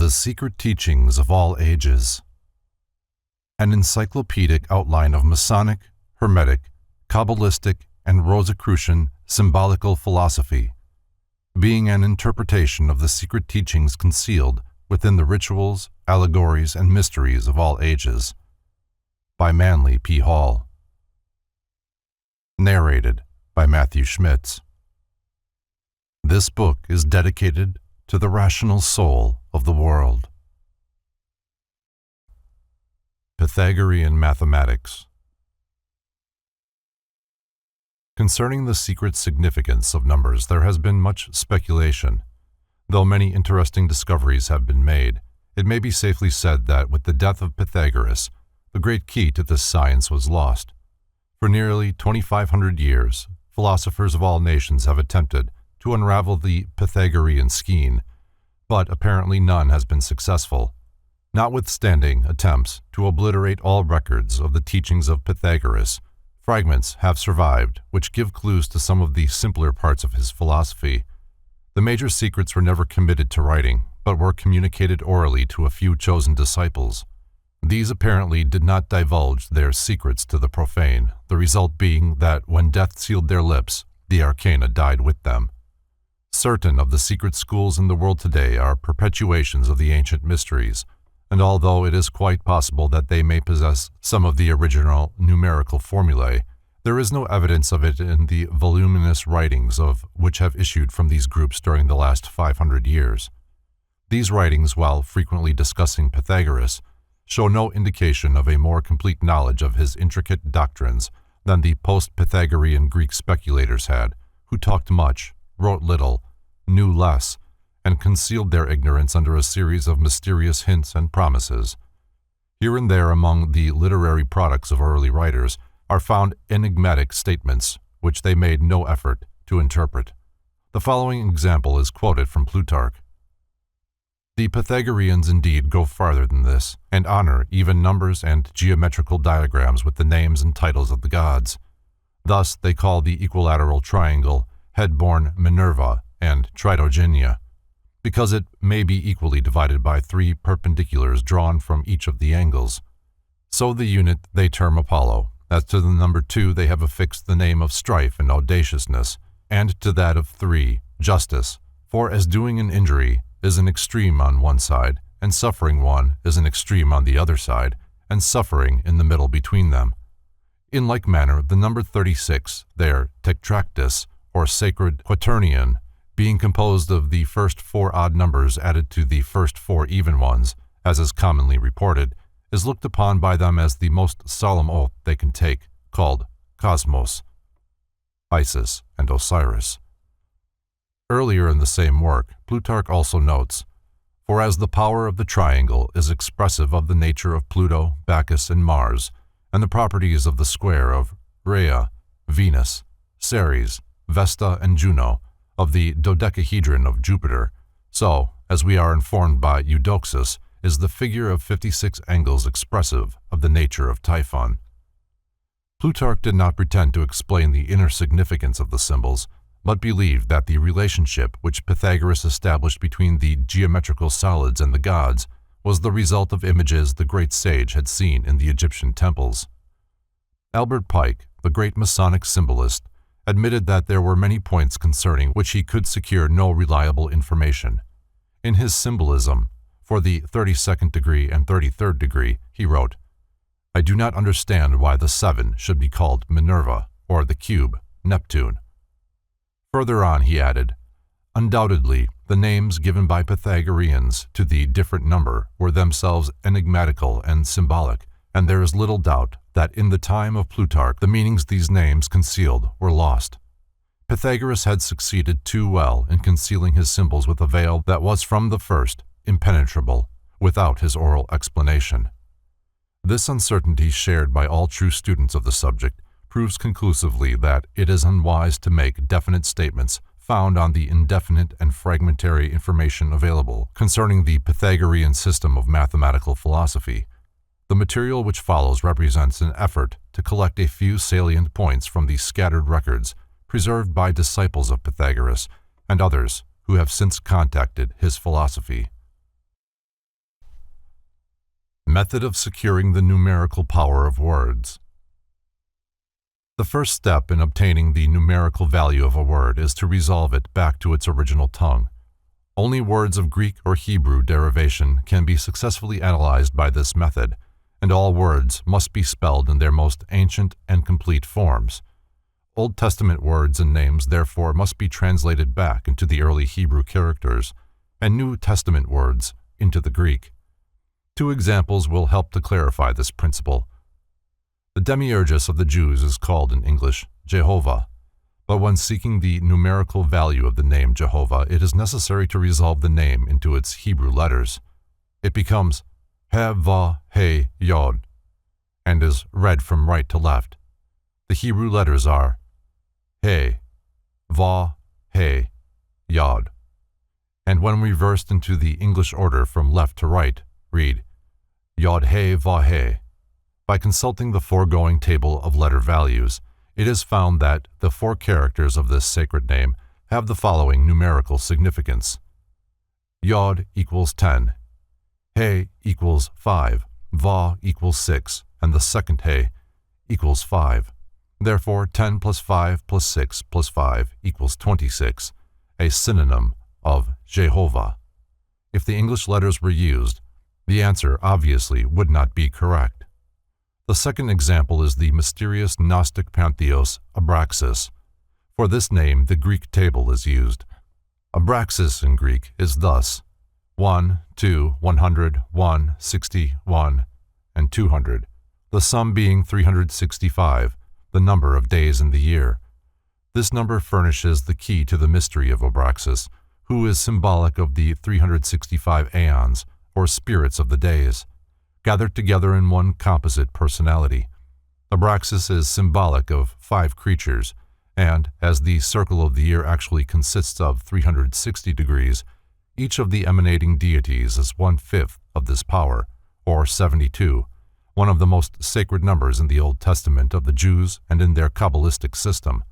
The Secret Teachings of All Ages. An encyclopedic outline of Masonic, Hermetic, Kabbalistic, and Rosicrucian symbolical philosophy, being an interpretation of the secret teachings concealed within the rituals, allegories, and mysteries of all ages. By Manly P. Hall. Narrated by Matthew Schmitz. This book is dedicated to the rational soul of the world. Pythagorean Mathematics. Concerning the secret significance of numbers, there has been much speculation. Though many interesting discoveries have been made, it may be safely said that with the death of Pythagoras, the great key to this science was lost. For nearly 2,500 years, philosophers of all nations have attempted to unravel the Pythagorean skein, but apparently none has been successful. Notwithstanding attempts to obliterate all records of the teachings of Pythagoras, fragments have survived which give clues to some of the simpler parts of his philosophy. The major secrets were never committed to writing, but were communicated orally to a few chosen disciples. These apparently did not divulge their secrets to the profane, the result being that when death sealed their lips, the arcana died with them. Certain of the secret schools in the world today are perpetuations of the ancient mysteries, and although it is quite possible that they may possess some of the original numerical formulae, there is no evidence of it in the voluminous writings of which have issued from these groups during the last 500 years. These writings, while frequently discussing Pythagoras, show no indication of a more complete knowledge of his intricate doctrines than the post-Pythagorean Greek speculators had, who talked much, wrote little, knew less, and concealed their ignorance under a series of mysterious hints and promises. Here and there among the literary products of early writers are found enigmatic statements which they made no effort to interpret. The following example is quoted from Plutarch. The Pythagoreans indeed go farther than this, and honor even numbers and geometrical diagrams with the names and titles of the gods. Thus they call the equilateral triangle head-born Minerva and Tritogenia, because it may be equally divided by 3 perpendiculars drawn from each of the angles. So the unit they term Apollo. As to the number 2 they have affixed the name of strife and audaciousness, and to that of 3, justice, for as doing an injury is an extreme on one side, and suffering one is an extreme on the other side, and suffering in the middle between them. In like manner, the number 36, their tetractys, or sacred quaternion, being composed of the first 4 odd numbers added to the first 4 even ones, as is commonly reported, is looked upon by them as the most solemn oath they can take, called Cosmos, Isis, and Osiris. Earlier in the same work, Plutarch also notes, "For as the power of the triangle is expressive of the nature of Pluto, Bacchus, and Mars, and the properties of the square of Rhea, Venus, Ceres, Vesta, and Juno, of the dodecahedron of Jupiter, so, as we are informed by Eudoxus, is the figure of 56 angles expressive of the nature of Typhon." Plutarch did not pretend to explain the inner significance of the symbols, but believed that the relationship which Pythagoras established between the geometrical solids and the gods was the result of images the great sage had seen in the Egyptian temples. Albert Pike, the great Masonic symbolist, admitted that there were many points concerning which he could secure no reliable information. In his Symbolism, for the 32nd degree and 33rd degree, he wrote, "I do not understand why the 7 should be called Minerva, or the cube, Neptune." Further on he added, "Undoubtedly, the names given by Pythagoreans to the different number were themselves enigmatical and symbolic, and there is little doubt that in the time of Plutarch the meanings these names concealed were lost. Pythagoras had succeeded too well in concealing his symbols with a veil that was from the first impenetrable, without his oral explanation. This uncertainty, shared by all true students of the subject, proves conclusively that it is unwise to make definite statements found on the indefinite and fragmentary information available concerning the Pythagorean system of mathematical philosophy. The material which follows represents an effort to collect a few salient points from the scattered records preserved by disciples of Pythagoras and others who have since contacted his philosophy. Method of securing the numerical power of words. The first step in obtaining the numerical value of a word is to resolve it back to its original tongue. Only words of Greek or Hebrew derivation can be successfully analyzed by this method, and all words must be spelled in their most ancient and complete forms. Old Testament words and names therefore must be translated back into the early Hebrew characters, and New Testament words into the Greek. Two examples will help to clarify this principle. The demiurgus of the Jews is called in English Jehovah, but when seeking the numerical value of the name Jehovah, it is necessary to resolve the name into its Hebrew letters. It becomes He-Va-He Yod and is read from right to left. The Hebrew letters are He, Va, He, Yod, and when reversed into the English order from left to right, read Yod He Va He. By consulting the foregoing table of letter values, it is found that the 4 characters of this sacred name have the following numerical significance. Yod equals 10, He equals 5, Va equals 6, and the second He equals 5. Therefore, 10 plus 5 plus 6 plus 5 equals 26, a synonym of Jehovah. If the English letters were used, the answer obviously would not be correct. The second example is the mysterious Gnostic pantheos Abraxas. For this name, the Greek table is used. Abraxas in Greek is thus 1, 2, 100, 1, 60, 1, and 200, the sum being 365, the number of days in the year. This number furnishes the key to the mystery of Abraxas, who is symbolic of the 365 aeons, or spirits of the days, gathered together in one composite personality. Abraxas is symbolic of 5 creatures, and, as the circle of the year actually consists of 360 degrees, each of the emanating deities is 1/5 of this power, or 72, one of the most sacred numbers in the Old Testament of the Jews and in their Kabbalistic system.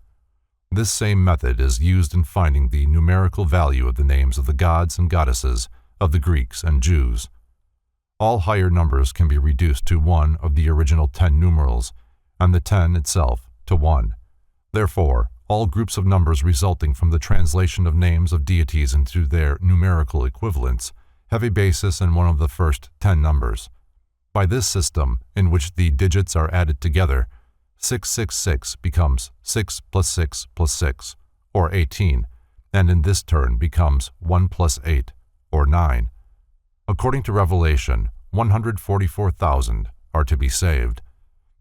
This same method is used in finding the numerical value of the names of the gods and goddesses of the Greeks and Jews. All higher numbers can be reduced to one of the original 10 numerals, and the 10 itself to 1. Therefore, all groups of numbers resulting from the translation of names of deities into their numerical equivalents have a basis in one of the first 10 numbers. By this system, in which the digits are added together, 666 becomes 6 plus 6 plus 6, or 18, and in this turn becomes 1 plus 8, or 9. According to Revelation, 144,000 are to be saved.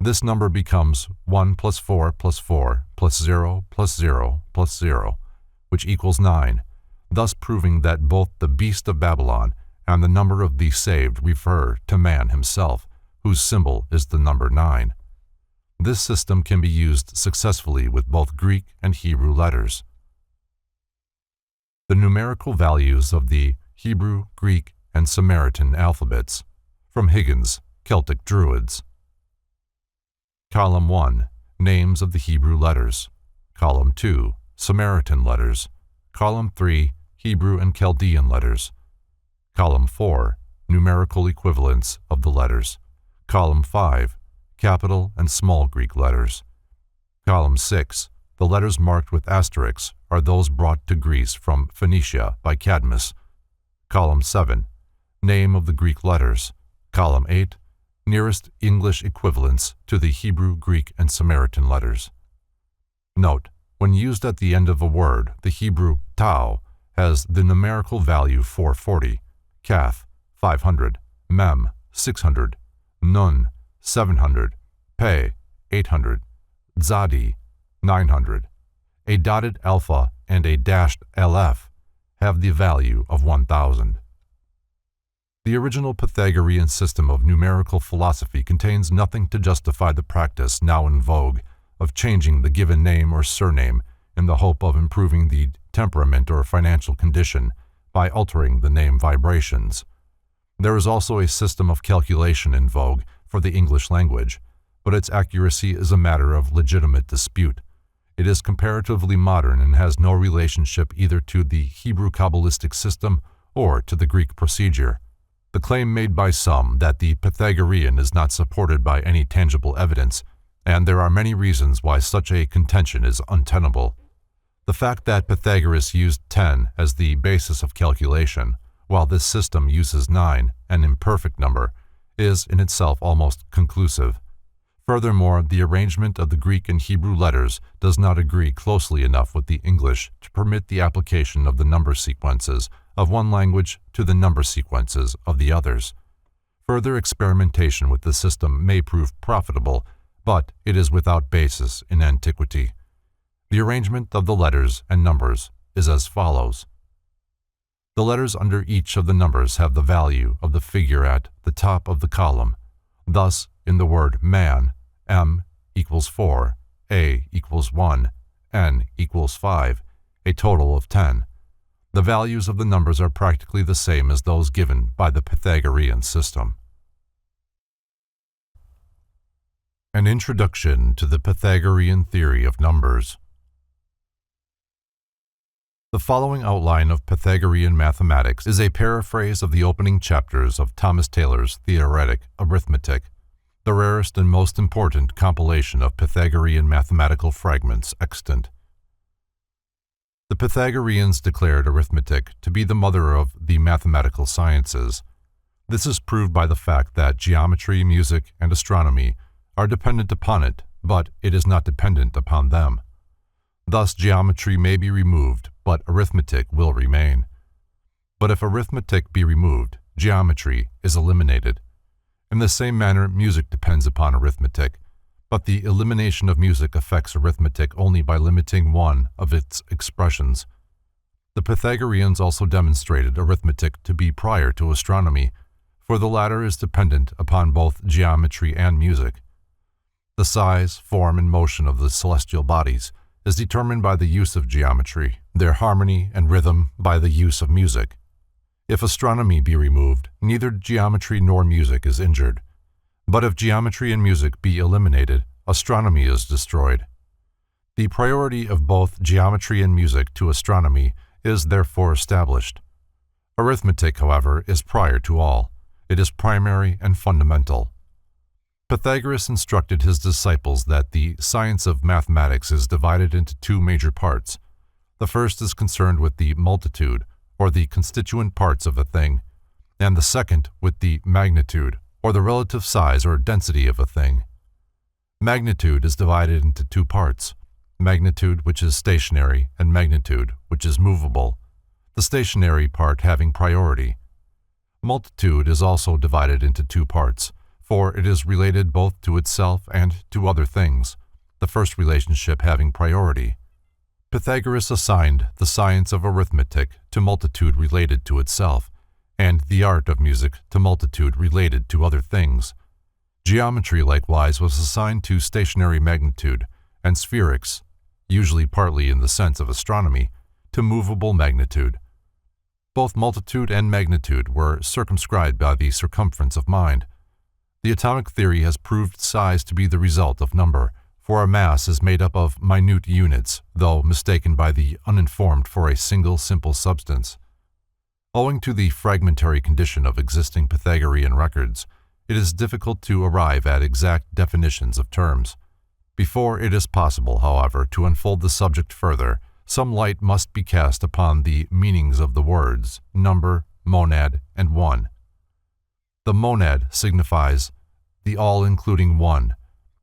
This number becomes 1 plus 4 plus 4 plus 0 plus 0 plus 0, which equals 9, thus proving that both the beast of Babylon and the number of the saved refer to man himself, whose symbol is the number 9. This system can be used successfully with both Greek and Hebrew letters. The numerical values of the Hebrew, Greek, and Samaritan alphabets, from Higgins, Celtic Druids. Column 1, Names of the Hebrew letters. Column 2, Samaritan letters. Column 3, Hebrew and Chaldean letters. Column 4, Numerical equivalents of the letters. Column 5, Capital and Small Greek letters. Column 6, the letters marked with asterisks are those brought to Greece from Phoenicia by Cadmus. Column 7, Name of the Greek letters. Column 8, Nearest English equivalents to the Hebrew, Greek, and Samaritan letters. Note, when used at the end of a word, the Hebrew tau has the numerical value 440, kaf 500, mem 600, nun 700, pe 800, zadi 900. A dotted alpha and a dashed LF have the value of 1000. The original Pythagorean system of numerical philosophy contains nothing to justify the practice now in vogue of changing the given name or surname in the hope of improving the temperament or financial condition by altering the name vibrations. There is also a system of calculation in vogue for the English language, but its accuracy is a matter of legitimate dispute. It is comparatively modern and has no relationship either to the Hebrew Kabbalistic system or to the Greek procedure. The claim made by some that the Pythagorean is not supported by any tangible evidence, and there are many reasons why such a contention is untenable. The fact that Pythagoras used 10 as the basis of calculation, while this system uses 9, an imperfect number, is in itself almost conclusive. Furthermore, the arrangement of the Greek and Hebrew letters does not agree closely enough with the English to permit the application of the number sequences of one language to the number sequences of the others. Further experimentation with the system may prove profitable, but it is without basis in antiquity. The arrangement of the letters and numbers is as follows. The letters under each of the numbers have the value of the figure at the top of the column. Thus, in the word man, M equals 4, A equals 1, N equals 5, a total of 10. The values of the numbers are practically the same as those given by the Pythagorean system. An introduction to the Pythagorean theory of numbers. The following outline of Pythagorean mathematics is a paraphrase of the opening chapters of Thomas Taylor's Theoretic Arithmetic, the rarest and most important compilation of Pythagorean mathematical fragments extant. The Pythagoreans declared arithmetic to be the mother of the mathematical sciences. This is proved by the fact that geometry, music, and astronomy are dependent upon it, but it is not dependent upon them. Thus, geometry may be removed, but arithmetic will remain. But if arithmetic be removed, geometry is eliminated. In the same manner, music depends upon arithmetic, but the elimination of music affects arithmetic only by limiting one of its expressions. The Pythagoreans also demonstrated arithmetic to be prior to astronomy, for the latter is dependent upon both geometry and music. The size, form, and motion of the celestial bodies is determined by the use of geometry, their harmony and rhythm by the use of music. If astronomy be removed, neither geometry nor music is injured. But if geometry and music be eliminated, astronomy is destroyed. The priority of both geometry and music to astronomy is therefore established. Arithmetic, however, is prior to all. It is primary and fundamental. Pythagoras instructed his disciples that the science of mathematics is divided into two major parts. The first is concerned with the multitude, or the constituent parts of a thing, and the second with the magnitude, or the relative size or density of a thing. Magnitude is divided into two parts, magnitude which is stationary and magnitude which is movable, the stationary part having priority. Multitude is also divided into two parts, for it is related both to itself and to other things, the first relationship having priority. Pythagoras assigned the science of arithmetic to multitude related to itself, and the art of music to multitude related to other things. Geometry likewise was assigned to stationary magnitude, and spherics, usually partly in the sense of astronomy, to movable magnitude. Both multitude and magnitude were circumscribed by the circumference of mind. The atomic theory has proved size to be the result of number, for a mass is made up of minute units, though mistaken by the uninformed for a single simple substance. Owing to the fragmentary condition of existing Pythagorean records, it is difficult to arrive at exact definitions of terms. Before it is possible, however, to unfold the subject further, some light must be cast upon the meanings of the words number, monad, and one. The monad signifies the all-including one.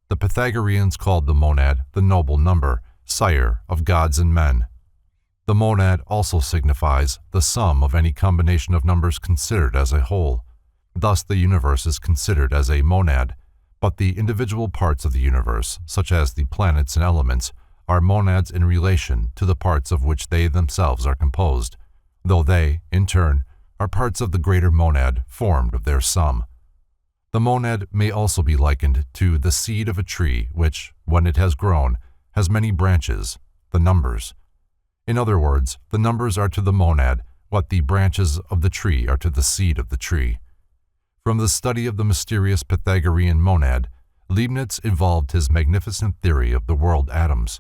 The Pythagoreans called the monad the noble number, sire of gods and men. The monad also signifies the sum of any combination of numbers considered as a whole. Thus the universe is considered as a monad, but the individual parts of the universe, such as the planets and elements, are monads in relation to the parts of which they themselves are composed, though they, in turn, are parts of the greater monad formed of their sum. The monad may also be likened to the seed of a tree which, when it has grown, has many branches, the numbers. In other words, the numbers are to the monad what the branches of the tree are to the seed of the tree. From the study of the mysterious Pythagorean monad, Leibniz evolved his magnificent theory of the world atoms,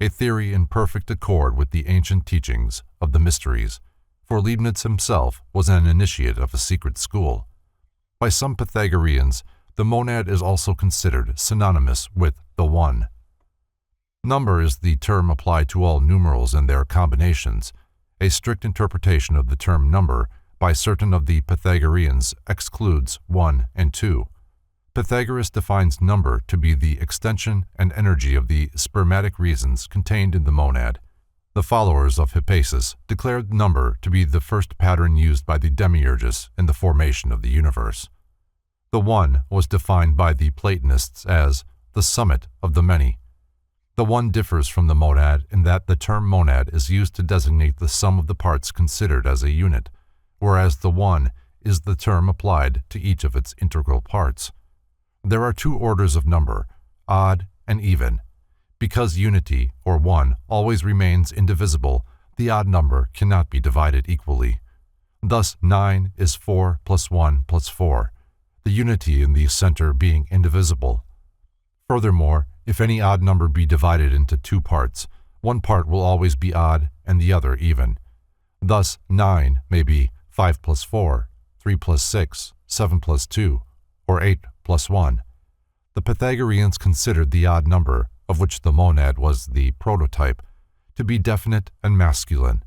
a theory in perfect accord with the ancient teachings of the mysteries, for Leibniz himself was an initiate of a secret school. By some Pythagoreans, the monad is also considered synonymous with the one. Number is the term applied to all numerals and their combinations. A strict interpretation of the term number by certain of the Pythagoreans excludes 1 and 2. Pythagoras defines number to be the extension and energy of the spermatic reasons contained in the monad. The followers of Hippasus declared number to be the first pattern used by the demiurgus in the formation of the universe. The one was defined by the Platonists as the summit of the many. The one differs from the monad in that the term monad is used to designate the sum of the parts considered as a unit, whereas the one is the term applied to each of its integral parts. There are two orders of number, odd and even. Because unity, or one, always remains indivisible, the odd number cannot be divided equally. Thus 9 is 4 plus 1 plus 4, the unity in the center being indivisible. Furthermore, if any odd number be divided into two parts, one part will always be odd and the other even. Thus 9 may be 5 plus 4, 3 plus 6, 7 plus 2, or 8 plus 1. The Pythagoreans considered the odd number, of which the monad was the prototype, to be definite and masculine.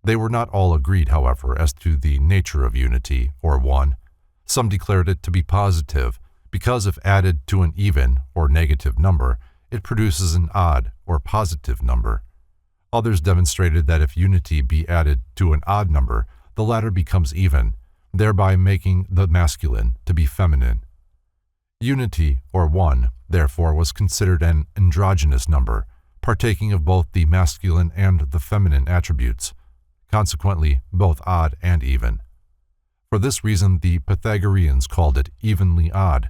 They were not all agreed, however, as to the nature of unity, or one. Some declared it to be positive, because if added to an even or negative number, it produces an odd or positive number. Others demonstrated that if unity be added to an odd number, the latter becomes even, thereby making the masculine to be feminine. Unity, or one, therefore, was considered an androgynous number, partaking of both the masculine and the feminine attributes, consequently both odd and even. For this reason, the Pythagoreans called it evenly odd.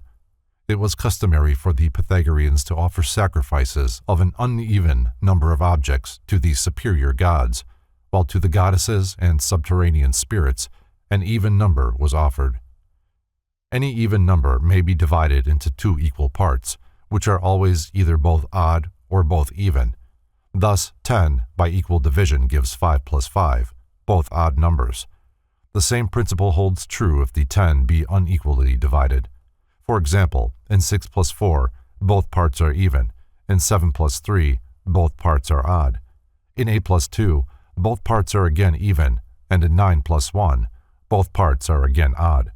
It was customary for the Pythagoreans to offer sacrifices of an uneven number of objects to the superior gods, while to the goddesses and subterranean spirits an even number was offered. Any even number may be divided into two equal parts, which are always either both odd or both even. Thus, 10 by equal division gives 5 plus 5, both odd numbers. The same principle holds true if the 10 be unequally divided. For example, in 6 plus 4, both parts are even. In 7 plus 3, both parts are odd. In 8 plus 2, both parts are again even, and in 9 plus 1, both parts are again odd.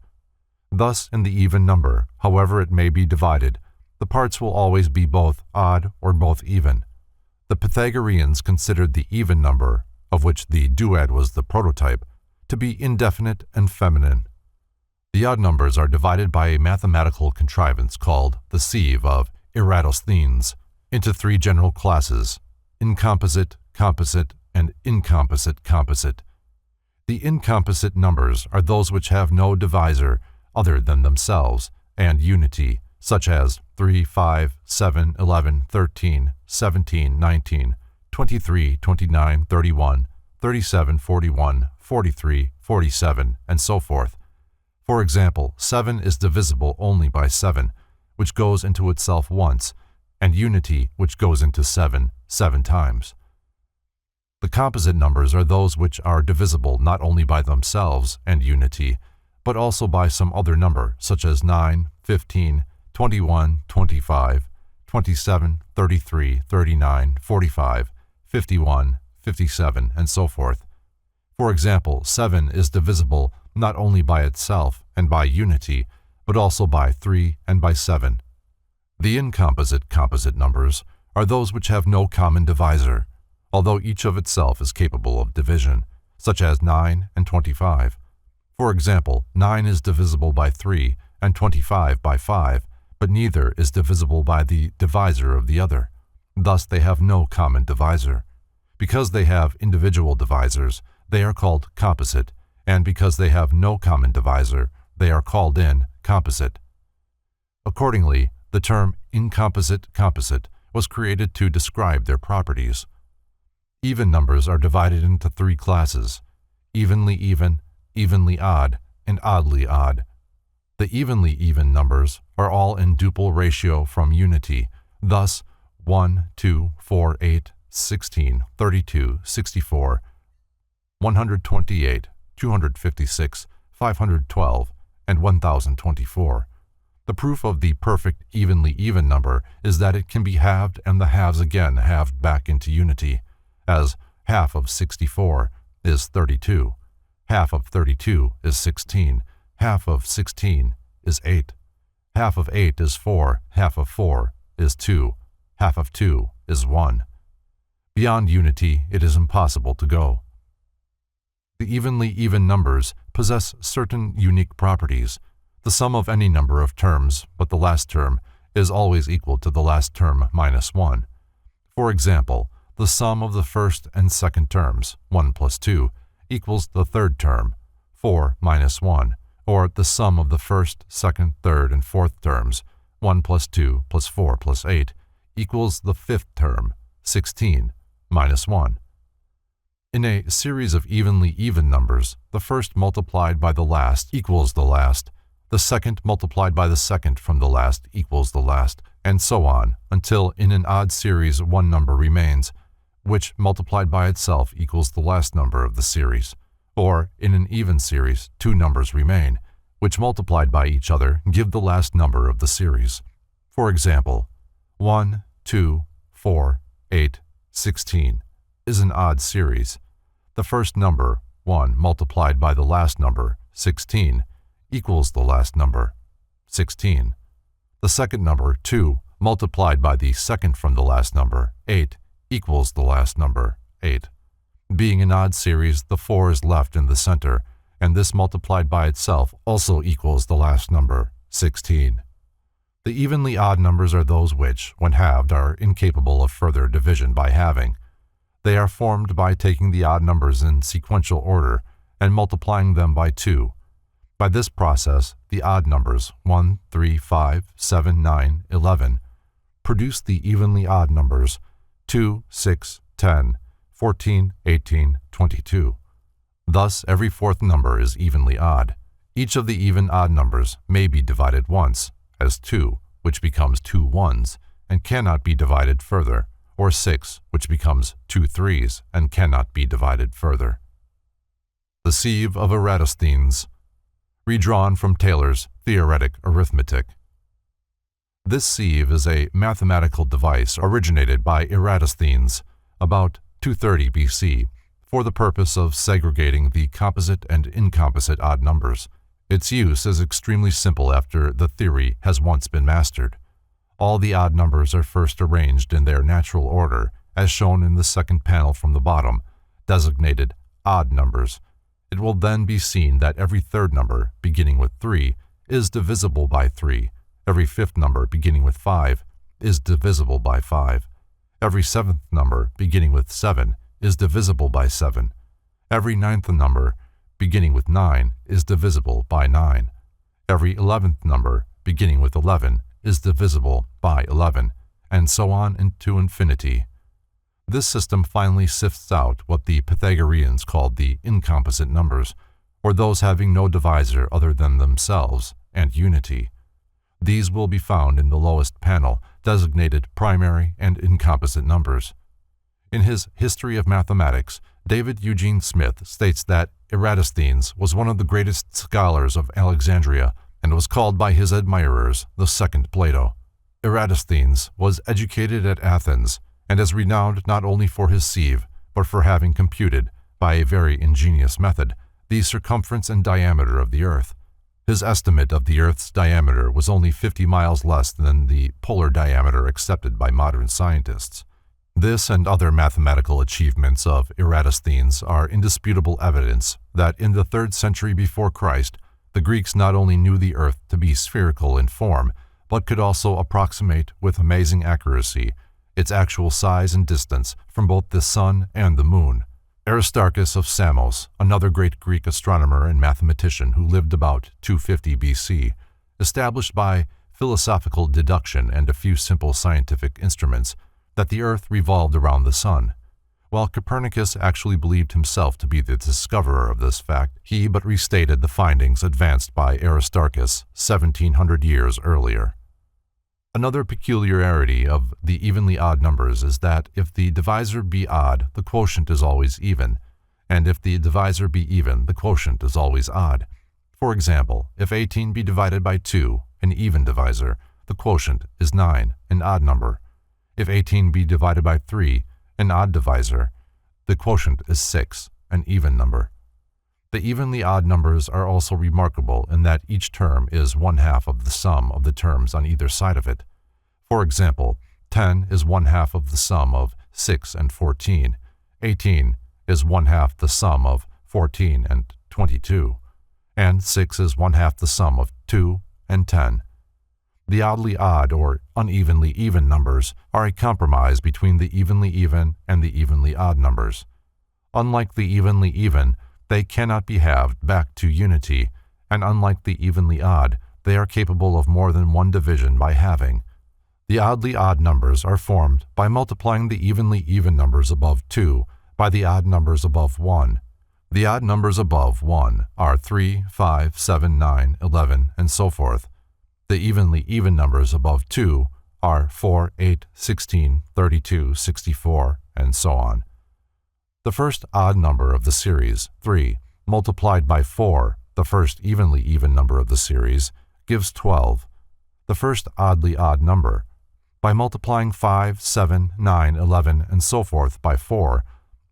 Thus, in the even number, however it may be divided, the parts will always be both odd or both even. The Pythagoreans considered the even number, of which the duad was the prototype, to be indefinite and feminine. The odd numbers are divided by a mathematical contrivance called the Sieve of Eratosthenes into three general classes: incomposite, composite, and incomposite composite. The incomposite numbers are those which have no divisor other than themselves and unity, such as 3, 5, 7, 11, 13, 17, 19, 23, 29, 31, 37, 41, 43, 47, and so forth. For example, 7 is divisible only by 7, which goes into itself once, and unity, which goes into 7, 7 times. The composite numbers are those which are divisible not only by themselves and unity, but also by some other number, such as 9, 15, 21, 25, 27, 33, 39, 45, 51, 57, and so forth. For example, 7 is divisible not only by itself and by unity, but also by 3 and by 7. The incomposite composite numbers are those which have no common divisor, although each of itself is capable of division, such as 9 and 25. For example, 9 is divisible by 3 and 25 by 5, but neither is divisible by the divisor of the other. Thus they have no common divisor. Because they have individual divisors, they are called composite, and because they have no common divisor, they are called incomposite. Accordingly, the term incomposite composite was created to describe their properties. Even numbers are divided into three classes: evenly even, evenly odd, and oddly odd. The evenly even numbers are all in duple ratio from unity, thus 1, 2, 4, 8, 16, 32, 64, 128, 256, 512, and 1024. The proof of the perfect evenly even number is that it can be halved and the halves again halved back into unity, as half of 64 is 32, half of 32 is 16, half of 16 is 8, half of 8 is 4, half of 4 is 2, half of 2 is 1. Beyond unity, it is impossible to go. The evenly even numbers possess certain unique properties. The sum of any number of terms, but the last term, is always equal to the last term minus 1. For example, the sum of the first and second terms, 1 plus 2, equals the third term, 4 minus 1, or the sum of the first, second, third, and fourth terms, 1 plus 2 plus 4 plus 8, equals the fifth term, 16 minus 1. In a series of evenly even numbers, the first multiplied by the last equals the last, the second multiplied by the second from the last equals the last, and so on, until in an odd series one number remains, which multiplied by itself equals the last number of the series, or in an even series two numbers remain, which multiplied by each other give the last number of the series. For example, 1, 2, 4, 8, 16 is an odd series. The first number, 1, multiplied by the last number, 16, equals the last number, 16. The second number, 2, multiplied by the second from the last number, 8, equals the last number, 8. Being an odd series, the 4 is left in the center, and this multiplied by itself also equals the last number, 16. The evenly odd numbers are those which, when halved, are incapable of further division by halving. They are formed by taking the odd numbers in sequential order and multiplying them by 2. By this process, the odd numbers 1, 3, 5, 7, 9, 11 produce the evenly odd numbers 2, 6, 10, 14, 18, 22. Thus, every fourth number is evenly odd. Each of the even odd numbers may be divided once, as 2, which becomes 2 ones, and cannot be divided further, or 6, which becomes 2 threes, and cannot be divided further. The Sieve of Eratosthenes, redrawn from Taylor's Theoretic Arithmetic. This sieve is a mathematical device originated by Eratosthenes about 230 BC for the purpose of segregating the composite and incomposite odd numbers. Its use is extremely simple after the theory has once been mastered. All the odd numbers are first arranged in their natural order, as shown in the second panel from the bottom, designated odd numbers. It will then be seen that every third number, beginning with 3, is divisible by 3. Every fifth number, beginning with 5, is divisible by 5. Every seventh number, beginning with 7, is divisible by 7. Every ninth number, beginning with 9, is divisible by 9. Every 11th number, beginning with 11, is divisible by 11, and so on into infinity. This system finally sifts out what the Pythagoreans called the incomposite numbers, or those having no divisor other than themselves, and unity. These will be found in the lowest panel, designated primary and incomposite numbers. In his History of Mathematics, David Eugene Smith states that Eratosthenes was one of the greatest scholars of Alexandria and was called by his admirers the second Plato. Eratosthenes was educated at Athens and is renowned not only for his sieve, but for having computed, by a very ingenious method, the circumference and diameter of the earth. His estimate of the earth's diameter was only 50 miles less than the polar diameter accepted by modern scientists. This and other mathematical achievements of Eratosthenes are indisputable evidence that in the 3rd century before Christ, the Greeks not only knew the earth to be spherical in form, but could also approximate with amazing accuracy its actual size and distance from both the sun and the moon. Aristarchus of Samos, another great Greek astronomer and mathematician who lived about 250 BC, established by philosophical deduction and a few simple scientific instruments that the earth revolved around the sun. While Copernicus actually believed himself to be the discoverer of this fact, he but restated the findings advanced by Aristarchus 1700 years earlier. Another peculiarity of the evenly odd numbers is that if the divisor be odd, the quotient is always even, and if the divisor be even, the quotient is always odd. For example, if 18 be divided by 2, an even divisor, the quotient is 9, an odd number. If 18 be divided by 3, an odd divisor, the quotient is 6, an even number. The evenly odd numbers are also remarkable in that each term is 1/2 of the sum of the terms on either side of it. For example, 10 is 1/2 of the sum of 6 and 14. 18 is 1/2 the sum of 14 and 22. And 6 is 1/2 the sum of 2 and 10. The oddly odd or unevenly even numbers are a compromise between the evenly even and the evenly odd numbers. Unlike the evenly even, they cannot be halved back to unity, and unlike the evenly odd, they are capable of more than one division by halving. The oddly odd numbers are formed by multiplying the evenly even numbers above 2 by the odd numbers above 1. The odd numbers above 1 are 3, 5, 7, 9, 11, and so forth. The evenly even numbers above 2 are 4, 8, 16, 32, 64, and so on. The first odd number of the series, 3, multiplied by 4, the first evenly even number of the series, gives 12. The first oddly odd number. By multiplying 5, 7, 9, 11, and so forth by 4,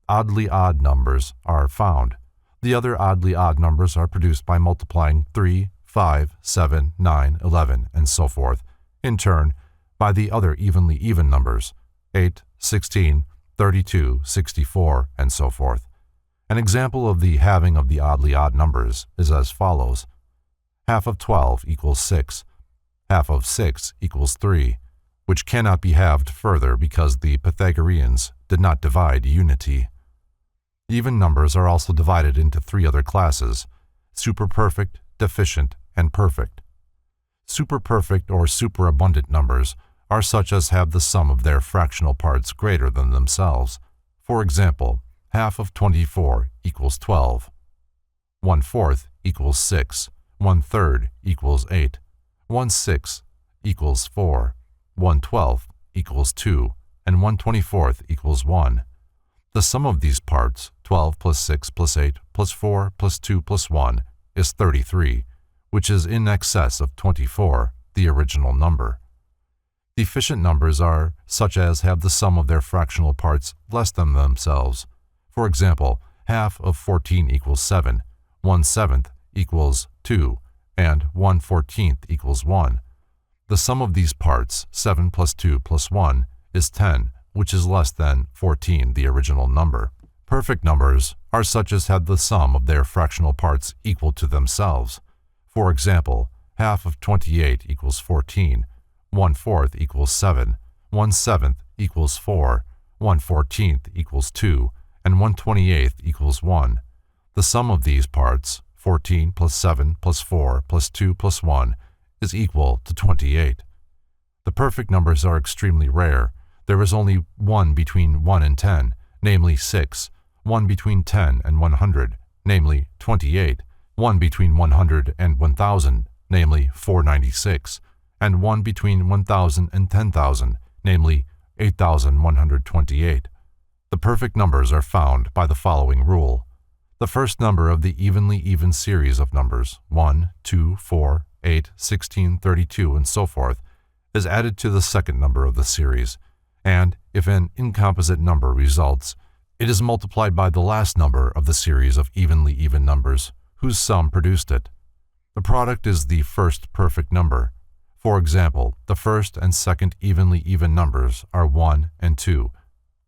oddly odd numbers are found. The other oddly odd numbers are produced by multiplying 3, 5, 7, 9, 11, and so forth, in turn, by the other evenly even numbers, 8, 16, 32, 64, and so forth. An example of the halving of the oddly odd numbers is as follows. Half of 12 equals 6. Half of 6 equals 3, which cannot be halved further because the Pythagoreans did not divide unity. Even numbers are also divided into 3 other classes: superperfect, deficient, and perfect. Superperfect or superabundant numbers are such as have the sum of their fractional parts greater than themselves. For example, half of 24 equals 12. 1/4 equals 6. 1/3 equals 8. 1/6 equals 4. 1/12 equals 2. And 1/24 equals 1. The sum of these parts, 12 plus 6 plus 8 plus 4 plus 2 plus 1, is 33, which is in excess of 24, the original number. Deficient numbers are such as have the sum of their fractional parts less than themselves. For example, half of 14 equals 7, 1/7 equals 2, and 1/14 equals 1. The sum of these parts, 7 plus 2 plus 1, is 10, which is less than 14, the original number. Perfect numbers are such as have the sum of their fractional parts equal to themselves. For example, half of 28 equals 14, 1/4 equals 7, 1/7 equals 4, 1/14 equals 2, and 1/28 equals 1. The sum of these parts, 14 plus 7 plus 4 plus 2 plus 1, is equal to 28. The perfect numbers are extremely rare. There is only one between 1 and 10, namely 6, one between 10 and 100, namely 28, one between 100 and 1000, namely 496, and one between 1000 and 10,000, namely 8128. The perfect numbers are found by the following rule. The first number of the evenly even series of numbers, 1, 2, 4, 8, 16, 32, and so forth, is added to the second number of the series, and if an incomposite number results, it is multiplied by the last number of the series of evenly even numbers, whose sum produced it. The product is the first perfect number. For example, the first and second evenly even numbers are 1 and 2.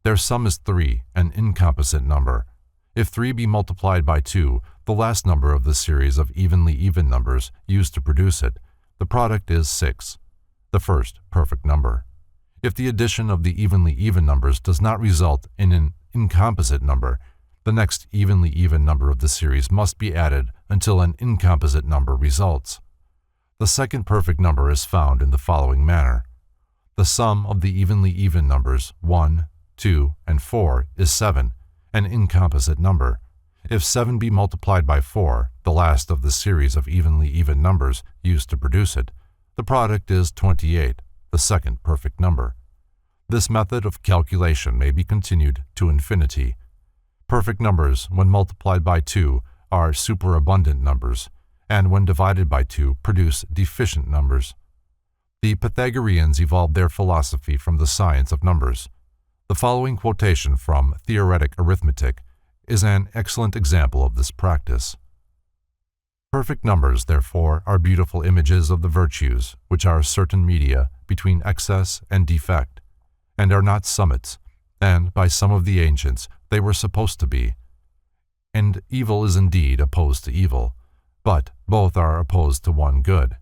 Their sum is 3, an incomposite number. If 3 be multiplied by 2, the last number of the series of evenly even numbers used to produce it, the product is 6, the first perfect number. If the addition of the evenly even numbers does not result in an incomposite number, the next evenly even number of the series must be added until an incomposite number results. The second perfect number is found in the following manner. The sum of the evenly even numbers 1, 2, and 4 is 7, an incomposite number. If 7 be multiplied by 4, the last of the series of evenly even numbers used to produce it, the product is 28, the second perfect number. This method of calculation may be continued to infinity. Perfect numbers, when multiplied by 2, are superabundant numbers, and when divided by 2 produce deficient numbers. The Pythagoreans evolved their philosophy from the science of numbers. The following quotation from Theoretic Arithmetic is an excellent example of this practice. Perfect numbers, therefore, are beautiful images of the virtues, which are certain media between excess and defect, and are not summits, and by some of the ancients they were supposed to be. And evil is indeed opposed to evil, but both are opposed to one good.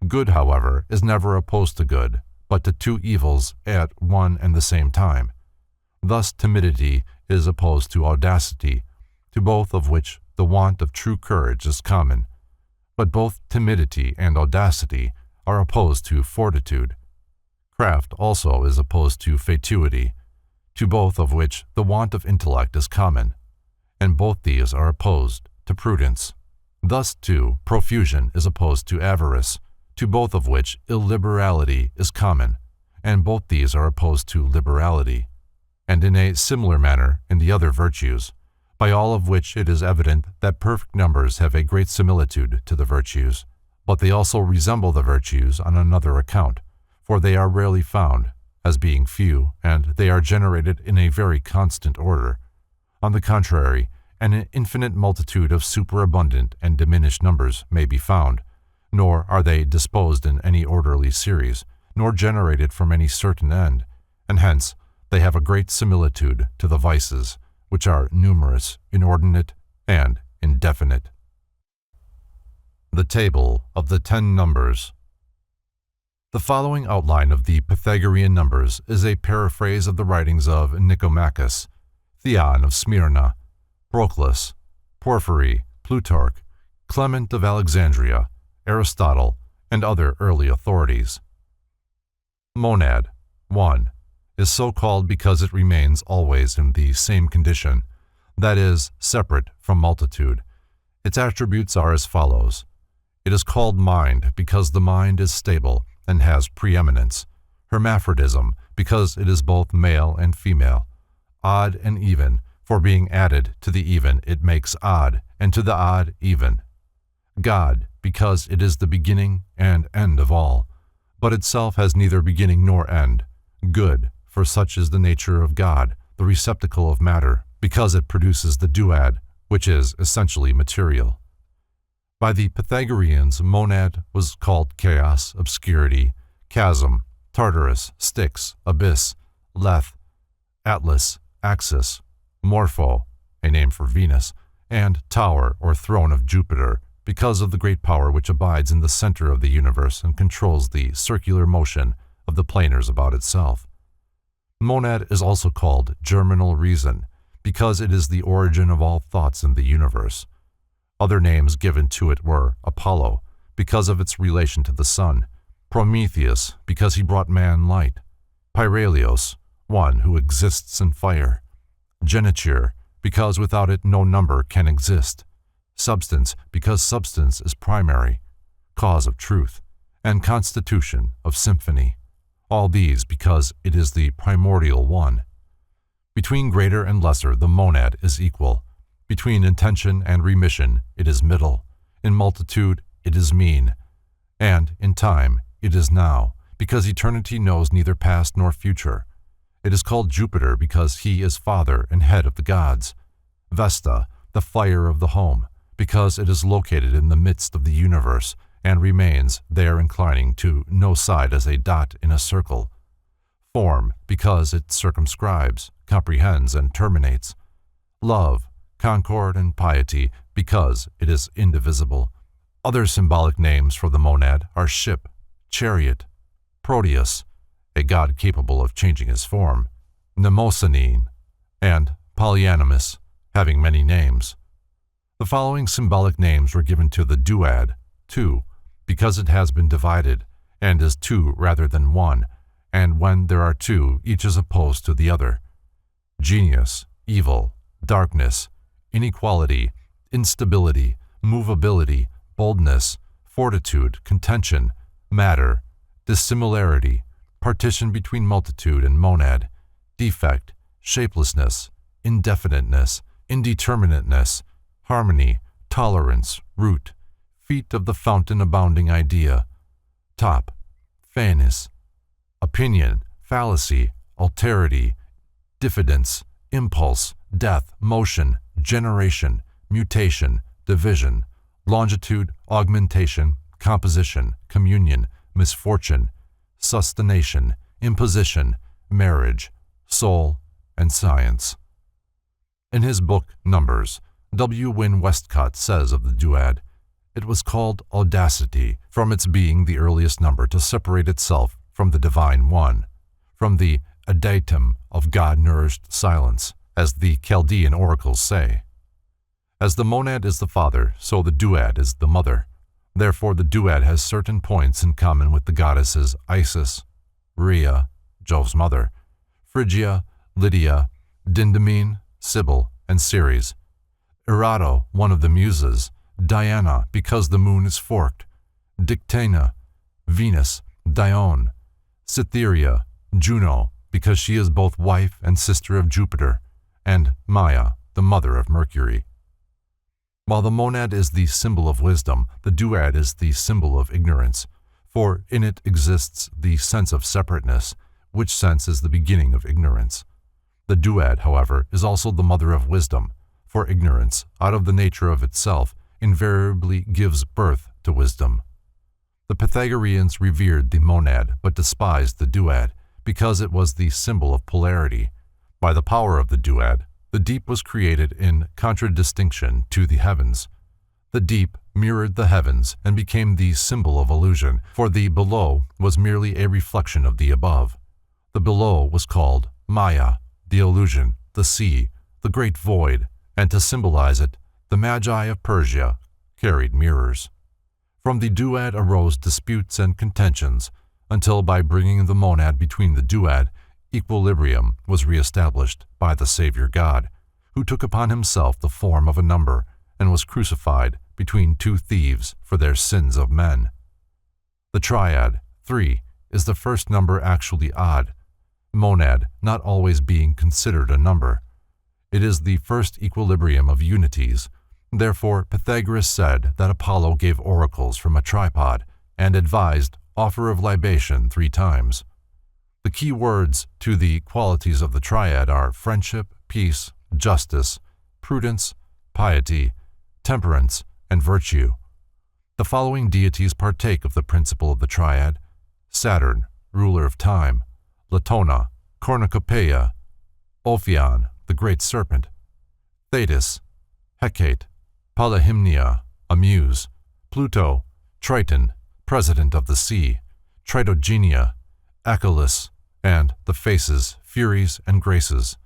Good, however, is never opposed to good, but to 2 evils at one and the same time. Thus timidity is opposed to audacity, to both of which the want of true courage is common. But both timidity and audacity are opposed to fortitude. Craft also is opposed to fatuity, to both of which the want of intellect is common, and both these are opposed to prudence. Thus, too, profusion is opposed to avarice, to both of which illiberality is common, and both these are opposed to liberality. And in a similar manner in the other virtues, by all of which it is evident that perfect numbers have a great similitude to the virtues, but they also resemble the virtues on another account, for they are rarely found, as being few, and they are generated in a very constant order. On the contrary, an infinite multitude of superabundant and diminished numbers may be found, nor are they disposed in any orderly series, nor generated from any certain end, and hence they have a great similitude to the vices, which are numerous, inordinate, and indefinite. The Table of the 10 Numbers. The following outline of the Pythagorean numbers is a paraphrase of the writings of Nicomachus, Theon of Smyrna, Proclus, Porphyry, Plutarch, Clement of Alexandria, Aristotle, and other early authorities. Monad, 1, is so called because it remains always in the same condition, that is, separate from multitude. Its attributes are as follows. It is called mind because the mind is stable and has preeminence, hermaphrodism because it is both male and female, odd and even, for being added to the even it makes odd, and to the odd even. God, because it is the beginning and end of all, but itself has neither beginning nor end. Good, for such is the nature of God, the receptacle of matter, because it produces the duad, which is essentially material. By the Pythagoreans, monad was called chaos, obscurity, chasm, Tartarus, Styx, abyss, leth, atlas, axis, morpho, a name for Venus, and tower or throne of Jupiter, because of the great power which abides in the center of the universe and controls the circular motion of the planars about itself. Monad is also called germinal reason, because it is the origin of all thoughts in the universe. Other names given to it were Apollo, because of its relation to the sun, Prometheus, because he brought man light, Pyralios, one who exists in fire, Geniture, because without it no number can exist, Substance, because substance is primary, cause of truth, and constitution of symphony. All these because it is the primordial one. Between greater and lesser the monad is equal. Between intention and remission it is middle. In multitude it is mean. And in time it is now, because eternity knows neither past nor future. It is called Jupiter because he is father and head of the gods. Vesta, the fire of the home, because it is located in the midst of the universe and remains there inclining to no side as a dot in a circle. Form, because it circumscribes, comprehends, and terminates. Love, concord, and piety, because it is indivisible. Other symbolic names for the monad are ship, chariot, Proteus, a god capable of changing his form, Mnemosyne, and Polyanimus, having many names. The following symbolic names were given to the duad, 2, because it has been divided, and is 2 rather than 1, and when there are 2, each is opposed to the other. Genius, evil, darkness, inequality, instability, movability, boldness, fortitude, contention, matter, dissimilarity, partition between multitude and monad, defect, shapelessness, indefiniteness, indeterminateness, harmony, tolerance, root, feet of the fountain abounding idea, top, phanis, opinion, fallacy, alterity, diffidence, impulse, death, motion, generation, mutation, division, longitude, augmentation, composition, communion, misfortune, sustentation, imposition, marriage, soul, and science. In his book Numbers, W. Wynne Westcott says of the duad, "It was called audacity from its being the earliest number to separate itself from the divine one, from the adatum of God-nourished silence, as the Chaldean oracles say. As the monad is the father, so the duad is the mother. Therefore the duad has certain points in common with the goddesses Isis, Rhea, Jove's mother, Phrygia, Lydia, Dindymene, Sibyl, and Ceres. Erato, one of the muses, Diana, because the moon is forked, Dictana, Venus, Dione, Cytherea, Juno, because she is both wife and sister of Jupiter, and Maia, the mother of Mercury. While the monad is the symbol of wisdom, the duad is the symbol of ignorance, for in it exists the sense of separateness, which sense is the beginning of ignorance. The duad, however, is also the mother of wisdom, for ignorance, out of the nature of itself, invariably gives birth to wisdom. The Pythagoreans revered the monad but despised the duad, because it was the symbol of polarity. By the power of the duad, the deep was created in contradistinction to the heavens. The deep mirrored the heavens and became the symbol of illusion, for the below was merely a reflection of the above. The below was called Maya, the illusion, the sea, the great void, and to symbolize it, the Magi of Persia carried mirrors. From the duad arose disputes and contentions, until by bringing the monad between the duad, equilibrium was re-established by the Savior God, who took upon himself the form of a number and was crucified between two thieves for their sins of men. The triad, 3, is the first number actually odd, monad not always being considered a number. It is the first equilibrium of unities. Therefore, Pythagoras said that Apollo gave oracles from a tripod and advised offer of libation 3 times. The key words to the qualities of the triad are friendship, peace, justice, prudence, piety, temperance, and virtue. The following deities partake of the principle of the triad: Saturn, ruler of time; Latona, cornucopia; Ophion, the great serpent; Thetis, Hecate; Polyhymnia, a muse; Pluto, Triton, president of the sea; Tritogenia, Achelous, and the faces, furies, and graces.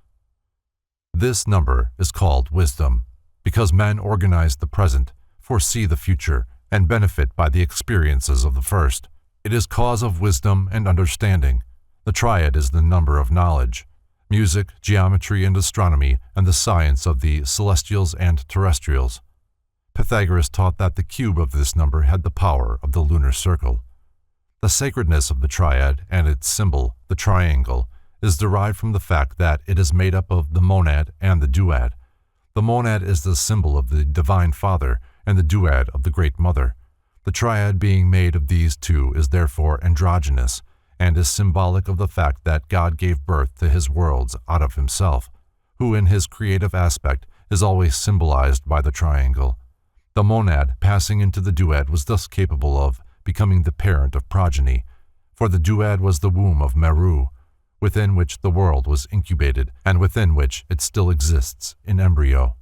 This number is called wisdom, because men organize the present, foresee the future, and benefit by the experiences of the first. It is cause of wisdom and understanding. The triad is the number of knowledge, music, geometry, and astronomy, and the science of the celestials and terrestrials. Pythagoras taught that the cube of this number had the power of the lunar circle. The sacredness of the triad and its symbol, the triangle, is derived from the fact that it is made up of the monad and the duad. The monad is the symbol of the Divine Father and the duad of the Great Mother. The triad being made of these two is therefore androgynous and is symbolic of the fact that God gave birth to his worlds out of himself, who in his creative aspect is always symbolized by the triangle. The monad passing into the duad was thus capable of becoming the parent of progeny, for the duad was the womb of Meru, within which the world was incubated and within which it still exists in embryo.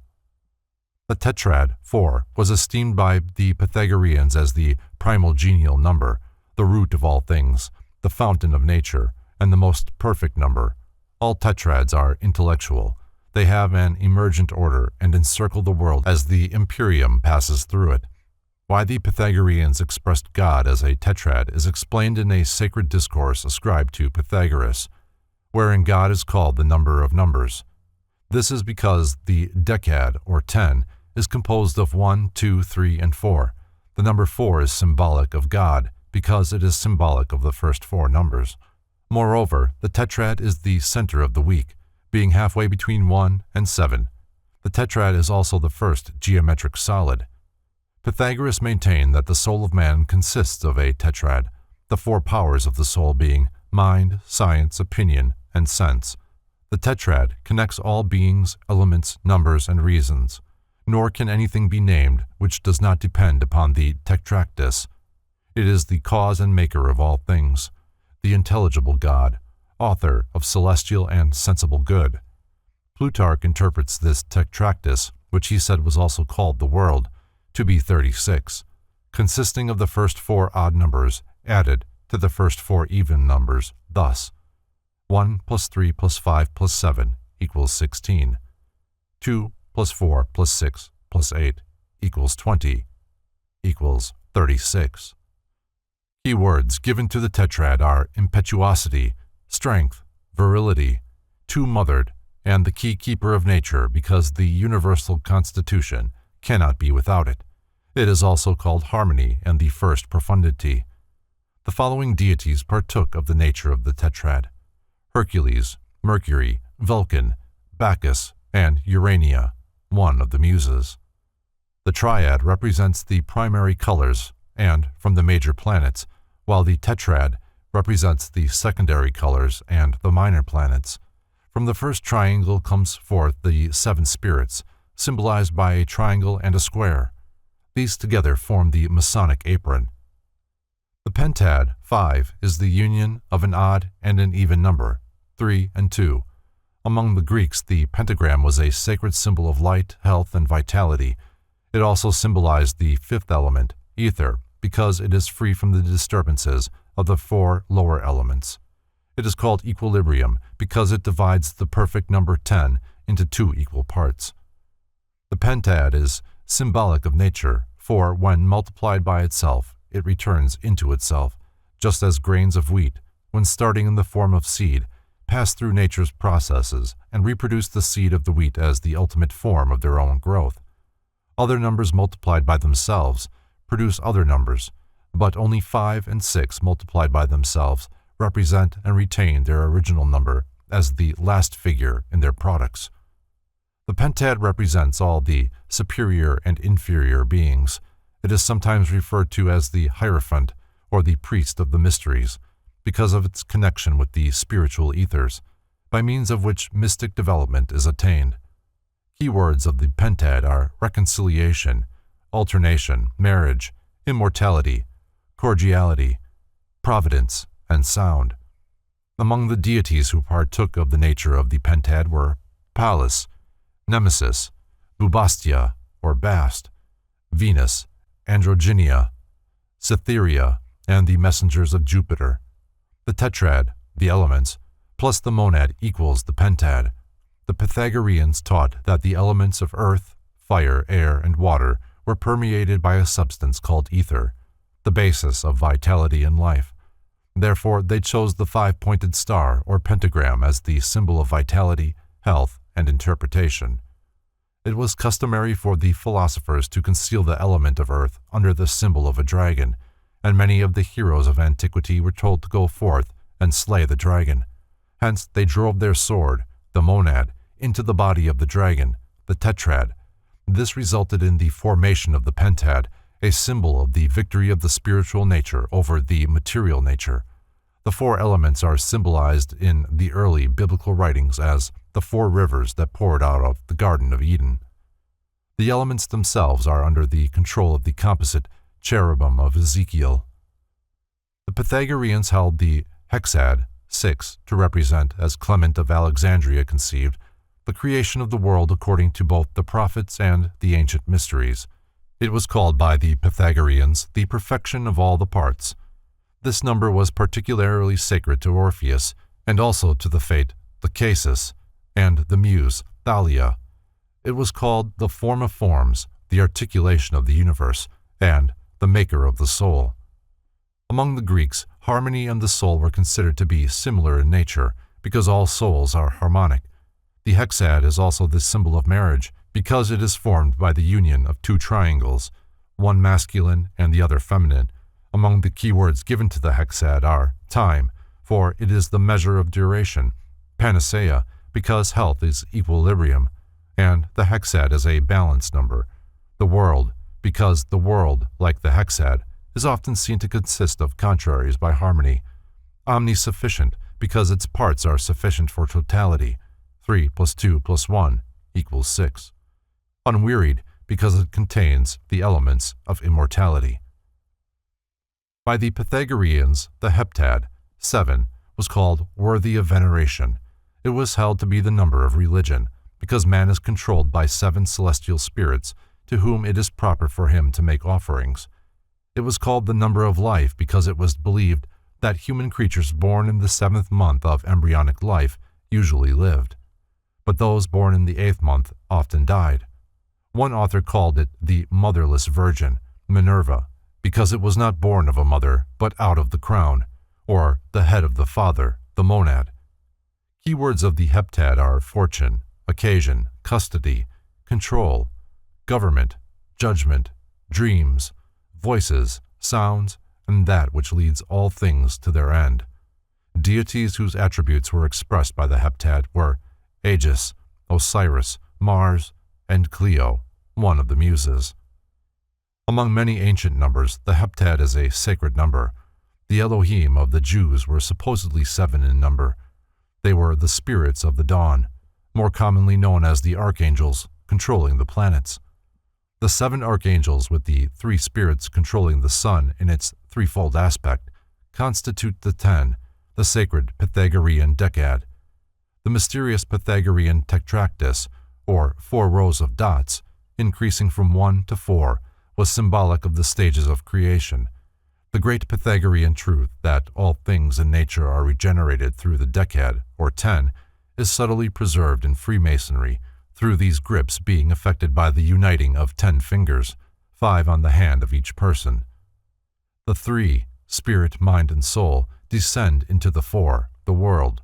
The tetrad, 4, was esteemed by the Pythagoreans as the primal genial number, the root of all things, the fountain of nature, and the most perfect number. All tetrads are intellectual. They have an emergent order and encircle the world as the imperium passes through it. Why the Pythagoreans expressed God as a tetrad is explained in a sacred discourse ascribed to Pythagoras, wherein God is called the number of numbers. This is because the decad, or 10, is composed of 1, 2, 3, and 4. The number 4 is symbolic of God, because it is symbolic of the first 4 numbers. Moreover, the tetrad is the center of the week, being halfway between 1 and 7. The tetrad is also the first geometric solid. Pythagoras maintained that the soul of man consists of a tetrad, the four powers of the soul being mind, science, opinion, and sense. The tetrad connects all beings, elements, numbers, and reasons, nor can anything be named which does not depend upon the tetractys. It is the cause and maker of all things, the intelligible God, author of celestial and sensible good. Plutarch interprets this tetractys, which he said was also called the world, to be 36, consisting of the first four odd numbers added to the first four even numbers, thus 1 plus 3 plus 5 plus 7 equals 16, 2 plus 4 plus 6 plus 8 equals 20, equals 36. Key words given to the tetrad are impetuosity, strength, virility, two-mothered, and the key keeper of nature, because the universal constitution cannot be without it. It is also called harmony and the first profundity. The following deities partook of the nature of the tetrad: Hercules, Mercury, Vulcan, Bacchus, and Urania, one of the Muses. The triad represents the primary colors and from the major planets, while the tetrad represents the secondary colors and the minor planets. From the first triangle comes forth the seven spirits, symbolized by a triangle and a square. These together form the Masonic apron. The pentad, 5, is the union of an odd and an even number, 3 and 2. Among the Greeks, the pentagram was a sacred symbol of light, health, and vitality. It also symbolized the fifth element, ether, because it is free from the disturbances of the four lower elements. It is called equilibrium because it divides the perfect number 10 into two equal parts. The pentad is symbolic of nature, for when multiplied by itself, it returns into itself, just as grains of wheat, when starting in the form of seed, pass through nature's processes and reproduce the seed of the wheat as the ultimate form of their own growth. Other numbers multiplied by themselves produce other numbers, but only 5 and 6 multiplied by themselves represent and retain their original number as the last figure in their products. The pentad represents all the superior and inferior beings. It is sometimes referred to as the Hierophant or the priest of the mysteries, because of its connection with the spiritual ethers, by means of which mystic development is attained. Key words of the pentad are reconciliation, alternation, marriage, immortality, cordiality, providence, and sound. Among the deities who partook of the nature of the pentad were Pallas, Nemesis, Bubastia or Bast, Venus, Androgynia, Cytherea, and the messengers of Jupiter. The tetrad, the elements, plus the monad equals the pentad. The Pythagoreans taught that the elements of earth, fire, air, and water were permeated by a substance called ether, the basis of vitality and life. Therefore, they chose the 5-pointed star or pentagram as the symbol of vitality, health, and interpretation. It was customary for the philosophers to conceal the element of earth under the symbol of a dragon, and many of the heroes of antiquity were told to go forth and slay the dragon. Hence, they drove their sword, the monad, into the body of the dragon, the tetrad. This resulted in the formation of the pentad, a symbol of the victory of the spiritual nature over the material nature. The four elements are symbolized in the early biblical writings as the 4 rivers that poured out of the Garden of Eden. The elements themselves are under the control of the composite cherubim of Ezekiel. The Pythagoreans held the hexad, 6, to represent, as Clement of Alexandria conceived, the creation of the world according to both the prophets and the ancient mysteries. It was called by the Pythagoreans the perfection of all the parts. This number was particularly sacred to Orpheus, and also to the Fate, the Casus, and the Muse, Thalia. It was called the form of forms, the articulation of the universe, and the maker of the soul. Among the Greeks, harmony and the soul were considered to be similar in nature, because all souls are harmonic. The hexad is also the symbol of marriage, because it is formed by the union of 2 triangles, one masculine and the other feminine. Among the keywords given to the hexad are time, for it is the measure of duration, panacea, because health is equilibrium, and the hexad is a balance number, the world, because the world, like the hexad, is often seen to consist of contraries by harmony. Omnisufficient, because its parts are sufficient for totality. 3 + 2 + 1 = 6. Unwearied, because it contains the elements of immortality. By the Pythagoreans, the heptad, 7, was called worthy of veneration. It was held to be the number of religion, because man is controlled by 7 celestial spirits to whom it is proper for him to make offerings. It was called the number of life because it was believed that human creatures born in the 7th month of embryonic life usually lived, but those born in the 8th month often died. One author called it the motherless virgin, Minerva, because it was not born of a mother, but out of the crown, or the head of the father, the monad. Keywords of the heptad are fortune, occasion, custody, control, government, judgment, dreams, voices, sounds, and that which leads all things to their end. Deities whose attributes were expressed by the heptad were Aegis, Osiris, Mars, and Clio, one of the Muses. Among many ancient numbers, the heptad is a sacred number. The Elohim of the Jews were supposedly 7 in number. They were the spirits of the dawn, more commonly known as the archangels, controlling the planets. The 7 archangels, with the 3 spirits controlling the sun in its threefold aspect, constitute the 10, the sacred Pythagorean decad. The mysterious Pythagorean tetractys, or 4 rows of dots, increasing from 1 to 4, was symbolic of the stages of creation. The great Pythagorean truth that all things in nature are regenerated through the decad, or 10, is subtly preserved in Freemasonry, through these grips being affected by the uniting of 10 fingers, 5 on the hand of each person. The 3, spirit, mind, and soul, descend into the 4, the world,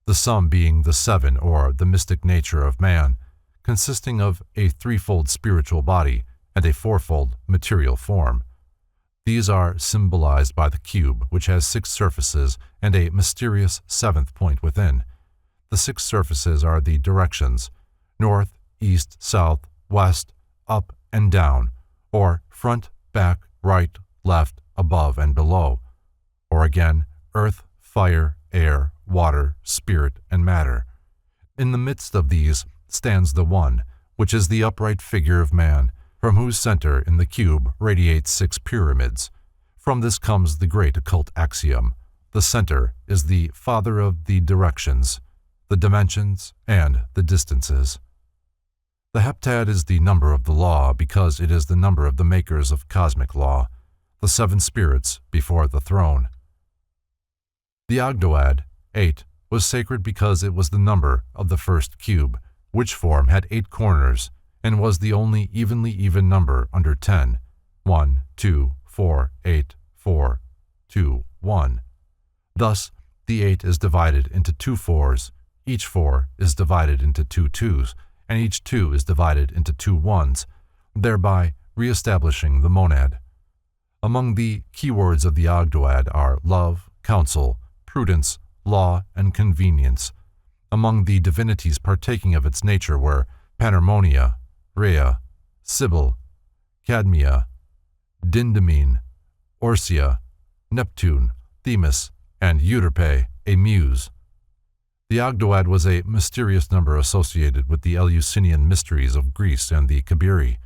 the sum being the 7, or the mystic nature of man, consisting of a threefold spiritual body and a fourfold material form. These are symbolized by the cube, which has 6 surfaces and a mysterious 7th point within. The 6 surfaces are the directions: north, east, south, west, up, and down, or front, back, right, left, above, and below, or again, earth, fire, air, water, spirit, and matter. In the midst of these stands the One, which is the upright figure of man, from whose center in the cube radiates 6 pyramids. From this comes the great occult axiom: the center is the father of the directions, the dimensions, and the distances. The heptad is the number of the law because it is the number of the makers of cosmic law, the 7 spirits before the throne. The ogdoad, 8, was sacred because it was the number of the first cube, which form had 8 corners, and was the only evenly even number under 10, 1, 2, 4, 8, 4, 2, 1. Thus, the 8 is divided into 2 4s, each 4 is divided into 2 2s, and each 2 is divided into 2 1s, thereby re-establishing the monad. Among the keywords of the ogdoad are love, counsel, prudence, law, and convenience. Among the divinities partaking of its nature were Panharmonia, Rhea, Sibyl, Cadmea, Dindymene, Orsia, Neptune, Themis, and Euterpe, a muse. The ogdoad was a mysterious number associated with the Eleusinian mysteries of Greece and the Kabiri.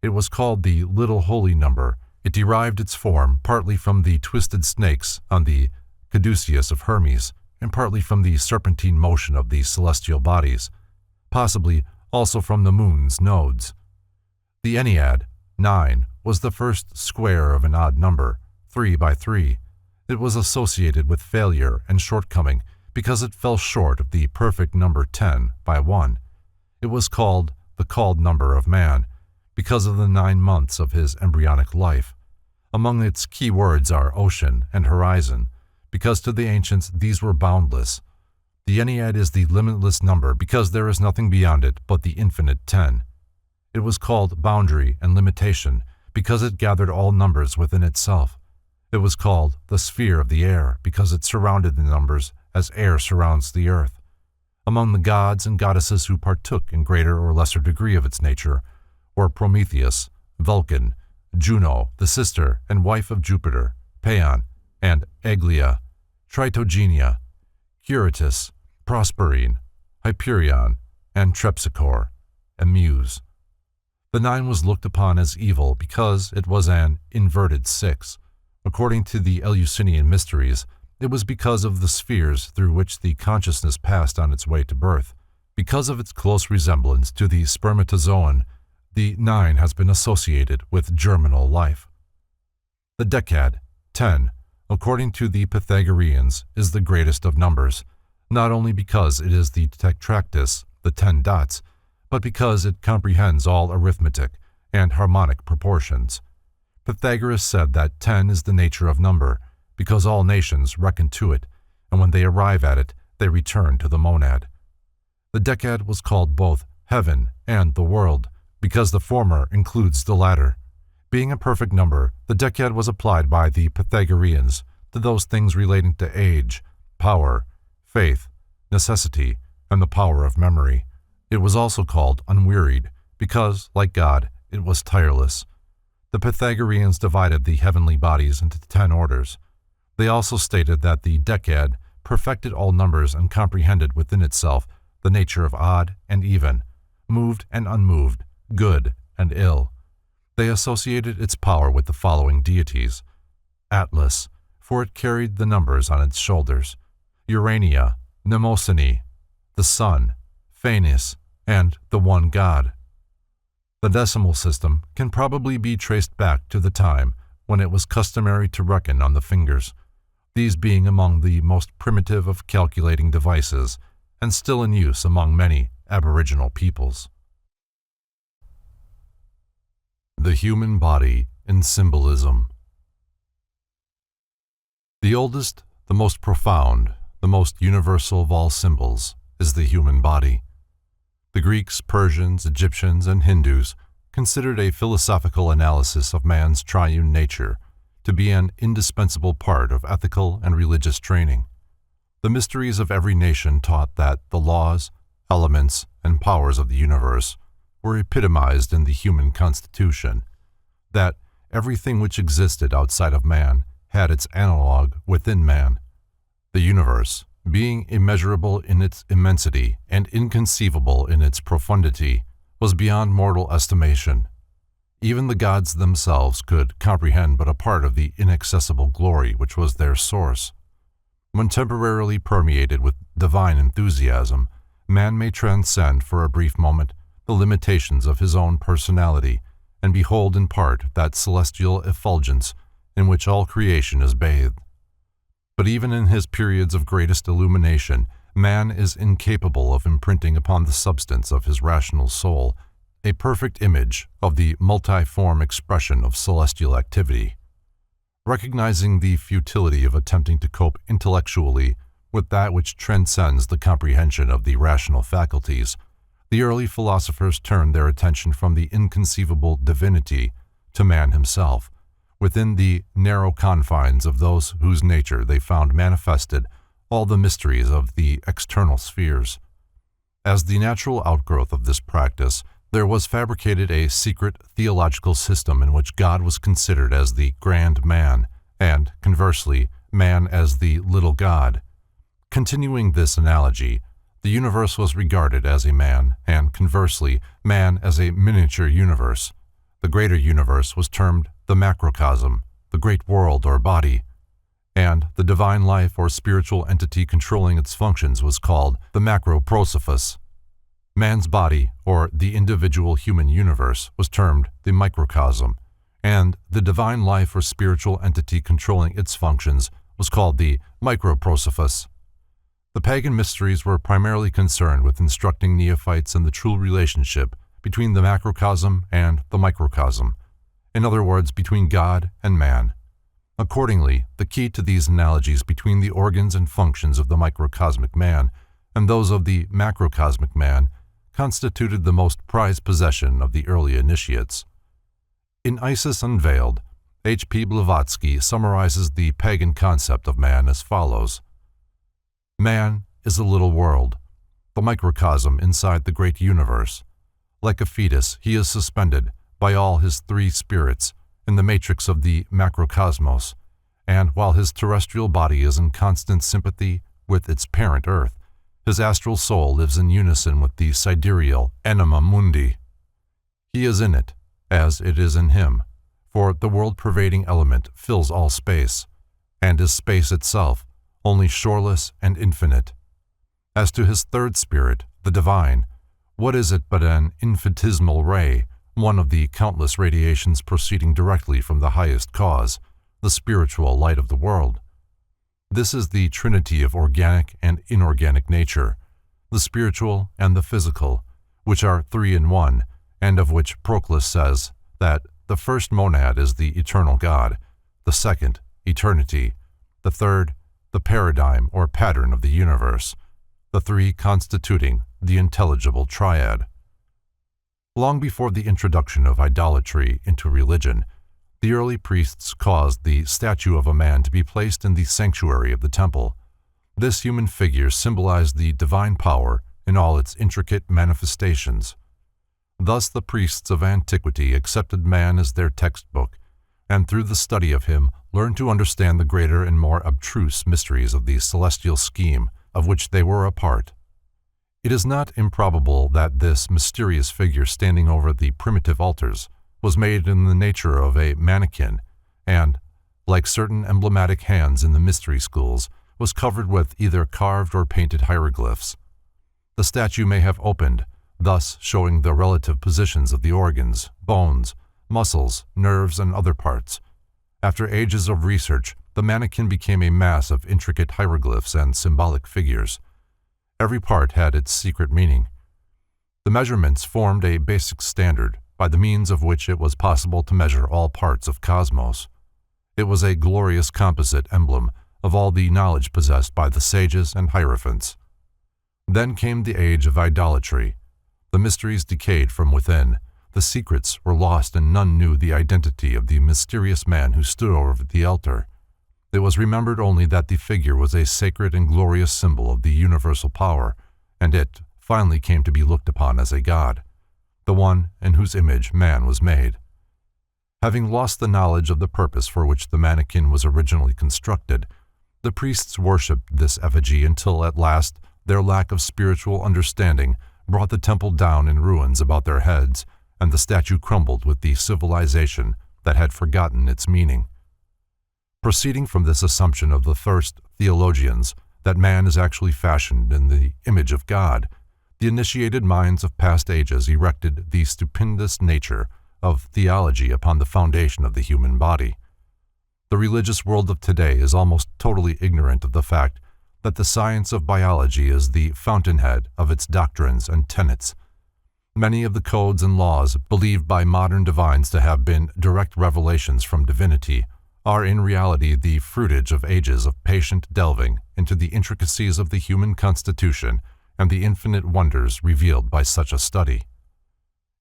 It was called the Little Holy Number. It derived its form partly from the twisted snakes on the caduceus of Hermes, and partly from the serpentine motion of the celestial bodies, possibly also from the moon's nodes. The Ennead, 9, was the first square of an odd number, 3 by 3. It was associated with failure and shortcoming because it fell short of the perfect number 10 by 1. It was called the called number of man because of the 9 months of his embryonic life. Among its key words are ocean and horizon, because to the ancients these were boundless. The Ennead is the limitless number because there is nothing beyond it but the infinite 10. It was called boundary and limitation because it gathered all numbers within itself. It was called the sphere of the air because it surrounded the numbers as air surrounds the earth. Among the gods and goddesses who partook in greater or lesser degree of its nature were Prometheus, Vulcan, Juno, the sister and wife of Jupiter, Paeon, and Aglaea, Tritogenia, Curatus, Proserpine, Hyperion, and Terpsichore, and Muse. The 9 was looked upon as evil because it was an inverted 6. According to the Eleusinian mysteries, it was because of the spheres through which the consciousness passed on its way to birth. Because of its close resemblance to the spermatozoon, the 9 has been associated with germinal life. The decad, 10, according to the Pythagoreans, is the greatest of numbers, not only because it is the tetractys, the 10 dots, but because it comprehends all arithmetic and harmonic proportions. Pythagoras said that 10 is the nature of number, because all nations reckon to it, and when they arrive at it, they return to the monad. The decad was called both heaven and the world, because the former includes the latter. Being a perfect number, the decad was applied by the Pythagoreans to those things relating to age, power, faith, necessity, and the power of memory. It was also called unwearied, because, like God, it was tireless. The Pythagoreans divided the heavenly bodies into 10 orders. They also stated that the decad perfected all numbers and comprehended within itself the nature of odd and even, moved and unmoved, good and ill. They associated its power with the following deities: Atlas, for it carried the numbers on its shoulders; Urania, Mnemosyne, the sun; Phanes, and the one God. The decimal system can probably be traced back to the time when it was customary to reckon on the fingers, these being among the most primitive of calculating devices and still in use among many aboriginal peoples. The human body in symbolism. The oldest, the most profound, the most universal of all symbols is the human body. The Greeks, Persians, Egyptians, and Hindus considered a philosophical analysis of man's triune nature to be an indispensable part of ethical and religious training. The mysteries of every nation taught that the laws, elements, and powers of the universe were epitomized in the human constitution, that everything which existed outside of man had its analog within man. The universe, being immeasurable in its immensity and inconceivable in its profundity, was beyond mortal estimation. Even the gods themselves could comprehend but a part of the inaccessible glory which was their source. When temporarily permeated with divine enthusiasm, man may transcend for a brief moment the limitations of his own personality and behold in part that celestial effulgence in which all creation is bathed. But even in his periods of greatest illumination, man is incapable of imprinting upon the substance of his rational soul a perfect image of the multiform expression of celestial activity. Recognizing the futility of attempting to cope intellectually with that which transcends the comprehension of the rational faculties, the early philosophers turned their attention from the inconceivable divinity to man himself, within the narrow confines of those whose nature they found manifested all the mysteries of the external spheres. As the natural outgrowth of this practice, there was fabricated a secret theological system in which God was considered as the grand man, and, conversely, man as the little god. Continuing this analogy, the universe was regarded as a man, and, conversely, man as a miniature universe. The greater universe was termed the macrocosm, the great world or body, and the divine life or spiritual entity controlling its functions was called the macroprosophos. Man's body, or the individual human universe, was termed the microcosm, and the divine life or spiritual entity controlling its functions was called the microprosophos. The pagan mysteries were primarily concerned with instructing neophytes in the true relationship between the macrocosm and the microcosm, in other words, between God and man. Accordingly, the key to these analogies between the organs and functions of the microcosmic man and those of the macrocosmic man constituted the most prized possession of the early initiates. In Isis Unveiled, H.P. Blavatsky summarizes the pagan concept of man as follows: Man is a little world, the microcosm inside the great universe. Like a fetus, he is suspended, by all his three spirits in the matrix of the macrocosmos, and while his terrestrial body is in constant sympathy with its parent Earth, his astral soul lives in unison with the sidereal anima mundi. He is in it, as it is in him, for the world-pervading element fills all space, and is space itself, only shoreless and infinite. As to his third spirit, the divine, what is it but an infinitesimal ray, one of the countless radiations proceeding directly from the highest cause, the spiritual light of the world? This is the trinity of organic and inorganic nature, the spiritual and the physical, which are three in one, and of which Proclus says that the first monad is the eternal God, the second, eternity, the third, the paradigm or pattern of the universe, the three constituting the intelligible triad. Long before the introduction of idolatry into religion, the early priests caused the statue of a man to be placed in the sanctuary of the temple. This human figure symbolized the divine power in all its intricate manifestations. Thus the priests of antiquity accepted man as their textbook, and through the study of him learned to understand the greater and more abstruse mysteries of the celestial scheme of which they were a part. It is not improbable that this mysterious figure standing over the primitive altars was made in the nature of a mannequin, and, like certain emblematic hands in the mystery schools, was covered with either carved or painted hieroglyphs. The statue may have opened, thus showing the relative positions of the organs, bones, muscles, nerves, and other parts. After ages of research, the mannequin became a mass of intricate hieroglyphs and symbolic figures. Every part had its secret meaning. The measurements formed a basic standard, by the means of which it was possible to measure all parts of cosmos. It was a glorious composite emblem of all the knowledge possessed by the sages and hierophants. Then came the age of idolatry. The mysteries decayed from within, the secrets were lost, and none knew the identity of the mysterious man who stood over the altar. It was remembered only that the figure was a sacred and glorious symbol of the universal power, and it finally came to be looked upon as a god, the one in whose image man was made. Having lost the knowledge of the purpose for which the mannequin was originally constructed, the priests worshipped this effigy until at last their lack of spiritual understanding brought the temple down in ruins about their heads, and the statue crumbled with the civilization that had forgotten its meaning. Proceeding from this assumption of the first theologians that man is actually fashioned in the image of God, the initiated minds of past ages erected the stupendous nature of theology upon the foundation of the human body. The religious world of today is almost totally ignorant of the fact that the science of biology is the fountainhead of its doctrines and tenets. Many of the codes and laws believed by modern divines to have been direct revelations from divinity are in reality the fruitage of ages of patient delving into the intricacies of the human constitution and the infinite wonders revealed by such a study.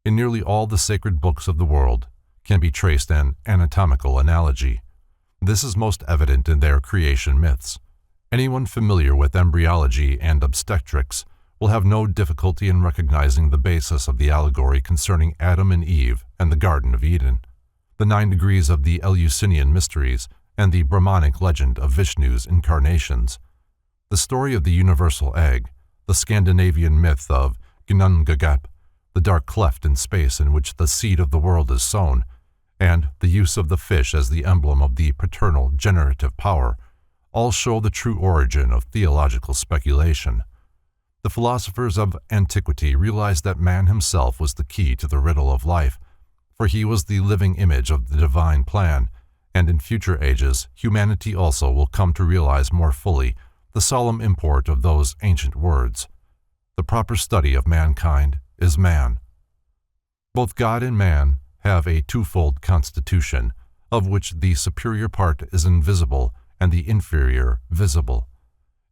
In nearly all the sacred books of the world can be traced an anatomical analogy. This is most evident in their creation myths. Anyone familiar with embryology and obstetrics will have no difficulty in recognizing the basis of the allegory concerning Adam and Eve and the Garden of Eden, the 9 degrees of the Eleusinian mysteries, and the Brahmanic legend of Vishnu's incarnations. The story of the universal egg, the Scandinavian myth of Ginnungagap, the dark cleft in space in which the seed of the world is sown, and the use of the fish as the emblem of the paternal generative power, all show the true origin of theological speculation. The philosophers of antiquity realized that man himself was the key to the riddle of life, for he was the living image of the divine plan, and in future ages humanity also will come to realize more fully the solemn import of those ancient words. The proper study of mankind is man. Both God and man have a twofold constitution, of which the superior part is invisible and the inferior visible.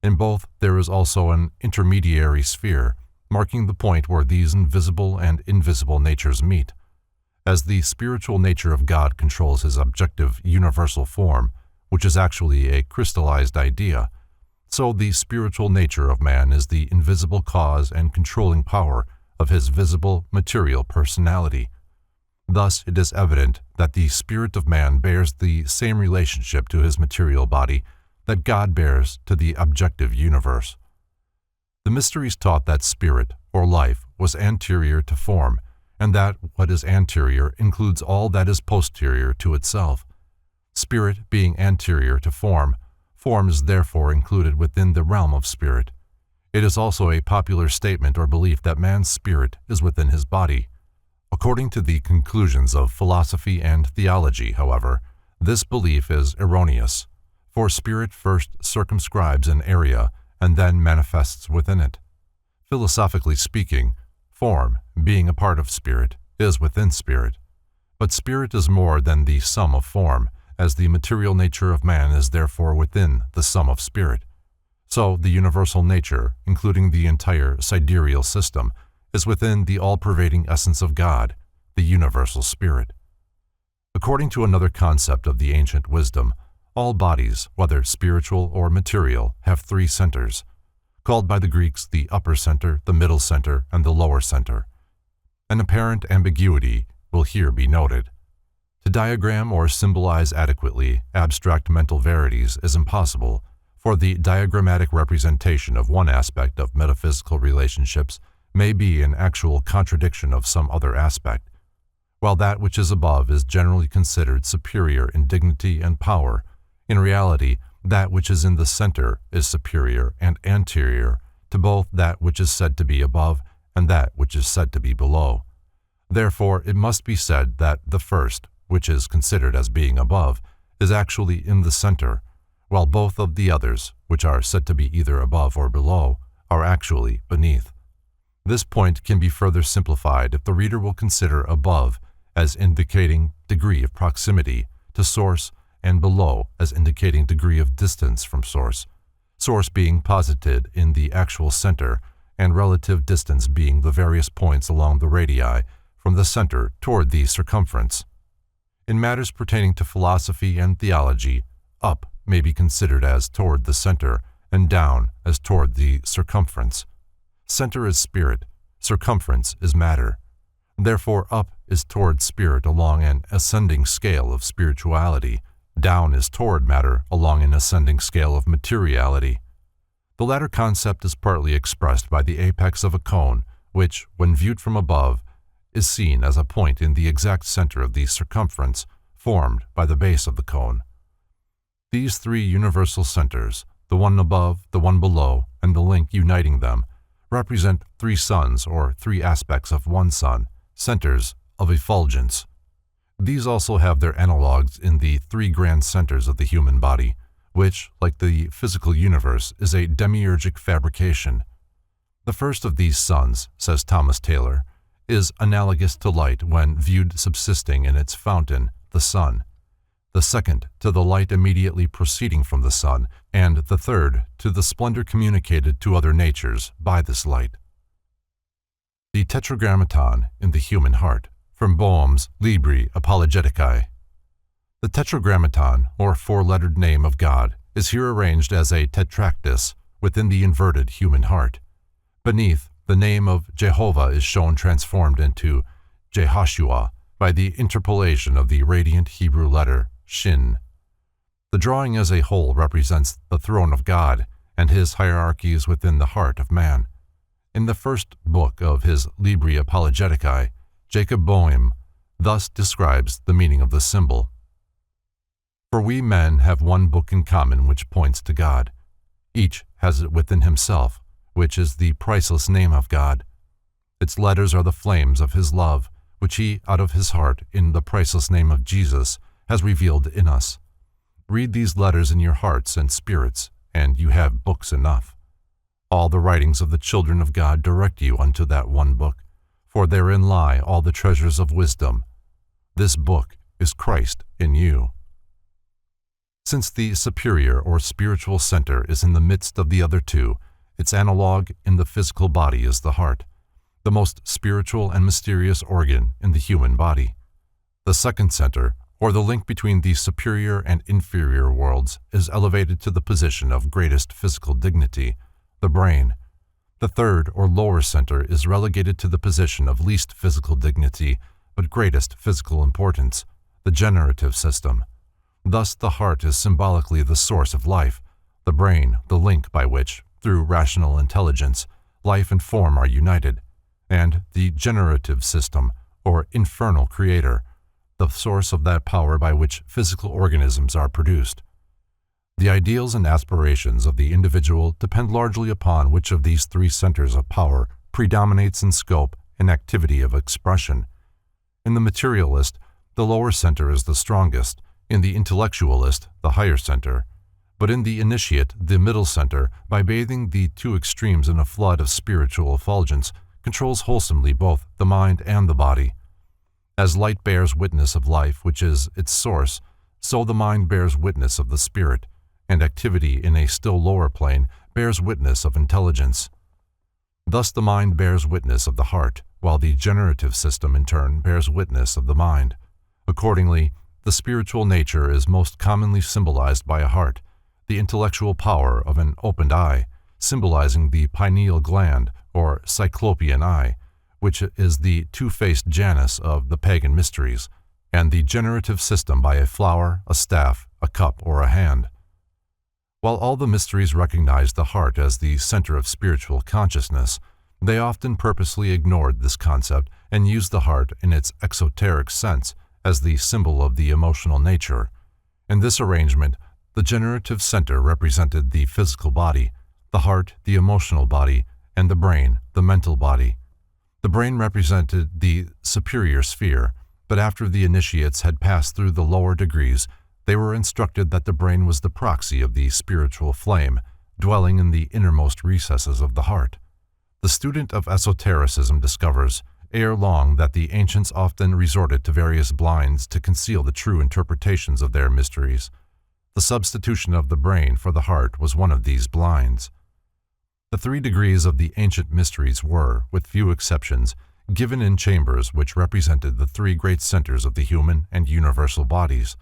In both there is also an intermediary sphere, marking the point where these invisible and invisible natures meet. As the spiritual nature of God controls his objective universal form, which is actually a crystallized idea, so the spiritual nature of man is the invisible cause and controlling power of his visible material personality. Thus, it is evident that the spirit of man bears the same relationship to his material body that God bears to the objective universe. The mysteries taught that spirit, or life, was anterior to form, and that what is anterior includes all that is posterior to itself. Spirit being anterior to form, form is therefore included within the realm of spirit. It is also a popular statement or belief that man's spirit is within his body. According to the conclusions of philosophy and theology, however, this belief is erroneous, for spirit first circumscribes an area and then manifests within it. Philosophically speaking, form, being a part of spirit, is within spirit. But spirit is more than the sum of form, as the material nature of man is therefore within the sum of spirit. So the universal nature, including the entire sidereal system, is within the all-pervading essence of God, the universal spirit. According to another concept of the ancient wisdom, all bodies, whether spiritual or material, have three centers, called by the Greeks the upper center, the middle center, and the lower center. An apparent ambiguity will here be noted. To diagram or symbolize adequately abstract mental verities is impossible, for the diagrammatic representation of one aspect of metaphysical relationships may be an actual contradiction of some other aspect. While that which is above is generally considered superior in dignity and power, in reality, that which is in the center is superior and anterior to both that which is said to be above and that which is said to be below. Therefore, it must be said that the first, which is considered as being above, is actually in the center, while both of the others, which are said to be either above or below, are actually beneath. This point can be further simplified if the reader will consider above as indicating degree of proximity to source and below as indicating degree of distance from source, source being posited in the actual center and relative distance being the various points along the radii from the center toward the circumference. In matters pertaining to philosophy and theology, up may be considered as toward the center and down as toward the circumference. Center is spirit, circumference is matter. Therefore, up is toward spirit along an ascending scale of spirituality, down is toward matter along an ascending scale of materiality. The latter concept is partly expressed by the apex of a cone, which, when viewed from above, is seen as a point in the exact center of the circumference formed by the base of the cone. These three universal centers, the one above, the one below, and the link uniting them, represent three suns or three aspects of one sun, centers of effulgence. These also have their analogues in the three grand centers of the human body, which, like the physical universe, is a demiurgic fabrication. The first of these suns, says Thomas Taylor, is analogous to light when viewed subsisting in its fountain, the sun, the second to the light immediately proceeding from the sun, and the third to the splendor communicated to other natures by this light. The Tetragrammaton in the human heart, from Boehm's Libri Apologeticae. The Tetragrammaton, or four-lettered name of God, is here arranged as a tetractys within the inverted human heart. Beneath, the name of Jehovah is shown transformed into Jehoshua by the interpolation of the radiant Hebrew letter Shin. The drawing as a whole represents the throne of God and his hierarchies within the heart of man. In the first book of his Libri Apologeticae, Jacob Boehm thus describes the meaning of the symbol. For we men have one book in common which points to God. Each has it within himself, which is the priceless name of God. Its letters are the flames of his love, which he, out of his heart, in the priceless name of Jesus, has revealed in us. Read these letters in your hearts and spirits, and you have books enough. All the writings of the children of God direct you unto that one book, for therein lie all the treasures of wisdom. This book is Christ in you. Since the superior or spiritual center is in the midst of the other two, its analog in the physical body is the heart, the most spiritual and mysterious organ in the human body. The second center, or the link between the superior and inferior worlds, is elevated to the position of greatest physical dignity, the brain. The third or lower center is relegated to the position of least physical dignity but greatest physical importance, the generative system. Thus the heart is symbolically the source of life, the brain the link by which, through rational intelligence, life and form are united, and the generative system, or infernal creator, the source of that power by which physical organisms are produced. The ideals and aspirations of the individual depend largely upon which of these three centers of power predominates in scope and activity of expression. In the materialist, the lower center is the strongest, in the intellectualist, the higher center, but in the initiate, the middle center, by bathing the two extremes in a flood of spiritual effulgence, controls wholesomely both the mind and the body. As light bears witness of life, which is its source, so the mind bears witness of the spirit, and activity in a still lower plane bears witness of intelligence. Thus the mind bears witness of the heart, while the generative system in turn bears witness of the mind. Accordingly, the spiritual nature is most commonly symbolized by a heart, the intellectual power of an opened eye, symbolizing the pineal gland or cyclopean eye, which is the two-faced Janus of the pagan mysteries, and the generative system by a flower, a staff, a cup, or a hand. While all the mysteries recognize the heart as the center of spiritual consciousness, they often purposely ignored this concept and used the heart in its exoteric sense as the symbol of the emotional nature. In this arrangement, the generative center represented the physical body, the heart the emotional body, and the brain the mental body. The brain represented the superior sphere, but after the initiates had passed through the lower degrees, they were instructed that the brain was the proxy of the spiritual flame, dwelling in the innermost recesses of the heart. The student of esotericism discovers, ere long, that the ancients often resorted to various blinds to conceal the true interpretations of their mysteries. The substitution of the brain for the heart was one of these blinds. The 3 degrees of the ancient mysteries were, with few exceptions, given in chambers which represented the 3 great centers of the human and universal bodies.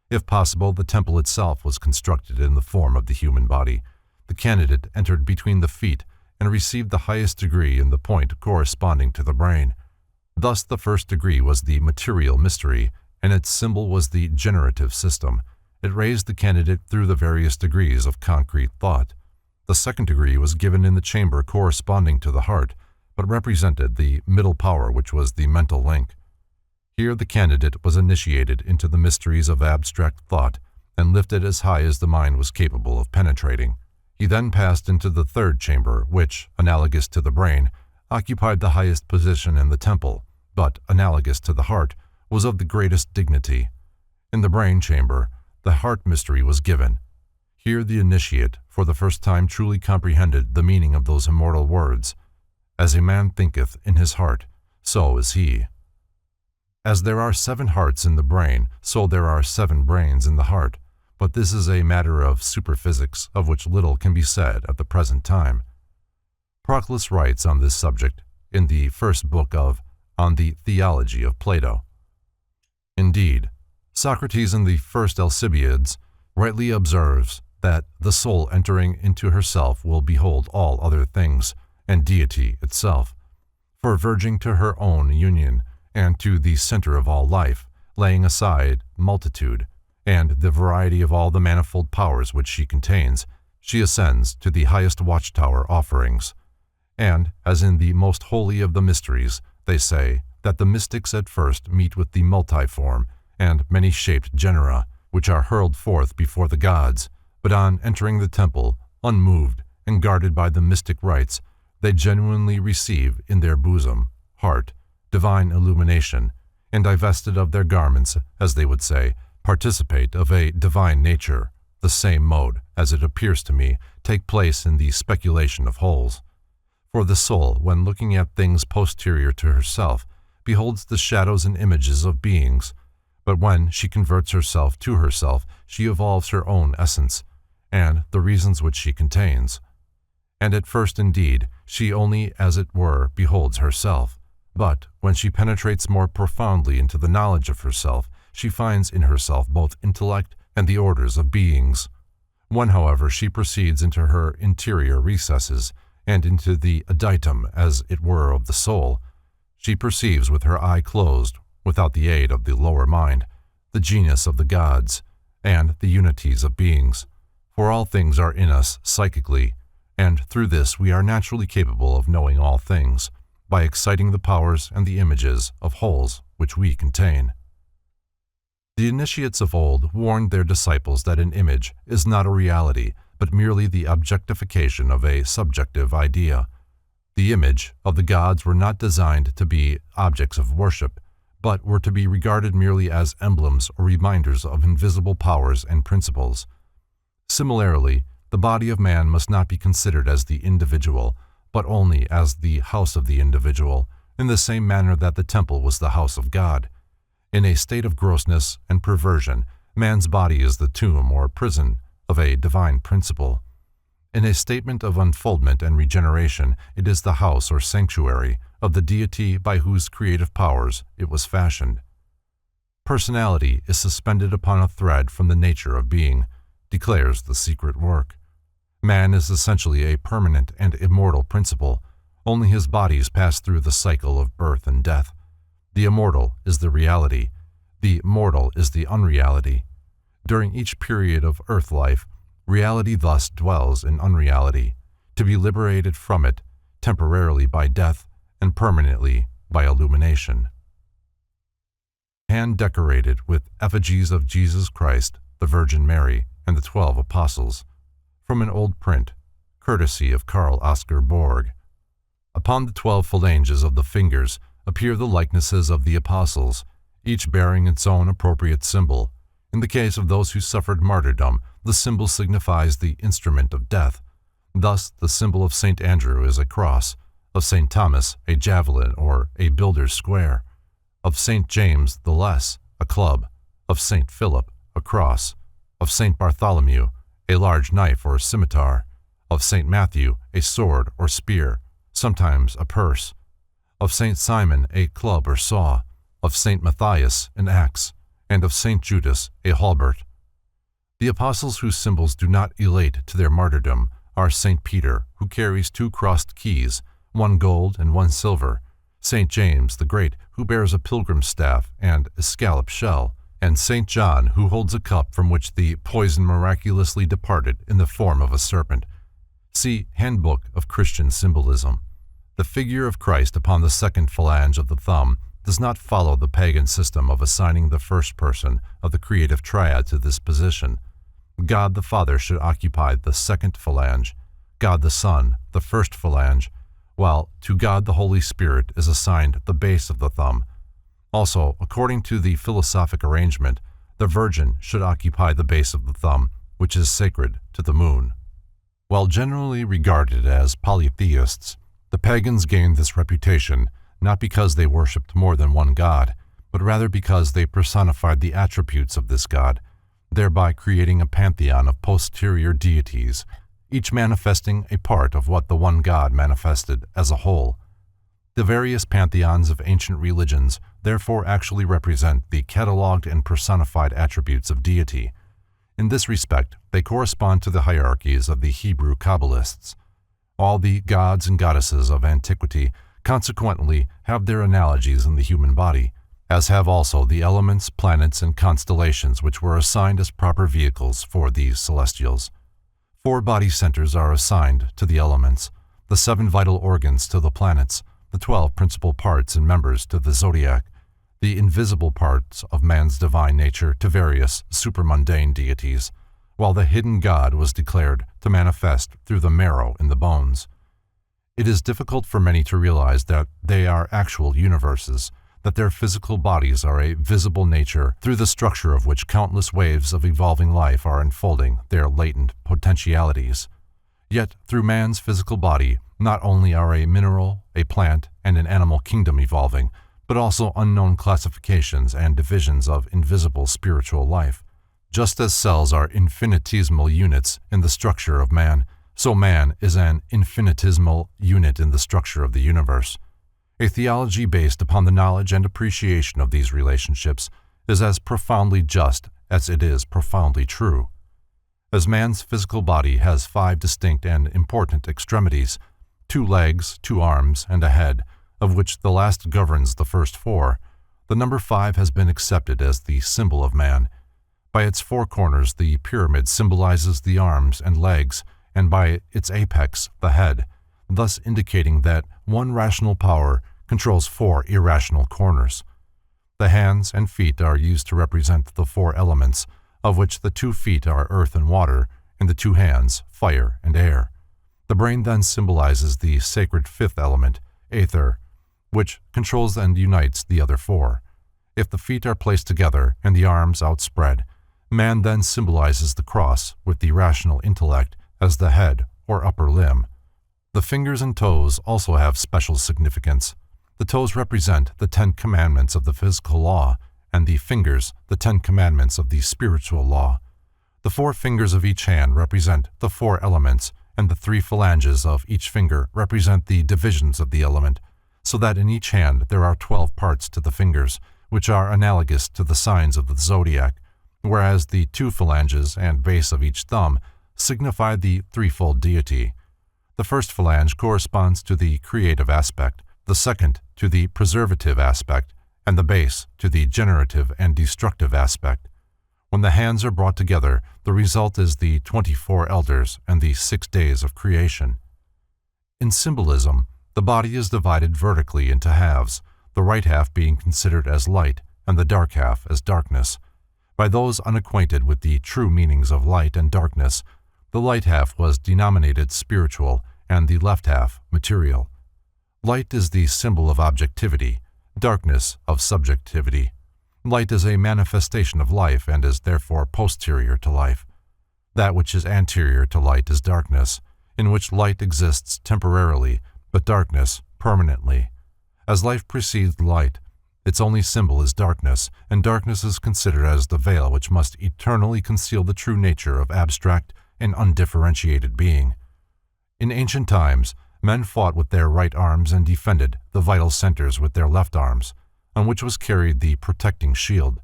If possible, the temple itself was constructed in the form of the human body. The candidate entered between the feet and received the highest degree in the point corresponding to the brain. Thus the first degree was the material mystery, and its symbol was the generative system. It raised the candidate through the various degrees of concrete thought. The second degree was given in the chamber corresponding to the heart, but represented the middle power, which was the mental link. Here the candidate was initiated into the mysteries of abstract thought and lifted as high as the mind was capable of penetrating. He then passed into the third chamber, which, analogous to the brain, occupied the highest position in the temple, but, analogous to the heart, was of the greatest dignity. In the brain chamber, the heart mystery was given. Here the initiate, for the first time, truly comprehended the meaning of those immortal words, "As a man thinketh in his heart, so is he." As there are 7 hearts in the brain, so there are 7 brains in the heart, but this is a matter of superphysics of which little can be said at the present time. Proclus writes on this subject in the first book of On the Theology of Plato. Indeed, Socrates in the first Alcibiades rightly observes that the soul entering into herself will behold all other things, and deity itself, for verging to her own union and to the center of all life, laying aside multitude, and the variety of all the manifold powers which she contains, she ascends to the highest watchtower offerings. And, as in the most holy of the mysteries, they say that the mystics at first meet with the multiform and many-shaped genera, which are hurled forth before the gods, but on entering the temple, unmoved and guarded by the mystic rites, they genuinely receive in their bosom, heart, divine illumination, and divested of their garments, as they would say, participate of a divine nature, the same mode, as it appears to me, take place in the speculation of holes. For the soul, when looking at things posterior to herself, beholds the shadows and images of beings, but when she converts herself to herself, she evolves her own essence, and the reasons which she contains. And at first, indeed, she only, as it were, beholds herself, but when she penetrates more profoundly into the knowledge of herself, she finds in herself both intellect and the orders of beings. When, however, she proceeds into her interior recesses, and into the adytum, as it were, of the soul, she perceives with her eye closed, without the aid of the lower mind, the genius of the gods, and the unities of beings. For all things are in us psychically, and through this we are naturally capable of knowing all things, by exciting the powers and the images of wholes which we contain. The initiates of old warned their disciples that an image is not a reality, but merely the objectification of a subjective idea. The image of the gods were not designed to be objects of worship, but were to be regarded merely as emblems or reminders of invisible powers and principles. Similarly, the body of man must not be considered as the individual, but only as the house of the individual, in the same manner that the temple was the house of God. In a state of grossness and perversion, man's body is the tomb or prison of a divine principle. In a statement of unfoldment and regeneration, it is the house or sanctuary of the deity by whose creative powers it was fashioned. Personality is suspended upon a thread from the nature of being, declares the secret work. Man is essentially a permanent and immortal principle. Only his bodies pass through the cycle of birth and death. The immortal is the reality. The mortal is the unreality. During each period of earth life, reality thus dwells in unreality, to be liberated from it temporarily by death and permanently by illumination. Hand decorated with effigies of Jesus Christ, the Virgin Mary, and the 12 Apostles, from an old print, courtesy of Carl Oscar Borg. Upon the 12 phalanges of the fingers appear the likenesses of the Apostles, each bearing its own appropriate symbol. In the case of those who suffered martyrdom, the symbol signifies the instrument of death. Thus, the symbol of St. Andrew is a cross, of St. Thomas a javelin or a builder's square, of St. James the Less a club, of St. Philip a cross, of St. Bartholomew a large knife or scimitar, of St. Matthew a sword or spear, sometimes a purse, of St. Simon a club or saw, of St. Matthias an axe, and of St. Judas a halberd. The apostles whose symbols do not elate to their martyrdom are St. Peter, who carries 2 crossed keys, 1 gold and 1 silver, St. James the Great, who bears a pilgrim's staff and a scallop shell, and St. John, who holds a cup from which the poison miraculously departed in the form of a serpent. See Handbook of Christian Symbolism. The figure of Christ upon the second phalange of the thumb does not follow the pagan system of assigning the first person of the creative triad to this position. God the Father should occupy the second phalange, God the Son the first phalange, while to God the Holy Spirit is assigned the base of the thumb. Also, according to the philosophic arrangement, the Virgin should occupy the base of the thumb, which is sacred to the moon. While generally regarded as polytheists, the pagans gained this reputation not because they worshipped more than one god, but rather because they personified the attributes of this god, thereby creating a pantheon of posterior deities, each manifesting a part of what the one god manifested as a whole. The various pantheons of ancient religions therefore actually represent the catalogued and personified attributes of deity. In this respect, they correspond to the hierarchies of the Hebrew Kabbalists. All the gods and goddesses of antiquity consequently have their analogies in the human body, as have also the elements, planets, and constellations which were assigned as proper vehicles for these celestials. 4 body centers are assigned to the elements, the 7 vital organs to the planets, the 12 principal parts and members to the zodiac, the invisible parts of man's divine nature to various supramundane deities, while the hidden God was declared to manifest through the marrow in the bones. It is difficult for many to realize that they are actual universes, that their physical bodies are a visible nature through the structure of which countless waves of evolving life are unfolding their latent potentialities. Yet, through man's physical body, not only are a mineral, a plant, and an animal kingdom evolving, but also unknown classifications and divisions of invisible spiritual life. Just as cells are infinitesimal units in the structure of man, so man is an infinitesimal unit in the structure of the universe. A theology based upon the knowledge and appreciation of these relationships is as profoundly just as it is profoundly true. As man's physical body has 5 distinct and important extremities, 2 legs, 2 arms, and a head, of which the last governs the first 4, The number 5 has been accepted as the symbol of man. By its 4 corners, the pyramid symbolizes the arms and legs, and by its apex, the head, thus indicating that one rational power controls 4 irrational corners. The hands and feet are used to represent the 4 elements, of which the 2 feet are earth and water, and the 2 hands, fire and air. The brain then symbolizes the sacred 5th element, aether, which controls and unites the other 4. If the feet are placed together and the arms outspread, man then symbolizes the cross with the rational intellect as the head or upper limb. The fingers and toes also have special significance. The toes represent the 10 commandments of the physical law, and the fingers the 10 commandments of the spiritual law. The 4 fingers of each hand represent the 4 elements, and the 3 phalanges of each finger represent the divisions of the element, so that in each hand there are 12 parts to the fingers, which are analogous to the signs of the zodiac, whereas the 2 phalanges and base of each thumb signify the threefold deity. The first phalange corresponds to the creative aspect, the second to the preservative aspect, and the base to the generative and destructive aspect. When the hands are brought together, the result is the 24 elders and the 6 days of creation. In symbolism, the body is divided vertically into halves, the right half being considered as light and the dark half as darkness. By those unacquainted with the true meanings of light and darkness, the light half was denominated spiritual and the left half material. Light is the symbol of objectivity, darkness of subjectivity. Light is a manifestation of life and is therefore posterior to life. That which is anterior to light is darkness, in which light exists temporarily, but darkness permanently. As life precedes light, its only symbol is darkness, and darkness is considered as the veil which must eternally conceal the true nature of abstract and undifferentiated being. In ancient times, men fought with their right arms and defended the vital centers with their left arms, on which was carried the protecting shield.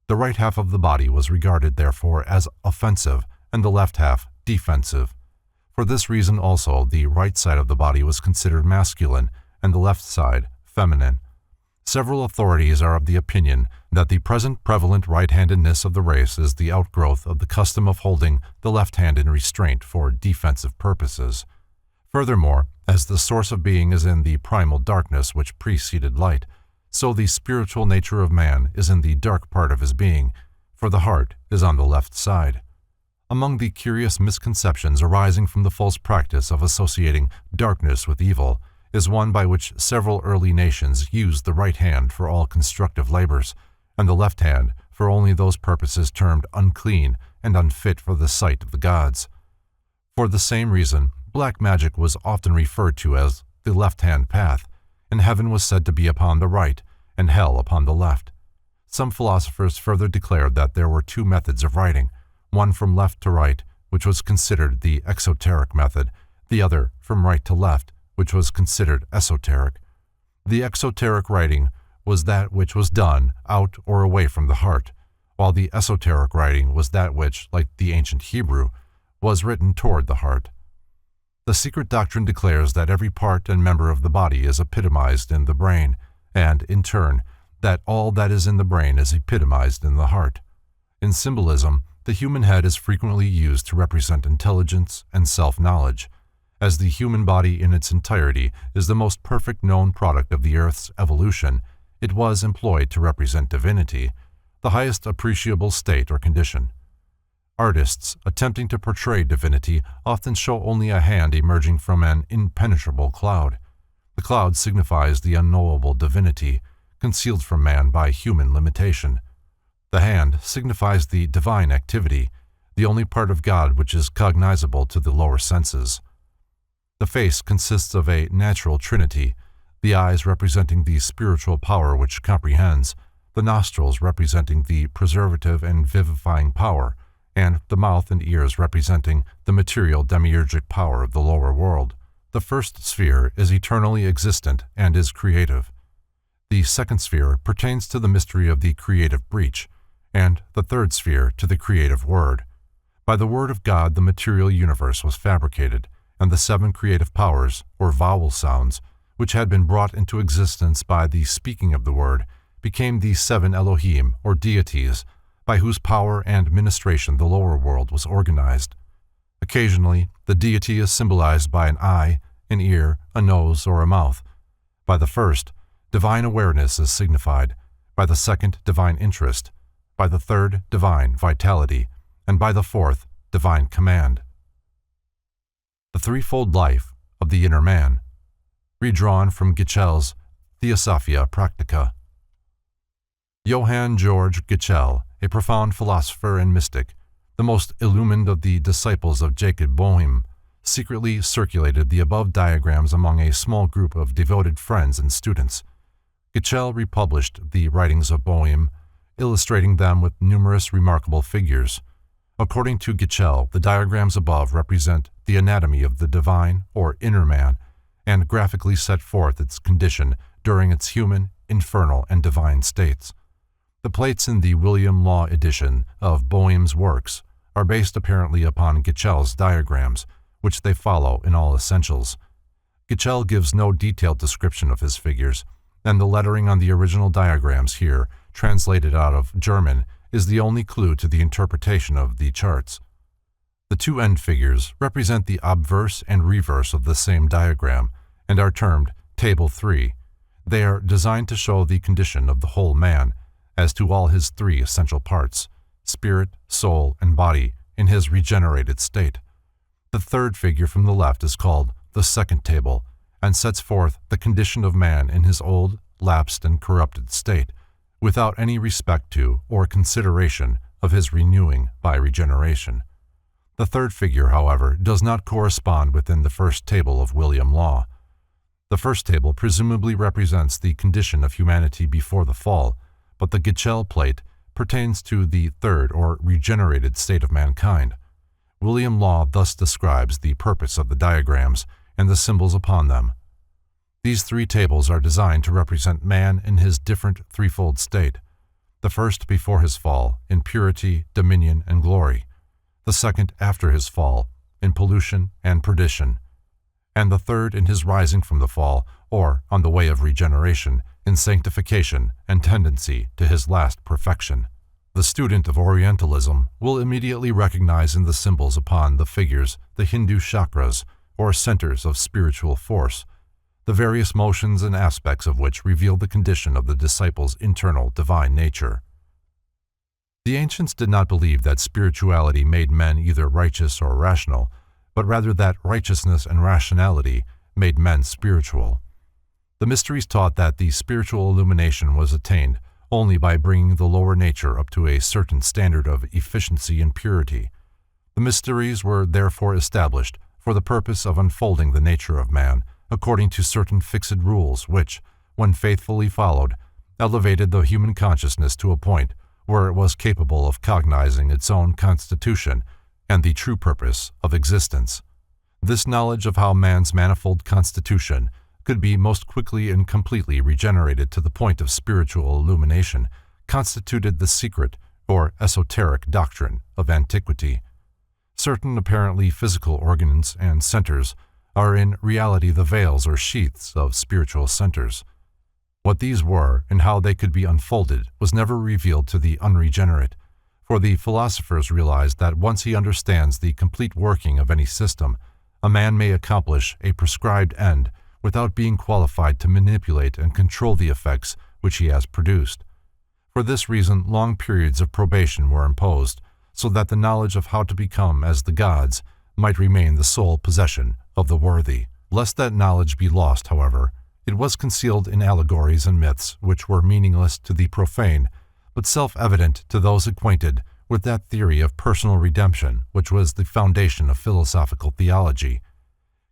The right half of the body was regarded, therefore, as offensive, and the left half defensive. For this reason also, the right side of the body was considered masculine, and the left side feminine. Several authorities are of the opinion that the present prevalent right-handedness of the race is the outgrowth of the custom of holding the left hand in restraint for defensive purposes. Furthermore, as the source of being is in the primal darkness which preceded light, so the spiritual nature of man is in the dark part of his being, for the heart is on the left side. Among the curious misconceptions arising from the false practice of associating darkness with evil is one by which several early nations used the right hand for all constructive labors, and the left hand for only those purposes termed unclean and unfit for the sight of the gods. For the same reason, black magic was often referred to as the left-hand path, and heaven was said to be upon the right, and hell upon the left. Some philosophers further declared that there were 2 methods of writing, one from left to right, which was considered the exoteric method, the other from right to left, which was considered esoteric. The exoteric writing was that which was done out or away from the heart, while the esoteric writing was that which, like the ancient Hebrew, was written toward the heart. The secret doctrine declares that every part and member of the body is epitomized in the brain, and, in turn, that all that is in the brain is epitomized in the heart. In symbolism, the human head is frequently used to represent intelligence and self-knowledge. As the human body in its entirety is the most perfect known product of the Earth's evolution, it was employed to represent divinity, the highest appreciable state or condition. Artists attempting to portray divinity often show only a hand emerging from an impenetrable cloud. The cloud signifies the unknowable divinity, concealed from man by human limitation. The hand signifies the divine activity, the only part of God which is cognizable to the lower senses. The face consists of a natural trinity, the eyes representing the spiritual power which comprehends, the nostrils representing the preservative and vivifying power, and the mouth and ears representing the material demiurgic power of the lower world. The first sphere is eternally existent and is creative. The second sphere pertains to the mystery of the creative breach, and the third sphere to the creative word. By the word of God the material universe was fabricated, and the 7 creative powers, or vowel sounds, which had been brought into existence by the speaking of the word, became the 7 Elohim, or deities, by whose power and administration the lower world was organized. Occasionally, the deity is symbolized by an eye, an ear, a nose, or a mouth. By the first, divine awareness is signified, by the second, divine interest, by the third, divine vitality, and by the fourth, divine command. The threefold life of the inner man, redrawn from Gitschel's Theosophia Practica. Johann Georg Gitschel, a profound philosopher and mystic, the most illumined of the disciples of Jacob Boehm, secretly circulated the above diagrams among a small group of devoted friends and students. Gitschel republished the writings of Boehm, illustrating them with numerous remarkable figures. According to Gitschel, the diagrams above represent the anatomy of the divine or inner man and graphically set forth its condition during its human, infernal, and divine states. The plates in the William Law edition of Boehm's works are based apparently upon Gitschel's diagrams, which they follow in all essentials. Gitschel gives no detailed description of his figures, and the lettering on the original diagrams here, translated out of German, is the only clue to the interpretation of the charts. The two end figures represent the obverse and reverse of the same diagram and are termed Table 3. They are designed to show the condition of the whole man as to all his 3 essential parts, spirit, soul, and body, in his regenerated state. The third figure from the left is called the second table and sets forth the condition of man in his old, lapsed, and corrupted state, without any respect to or consideration of his renewing by regeneration. The third figure, however, does not correspond within the first table of William Law. The first table presumably represents the condition of humanity before the fall, but the Gitschel plate pertains to the third or regenerated state of mankind. William Law thus describes the purpose of the diagrams and the symbols upon them. These 3 tables are designed to represent man in his different threefold state, the first before his fall, in purity, dominion, and glory, the second after his fall, in pollution and perdition, and the third in his rising from the fall, or on the way of regeneration, in sanctification and tendency to his last perfection. The student of Orientalism will immediately recognize in the symbols upon the figures the Hindu chakras, or centers of spiritual force, the various motions and aspects of which reveal the condition of the disciple's internal divine nature. The ancients did not believe that spirituality made men either righteous or rational, but rather that righteousness and rationality made men spiritual. The mysteries taught that the spiritual illumination was attained only by bringing the lower nature up to a certain standard of efficiency and purity. The mysteries were therefore established for the purpose of unfolding the nature of man according to certain fixed rules which, when faithfully followed, elevated the human consciousness to a point where it was capable of cognizing its own constitution and the true purpose of existence. This knowledge of how man's manifold constitution could be most quickly and completely regenerated to the point of spiritual illumination constituted the secret or esoteric doctrine of antiquity. Certain apparently physical organs and centers are in reality the veils or sheaths of spiritual centers. What these were and how they could be unfolded was never revealed to the unregenerate, for the philosophers realized that once he understands the complete working of any system, a man may accomplish a prescribed end without being qualified to manipulate and control the effects which he has produced. For this reason, long periods of probation were imposed, so that the knowledge of how to become as the gods might remain the sole possession of the worthy. Lest that knowledge be lost, however, it was concealed in allegories and myths which were meaningless to the profane, but self-evident to those acquainted with that theory of personal redemption which was the foundation of philosophical theology.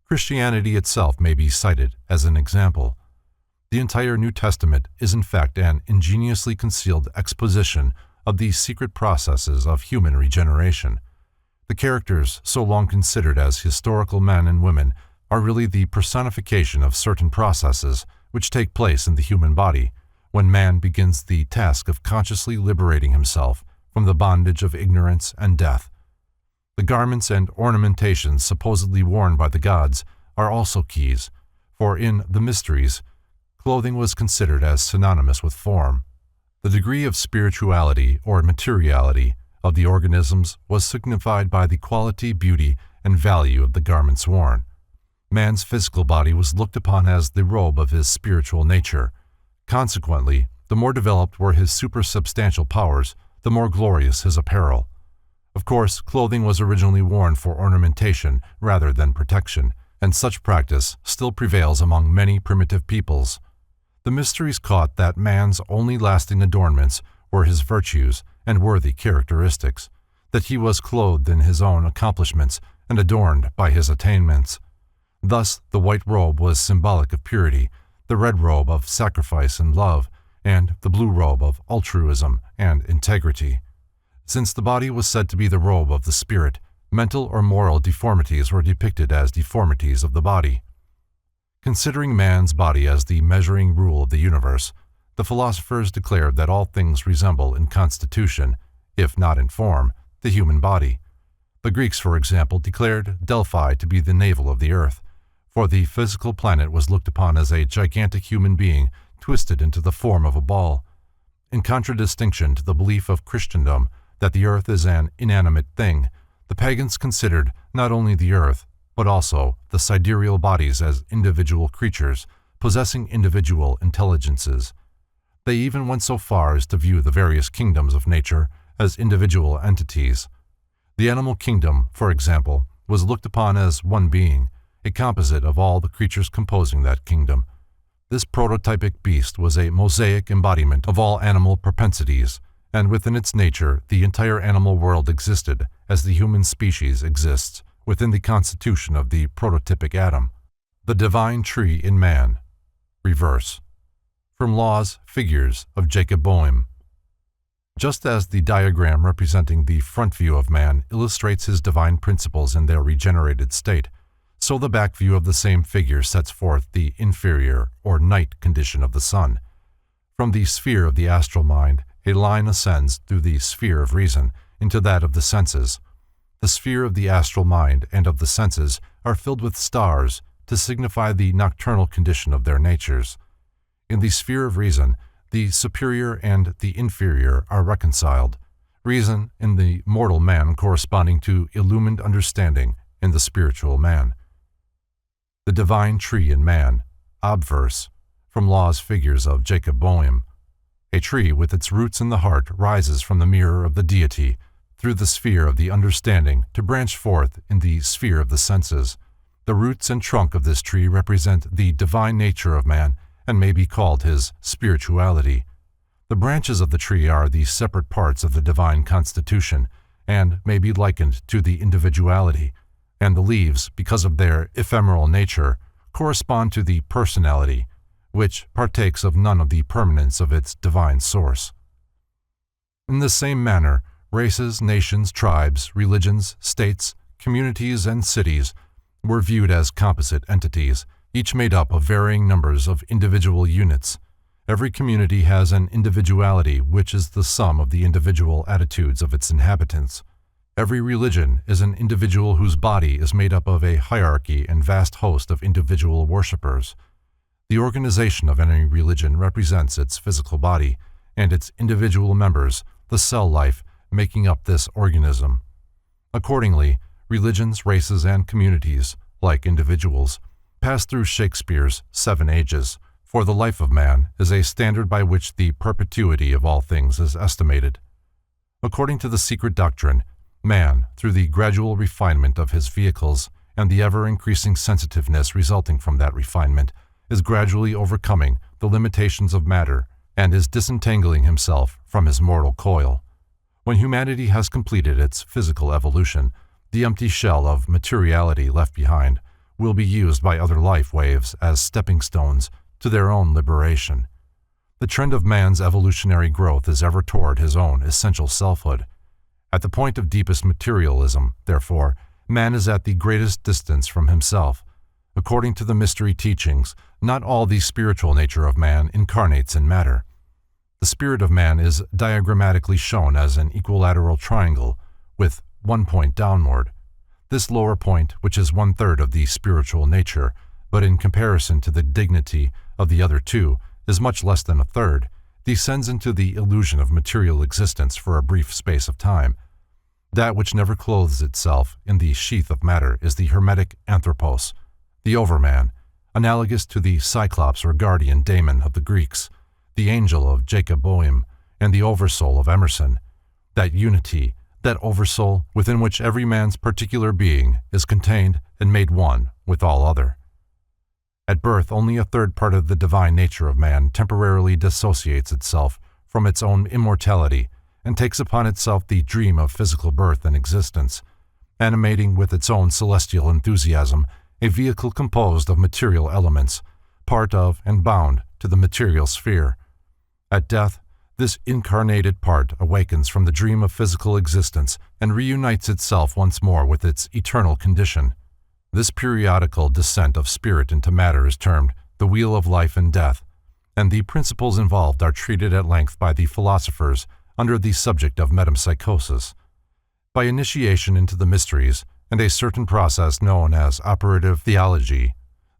Christianity itself may be cited as an example. The entire New Testament is in fact an ingeniously concealed exposition of these secret processes of human regeneration. The characters so long considered as historical men and women are really the personification of certain processes which take place in the human body when man begins the task of consciously liberating himself from the bondage of ignorance and death. The garments and ornamentations supposedly worn by the gods are also keys, for in the mysteries, clothing was considered as synonymous with form, The degree of spirituality or materiality of the organisms was signified by the quality, beauty, and value of the garments worn. Man's physical body was looked upon as the robe of his spiritual nature. Consequently, the more developed were his supersubstantial powers, the more glorious his apparel. Of course, clothing was originally worn for ornamentation rather than protection, and such practice still prevails among many primitive peoples. The mysteries caught that man's only lasting adornments were his virtues and worthy characteristics, that he was clothed in his own accomplishments and adorned by his attainments. Thus, the white robe was symbolic of purity, the red robe of sacrifice and love, and the blue robe of altruism and integrity. Since the body was said to be the robe of the spirit, mental or moral deformities were depicted as deformities of the body. Considering man's body as the measuring rule of the universe, the philosophers declared that all things resemble in constitution, if not in form, the human body. The Greeks, for example, declared Delphi to be the navel of the earth, for the physical planet was looked upon as a gigantic human being twisted into the form of a ball. In contradistinction to the belief of Christendom that the earth is an inanimate thing, the pagans considered not only the earth, but also the sidereal bodies as individual creatures possessing individual intelligences. They even went so far as to view the various kingdoms of nature as individual entities. The animal kingdom, for example, was looked upon as one being, a composite of all the creatures composing that kingdom. This prototypic beast was a mosaic embodiment of all animal propensities, and within its nature the entire animal world existed as the human species exists within the constitution of the prototypic atom. The divine tree in man. Reverse. From Laws, Figures of Jacob Boehm. Just as the diagram representing the front view of man illustrates his divine principles in their regenerated state, so the back view of the same figure sets forth the inferior or night condition of the sun. From the sphere of the astral mind, a line ascends through the sphere of reason into that of the senses. The sphere of the astral mind and of the senses are filled with stars to signify the nocturnal condition of their natures. In the sphere of reason, the superior and the inferior are reconciled, reason in the mortal man corresponding to illumined understanding in the spiritual man. The divine tree in man. Obverse. From Laws, Figures of Jacob Boehm. A tree with its roots in the heart rises from the mirror of the deity through the sphere of the understanding to branch forth in the sphere of the senses. The roots and trunk of this tree represent the divine nature of man and may be called his spirituality. The branches of the tree are the separate parts of the divine constitution and may be likened to the individuality, and the leaves, because of their ephemeral nature, correspond to the personality, which partakes of none of the permanence of its divine source. In the same manner, races, nations, tribes, religions, states, communities, and cities were viewed as composite entities, each made up of varying numbers of individual units. Every community has an individuality which is the sum of the individual attitudes of its inhabitants. Every religion is an individual whose body is made up of a hierarchy and vast host of individual worshippers. The organization of any religion represents its physical body and its individual members, the cell life, making up this organism. Accordingly, religions, races, and communities, like individuals, pass through Shakespeare's 7 ages, for the life of man is a standard by which the perpetuity of all things is estimated. According to the secret doctrine, man, through the gradual refinement of his vehicles and the ever-increasing sensitiveness resulting from that refinement, is gradually overcoming the limitations of matter and is disentangling himself from his mortal coil. When humanity has completed its physical evolution, the empty shell of materiality left behind will be used by other life waves as stepping stones to their own liberation. The trend of man's evolutionary growth is ever toward his own essential selfhood. At the point of deepest materialism, therefore, man is at the greatest distance from himself. According to the mystery teachings, not all the spiritual nature of man incarnates in matter. The spirit of man is diagrammatically shown as an equilateral triangle with one point downward. This lower point, which is 1/3 of the spiritual nature, but in comparison to the dignity of the other two, is much less than 1/3. descends into the illusion of material existence for a brief space of time. That which never clothes itself in the sheath of matter is the Hermetic Anthropos, the Overman, analogous to the Cyclops or guardian daemon of the Greeks, the angel of Jacob Boehm, and the Oversoul of Emerson, that unity, that Oversoul within which every man's particular being is contained and made one with all other. At birth, only a third part of the divine nature of man temporarily dissociates itself from its own immortality and takes upon itself the dream of physical birth and existence, animating with its own celestial enthusiasm a vehicle composed of material elements, part of and bound to the material sphere. At death, this incarnated part awakens from the dream of physical existence and reunites itself once more with its eternal condition. This periodical descent of spirit into matter is termed the wheel of life and death, and the principles involved are treated at length by the philosophers under the subject of metempsychosis. By initiation into the mysteries and a certain process known as operative theology,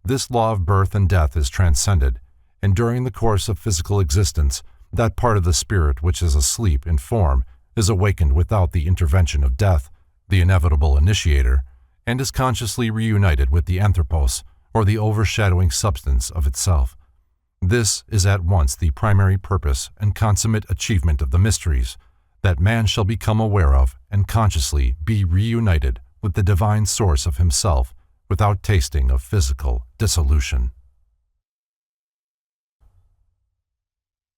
this law of birth and death is transcended, and during the course of physical existence, that part of the spirit which is asleep in form is awakened without the intervention of death, the inevitable initiator, and is consciously reunited with the anthropos, or the overshadowing substance of itself. This is at once the primary purpose and consummate achievement of the mysteries, that man shall become aware of and consciously be reunited with the divine source of himself without tasting of physical dissolution.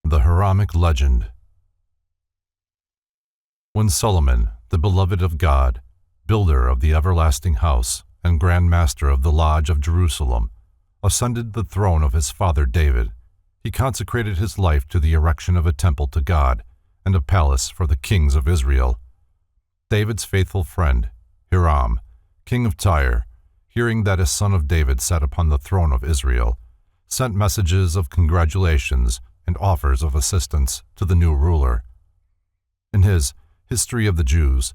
The Hiramic Legend. When Solomon, the beloved of God, builder of the everlasting house and Grand Master of the Lodge of Jerusalem, ascended the throne of his father David, he consecrated his life to the erection of a temple to God and a palace for the kings of Israel. David's faithful friend, Hiram, king of Tyre, hearing that a son of David sat upon the throne of Israel, sent messages of congratulations and offers of assistance to the new ruler. In his History of the Jews,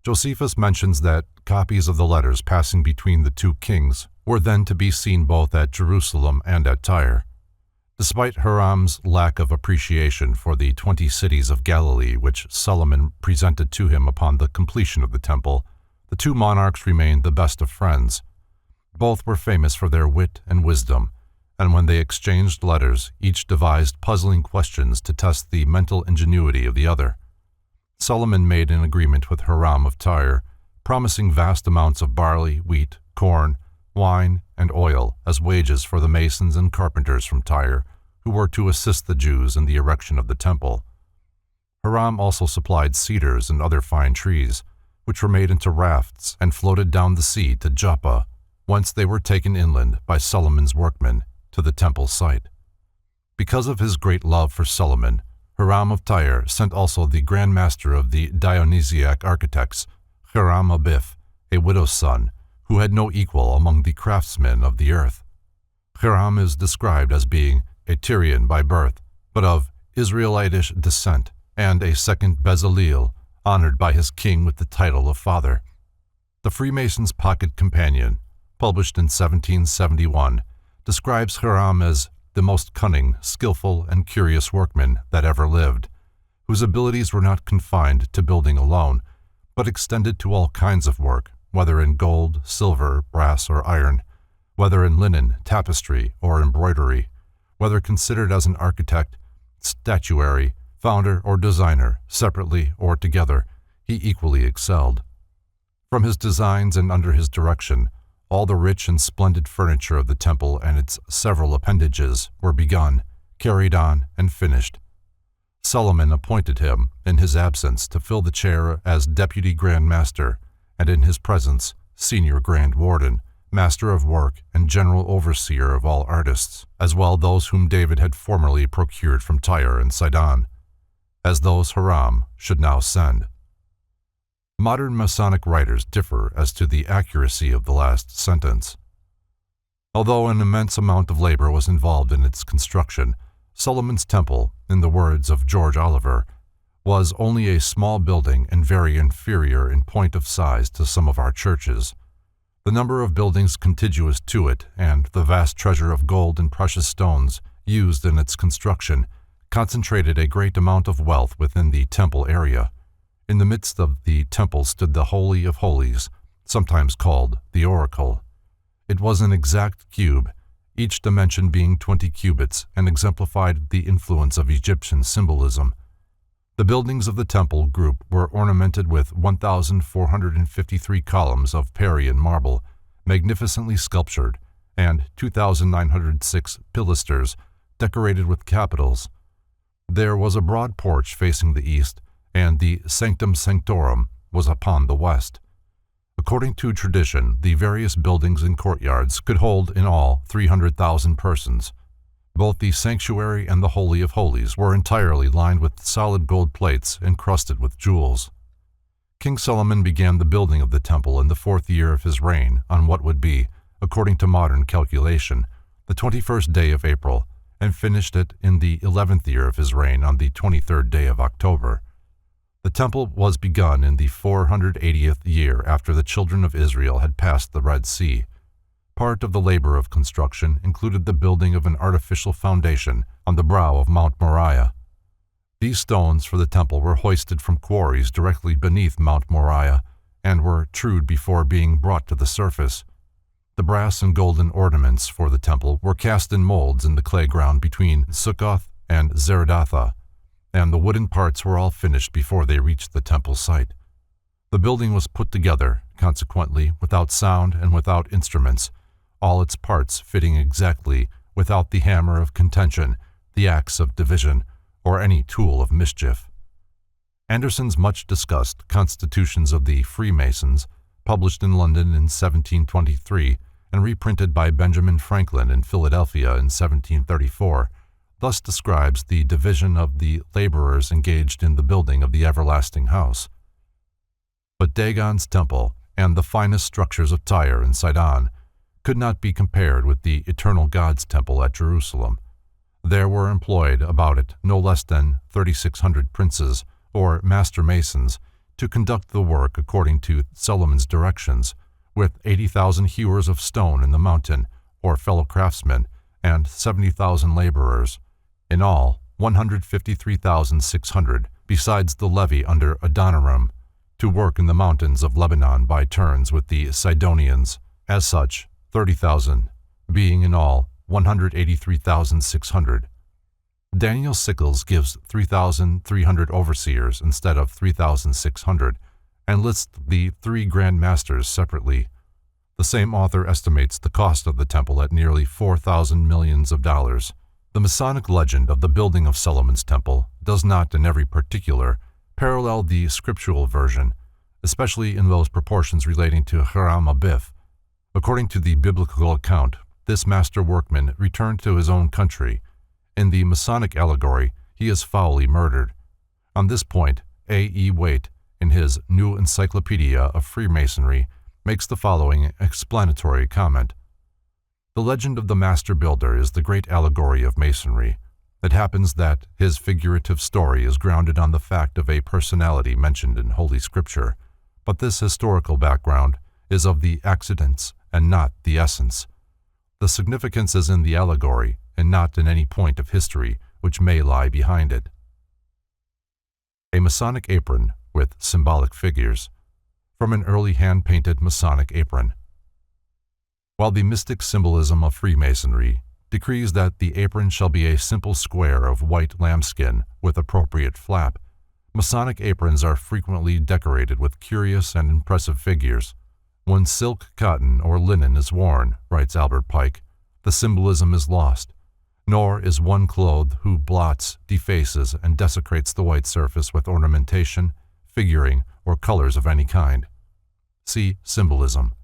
Josephus mentions that copies of the letters passing between the two kings were then to be seen both at Jerusalem and at Tyre. Despite Hiram's lack of appreciation for the 20 cities of Galilee which Solomon presented to him upon the completion of the temple, the two monarchs remained the best of friends. Both were famous for their wit and wisdom, and when they exchanged letters, each devised puzzling questions to test the mental ingenuity of the other. Solomon made an agreement with Hiram of Tyre, promising vast amounts of barley, wheat, corn, wine, and oil as wages for the masons and carpenters from Tyre, who were to assist the Jews in the erection of the temple. Hiram also supplied cedars and other fine trees, which were made into rafts and floated down the sea to Joppa, whence they were taken inland by Solomon's workmen to the temple site. Because of his great love for Solomon, Hiram of Tyre sent also the Grand Master of the Dionysiac architects, Hiram Abiff, a widow's son, who had no equal among the craftsmen of the earth. Hiram is described as being a Tyrian by birth, but of Israelitish descent, and a second Bezaleel, honored by his king with the title of father. The Freemason's Pocket Companion, published in 1771, describes Hiram as the most cunning, skillful, and curious workman that ever lived, whose abilities were not confined to building alone, but extended to all kinds of work, whether in gold, silver, brass, or iron, whether in linen, tapestry, or embroidery, whether considered as an architect, statuary, founder, or designer, separately or together, he equally excelled. From his designs and under his direction, all the rich and splendid furniture of the temple and its several appendages were begun, carried on, and finished. Solomon appointed him, in his absence, to fill the chair as Deputy Grand Master, and in his presence, Senior Grand Warden, Master of Work, and General Overseer of all artists, as well those whom David had formerly procured from Tyre and Sidon, as those Hiram should now send. Modern Masonic writers differ as to the accuracy of the last sentence. Although an immense amount of labor was involved in its construction, Solomon's Temple, in the words of George Oliver, was only a small building and very inferior in point of size to some of our churches. The number of buildings contiguous to it and the vast treasure of gold and precious stones used in its construction concentrated a great amount of wealth within the temple area. In the midst of the temple stood the Holy of Holies, sometimes called the Oracle. It was an exact cube, each dimension being 20 cubits, and exemplified the influence of Egyptian symbolism. The buildings of the temple group were ornamented with 1,453 columns of Parian marble, magnificently sculptured, and 2,906 pilasters decorated with capitals. There was a broad porch facing the east, and the Sanctum Sanctorum was upon the west. According to tradition, the various buildings and courtyards could hold in all 300,000 persons. Both the sanctuary and the Holy of Holies were entirely lined with solid gold plates encrusted with jewels. King Solomon began the building of the temple in the 4th year of his reign on what would be, according to modern calculation, the 21st day of April, and finished it in the 11th year of his reign on the 23rd day of October. The temple was begun in the 480th year after the children of Israel had passed the Red Sea. Part of the labor of construction included the building of an artificial foundation on the brow of Mount Moriah. These stones for the temple were hoisted from quarries directly beneath Mount Moriah and were trued before being brought to the surface. The brass and golden ornaments for the temple were cast in molds in the clay ground between Sukkoth and Zeradatha, and the wooden parts were all finished before they reached the temple site. The building was put together, consequently, without sound and without instruments, all its parts fitting exactly, without the hammer of contention, the axe of division, or any tool of mischief. Anderson's much-discussed Constitutions of the Freemasons, published in London in 1723 and reprinted by Benjamin Franklin in Philadelphia in 1734, thus describes the division of the laborers engaged in the building of the everlasting house. But Dagon's temple and the finest structures of Tyre and Sidon could not be compared with the eternal God's temple at Jerusalem. There were employed about it no less than 3,600 princes, or master masons, to conduct the work according to Solomon's directions, with 80,000 hewers of stone in the mountain, or fellow craftsmen, and 70,000 laborers. In all, 153,600, besides the levy under Adoniram, to work in the mountains of Lebanon by turns with the Sidonians. As such, 30,000, being in all 183,600. Daniel Sickles gives 3,300 overseers instead of 3,600, and lists the 3 Grand Masters separately. The same author estimates the cost of the temple at nearly 4,000 millions of dollars. The Masonic legend of the building of Solomon's temple does not, in every particular, parallel the scriptural version, especially in those proportions relating to Hiram Abiff. According to the biblical account, this master workman returned to his own country. In the Masonic Allegory, he is foully murdered. On this point, A. E. Waite, in his New Encyclopedia of Freemasonry, makes the following explanatory comment. The legend of the master builder is the great allegory of Masonry. It happens that his figurative story is grounded on the fact of a personality mentioned in Holy Scripture, but this historical background is of the accidents and not the essence. The significance is in the allegory and not in any point of history which may lie behind it. A Masonic apron with symbolic figures. From an early hand-painted Masonic apron. While the mystic symbolism of Freemasonry decrees that the apron shall be a simple square of white lambskin with appropriate flap, Masonic aprons are frequently decorated with curious and impressive figures. When silk, cotton, or linen is worn, writes Albert Pike, the symbolism is lost, nor is one clothed who blots, defaces, and desecrates the white surface with ornamentation, figuring, or colors of any kind. See Symbolism.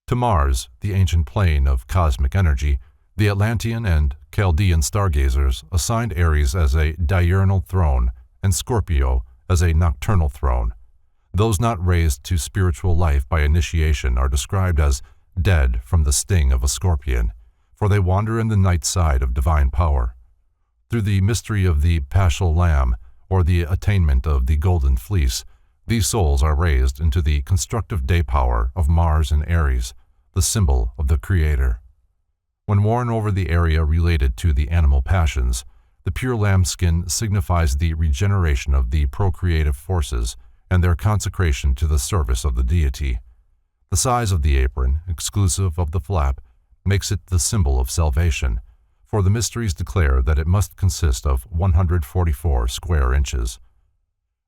To Mars, the ancient plane of cosmic energy, the Atlantean and Chaldean stargazers assigned Aries as a diurnal throne and Scorpio as a nocturnal throne. Those not raised to spiritual life by initiation are described as dead from the sting of a scorpion, for they wander in the night side of divine power. Through the mystery of the Paschal Lamb, or the attainment of the Golden Fleece, these souls are raised into the constructive day power of Mars and Aries, the symbol of the Creator. When worn over the area related to the animal passions, The pure lambskin signifies the regeneration of the procreative forces and their consecration to the service of the deity. The size of the apron, exclusive of the flap, makes it the symbol of salvation, for the mysteries declare that it must consist of 144 square inches.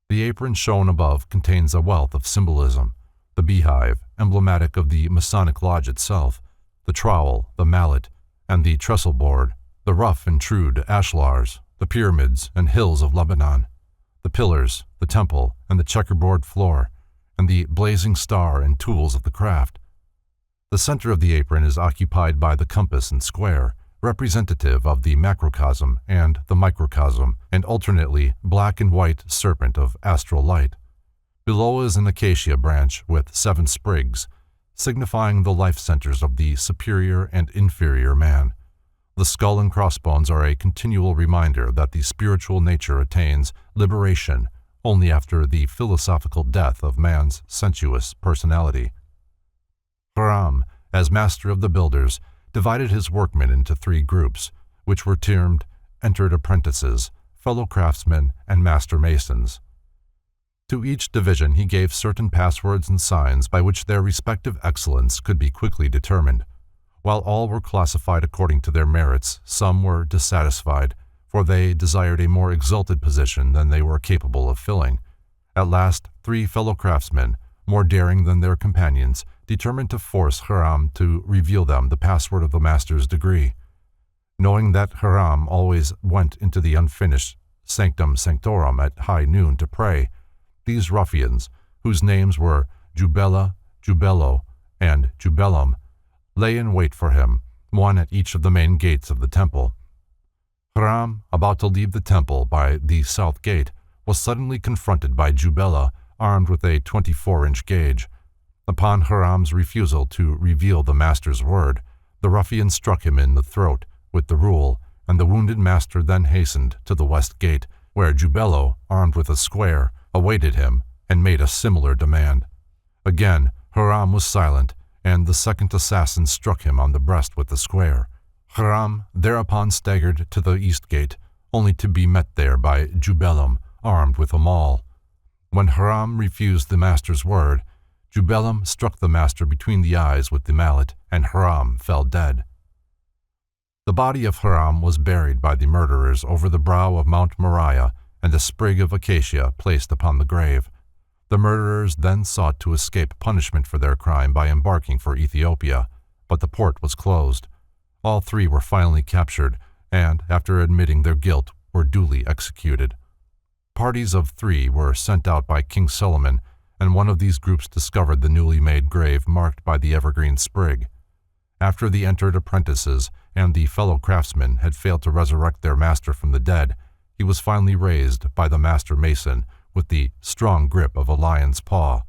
The apron shown above contains a wealth of symbolism: the beehive, emblematic of the Masonic Lodge itself, the trowel, the mallet, and the trestle board, the rough and true ashlars, the pyramids and hills of Lebanon, the pillars, the temple, and the checkerboard floor, and the blazing star and tools of the craft. The center of the apron is occupied by the compass and square, representative of the macrocosm and the microcosm, and alternately black and white serpent of astral light. Below is an acacia branch with 7 sprigs, signifying the life centers of the superior and inferior man. The skull and crossbones are a continual reminder that the spiritual nature attains liberation only after the philosophical death of man's sensuous personality. Hiram, as master of the builders, divided his workmen into 3 groups, which were termed entered apprentices, fellow craftsmen, and master masons. To each division he gave certain passwords and signs by which their respective excellence could be quickly determined. While all were classified according to their merits, some were dissatisfied, for they desired a more exalted position than they were capable of filling. At last, 3 fellow craftsmen, more daring than their companions, determined to force Hiram to reveal them the password of the master's degree. Knowing that Hiram always went into the unfinished sanctum sanctorum at high noon to pray, these ruffians, whose names were Jubella, Jubello, and Jubellum, lay in wait for him, one at each of the main gates of the temple. Hiram, about to leave the temple by the south gate, was suddenly confronted by Jubella, armed with a 24-inch gauge. Upon Hiram's refusal to reveal the master's word, the ruffian struck him in the throat with the rule, and the wounded master then hastened to the west gate, where Jubello, armed with a square, awaited him and made a similar demand. Again, Hiram was silent, and the second assassin struck him on the breast with the square. Hiram thereupon staggered to the east gate, only to be met there by Jubellum, armed with a maul. When Hiram refused the master's word, Jubellum struck the master between the eyes with the mallet, and Hiram fell dead. The body of Hiram was buried by the murderers over the brow of Mount Moriah, and a sprig of acacia placed upon the grave. The murderers then sought to escape punishment for their crime by embarking for Ethiopia, but the port was closed. All 3 were finally captured, and, after admitting their guilt, were duly executed. Parties of 3 were sent out by King Solomon, and one of these groups discovered the newly made grave marked by the evergreen sprig. After the entered apprentices and the fellow craftsmen had failed to resurrect their master from the dead, he was finally raised by the master mason with the strong grip of a lion's paw.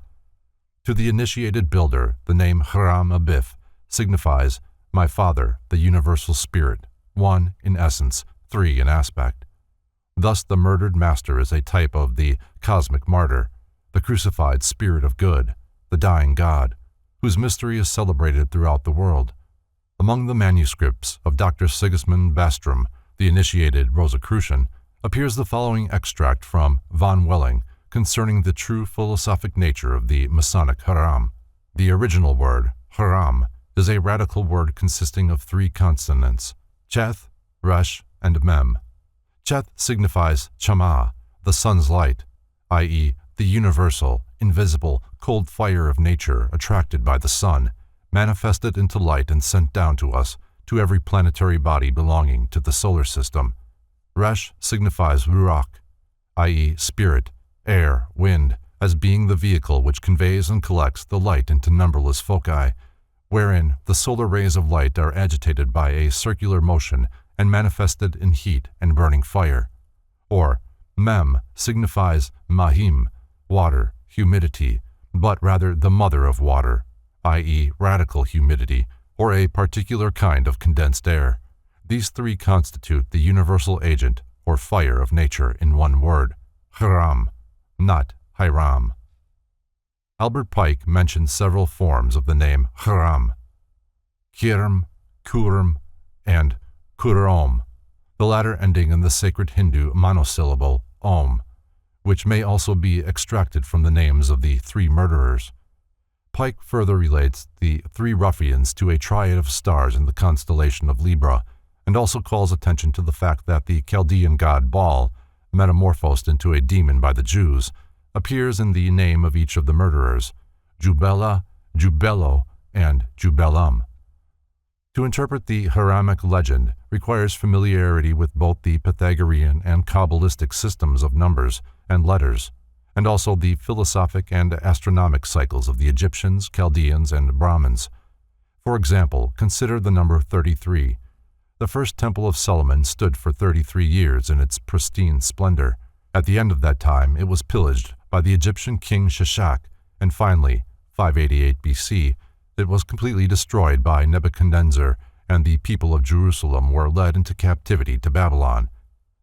To the initiated builder, the name Hiram Abiff signifies my father, the universal spirit, 1 in essence, 3 in aspect. Thus the murdered master is a type of the cosmic martyr, the crucified spirit of good, the dying God, whose mystery is celebrated throughout the world. Among the manuscripts of Dr. Sigismund Bastrom, the initiated Rosicrucian, appears the following extract from von Welling concerning the true philosophic nature of the Masonic Hiram. The original word, Hiram, is a radical word consisting of 3 consonants, Cheth, Resh, and Mem. Cheth signifies Chama, the sun's light, i.e., the universal, invisible, cold fire of nature attracted by the sun, manifested into light and sent down to us, to every planetary body belonging to the solar system. Resh signifies Ruach, i.e., spirit, air, wind, as being the vehicle which conveys and collects the light into numberless foci, wherein the solar rays of light are agitated by a circular motion and manifested in heat and burning fire. Or, Mem signifies Mahim, water, humidity, but rather the mother of water, i.e., radical humidity, or a particular kind of condensed air. These 3 constitute the universal agent or fire of nature in one word, Hiram, not Hiram. Albert Pike mentions several forms of the name Hiram: Hiram, Kuram, and Kurom. the latter ending in the sacred Hindu monosyllable Om, which may also be extracted from the names of the three murderers. Pike further relates the three ruffians to a triad of stars in the constellation of Libra, and also calls attention to the fact that the Chaldean god Baal, metamorphosed into a demon by the Jews, appears in the name of each of the murderers, Jubela, Jubelo, and Jubelum. To interpret the Hiramic legend requires familiarity with both the Pythagorean and Kabbalistic systems of numbers and letters, and also the philosophic and astronomic cycles of the Egyptians, Chaldeans, and Brahmins. For example, consider the number 33. The first Temple of Solomon stood for 33 years in its pristine splendor. At the end of that time, it was pillaged by the Egyptian king Shishak, and finally, 588 BC, it was completely destroyed by Nebuchadnezzar, and the people of Jerusalem were led into captivity to Babylon.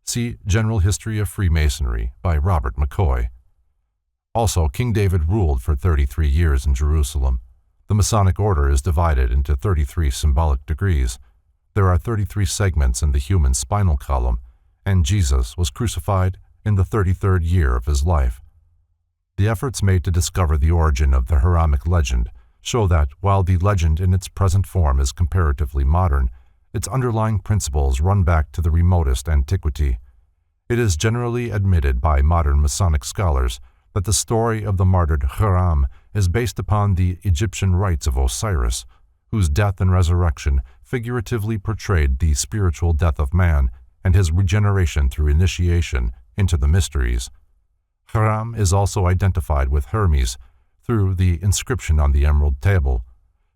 See General History of Freemasonry by Robert McCoy. Also, King David ruled for 33 years in Jerusalem. The Masonic order is divided into 33 symbolic degrees. There are 33 segments in the human spinal column, and Jesus was crucified in the 33rd year of his life. The efforts made to discover the origin of the Hiramic legend show that, while the legend in its present form is comparatively modern, its underlying principles run back to the remotest antiquity. It is generally admitted by modern Masonic scholars that the story of the martyred Hiram is based upon the Egyptian rites of Osiris, whose death and resurrection figuratively portrayed the spiritual death of man and his regeneration through initiation into the mysteries. Hiram is also identified with Hermes through the inscription on the Emerald Table.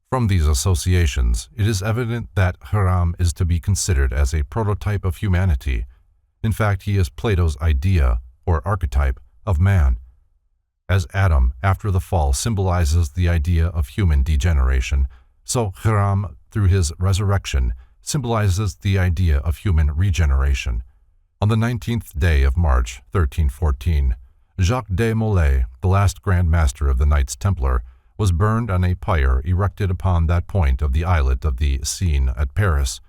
From these associations, it is evident that Hiram is to be considered as a prototype of humanity. In fact, he is Plato's idea, or archetype, of man. As Adam, after the fall, symbolizes the idea of human degeneration, so Hiram, through his resurrection, symbolizes the idea of human regeneration. On the 19th day of March, 1314, Jacques de Molay, the last Grand Master of the Knights Templar, was burned on a pyre erected upon that point of the islet of the Seine at Paris,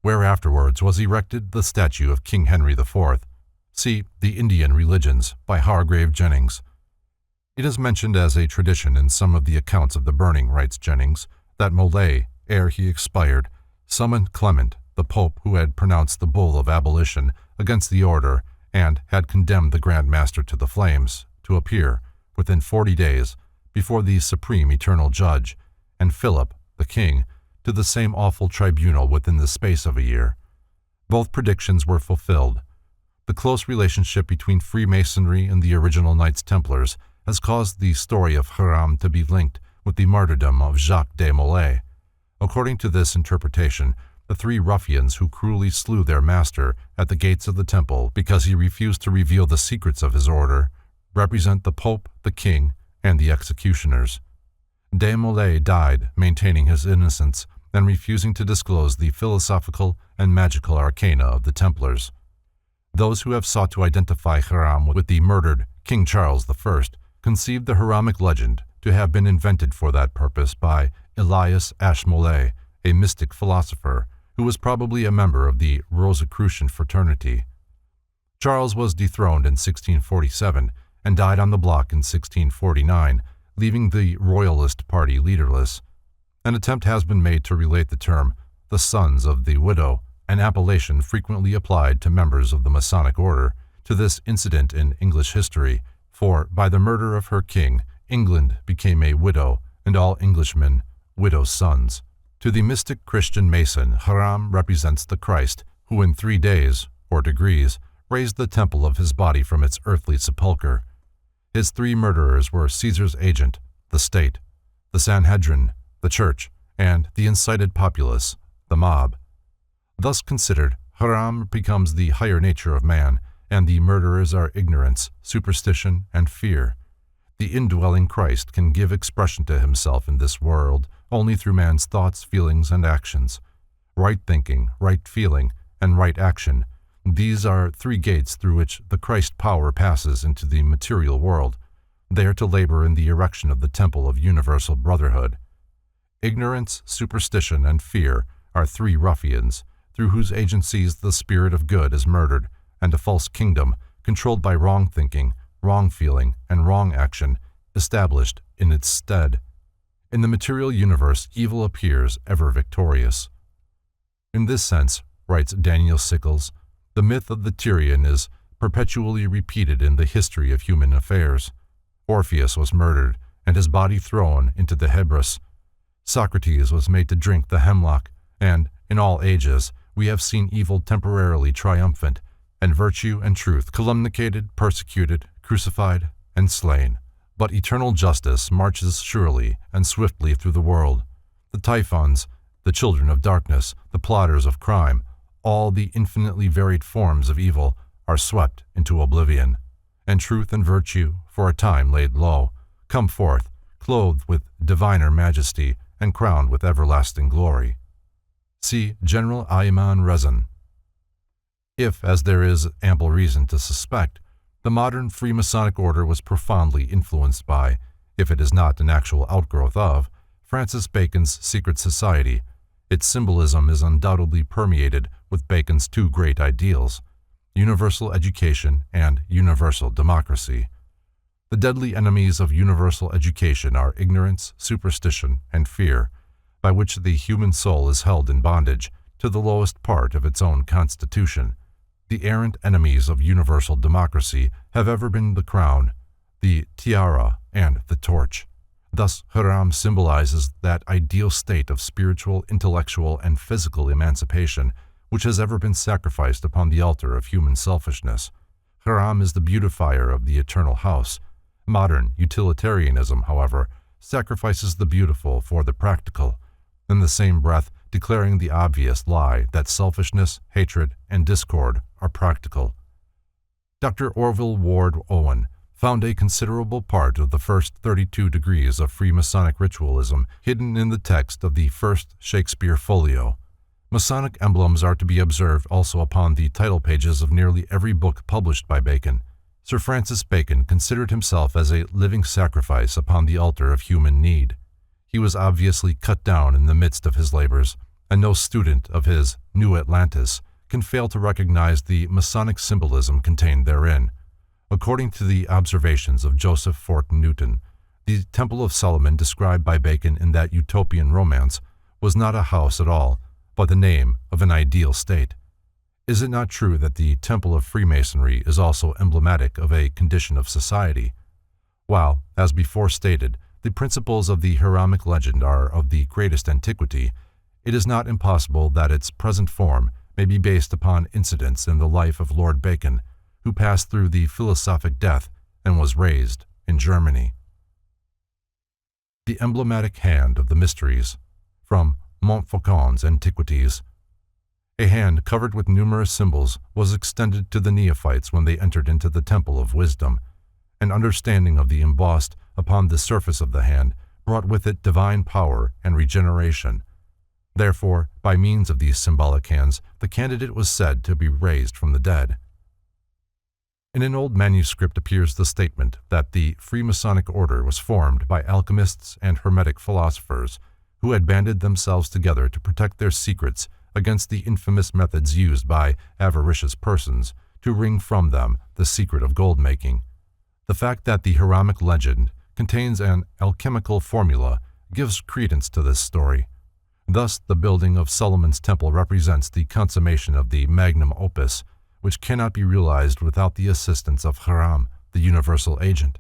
where afterwards was erected the statue of King Henry IV. See The Indian Religions by Hargrave Jennings. It is mentioned as a tradition in some of the accounts of the burning, writes Jennings, that Molay, ere he expired, summoned Clement, the Pope who had pronounced the bull of abolition against the order and had condemned the Grand Master to the flames, to appear, within 40 days, before the Supreme Eternal Judge, and Philip, the King, to the same awful tribunal within the space of a year. Both predictions were fulfilled. The close relationship between Freemasonry and the original Knights Templars has caused the story of Hiram to be linked with the martyrdom of Jacques de Molay. According to this interpretation, the three ruffians who cruelly slew their master at the gates of the temple because he refused to reveal the secrets of his order represent the Pope, the King, and the executioners. De Molay died maintaining his innocence and refusing to disclose the philosophical and magical arcana of the Templars. Those who have sought to identify Hiram with the murdered King Charles I conceived the Hiramic legend to have been invented for that purpose by Elias Ashmole, a mystic philosopher who was probably a member of the Rosicrucian fraternity. Charles was dethroned in 1647 and died on the block in 1649, leaving the Royalist party leaderless. An attempt has been made to relate the term the sons of the widow, an appellation frequently applied to members of the Masonic order, to this incident in English history, for by the murder of her king, England became a widow, and all Englishmen widows' sons. To the mystic Christian Mason, Hiram represents the Christ, who in 3 days, or degrees, raised the temple of his body from its earthly sepulchre. His 3 murderers were Caesar's agent, the state, the Sanhedrin, the church, and the incited populace, the mob. Thus considered, Hiram becomes the higher nature of man, and the murderers are ignorance, superstition, and fear. The indwelling Christ can give expression to himself in this world only through man's thoughts, feelings, and actions. Right thinking, right feeling, and right action, these are 3 gates through which the Christ power passes into the material world, there to labor in the erection of the temple of universal brotherhood. Ignorance, superstition, and fear are 3 ruffians, through whose agencies the spirit of good is murdered, and a false kingdom, controlled by wrong thinking, wrong feeling, and wrong action, established in its stead. In the material universe, evil appears ever victorious. In this sense, writes Daniel Sickles, the myth of the Tyrian is perpetually repeated in the history of human affairs. Orpheus was murdered, and his body thrown into the Hebrus. Socrates was made to drink the hemlock, and, in all ages, we have seen evil temporarily triumphant, and virtue and truth calumniated, persecuted, crucified, and slain. But eternal justice marches surely and swiftly through the world. The Typhons, the children of darkness, the plotters of crime, all the infinitely varied forms of evil are swept into oblivion, and truth and virtue, for a time laid low, come forth, clothed with diviner majesty and crowned with everlasting glory. See General Ayman Rezan. If, as there is ample reason to suspect, the modern Freemasonic order was profoundly influenced by, if it is not an actual outgrowth of, Francis Bacon's secret society, its symbolism is undoubtedly permeated with Bacon's two great ideals, universal education and universal democracy. The deadly enemies of universal education are ignorance, superstition, and fear, by which the human soul is held in bondage to the lowest part of its own constitution. The errant enemies of universal democracy have ever been the crown, the tiara, and the torch. Thus, Hiram symbolizes that ideal state of spiritual, intellectual, and physical emancipation which has ever been sacrificed upon the altar of human selfishness. Hiram is the beautifier of the eternal house. Modern utilitarianism, however, sacrifices the beautiful for the practical, in the same breath declaring the obvious lie that selfishness, hatred, and discord are practical. Dr. Orville Ward Owen found a considerable part of the first 32 degrees of Freemasonic ritualism hidden in the text of the first Shakespeare folio. Masonic emblems are to be observed also upon the title pages of nearly every book published by Bacon. Sir Francis Bacon considered himself as a living sacrifice upon the altar of human need. He was obviously cut down in the midst of his labors, and no student of his New Atlantis can fail to recognize the Masonic symbolism contained therein. According to the observations of Joseph Fort Newton, the Temple of Solomon described by Bacon in that utopian romance was not a house at all, but the name of an ideal state. Is it not true that the Temple of Freemasonry is also emblematic of a condition of society? While, as before stated, the principles of the Hiramic legend are of the greatest antiquity, it is not impossible that its present form may be based upon incidents in the life of Lord Bacon, who passed through the philosophic death and was raised in Germany. The Emblematic Hand of the Mysteries, from Montfaucon's Antiquities. A hand covered with numerous symbols was extended to the neophytes when they entered into the Temple of Wisdom. An understanding of the embossed upon the surface of the hand brought with it divine power and regeneration. Therefore, by means of these symbolic hands, the candidate was said to be raised from the dead. In an old manuscript appears the statement that the Freemasonic order was formed by alchemists and Hermetic philosophers who had banded themselves together to protect their secrets against the infamous methods used by avaricious persons to wring from them the secret of gold-making. The fact that the Hiramic legend contains an alchemical formula gives credence to this story. Thus, the building of Solomon's Temple represents the consummation of the magnum opus, which cannot be realized without the assistance of Hiram, the universal agent.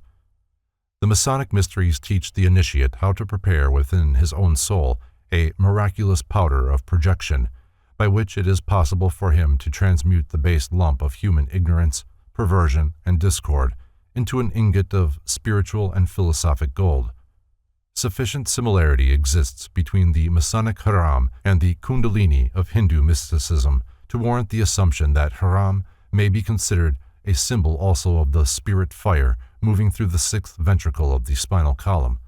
The Masonic mysteries teach the initiate how to prepare within his own soul a miraculous powder of projection, by which it is possible for him to transmute the base lump of human ignorance, perversion, and discord into an ingot of spiritual and philosophic gold. Sufficient similarity exists between the Masonic Hiram and the Kundalini of Hindu mysticism to warrant the assumption that Hiram may be considered a symbol also of the spirit fire moving through the sixth ventricle of the spinal column.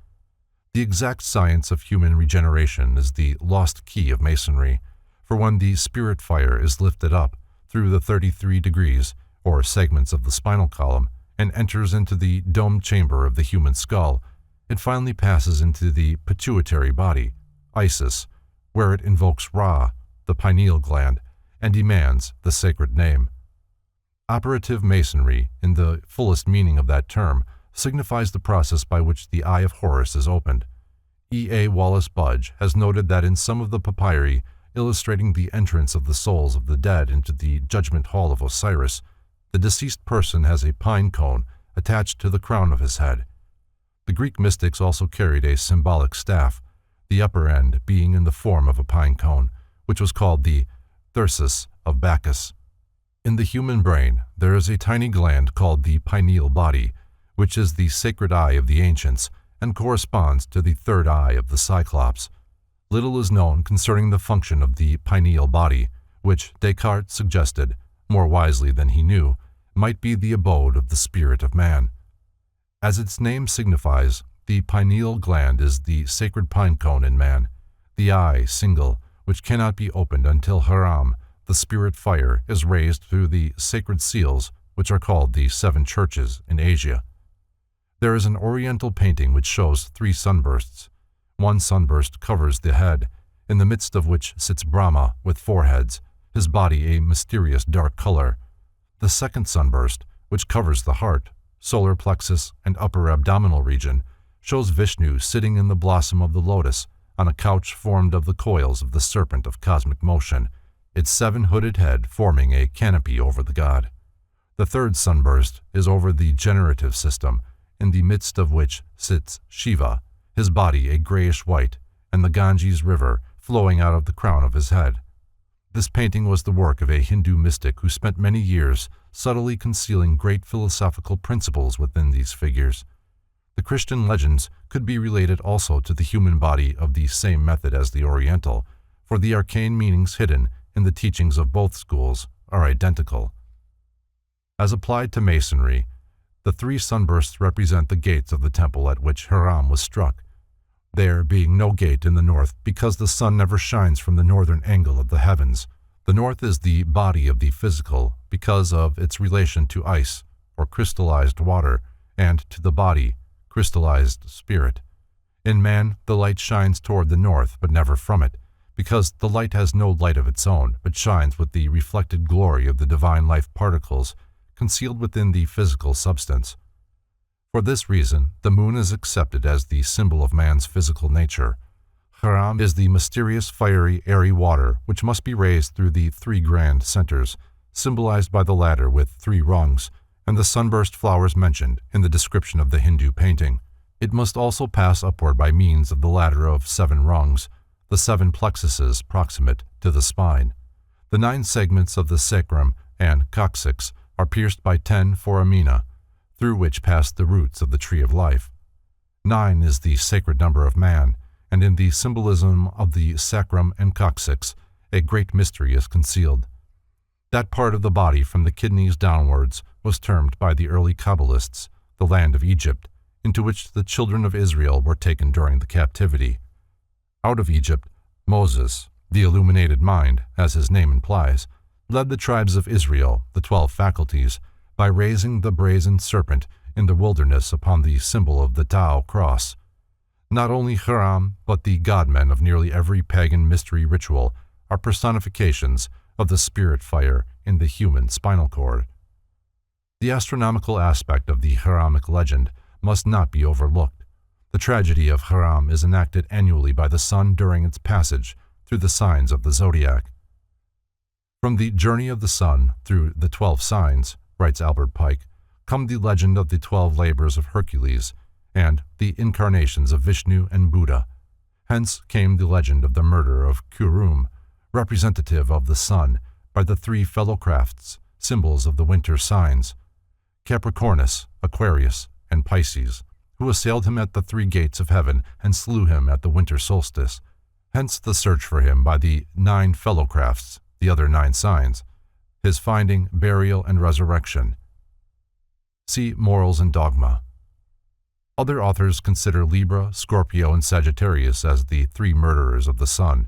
The exact science of human regeneration is the lost key of Masonry, for when the spirit fire is lifted up through the 33 degrees, or segments of the spinal column, and enters into the domed chamber of the human skull, it finally passes into the pituitary body, Isis, where it invokes Ra, the pineal gland, and demands the sacred name. Operative Masonry, in the fullest meaning of that term, signifies the process by which the Eye of Horus is opened. E. A. Wallace Budge has noted that in some of the papyri illustrating the entrance of the souls of the dead into the judgment hall of Osiris, the deceased person has a pine cone attached to the crown of his head. The Greek mystics also carried a symbolic staff, the upper end being in the form of a pine cone, which was called the thyrsus of Bacchus. In the human brain, there is a tiny gland called the pineal body, which is the sacred eye of the ancients and corresponds to the third eye of the Cyclops. Little is known concerning the function of the pineal body, which Descartes suggested, more wisely than he knew, might be the abode of the spirit of man. As its name signifies, the pineal gland is the sacred pine cone in man, the eye single, which cannot be opened until Hiram, the spirit fire, is raised through the sacred seals, which are called the 7 churches in Asia. There is an oriental painting which shows 3 sunbursts. One sunburst covers the head, in the midst of which sits Brahma with 4 heads, his body a mysterious dark color. The second sunburst, which covers the heart, solar plexus, and upper abdominal region, shows Vishnu sitting in the blossom of the lotus on a couch formed of the coils of the serpent of cosmic motion, its 7 hooded head forming a canopy over the god. The third sunburst is over the generative system, in the midst of which sits Shiva, his body a grayish-white, and the Ganges River flowing out of the crown of his head. This painting was the work of a Hindu mystic who spent many years subtly concealing great philosophical principles within these figures. The Christian legends could be related also to the human body of the same method as the Oriental, for the arcane meanings hidden in the teachings of both schools are identical. As applied to Masonry, the 3 sunbursts represent the gates of the temple at which Hiram was struck, there being no gate in the north because the sun never shines from the northern angle of the heavens. The north is the body of the physical because of its relation to ice, or crystallized water, and to the body, crystallized spirit. In man, the light shines toward the north, but never from it, because the light has no light of its own, but shines with the reflected glory of the divine life particles concealed within the physical substance. For this reason, the moon is accepted as the symbol of man's physical nature. Hiram is the mysterious, fiery, airy water which must be raised through the 3 grand centers, symbolized by the ladder with 3 rungs, and the sunburst flowers mentioned in the description of the Hindu painting. It must also pass upward by means of the ladder of 7 rungs, the 7 plexuses proximate to the spine. The 9 segments of the sacrum and coccyx are pierced by 10 foramina, through which pass the roots of the tree of life. 9 is the sacred number of man, and in the symbolism of the sacrum and coccyx, a great mystery is concealed. That part of the body from the kidneys downwards was termed by the early Kabbalists the land of Egypt, into which the children of Israel were taken during the captivity. Out of Egypt, Moses, the illuminated mind, as his name implies, led the tribes of Israel, the 12 faculties, by raising the brazen serpent in the wilderness upon the symbol of the Tau cross. Not only Hiram, but the godmen of nearly every pagan mystery ritual are personifications of the spirit fire in the human spinal cord. The astronomical aspect of the Hiramic legend must not be overlooked. The tragedy of Hiram is enacted annually by the sun during its passage through the signs of the zodiac. From the journey of the sun through the 12 signs, writes Albert Pike, come the legend of the 12 labors of Hercules and the incarnations of Vishnu and Buddha. Hence came the legend of the murder of Kurum, representative of the sun, by the 3 fellow crafts, symbols of the winter signs, Capricornus, Aquarius, and Pisces, who assailed him at the 3 gates of heaven and slew him at the winter solstice. Hence the search for him by the 9 fellow crafts, the other 9 signs, his finding, burial, and resurrection. See Morals and Dogma. Other authors consider Libra, Scorpio, and Sagittarius as the 3 murderers of the sun,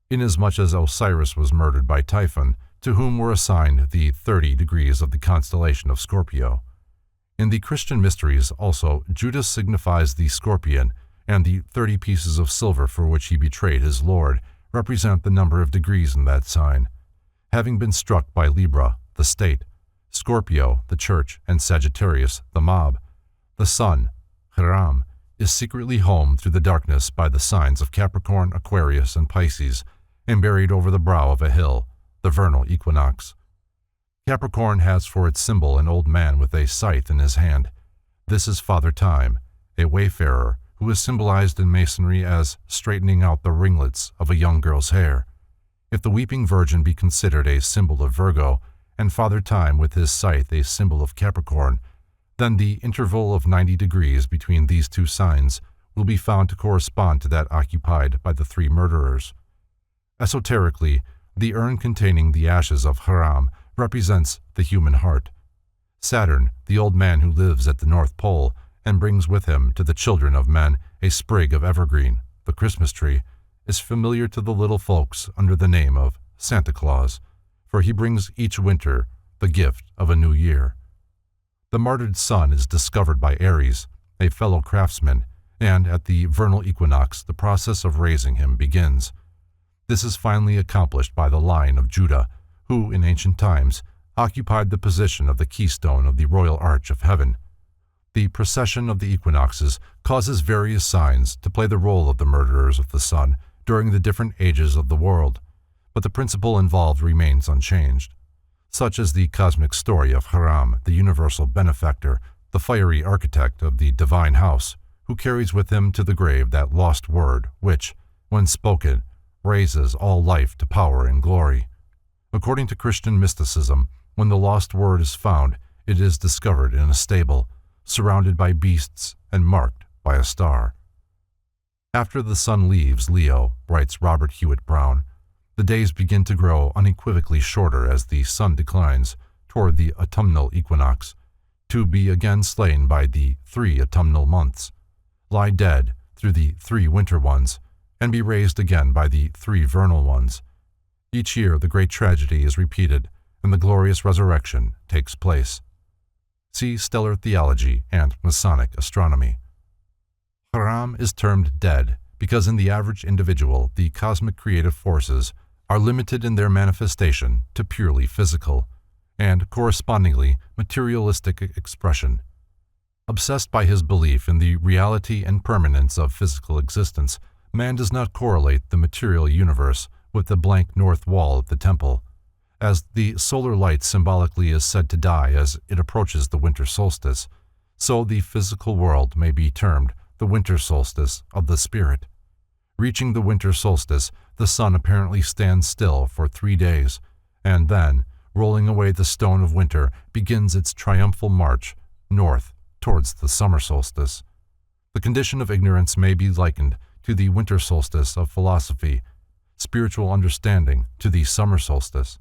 inasmuch as Osiris was murdered by Typhon, to whom were assigned the 30 degrees of the constellation of Scorpio. In the Christian mysteries also, Judas signifies the scorpion, and the 30 pieces of silver for which he betrayed his Lord represent the number of degrees in that sign. having been struck by Libra, the state, Scorpio, the church, and Sagittarius, the mob. The sun, Hiram, is secretly homed through the darkness by the signs of Capricorn, Aquarius, and Pisces, and buried over the brow of a hill, the vernal equinox. Capricorn has for its symbol an old man with a scythe in his hand. This is Father Time, a wayfarer who is symbolized in Masonry as straightening out the ringlets of a young girl's hair. If the Weeping Virgin be considered a symbol of Virgo, and Father Time with his scythe a symbol of Capricorn, then the interval of 90 degrees between these two signs will be found to correspond to that occupied by the three murderers. Esoterically, the urn containing the ashes of Hiram represents the human heart. Saturn, the old man who lives at the North Pole and brings with him to the children of men a sprig of evergreen, the Christmas tree, is familiar to the little folks under the name of Santa Claus, for he brings each winter the gift of a new year. The martyred sun is discovered by Aries, a fellow craftsman, and at the vernal equinox the process of raising him begins. This is finally accomplished by the line of Judah, who, in ancient times, occupied the position of the keystone of the royal arch of heaven. The procession of the equinoxes causes various signs to play the role of the murderers of the sun during the different ages of the world, but the principle involved remains unchanged. Such is the cosmic story of Hiram, the universal benefactor, the fiery architect of the divine house, who carries with him to the grave that lost word which, when spoken, raises all life to power and glory. According to Christian mysticism, when the lost word is found, it is discovered in a stable, surrounded by beasts and marked by a star. After the sun leaves Leo, writes Robert Hewitt Brown, the days begin to grow unequivocally shorter as the sun declines toward the autumnal equinox, to be again slain by the 3 autumnal months, lie dead through the 3 winter ones, and be raised again by the 3 vernal ones. Each year the great tragedy is repeated, and the glorious resurrection takes place. See Stellar Theology and Masonic Astronomy. Hiram is termed dead because in the average individual the cosmic creative forces are limited in their manifestation to purely physical, and correspondingly materialistic expression. Obsessed by his belief in the reality and permanence of physical existence, man does not correlate the material universe with the blank north wall of the temple. As the solar light symbolically is said to die as it approaches the winter solstice, so the physical world may be termed the winter solstice of the spirit. Reaching the winter solstice, the sun apparently stands still for 3 days, and then, rolling away the stone of winter, begins its triumphal march north towards the summer solstice. The condition of ignorance may be likened to the winter solstice of philosophy, spiritual understanding to the summer solstice.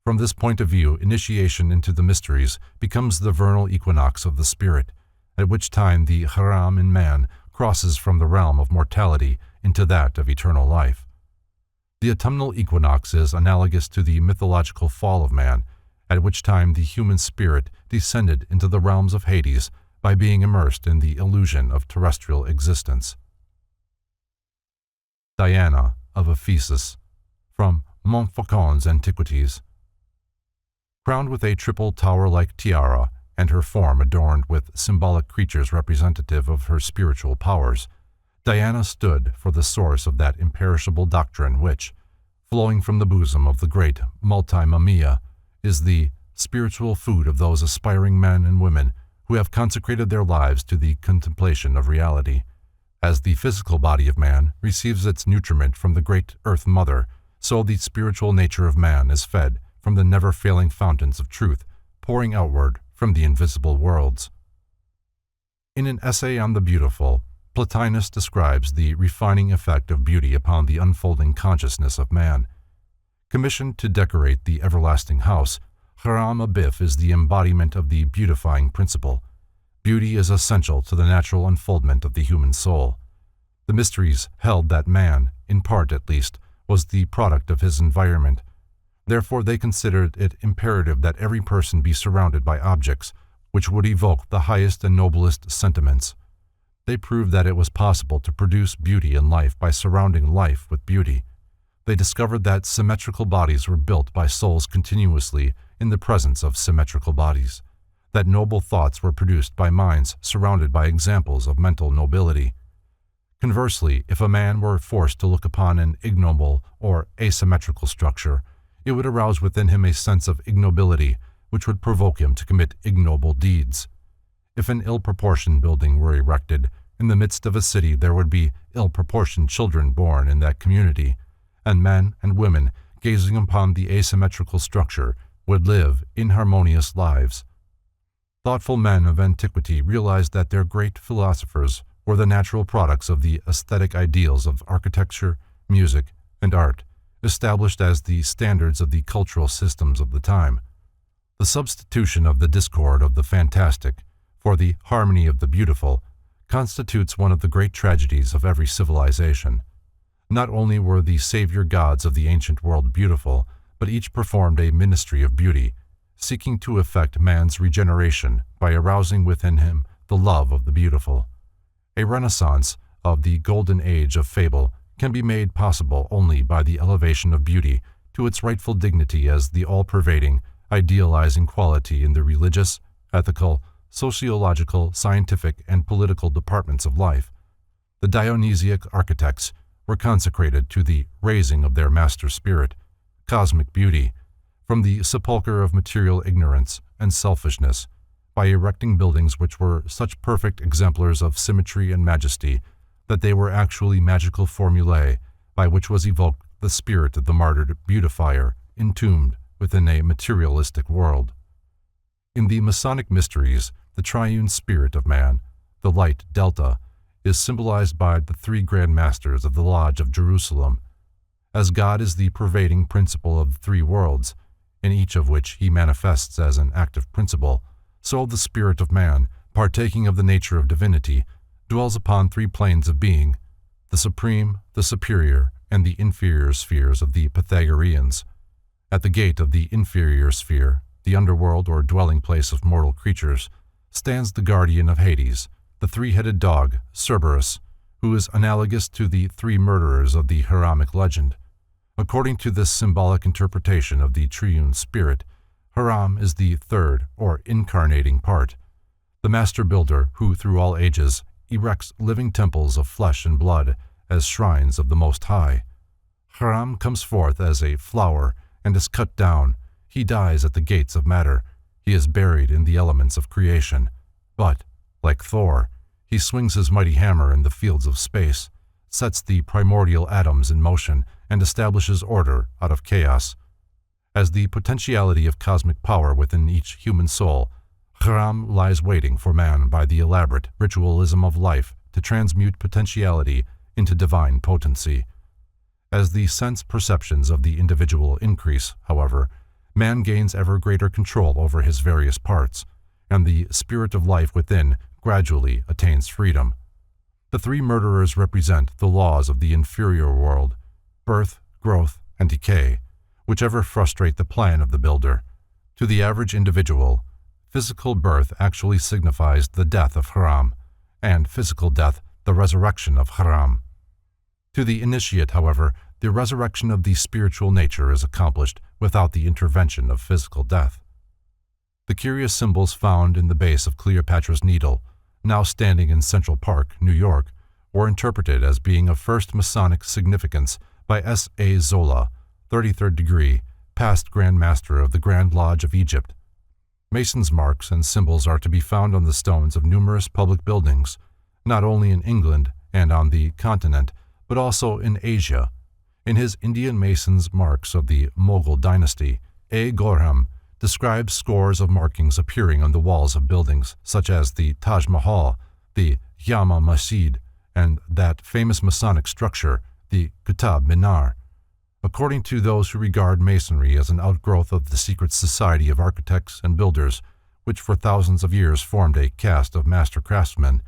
From this point of view, initiation into the mysteries becomes the vernal equinox of the spirit, at which time the Hiram in man crosses from the realm of mortality into that of eternal life. The autumnal equinox is analogous to the mythological fall of man, at which time the human spirit descended into the realms of Hades by being immersed in the illusion of terrestrial existence. Diana of Ephesus, from Montfaucon's Antiquities. Crowned with a triple tower-like tiara, and her form adorned with symbolic creatures representative of her spiritual powers, Diana stood for the source of that imperishable doctrine which, flowing from the bosom of the great multi-Mamiya, is the spiritual food of those aspiring men and women who have consecrated their lives to the contemplation of reality. As the physical body of man receives its nutriment from the great Earth Mother, so the spiritual nature of man is fed from the never-failing fountains of truth, pouring outward from the invisible worlds. In an essay on the beautiful, Plotinus describes the refining effect of beauty upon the unfolding consciousness of man. Commissioned to decorate the everlasting house, Hiram Abiff is the embodiment of the beautifying principle. Beauty is essential to the natural unfoldment of the human soul. The mysteries held that man, in part at least, was the product of his environment. Therefore they considered it imperative that every person be surrounded by objects which would evoke the highest and noblest sentiments. They proved that it was possible to produce beauty in life by surrounding life with beauty. They discovered that symmetrical bodies were built by souls continuously in the presence of symmetrical bodies, that noble thoughts were produced by minds surrounded by examples of mental nobility. Conversely, if a man were forced to look upon an ignoble or asymmetrical structure, it would arouse within him a sense of ignobility which would provoke him to commit ignoble deeds. If an ill-proportioned building were erected, in the midst of a city there would be ill-proportioned children born in that community, and men and women gazing upon the asymmetrical structure would live inharmonious lives. Thoughtful men of antiquity realized that their great philosophers were the natural products of the aesthetic ideals of architecture, music, and art, established as the standards of the cultural systems of the time. The substitution of the discord of the fantastic for the harmony of the beautiful constitutes one of the great tragedies of every civilization. Not only were the savior gods of the ancient world beautiful, but each performed a ministry of beauty, seeking to effect man's regeneration by arousing within him the love of the beautiful. A renaissance of the golden age of fable can be made possible only by the elevation of beauty to its rightful dignity as the all-pervading, idealizing quality in the religious, ethical, sociological, scientific, and political departments of life. The Dionysiac architects were consecrated to the raising of their master spirit, cosmic beauty, from the sepulchre of material ignorance and selfishness, by erecting buildings which were such perfect exemplars of symmetry and majesty that they were actually magical formulae by which was evoked the spirit of the martyred beautifier entombed within a materialistic world. In the Masonic mysteries, the triune spirit of man, the light delta, is symbolized by the three Grand Masters of the Lodge of Jerusalem. As God is the pervading principle of the three worlds, in each of which he manifests as an active principle, so the spirit of man, partaking of the nature of divinity, dwells upon three planes of being, the supreme, the superior, and the inferior spheres of the Pythagoreans. At the gate of the inferior sphere, the underworld or dwelling place of mortal creatures, stands the guardian of Hades, the three-headed dog, Cerberus, who is analogous to the three murderers of the Hiramic legend. According to this symbolic interpretation of the triune spirit, Hiram is the third or incarnating part, the master builder who through all ages erects living temples of flesh and blood as shrines of the Most High. Hiram comes forth as a flower and is cut down. He dies at the gates of matter. He is buried in the elements of creation. But, like Thor, he swings his mighty hammer in the fields of space, sets the primordial atoms in motion, and establishes order out of chaos. As the potentiality of cosmic power within each human soul, Hiram lies waiting for man by the elaborate ritualism of life to transmute potentiality into divine potency. As the sense perceptions of the individual increase, however, man gains ever greater control over his various parts, and the spirit of life within gradually attains freedom. The three murderers represent the laws of the inferior world, birth, growth, and decay, whichever frustrate the plan of the builder. To the average individual, physical birth actually signifies the death of Hiram, and physical death the resurrection of Hiram. To the initiate, however, the resurrection of the spiritual nature is accomplished without the intervention of physical death. The curious symbols found in the base of Cleopatra's Needle, now standing in Central Park, New York, were interpreted as being of first Masonic significance by S. A. Zola, 33rd degree, past Grand Master of the Grand Lodge of Egypt. Masons' marks and symbols are to be found on the stones of numerous public buildings, not only in England and on the continent, but also in Asia. In his Indian Masons' marks of the Mughal dynasty, A. Gorham describes scores of markings appearing on the walls of buildings such as the Taj Mahal, the Jama Masjid, and that famous Masonic structure, the Qutb Minar. According to those who regard Masonry as an outgrowth of the secret society of architects and builders, which for thousands of years formed a caste of master craftsmen,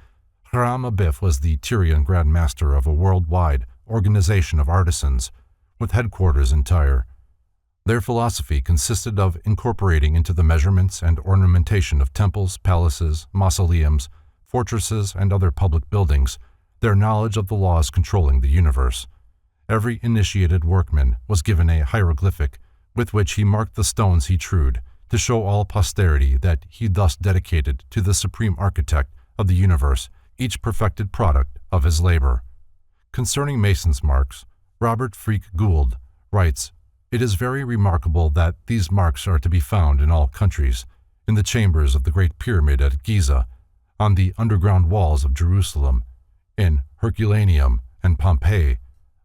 Hiram Abiff was the Tyrian Grand Master of a worldwide organization of artisans, with headquarters in Tyre. Their philosophy consisted of incorporating into the measurements and ornamentation of temples, palaces, mausoleums, fortresses, and other public buildings their knowledge of the laws controlling the universe. Every initiated workman was given a hieroglyphic with which he marked the stones he trewed, to show all posterity that he thus dedicated to the supreme architect of the universe each perfected product of his labor. Concerning Mason's marks, Robert Freak Gould writes, "It is very remarkable that these marks are to be found in all countries, in the chambers of the Great Pyramid at Giza, on the underground walls of Jerusalem, in Herculaneum and Pompeii,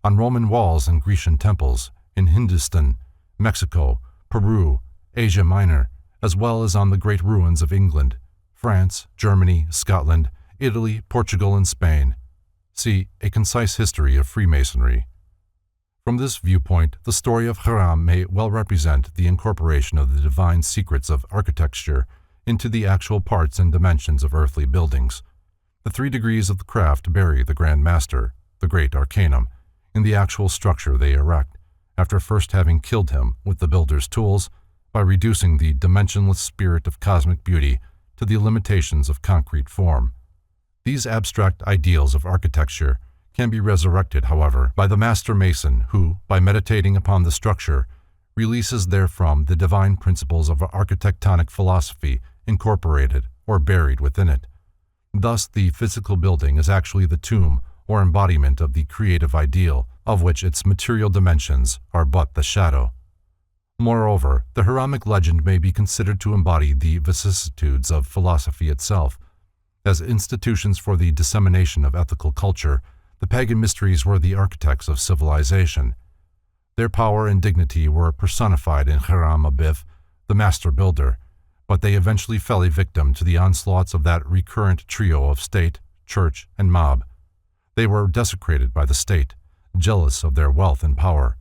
on Roman walls and Grecian temples, in Hindustan, Mexico, Peru, Asia Minor, as well as on the great ruins of England, France, Germany, Scotland, Italy, Portugal, and Spain. See A Concise History of Freemasonry." From this viewpoint, the story of Hiram may well represent the incorporation of the divine secrets of architecture into the actual parts and dimensions of earthly buildings. The 3 degrees of the craft bury the Grand Master, the great arcanum, in the actual structure they erect, after first having killed him with the builder's tools, by reducing the dimensionless spirit of cosmic beauty to the limitations of concrete form. These abstract ideals of architecture can be resurrected, however, by the master mason who, by meditating upon the structure, releases therefrom the divine principles of architectonic philosophy incorporated or buried within it. Thus, the physical building is actually the tomb or embodiment of the creative ideal, of which its material dimensions are but the shadow. Moreover, the Hiramic legend may be considered to embody the vicissitudes of philosophy itself. As institutions for the dissemination of ethical culture, the pagan mysteries were the architects of civilization. Their power and dignity were personified in Hiram Abiff, the master builder, but they eventually fell a victim to the onslaughts of that recurrent trio of state, church, and mob. They were desecrated by the state, jealous of their wealth and power,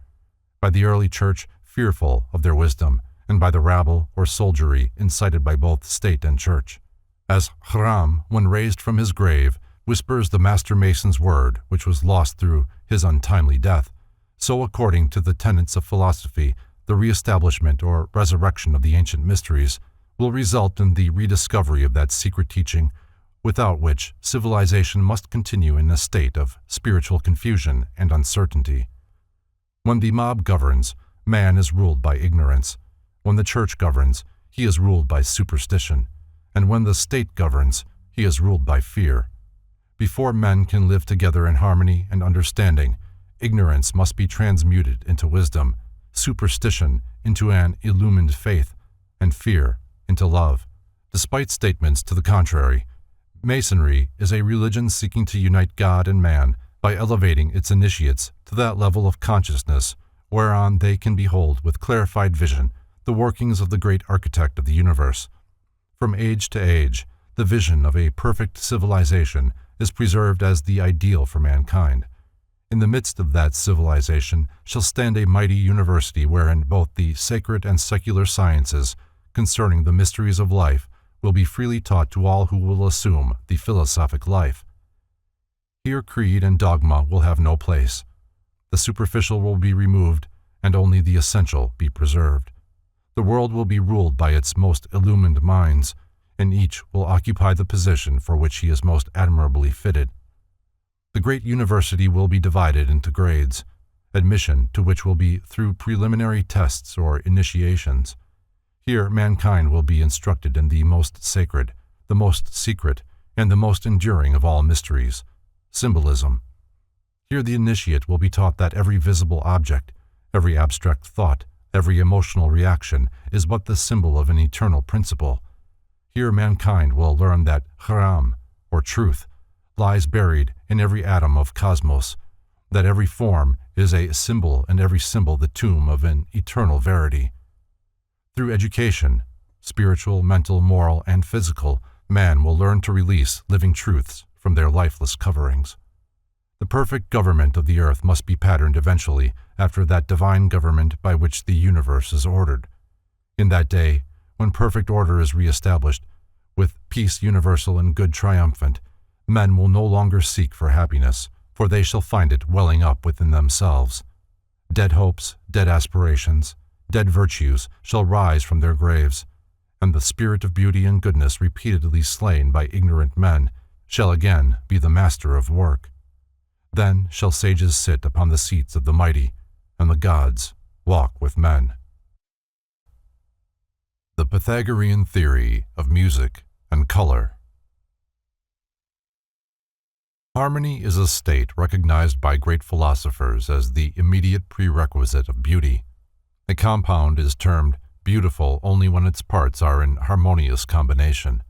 by the early church, fearful of their wisdom, and by the rabble or soldiery incited by both state and church. As Hiram, when raised from his grave, whispers the master mason's word which was lost through his untimely death, so according to the tenets of philosophy, the reestablishment or resurrection of the ancient mysteries will result in the rediscovery of that secret teaching without which civilization must continue in a state of spiritual confusion and uncertainty. When the mob governs, man is ruled by ignorance. When the church governs, he is ruled by superstition. And when the state governs, he is ruled by fear. Before men can live together in harmony and understanding, ignorance must be transmuted into wisdom, superstition into an illumined faith, and fear into love. Despite statements to the contrary, Masonry is a religion seeking to unite God and man by elevating its initiates to that level of consciousness whereon they can behold with clarified vision the workings of the great architect of the universe. From age to age, the vision of a perfect civilization is preserved as the ideal for mankind. In the midst of that civilization shall stand a mighty university wherein both the sacred and secular sciences concerning the mysteries of life will be freely taught to all who will assume the philosophic life. Here creed and dogma will have no place. The superficial will be removed, and only the essential be preserved. The world will be ruled by its most illumined minds, and each will occupy the position for which he is most admirably fitted. The great university will be divided into grades, admission to which will be through preliminary tests or initiations. Here mankind will be instructed in the most sacred, the most secret, and the most enduring of all mysteries, symbolism. Here the initiate will be taught that every visible object, every abstract thought, every emotional reaction is but the symbol of an eternal principle. Here mankind will learn that Hiram, or truth, lies buried in every atom of cosmos, that every form is a symbol and every symbol the tomb of an eternal verity. Through education, spiritual, mental, moral, and physical, man will learn to release living truths from their lifeless coverings. The perfect government of the earth must be patterned eventually after that divine government by which the universe is ordered. In that day, when perfect order is reestablished, with peace universal and good triumphant, men will no longer seek for happiness, for they shall find it welling up within themselves. Dead hopes, dead aspirations, dead virtues shall rise from their graves, and the spirit of beauty and goodness repeatedly slain by ignorant men shall again be the master of work. Then shall sages sit upon the seats of the mighty, and the gods walk with men. The Pythagorean theory of music and color. Harmony is a state recognized by great philosophers as the immediate prerequisite of beauty. A compound is termed beautiful only when its parts are in harmonious combination.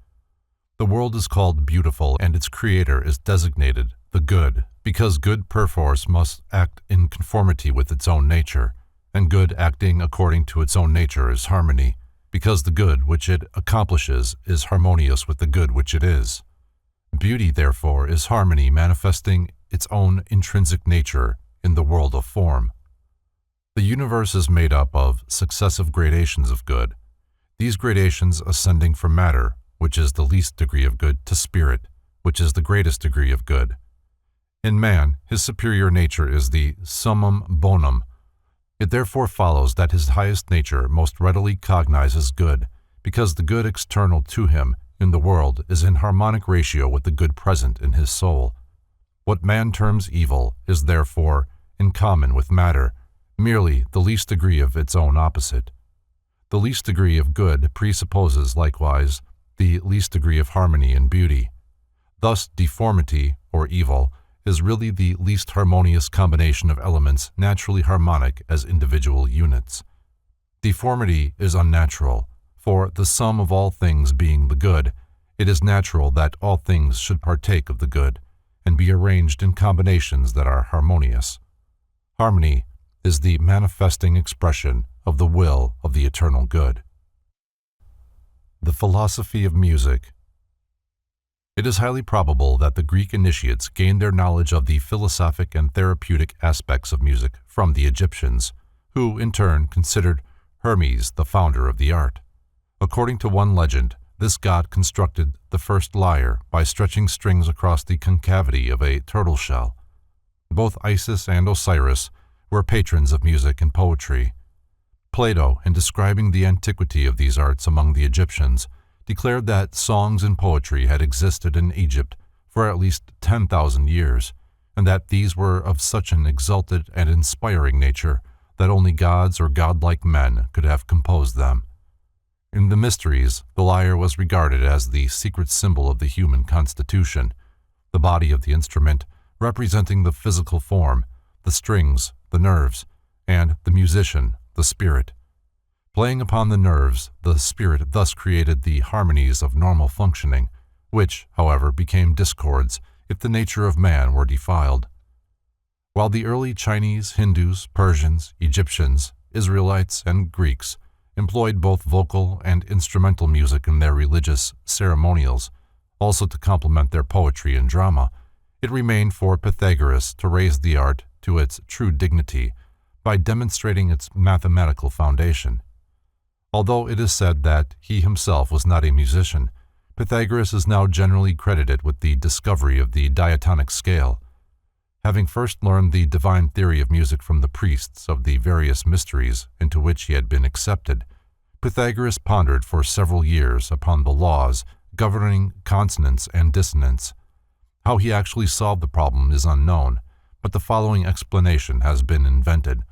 The world is called beautiful, and its creator is designated the good, because good perforce must act in conformity with its own nature, and good acting according to its own nature is harmony, because the good which it accomplishes is harmonious with the good which it is. Beauty, therefore, is harmony manifesting its own intrinsic nature in the world of form. The universe is made up of successive gradations of good, these gradations ascending from matter, which is the least degree of good, to spirit, which is the greatest degree of good. In man, his superior nature is the summum bonum. It therefore follows that his highest nature most readily cognizes good, because the good external to him in the world is in harmonic ratio with the good present in his soul. What man terms evil is therefore in common with matter, merely the least degree of its own opposite. The least degree of good presupposes likewise the least degree of harmony and beauty. Thus deformity, or evil, is really the least harmonious combination of elements naturally harmonic as individual units. Deformity is unnatural, for the sum of all things being the good, it is natural that all things should partake of the good, and be arranged in combinations that are harmonious. Harmony is the manifesting expression of the will of the eternal good. The philosophy of music. It is highly probable that the Greek initiates gained their knowledge of the philosophic and therapeutic aspects of music from the Egyptians, who in turn considered Hermes the founder of the art. According to one legend, this god constructed the first lyre by stretching strings across the concavity of a turtle shell. Both Isis and Osiris were patrons of music and poetry. Plato, in describing the antiquity of these arts among the Egyptians, declared that songs and poetry had existed in Egypt for at least 10,000 years, and that these were of such an exalted and inspiring nature that only gods or godlike men could have composed them. In the mysteries, the lyre was regarded as the secret symbol of the human constitution, the body of the instrument representing the physical form, the strings, the nerves, and the musician, the spirit. Playing upon the nerves, the spirit thus created the harmonies of normal functioning, which, however, became discords if the nature of man were defiled. While the early Chinese, Hindus, Persians, Egyptians, Israelites, and Greeks employed both vocal and instrumental music in their religious ceremonials, also to complement their poetry and drama, it remained for Pythagoras to raise the art to its true dignity by demonstrating its mathematical foundation. Although it is said that he himself was not a musician, Pythagoras is now generally credited with the discovery of the diatonic scale. Having first learned the divine theory of music from the priests of the various mysteries into which he had been accepted, Pythagoras pondered for several years upon the laws governing consonance and dissonance. How he actually solved the problem is unknown, but the following explanation has been invented.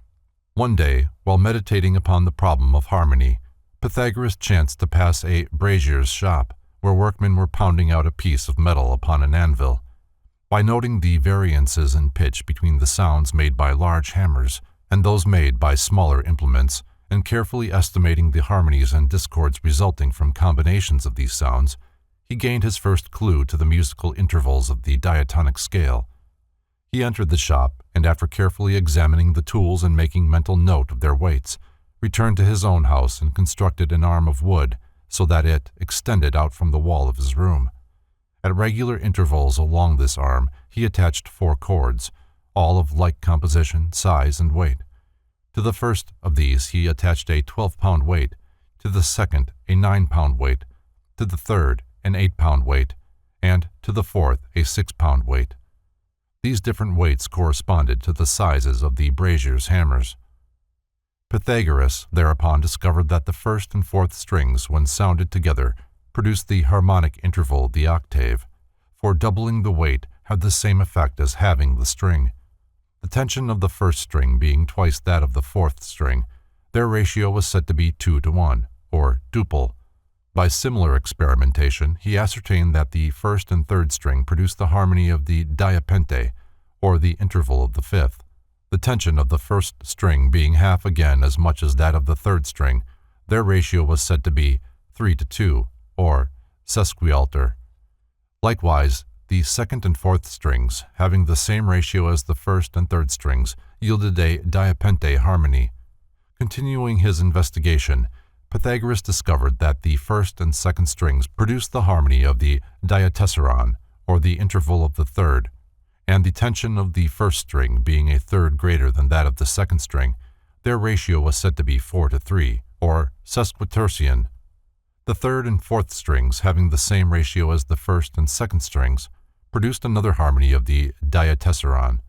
One day, while meditating upon the problem of harmony, Pythagoras chanced to pass a brazier's shop, where workmen were pounding out a piece of metal upon an anvil. By noting the variances in pitch between the sounds made by large hammers and those made by smaller implements, and carefully estimating the harmonies and discords resulting from combinations of these sounds, he gained his first clue to the musical intervals of the diatonic scale. He entered the shop, and after carefully examining the tools and making mental note of their weights, returned to his own house and constructed an arm of wood so that it extended out from the wall of his room. At regular intervals along this arm, he attached 4 cords, all of like composition, size, and weight. To the first of these he attached a 12-pound weight, to the second a 9-pound weight, to the third an 8-pound weight, and to the fourth a 6-pound weight. These different weights corresponded to the sizes of the brazier's hammers. Pythagoras thereupon discovered that the first and fourth strings, when sounded together, produced the harmonic interval, the octave. For doubling the weight had the same effect as halving the string. The tension of the first string being twice that of the fourth string, their ratio was said to be 2:1, or duple. By similar experimentation, he ascertained that the first and third string produced the harmony of the diapente, or the interval of the fifth. The tension of the first string being half again as much as that of the third string, their ratio was said to be 3:2, or sesquialter. Likewise, the second and fourth strings, having the same ratio as the first and third strings, yielded a diapente harmony. Continuing his investigation, Pythagoras discovered that the first and second strings produced the harmony of the diatessaron, or the interval of the third, and the tension of the first string being a third greater than that of the second string, their ratio was said to be 4:3, or sesquitercian. The third and fourth strings, having the same ratio as the first and second strings, produced another harmony of the diatessaron.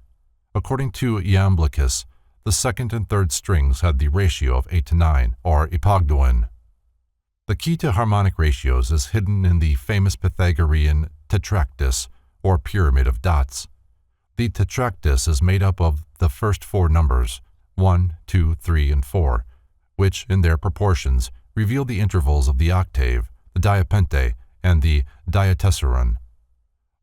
According to Iamblichus, the second and third strings had the ratio of 8:9, or epogdoin. The key to harmonic ratios is hidden in the famous Pythagorean tetractys, or pyramid of dots. The tetractys is made up of the first four numbers, 1, 2, 3, and 4, which, in their proportions, reveal the intervals of the octave, the diapente, and the diatessaron.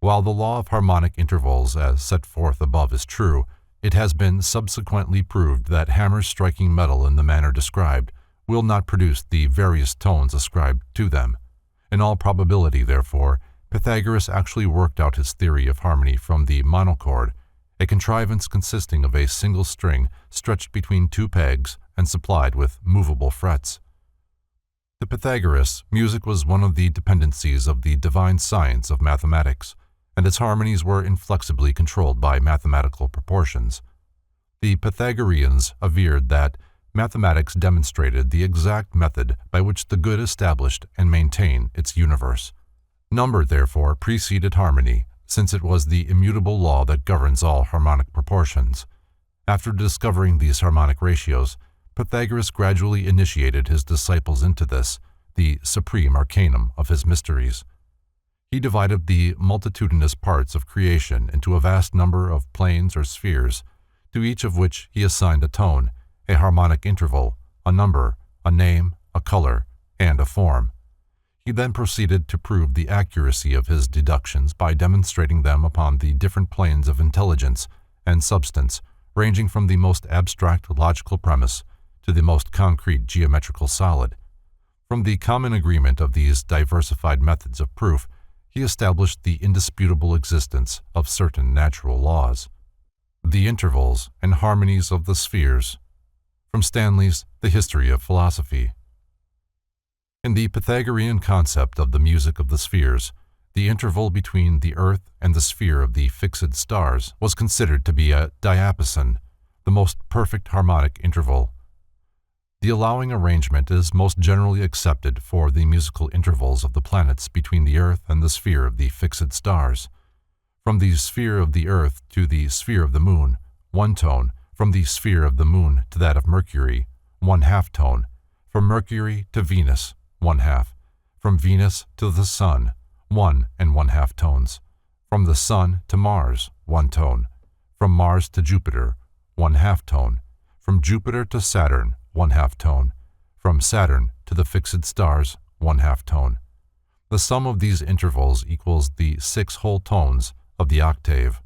While the law of harmonic intervals as set forth above is true, it has been subsequently proved that hammers striking metal in the manner described will not produce the various tones ascribed to them. In all probability, therefore, Pythagoras actually worked out his theory of harmony from the monochord, a contrivance consisting of a single string stretched between two pegs and supplied with movable frets. To Pythagoras, music was one of the dependencies of the divine science of mathematics, and its harmonies were inflexibly controlled by mathematical proportions. The Pythagoreans averred that mathematics demonstrated the exact method by which the good established and maintained its universe. Number, therefore, preceded harmony, since it was the immutable law that governs all harmonic proportions. After discovering these harmonic ratios, Pythagoras gradually initiated his disciples into this, the supreme arcanum of his mysteries. He divided the multitudinous parts of creation into a vast number of planes or spheres, to each of which he assigned a tone, a harmonic interval, a number, a name, a color, and a form. He then proceeded to prove the accuracy of his deductions by demonstrating them upon the different planes of intelligence and substance, ranging from the most abstract logical premise to the most concrete geometrical solid. From the common agreement of these diversified methods of proof, he established the indisputable existence of certain natural laws. The intervals and harmonies of the spheres. From Stanley's The History of Philosophy. In the Pythagorean concept of the music of the spheres, the interval between the earth and the sphere of the fixed stars was considered to be a diapason, the most perfect harmonic interval. The allowing arrangement is most generally accepted for the musical intervals of the planets between the earth and the sphere of the fixed stars. From the sphere of the earth to the sphere of the moon, one tone; from the sphere of the moon to that of Mercury, 1/2 tone; from Mercury to Venus, 1/2; from Venus to the Sun, 1 1/2 tones; from the Sun to Mars, 1 tone; from Mars to Jupiter, 1/2 tone; from Jupiter to Saturn, 1/2 tone; from Saturn to the fixed stars, 1/2 tone. The sum of these intervals equals the 6 whole tones of the octave.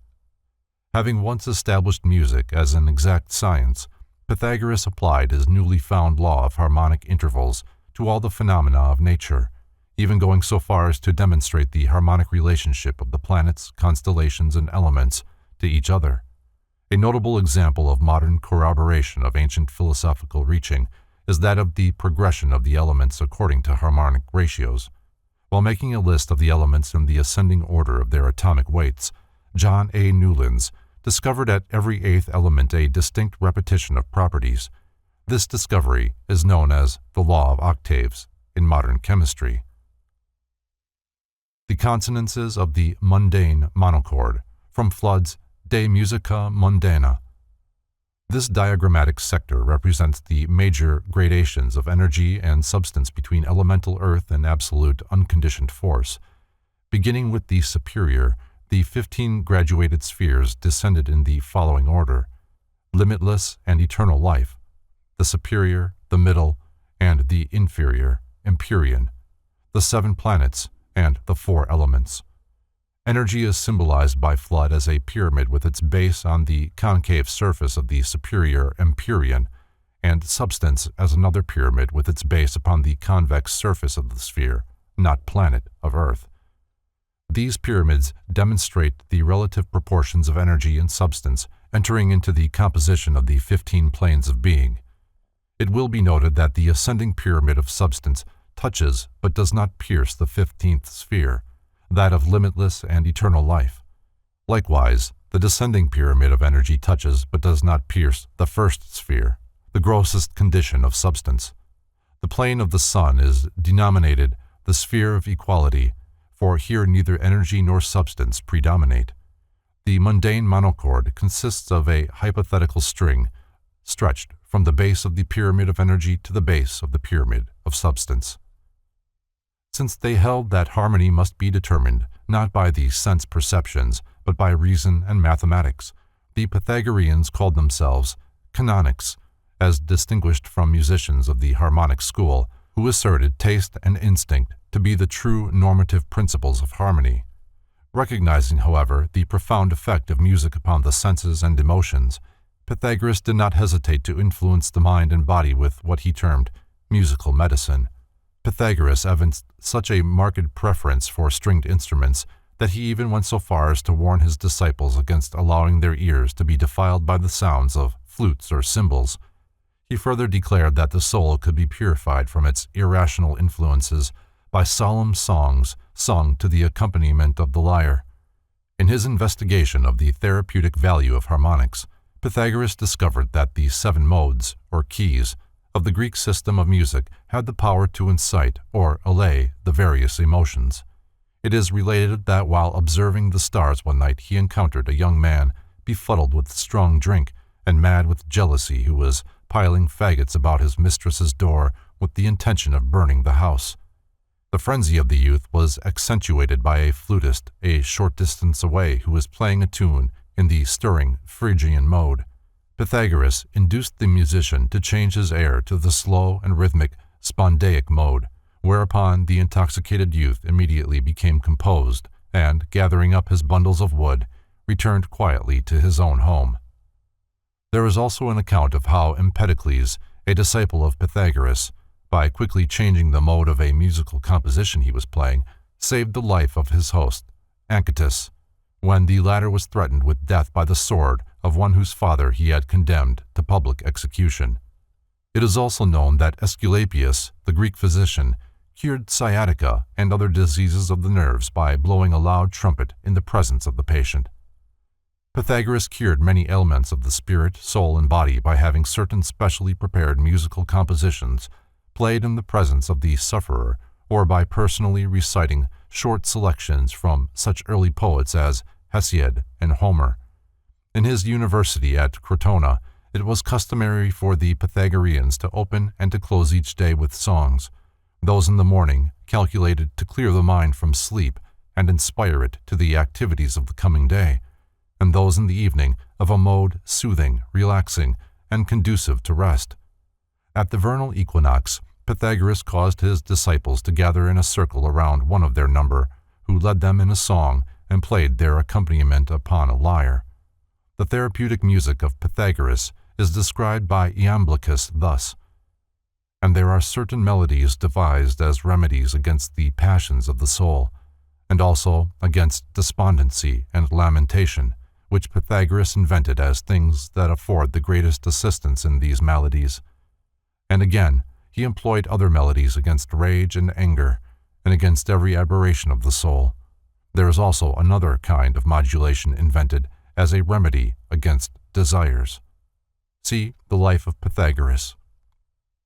Having once established music as an exact science, Pythagoras applied his newly found law of harmonic intervals to all the phenomena of nature, even going so far as to demonstrate the harmonic relationship of the planets, constellations, and elements to each other. A notable example of modern corroboration of ancient philosophical reaching is that of the progression of the elements according to harmonic ratios. While making a list of the elements in the ascending order of their atomic weights, John A. Newlands discovered at every eighth element a distinct repetition of properties. This discovery is known as the law of octaves in modern chemistry. The consonances of the mundane monochord, from Flood's De Musica Mundana. This diagrammatic sector represents the major gradations of energy and substance between elemental earth and absolute unconditioned force. Beginning with the superior, the 15 graduated spheres descended in the following order: limitless and eternal life, the superior, the middle, and the inferior, Empyrean, the 7 planets, and the 4 elements. Energy is symbolized by flood as a pyramid with its base on the concave surface of the superior Empyrean, and substance as another pyramid with its base upon the convex surface of the sphere, not planet, of Earth. These pyramids demonstrate the relative proportions of energy and substance entering into the composition of the 15 planes of being. It will be noted that the ascending pyramid of substance touches but does not pierce the 15th sphere, that of limitless and eternal life. Likewise, the descending pyramid of energy touches but does not pierce the 1st sphere, the grossest condition of substance. The plane of the sun is denominated the sphere of equality, for here neither energy nor substance predominate. The mundane monochord consists of a hypothetical string stretched from the base of the pyramid of energy to the base of the pyramid of substance. Since they held that harmony must be determined not by the sense perceptions but by reason and mathematics, the Pythagoreans called themselves canonics, as distinguished from musicians of the harmonic school, who asserted taste and instinct to be the true normative principles of harmony. Recognizing, however, the profound effect of music upon the senses and emotions, Pythagoras did not hesitate to influence the mind and body with what he termed musical medicine. Pythagoras evinced such a marked preference for stringed instruments that he even went so far as to warn his disciples against allowing their ears to be defiled by the sounds of flutes or cymbals. He further declared that the soul could be purified from its irrational influences by solemn songs sung to the accompaniment of the lyre. In his investigation of the therapeutic value of harmonics, Pythagoras discovered that the 7 modes, or keys, of the Greek system of music had the power to incite or allay the various emotions. It is related that while observing the stars one night he encountered a young man befuddled with strong drink and mad with jealousy who was piling faggots about his mistress's door with the intention of burning the house. The frenzy of the youth was accentuated by a flutist a short distance away who was playing a tune in the stirring Phrygian mode. Pythagoras induced the musician to change his air to the slow and rhythmic spondaic mode, whereupon the intoxicated youth immediately became composed and, gathering up his bundles of wood, returned quietly to his own home. There is also an account of how Empedocles, a disciple of Pythagoras, by quickly changing the mode of a musical composition he was playing, saved the life of his host, Anchitus, when the latter was threatened with death by the sword of one whose father he had condemned to public execution. It is also known that Aesculapius, the Greek physician, cured sciatica and other diseases of the nerves by blowing a loud trumpet in the presence of the patient. Pythagoras cured many ailments of the spirit, soul, and body by having certain specially prepared musical compositions played in the presence of the sufferer, or by personally reciting short selections from such early poets as Hesiod and Homer. In his university at Crotona, it was customary for the Pythagoreans to open and to close each day with songs, those in the morning calculated to clear the mind from sleep and inspire it to the activities of the coming day, and those in the evening of a mode soothing, relaxing, and conducive to rest. At the vernal equinox, Pythagoras caused his disciples to gather in a circle around one of their number, who led them in a song and played their accompaniment upon a lyre. The therapeutic music of Pythagoras is described by Iamblichus thus: "And there are certain melodies devised as remedies against the passions of the soul, and also against despondency and lamentation, which Pythagoras invented as things that afford the greatest assistance in these maladies. And again, he employed other melodies against rage and anger, and against every aberration of the soul. There is also another kind of modulation invented as a remedy against desires." See the Life of Pythagoras.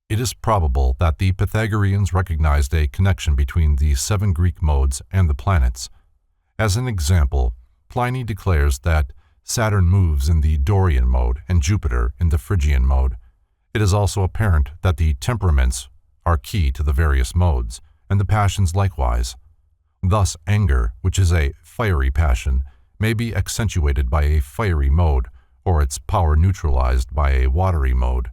It is probable that the Pythagoreans recognized a connection between the 7 Greek modes and the planets. As an example, Pliny declares that Saturn moves in the Dorian mode and Jupiter in the Phrygian mode. It is also apparent that the temperaments are key to the various modes, and the passions likewise. Thus anger, which is a fiery passion, may be accentuated by a fiery mode, or its power neutralized by a watery mode.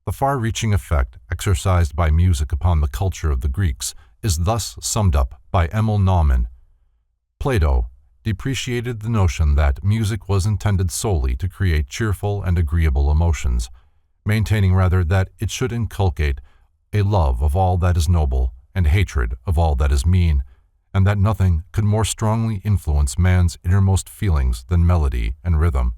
The far-reaching effect exercised by music upon the culture of the Greeks is thus summed up by Emil Naumann. Plato depreciated the notion that music was intended solely to create cheerful and agreeable emotions, maintaining rather that it should inculcate a love of all that is noble and hatred of all that is mean, and that nothing could more strongly influence man's innermost feelings than melody and rhythm.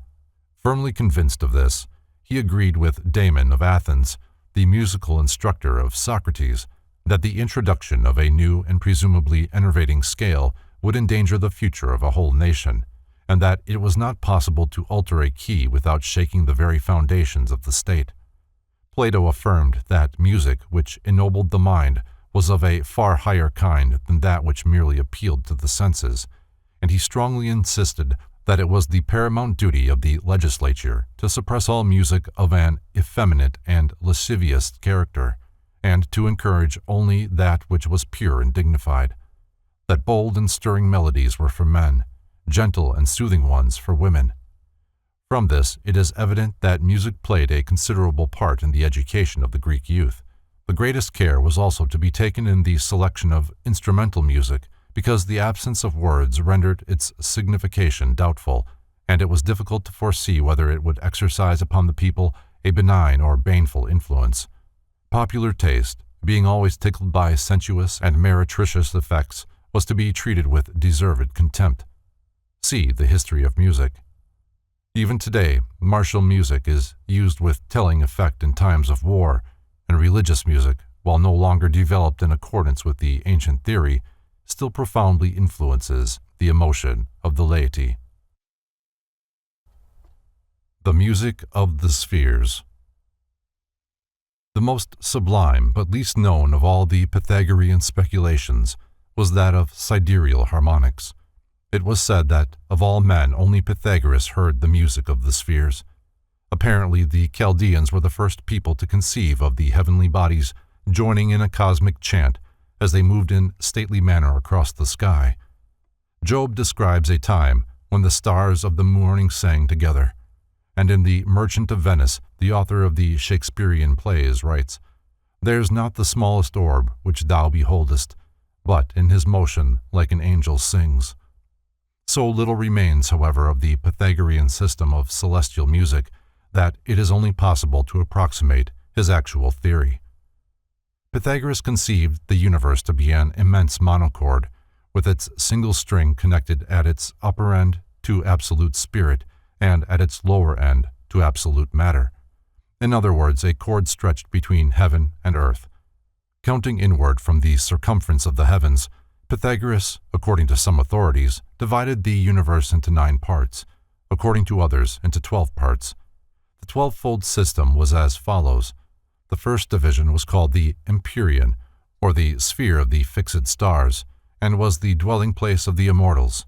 Firmly convinced of this, he agreed with Damon of Athens, the musical instructor of Socrates, that the introduction of a new and presumably enervating scale would endanger the future of a whole nation, and that it was not possible to alter a key without shaking the very foundations of the state. Plato affirmed that music which ennobled the mind was of a far higher kind than that which merely appealed to the senses, and he strongly insisted that it was the paramount duty of the legislature to suppress all music of an effeminate and lascivious character, and to encourage only that which was pure and dignified, that bold and stirring melodies were for men, gentle and soothing ones for women. From this, it is evident that music played a considerable part in the education of the Greek youth. The greatest care was also to be taken in the selection of instrumental music, because the absence of words rendered its signification doubtful, and it was difficult to foresee whether it would exercise upon the people a benign or baneful influence. Popular taste, being always tickled by sensuous and meretricious effects, was to be treated with deserved contempt. See the history of music. Even today, martial music is used with telling effect in times of war, and religious music, while no longer developed in accordance with the ancient theory, still profoundly influences the emotion of the laity. The music of the spheres. The most sublime but least known of all the Pythagorean speculations was that of Sidereal Harmonics. It was said that of all men only Pythagoras heard the music of the spheres. Apparently the Chaldeans were the first people to conceive of the heavenly bodies joining in a cosmic chant as they moved in stately manner across the sky. Job describes a time when the stars of the morning sang together, and in The Merchant of Venice, the author of the Shakespearean plays writes, "There's not the smallest orb which thou beholdest, but in his motion like an angel sings." So little remains, however, of the Pythagorean system of celestial music that it is only possible to approximate his actual theory. Pythagoras conceived the universe to be an immense monochord, with its single string connected at its upper end to absolute spirit and at its lower end to absolute matter. In other words, a cord stretched between heaven and earth. Counting inward from the circumference of the heavens, Pythagoras, according to some authorities, divided the universe into 9 parts, according to others into 12 parts. The 12-fold system was as follows. The first division was called the Empyrean, or the sphere of the fixed stars, and was the dwelling place of the immortals.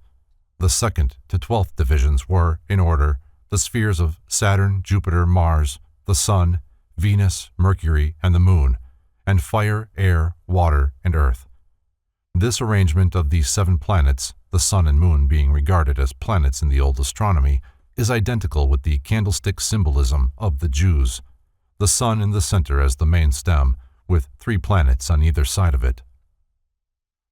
The second to 12th divisions were, in order, the spheres of Saturn, Jupiter, Mars, the Sun, Venus, Mercury, and the Moon, and fire, air, water, and earth. This arrangement of the 7 planets, the Sun and Moon being regarded as planets in the old astronomy, is identical with the candlestick symbolism of the Jews, the sun in the center as the main stem, with 3 planets on either side of it.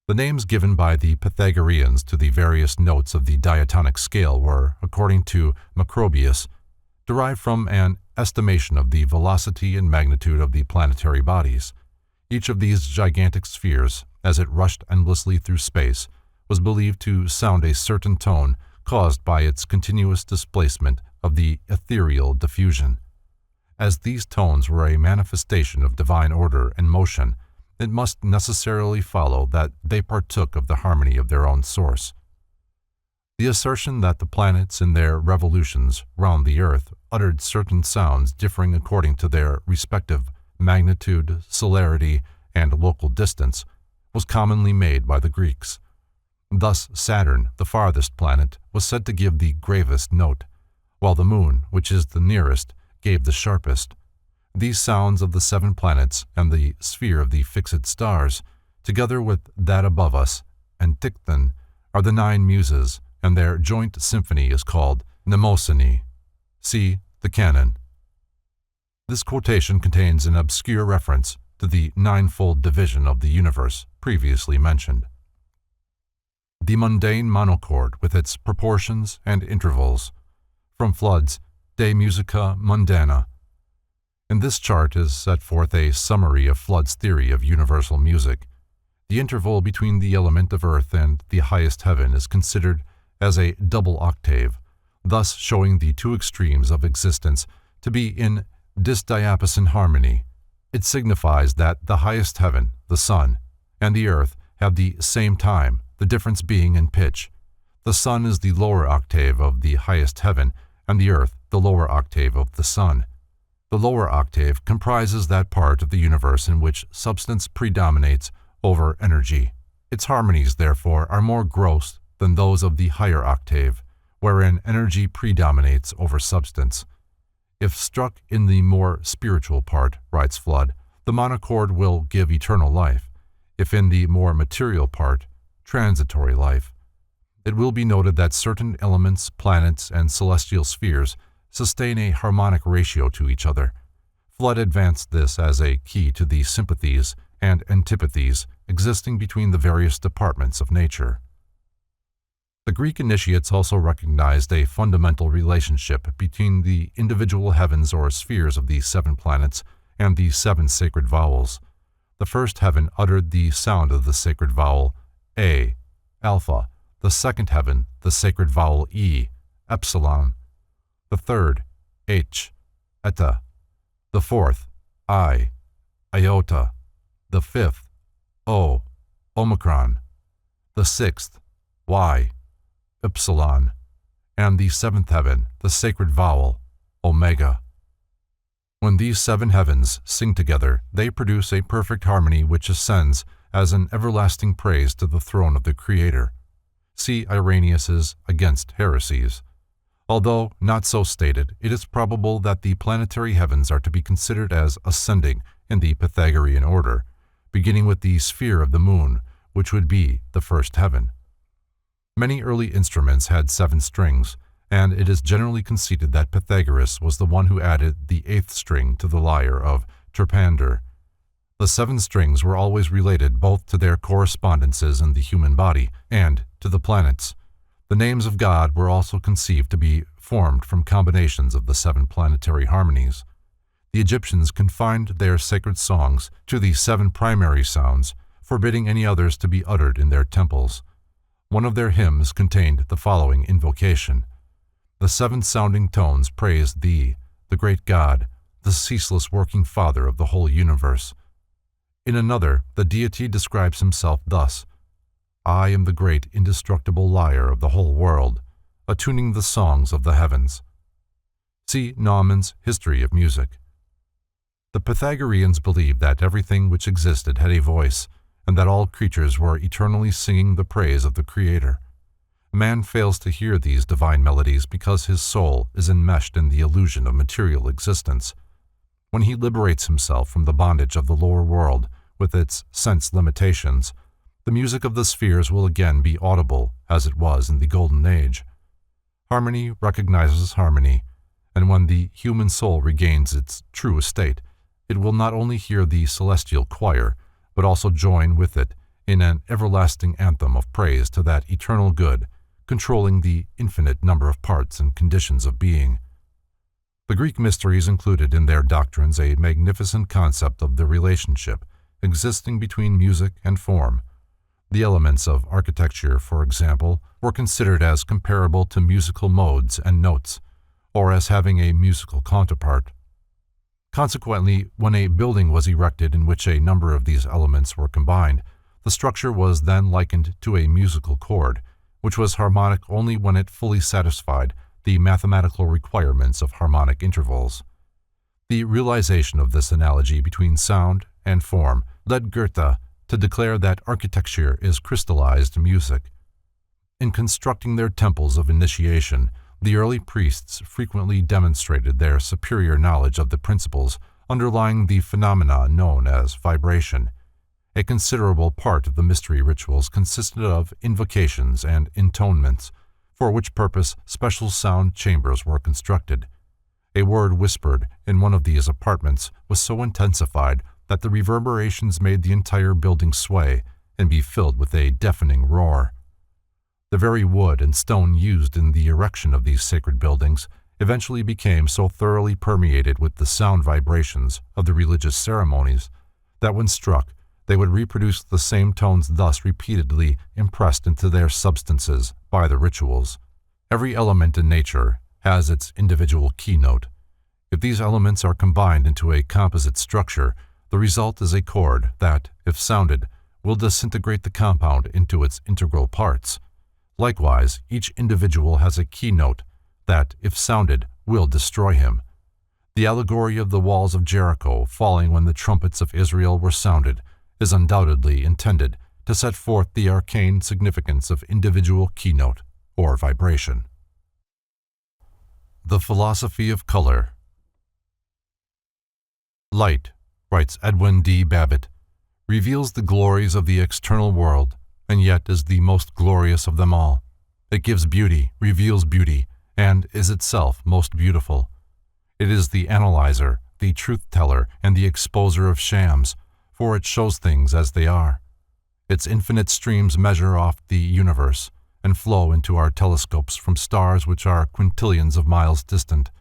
The names given by the Pythagoreans to the various notes of the diatonic scale were, according to Macrobius, derived from an estimation of the velocity and magnitude of the planetary bodies. Each of these gigantic spheres, as it rushed endlessly through space, was believed to sound a certain tone caused by its continuous displacement of the ethereal diffusion. As these tones were a manifestation of divine order and motion, it must necessarily follow that they partook of the harmony of their own source. The assertion that the planets in their revolutions round the earth uttered certain sounds differing according to their respective magnitude, celerity, and local distance was commonly made by the Greeks. Thus Saturn, the farthest planet, was said to give the gravest note, while the Moon, which is the nearest, gave the sharpest. These sounds of the 7 planets and the sphere of the fixed stars, together with that above us, and Tichthon, are the 9 muses, and their joint symphony is called mnemosyne. See the canon. This quotation contains an obscure reference to the ninefold division of the universe previously mentioned. The mundane monochord with its proportions and intervals. From Flood's De Musica Mundana. In this chart is set forth a summary of Flood's theory of universal music. The interval between the element of earth and the highest heaven is considered as a double octave, thus showing the two extremes of existence to be in disdiapason harmony. It signifies that the highest heaven, the sun, and the earth have the same time, the difference being in pitch. The sun is the lower octave of the highest heaven, and the earth the lower octave of the sun. The lower octave comprises that part of the universe in which substance predominates over energy. Its harmonies, therefore, are more gross than those of the higher octave, wherein energy predominates over substance. If struck in the more spiritual part, writes Flood, the monochord will give eternal life. If in the more material part, transitory life. It will be noted that certain elements, planets, and celestial spheres sustain a harmonic ratio to each other. Flood advanced this as a key to the sympathies and antipathies existing between the various departments of nature. The Greek initiates also recognized a fundamental relationship between the individual heavens or spheres of the 7 planets and the 7 sacred vowels. The first heaven uttered the sound of the sacred vowel A, alpha, the second heaven the sacred vowel E, epsilon, the third H, eta, the fourth I, iota, the fifth O, omicron, the sixth Y, Upsilon, and the 7th heaven the sacred vowel omega. When these 7 heavens sing together, they produce a perfect harmony which ascends as an everlasting praise to the throne of the Creator. See Irenaeus's Against Heresies. Although not so stated, it is probable that the planetary heavens are to be considered as ascending in the Pythagorean order, beginning with the sphere of the moon, which would be the first heaven. Many early instruments had 7 strings, and it is generally conceded that Pythagoras was the one who added the 8th string to the lyre of Terpander. The 7 strings were always related both to their correspondences in the human body and to the planets. The names of God were also conceived to be formed from combinations of the 7 planetary harmonies. The Egyptians confined their sacred songs to the 7 primary sounds, forbidding any others to be uttered in their temples. One of their hymns contained the following invocation: "The 7 sounding tones praise Thee, the great God, the ceaseless working Father of the whole universe." In another, the deity describes himself thus: "I am the great indestructible lyre of the whole world, attuning the songs of the heavens." See Naumann's History of Music. The Pythagoreans believed that everything which existed had a voice, and that all creatures were eternally singing the praise of the Creator. Man fails to hear these divine melodies because his soul is enmeshed in the illusion of material existence. When he liberates himself from the bondage of the lower world with its sense limitations, the music of the spheres will again be audible as it was in the Golden Age. Harmony recognizes harmony, and when the human soul regains its true estate, it will not only hear the celestial choir, but also join with it in an everlasting anthem of praise to that eternal good, controlling the infinite number of parts and conditions of being. The Greek mysteries included in their doctrines a magnificent concept of the relationship existing between music and form. The elements of architecture, for example, were considered as comparable to musical modes and notes, or as having a musical counterpart. Consequently, when a building was erected in which a number of these elements were combined, the structure was then likened to a musical chord, which was harmonic only when it fully satisfied the mathematical requirements of harmonic intervals. The realization of this analogy between sound and form led Goethe to declare that architecture is crystallized music. In constructing their temples of initiation, the early priests frequently demonstrated their superior knowledge of the principles underlying the phenomena known as vibration. A considerable part of the mystery rituals consisted of invocations and intonements, for which purpose special sound chambers were constructed. A word whispered in one of these apartments was so intensified that the reverberations made the entire building sway and be filled with a deafening roar. The very wood and stone used in the erection of these sacred buildings eventually became so thoroughly permeated with the sound vibrations of the religious ceremonies that when struck, they would reproduce the same tones thus repeatedly impressed into their substances by the rituals. Every element in nature has its individual keynote. If these elements are combined into a composite structure, the result is a chord that, if sounded, will disintegrate the compound into its integral parts. Likewise, each individual has a keynote that, if sounded, will destroy him. The allegory of the walls of Jericho falling when the trumpets of Israel were sounded is undoubtedly intended to set forth the arcane significance of individual keynote or vibration. The philosophy of color. Light, writes Edwin D. Babbitt, reveals the glories of the external world, and yet is the most glorious of them all. It gives beauty, reveals beauty, and is itself most beautiful. It is the analyzer, the truth-teller, and the exposer of shams, for it shows things as they are. Its infinite streams measure off the universe and flow into our telescopes from stars which are quintillions of miles distant.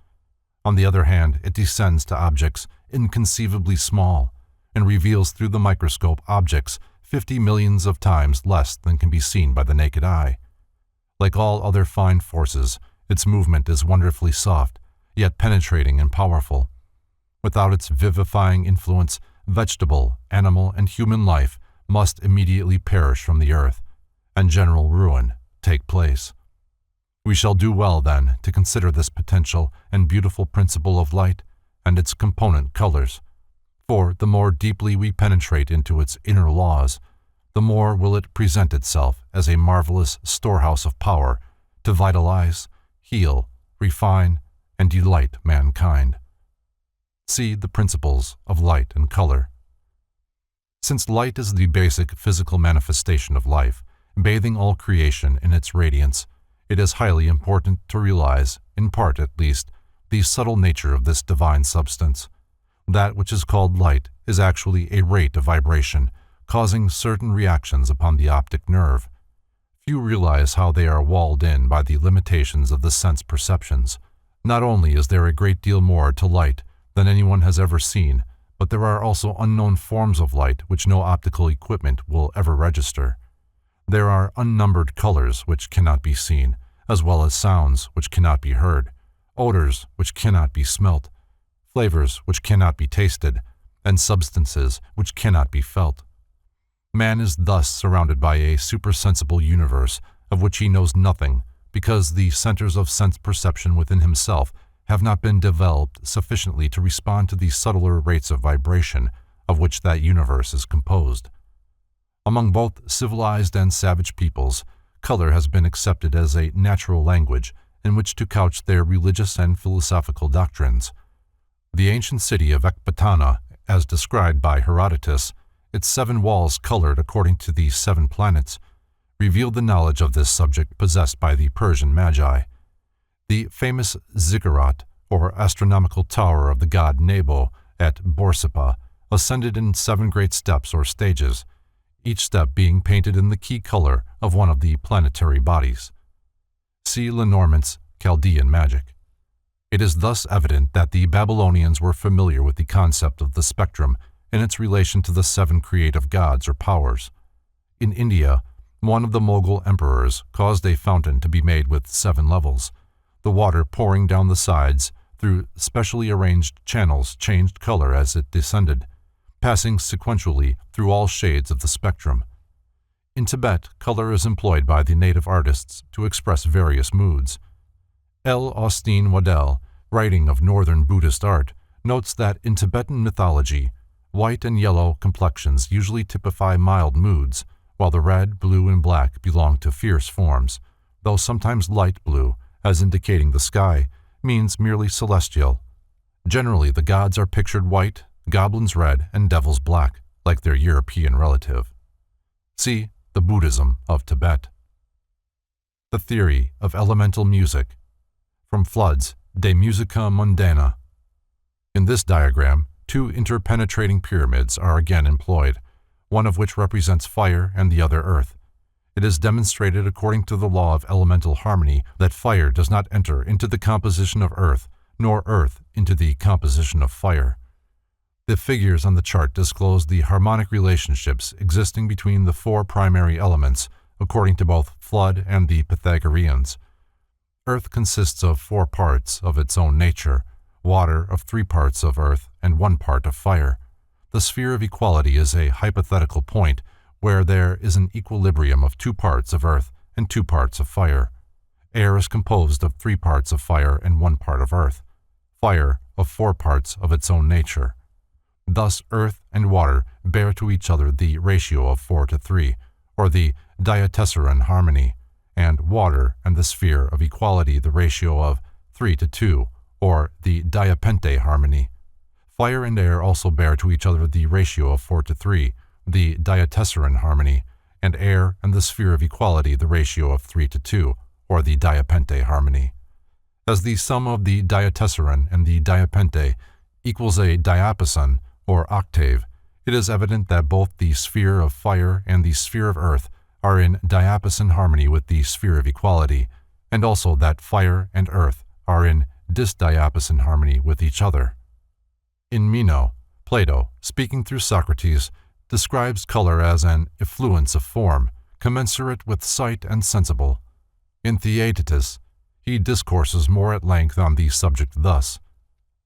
On the other hand, it descends to objects inconceivably small and reveals through the microscope objects 50 millions of times less than can be seen by the naked eye. Like all other fine forces, its movement is wonderfully soft, yet penetrating and powerful. Without its vivifying influence, vegetable, animal, and human life must immediately perish from the earth, and general ruin take place. We shall do well, then, to consider this potential and beautiful principle of light and its component colors, for the more deeply we penetrate into its inner laws, the more will it present itself as a marvelous storehouse of power to vitalize, heal, refine, and delight mankind. See the principles of light and color. Since light is the basic physical manifestation of life, bathing all creation in its radiance, it is highly important to realize, in part at least, the subtle nature of this divine substance. That which is called light is actually a rate of vibration, causing certain reactions upon the optic nerve. Few realize how they are walled in by the limitations of the sense perceptions. Not only is there a great deal more to light than anyone has ever seen, but there are also unknown forms of light which no optical equipment will ever register. There are unnumbered colors which cannot be seen, as well as sounds which cannot be heard, odors which cannot be smelt, flavors which cannot be tasted, and substances which cannot be felt. Man is thus surrounded by a supersensible universe of which he knows nothing, because the centers of sense perception within himself have not been developed sufficiently to respond to the subtler rates of vibration of which that universe is composed. Among both civilized and savage peoples, color has been accepted as a natural language in which to couch their religious and philosophical doctrines. The ancient city of Ecbatana, as described by Herodotus, its 7 walls colored according to the 7 planets, revealed the knowledge of this subject possessed by the Persian Magi. The famous ziggurat, or astronomical tower of the god Nebo at Borsippa, ascended in 7 great steps or stages, each step being painted in the key color of one of the planetary bodies. See Lenormant's Chaldean Magic. It is thus evident that the Babylonians were familiar with the concept of the spectrum in its relation to the 7 creative gods or powers. In India, one of the Mughal emperors caused a fountain to be made with 7 levels. The water pouring down the sides through specially arranged channels changed color as it descended, passing sequentially through all shades of the spectrum. In Tibet, color is employed by the native artists to express various moods. L. Austin Waddell, writing of northern Buddhist art, notes that in Tibetan mythology, white and yellow complexions usually typify mild moods, while the red, blue, and black belong to fierce forms, though sometimes light blue, as indicating the sky, means merely celestial. Generally, the gods are pictured white, goblins red, and devils black, like their European relative. See the Buddhism of Tibet. The theory of elemental music. From Flood's De Musica Mundana. In this diagram, two interpenetrating pyramids are again employed, one of which represents fire and the other earth. It is demonstrated according to the law of elemental harmony that fire does not enter into the composition of earth, nor earth into the composition of fire. The figures on the chart disclose the harmonic relationships existing between the four primary elements, according to both Flood and the Pythagoreans. Earth consists of 4 parts of its own nature, water of 3 parts of earth and 1 part of fire. The sphere of equality is a hypothetical point where there is an equilibrium of 2 parts of earth and 2 parts of fire. Air is composed of 3 parts of fire and 1 part of earth, fire of 4 parts of its own nature. Thus earth and water bear to each other the ratio of 4:3, or the diatessaron harmony, and water and the sphere of equality the ratio of 3:2, or the diapente harmony. Fire and air also bear to each other the ratio of 4:3, the diatessaron harmony, and air and the sphere of equality the ratio of 3:2, or the diapente harmony. As the sum of the diatessaron and the diapente equals a diapason, or octave, it is evident that both the sphere of fire and the sphere of earth are in diapason harmony with the sphere of equality, and also that fire and earth are in disdiapason harmony with each other. In Meno, Plato, speaking through Socrates, describes color as an effluence of form, commensurate with sight and sensible. In Theaetetus, he discourses more at length on the subject thus: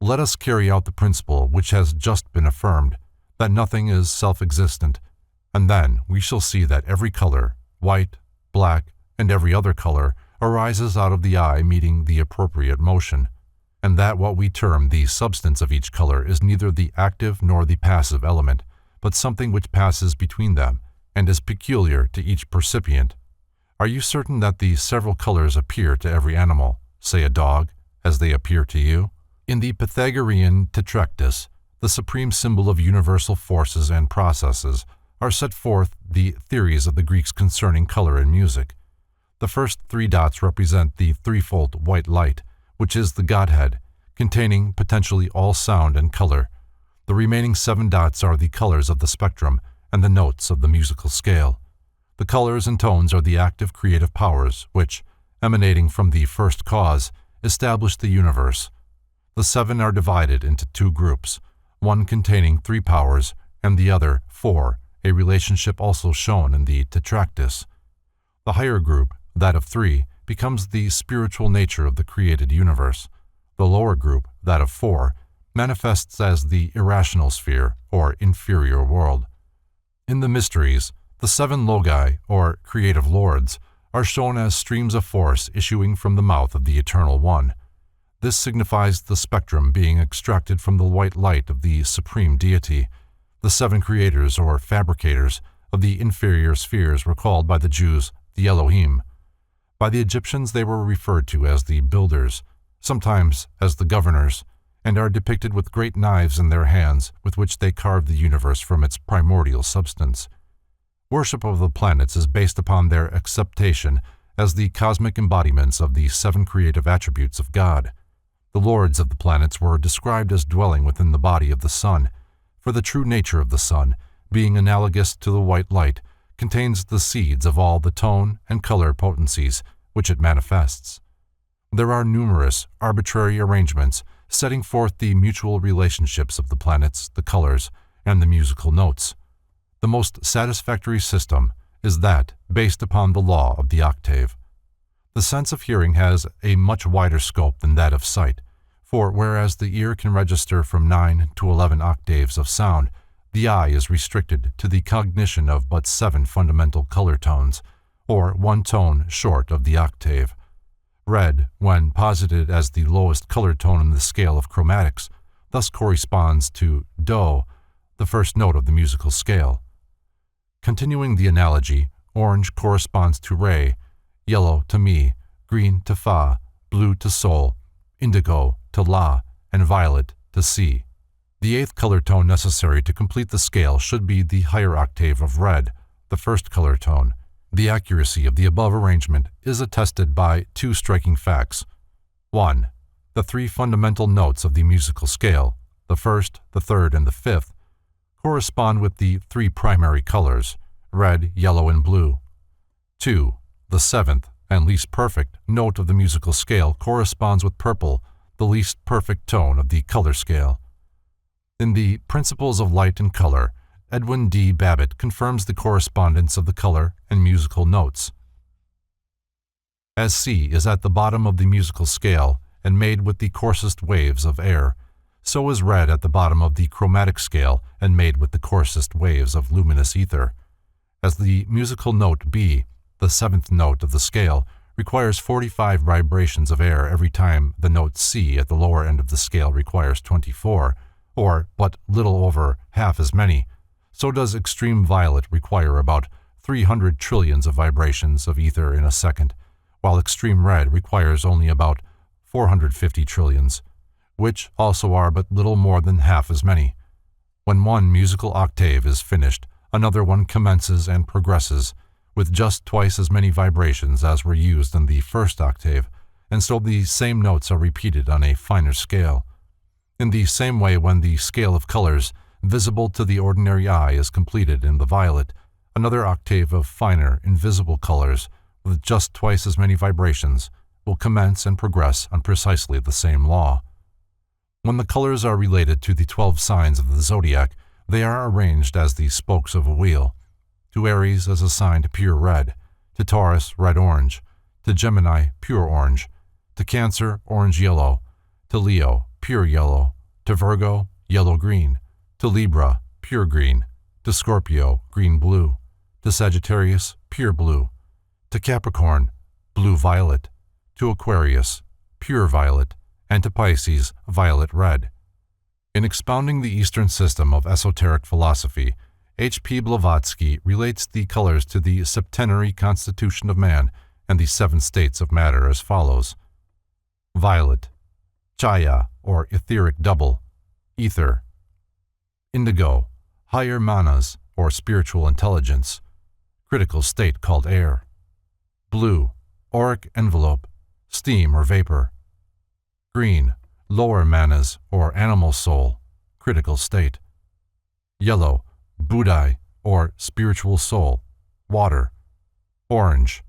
"Let us carry out the principle which has just been affirmed, that nothing is self-existent, and then we shall see that every color, white, black, and every other color, arises out of the eye meeting the appropriate motion, and that what we term the substance of each color is neither the active nor the passive element, but something which passes between them, and is peculiar to each percipient. Are you certain that the several colors appear to every animal, say a dog, as they appear to you?" In the Pythagorean Tetractys, the supreme symbol of universal forces and processes, are set forth the theories of the Greeks concerning color in music. The first 3 dots represent the threefold white light, which is the Godhead, containing potentially all sound and color. The remaining 7 dots are the colors of the spectrum and the notes of the musical scale. The colors and tones are the active creative powers which, emanating from the first cause, establish the universe. The 7 are divided into 2 groups, one containing 3 powers and the other 4, a relationship also shown in the Tetractys. The higher group, that of 3, becomes the spiritual nature of the created universe. The lower group, that of 4, manifests as the irrational sphere, or inferior world. In the mysteries, the 7 logi, or creative lords, are shown as streams of force issuing from the mouth of the Eternal One. This signifies the spectrum being extracted from the white light of the supreme deity. The 7 creators, or fabricators, of the inferior spheres were called by the Jews the Elohim. By the Egyptians they were referred to as the builders, sometimes as the governors, and are depicted with great knives in their hands with which they carved the universe from its primordial substance. Worship of the planets is based upon their acceptation as the cosmic embodiments of the 7 creative attributes of God. The lords of the planets were described as dwelling within the body of the sun, for the true nature of the sun, being analogous to the white light, contains the seeds of all the tone and color potencies which it manifests. There are numerous arbitrary arrangements setting forth the mutual relationships of the planets, the colors, and the musical notes. The most satisfactory system is that based upon the law of the octave. The sense of hearing has a much wider scope than that of sight, for whereas the ear can register from 9 to 11 octaves of sound, the eye is restricted to the cognition of but 7 fundamental color tones, or 1 tone short of the octave. Red, when posited as the lowest color tone in the scale of chromatics, thus corresponds to do, the first note of the musical scale. Continuing the analogy, orange corresponds to re, yellow to mi, green to fa, blue to sol, indigo to la, and violet to si. The 8th color tone necessary to complete the scale should be the higher octave of red, the first color tone. The accuracy of the above arrangement is attested by two striking facts. 1. The three fundamental notes of the musical scale, the first, the third, and the fifth, correspond with the three primary colors, red, yellow, and blue. 2. The seventh, and least perfect, note of the musical scale corresponds with purple, the least perfect tone of the color scale. In the Principles of Light and Color, Edwin D. Babbitt confirms the correspondence of the color and musical notes. As C is at the bottom of the musical scale and made with the coarsest waves of air, so is red at the bottom of the chromatic scale and made with the coarsest waves of luminous ether. As the musical note B, the seventh note of the scale, requires 45 vibrations of air every time the note C at the lower end of the scale requires 24, or but little over half as many, so does extreme violet require about 300 trillions of vibrations of ether in a second, while extreme red requires only about 450 trillions, which also are but little more than half as many. When one musical octave is finished, another one commences and progresses, with just twice as many vibrations as were used in the first octave, and so the same notes are repeated on a finer scale. In the same way, when the scale of colors visible to the ordinary eye is completed in the violet, another octave of finer, invisible colors, with just twice as many vibrations, will commence and progress on precisely the same law. When the colors are related to the 12 signs of the zodiac, they are arranged as the spokes of a wheel. To Aries is assigned pure red, to Taurus red-orange, to Gemini pure orange, to Cancer orange-yellow, to Leo pure yellow, to Virgo yellow-green, to Libra pure green, to Scorpio green-blue, to Sagittarius pure blue, to Capricorn blue-violet, to Aquarius pure violet, and to Pisces violet-red. In expounding the Eastern system of esoteric philosophy, H.P. Blavatsky relates the colors to the septenary constitution of man and the 7 states of matter as follows. Violet, chaya, or etheric double, ether. Indigo, higher manas, or spiritual intelligence, critical state called air. Blue, auric envelope, steam or vapor. Green, lower manas, or animal soul, critical state. Yellow, Buddhai, or spiritual soul, water. Orange,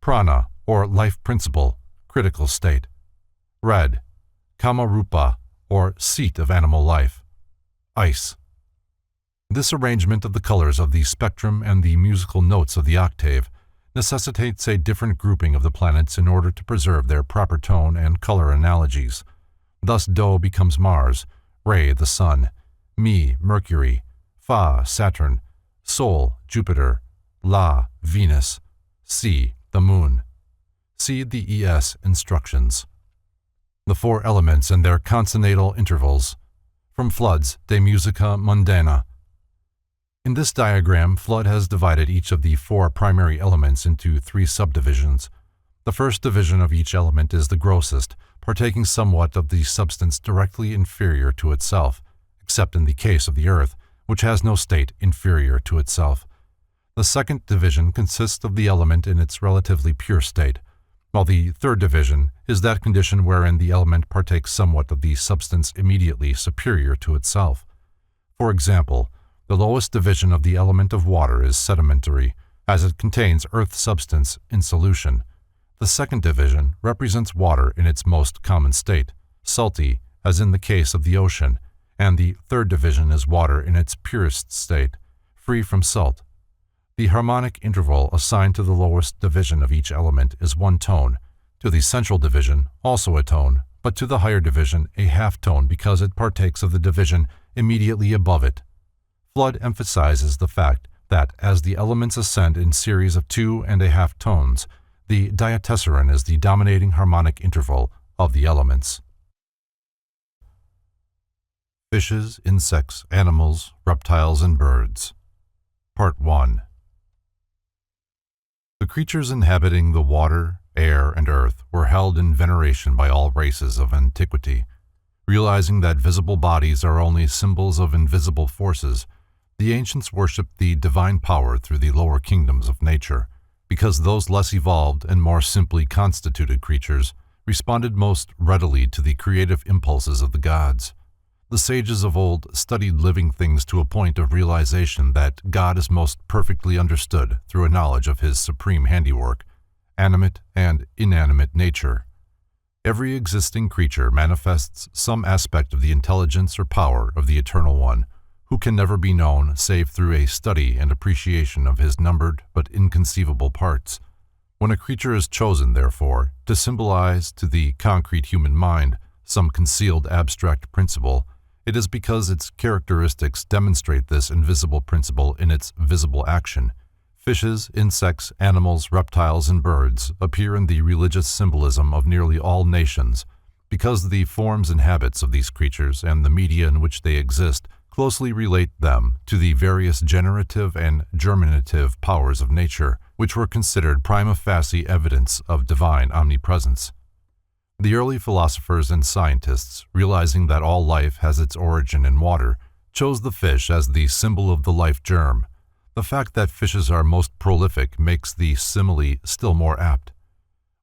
prana, or life principle, critical state. Red, Kamarupa, or seat of animal life, ice. This arrangement of the colors of the spectrum and the musical notes of the octave necessitates a different grouping of the planets in order to preserve their proper tone and color analogies. Thus Do becomes Mars, Re the Sun, Mi Mercury, Fa Saturn, Sol Jupiter, La Venus, Si the Moon. See the ES instructions. The 4 elements and their consonantal intervals. From Flood's De Musica Mundana. In this diagram, Flood has divided each of the 4 primary elements into 3 subdivisions. The first division of each element is the grossest, partaking somewhat of the substance directly inferior to itself, except in the case of the earth, which has no state inferior to itself. The second division consists of the element in its relatively pure state, while the third division is that condition wherein the element partakes somewhat of the substance immediately superior to itself. For example, the lowest division of the element of water is sedimentary, as it contains earth substance in solution. The second division represents water in its most common state, salty, as in the case of the ocean, and the third division is water in its purest state, free from salt. The harmonic interval assigned to the lowest division of each element is 1 tone, to the central division also a tone, but to the higher division a half tone because it partakes of the division immediately above it. Flood emphasizes the fact that as the elements ascend in series of 2½ tones, the diatessaron is the dominating harmonic interval of the elements. Fishes, insects, animals, reptiles, and birds. Part 1. The creatures inhabiting the water, air, and earth were held in veneration by all races of antiquity. Realizing that visible bodies are only symbols of invisible forces, the ancients worshipped the divine power through the lower kingdoms of nature. because those less evolved and more simply constituted creatures responded most readily to the creative impulses of the gods. The sages of old studied living things to a point of realization that God is most perfectly understood through a knowledge of his supreme handiwork, animate and inanimate nature. Every existing creature manifests some aspect of the intelligence or power of the Eternal One, who can never be known save through a study and appreciation of his numbered but inconceivable parts. When a creature is chosen, therefore, to symbolize to the concrete human mind some concealed abstract principle, it is because its characteristics demonstrate this invisible principle in its visible action. Fishes, insects, animals, reptiles, and birds appear in the religious symbolism of nearly all nations because the forms and habits of these creatures and the media in which they exist closely relate them to the various generative and germinative powers of nature, which were considered prima facie evidence of divine omnipresence. The early philosophers and scientists, realizing that all life has its origin in water, chose the fish as the symbol of the life germ. The fact that fishes are most prolific makes the simile still more apt.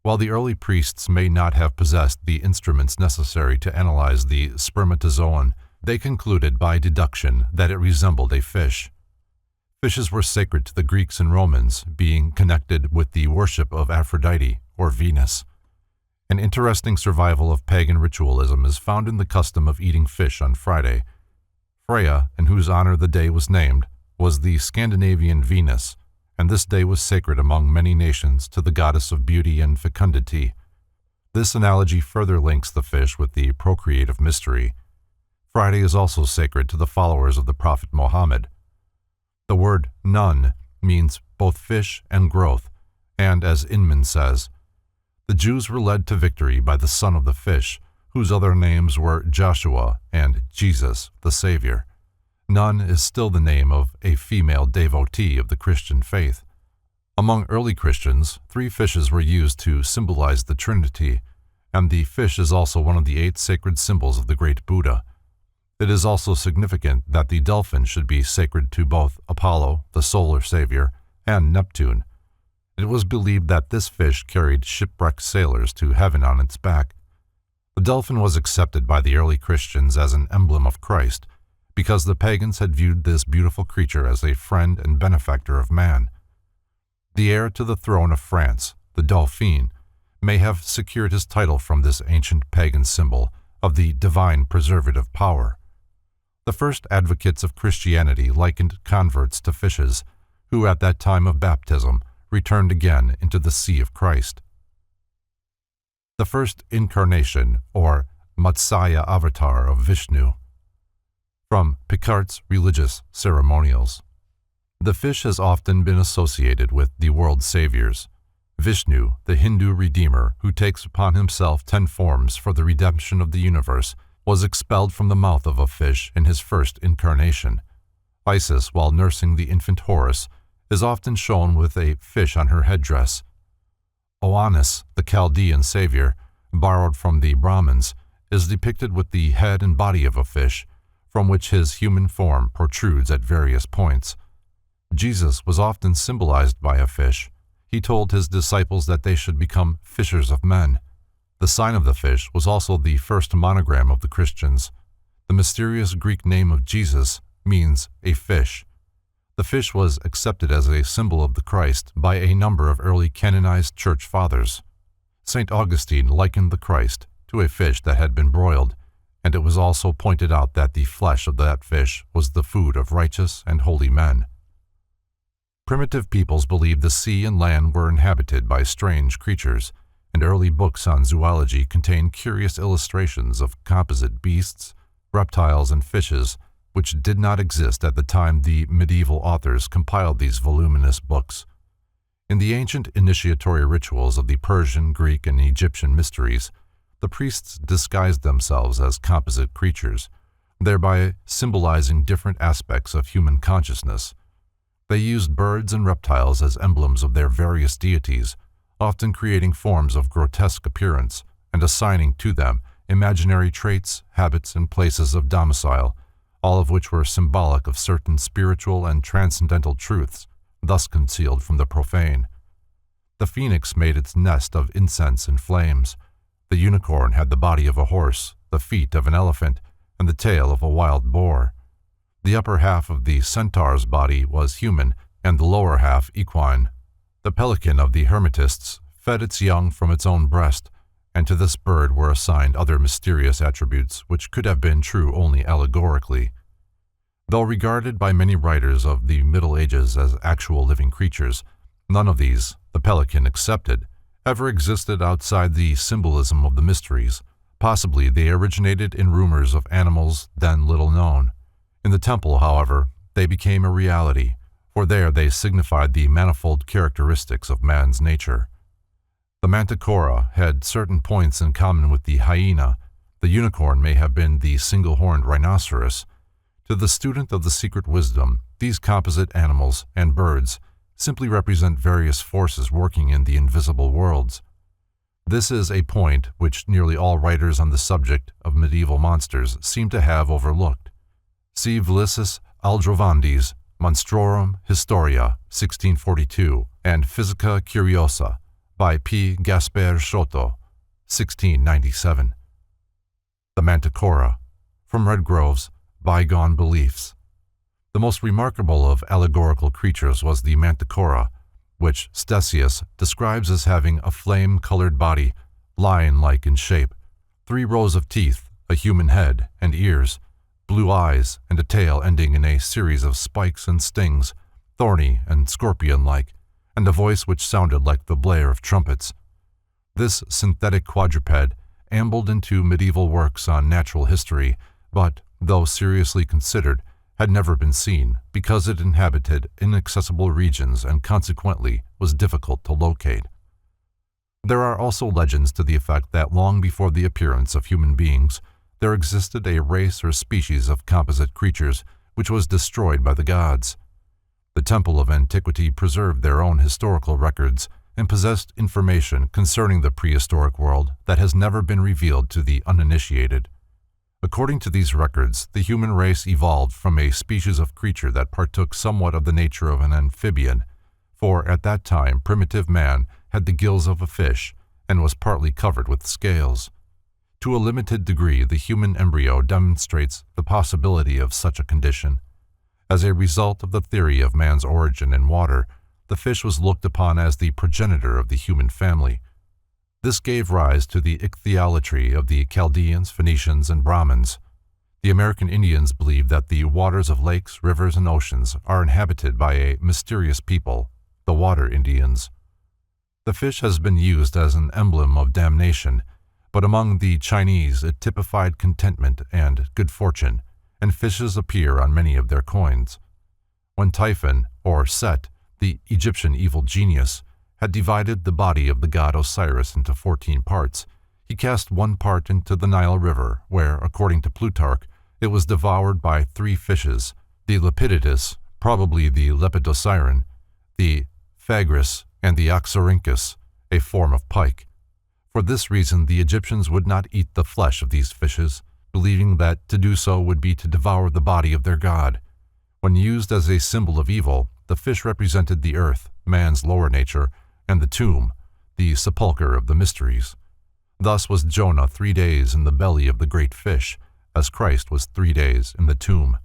While the early priests may not have possessed the instruments necessary to analyze the spermatozoon, they concluded by deduction that it resembled a fish. Fishes were sacred to the Greeks and Romans, being connected with the worship of Aphrodite, or Venus. An interesting survival of pagan ritualism is found in the custom of eating fish on Friday. Freya, in whose honor the day was named, was the Scandinavian Venus, and this day was sacred among many nations to the goddess of beauty and fecundity. This analogy further links the fish with the procreative mystery. Friday is also sacred to the followers of the Prophet Muhammad. The word nun means both fish and growth, and as Inman says, the Jews were led to victory by the son of the fish, whose other names were Joshua and Jesus, the Savior. Nun is still the name of a female devotee of the Christian faith. Among early Christians, 3 fishes were used to symbolize the Trinity, and the fish is also one of the 8 sacred symbols of the great Buddha. It is also significant that the dolphin should be sacred to both Apollo, the solar savior, and Neptune. It was believed that this fish carried shipwrecked sailors to heaven on its back. The dolphin was accepted by the early Christians as an emblem of Christ, because the pagans had viewed this beautiful creature as a friend and benefactor of man. The heir to the throne of France, the Dauphin, may have secured his title from this ancient pagan symbol of the divine preservative power. The first advocates of Christianity likened converts to fishes, who at that time of baptism returned again into the sea of Christ. The first incarnation, or Matsya avatar of Vishnu. From Picard's Religious Ceremonials. The fish has often been associated with the world's saviors. Vishnu, the Hindu redeemer who takes upon himself 10 forms for the redemption of the universe, was expelled from the mouth of a fish in his first incarnation. Isis, while nursing the infant Horus, is often shown with a fish on her headdress. Oannes, the Chaldean savior, borrowed from the Brahmins, is depicted with the head and body of a fish, from which his human form protrudes at various points. Jesus was often symbolized by a fish. He told his disciples that they should become fishers of men. The sign of the fish was also the first monogram of the Christians. The mysterious Greek name of Jesus means a fish. The fish was accepted as a symbol of the Christ by a number of early canonized church fathers. St. Augustine likened the Christ to a fish that had been broiled, and it was also pointed out that the flesh of that fish was the food of righteous and holy men. Primitive peoples believed the sea and land were inhabited by strange creatures, and early books on zoology contain curious illustrations of composite beasts, reptiles, and fishes, which did not exist at the time the medieval authors compiled these voluminous books. In the ancient initiatory rituals of the Persian, Greek, and Egyptian mysteries, the priests disguised themselves as composite creatures, thereby symbolizing different aspects of human consciousness. They used birds and reptiles as emblems of their various deities, often creating forms of grotesque appearance and assigning to them imaginary traits, habits, and places of domicile, all of which were symbolic of certain spiritual and transcendental truths, thus concealed from the profane. The phoenix made its nest of incense and flames. The unicorn had the body of a horse, the feet of an elephant, and the tail of a wild boar. The upper half of the centaur's body was human, and the lower half equine. The pelican of the Hermetists fed its young from its own breast, and to this bird were assigned other mysterious attributes which could have been true only allegorically. Though regarded by many writers of the Middle Ages as actual living creatures, none of these, the pelican excepted, ever existed outside the symbolism of the mysteries. Possibly they originated in rumors of animals then little known. In the temple, however, they became a reality, for there they signified the manifold characteristics of man's nature. The manticora had certain points in common with the hyena. The unicorn may have been the single-horned rhinoceros. To the student of the secret wisdom, these composite animals and birds simply represent various forces working in the invisible worlds. This is a point which nearly all writers on the subject of medieval monsters seem to have overlooked. See Velisis Aldrovandis, Monstrorum Historia, 1642, and Physica Curiosa, by P. Gaspar Soto, 1697. The Manticora, from Redgrove's Bygone Beliefs. The most remarkable of allegorical creatures was the Manticora, which Ctesias describes as having a flame-colored body, lion-like in shape, 3 rows of teeth, a human head and ears, blue eyes, and a tail ending in a series of spikes and stings, thorny and scorpion-like, and a voice which sounded like the blare of trumpets. This synthetic quadruped ambled into medieval works on natural history, but, though seriously considered, had never been seen because it inhabited inaccessible regions and consequently was difficult to locate. There are also legends to the effect that long before the appearance of human beings, there existed a race or species of composite creatures which was destroyed by the gods. The Temple of Antiquity preserved their own historical records and possessed information concerning the prehistoric world that has never been revealed to the uninitiated. According to these records, the human race evolved from a species of creature that partook somewhat of the nature of an amphibian, for at that time primitive man had the gills of a fish and was partly covered with scales. To a limited degree, the human embryo demonstrates the possibility of such a condition. As a result of the theory of man's origin in water, the fish was looked upon as the progenitor of the human family. This gave rise to the ichthyology of the Chaldeans, Phoenicians, and Brahmins. The American Indians believe that the waters of lakes, rivers, and oceans are inhabited by a mysterious people, the Water Indians. The fish has been used as an emblem of damnation, but among the Chinese it typified contentment and good fortune, and fishes appear on many of their coins. When Typhon, or Set, the Egyptian evil genius, had divided the body of the god Osiris into 14 parts, he cast one part into the Nile River, where, according to Plutarch, it was devoured by 3 fishes, the Lepididus, probably the Lepidosiren, the Phagris, and the Oxyrhynchus, a form of pike. For this reason, the Egyptians would not eat the flesh of these fishes, believing that to do so would be to devour the body of their god. When used as a symbol of evil, the fish represented the earth, man's lower nature, and the tomb, the sepulchre of the mysteries. Thus was Jonah 3 days in the belly of the great fish, as Christ was 3 days in the tomb.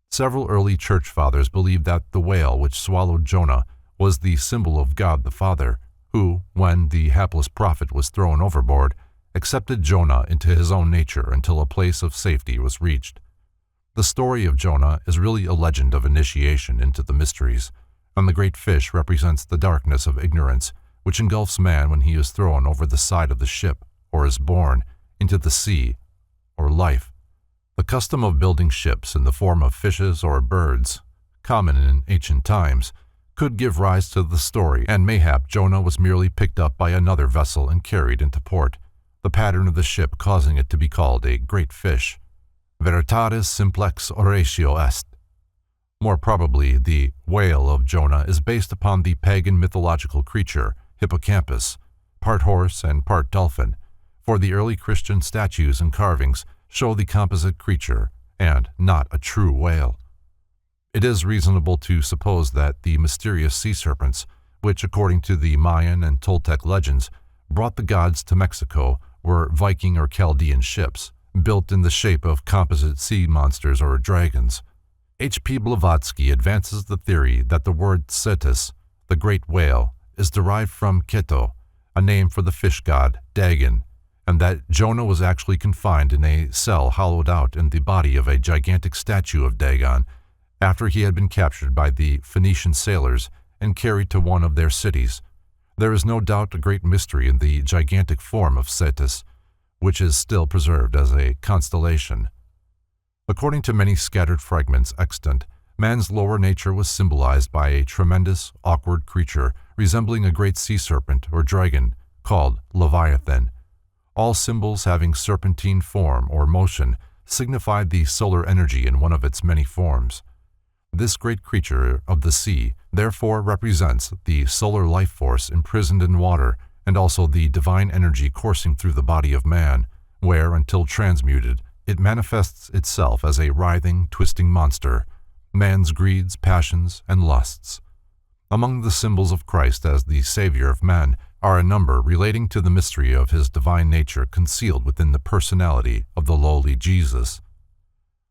Several early church fathers believed that the whale which swallowed Jonah was the symbol of God the Father, who, when the hapless prophet was thrown overboard, accepted Jonah into his own nature until a place of safety was reached. The story of Jonah is really a legend of initiation into the mysteries, and the great fish represents the darkness of ignorance which engulfs man when he is thrown over the side of the ship, or is born into the sea, or life. The custom of building ships in the form of fishes or birds, common in ancient times, could give rise to the story, and mayhap Jonah was merely picked up by another vessel and carried into port, the pattern of the ship causing it to be called a great fish. Veritatis simplex oratio est. More probably, the whale of Jonah is based upon the pagan mythological creature, Hippocampus, part horse and part dolphin, for the early Christian statues and carvings show the composite creature, and not a true whale. It is reasonable to suppose that the mysterious sea serpents, which, according to the Mayan and Toltec legends, brought the gods to Mexico, were Viking or Chaldean ships, built in the shape of composite sea monsters or dragons. H.P. Blavatsky advances the theory that the word Cetus, the great whale, is derived from Keto, a name for the fish god Dagon, and that Jonah was actually confined in a cell hollowed out in the body of a gigantic statue of Dagon after he had been captured by the Phoenician sailors and carried to one of their cities. There is no doubt a great mystery in the gigantic form of Cetus, which is still preserved as a constellation. According to many scattered fragments extant, man's lower nature was symbolized by a tremendous, awkward creature resembling a great sea serpent or dragon called Leviathan. All symbols having serpentine form or motion signified the solar energy in one of its many forms. This great creature of the sea therefore represents the solar life force imprisoned in water and also the divine energy coursing through the body of man, where, until transmuted, it manifests itself as a writhing, twisting monster, man's greeds, passions, and lusts. Among the symbols of Christ as the Savior of men are a number relating to the mystery of his divine nature concealed within the personality of the lowly Jesus.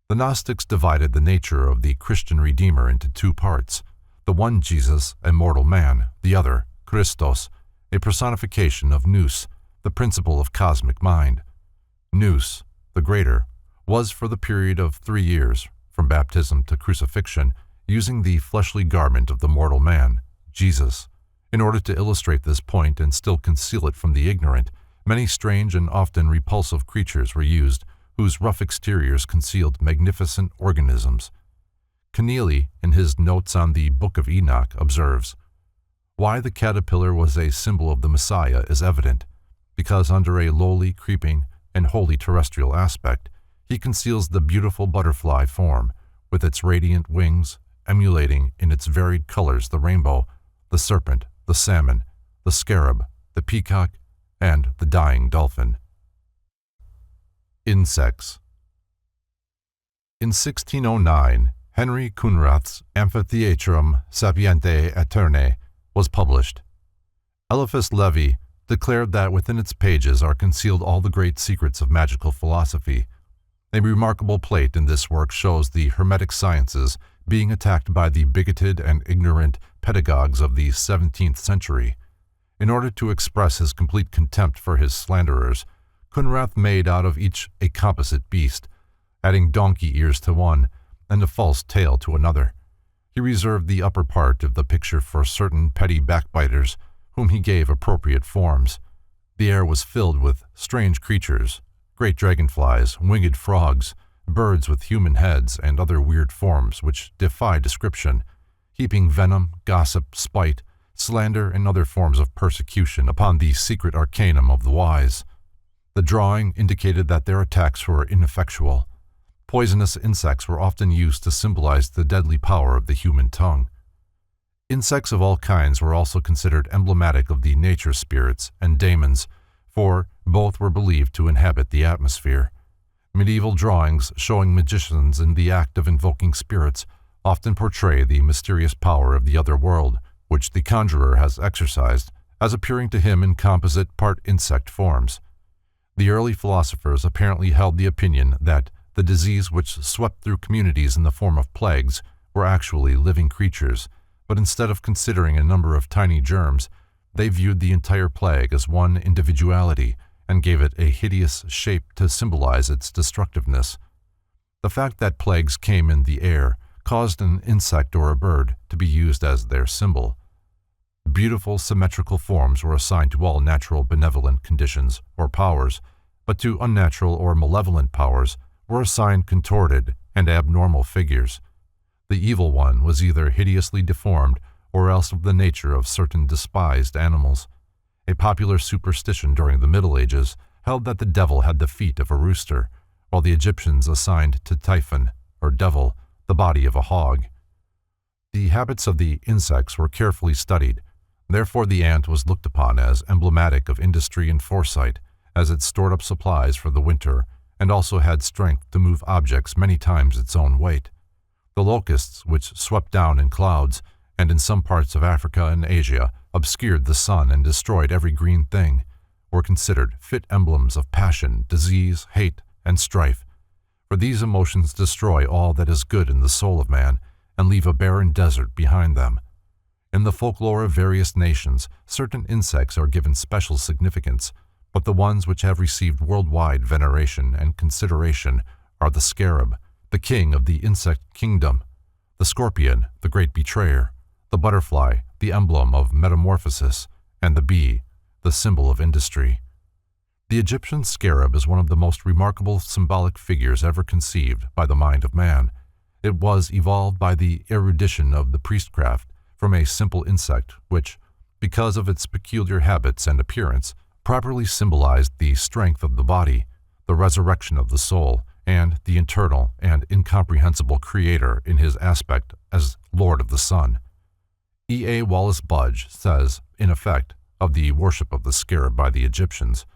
The Gnostics divided the nature of the Christian Redeemer into two parts, the one Jesus, a mortal man, the other, Christos, a personification of Nous, the principle of cosmic mind. Nous, the greater, was for the period of 3 years, from baptism to crucifixion, using the fleshly garment of the mortal man, Jesus. In order to illustrate this point and still conceal it from the ignorant, many strange and often repulsive creatures were used, whose rough exteriors concealed magnificent organisms. Keneally, in his notes on the Book of Enoch, observes, "Why the caterpillar was a symbol of the Messiah is evident, because under a lowly, creeping, and wholly terrestrial aspect, he conceals the beautiful butterfly form, with its radiant wings, emulating in its varied colors the rainbow, the serpent, the salmon, the scarab, the peacock, and the dying dolphin." Insects. In 1609, Henry Kunrath's Amphitheatrum Sapientiae Aeternae was published. Eliphas Levi declared that within its pages are concealed all the great secrets of magical philosophy. A remarkable plate in this work shows the Hermetic sciences being attacked by the bigoted and ignorant pedagogues of the 17th century. In order to express his complete contempt for his slanderers, Kunrath made out of each a composite beast, adding donkey ears to one and a false tail to another. He reserved the upper part of the picture for certain petty backbiters, whom he gave appropriate forms. The air was filled with strange creatures, great dragonflies, winged frogs, birds with human heads, and other weird forms which defy description, heaping venom, gossip, spite, slander, and other forms of persecution upon the secret arcanum of the wise. The drawing indicated that their attacks were ineffectual. Poisonous insects were often used to symbolize the deadly power of the human tongue. Insects of all kinds were also considered emblematic of the nature spirits and daemons, for both were believed to inhabit the atmosphere. Medieval drawings showing magicians in the act of invoking spirits often portray the mysterious power of the other world, which the conjurer has exercised, as appearing to him in composite part insect forms. The early philosophers apparently held the opinion that the disease which swept through communities in the form of plagues were actually living creatures, but instead of considering a number of tiny germs, they viewed the entire plague as one individuality and gave it a hideous shape to symbolize its destructiveness. The fact that plagues came in the air caused an insect or a bird to be used as their symbol. Beautiful symmetrical forms were assigned to all natural benevolent conditions or powers, but to unnatural or malevolent powers were assigned contorted and abnormal figures. The evil one was either hideously deformed or else of the nature of certain despised animals. A popular superstition during the Middle Ages held that the devil had the feet of a rooster, while the Egyptians assigned to Typhon, or devil, the body of a hog. The habits of the insects were carefully studied. Therefore the ant was looked upon as emblematic of industry and foresight, as it stored up supplies for the winter and also had strength to move objects many times its own weight. The locusts, which swept down in clouds, and in some parts of Africa and Asia obscured the sun and destroyed every green thing, were considered fit emblems of passion, disease, hate, and strife. For these emotions destroy all that is good in the soul of man and leave a barren desert behind them. In the folklore of various nations, certain insects are given special significance, but the ones which have received worldwide veneration and consideration are the scarab, the king of the insect kingdom, the scorpion, the great betrayer, the butterfly, the emblem of metamorphosis, and the bee, the symbol of industry. The Egyptian scarab is one of the most remarkable symbolic figures ever conceived by the mind of man. It was evolved by the erudition of the priestcraft from a simple insect which, because of its peculiar habits and appearance, properly symbolized the strength of the body, the resurrection of the soul, and the eternal and incomprehensible Creator in his aspect as Lord of the Sun. E. A. Wallace Budge says, in effect, of the worship of the scarab by the Egyptians,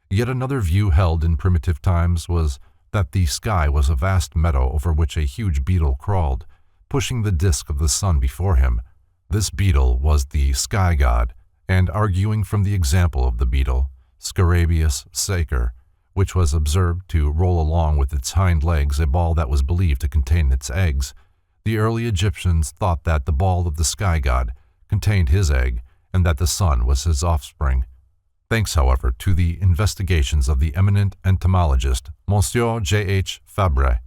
"Yet another view held in primitive times was that the sky was a vast meadow over which a huge beetle crawled, pushing the disk of the sun before him. This beetle was the sky god, and arguing from the example of the beetle, Scarabaeus sacer, which was observed to roll along with its hind legs a ball that was believed to contain its eggs, the early Egyptians thought that the ball of the sky god contained his egg and that the sun was his offspring. Thanks, however, to the investigations of the eminent entomologist Monsieur J. H. Fabre,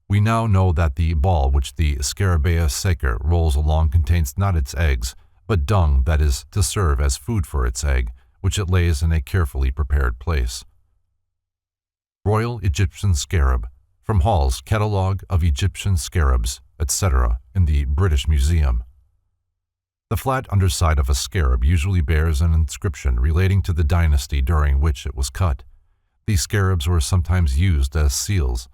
we now know that the ball which the Scarabaeus sacer rolls along contains not its eggs, but dung that is to serve as food for its egg, which it lays in a carefully prepared place." Royal Egyptian Scarab, from Hall's Catalogue of Egyptian Scarabs, etc., in the British Museum. The flat underside of a scarab usually bears an inscription relating to the dynasty during which it was cut. These scarabs were sometimes used as seals.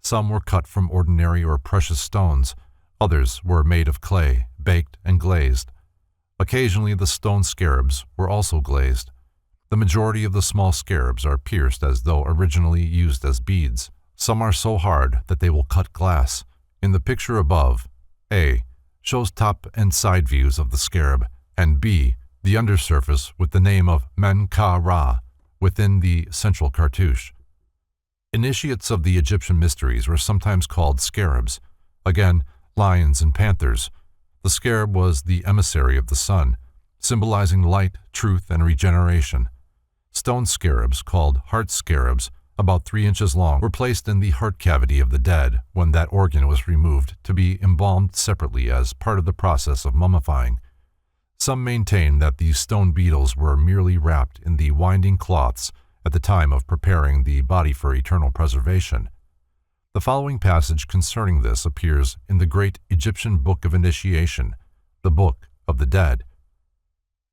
Some were cut from ordinary or precious stones. Others were made of clay, baked and glazed. Occasionally the stone scarabs were also glazed. The majority of the small scarabs are pierced as though originally used as beads. Some are so hard that they will cut glass. In the picture above, A shows top and side views of the scarab, and B, the undersurface with the name of Men-Ka-Ra within the central cartouche. Initiates of the Egyptian mysteries were sometimes called scarabs. Again, lions and panthers. The scarab was the emissary of the sun, symbolizing light, truth, and regeneration. Stone scarabs, called heart scarabs, about 3 inches long, were placed in the heart cavity of the dead when that organ was removed to be embalmed separately as part of the process of mummifying. Some maintain that these stone beetles were merely wrapped in the winding cloths at the time of preparing the body for eternal preservation. The following passage concerning this appears in the great Egyptian Book of Initiation, the Book of the Dead.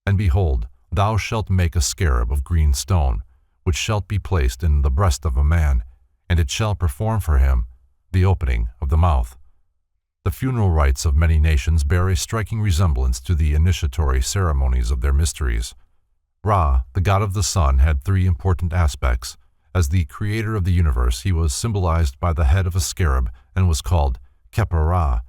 "And behold, thou shalt make a scarab of green stone, which shalt be placed in the breast of a man, and it shall perform for him the opening of the mouth." The funeral rites of many nations bear a striking resemblance to the initiatory ceremonies of their mysteries. Ra, the god of the sun, had 3 important aspects. As the creator of the universe, he was symbolized by the head of a scarab and was called Khepra,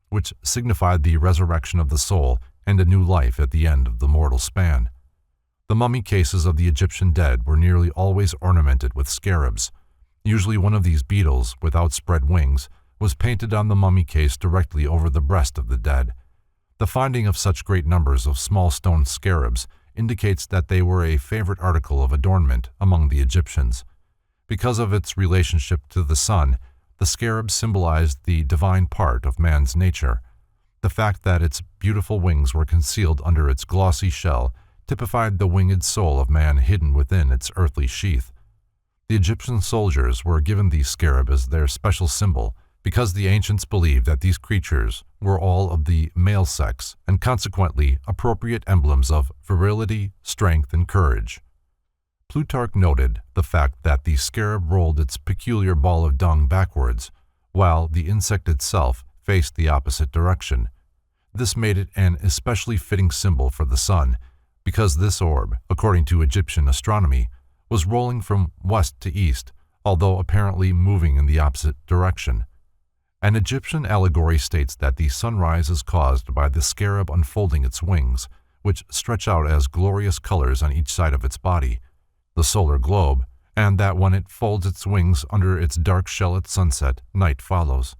which signified the resurrection of the soul and a new life at the end of the mortal span. The mummy cases of the Egyptian dead were nearly always ornamented with scarabs. Usually one of these beetles, with outspread wings, was painted on the mummy case directly over the breast of the dead. The finding of such great numbers of small stone scarabs indicates that they were a favorite article of adornment among the Egyptians. Because of its relationship to the sun, the scarab symbolized the divine part of man's nature. The fact that its beautiful wings were concealed under its glossy shell typified the winged soul of man hidden within its earthly sheath. The Egyptian soldiers were given the scarab as their special symbol because the ancients believed that these creatures were all of the male sex and consequently appropriate emblems of virility, strength, and courage. Plutarch noted the fact that the scarab rolled its peculiar ball of dung backwards, while the insect itself faced the opposite direction. This made it an especially fitting symbol for the sun, because this orb, according to Egyptian astronomy, was rolling from west to east, although apparently moving in the opposite direction. An Egyptian allegory states that the sunrise is caused by the scarab unfolding its wings, which stretch out as glorious colors on each side of its body, the solar globe, and that when it folds its wings under its dark shell at sunset, night follows.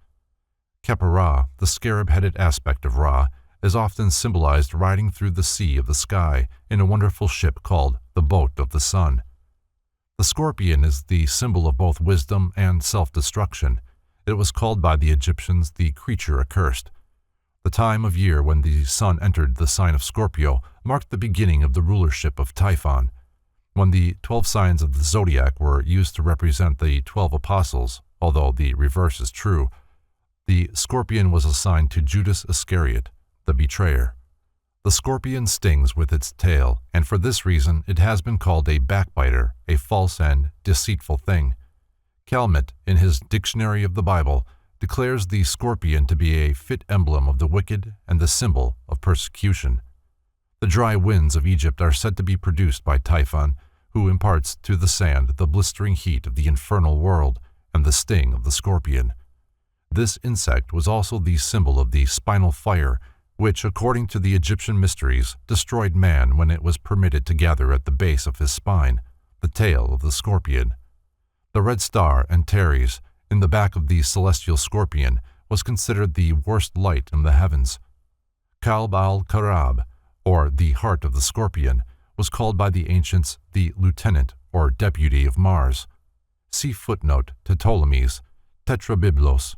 Khepera, the scarab-headed aspect of Ra, is often symbolized riding through the sea of the sky in a wonderful ship called the Boat of the Sun. The scorpion is the symbol of both wisdom and self-destruction. It was called by the Egyptians the creature accursed. The time of year when the sun entered the sign of Scorpio marked the beginning of the rulership of Typhon. When the 12 signs of the zodiac were used to represent the 12 apostles, although the reverse is true, the scorpion was assigned to Judas Iscariot, the betrayer. The scorpion stings with its tail, and for this reason it has been called a backbiter, a false and deceitful thing. Calmet, in his Dictionary of the Bible, declares the scorpion to be a fit emblem of the wicked and the symbol of persecution. The dry winds of Egypt are said to be produced by Typhon, who imparts to the sand the blistering heat of the infernal world and the sting of the scorpion. This insect was also the symbol of the spinal fire, which, according to the Egyptian mysteries, destroyed man when it was permitted to gather at the base of his spine, the tail of the scorpion. The red star, Antares, in the back of the celestial scorpion, was considered the worst light in the heavens. Kalb al-Karab, or the heart of the scorpion, was called by the ancients the lieutenant or deputy of Mars. See footnote to Ptolemy's Tetrabiblos.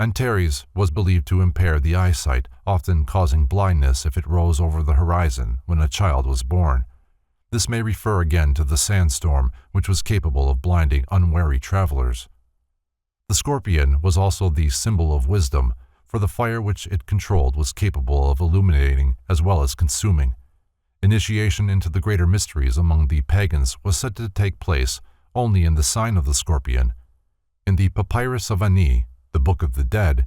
Antares was believed to impair the eyesight, often causing blindness if it rose over the horizon when a child was born. This may refer again to the sandstorm, which was capable of blinding unwary travelers. The scorpion was also the symbol of wisdom, for the fire which it controlled was capable of illuminating as well as consuming. Initiation into the greater mysteries among the pagans was said to take place only in the sign of the scorpion. In the Papyrus of Ani, the Book of the Dead,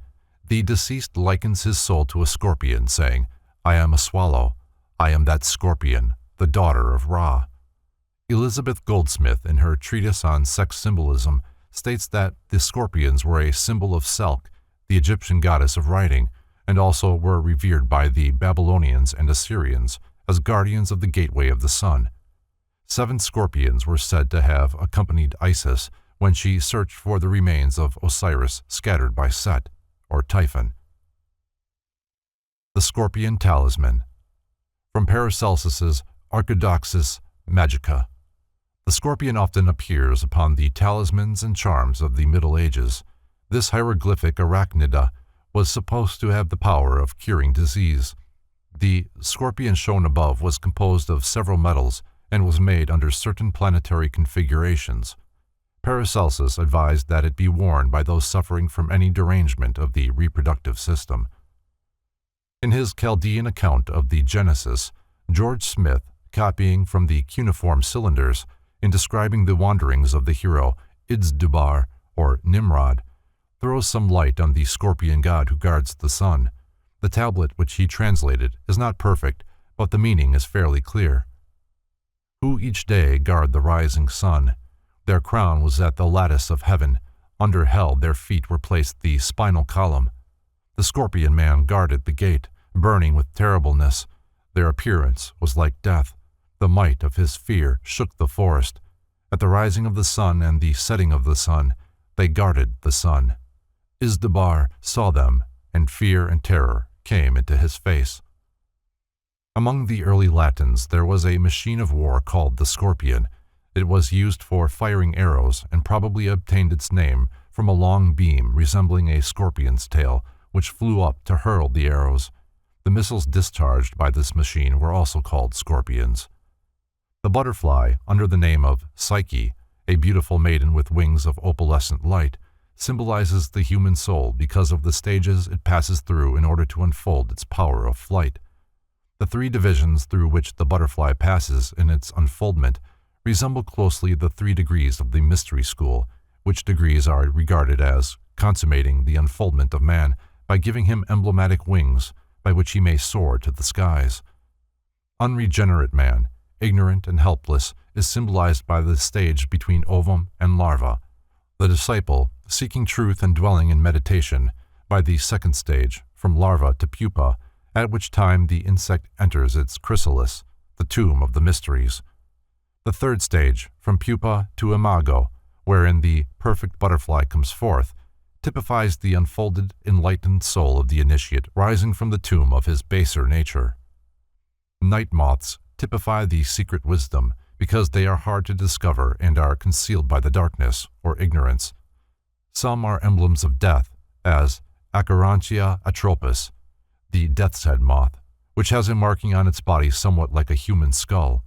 the deceased likens his soul to a scorpion, saying, "I am a swallow. I am that scorpion, the daughter of Ra." Elizabeth Goldsmith, in her treatise on sex symbolism, states that the scorpions were a symbol of Selk, the Egyptian goddess of writing, and also were revered by the Babylonians and Assyrians as guardians of the gateway of the sun. 7 scorpions were said to have accompanied Isis when she searched for the remains of Osiris scattered by Set, or Typhon. The Scorpion Talisman. From Paracelsus's Archidoxis Magica. The scorpion often appears upon the talismans and charms of the Middle Ages. This hieroglyphic arachnida was supposed to have the power of curing disease. The scorpion shown above was composed of several metals and was made under certain planetary configurations. Paracelsus advised that it be worn by those suffering from any derangement of the reproductive system. In his Chaldean account of the Genesis, George Smith, copying from the cuneiform cylinders, in describing the wanderings of the hero Idzdubar, or Nimrod, throws some light on the scorpion god who guards the sun. The tablet which he translated is not perfect, but the meaning is fairly clear. Who each day guard the rising sun. Their crown was at the lattice of heaven. Under hell their feet were placed the spinal column. The scorpion man guarded the gate, burning with terribleness. Their appearance was like death. The might of his fear shook the forest. At the rising of the sun and the setting of the sun, they guarded the sun. Izdubar saw them, and fear and terror came into his face. Among the early Latins, there was a machine of war called the scorpion. It was used for firing arrows and probably obtained its name from a long beam resembling a scorpion's tail, which flew up to hurl the arrows. The missiles discharged by this machine were also called scorpions. The butterfly, under the name of Psyche, a beautiful maiden with wings of opalescent light, symbolizes the human soul because of the stages it passes through in order to unfold its power of flight. The 3 divisions through which the butterfly passes in its unfoldment resemble closely the 3 degrees of the mystery school, which degrees are regarded as consummating the unfoldment of man by giving him emblematic wings by which he may soar to the skies. Unregenerate man, ignorant and helpless, is symbolized by the stage between ovum and larva. The disciple, seeking truth and dwelling in meditation, by the second stage, from larva to pupa, at which time the insect enters its chrysalis, the tomb of the mysteries. The third stage, from pupa to imago, wherein the perfect butterfly comes forth, typifies the unfolded, enlightened soul of the initiate rising from the tomb of his baser nature. Night moths typify the secret wisdom because they are hard to discover and are concealed by the darkness or ignorance. Some are emblems of death, as Acherontia atropus, the death's head moth, which has a marking on its body somewhat like a human skull.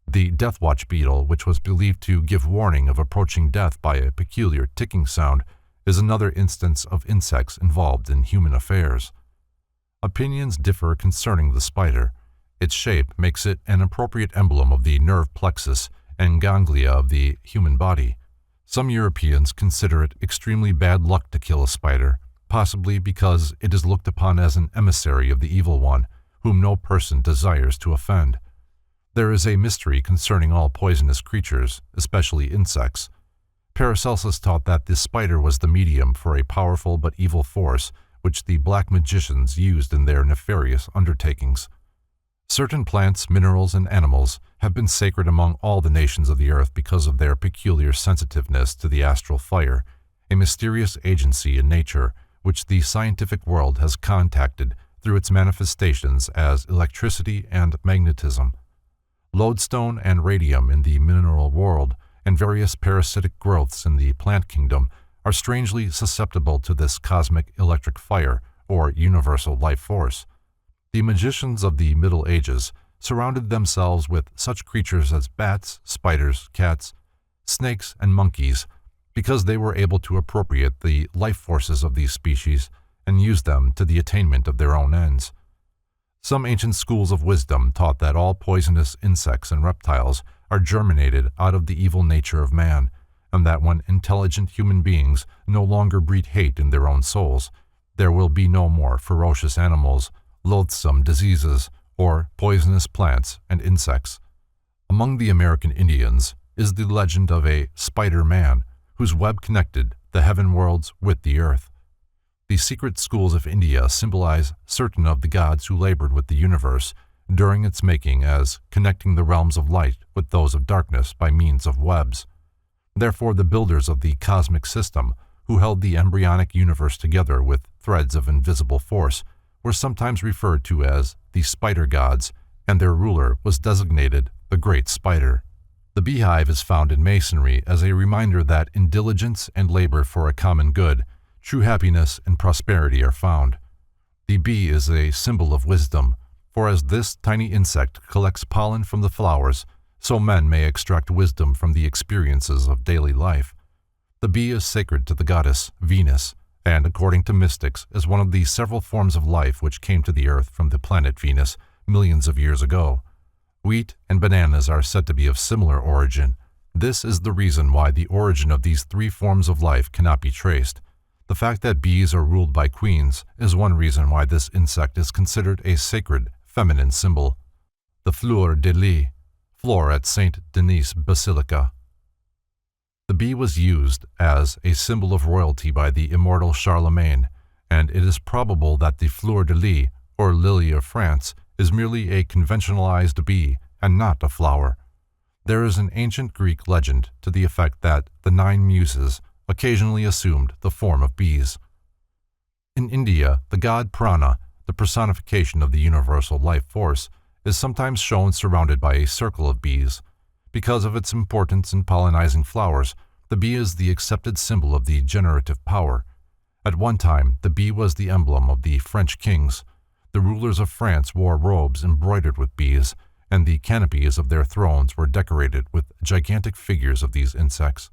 The death watch beetle, which was believed to give warning of approaching death by a peculiar ticking sound, is another instance of insects involved in human affairs. Opinions differ concerning the spider. Its shape makes it an appropriate emblem of the nerve plexus and ganglia of the human body. Some Europeans consider it extremely bad luck to kill a spider, possibly because it is looked upon as an emissary of the evil one, whom no person desires to offend. There is a mystery concerning all poisonous creatures, especially insects. Paracelsus taught that the spider was the medium for a powerful but evil force which the black magicians used in their nefarious undertakings. Certain plants, minerals, and animals have been sacred among all the nations of the earth because of their peculiar sensitiveness to the astral fire, a mysterious agency in nature which the scientific world has contacted through its manifestations as electricity and magnetism. Lodestone and radium in the mineral world and various parasitic growths in the plant kingdom are strangely susceptible to this cosmic electric fire or universal life force. The magicians of the Middle Ages surrounded themselves with such creatures as bats, spiders, cats, snakes, and monkeys because they were able to appropriate the life forces of these species and use them to the attainment of their own ends. Some ancient schools of wisdom taught that all poisonous insects and reptiles are germinated out of the evil nature of man, and that when intelligent human beings no longer breed hate in their own souls, there will be no more ferocious animals, loathsome diseases, or poisonous plants and insects. Among the American Indians is the legend of a Spider-Man whose web connected the heaven worlds with the earth. The secret schools of India symbolize certain of the gods who labored with the universe during its making as connecting the realms of light with those of darkness by means of webs. Therefore, the builders of the cosmic system, who held the embryonic universe together with threads of invisible force, were sometimes referred to as the spider gods, and their ruler was designated the Great Spider. The beehive is found in Masonry as a reminder that in diligence and labor for a common good, true happiness and prosperity are found. The bee is a symbol of wisdom, for as this tiny insect collects pollen from the flowers, so men may extract wisdom from the experiences of daily life. The bee is sacred to the goddess Venus, and according to mystics is one of the several forms of life which came to the earth from the planet Venus millions of years ago. Wheat and bananas are said to be of similar origin. This is the reason why the origin of these three forms of life cannot be traced. The fact that bees are ruled by queens is one reason why this insect is considered a sacred feminine symbol. The fleur de lis, floor at Saint Denis Basilica. The bee was used as a symbol of royalty by the immortal Charlemagne, and it is probable that the fleur de lis, or lily of France, is merely a conventionalized bee and not a flower. There is an ancient Greek legend to the effect that the 9 muses occasionally assumed the form of bees. In India, the god Prana, the personification of the universal life force, is sometimes shown surrounded by a circle of bees. Because of its importance in pollinizing flowers, the bee is the accepted symbol of the generative power. At one time, the bee was the emblem of the French kings. The rulers of France wore robes embroidered with bees, and the canopies of their thrones were decorated with gigantic figures of these insects.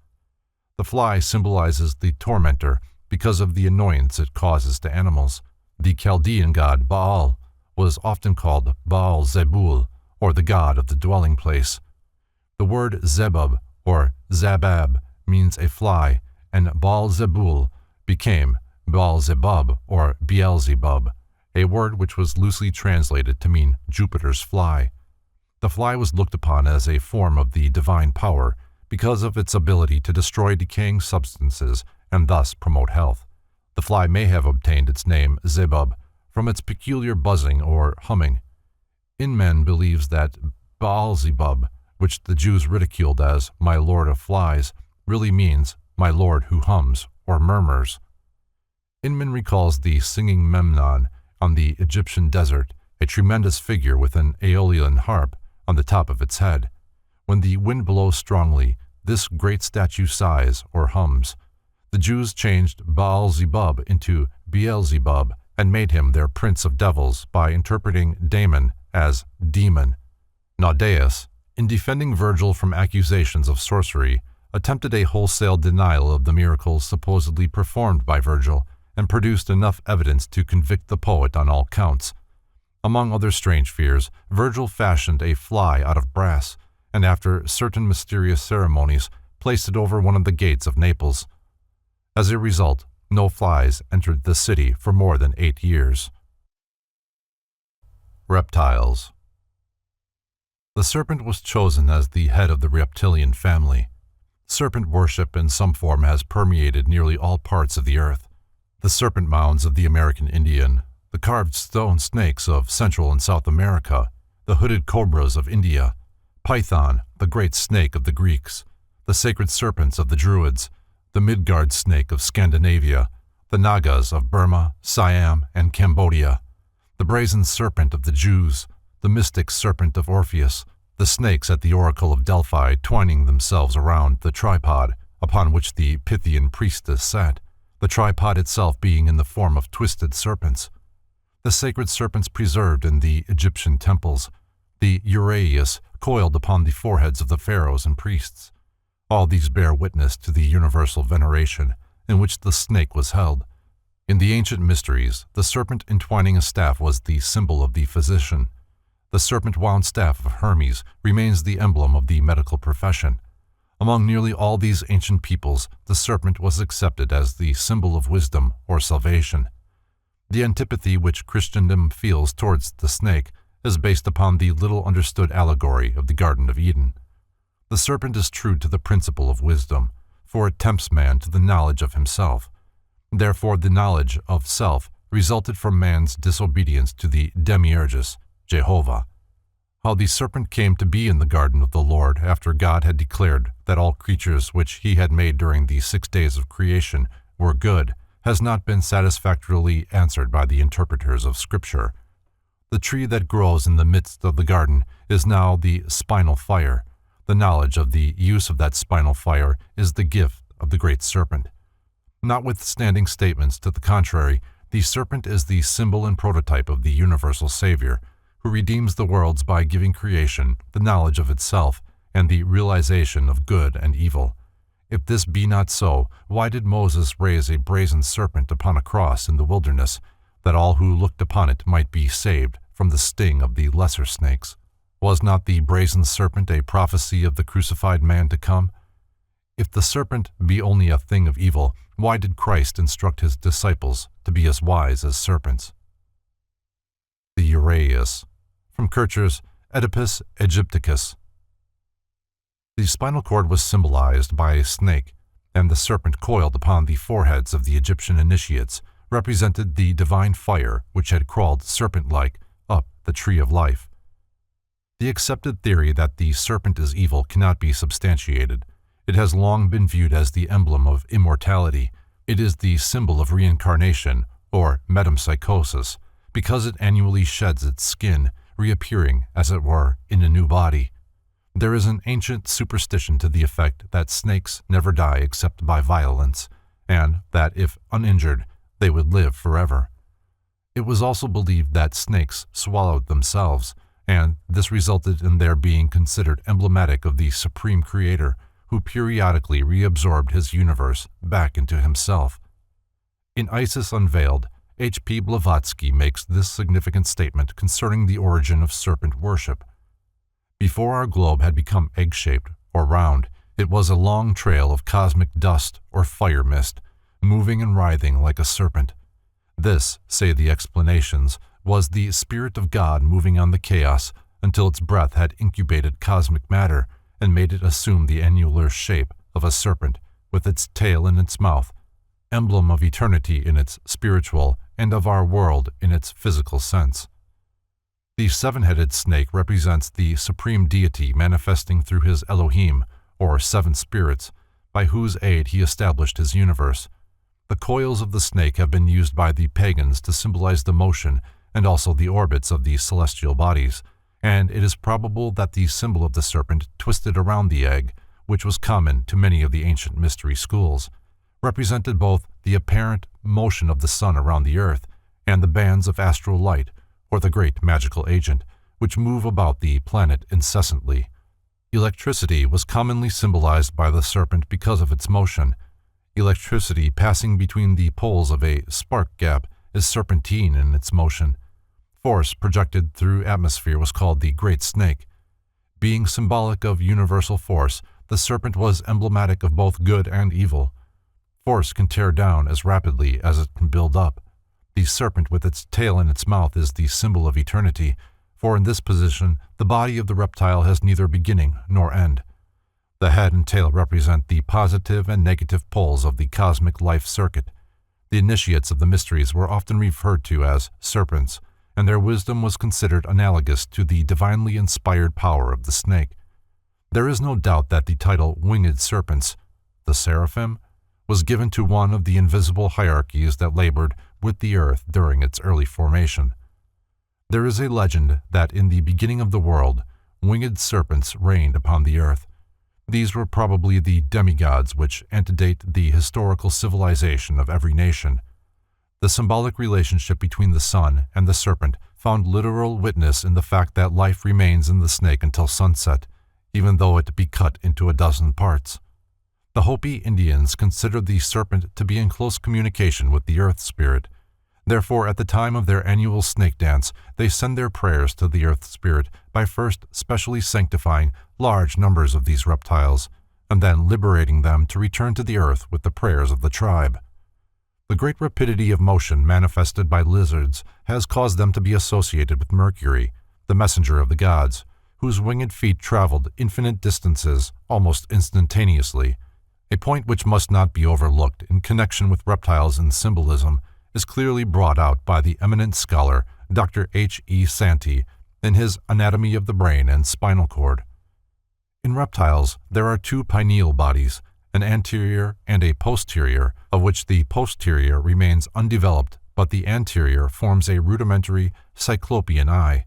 The fly symbolizes the tormentor because of the annoyance it causes to animals. The Chaldean god Baal was often called Baal Zebul, or the god of the dwelling place. The word Zebub, or Zabab, means a fly, and Baal Zebul became Baal Zebub, or Beelzebub, a word which was loosely translated to mean Jupiter's fly. The fly was looked upon as a form of the divine power because of its ability to destroy decaying substances and thus promote health. The fly may have obtained its name Zebub from its peculiar buzzing or humming. Inman believes that Beelzebub, which the Jews ridiculed as "my lord of flies," really means "my lord who hums" or murmurs. Inman recalls the singing Memnon on the Egyptian desert, a tremendous figure with an Aeolian harp on the top of its head. When the wind blows strongly, this great statue sighs or hums. The Jews changed Beelzebub into Beelzebub and made him their prince of devils by interpreting daemon as demon. Naudeus, in defending Virgil from accusations of sorcery, attempted a wholesale denial of the miracles supposedly performed by Virgil and produced enough evidence to convict the poet on all counts. Among other strange fears, Virgil fashioned a fly out of brass, and after certain mysterious ceremonies, placed it over one of the gates of Naples. As a result, no flies entered the city for more than 8 years. Reptiles. The serpent was chosen as the head of the reptilian family. Serpent worship in some form has permeated nearly all parts of the earth. The serpent mounds of the American Indian, the carved stone snakes of Central and South America, the hooded cobras of India, Python, the great snake of the Greeks, the sacred serpents of the Druids, the Midgard snake of Scandinavia, the Nagas of Burma, Siam, and Cambodia, the brazen serpent of the Jews, the mystic serpent of Orpheus, the snakes at the oracle of Delphi twining themselves around the tripod upon which the Pythian priestess sat, the tripod itself being in the form of twisted serpents, the sacred serpents preserved in the Egyptian temples, the uraeus coiled upon the foreheads of the pharaohs and priests. All these bear witness to the universal veneration in which the snake was held. In the ancient mysteries, the serpent entwining a staff was the symbol of the physician. The serpent-wound staff of Hermes remains the emblem of the medical profession. Among nearly all these ancient peoples, the serpent was accepted as the symbol of wisdom or salvation. The antipathy which Christendom feels towards the snake is based upon the little understood allegory of the Garden of Eden. The serpent is true to the principle of wisdom, for it tempts man to the knowledge of himself. Therefore the knowledge of self resulted from man's disobedience to the Demiurgus, Jehovah. How the serpent came to be in the garden of the Lord after God had declared that all creatures which he had made during the 6 days of creation were good has not been satisfactorily answered by the interpreters of Scripture. The tree that grows in the midst of the garden is now the spinal fire. The knowledge of the use of that spinal fire is the gift of the great serpent. Notwithstanding statements to the contrary, the serpent is the symbol and prototype of the universal Savior, who redeems the worlds by giving creation the knowledge of itself and the realization of good and evil. If this be not so, why did Moses raise a brazen serpent upon a cross in the wilderness, that all who looked upon it might be saved from the sting of the lesser snakes? Was not the brazen serpent a prophecy of the crucified man to come? If the serpent be only a thing of evil, why did Christ instruct his disciples to be as wise as serpents? The uraeus. From Kircher's Oedipus Aegypticus. The spinal cord was symbolized by a snake, and the serpent coiled upon the foreheads of the Egyptian initiates represented the divine fire which had crawled serpent-like up the tree of life. The accepted theory that the serpent is evil cannot be substantiated. It has long been viewed as the emblem of immortality. It is the symbol of reincarnation, or metempsychosis, because it annually sheds its skin, reappearing, as it were, in a new body. There is an ancient superstition to the effect that snakes never die except by violence, and that if uninjured, they would live forever. It was also believed that snakes swallowed themselves, and this resulted in their being considered emblematic of the Supreme Creator, who periodically reabsorbed his universe back into himself. In Isis Unveiled, H.P. Blavatsky makes this significant statement concerning the origin of serpent worship. Before our globe had become egg-shaped or round, it was a long trail of cosmic dust or fire mist, moving and writhing like a serpent. This, say the explanations, was the Spirit of God moving on the chaos until its breath had incubated cosmic matter and made it assume the annular shape of a serpent with its tail in its mouth, emblem of eternity in its spiritual and of our world in its physical sense. The seven-headed snake represents the supreme deity manifesting through his Elohim, or seven spirits, by whose aid he established his universe. The coils of the snake have been used by the pagans to symbolize the motion and also the orbits of the celestial bodies, and it is probable that the symbol of the serpent twisted around the egg, which was common to many of the ancient mystery schools, represented both the apparent motion of the sun around the earth and the bands of astral light, or the great magical agent, which move about the planet incessantly. Electricity was commonly symbolized by the serpent because of its motion. Electricity passing between the poles of a spark gap is serpentine in its motion. Force projected through atmosphere was called the Great Snake. Being symbolic of universal force, the serpent was emblematic of both good and evil. Force can tear down as rapidly as it can build up. The serpent with its tail in its mouth is the symbol of eternity, for in this position the body of the reptile has neither beginning nor end. The head and tail represent the positive and negative poles of the cosmic life circuit. The initiates of the mysteries were often referred to as serpents, and their wisdom was considered analogous to the divinely inspired power of the snake. There is no doubt that the title winged serpents, the seraphim, was given to one of the invisible hierarchies that labored with the earth during its early formation. There is a legend that in the beginning of the world, winged serpents reigned upon the earth. These were probably the demigods which antedate the historical civilization of every nation. The symbolic relationship between the sun and the serpent found literal witness in the fact that life remains in the snake until sunset, even though it be cut into a dozen parts. The Hopi Indians considered the serpent to be in close communication with the earth spirit. Therefore, at the time of their annual snake dance, they send their prayers to the earth spirit by first specially sanctifying large numbers of these reptiles, and then liberating them to return to the earth with the prayers of the tribe. The great rapidity of motion manifested by lizards has caused them to be associated with Mercury, the messenger of the gods, whose winged feet traveled infinite distances almost instantaneously. A point which must not be overlooked in connection with reptiles and symbolism is clearly brought out by the eminent scholar Dr. H. E. Santee in his Anatomy of the Brain and Spinal Cord. In reptiles, there are two pineal bodies, an anterior and a posterior, of which the posterior remains undeveloped, but the anterior forms a rudimentary cyclopean eye.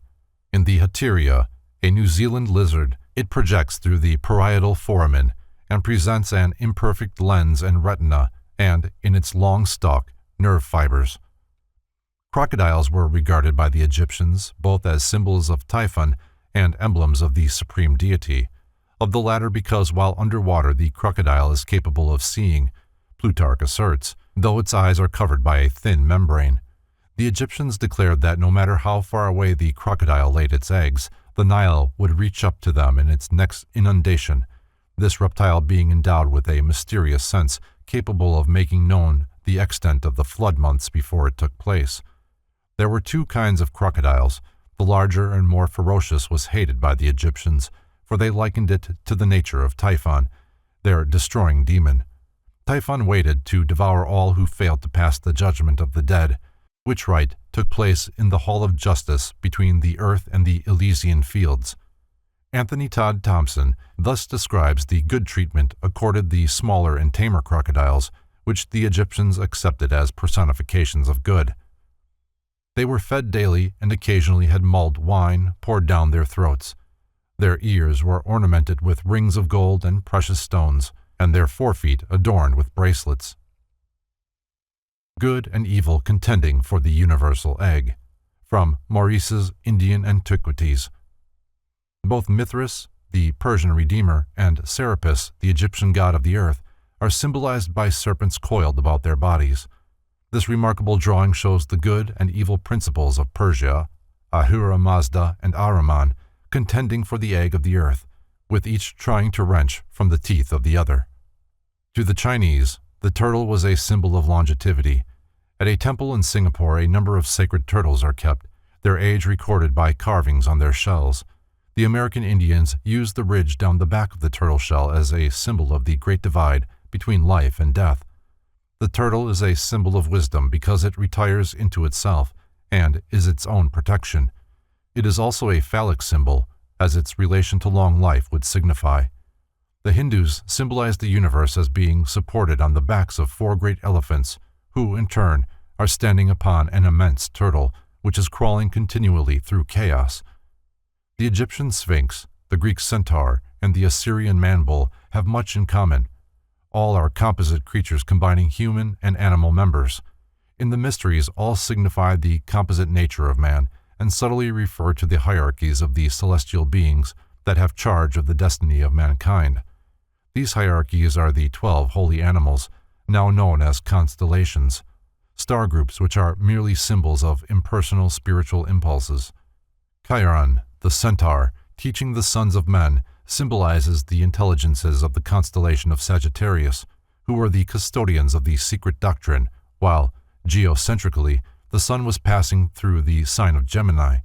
In the Hateria, a New Zealand lizard, it projects through the parietal foramen and presents an imperfect lens and retina, and, in its long stalk, nerve fibers. Crocodiles were regarded by the Egyptians both as symbols of Typhon and emblems of the supreme deity, of the latter because while underwater the crocodile is capable of seeing, Plutarch asserts, though its eyes are covered by a thin membrane. The Egyptians declared that no matter how far away the crocodile laid its eggs, the Nile would reach up to them in its next inundation, this reptile being endowed with a mysterious sense capable of making known the extent of the flood months before it took place. There were two kinds of crocodiles. The larger and more ferocious was hated by the Egyptians, for they likened it to the nature of Typhon, their destroying demon. Typhon waited to devour all who failed to pass the judgment of the dead, which rite took place in the Hall of Justice between the earth and the Elysian fields. Anthony Todd Thompson thus describes the good treatment accorded the smaller and tamer crocodiles, which the Egyptians accepted as personifications of good. They were fed daily and occasionally had mulled wine poured down their throats. Their ears were ornamented with rings of gold and precious stones, and their forefeet adorned with bracelets. Good and evil contending for the universal egg. From Maurice's Indian Antiquities. Both Mithras, the Persian redeemer, and Serapis, the Egyptian god of the earth, are symbolized by serpents coiled about their bodies. This remarkable drawing shows the good and evil principles of Persia, Ahura Mazda and Ahriman, contending for the egg of the earth, with each trying to wrench from the teeth of the other. To the Chinese, the turtle was a symbol of longevity. At a temple in Singapore, a number of sacred turtles are kept, their age recorded by carvings on their shells. The American Indians used the ridge down the back of the turtle shell as a symbol of the great divide between life and death. The turtle is a symbol of wisdom because it retires into itself and is its own protection. It is also a phallic symbol, as its relation to long life would signify. The Hindus symbolize the universe as being supported on the backs of 4 great elephants, who, in turn, are standing upon an immense turtle, which is crawling continually through chaos. The Egyptian Sphinx, the Greek centaur, and the Assyrian man-bull have much in common. All are composite creatures combining human and animal members. In the mysteries, all signify the composite nature of man and subtly refer to the hierarchies of the celestial beings that have charge of the destiny of mankind. These hierarchies are the 12 holy animals, now known as constellations, star groups which are merely symbols of impersonal spiritual impulses. Chiron, the centaur, teaching the sons of men, symbolizes the intelligences of the constellation of Sagittarius, who were the custodians of the secret doctrine, while, geocentrically, the sun was passing through the sign of Gemini.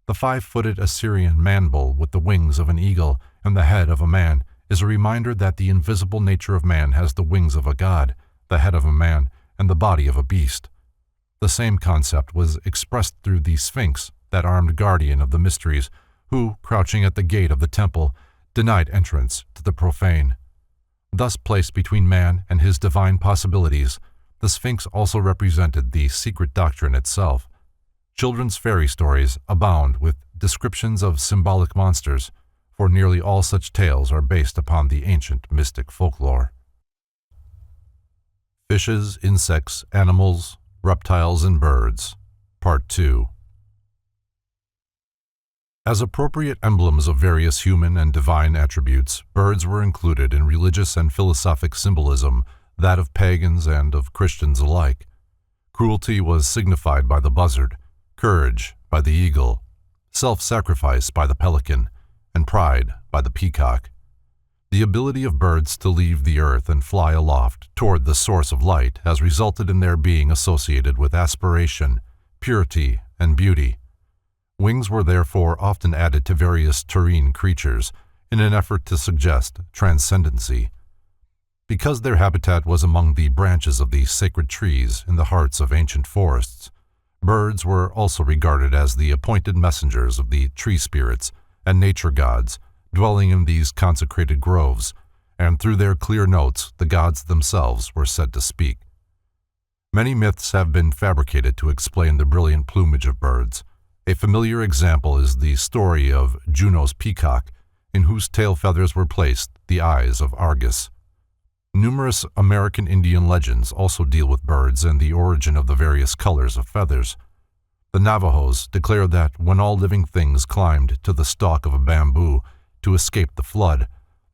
The 5-footed Assyrian man-bull with the wings of an eagle and the head of a man is a reminder that the invisible nature of man has the wings of a god, the head of a man, and the body of a beast. The same concept was expressed through the Sphinx, that armed guardian of the mysteries, who, crouching at the gate of the temple, denied entrance to the profane. Thus placed between man and his divine possibilities, the Sphinx also represented the secret doctrine itself. Children's fairy stories abound with descriptions of symbolic monsters, for nearly all such tales are based upon the ancient mystic folklore. Fishes, Insects, Animals, Reptiles, and Birds, Part 2. As appropriate emblems of various human and divine attributes, birds were included in religious and philosophic symbolism, that of pagans and of Christians alike. Cruelty was signified by the buzzard, courage by the eagle, self-sacrifice by the pelican, and pride by the peacock. The ability of birds to leave the earth and fly aloft toward the source of light has resulted in their being associated with aspiration, purity, and beauty. Wings were therefore often added to various terrene creatures in an effort to suggest transcendency. Because their habitat was among the branches of the sacred trees in the hearts of ancient forests, birds were also regarded as the appointed messengers of the tree spirits and nature gods dwelling in these consecrated groves, and through their clear notes the gods themselves were said to speak. Many myths have been fabricated to explain the brilliant plumage of birds. A familiar example is the story of Juno's peacock, in whose tail feathers were placed the eyes of Argus. Numerous American Indian legends also deal with birds and the origin of the various colors of feathers. The Navajos declare that when all living things climbed to the stalk of a bamboo to escape the flood,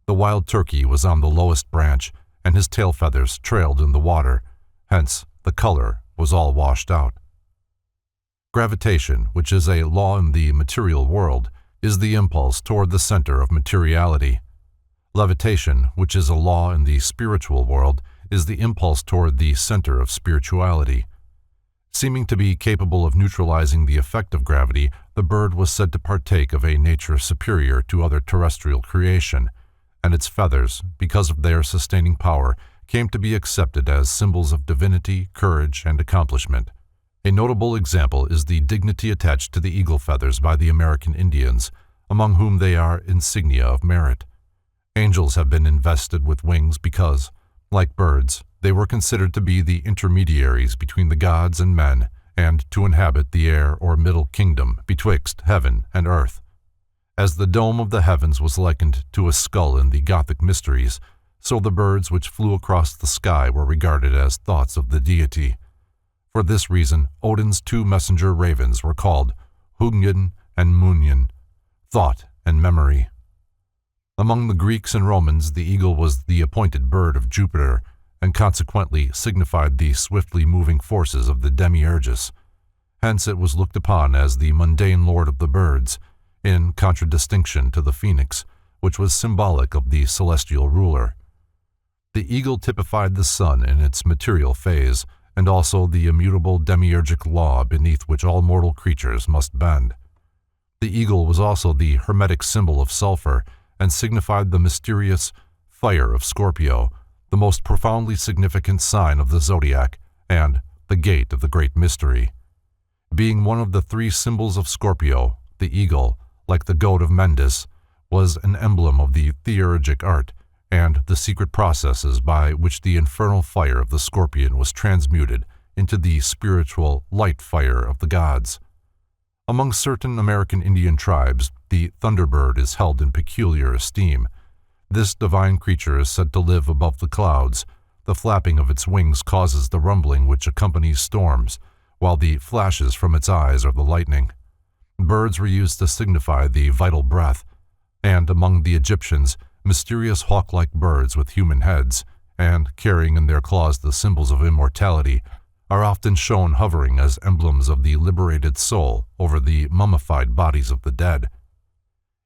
the wild turkey was on the lowest branch and his tail feathers trailed in the water, hence the color was all washed out. Gravitation, which is a law in the material world, is the impulse toward the center of materiality. Levitation, which is a law in the spiritual world, is the impulse toward the center of spirituality. Seeming to be capable of neutralizing the effect of gravity, the bird was said to partake of a nature superior to other terrestrial creation, and its feathers, because of their sustaining power, came to be accepted as symbols of divinity, courage, and accomplishment. A notable example is the dignity attached to the eagle feathers by the American Indians, among whom they are insignia of merit. Angels have been invested with wings because, like birds, they were considered to be the intermediaries between the gods and men, and to inhabit the air or middle kingdom betwixt heaven and earth. As the dome of the heavens was likened to a skull in the Gothic mysteries, so the birds which flew across the sky were regarded as thoughts of the deity. For this reason, Odin's 2 messenger ravens were called Hugin and Munyin, thought and memory. Among the Greeks and Romans, the eagle was the appointed bird of Jupiter, and consequently signified the swiftly moving forces of the demiurgus. Hence it was looked upon as the mundane lord of the birds, in contradistinction to the phoenix, which was symbolic of the celestial ruler. The eagle typified the sun in its material phase, and also the immutable demiurgic law beneath which all mortal creatures must bend. The eagle was also the hermetic symbol of sulfur, and signified the mysterious fire of Scorpio, the most profoundly significant sign of the zodiac, and the gate of the great mystery. Being one of the three symbols of Scorpio, the eagle, like the goat of Mendes, was an emblem of the theurgic art and the secret processes by which the infernal fire of the scorpion was transmuted into the spiritual light fire of the gods. Among certain American Indian tribes, the thunderbird is held in peculiar esteem. This divine creature is said to live above the clouds. The flapping of its wings causes the rumbling which accompanies storms, while the flashes from its eyes are the lightning. Birds were used to signify the vital breath, and among the Egyptians, mysterious hawk-like birds with human heads, and carrying in their claws the symbols of immortality, are often shown hovering as emblems of the liberated soul over the mummified bodies of the dead.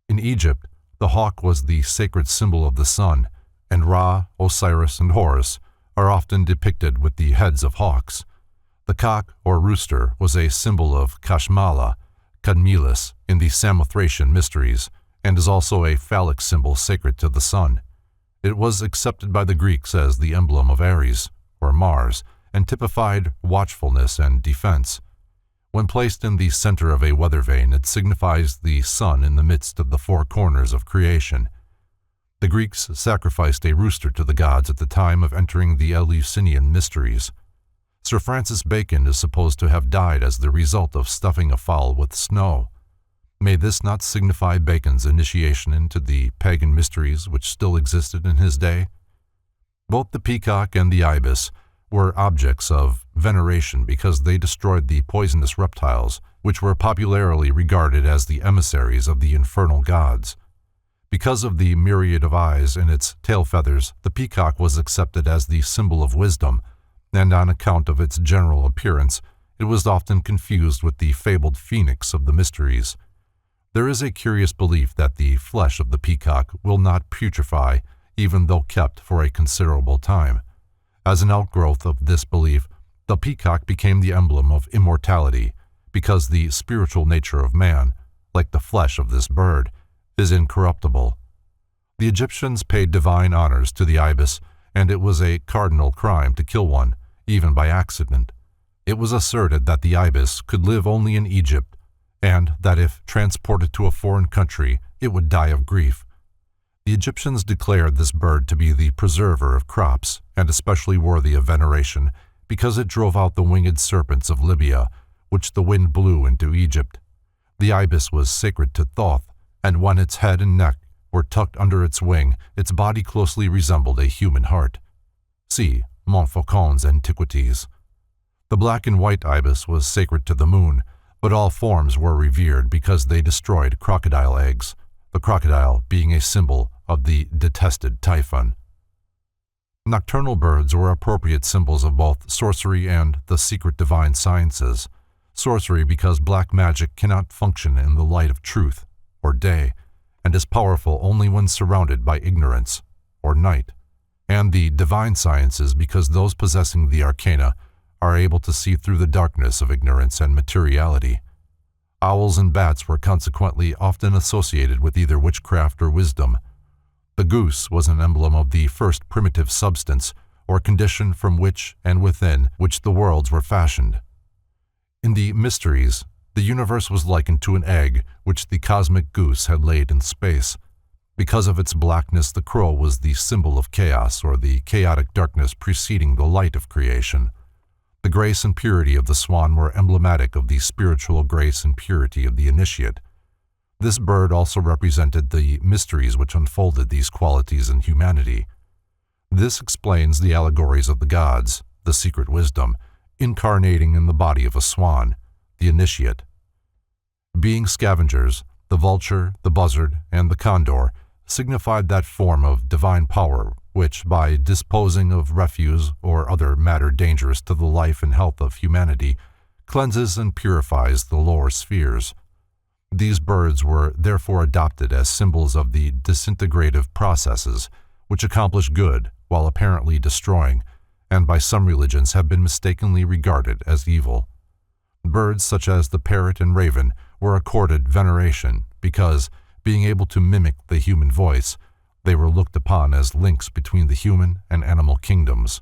In Egypt, the hawk was the sacred symbol of the sun, and Ra, Osiris, and Horus are often depicted with the heads of hawks. The cock, or rooster, was a symbol of Kashmala, Cadmilis, in the Samothracian mysteries, and is also a phallic symbol sacred to the sun. It was accepted by the Greeks as the emblem of Ares, or Mars, and typified watchfulness and defense. When placed in the center of a weather vane, it signifies the sun in the midst of the four corners of creation. The Greeks sacrificed a rooster to the gods at the time of entering the Eleusinian mysteries. Sir Francis Bacon is supposed to have died as the result of stuffing a fowl with snow. May this not signify Bacon's initiation into the pagan mysteries which still existed in his day? Both the peacock and the ibis were objects of veneration because they destroyed the poisonous reptiles, which were popularly regarded as the emissaries of the infernal gods. Because of the myriad of eyes in its tail feathers, the peacock was accepted as the symbol of wisdom, and on account of its general appearance, it was often confused with the fabled phoenix of the mysteries. There is a curious belief that the flesh of the peacock will not putrefy, even though kept for a considerable time. As an outgrowth of this belief, the peacock became the emblem of immortality, because the spiritual nature of man, like the flesh of this bird, is incorruptible. The Egyptians paid divine honors to the ibis, and it was a cardinal crime to kill one, even by accident. It was asserted that the ibis could live only in Egypt, and that if transported to a foreign country, it would die of grief. The Egyptians declared this bird to be the preserver of crops, and especially worthy of veneration, because it drove out the winged serpents of Libya, which the wind blew into Egypt. The ibis was sacred to Thoth, and when its head and neck were tucked under its wing, its body closely resembled a human heart. See Montfaucon's Antiquities. The black and white ibis was sacred to the moon, but all forms were revered because they destroyed crocodile eggs, the crocodile being a symbol of the detested Typhon. Nocturnal birds were appropriate symbols of both sorcery and the secret divine sciences. Sorcery because black magic cannot function in the light of truth, or day, and is powerful only when surrounded by ignorance, or night. And the divine sciences because those possessing the arcana are able to see through the darkness of ignorance and materiality. Owls and bats were consequently often associated with either witchcraft or wisdom. The goose was an emblem of the first primitive substance, or condition from which and within which the worlds were fashioned. In the mysteries, the universe was likened to an egg which the cosmic goose had laid in space. Because of its blackness, the crow was the symbol of chaos, or the chaotic darkness preceding the light of creation. The grace and purity of the swan were emblematic of the spiritual grace and purity of the initiate. This bird also represented the mysteries which unfolded these qualities in humanity. This explains the allegories of the gods, the secret wisdom, incarnating in the body of a swan, the initiate. Being scavengers, the vulture, the buzzard, and the condor signified that form of divine power which, by disposing of refuse or other matter dangerous to the life and health of humanity, cleanses and purifies the lower spheres. These birds were therefore adopted as symbols of the disintegrative processes which accomplish good while apparently destroying, and by some religions have been mistakenly regarded as evil. Birds such as the parrot and raven were accorded veneration because, being able to mimic the human voice, They were looked upon as links between the human and animal kingdoms.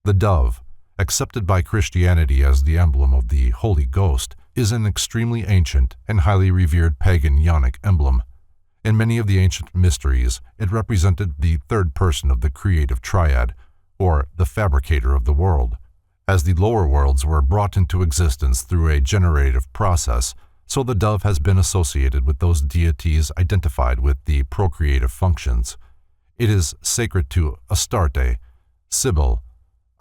The dove, accepted by Christianity as the emblem of the Holy Ghost, is an extremely ancient and highly revered pagan yonic emblem. In many of the ancient mysteries, it represented the third person of the creative triad, or the fabricator of the world. As the lower worlds were brought into existence through a generative process, so the dove has been associated with those deities identified with the procreative functions. It is sacred to Astarte, Cybele,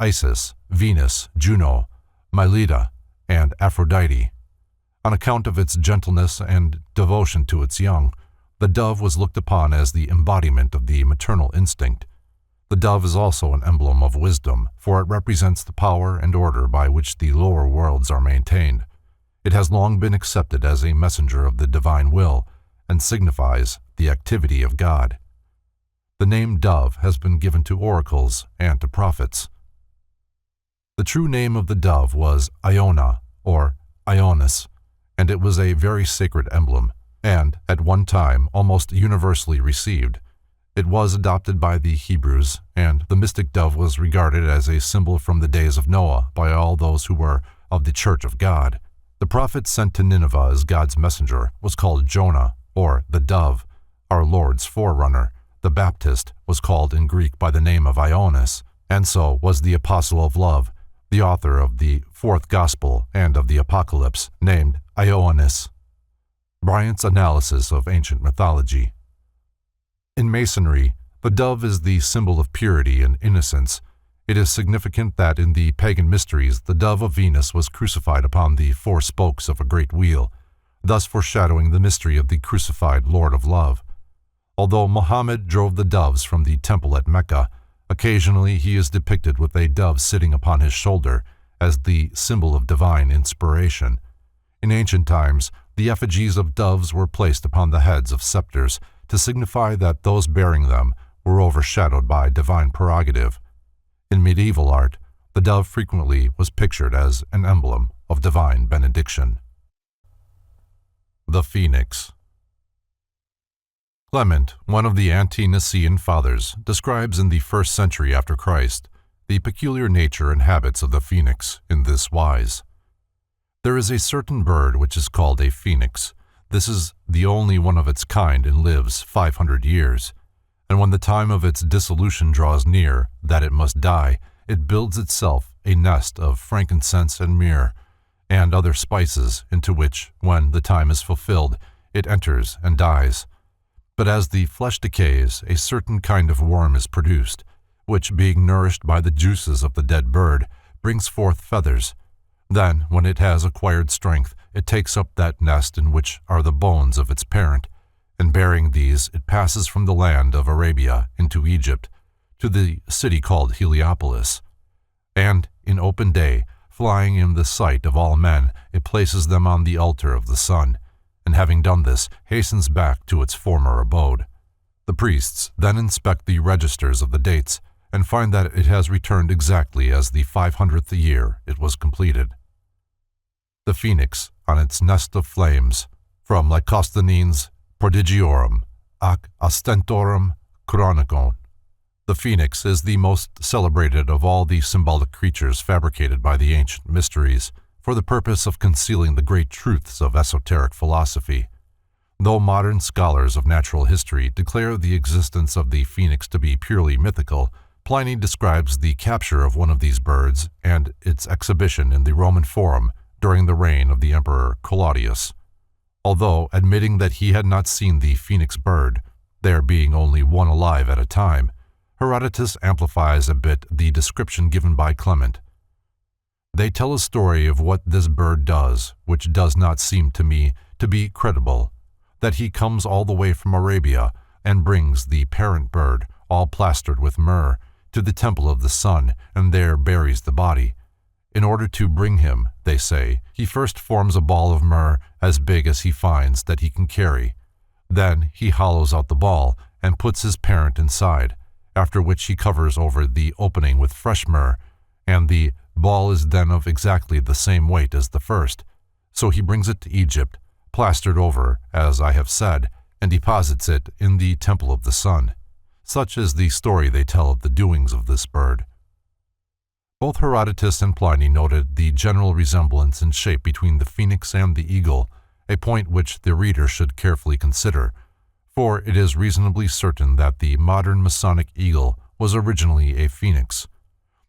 Isis, Venus, Juno, Mylida, and Aphrodite. On account of its gentleness and devotion to its young, the dove was looked upon as the embodiment of the maternal instinct. The dove is also an emblem of wisdom, for it represents the power and order by which the lower worlds are maintained. It has long been accepted as a messenger of the divine will and signifies the activity of God. The name dove has been given to oracles and to prophets. The true name of the dove was Iona, or Ionis, and it was a very sacred emblem, and, at one time, almost universally received. It was adopted by the Hebrews, and the mystic dove was regarded as a symbol from the days of Noah by all those who were of the Church of God. The prophet sent to Nineveh as God's messenger was called Jonah, or the dove, our Lord's forerunner. The Baptist was called in Greek by the name of Ionis, and so was the Apostle of Love, the author of the fourth Gospel and of the Apocalypse, named Ioannis. Bryant's analysis of ancient mythology. In Masonry, the dove is the symbol of purity and innocence. It is significant that in the pagan mysteries the dove of Venus was crucified upon the four spokes of a great wheel, thus foreshadowing the mystery of the crucified Lord of Love. Although Muhammad drove the doves from the temple at Mecca, occasionally he is depicted with a dove sitting upon his shoulder as the symbol of divine inspiration. In ancient times, the effigies of doves were placed upon the heads of scepters to signify that those bearing them were overshadowed by divine prerogative. In medieval art, the dove frequently was pictured as an emblem of divine benediction. The Phoenix. Clement, one of the ante-Nicene fathers, describes in the 1st century after Christ the peculiar nature and habits of the phoenix in this wise. There is a certain bird which is called a phoenix. This is the only one of its kind and lives 500 years. And when the time of its dissolution draws near, that it must die, it builds itself a nest of frankincense and myrrh, and other spices, into which, when the time is fulfilled, it enters and dies. But as the flesh decays, a certain kind of worm is produced, which, being nourished by the juices of the dead bird, brings forth feathers. Then, when it has acquired strength, it takes up that nest in which are the bones of its parent, and bearing these, it passes from the land of Arabia into Egypt, to the city called Heliopolis. And, in open day, flying in the sight of all men, it places them on the altar of the sun, and having done this, hastens back to its former abode. The priests then inspect the registers of the dates, and find that it has returned exactly as the 500th year it was completed. The Phoenix, on its nest of flames, from Lycosthenes prodigiorum, ac ostentorum chronicon. The Phoenix is the most celebrated of all the symbolic creatures fabricated by the ancient mysteries, for the purpose of concealing the great truths of esoteric philosophy. Though modern scholars of natural history declare the existence of the phoenix to be purely mythical, Pliny describes the capture of one of these birds and its exhibition in the Roman Forum during the reign of the Emperor Claudius. Although admitting that he had not seen the phoenix bird, there being only one alive at a time, Herodotus amplifies a bit the description given by Clement. They tell a story of what this bird does, which does not seem to me to be credible, that he comes all the way from Arabia and brings the parent bird, all plastered with myrrh, to the temple of the sun, and there buries the body. In order to bring him, they say, he first forms a ball of myrrh as big as he finds that he can carry. Then he hollows out the ball and puts his parent inside, after which he covers over the opening with fresh myrrh, and the ball is then of exactly the same weight as the first. So he brings it to Egypt, plastered over, as I have said, and deposits it in the Temple of the Sun. Such is the story they tell of the doings of this bird. Both Herodotus and Pliny noted the general resemblance in shape between the phoenix and the eagle, a point which the reader should carefully consider, for it is reasonably certain that the modern Masonic eagle was originally a phoenix.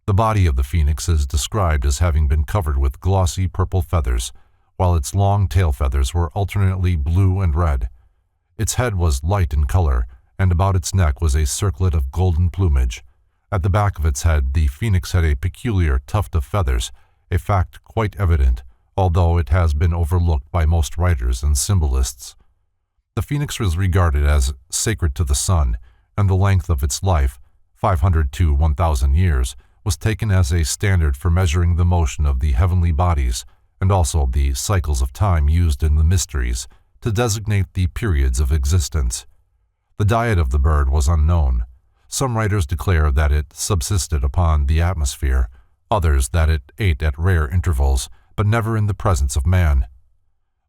The body of the phoenix is described as having been covered with glossy purple feathers, while its long tail feathers were alternately blue and red. Its head was light in color, and about its neck was a circlet of golden plumage. At the back of its head, the phoenix had a peculiar tuft of feathers, a fact quite evident, although it has been overlooked by most writers and symbolists. The phoenix was regarded as sacred to the sun, and the length of its life, 500 to 1,000 years, was taken as a standard for measuring the motion of the heavenly bodies, and also the cycles of time used in the mysteries to designate the periods of existence. The diet of the bird was unknown. Some writers declare that it subsisted upon the atmosphere, others that it ate at rare intervals, but never in the presence of man.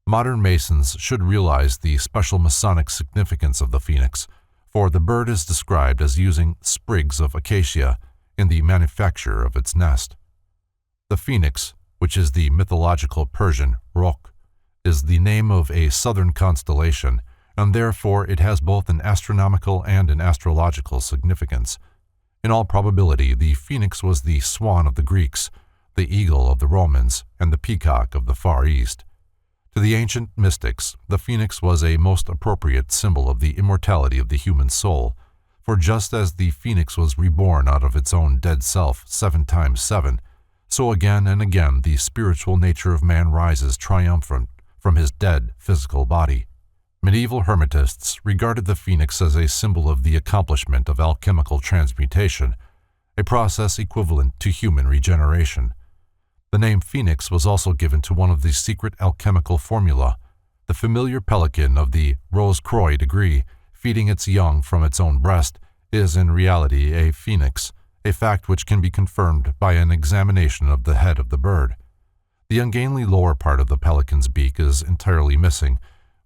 Modern Masons should realize the special Masonic significance of the phoenix, for the bird is described as using sprigs of acacia in the manufacture of its nest. The phoenix, which is the mythological Persian Rok, is the name of a southern constellation, and therefore it has both an astronomical and an astrological significance. In all probability, the phoenix was the swan of the Greeks, the eagle of the Romans, and the peacock of the Far East. To the ancient mystics, the phoenix was a most appropriate symbol of the immortality of the human soul, for just as the phoenix was reborn out of its own dead self 7 times 7, so again and again the spiritual nature of man rises triumphant from his dead physical body. Medieval Hermetists regarded the phoenix as a symbol of the accomplishment of alchemical transmutation, a process equivalent to human regeneration. The name phoenix was also given to one of the secret alchemical formula. The familiar pelican of the Rose-Croix degree, feeding its young from its own breast, is in reality a phoenix, a fact which can be confirmed by an examination of the head of the bird. The ungainly lower part of the pelican's beak is entirely missing,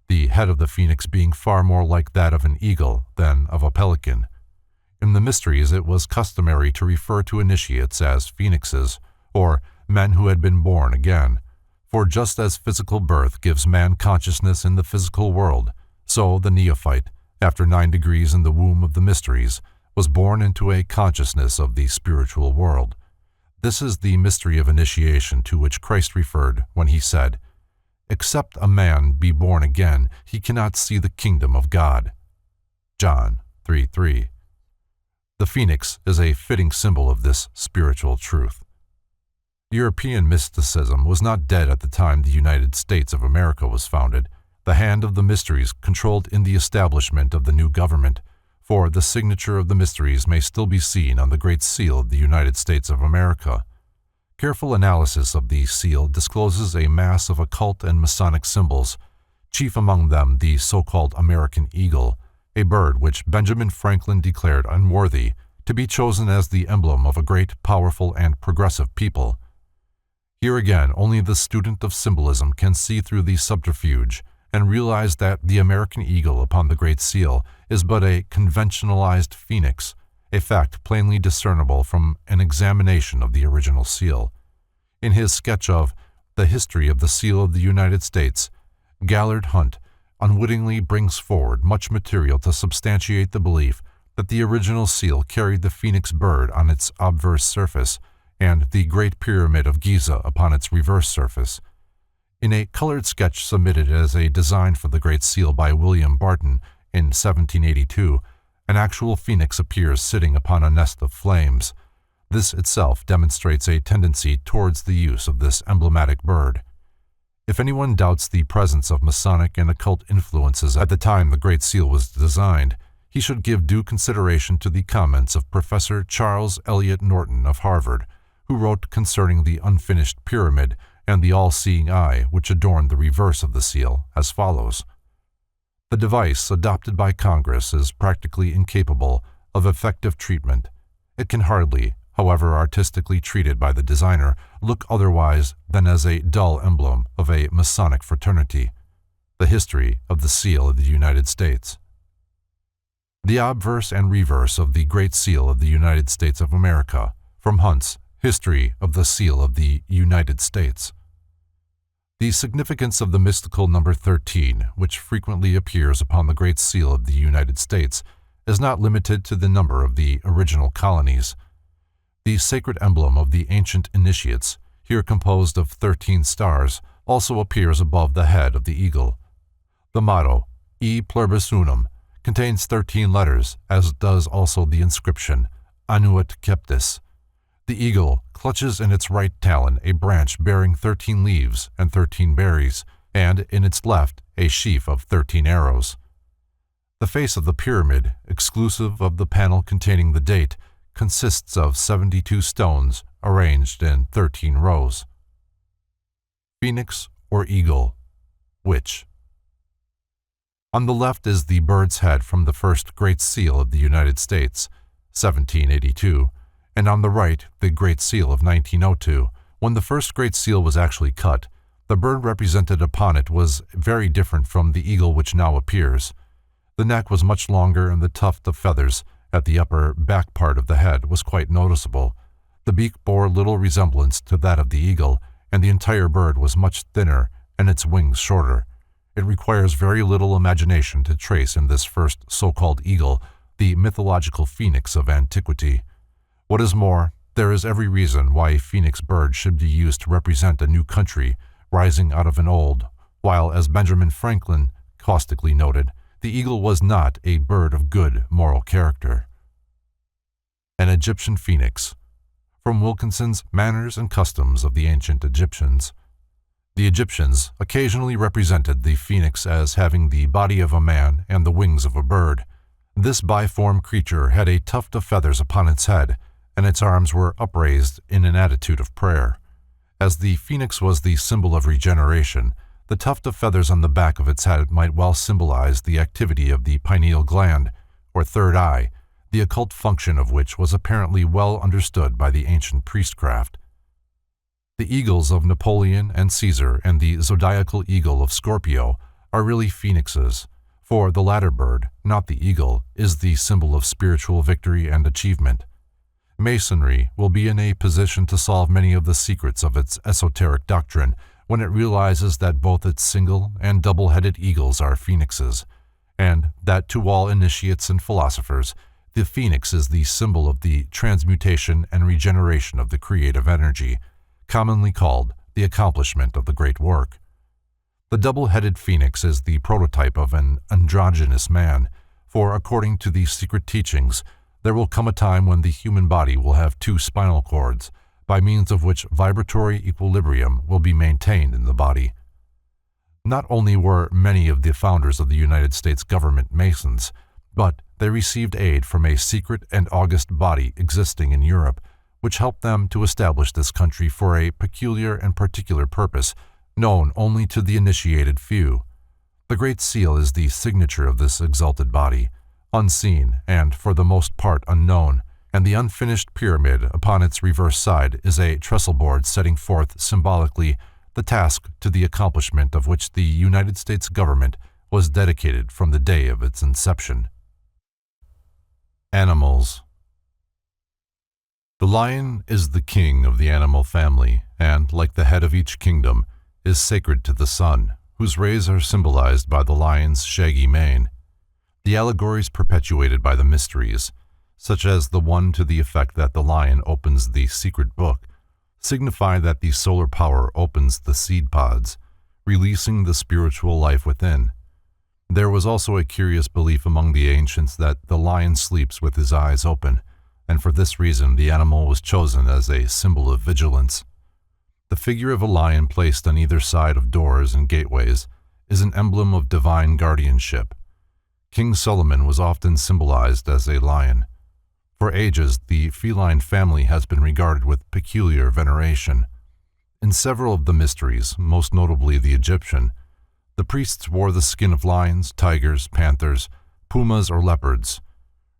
the head of the phoenix being far more like that of an eagle than of a pelican. In the mysteries, it was customary to refer to initiates as phoenixes, or men who had been born again, for just as physical birth gives man consciousness in the physical world, so the neophyte, after 9 degrees in the womb of the mysteries, was born into a consciousness of the spiritual world. This is the mystery of initiation to which Christ referred when he said, "Except a man be born again, he cannot see the kingdom of God." John 3:3. The phoenix is a fitting symbol of this spiritual truth. European mysticism was not dead at the time the United States of America was founded. The hand of the mysteries controlled in the establishment of the new government, for the signature of the mysteries may still be seen on the Great Seal of the United States of America. Careful analysis of the seal discloses a mass of occult and Masonic symbols, chief among them the so-called American Eagle, a bird which Benjamin Franklin declared unworthy to be chosen as the emblem of a great, powerful, and progressive people. Here again, only the student of symbolism can see through the subterfuge and realize that the American Eagle upon the Great Seal is but a conventionalized phoenix, a fact plainly discernible from an examination of the original seal. In his sketch of The History of the Seal of the United States, Gallard Hunt unwittingly brings forward much material to substantiate the belief that the original seal carried the phoenix bird on its obverse surface and the Great Pyramid of Giza upon its reverse surface. In a colored sketch submitted as a design for the Great Seal by William Barton in 1782, an actual phoenix appears sitting upon a nest of flames. This itself demonstrates a tendency towards the use of this emblematic bird. If anyone doubts the presence of Masonic and occult influences at the time the Great Seal was designed, he should give due consideration to the comments of Professor Charles Eliot Norton of Harvard, who wrote concerning the unfinished pyramid and the all-seeing eye which adorned the reverse of the seal as follows. The device adopted by Congress is practically incapable of effective treatment. It can hardly, however artistically treated by the designer, look otherwise than as a dull emblem of a Masonic fraternity. The history of the seal of the United States. The obverse and reverse of the Great Seal of the United States of America, from Hunt's History of the Seal of the United States. The significance of the mystical number 13, which frequently appears upon the Great Seal of the United States, is not limited to the number of the original colonies. The sacred emblem of the ancient initiates, here composed of 13 stars, also appears above the head of the eagle. The motto, E Pluribus Unum, contains 13 letters, as does also the inscription, Annuit Keptis. The eagle clutches in its right talon a branch bearing 13 leaves and 13 berries, and in its left a sheaf of 13 arrows. The face of the pyramid, exclusive of the panel containing the date, consists of 72 stones arranged in 13 rows. Phoenix or eagle, which? On the left is the bird's head from the first Great Seal of the United States, 1782, and on the right the Great Seal of 1902. When the first Great Seal was actually cut, the bird represented upon it was very different from the eagle which now appears. The neck was much longer, and the tuft of feathers at the upper back part of the head was quite noticeable. The beak bore little resemblance to that of the eagle, and the entire bird was much thinner and its wings shorter. It requires very little imagination to trace in this first so-called eagle the mythological phoenix of antiquity. What is more, there is every reason why a phoenix bird should be used to represent a new country rising out of an old, while, as Benjamin Franklin caustically noted, the eagle was not a bird of good moral character. An Egyptian Phoenix. From Wilkinson's Manners and Customs of the Ancient Egyptians. The Egyptians occasionally represented the phoenix as having the body of a man and the wings of a bird. This biform creature had a tuft of feathers upon its head, and its arms were upraised in an attitude of prayer. As the phoenix was the symbol of regeneration, the tuft of feathers on the back of its head might well symbolize the activity of the pineal gland, or third eye, the occult function of which was apparently well understood by the ancient priestcraft. The eagles of Napoleon and Caesar and the zodiacal eagle of Scorpio are really phoenixes, for the latter bird, not the eagle, is the symbol of spiritual victory and achievement. Masonry will be in a position to solve many of the secrets of its esoteric doctrine when it realizes that both its single and double-headed eagles are phoenixes, and that to all initiates and philosophers, the phoenix is the symbol of the transmutation and regeneration of the creative energy, commonly called the accomplishment of the great work. The double-headed phoenix is the prototype of an androgynous man, for according to the secret teachings, there will come a time when the human body will have two spinal cords, by means of which vibratory equilibrium will be maintained in the body. Not only were many of the founders of the United States government Masons, but they received aid from a secret and august body existing in Europe, which helped them to establish this country for a peculiar and particular purpose, known only to the initiated few. The Great Seal is the signature of this exalted body, unseen and for the most part unknown, and the unfinished pyramid upon its reverse side is a trestle board setting forth symbolically the task to the accomplishment of which the United States government was dedicated from the day of its inception. Animals. The lion is the king of the animal family, and, like the head of each kingdom, is sacred to the sun, whose rays are symbolized by the lion's shaggy mane. The allegories perpetuated by the mysteries, such as the one to the effect that the lion opens the secret book, signify that the solar power opens the seed pods, releasing the spiritual life within. There was also a curious belief among the ancients that the lion sleeps with his eyes open, and for this reason the animal was chosen as a symbol of vigilance. The figure of a lion placed on either side of doors and gateways is an emblem of divine guardianship. King Solomon was often symbolized as a lion. For ages, the feline family has been regarded with peculiar veneration. In several of the mysteries, most notably the Egyptian, the priests wore the skin of lions, tigers, panthers, pumas, or leopards.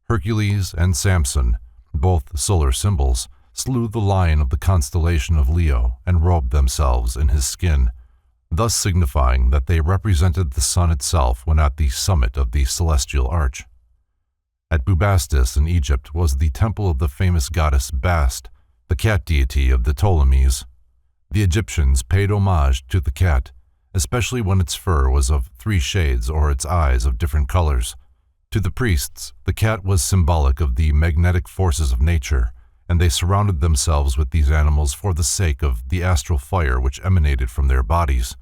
Hercules and Samson, both solar symbols, slew the lion of the constellation of Leo and robed themselves in his skin. thus signifying that they represented the sun itself when at the summit of the celestial arch. At Bubastis in Egypt was the temple of the famous goddess Bast, the cat deity of the Ptolemies. The Egyptians paid homage to the cat, especially when its fur was of 3 shades or its eyes of different colors. To the priests, the cat was symbolic of the magnetic forces of nature, and they surrounded themselves with these animals for the sake of the astral fire which emanated from their bodies.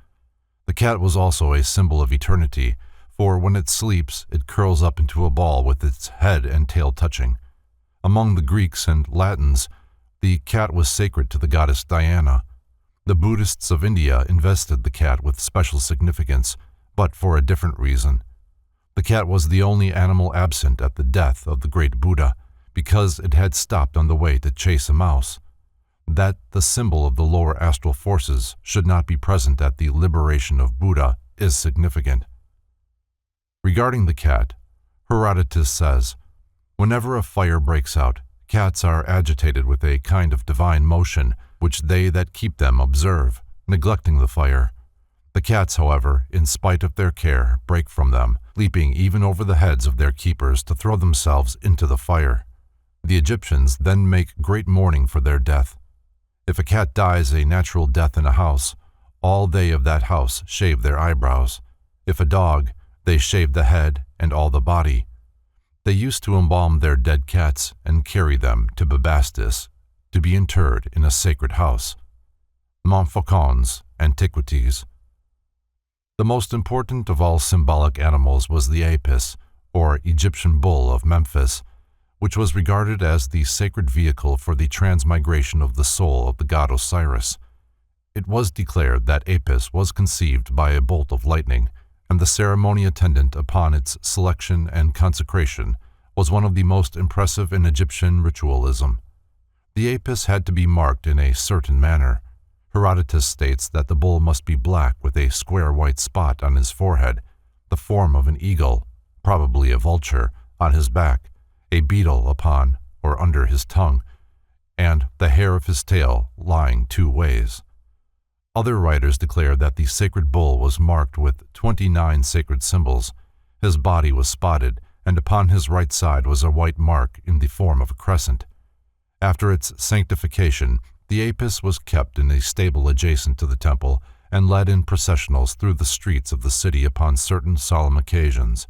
The cat was also a symbol of eternity, for when it sleeps, it curls up into a ball with its head and tail touching. Among the Greeks and Latins, the cat was sacred to the goddess Diana. The Buddhists of India invested the cat with special significance, but for a different reason. The cat was the only animal absent at the death of the great Buddha, because it had stopped on the way to chase a mouse. That the symbol of the lower astral forces should not be present at the liberation of Buddha is significant. Regarding the cat, Herodotus says, "Whenever a fire breaks out, cats are agitated with a kind of divine motion, which they that keep them observe, neglecting the fire. The cats, however, in spite of their care, break from them, leaping even over the heads of their keepers to throw themselves into the fire. The Egyptians then make great mourning for their death. If a cat dies a natural death in a house, all they of that house shave their eyebrows. If a dog, they shave the head and all the body. They used to embalm their dead cats and carry them to Bubastis to be interred in a sacred house." Montfaucon's Antiquities. The most important of all symbolic animals was the Apis, or Egyptian bull of Memphis, which was regarded as the sacred vehicle for the transmigration of the soul of the god Osiris. It was declared that Apis was conceived by a bolt of lightning, and the ceremony attendant upon its selection and consecration was one of the most impressive in Egyptian ritualism. The Apis had to be marked in a certain manner. Herodotus states that the bull must be black with a square white spot on his forehead, the form of an eagle, probably a vulture, on his back, a beetle upon or under his tongue, and the hair of his tail lying 2 ways. Other writers declare that the sacred bull was marked with 29 sacred symbols. His body was spotted, and upon his right side was a white mark in the form of a crescent. After its sanctification, the Apis was kept in a stable adjacent to the temple and led in processionals through the streets of the city upon certain solemn occasions.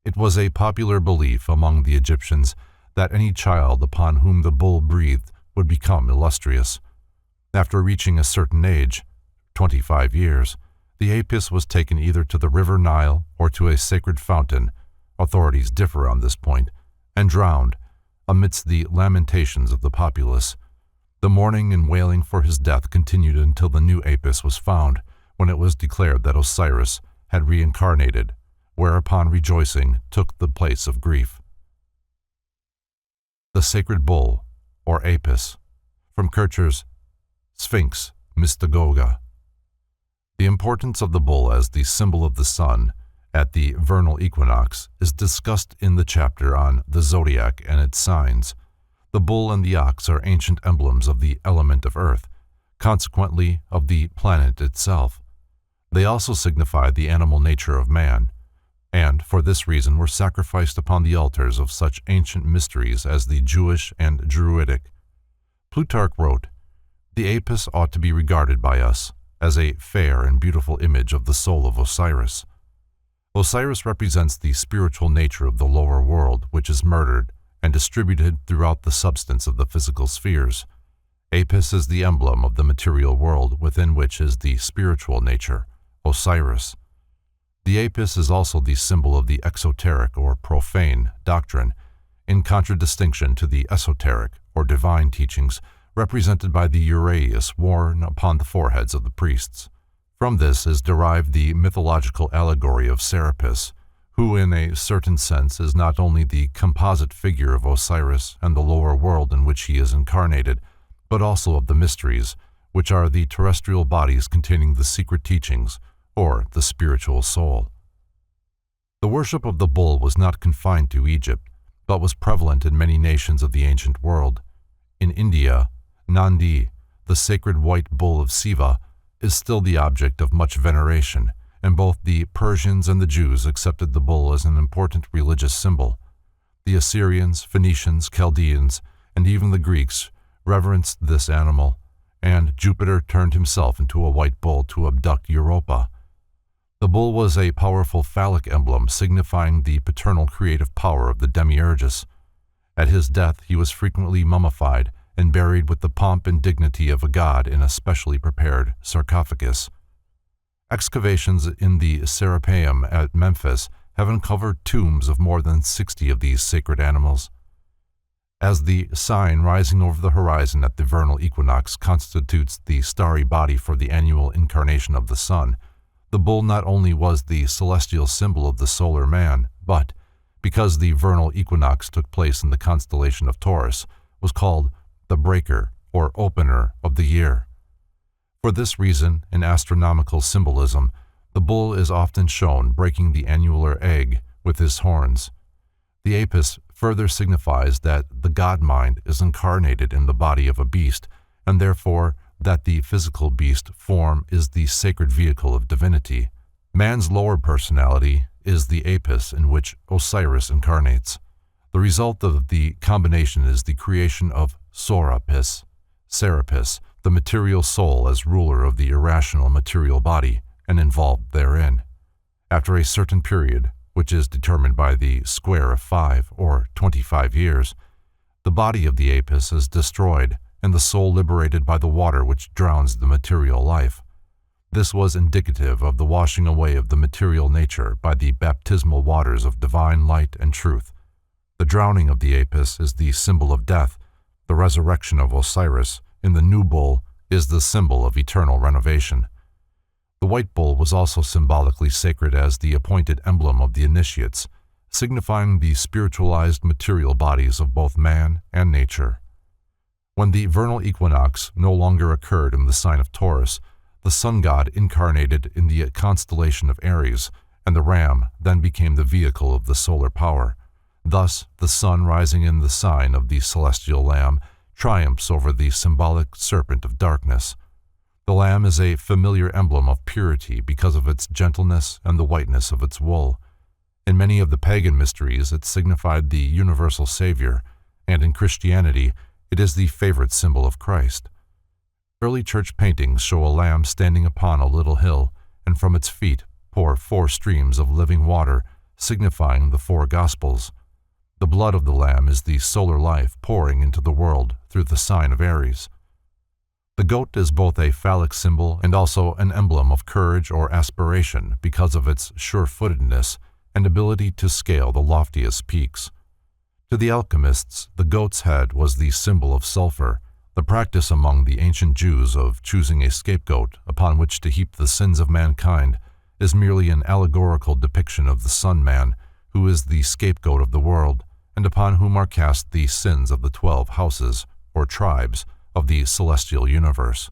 It was a popular belief among the Egyptians that any child upon whom the bull breathed would become illustrious. After reaching a certain age, 25 years, the Apis was taken either to the river Nile or to a sacred fountain, authorities differ on this point, and drowned, amidst the lamentations of the populace. The mourning and wailing for his death continued until the new Apis was found, when it was declared that Osiris had reincarnated, whereupon rejoicing took the place of grief. The Sacred Bull, or Apis, from Kircher's Sphinx Mystagoga. The importance of the bull as the symbol of the sun at the vernal equinox is discussed in the chapter on the zodiac and its signs. The bull and the ox are ancient emblems of the element of earth, consequently of the planet itself. They also signify the animal nature of man, and for this reason were sacrificed upon the altars of such ancient mysteries as the Jewish and Druidic. Plutarch wrote, "The Apis ought to be regarded by us as a fair and beautiful image of the soul of Osiris. Osiris represents the spiritual nature of the lower world, which is murdered and distributed throughout the substance of the physical spheres. Apis is the emblem of the material world, within which is the spiritual nature, Osiris. The Apis is also the symbol of the exoteric or profane doctrine, in contradistinction to the esoteric or divine teachings represented by the uraeus worn upon the foreheads of the priests. From this is derived the mythological allegory of Serapis, who in a certain sense is not only the composite figure of Osiris and the lower world in which he is incarnated, but also of the mysteries, which are the terrestrial bodies containing the secret teachings, or the spiritual soul. The worship of the bull was not confined to Egypt, but was prevalent in many nations of the ancient world. In India, Nandi, the sacred white bull of Siva, is still the object of much veneration, and both the Persians and the Jews accepted the bull as an important religious symbol. The Assyrians, Phoenicians, Chaldeans, and even the Greeks reverenced this animal, and Jupiter turned himself into a white bull to abduct Europa. The bull was a powerful phallic emblem signifying the paternal creative power of the demiurgus. At his death, he was frequently mummified and buried with the pomp and dignity of a god in a specially prepared sarcophagus. Excavations in the Serapeum at Memphis have uncovered tombs of more than 60 of these sacred animals. As the sign rising over the horizon at the vernal equinox constitutes the starry body for the annual incarnation of the sun, the bull not only was the celestial symbol of the solar man, but, because the vernal equinox took place in the constellation of Taurus, was called the breaker or opener of the year. For this reason, in astronomical symbolism, the bull is often shown breaking the annular egg with his horns. The Apis further signifies that the God mind is incarnated in the body of a beast, and therefore that the physical beast form is the sacred vehicle of divinity. Man's lower personality is the Apis in which Osiris incarnates. The result of the combination is the creation of Sorapis, Serapis, the material soul as ruler of the irrational material body and involved therein. After a certain period, which is determined by the square of 5 or 25 years, the body of the Apis is destroyed and the soul liberated by the water which drowns the material life. This was indicative of the washing away of the material nature by the baptismal waters of divine light and truth. The drowning of the Apis is the symbol of death. The resurrection of Osiris in the new bull is the symbol of eternal renovation. The white bull was also symbolically sacred as the appointed emblem of the initiates, signifying the spiritualized material bodies of both man and nature. When the vernal equinox no longer occurred in the sign of Taurus, the sun god incarnated in the constellation of Aries, and the ram then became the vehicle of the solar power. Thus, the sun rising in the sign of the celestial lamb triumphs over the symbolic serpent of darkness. The lamb is a familiar emblem of purity because of its gentleness and the whiteness of its wool. In many of the pagan mysteries, it signified the universal Savior, and in Christianity, it is the favorite symbol of Christ. Early church paintings show a lamb standing upon a little hill, and from its feet pour 4 streams of living water, signifying the 4 Gospels. The blood of the lamb is the solar life pouring into the world through the sign of Aries. The goat is both a phallic symbol and also an emblem of courage or aspiration because of its sure-footedness and ability to scale the loftiest peaks. To the alchemists, the goat's head was the symbol of sulfur. The practice among the ancient Jews of choosing a scapegoat upon which to heap the sins of mankind is merely an allegorical depiction of the Sun Man, who is the scapegoat of the world, and upon whom are cast the sins of the 12 houses, or tribes, of the celestial universe.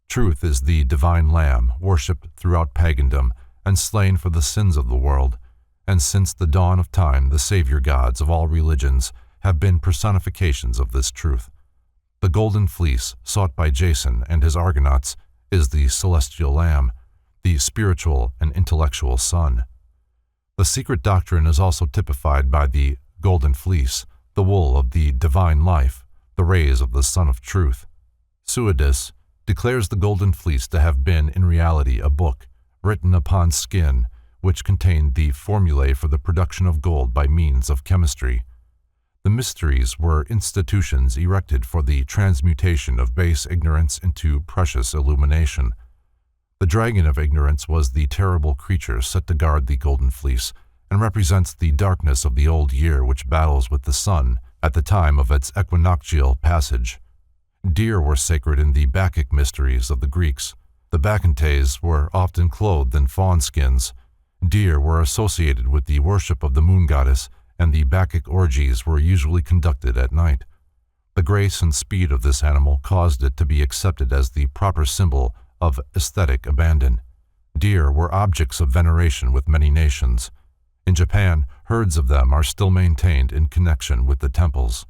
Truth is the divine lamb, worshipped throughout pagandom and slain for the sins of the world, and since the dawn of time the savior gods of all religions have been personifications of this truth. The golden fleece, sought by Jason and his Argonauts, is the celestial lamb, the spiritual and intellectual sun. The secret doctrine is also typified by the golden fleece, the wool of the divine life, the rays of the Sun of Truth. Suidas declares the golden fleece to have been in reality a book written upon skin which contained the formulae for the production of gold by means of chemistry. The mysteries were institutions erected for the transmutation of base ignorance into precious illumination. The dragon of ignorance was the terrible creature set to guard the golden fleece and represents the darkness of the old year which battles with the sun at the time of its equinoctial passage. Deer were sacred in the Bacchic mysteries of the Greeks. The Bacchantes were often clothed in fawn skins. Deer were associated with the worship of the moon goddess, and the Bacchic orgies were usually conducted at night. The grace and speed of this animal caused it to be accepted as the proper symbol of aesthetic abandon. Deer were objects of veneration with many nations. In Japan, herds of them are still maintained in connection with the temples.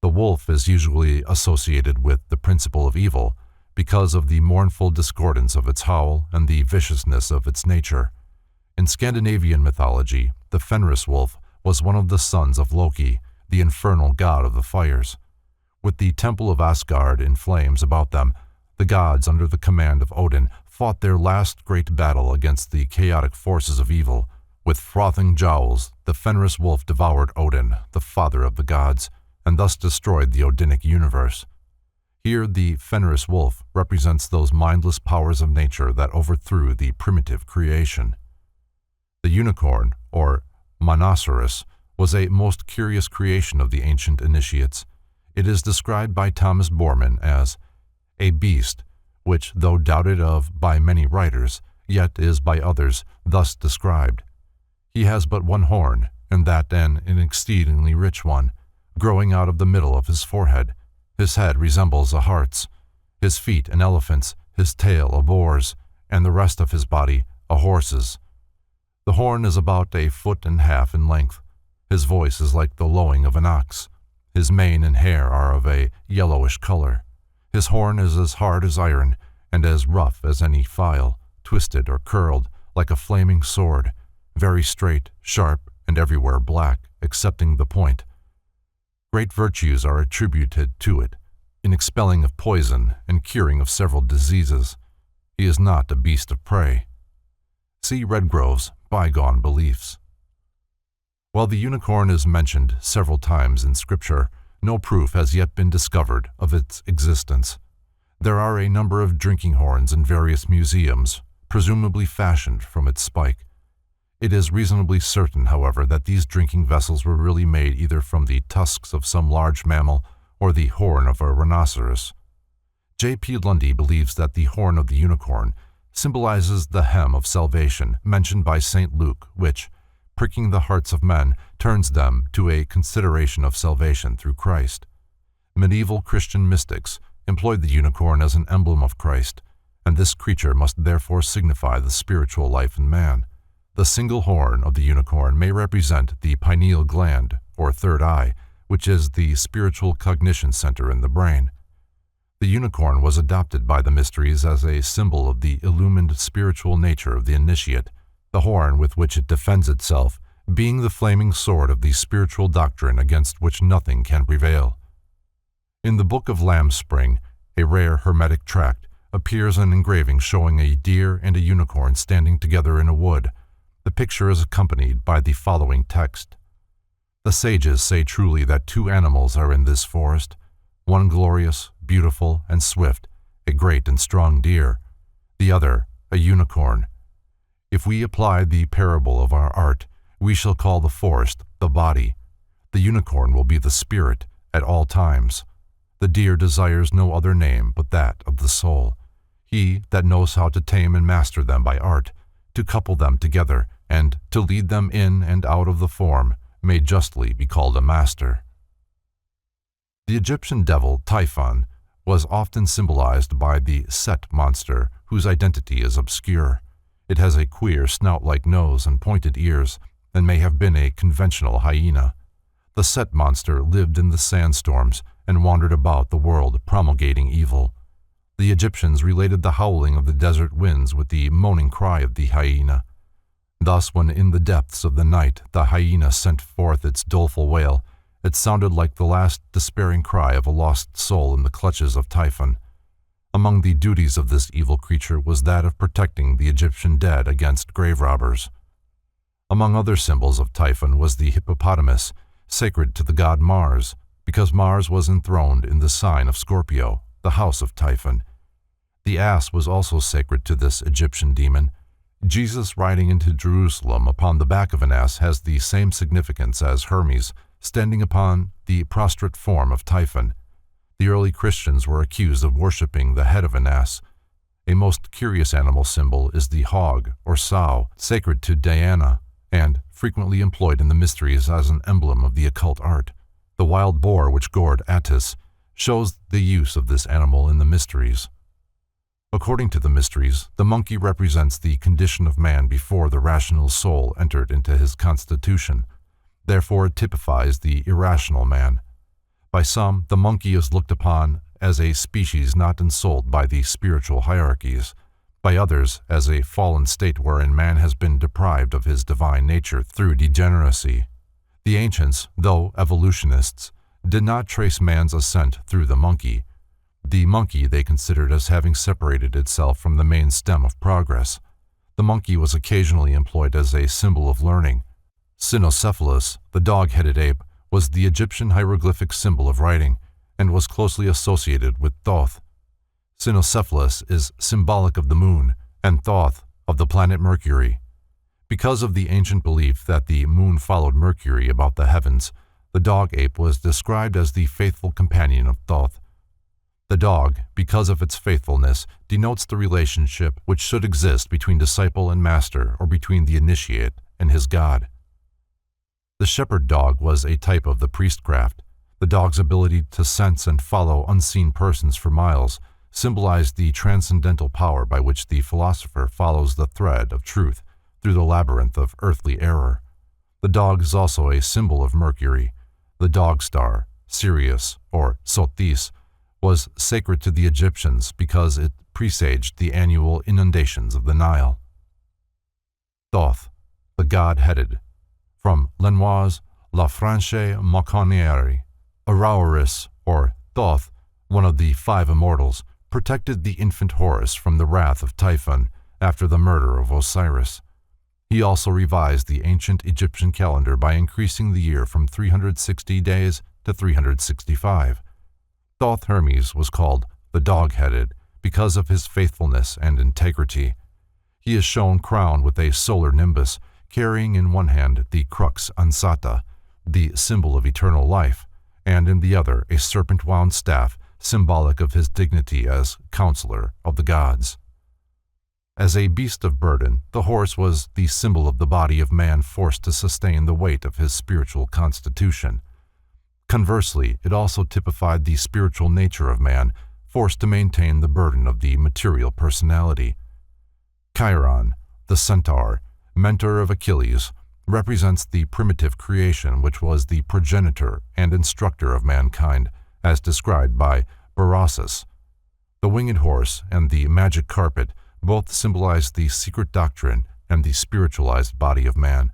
The wolf is usually associated with the principle of evil, because of the mournful discordance of its howl and the viciousness of its nature. In Scandinavian mythology, the Fenris wolf was one of the sons of Loki, the infernal god of the fires. With the temple of Asgard in flames about them, the gods under the command of Odin fought their last great battle against the chaotic forces of evil. With frothing jowls, the Fenris wolf devoured Odin, the father of the gods, and thus destroyed the Odinic universe. Here the Fenris wolf represents those mindless powers of nature that overthrew the primitive creation. The unicorn, or Monoceros, was a most curious creation of the ancient initiates. It is described by Thomas Bormann as a beast, which, though doubted of by many writers, yet is by others thus described. He has but one horn, and that an exceedingly rich one, growing out of the middle of his forehead. His head resembles a hart's, his feet an elephant's, his tail a boar's, and the rest of his body a horse's. The horn is about 1.5 feet in length. His voice is like the lowing of an ox. His mane and hair are of a yellowish color. His horn is as hard as iron, and as rough as any file, twisted or curled, like a flaming sword, very straight, sharp, and everywhere black, excepting the point. Great virtues are attributed to it, in expelling of poison and curing of several diseases. He is not a beast of prey. See Redgrove's Bygone Beliefs. While the unicorn is mentioned several times in Scripture, no proof has yet been discovered of its existence. There are a number of drinking horns in various museums, presumably fashioned from its spike. It is reasonably certain, however, that these drinking vessels were really made either from the tusks of some large mammal or the horn of a rhinoceros. J.P. Lundy believes that the horn of the unicorn symbolizes the hem of salvation mentioned by St. Luke, which, pricking the hearts of men, turns them to a consideration of salvation through Christ. Medieval Christian mystics employed the unicorn as an emblem of Christ, and this creature must therefore signify the spiritual life in man. The single horn of the unicorn may represent the pineal gland, or third eye, which is the spiritual cognition center in the brain. The unicorn was adopted by the mysteries as a symbol of the illumined spiritual nature of the initiate, the horn with which it defends itself being the flaming sword of the spiritual doctrine against which nothing can prevail. In the Book of Lamb's Spring, a rare Hermetic tract, appears an engraving showing a deer and a unicorn standing together in a wood. The picture is accompanied by the following text. The sages say truly that 2 animals are in this forest, one glorious, beautiful, and swift, a great and strong deer, the other a unicorn. If we apply the parable of our art, we shall call the forest the body. The unicorn will be the spirit at all times. The deer desires no other name but that of the soul. He that knows how to tame and master them by art, to couple them together, and to lead them in and out of the form, may justly be called a master. The Egyptian devil Typhon was often symbolized by the Set monster, whose identity is obscure. It has a queer snout-like nose and pointed ears, and may have been a conventional hyena. The Set monster lived in the sandstorms and wandered about the world promulgating evil. The Egyptians related the howling of the desert winds with the moaning cry of the hyena. Thus, when in the depths of the night the hyena sent forth its doleful wail, it sounded like the last despairing cry of a lost soul in the clutches of Typhon. Among the duties of this evil creature was that of protecting the Egyptian dead against grave robbers. Among other symbols of Typhon was the hippopotamus, sacred to the god Mars, because Mars was enthroned in the sign of Scorpio, the house of Typhon. The ass was also sacred to this Egyptian demon. Jesus riding into Jerusalem upon the back of an ass has the same significance as Hermes standing upon the prostrate form of Typhon. The early Christians were accused of worshipping the head of an ass. A most curious animal symbol is the hog, or sow, sacred to Diana, and frequently employed in the mysteries as an emblem of the occult art. The wild boar which gored Attis shows the use of this animal in the mysteries. According to the mysteries, the monkey represents the condition of man before the rational soul entered into his constitution. Therefore, it typifies the irrational man. By some, the monkey is looked upon as a species not ensouled by the spiritual hierarchies, by others as a fallen state wherein man has been deprived of his divine nature through degeneracy. The ancients, though evolutionists, did not trace man's ascent through the monkey. The monkey they considered as having separated itself from the main stem of progress. The monkey was occasionally employed as a symbol of learning. Cynocephalus, the dog-headed ape, was the Egyptian hieroglyphic symbol of writing and was closely associated with Thoth. Cynocephalus is symbolic of the moon and Thoth of the planet Mercury. Because of the ancient belief that the moon followed Mercury about the heavens, the dog ape was described as the faithful companion of Thoth. The dog, because of its faithfulness, denotes the relationship which should exist between disciple and master or between the initiate and his god. The shepherd dog was a type of the priestcraft. The dog's ability to sense and follow unseen persons for miles symbolized the transcendental power by which the philosopher follows the thread of truth through the labyrinth of earthly error. The dog is also a symbol of Mercury. The dog star, Sirius, or Sothis, was sacred to the Egyptians because it presaged the annual inundations of the Nile. Thoth, the god-headed, from Lenoir's La Franche Mauconniere. Araoris, or Thoth, one of the five immortals, protected the infant Horus from the wrath of Typhon after the murder of Osiris. He also revised the ancient Egyptian calendar by increasing the year from 360 days to 365. Thoth Hermes was called the dog-headed because of his faithfulness and integrity. He is shown crowned with a solar nimbus, carrying in one hand the crux ansata, the symbol of eternal life, and in the other a serpent-wound staff, symbolic of his dignity as counselor of the gods. As a beast of burden, the horse was the symbol of the body of man forced to sustain the weight of his spiritual constitution. Conversely, it also typified the spiritual nature of man, forced to maintain the burden of the material personality. Chiron, the centaur, mentor of Achilles, represents the primitive creation which was the progenitor and instructor of mankind, as described by Berossus. The winged horse and the magic carpet both symbolize the secret doctrine and the spiritualized body of man.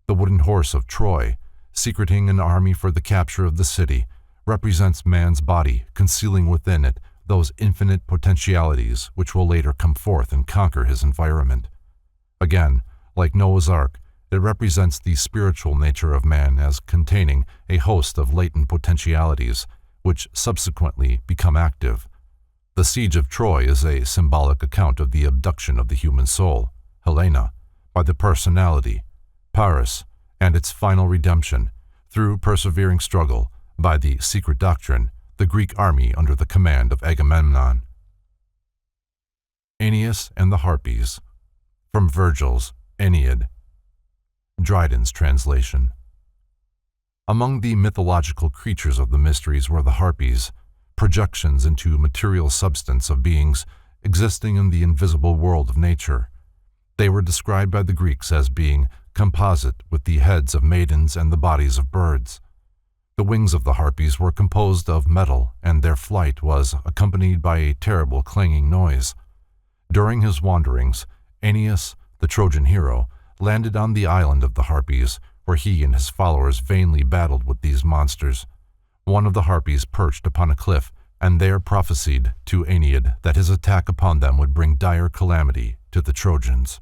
The wooden horse of Troy, secreting an army for the capture of the city, represents man's body, concealing within it those infinite potentialities which will later come forth and conquer his environment. Again, like Noah's Ark, it represents the spiritual nature of man as containing a host of latent potentialities, which subsequently become active. The siege of Troy is a symbolic account of the abduction of the human soul, Helena, by the personality, Paris, and its final redemption, through persevering struggle, by the secret doctrine, the Greek army under the command of Agamemnon. Aeneas and the Harpies, from Virgil's Aeneid. Dryden's translation. Among the mythological creatures of the mysteries were the Harpies, projections into material substance of beings existing in the invisible world of nature. They were described by the Greeks as being composite with the heads of maidens and the bodies of birds. The wings of the Harpies were composed of metal, and their flight was accompanied by a terrible clanging noise. During his wanderings, Aeneas, the Trojan hero, landed on the island of the Harpies, where he and his followers vainly battled with these monsters. One of the Harpies perched upon a cliff, and there prophesied to Aeneid that his attack upon them would bring dire calamity to the Trojans.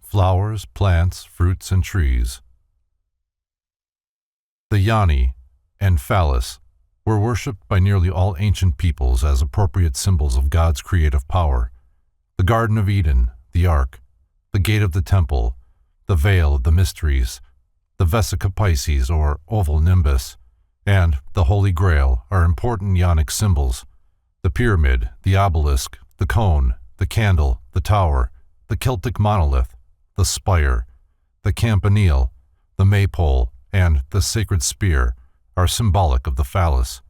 Flowers, plants, fruits, and trees. The Yoni and Phallus were worshipped by nearly all ancient peoples as appropriate symbols of God's creative power. The Garden of Eden, the Ark, the Gate of the Temple, the Veil of the Mysteries, the Vesica Pisces or oval nimbus, and the Holy Grail are important Yonic symbols. The pyramid, the obelisk, the cone, the candle, the tower, the Celtic monolith, the spire, the campanile, the maypole, and the sacred spear are symbolic of the phallus.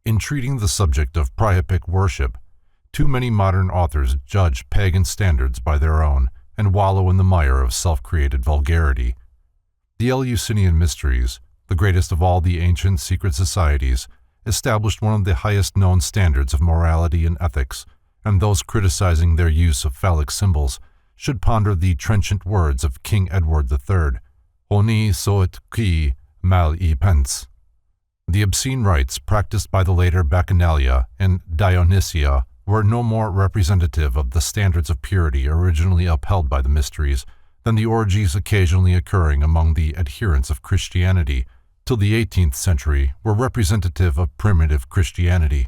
In treating the subject of priapic worship, too many modern authors judge pagan standards by their own and wallow in the mire of self-created vulgarity. The Eleusinian Mysteries, the greatest of all the ancient secret societies, established one of the highest known standards of morality and ethics, and those criticizing their use of phallic symbols should ponder the trenchant words of King Edward III, Honi soit qui mal y pense. The obscene rites practiced by the later Bacchanalia and Dionysia were no more representative of the standards of purity originally upheld by the mysteries than the orgies occasionally occurring among the adherents of Christianity till the 18th century were representative of primitive Christianity.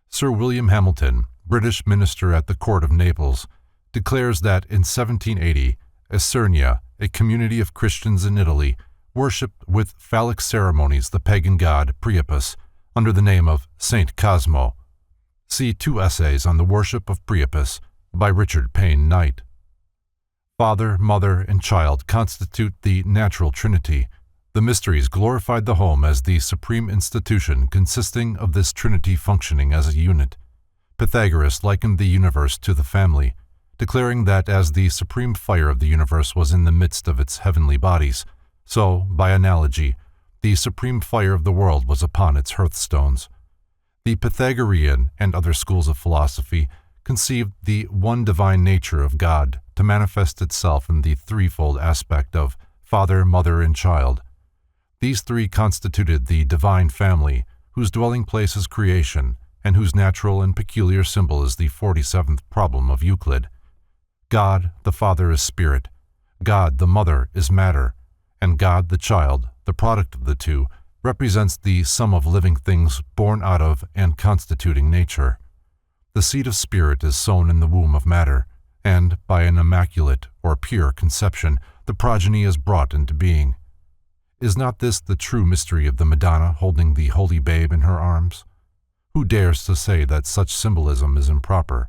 Sir William Hamilton, British minister at the court of Naples, declares that in 1780, Isernia, a community of Christians in Italy, worshipped with phallic ceremonies the pagan god Priapus under the name of Saint Cosmo. See 2 essays on the worship of Priapus by Richard Payne Knight. Father, mother, and child constitute the natural trinity. The mysteries glorified the home as the supreme institution consisting of this trinity functioning as a unit. Pythagoras likened the universe to the family, declaring that as the supreme fire of the universe was in the midst of its heavenly bodies, so, by analogy, the supreme fire of the world was upon its hearthstones. The Pythagorean and other schools of philosophy conceived the one divine nature of God to manifest itself in the threefold aspect of father, mother, and child. These 3 constituted the divine family, whose dwelling place is creation, and whose natural and peculiar symbol is the 47th problem of Euclid. God, the Father, is spirit, God, the Mother, is matter, and God, the child, the product of the 2, represents the sum of living things born out of and constituting nature. The seed of spirit is sown in the womb of matter, and, by an immaculate or pure conception, the progeny is brought into being. Is not this the true mystery of the Madonna holding the holy babe in her arms? Who dares to say that such symbolism is improper?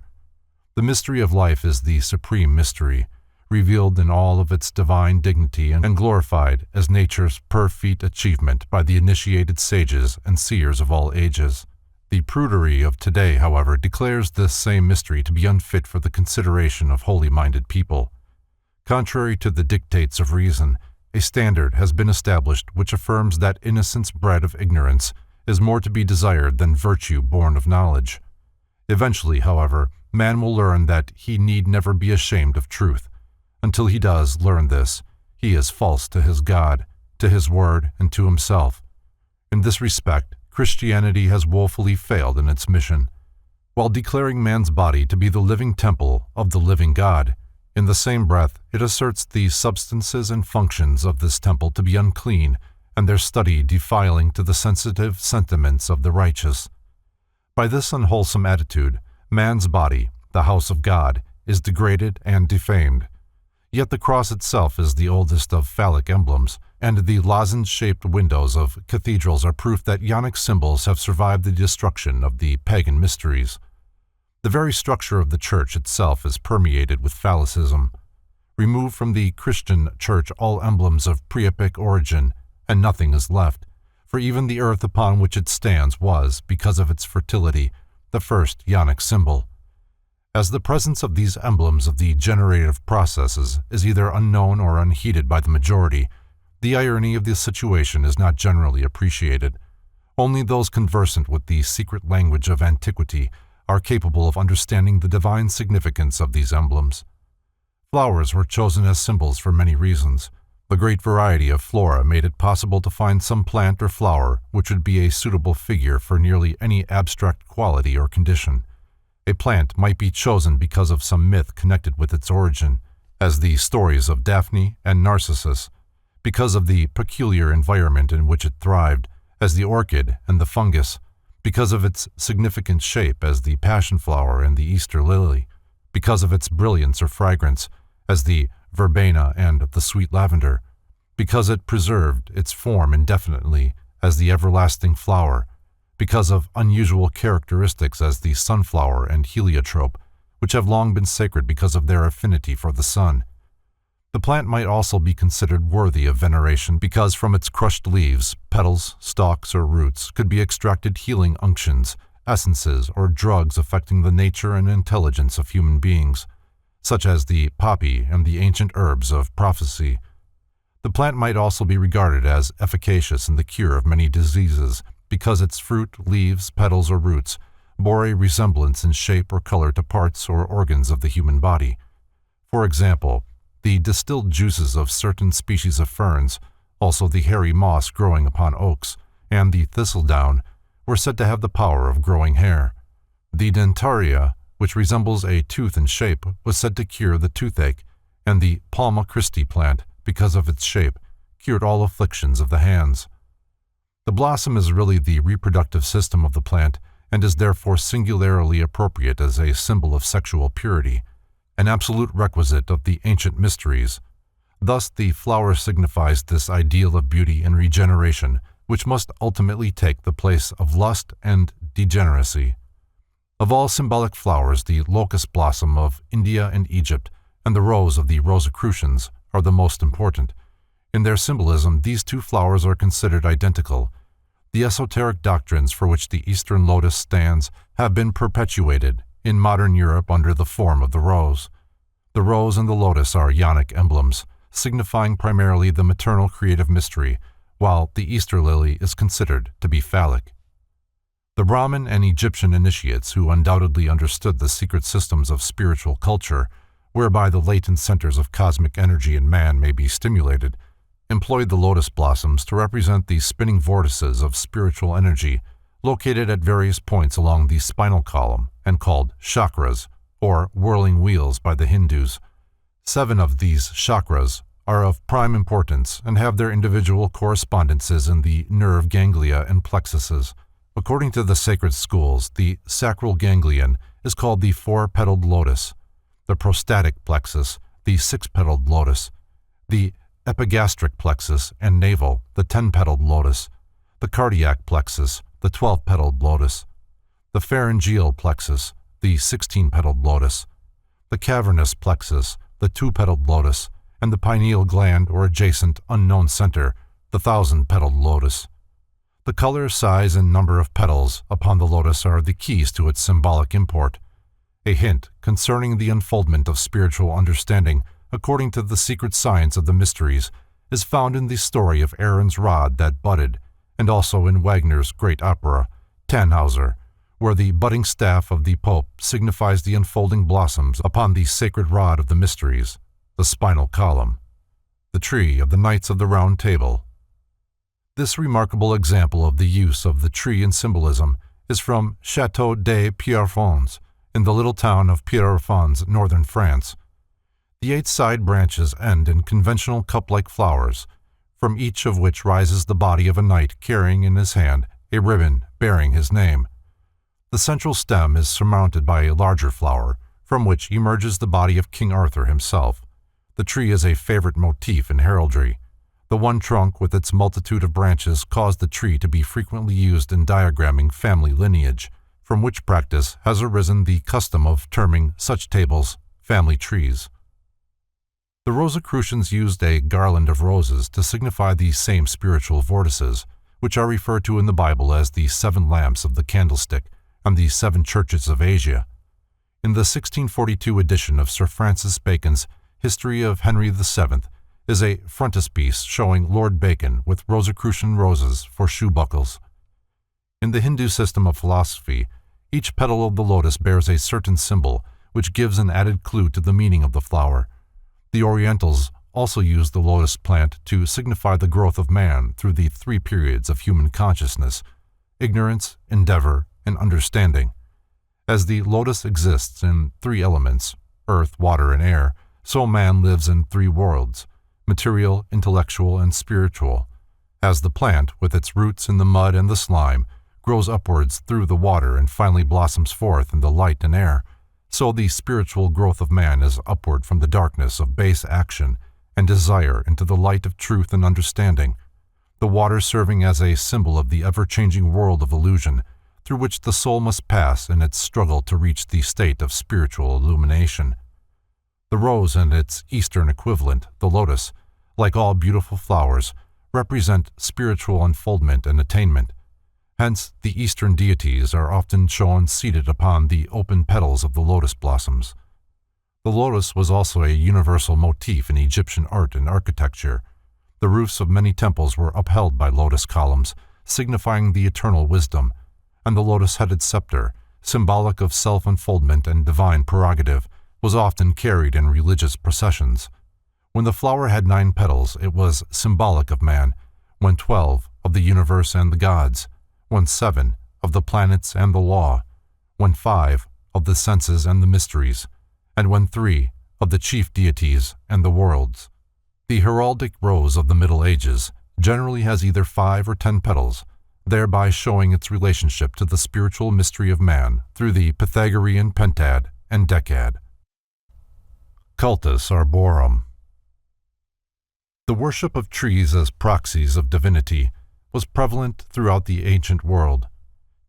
The mystery of life is the supreme mystery, revealed in all of its divine dignity and glorified as nature's perfect achievement by the initiated sages and seers of all ages. The prudery of today, however, declares this same mystery to be unfit for the consideration of holy-minded people. Contrary to the dictates of reason, a standard has been established which affirms that innocence bred of ignorance is more to be desired than virtue born of knowledge. Eventually, however, man will learn that he need never be ashamed of truth. Until he does learn this, he is false to his God, to his word, and to himself. In this respect, Christianity has woefully failed in its mission. While declaring man's body to be the living temple of the living God, in the same breath it asserts the substances and functions of this temple to be unclean and their study defiling to the sensitive sentiments of the righteous. By this unwholesome attitude, man's body, the house of God, is degraded and defamed. Yet the cross itself is the oldest of phallic emblems, and the lozenge-shaped windows of cathedrals are proof that Ionic symbols have survived the destruction of the pagan mysteries. The very structure of the church itself is permeated with phallicism. Remove from the Christian church all emblems of Priapic origin, and nothing is left, for even the earth upon which it stands was, because of its fertility, the first Ionic symbol. As the presence of these emblems of the generative processes is either unknown or unheeded by the majority, the irony of the situation is not generally appreciated. Only those conversant with the secret language of antiquity are capable of understanding the divine significance of these emblems. Flowers were chosen as symbols for many reasons. The great variety of flora made it possible to find some plant or flower which would be a suitable figure for nearly any abstract quality or condition. A plant might be chosen because of some myth connected with its origin, as the stories of Daphne and Narcissus, because of the peculiar environment in which it thrived, as the orchid and the fungus, because of its significant shape as the passion flower and the Easter lily, because of its brilliance or fragrance as the verbena and the sweet lavender, because it preserved its form indefinitely as the everlasting flower, because of unusual characteristics as the sunflower and heliotrope, which have long been sacred because of their affinity for the sun. The plant might also be considered worthy of veneration because from its crushed leaves, petals, stalks, or roots could be extracted healing unctions, essences, or drugs affecting the nature and intelligence of human beings, such as the poppy and the ancient herbs of prophecy. The plant might also be regarded as efficacious in the cure of many diseases, because its fruit, leaves, petals, or roots bore a resemblance in shape or color to parts or organs of the human body. For example, the distilled juices of certain species of ferns, also the hairy moss growing upon oaks, and the thistledown, were said to have the power of growing hair. The dentaria, which resembles a tooth in shape, was said to cure the toothache, and the Palma Christi plant, because of its shape, cured all afflictions of the hands. The blossom is really the reproductive system of the plant and is therefore singularly appropriate as a symbol of sexual purity, an absolute requisite of the ancient mysteries. Thus the flower signifies this ideal of beauty and regeneration, which must ultimately take the place of lust and degeneracy. Of all symbolic flowers, the locust blossom of India and Egypt and the rose of the Rosicrucians are the most important. In their symbolism, these two flowers are considered identical. The esoteric doctrines for which the Eastern lotus stands have been perpetuated in modern Europe under the form of the rose. The rose and the lotus are Ionic emblems, signifying primarily the maternal creative mystery, while the Easter lily is considered to be phallic. The Brahmin and Egyptian initiates, who undoubtedly understood the secret systems of spiritual culture, whereby the latent centers of cosmic energy in man may be stimulated, employed the lotus blossoms to represent the spinning vortices of spiritual energy located at various points along the spinal column and called chakras, or whirling wheels by the Hindus. 7 of these chakras are of prime importance and have their individual correspondences in the nerve ganglia and plexuses. According to the sacred schools, the sacral ganglion is called the 4-petaled lotus, the prostatic plexus, the 6-petaled lotus, the epigastric plexus and navel, the 10-petaled lotus, the cardiac plexus, the 12-petaled lotus, the pharyngeal plexus, the 16-petaled lotus, the cavernous plexus, the 2-petaled lotus, and the pineal gland or adjacent unknown center, the 1,000-petaled lotus. The color, size, and number of petals upon the lotus are the keys to its symbolic import. A hint concerning the unfoldment of spiritual understanding according to the secret science of the mysteries is found in the story of Aaron's rod that budded, and also in Wagner's great opera, Tannhauser, where the budding staff of the Pope signifies the unfolding blossoms upon the sacred rod of the mysteries, the spinal column, the tree of the Knights of the Round Table. This remarkable example of the use of the tree in symbolism is from Château de Pierrefonds, in the little town of Pierrefonds, northern France. The 8 side branches end in conventional cup-like flowers, from each of which rises the body of a knight carrying in his hand a ribbon bearing his name. The central stem is surmounted by a larger flower, from which emerges the body of King Arthur himself. The tree is a favorite motif in heraldry. The one trunk with its multitude of branches caused the tree to be frequently used in diagramming family lineage, from which practice has arisen the custom of terming such tables family trees. The Rosicrucians used a garland of roses to signify the same spiritual vortices, which are referred to in the Bible as the 7 lamps of the candlestick and the 7 churches of Asia. In the 1642 edition of Sir Francis Bacon's History of Henry VII is a frontispiece showing Lord Bacon with Rosicrucian roses for shoe buckles. In the Hindu system of philosophy, each petal of the lotus bears a certain symbol, which gives an added clue to the meaning of the flower. The Orientals also use the lotus plant to signify the growth of man through the 3 periods of human consciousness: ignorance, endeavor, and understanding. As the lotus exists in 3 elements, earth, water, and air, so man lives in 3 worlds: material, intellectual, and spiritual. As the plant, with its roots in the mud and the slime, grows upwards through the water and finally blossoms forth in the light and air, so the spiritual growth of man is upward from the darkness of base action and desire into the light of truth and understanding, the water serving as a symbol of the ever-changing world of illusion through which the soul must pass in its struggle to reach the state of spiritual illumination. The rose and its Eastern equivalent, the lotus, like all beautiful flowers, represent spiritual unfoldment and attainment. Hence, the Eastern deities are often shown seated upon the open petals of the lotus blossoms. The lotus was also a universal motif in Egyptian art and architecture. The roofs of many temples were upheld by lotus columns, signifying the eternal wisdom, and the lotus-headed scepter, symbolic of self-unfoldment and divine prerogative, was often carried in religious processions. When the flower had 9 petals, it was symbolic of man, when 12, of the universe and the gods, when 7, of the planets and the law, when 5, of the senses and the mysteries, and when 3, of the chief deities and the worlds. The heraldic rose of the Middle Ages generally has either 5 or 10 petals, thereby showing its relationship to the spiritual mystery of man through the Pythagorean pentad and decad. Cultus Arborum. The worship of trees as proxies of divinity was prevalent throughout the ancient world.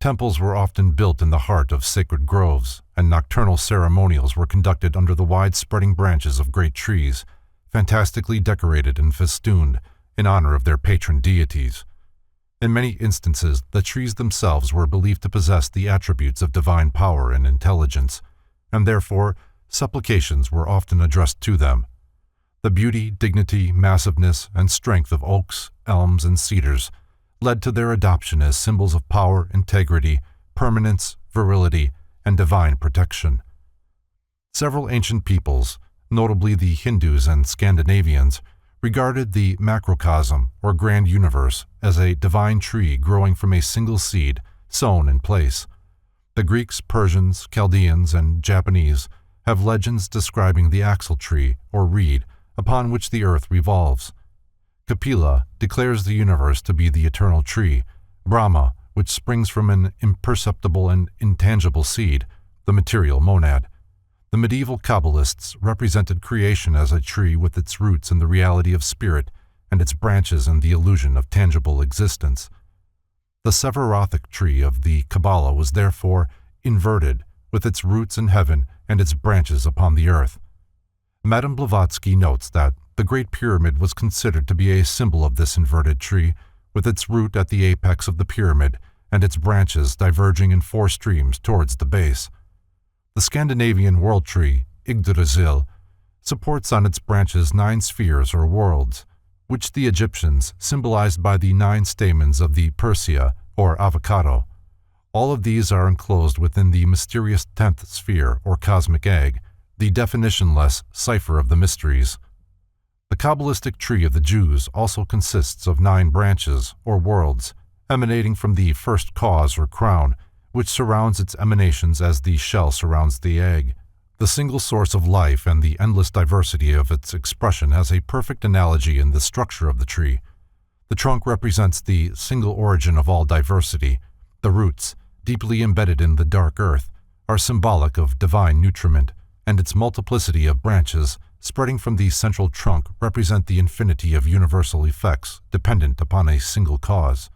Temples were often built in the heart of sacred groves, and nocturnal ceremonials were conducted under the wide-spreading branches of great trees, fantastically decorated and festooned in honor of their patron deities. In many instances, the trees themselves were believed to possess the attributes of divine power and intelligence, and therefore supplications were often addressed to them. The beauty, dignity, massiveness, and strength of oaks, elms, and cedars led to their adoption as symbols of power, integrity, permanence, virility, and divine protection. Several ancient peoples, notably the Hindus and Scandinavians, regarded the macrocosm, or grand universe, as a divine tree growing from a single seed sown in place. The Greeks, Persians, Chaldeans, and Japanese have legends describing the axle tree, or reed, upon which the earth revolves. Kapila declares the universe to be the eternal tree, Brahma, which springs from an imperceptible and intangible seed, the material monad. The medieval Kabbalists represented creation as a tree with its roots in the reality of spirit and its branches in the illusion of tangible existence. The Sephirothic Tree of the Kabbalah was therefore inverted, with its roots in heaven and its branches upon the earth. Madame Blavatsky notes that the Great Pyramid was considered to be a symbol of this inverted tree, with its root at the apex of the pyramid and its branches diverging in 4 streams towards the base. The Scandinavian world tree, Yggdrasil, supports on its branches 9 spheres or worlds, which the Egyptians symbolized by the 9 stamens of the Persea or avocado. All of these are enclosed within the mysterious 10th sphere or cosmic egg, the definitionless cipher of the mysteries. The Kabbalistic tree of the Jews also consists of 9 branches, or worlds, emanating from the first cause or crown, which surrounds its emanations as the shell surrounds the egg. The single source of life and the endless diversity of its expression has a perfect analogy in the structure of the tree. The trunk represents the single origin of all diversity. The roots, deeply embedded in the dark earth, are symbolic of divine nutriment, and its multiplicity of branches spreading from the central trunk represent the infinity of universal effects dependent upon a single cause.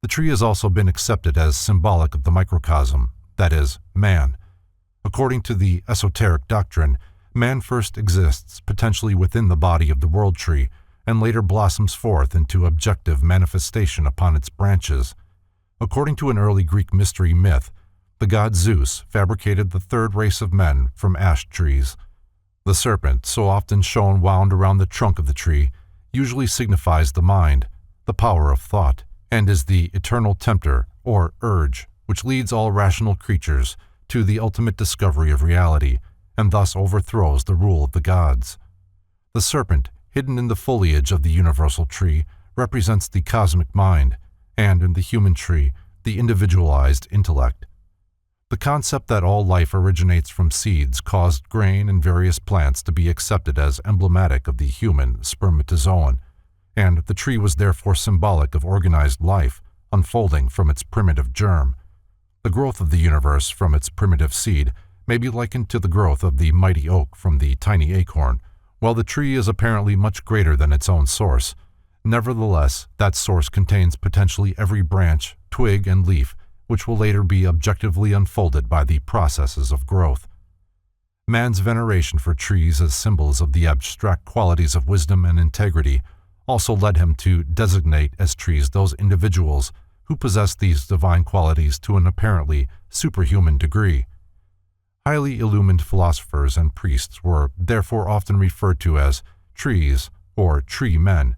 The tree has also been accepted as symbolic of the microcosm, that is, man. According to the esoteric doctrine, man first exists potentially within the body of the world tree and later blossoms forth into objective manifestation upon its branches. According to an early Greek mystery myth, the god Zeus fabricated the 3rd race of men from ash trees. The serpent, so often shown wound around the trunk of the tree, usually signifies the mind, the power of thought, and is the eternal tempter, or urge, which leads all rational creatures to the ultimate discovery of reality, and thus overthrows the rule of the gods. The serpent, hidden in the foliage of the universal tree, represents the cosmic mind, and in the human tree, the individualized intellect. The concept that all life originates from seeds caused grain and various plants to be accepted as emblematic of the human spermatozoon, and the tree was therefore symbolic of organized life, unfolding from its primitive germ. The growth of the universe from its primitive seed may be likened to the growth of the mighty oak from the tiny acorn. While the tree is apparently much greater than its own source, nevertheless, that source contains potentially every branch, twig, and leaf, which will later be objectively unfolded by the processes of growth. Man's veneration for trees as symbols of the abstract qualities of wisdom and integrity also led him to designate as trees those individuals who possess these divine qualities to an apparently superhuman degree. Highly illumined philosophers and priests were therefore often referred to as trees or tree men,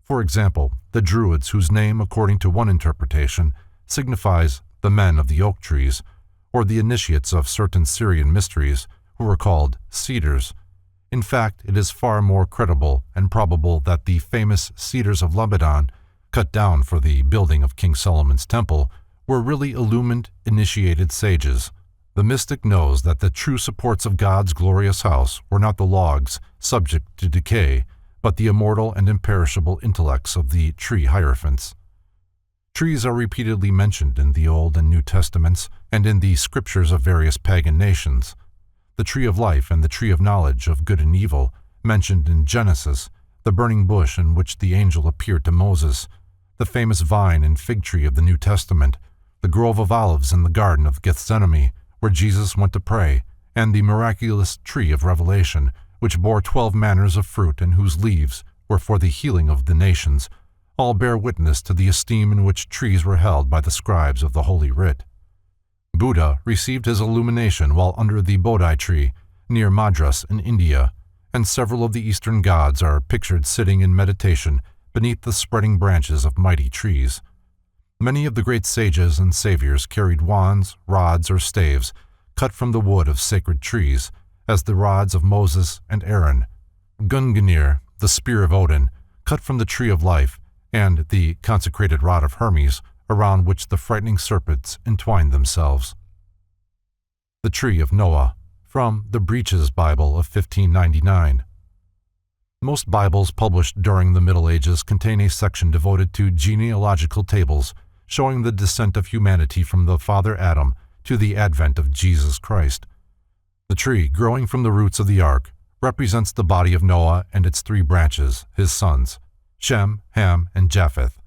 For example, the Druids, whose name, according to one interpretation, signifies the men of the oak trees, or the initiates of certain Syrian mysteries, who were called cedars. In fact, it is far more credible and probable that the famous cedars of Lebanon, cut down for the building of King Solomon's temple, were really illumined, initiated sages. The mystic knows that the true supports of God's glorious house were not the logs subject to decay, but the immortal and imperishable intellects of the tree hierophants. Trees are repeatedly mentioned in the Old and New Testaments and in the scriptures of various pagan nations. The tree of life and the tree of knowledge of good and evil, mentioned in Genesis, the burning bush in which the angel appeared to Moses, the famous vine and fig tree of the New Testament, the grove of olives in the Garden of Gethsemane, where Jesus went to pray, and the miraculous tree of Revelation, which bore 12 manners of fruit and whose leaves were for the healing of the nations, all bear witness to the esteem in which trees were held by the scribes of the Holy Writ. Buddha received his illumination while under the Bodhi tree, near Madras in India, and several of the Eastern gods are pictured sitting in meditation beneath the spreading branches of mighty trees. Many of the great sages and saviors carried wands, rods, or staves cut from the wood of sacred trees, as the rods of Moses and Aaron, Gungnir, the spear of Odin, cut from the tree of life, and the consecrated rod of Hermes, around which the frightening serpents entwined themselves. The Tree of Noah, from the Breeches Bible of 1599. Most Bibles published during the Middle Ages contain a section devoted to genealogical tables showing the descent of humanity from the father Adam to the advent of Jesus Christ. The tree growing from the roots of the ark represents the body of Noah and its 3 branches, his sons, Shem, Ham, and Japheth.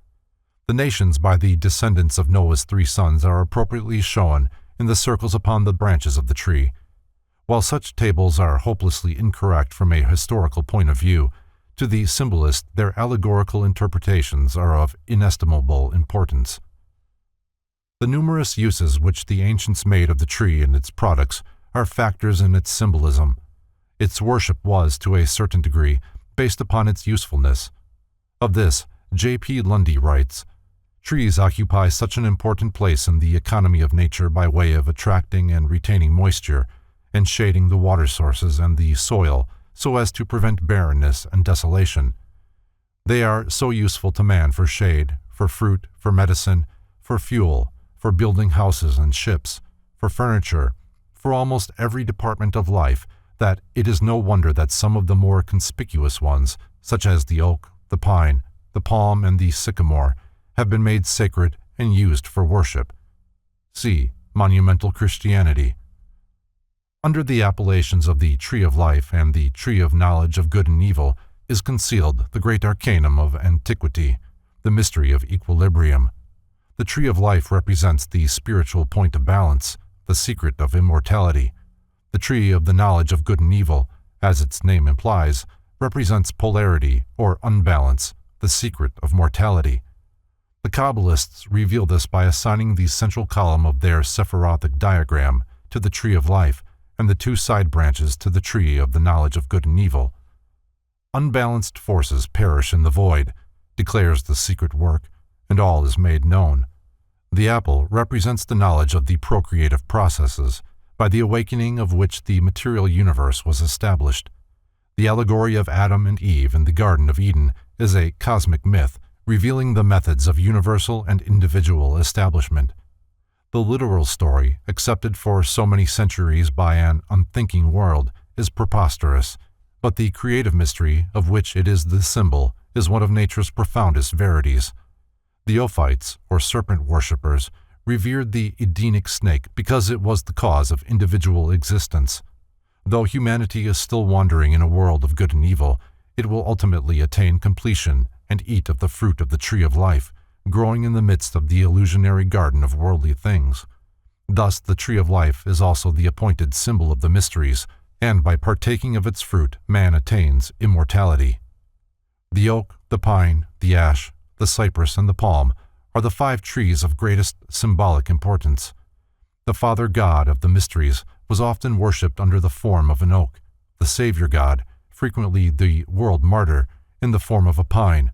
The nations by the descendants of Noah's 3 sons are appropriately shown in the circles upon the branches of the tree. While such tables are hopelessly incorrect from a historical point of view, to the symbolist their allegorical interpretations are of inestimable importance. The numerous uses which the ancients made of the tree and its products are factors in its symbolism. Its worship was, to a certain degree, based upon its usefulness. Of this, J.P. Lundy writes, "Trees occupy such an important place in the economy of nature by way of attracting and retaining moisture, and shading the water sources and the soil so as to prevent barrenness and desolation. They are so useful to man for shade, for fruit, for medicine, for fuel, for building houses and ships, for furniture, for almost every department of life, that it is no wonder that some of the more conspicuous ones, such as the oak, the pine, the palm, and the sycamore, have been made sacred and used for worship." See Monumental Christianity. Under the appellations of the Tree of Life and the Tree of Knowledge of Good and Evil is concealed the great arcanum of antiquity, the mystery of equilibrium. The Tree of Life represents the spiritual point of balance, the secret of immortality. The Tree of the Knowledge of Good and Evil, as its name implies, represents polarity or unbalance, the secret of mortality. The Kabbalists reveal this by assigning the central column of their Sephirothic diagram to the Tree of Life and the 2 side branches to the Tree of the Knowledge of Good and Evil. "Unbalanced forces perish in the void," declares the secret work, and all is made known. The apple represents the knowledge of the procreative processes, by the awakening of which the material universe was established. The allegory of Adam and Eve in the Garden of Eden is a cosmic myth revealing the methods of universal and individual establishment. The literal story, accepted for so many centuries by an unthinking world, is preposterous, but the creative mystery of which it is the symbol is one of nature's profoundest verities. The Ophites, or serpent worshippers, revered the Edenic snake because it was the cause of individual existence. Though humanity is still wandering in a world of good and evil, it will ultimately attain completion and eat of the fruit of the Tree of Life, growing in the midst of the illusionary garden of worldly things. Thus the Tree of Life is also the appointed symbol of the mysteries, and by partaking of its fruit man attains immortality. The oak, the pine, the ash, the cypress, and the palm are the 5 trees of greatest symbolic importance. The Father God of the mysteries was often worshipped under the form of an oak, the Savior God, frequently the world martyr, in the form of a pine,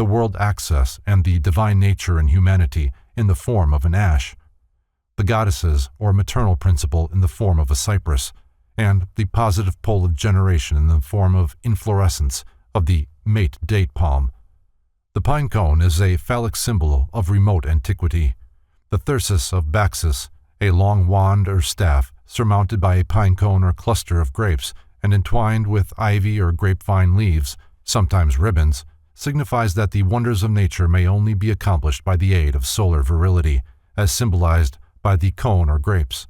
the world access and the divine nature and humanity in the form of an ash, the goddesses or maternal principle in the form of a cypress, and the positive pole of generation in the form of inflorescence of the mate date palm. The pine cone is a phallic symbol of remote antiquity. The thyrsus of Bacchus, a long wand or staff surmounted by a pine cone or cluster of grapes and entwined with ivy or grapevine leaves, sometimes ribbons, signifies that the wonders of nature may only be accomplished by the aid of solar virility, as symbolized by the cone or grapes.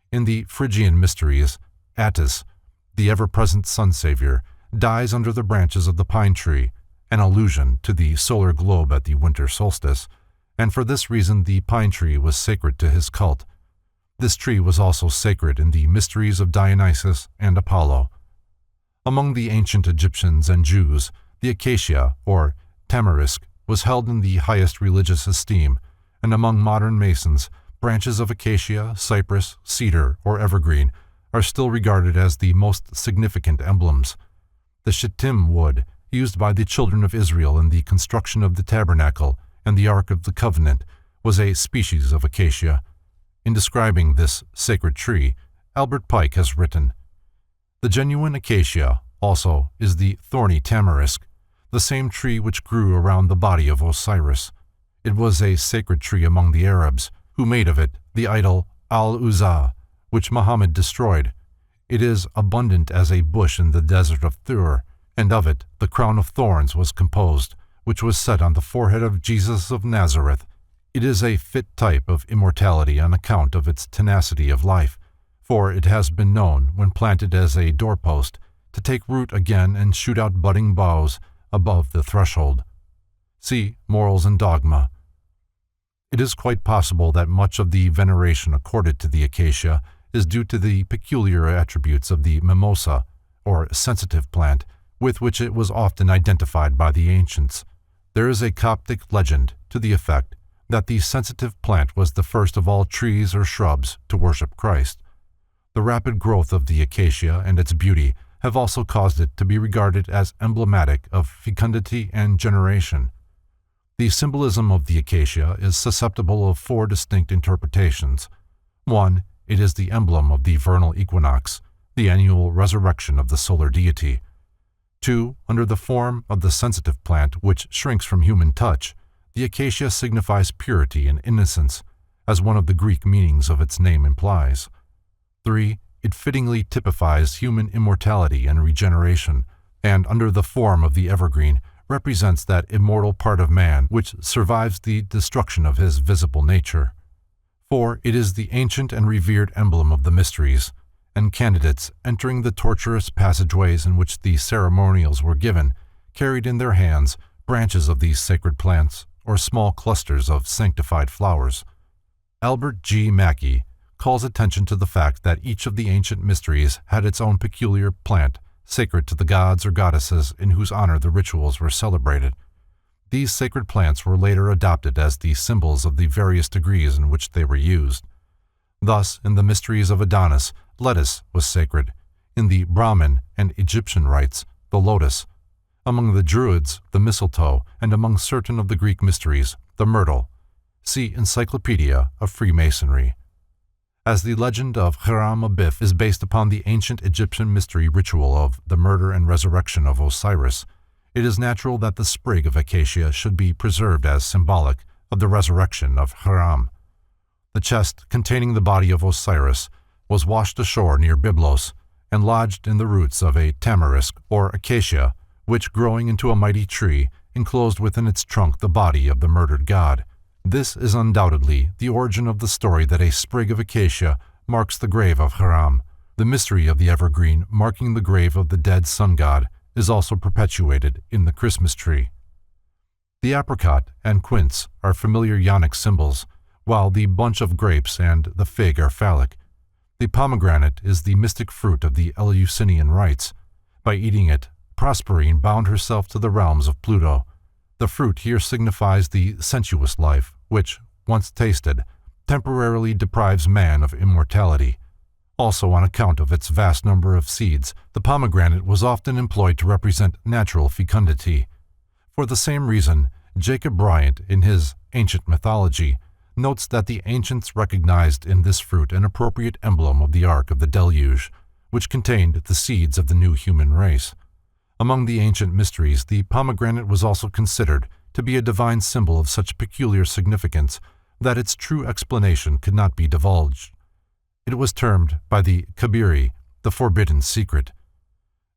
In the Phrygian mysteries, Attis, the ever-present sun-savior, dies under the branches of the pine tree, an allusion to the solar globe at the winter solstice, and for this reason the pine tree was sacred to his cult. This tree was also sacred in the mysteries of Dionysus and Apollo. Among the ancient Egyptians and Jews, the acacia, or tamarisk, was held in the highest religious esteem, and among modern Masons, branches of acacia, cypress, cedar, or evergreen are still regarded as the most significant emblems. The shittim wood, used by the children of Israel in the construction of the tabernacle and the Ark of the Covenant, was a species of acacia. In describing this sacred tree, Albert Pike has written, "The genuine acacia, also, is the thorny tamarisk, the same tree which grew around the body of Osiris. It was a sacred tree among the Arabs, who made of it the idol Al-Uzza, which Muhammad destroyed. It is abundant as a bush in the desert of Thur, and of it the crown of thorns was composed, which was set on the forehead of Jesus of Nazareth. It is a fit type of immortality on account of its tenacity of life, for it has been known, when planted as a doorpost, to take root again and shoot out budding boughs above the threshold." See Morals and Dogma. It is quite possible that much of the veneration accorded to the acacia is due to the peculiar attributes of the mimosa, or sensitive plant, with which it was often identified by the ancients. There is a Coptic legend to the effect that the sensitive plant was the first of all trees or shrubs to worship Christ. The rapid growth of the acacia and its beauty have also caused it to be regarded as emblematic of fecundity and generation. The symbolism of the acacia is susceptible of 4 distinct interpretations. 1. It is the emblem of the vernal equinox, the annual resurrection of the solar deity. 2. Under the form of the sensitive plant which shrinks from human touch, the acacia signifies purity and innocence, as one of the Greek meanings of its name implies. 3. It fittingly typifies human immortality and regeneration, and under the form of the evergreen, represents that immortal part of man which survives the destruction of his visible nature. 4. It is the ancient and revered emblem of the mysteries, and candidates entering the tortuous passageways in which the ceremonials were given carried in their hands branches of these sacred plants or small clusters of sanctified flowers. Albert G. Mackey calls attention to the fact that each of the ancient mysteries had its own peculiar plant sacred to the gods or goddesses in whose honor the rituals were celebrated. These sacred plants were later adopted as the symbols of the various degrees in which they were used. Thus, in the mysteries of Adonis, lettuce was sacred. In the Brahmin and Egyptian rites, the lotus. Among the Druids, the mistletoe, and among certain of the Greek mysteries, the myrtle. See Encyclopedia of Freemasonry. As the legend of Hiram Abiff is based upon the ancient Egyptian mystery ritual of the murder and resurrection of Osiris, it is natural that the sprig of acacia should be preserved as symbolic of the resurrection of Hiram. The chest containing the body of Osiris was washed ashore near Byblos and lodged in the roots of a tamarisk or acacia, which, growing into a mighty tree, enclosed within its trunk the body of the murdered god. This is undoubtedly the origin of the story that a sprig of acacia marks the grave of Hiram. The mystery of the evergreen marking the grave of the dead sun god is also perpetuated in the Christmas tree. The apricot and quince are familiar Ionic symbols, while the bunch of grapes and the fig are phallic. The pomegranate is the mystic fruit of the Eleusinian rites. By eating it, Proserpine bound herself to the realms of Pluto. The fruit here signifies the sensuous life, which, once tasted, temporarily deprives man of immortality. Also, on account of its vast number of seeds, the pomegranate was often employed to represent natural fecundity. For the same reason, Jacob Bryant, in his Ancient Mythology, notes that the ancients recognized in this fruit an appropriate emblem of the Ark of the Deluge, which contained the seeds of the new human race. Among the ancient mysteries, the pomegranate was also considered to be a divine symbol of such peculiar significance that its true explanation could not be divulged. It was termed by the Kabiri the forbidden secret.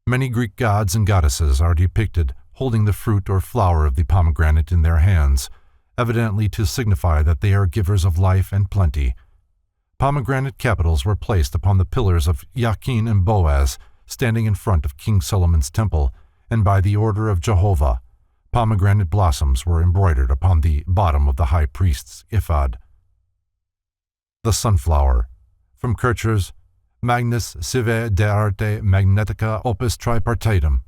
Many Greek gods and goddesses are depicted holding the fruit or flower of the pomegranate in their hands, evidently to signify that they are givers of life and plenty. Pomegranate capitals were placed upon the pillars of Jachin and Boaz, standing in front of King Solomon's temple, and by the order of Jehovah, pomegranate blossoms were embroidered upon the bottom of the high priest's ephod. The sunflower. From Kircher's Magnus Sive de Arte Magnetica Opus Tripartitum.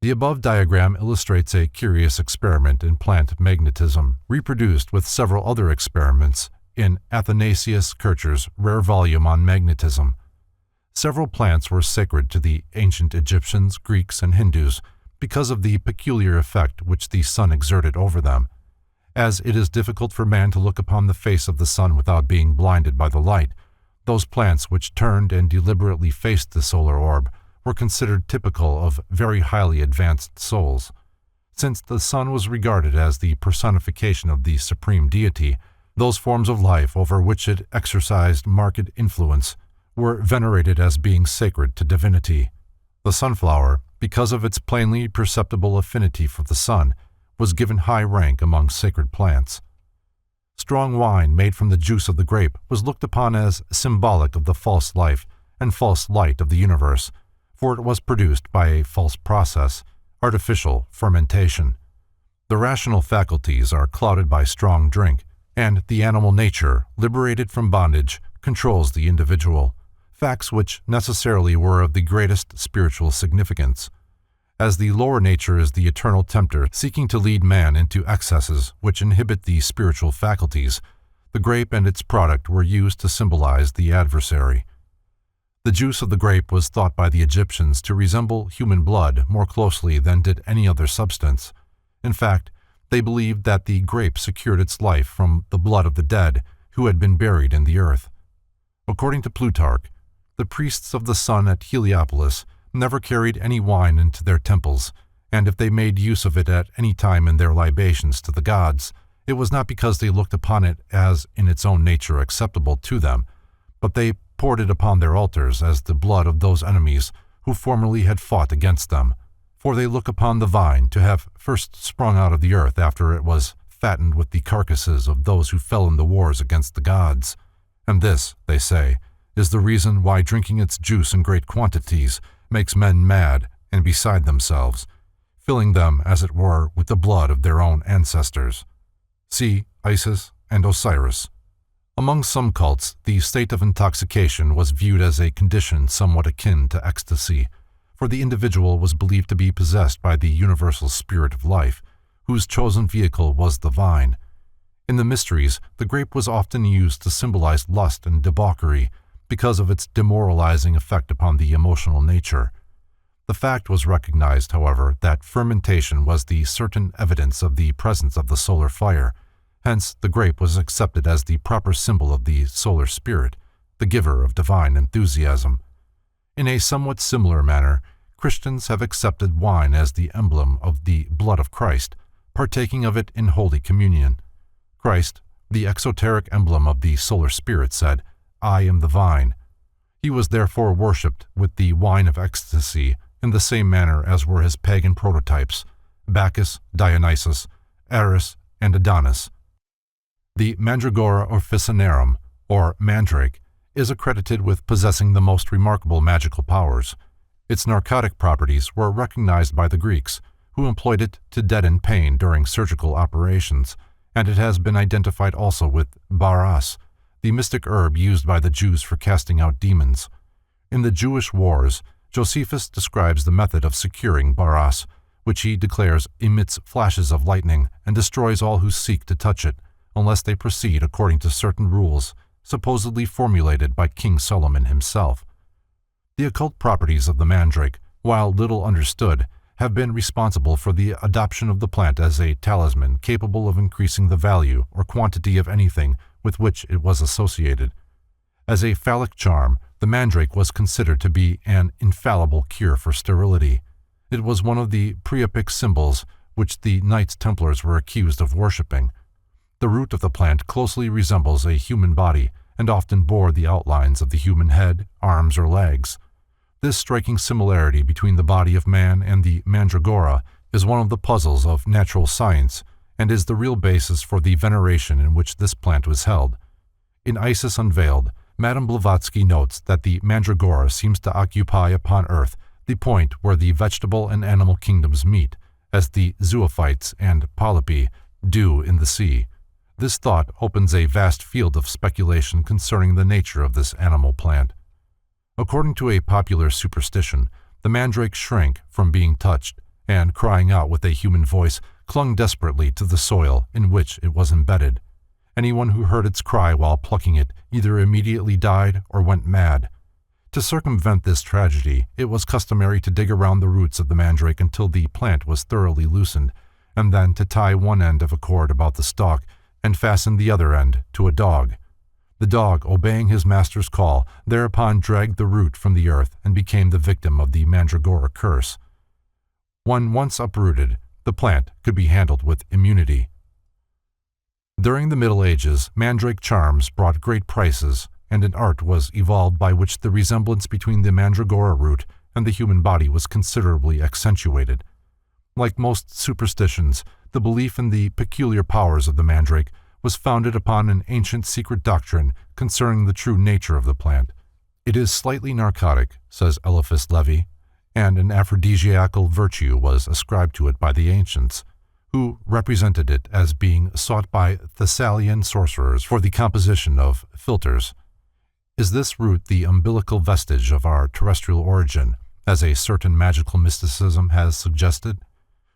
The above diagram illustrates a curious experiment in plant magnetism, reproduced with several other experiments in Athanasius Kircher's rare volume on magnetism. Several plants were sacred to the ancient Egyptians, Greeks, and Hindus because of the peculiar effect which the sun exerted over them. As it is difficult for man to look upon the face of the sun without being blinded by the light, those plants which turned and deliberately faced the solar orb were considered typical of very highly advanced souls. Since the sun was regarded as the personification of the supreme deity, those forms of life over which it exercised marked influence were venerated as being sacred to divinity. The sunflower, because of its plainly perceptible affinity for the sun, was given high rank among sacred plants. Strong wine made from the juice of the grape was looked upon as symbolic of the false life and false light of the universe, for it was produced by a false process, artificial fermentation. The rational faculties are clouded by strong drink, and the animal nature, liberated from bondage, controls the individual, facts which necessarily were of the greatest spiritual significance. As the lower nature is the eternal tempter seeking to lead man into excesses which inhibit the spiritual faculties, the grape and its product were used to symbolize the adversary. The juice of the grape was thought by the Egyptians to resemble human blood more closely than did any other substance. In fact, they believed that the grape secured its life from the blood of the dead who had been buried in the earth. According to Plutarch, the priests of the sun at Heliopolis never carried any wine into their temples, and if they made use of it at any time in their libations to the gods, it was not because they looked upon it as in its own nature acceptable to them, but they poured it upon their altars as the blood of those enemies who formerly had fought against them, for they look upon the vine to have first sprung out of the earth after it was fattened with the carcasses of those who fell in the wars against the gods. And this, they say, is the reason why drinking its juice in great quantities makes men mad and beside themselves, filling them, as it were, with the blood of their own ancestors. See Isis and Osiris. Among some cults, the state of intoxication was viewed as a condition somewhat akin to ecstasy, for the individual was believed to be possessed by the universal spirit of life, whose chosen vehicle was the vine. In the mysteries, the grape was often used to symbolize lust and debauchery, because of its demoralizing effect upon the emotional nature. The fact was recognized, however, that fermentation was the certain evidence of the presence of the solar fire. Hence, the grape was accepted as the proper symbol of the solar spirit, the giver of divine enthusiasm. In a somewhat similar manner, Christians have accepted wine as the emblem of the blood of Christ, partaking of it in Holy Communion. Christ, the exoteric emblem of the solar spirit, said, "I am the vine." He was therefore worshipped with the wine of ecstasy in the same manner as were his pagan prototypes, Bacchus, Dionysus, Eris, and Adonis. The Mandragora officinarum, or mandrake, is accredited with possessing the most remarkable magical powers. Its narcotic properties were recognized by the Greeks, who employed it to deaden pain during surgical operations, and it has been identified also with baras, the mystic herb used by the Jews for casting out demons. In the Jewish Wars, Josephus describes the method of securing baras, which he declares emits flashes of lightning and destroys all who seek to touch it, unless they proceed according to certain rules, supposedly formulated by King Solomon himself. The occult properties of the mandrake, while little understood, have been responsible for the adoption of the plant as a talisman capable of increasing the value or quantity of anything with which it was associated. As a phallic charm, the mandrake was considered to be an infallible cure for sterility. It was one of the priapic symbols which the Knights Templars were accused of worshipping. The root of the plant closely resembles a human body and often bore the outlines of the human head, arms, or legs. This striking similarity between the body of man and the mandragora is one of the puzzles of natural science and is the real basis for the veneration in which this plant was held. In Isis Unveiled, Madame Blavatsky notes that the mandragora seems to occupy upon earth the point where the vegetable and animal kingdoms meet, as the zoophytes and polypi do in the sea. This thought opens a vast field of speculation concerning the nature of this animal plant. According to a popular superstition, the mandrake shrank from being touched, and, crying out with a human voice, clung desperately to the soil in which it was embedded. Anyone who heard its cry while plucking it either immediately died or went mad. To circumvent this tragedy, it was customary to dig around the roots of the mandrake until the plant was thoroughly loosened, and then to tie one end of a cord about the stalk and fasten the other end to a dog. The dog, obeying his master's call, thereupon dragged the root from the earth and became the victim of the mandragora curse. When once uprooted, the plant could be handled with immunity. During the Middle Ages, mandrake charms brought great prices, and an art was evolved by which the resemblance between the mandragora root and the human body was considerably accentuated. Like most superstitions, the belief in the peculiar powers of the mandrake was founded upon an ancient secret doctrine concerning the true nature of the plant. It is slightly narcotic, says Eliphas Levi, and an aphrodisiacal virtue was ascribed to it by the ancients, who represented it as being sought by Thessalian sorcerers for the composition of philters. Is this root the umbilical vestige of our terrestrial origin, as a certain magical mysticism has suggested?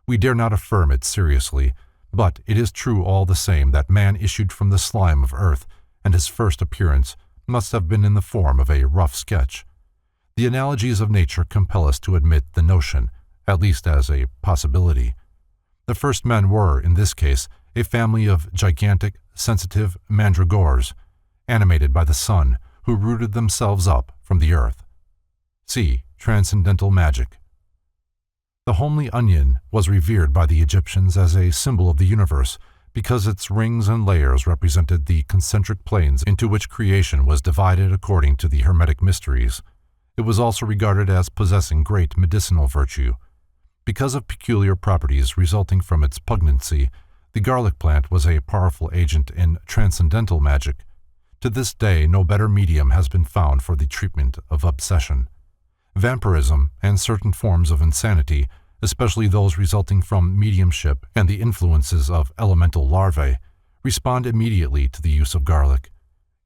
We dare not affirm it seriously, but it is true all the same that man issued from the slime of earth, and his first appearance must have been in the form of a rough sketch. The analogies of nature compel us to admit the notion, at least as a possibility. The first men were, in this case, a family of gigantic, sensitive mandragores, animated by the sun, who rooted themselves up from the earth. See Transcendental Magic. The homely onion was revered by the Egyptians as a symbol of the universe because its rings and layers represented the concentric planes into which creation was divided according to the Hermetic mysteries. It was also regarded as possessing great medicinal virtue. Because of peculiar properties resulting from its pungency, the garlic plant was a powerful agent in transcendental magic. To this day, no better medium has been found for the treatment of obsession. Vampirism and certain forms of insanity, especially those resulting from mediumship and the influences of elemental larvae, respond immediately to the use of garlic.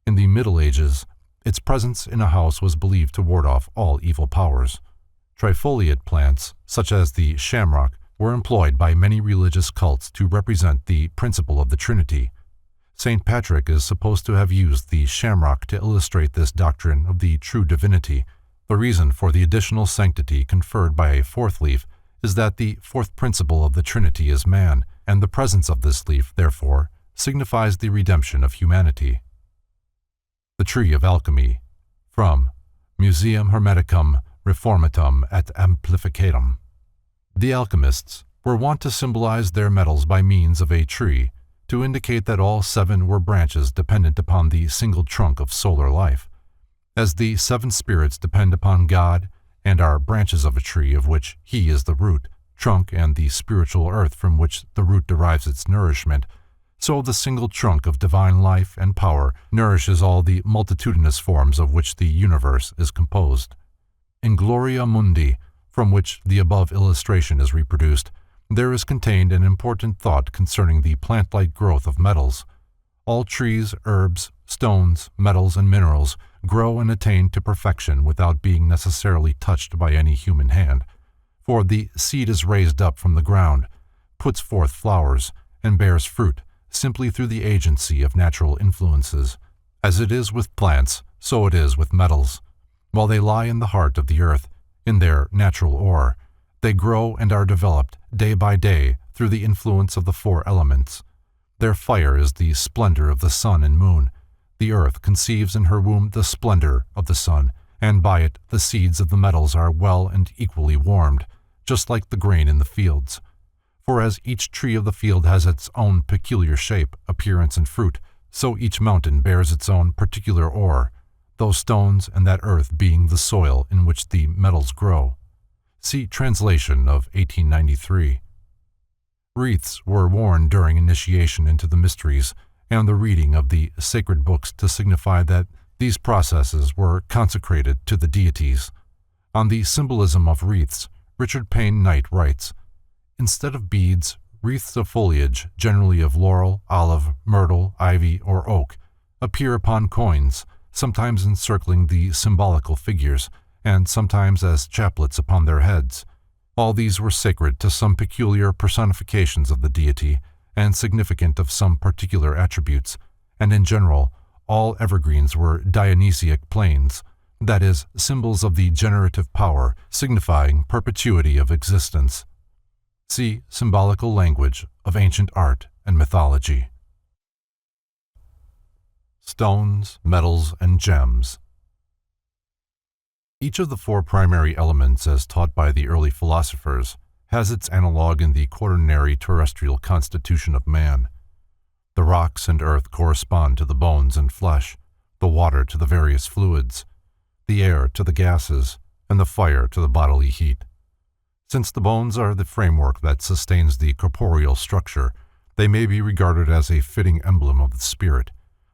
In the Middle Ages, its presence in a house was believed to ward off all evil powers. Trifoliate plants, such as the shamrock, were employed by many religious cults to represent the principle of the Trinity. St. Patrick is supposed to have used the shamrock to illustrate this doctrine of the true divinity. The reason for the additional sanctity conferred by a fourth leaf is that the fourth principle of the Trinity is man, and the presence of this leaf, therefore, signifies the redemption of humanity. The Tree of Alchemy, from Museum Hermeticum Reformatum et Amplificatum. The alchemists were wont to symbolize their metals by means of a tree, to indicate that all seven were branches dependent upon the single trunk of solar life. As the seven spirits depend upon God and are branches of a tree of which He is the root, trunk, and the spiritual earth from which the root derives its nourishment, so the single trunk of divine life and power nourishes all the multitudinous forms of which the universe is composed. In Gloria Mundi, from which the above illustration is reproduced, there is contained an important thought concerning the plant-like growth of metals. All trees, herbs, stones, metals, and minerals grow and attain to perfection without being necessarily touched by any human hand, for the seed is raised up from the ground, puts forth flowers, and bears fruit simply through the agency of natural influences. As it is with plants, so it is with metals. While they lie in the heart of the earth, in their natural ore, They grow and are developed day by day through the influence of the four elements. Their fire is the splendor of the sun and moon. The earth conceives in her womb the splendor of the sun, and by it the seeds of the metals are well and equally warmed, just like the grain in the fields. For as each tree of the field has its own peculiar shape, appearance, and fruit, so each mountain bears its own particular ore, those stones and that earth being the soil in which the metals grow. See translation of 1893. Wreaths were worn during initiation into the mysteries and the reading of the sacred books to signify that these processes were consecrated to the deities. On the symbolism of wreaths, Richard Payne Knight writes, "Instead of beads, wreaths of foliage, generally of laurel, olive, myrtle, ivy, or oak, appear upon coins, sometimes encircling the symbolical figures, and sometimes as chaplets upon their heads. All these were sacred to some peculiar personifications of the deity, and significant of some particular attributes, and in general, all evergreens were Dionysiac planes, that is, symbols of the generative power, signifying perpetuity of existence." See Symbolical Language of Ancient Art and Mythology. Stones, metals, and gems. Each of the four primary elements, as taught by the early philosophers, has its analogue in the quaternary terrestrial constitution of man. The rocks and earth correspond to the bones and flesh, the water to the various fluids, the air to the gases, and the fire to the bodily heat. Since the bones are the framework that sustains the corporeal structure, they may be regarded as a fitting emblem of the spirit,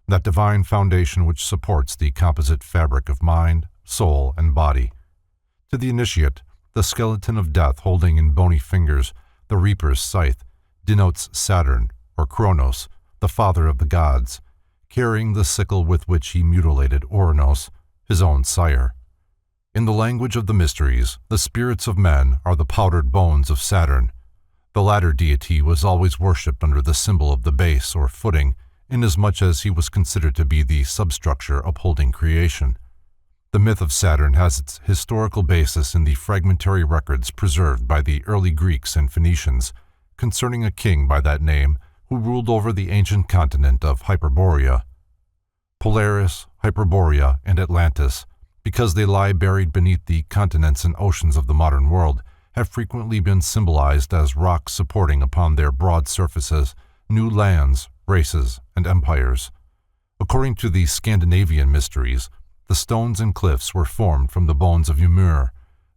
that divine foundation which supports the composite fabric of mind, soul, and body. To the initiate, the skeleton of death holding in bony fingers the reaper's scythe denotes Saturn, or Kronos, the father of the gods, carrying the sickle with which he mutilated Ouranos, his own sire. In the language of the mysteries, the spirits of men are the powdered bones of Saturn. The latter deity was always worshipped under the symbol of the base or footing, inasmuch as he was considered to be the substructure upholding creation. The myth of Saturn has its historical basis in the fragmentary records preserved by the early Greeks and Phoenicians concerning a king by that name who ruled over the ancient continent of Hyperborea. Polaris, Hyperborea, and Atlantis, because they lie buried beneath the continents and oceans of the modern world, have frequently been symbolized as rocks supporting upon their broad surfaces new lands, races, and empires. According to the Scandinavian mysteries, the stones and cliffs were formed from the bones of Ymir,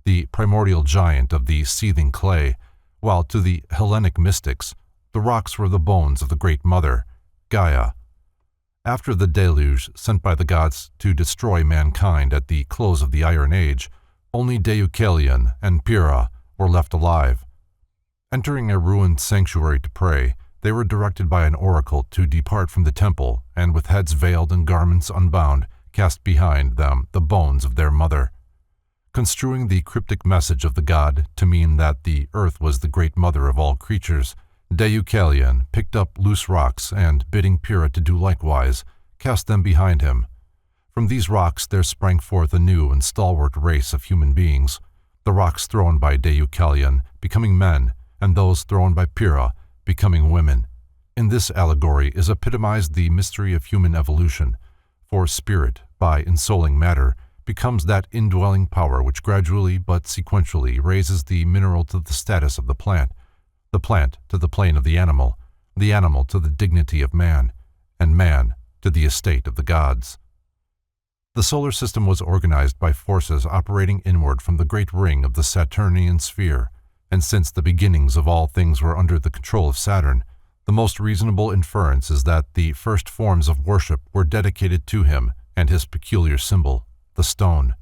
the primordial giant of the seething clay, while to the Hellenic mystics, the rocks were the bones of the Great Mother, Gaia. After the deluge sent by the gods to destroy mankind at the close of the Iron Age, only Deucalion and Pyrrha were left alive. Entering a ruined sanctuary to pray, they were directed by an oracle to depart from the temple and, with heads veiled and garments unbound, cast behind them the bones of their mother. Construing the cryptic message of the god to mean that the earth was the great mother of all creatures, Deucalion picked up loose rocks and, bidding Pyrrha to do likewise, cast them behind him. From these rocks there sprang forth a new and stalwart race of human beings, the rocks thrown by Deucalion becoming men, and those thrown by Pyrrha becoming women. In this allegory is epitomized the mystery of human evolution, for spirit, by ensouling matter, becomes that indwelling power which gradually but sequentially raises the mineral to the status of the plant to the plane of the animal to the dignity of man, and man to the estate of the gods. The solar system was organized by forces operating inward from the great ring of the Saturnian sphere, and since the beginnings of all things were under the control of Saturn, the most reasonable inference is that the first forms of worship were dedicated to him and his peculiar symbol, the stone.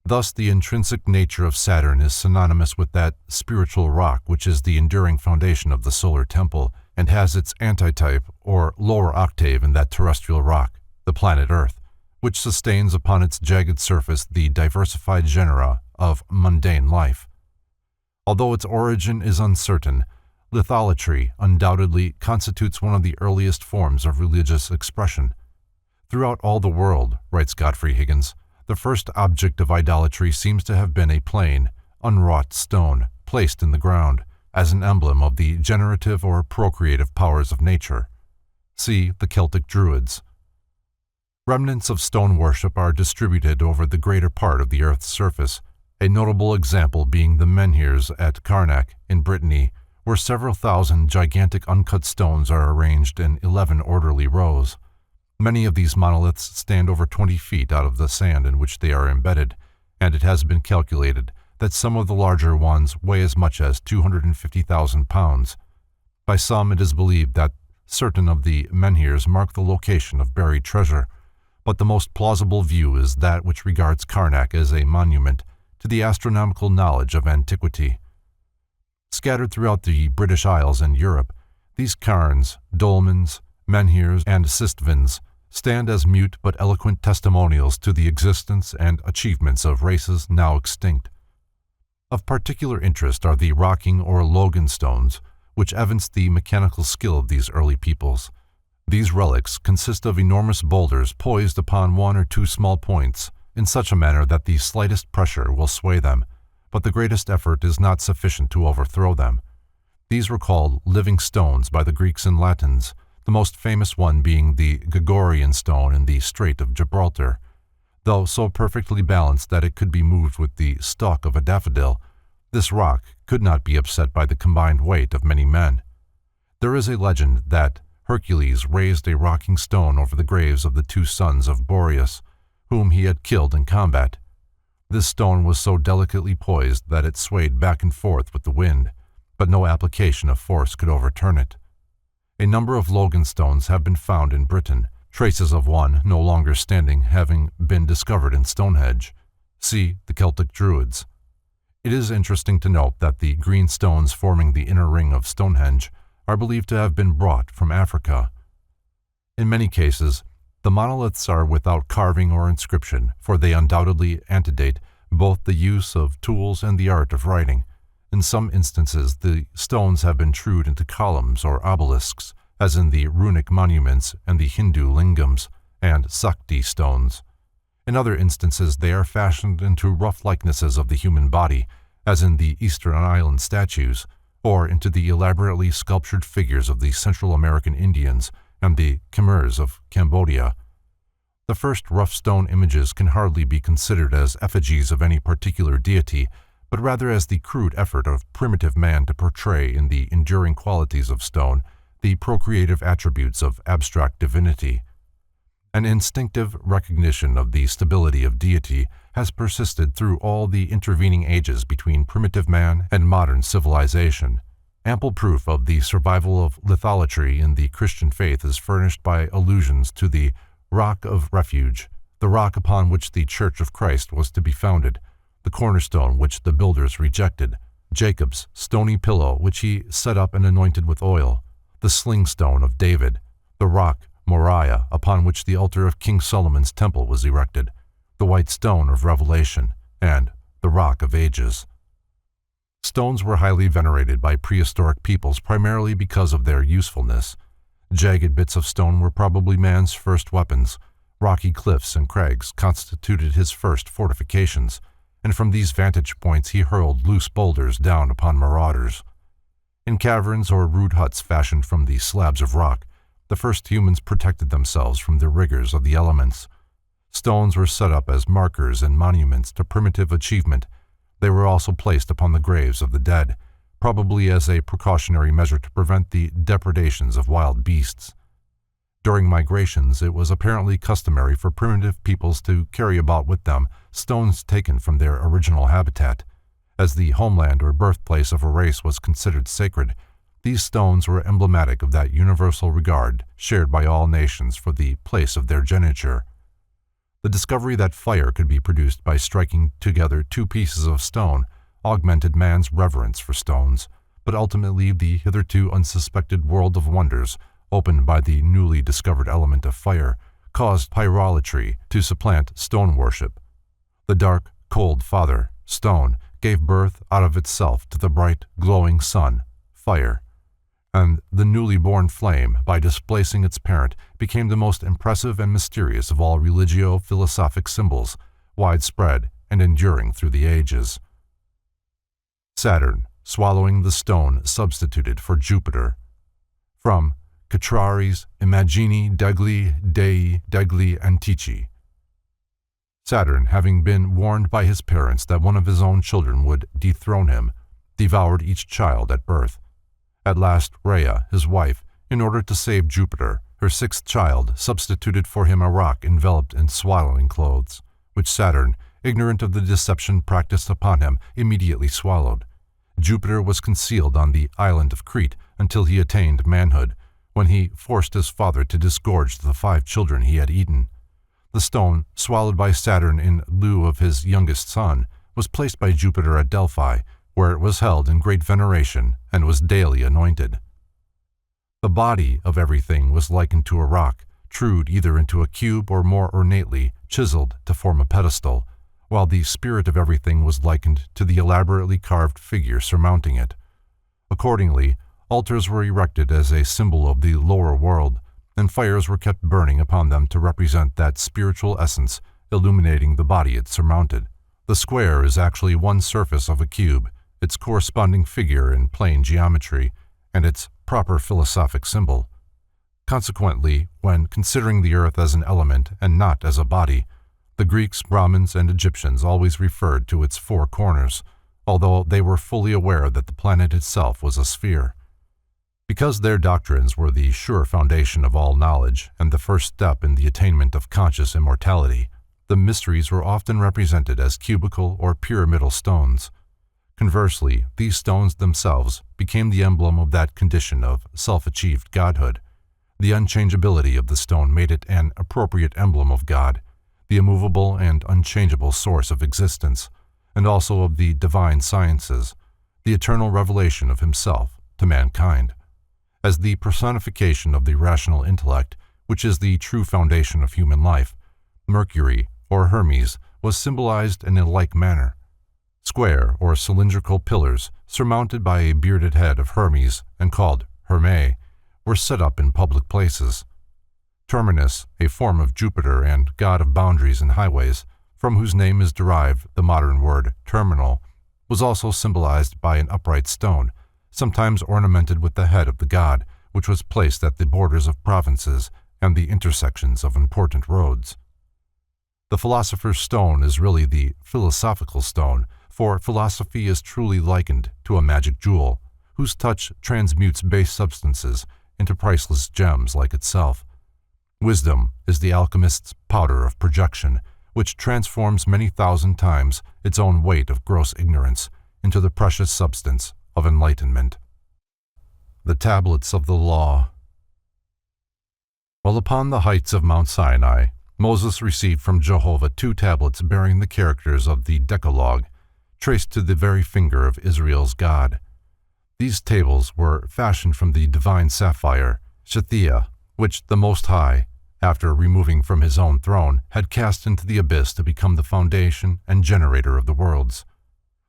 Thus, the intrinsic nature of Saturn is synonymous with that spiritual rock which is the enduring foundation of the solar temple and has its antitype or lower octave in that terrestrial rock, the planet Earth, which sustains upon its jagged surface the diversified genera of mundane life. Although its origin is uncertain, litholatry undoubtedly constitutes one of the earliest forms of religious expression. Throughout all the world, writes Godfrey Higgins, the first object of idolatry seems to have been a plain, unwrought stone, placed in the ground as an emblem of the generative or procreative powers of nature. See the Celtic Druids. Remnants of stone worship are distributed over the greater part of the Earth's surface, a notable example being the menhirs at Carnac in Brittany, where several thousand gigantic uncut stones are arranged in 11 orderly rows. Many of these monoliths stand over 20 feet out of the sand in which they are embedded, and it has been calculated that some of the larger ones weigh as much as 250,000 pounds. By some, it is believed that certain of the menhirs mark the location of buried treasure, but the most plausible view is that which regards Karnak as a monument to the astronomical knowledge of antiquity. Scattered throughout the British Isles and Europe, these cairns, dolmens, menhirs, and sistvins stand as mute but eloquent testimonials to the existence and achievements of races now extinct. Of particular interest are the rocking or logan stones, which evince the mechanical skill of these early peoples. These relics consist of enormous boulders poised upon one or two small points in such a manner that the slightest pressure will sway them, but the greatest effort is not sufficient to overthrow them. These were called living stones by the Greeks and Latins, the most famous one being the Gregorian stone in the Strait of Gibraltar. Though so perfectly balanced that it could be moved with the stalk of a daffodil, this rock could not be upset by the combined weight of many men. There is a legend that Hercules raised a rocking stone over the graves of the two sons of Boreas, whom he had killed in combat. This stone was so delicately poised that it swayed back and forth with the wind, but no application of force could overturn it. A number of Logan stones have been found in Britain, traces of one no longer standing having been discovered in Stonehenge. See the Celtic Druids. It is interesting to note that the green stones forming the inner ring of Stonehenge are believed to have been brought from Africa. In many cases, the monoliths are without carving or inscription, for they undoubtedly antedate both the use of tools and the art of writing. In some instances, the stones have been trued into columns or obelisks, as in the runic monuments and the Hindu lingams and Sakti stones. In other instances, they are fashioned into rough likenesses of the human body, as in the Eastern Island statues, or into the elaborately sculptured figures of the Central American Indians and the Khmers of Cambodia. The first rough stone images can hardly be considered as effigies of any particular deity, but rather as the crude effort of primitive man to portray in the enduring qualities of stone the procreative attributes of abstract divinity. An instinctive recognition of the stability of deity has persisted through all the intervening ages between primitive man and modern civilization. Ample proof of the survival of litholatry in the Christian faith is furnished by allusions to the Rock of Refuge, the rock upon which the Church of Christ was to be founded, the cornerstone which the builders rejected, Jacob's stony pillow which he set up and anointed with oil, the sling stone of David, the rock Moriah upon which the altar of King Solomon's temple was erected, the white stone of Revelation, and the Rock of Ages. Stones were highly venerated by prehistoric peoples primarily because of their usefulness. Jagged bits of stone were probably man's first weapons. Rocky cliffs and crags constituted his first fortifications, and from these vantage points he hurled loose boulders down upon marauders. In caverns or rude huts fashioned from the slabs of rock, the first humans protected themselves from the rigors of the elements. Stones were set up as markers and monuments to primitive achievement. They were also placed upon the graves of the dead, probably as a precautionary measure to prevent the depredations of wild beasts. During migrations, it was apparently customary for primitive peoples to carry about with them stones taken from their original habitat. As the homeland or birthplace of a race was considered sacred, these stones were emblematic of that universal regard shared by all nations for the place of their geniture. The discovery that fire could be produced by striking together two pieces of stone augmented man's reverence for stones, but ultimately the hitherto unsuspected world of wonders opened by the newly discovered element of fire caused pyrolatry to supplant stone worship. The dark, cold father, stone, gave birth out of itself to the bright, glowing sun, fire, and the newly born flame, by displacing its parent, became the most impressive and mysterious of all religio-philosophic symbols, widespread and enduring through the ages. Saturn, swallowing the stone substituted for Jupiter. From Catraris Imagini Degli Dei Degli Antici. Saturn, having been warned by his parents that one of his own children would dethrone him, devoured each child at birth. At last Rhea, his wife, in order to save Jupiter, her sixth child, substituted for him a rock enveloped in swaddling clothes, which Saturn, ignorant of the deception practiced upon him, immediately swallowed. Jupiter was concealed on the island of Crete until he attained manhood, when he forced his father to disgorge the 5 children he had eaten. The stone, swallowed by Saturn in lieu of his youngest son, was placed by Jupiter at Delphi, where it was held in great veneration and was daily anointed. The body of everything was likened to a rock, trued either into a cube or more ornately chiseled to form a pedestal, while the spirit of everything was likened to the elaborately carved figure surmounting it. Accordingly, altars were erected as a symbol of the lower world, and fires were kept burning upon them to represent that spiritual essence illuminating the body it surmounted. The square is actually one surface of a cube, its corresponding figure in plane geometry, and its proper philosophic symbol. Consequently, when considering the earth as an element and not as a body, the Greeks, Brahmins, and Egyptians always referred to its 4 corners, although they were fully aware that the planet itself was a sphere. Because their doctrines were the sure foundation of all knowledge and the first step in the attainment of conscious immortality, the mysteries were often represented as cubical or pyramidal stones. Conversely, these stones themselves became the emblem of that condition of self-achieved godhood. The unchangeability of the stone made it an appropriate emblem of God, the immovable and unchangeable source of existence, and also of the divine sciences, the eternal revelation of himself to mankind. As the personification of the rational intellect, which is the true foundation of human life, Mercury, or Hermes, was symbolized in a like manner. Square or cylindrical pillars, surmounted by a bearded head of Hermes and called Hermé, were set up in public places. Terminus, a form of Jupiter and god of boundaries and highways, from whose name is derived the modern word terminal, was also symbolized by an upright stone, sometimes ornamented with the head of the god, which was placed at the borders of provinces and the intersections of important roads. The philosopher's stone is really the philosophical stone, for philosophy is truly likened to a magic jewel, whose touch transmutes base substances into priceless gems like itself. Wisdom is the alchemist's powder of projection, which transforms many thousand times its own weight of gross ignorance into the precious substance of enlightenment. The Tablets of the Law. While upon the heights of Mount Sinai, Moses received from Jehovah 2 tablets bearing the characters of the Decalogue, traced to the very finger of Israel's God. These tables were fashioned from the divine sapphire, Shethia, which the Most High, after removing from his own throne, had cast into the abyss to become the foundation and generator of the worlds.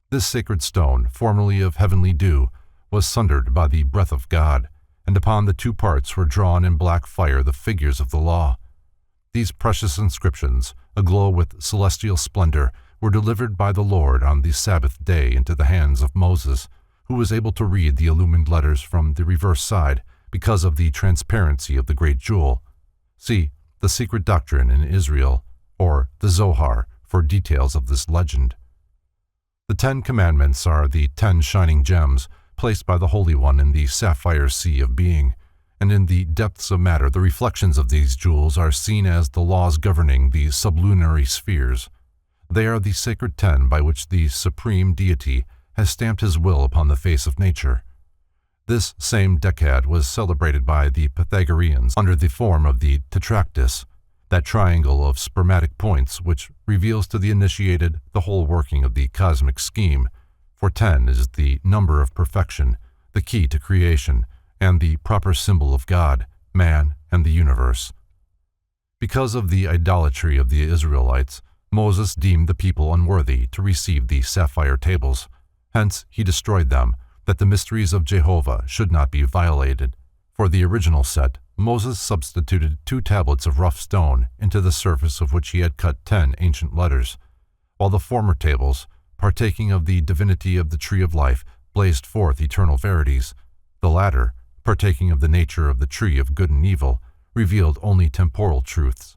This sacred stone, formerly of heavenly dew, was sundered by the breath of God, and upon the 2 parts were drawn in black fire the figures of the law. These precious inscriptions, aglow with celestial splendor, were delivered by the Lord on the Sabbath day into the hands of Moses, who was able to read the illumined letters from the reverse side because of the transparency of the great jewel. See The Secret Doctrine in Israel, or the Zohar, for details of this legend. The 10 Commandments are the 10 shining gems placed by the Holy One in the sapphire sea of being, and in the depths of matter the reflections of these jewels are seen as the laws governing the sublunary spheres. They are the sacred 10 by which the supreme deity has stamped his will upon the face of nature. This same decad was celebrated by the Pythagoreans under the form of the tetractys, that triangle of spermatic points which reveals to the initiated the whole working of the cosmic scheme, for 10 is the number of perfection, the key to creation, and the proper symbol of God, man, and the universe. Because of the idolatry of the Israelites, Moses deemed the people unworthy to receive the sapphire tables. Hence he destroyed them, that the mysteries of Jehovah should not be violated. For the original set, Moses substituted 2 tablets of rough stone, into the surface of which he had cut 10 ancient letters, while the former tables, partaking of the divinity of the tree of life, blazed forth eternal verities. The latter, partaking of the nature of the tree of good and evil, revealed only temporal truths.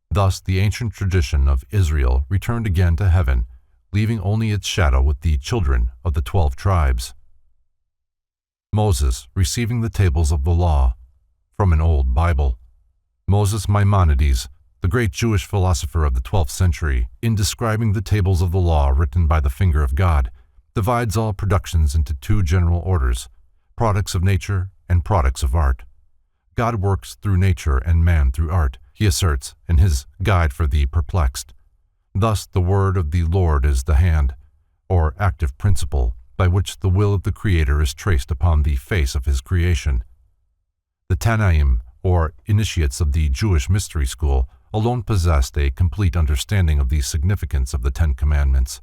Thus the ancient tradition of Israel returned again to heaven, leaving only its shadow with the children of the 12 tribes. Moses receiving the tables of the law. From an old Bible. Moses Maimonides, the great Jewish philosopher of the 12th century, in describing the tables of the law written by the finger of God, divides all productions into 2 general orders, products of nature and products of art. God works through nature and man through art, he asserts in his Guide for the Perplexed. Thus the word of the Lord is the hand, or active principle, by which the will of the Creator is traced upon the face of his creation. The Tanaim, or initiates of the Jewish mystery school, alone possessed a complete understanding of the significance of the 10 Commandments.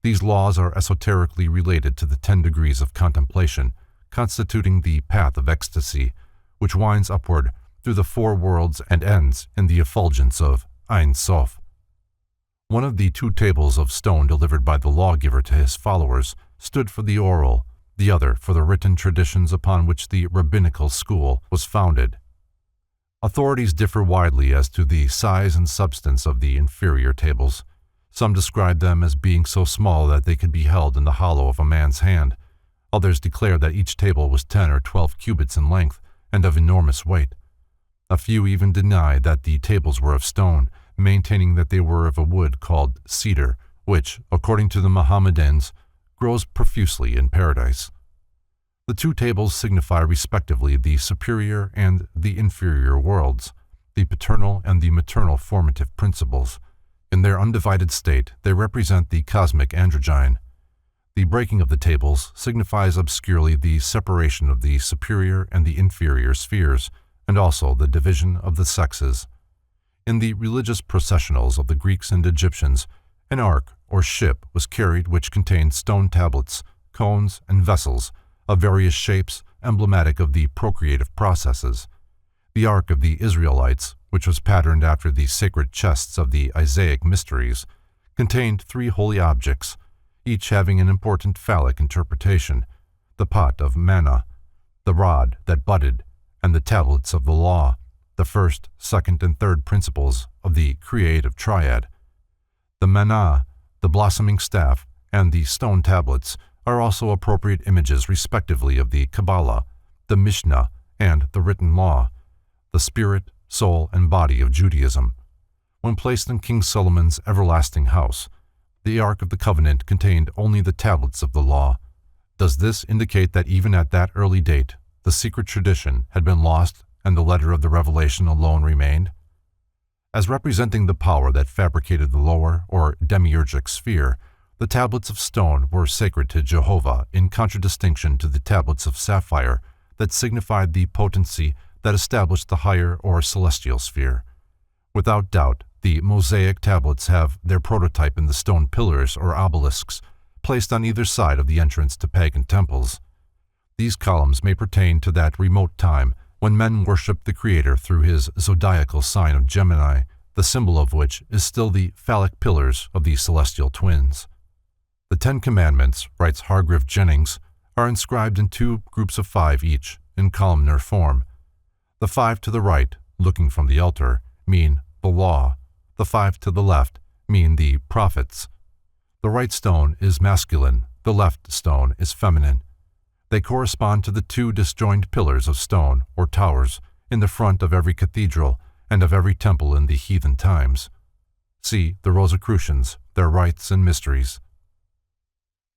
These laws are esoterically related to the 10 degrees of contemplation, constituting the path of ecstasy, which winds upward through the 4 worlds and ends in the effulgence of Ein Sof. One of the 2 tables of stone delivered by the lawgiver to his followers stood for the oral, the other for the written traditions upon which the rabbinical school was founded. Authorities differ widely as to the size and substance of the inferior tables. Some describe them as being so small that they could be held in the hollow of a man's hand. Others declare that each table was 10 or 12 cubits in length and of enormous weight. A few even deny that the tables were of stone, maintaining that they were of a wood called cedar, which, according to the Mohammedans, grows profusely in paradise. The 2 tables signify respectively the superior and the inferior worlds, the paternal and the maternal formative principles. In their undivided state, they represent the cosmic androgyne. The breaking of the tables signifies obscurely the separation of the superior and the inferior spheres, and also the division of the sexes. In the religious processionals of the Greeks and Egyptians, an ark or ship was carried which contained stone tablets, cones, and vessels of various shapes, emblematic of the procreative processes. The Ark of the Israelites, which was patterned after the sacred chests of the Isaic mysteries, contained 3 holy objects, each having an important phallic interpretation: the pot of manna, the rod that budded, and the tablets of the law, the first, second, and third principles of the creative triad. The manna, the blossoming staff, and the stone tablets are also appropriate images respectively of the Kabbalah, the Mishnah, and the written law, the spirit, soul, and body of Judaism. When placed in King Solomon's everlasting house, the Ark of the Covenant contained only the tablets of the law. Does this indicate that even at that early date, the secret tradition had been lost and the letter of the revelation alone remained? As representing the power that fabricated the lower or demiurgic sphere, the tablets of stone were sacred to Jehovah in contradistinction to the tablets of sapphire that signified the potency that established the higher or celestial sphere. Without doubt, the Mosaic tablets have their prototype in the stone pillars or obelisks placed on either side of the entrance to pagan temples. These columns may pertain to that remote time when men worshipped the Creator through his zodiacal sign of Gemini, the symbol of which is still the phallic pillars of the celestial twins. The 10 Commandments, writes Hargreave Jennings, are inscribed in 2 groups of 5 each, in columnar form. The 5 to the right, looking from the altar, mean the law. The 5 to the left mean the prophets. The right stone is masculine, the left stone is feminine. They correspond to the 2 disjoined pillars of stone, or towers, in the front of every cathedral and of every temple in the heathen times. See the Rosicrucians, their rites and mysteries.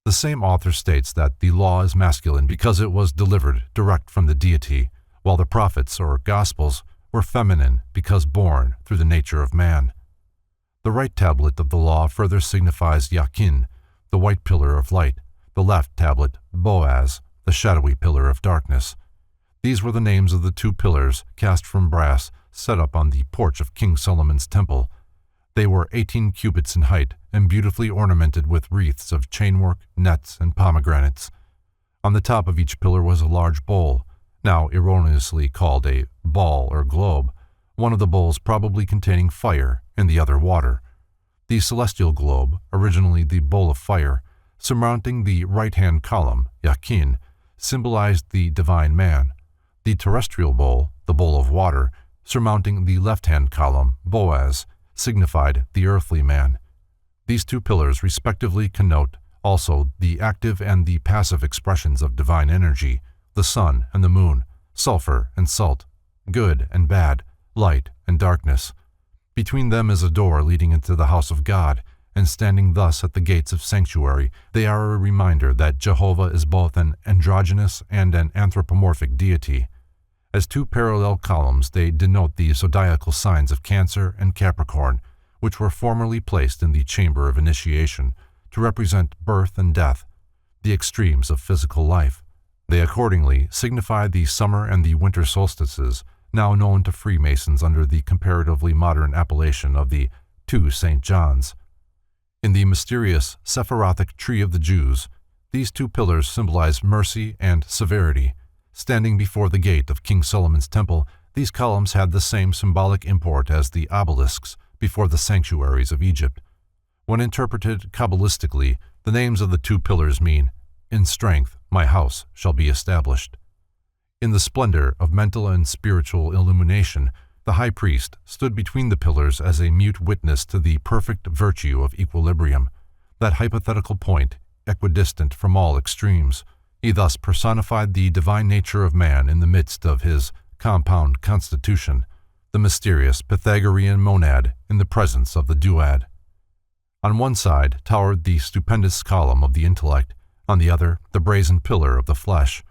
The same author states that the law is masculine because it was delivered direct from the deity, while the prophets, or gospels, were feminine because born through the nature of man. The right tablet of the law further signifies Yakin, the white pillar of light, the left tablet, Boaz, the shadowy pillar of darkness. These were the names of the 2 pillars cast from brass set up on the porch of King Solomon's temple. They were 18 cubits in height and beautifully ornamented with wreaths of chainwork, nets, and pomegranates. On the top of each pillar was a large bowl, now erroneously called a ball or globe, one of the bowls probably containing fire and the other water. The celestial globe, originally the bowl of fire, surmounting the right-hand column, Yakin, symbolized the divine man. The terrestrial bowl, the bowl of water, surmounting the left-hand column, Boaz, signified the earthly man. These two pillars respectively connote also the active and the passive expressions of divine energy, the sun and the moon, sulfur and salt, good and bad, light and darkness. Between them is a door leading into the house of God, and standing thus at the gates of sanctuary, they are a reminder that Jehovah is both an androgynous and an anthropomorphic deity. As two parallel columns, they denote the zodiacal signs of Cancer and Capricorn, which were formerly placed in the chamber of initiation to represent birth and death, the extremes of physical life. They accordingly signify the summer and the winter solstices, now known to Freemasons under the comparatively modern appellation of the two St. Johns. In the mysterious Sephirothic Tree of the Jews, these two pillars symbolize mercy and severity. Standing before the gate of King Solomon's temple, these columns had the same symbolic import as the obelisks before the sanctuaries of Egypt. When interpreted Kabbalistically, the names of the two pillars mean, "In strength my house shall be established." In the splendor of mental and spiritual illumination, the high priest stood between the pillars as a mute witness to the perfect virtue of equilibrium, that hypothetical point equidistant from all extremes. He thus personified the divine nature of man in the midst of his compound constitution, the mysterious Pythagorean monad in the presence of the duad. On one side towered the stupendous column of the intellect, on the other the brazen pillar of the flesh.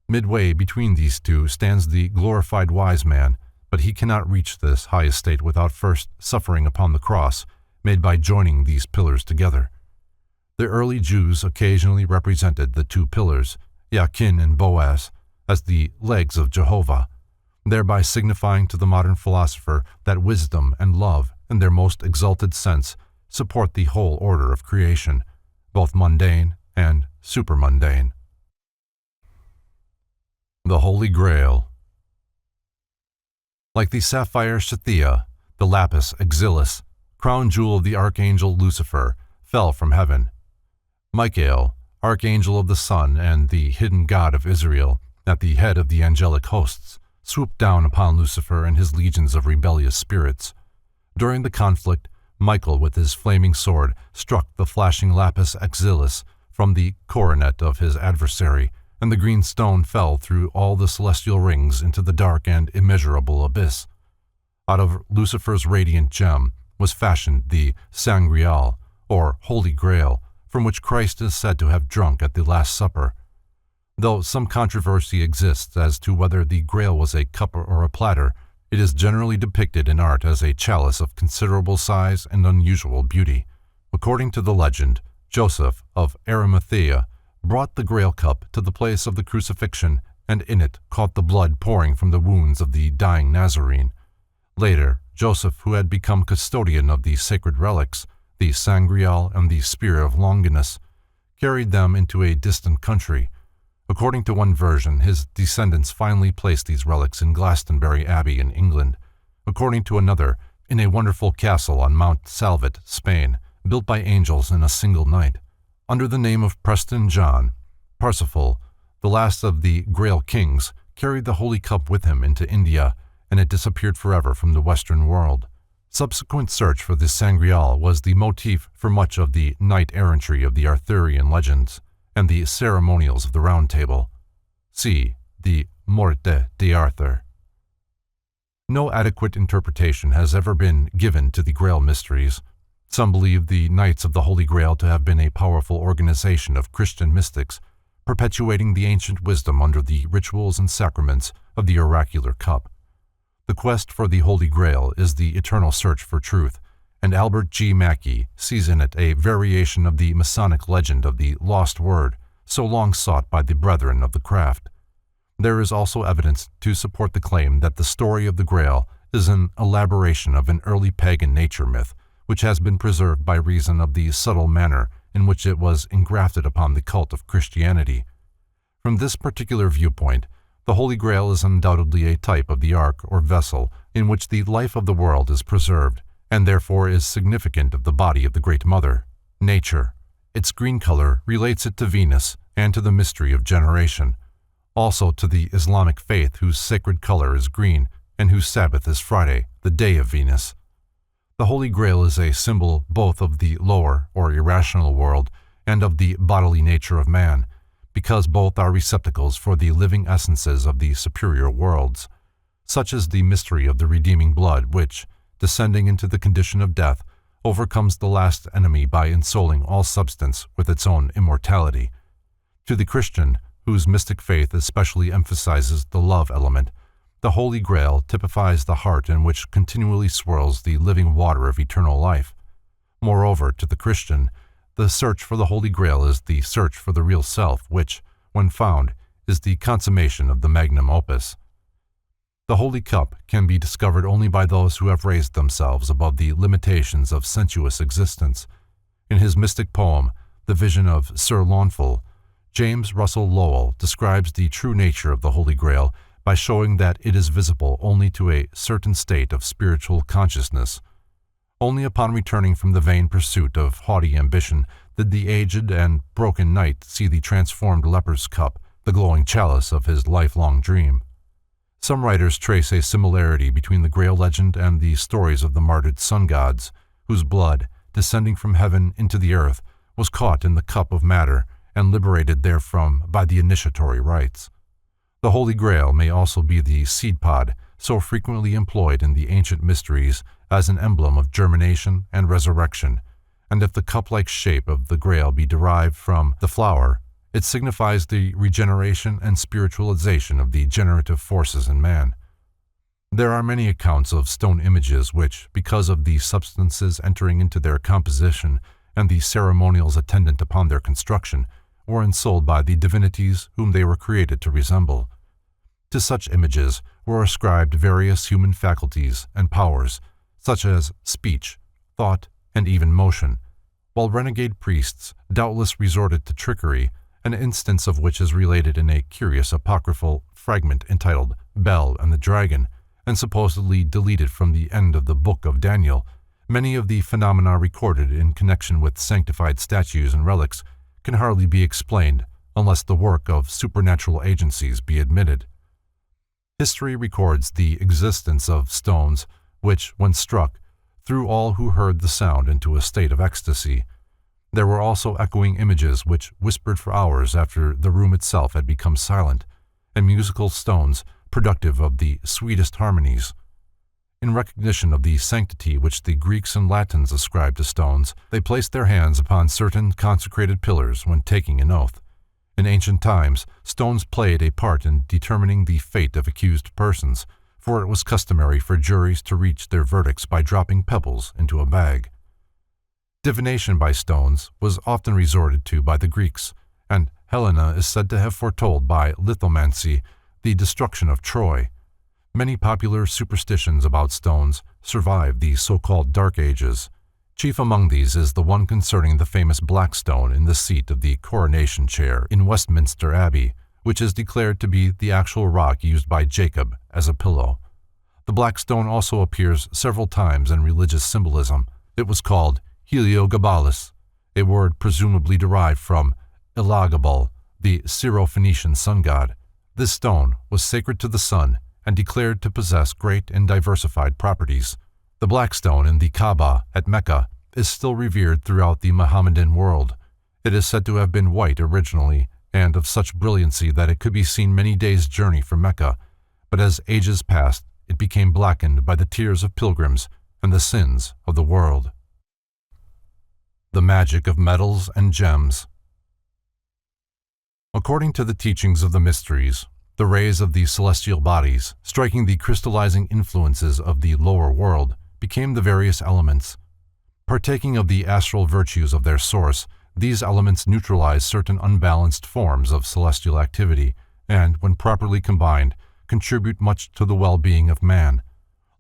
Midway between these two stands the glorified wise man, but he cannot reach this high estate without first suffering upon the cross made by joining these pillars together. The early Jews occasionally represented the two pillars, Yakin and Boaz, as the legs of Jehovah, thereby signifying to the modern philosopher that wisdom and love, in their most exalted sense, support the whole order of creation, both mundane and supermundane. The Holy Grail. Like the sapphire Shathia, the lapis exilis, crown jewel of the archangel Lucifer, fell from heaven. Michael, archangel of the sun and the hidden god of Israel, at the head of the angelic hosts, swooped down upon Lucifer and his legions of rebellious spirits. During the conflict, Michael, with his flaming sword, struck the flashing lapis exilis from the coronet of his adversary, and the green stone fell through all the celestial rings into the dark and immeasurable abyss. Out of Lucifer's radiant gem was fashioned the Sangreal, or Holy Grail, from which Christ is said to have drunk at the Last Supper. Though some controversy exists as to whether the Grail was a cup or a platter, it is generally depicted in art as a chalice of considerable size and unusual beauty. According to the legend, Joseph of Arimathea brought the Grail cup to the place of the crucifixion, and in it caught the blood pouring from the wounds of the dying Nazarene. Later, Joseph, who had become custodian of the sacred relics, the Sangreal and the Spear of Longinus, carried them into a distant country. According to one version, his descendants finally placed these relics in Glastonbury Abbey in England. According to another, in a wonderful castle on Mount Salvet, Spain, built by angels in a single night. Under the name of Preston John, Parsifal, the last of the Grail kings, carried the holy cup with him into India, and it disappeared forever from the Western world. Subsequent search for this Sangreal was the motif for much of the knight-errantry of the Arthurian legends and the ceremonials of the Round Table. See the Morte d'Arthur. No adequate interpretation has ever been given to the Grail mysteries. Some believe the Knights of the Holy Grail to have been a powerful organization of Christian mystics, perpetuating the ancient wisdom under the rituals and sacraments of the oracular cup. The quest for the Holy Grail is the eternal search for truth, and Albert G. Mackey sees in it a variation of the Masonic legend of the lost word, so long sought by the brethren of the craft. There is also evidence to support the claim that the story of the Grail is an elaboration of an early pagan nature myth, which has been preserved by reason of the subtle manner in which it was engrafted upon the cult of Christianity. From this particular viewpoint, the Holy Grail is undoubtedly a type of the ark or vessel in which the life of the world is preserved, and therefore is significant of the body of the Great Mother, Nature. Its green color relates it to Venus and to the mystery of generation, also to the Islamic faith whose sacred color is green and whose Sabbath is Friday, the day of Venus. The Holy Grail is a symbol both of the lower or irrational world and of the bodily nature of man, because both are receptacles for the living essences of the superior worlds. Such is the mystery of the redeeming blood which, descending into the condition of death, overcomes the last enemy by ensouling all substance with its own immortality. To the Christian, whose mystic faith especially emphasizes the love element, the Holy Grail typifies the heart in which continually swirls the living water of eternal life. Moreover, to the Christian, the search for the Holy Grail is the search for the real self, which, when found, is the consummation of the magnum opus. The Holy Cup can be discovered only by those who have raised themselves above the limitations of sensuous existence. In his mystic poem, The Vision of Sir Launfal, James Russell Lowell describes the true nature of the Holy Grail by showing that it is visible only to a certain state of spiritual consciousness. Only upon returning from the vain pursuit of haughty ambition did the aged and broken knight see the transformed leper's cup, the glowing chalice of his lifelong dream. Some writers trace a similarity between the Grail legend and the stories of the martyred sun gods, whose blood, descending from heaven into the earth, was caught in the cup of matter and liberated therefrom by the initiatory rites. The Holy Grail may also be the seed pod, so frequently employed in the ancient mysteries as an emblem of germination and resurrection, and if the cup-like shape of the Grail be derived from the flower, it signifies the regeneration and spiritualization of the generative forces in man. There are many accounts of stone images which, because of the substances entering into their composition and the ceremonials attendant upon their construction, were ensouled by the divinities whom they were created to resemble. To such images were ascribed various human faculties and powers, such as speech, thought, and even motion, while renegade priests doubtless resorted to trickery, an instance of which is related in a curious apocryphal fragment entitled Bel and the Dragon, and supposedly deleted from the end of the Book of Daniel. Many of the phenomena recorded in connection with sanctified statues and relics can hardly be explained unless the work of supernatural agencies be admitted. History records the existence of stones which, when struck, threw all who heard the sound into a state of ecstasy. There were also echoing images which whispered for hours after the room itself had become silent, and musical stones productive of the sweetest harmonies. In recognition of the sanctity which the Greeks and Latins ascribed to stones, they placed their hands upon certain consecrated pillars when taking an oath. In ancient times, stones played a part in determining the fate of accused persons, for it was customary for juries to reach their verdicts by dropping pebbles into a bag. Divination by stones was often resorted to by the Greeks, and Helena is said to have foretold by lithomancy the destruction of Troy. Many popular superstitions about stones survive the so-called Dark Ages. Chief among these is the one concerning the famous black stone in the seat of the coronation chair in Westminster Abbey, which is declared to be the actual rock used by Jacob as a pillow. The black stone also appears several times in religious symbolism. It was called Heliogabalus, a word presumably derived from Elagabal, the Syro-Phoenician sun god. This stone was sacred to the sun and declared to possess great and diversified properties. The black stone in the Kaaba at Mecca is still revered throughout the Mohammedan world. It is said to have been white originally, and of such brilliancy that it could be seen many days' journey from Mecca, but as ages passed, it became blackened by the tears of pilgrims and the sins of the world. The magic of metals and gems. According to the teachings of the mysteries, the rays of the celestial bodies, striking the crystallizing influences of the lower world, became the various elements. Partaking of the astral virtues of their source, these elements neutralize certain unbalanced forms of celestial activity and, when properly combined, contribute much to the well-being of man.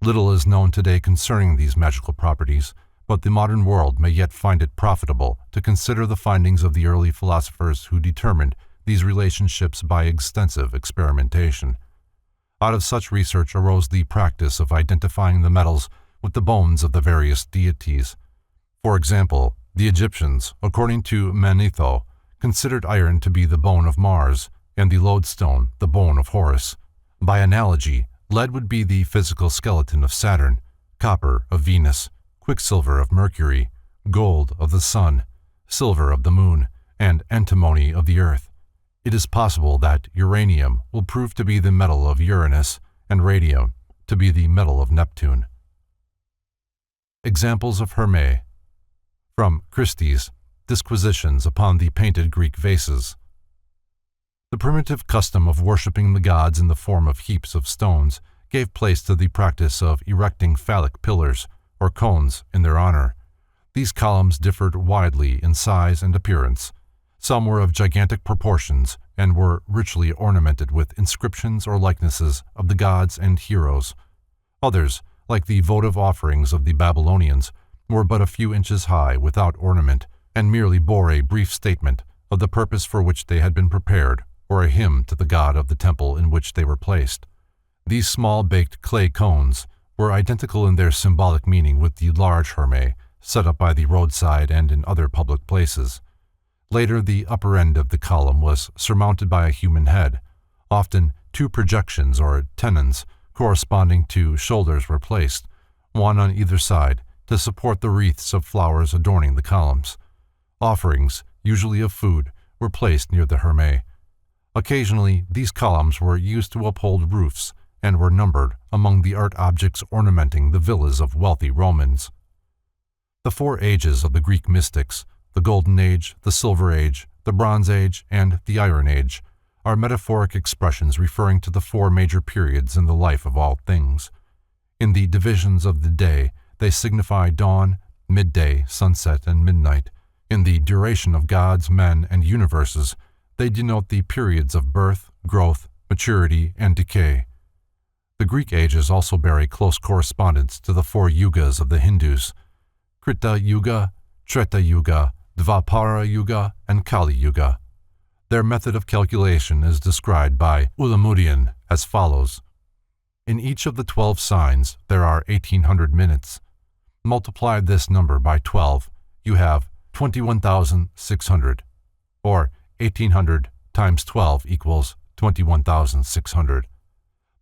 Little is known today concerning these magical properties, but the modern world may yet find it profitable to consider the findings of the early philosophers who determined these relationships by extensive experimentation. Out of such research arose the practice of identifying the metals with the bones of the various deities. For example, The Egyptians, according to Manetho, considered iron to be the bone of Mars, and the lodestone the bone of Horus. By analogy, lead would be the physical skeleton of Saturn, copper of Venus, quicksilver of Mercury, gold of the Sun, silver of the Moon, and antimony of the Earth. It is possible that uranium will prove to be the metal of Uranus and radium to be the metal of Neptune. Examples of Hermes. From Christie's Disquisitions upon the Painted Greek Vases. The primitive custom of worshipping the gods in the form of heaps of stones gave place to the practice of erecting phallic pillars or cones in their honor. These columns differed widely in size and appearance. Some were of gigantic proportions and were richly ornamented with inscriptions or likenesses of the gods and heroes. Others, like the votive offerings of the Babylonians, were but a few inches high without ornament and merely bore a brief statement of the purpose for which they had been prepared or a hymn to the god of the temple in which they were placed. These small baked clay cones were identical in their symbolic meaning with the large Hermes set up by the roadside and in other public places. Later, the upper end of the column was surmounted by a human head. Often, two projections or tenons corresponding to shoulders were placed, one on either side, to support the wreaths of flowers adorning the columns. Offerings, usually of food, were placed near the Hermes. Occasionally, these columns were used to uphold roofs and were numbered among the art objects ornamenting the villas of wealthy Romans. The 4 ages of the Greek mystics, the Golden Age, the Silver Age, the Bronze Age, and the Iron Age, are metaphoric expressions referring to the 4 major periods in the life of all things. In the divisions of the day, they signify dawn, midday, sunset, and midnight. In the duration of gods, men, and universes, they denote the periods of birth, growth, maturity, and decay. The Greek ages also bear a close correspondence to the 4 yugas of the Hindus: Krita Yuga, Treta Yuga, Dvapara Yuga, and Kali Yuga. Their method of calculation is described by Ulamudian as follows. In each of the 12 signs, there are 1800 minutes. Multiply this number by 12, you have 21,600, or 1800 times 12 equals 21,600.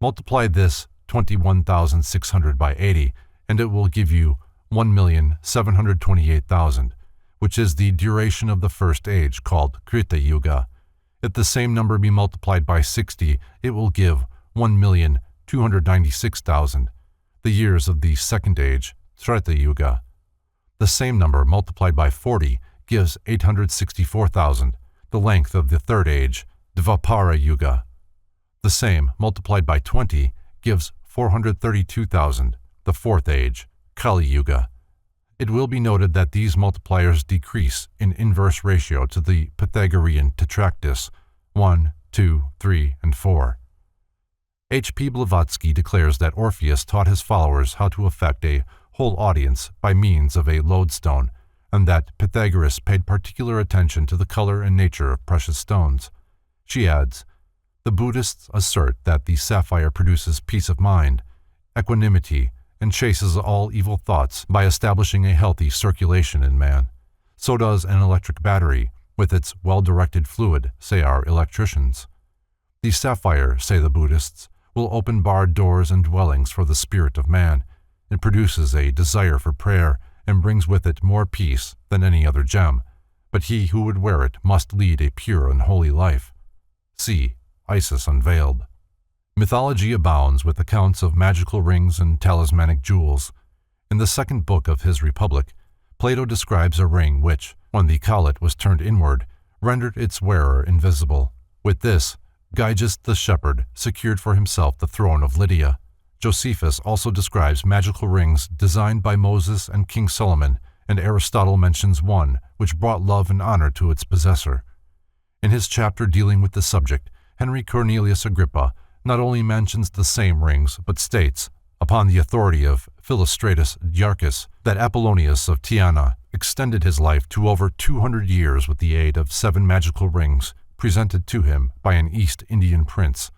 Multiply this 21,600 by 80, and it will give you 1,728,000, which is the duration of the first age called Krita Yuga. If the same number be multiplied by 60, it will give 1,296,000, the years of the second age, Treta Yuga. The same number multiplied by 40 gives 864,000, the length of the third age, Dvapara Yuga. The same multiplied by 20 gives 432,000, the fourth age, Kali Yuga. It will be noted that these multipliers decrease in inverse ratio to the Pythagorean tetractys 1, 2, 3, and 4. H. P. Blavatsky declares that Orpheus taught his followers how to affect a whole audience by means of a lodestone, and that Pythagoras paid particular attention to the color and nature of precious stones. She adds, "The Buddhists assert that the sapphire produces peace of mind, equanimity, and chases all evil thoughts by establishing a healthy circulation in man. So does an electric battery, with its well-directed fluid, say our electricians. The sapphire, say the Buddhists, will open barred doors and dwellings for the spirit of man. It produces a desire for prayer and brings with it more peace than any other gem, but he who would wear it must lead a pure and holy life." See Isis Unveiled. Mythology abounds with accounts of magical rings and talismanic jewels. In the second book of his Republic, Plato describes a ring which, when the collet was turned inward, rendered its wearer invisible. With this, Gyges the shepherd secured for himself the throne of Lydia. Josephus also describes magical rings designed by Moses and King Solomon, and Aristotle mentions one which brought love and honor to its possessor. In his chapter dealing with the subject, Henry Cornelius Agrippa not only mentions the same rings, but states, upon the authority of Philostratus Diarchus, that Apollonius of Tyana extended his life to over 200 years with the aid of 7 magical rings presented to him by an East Indian prince.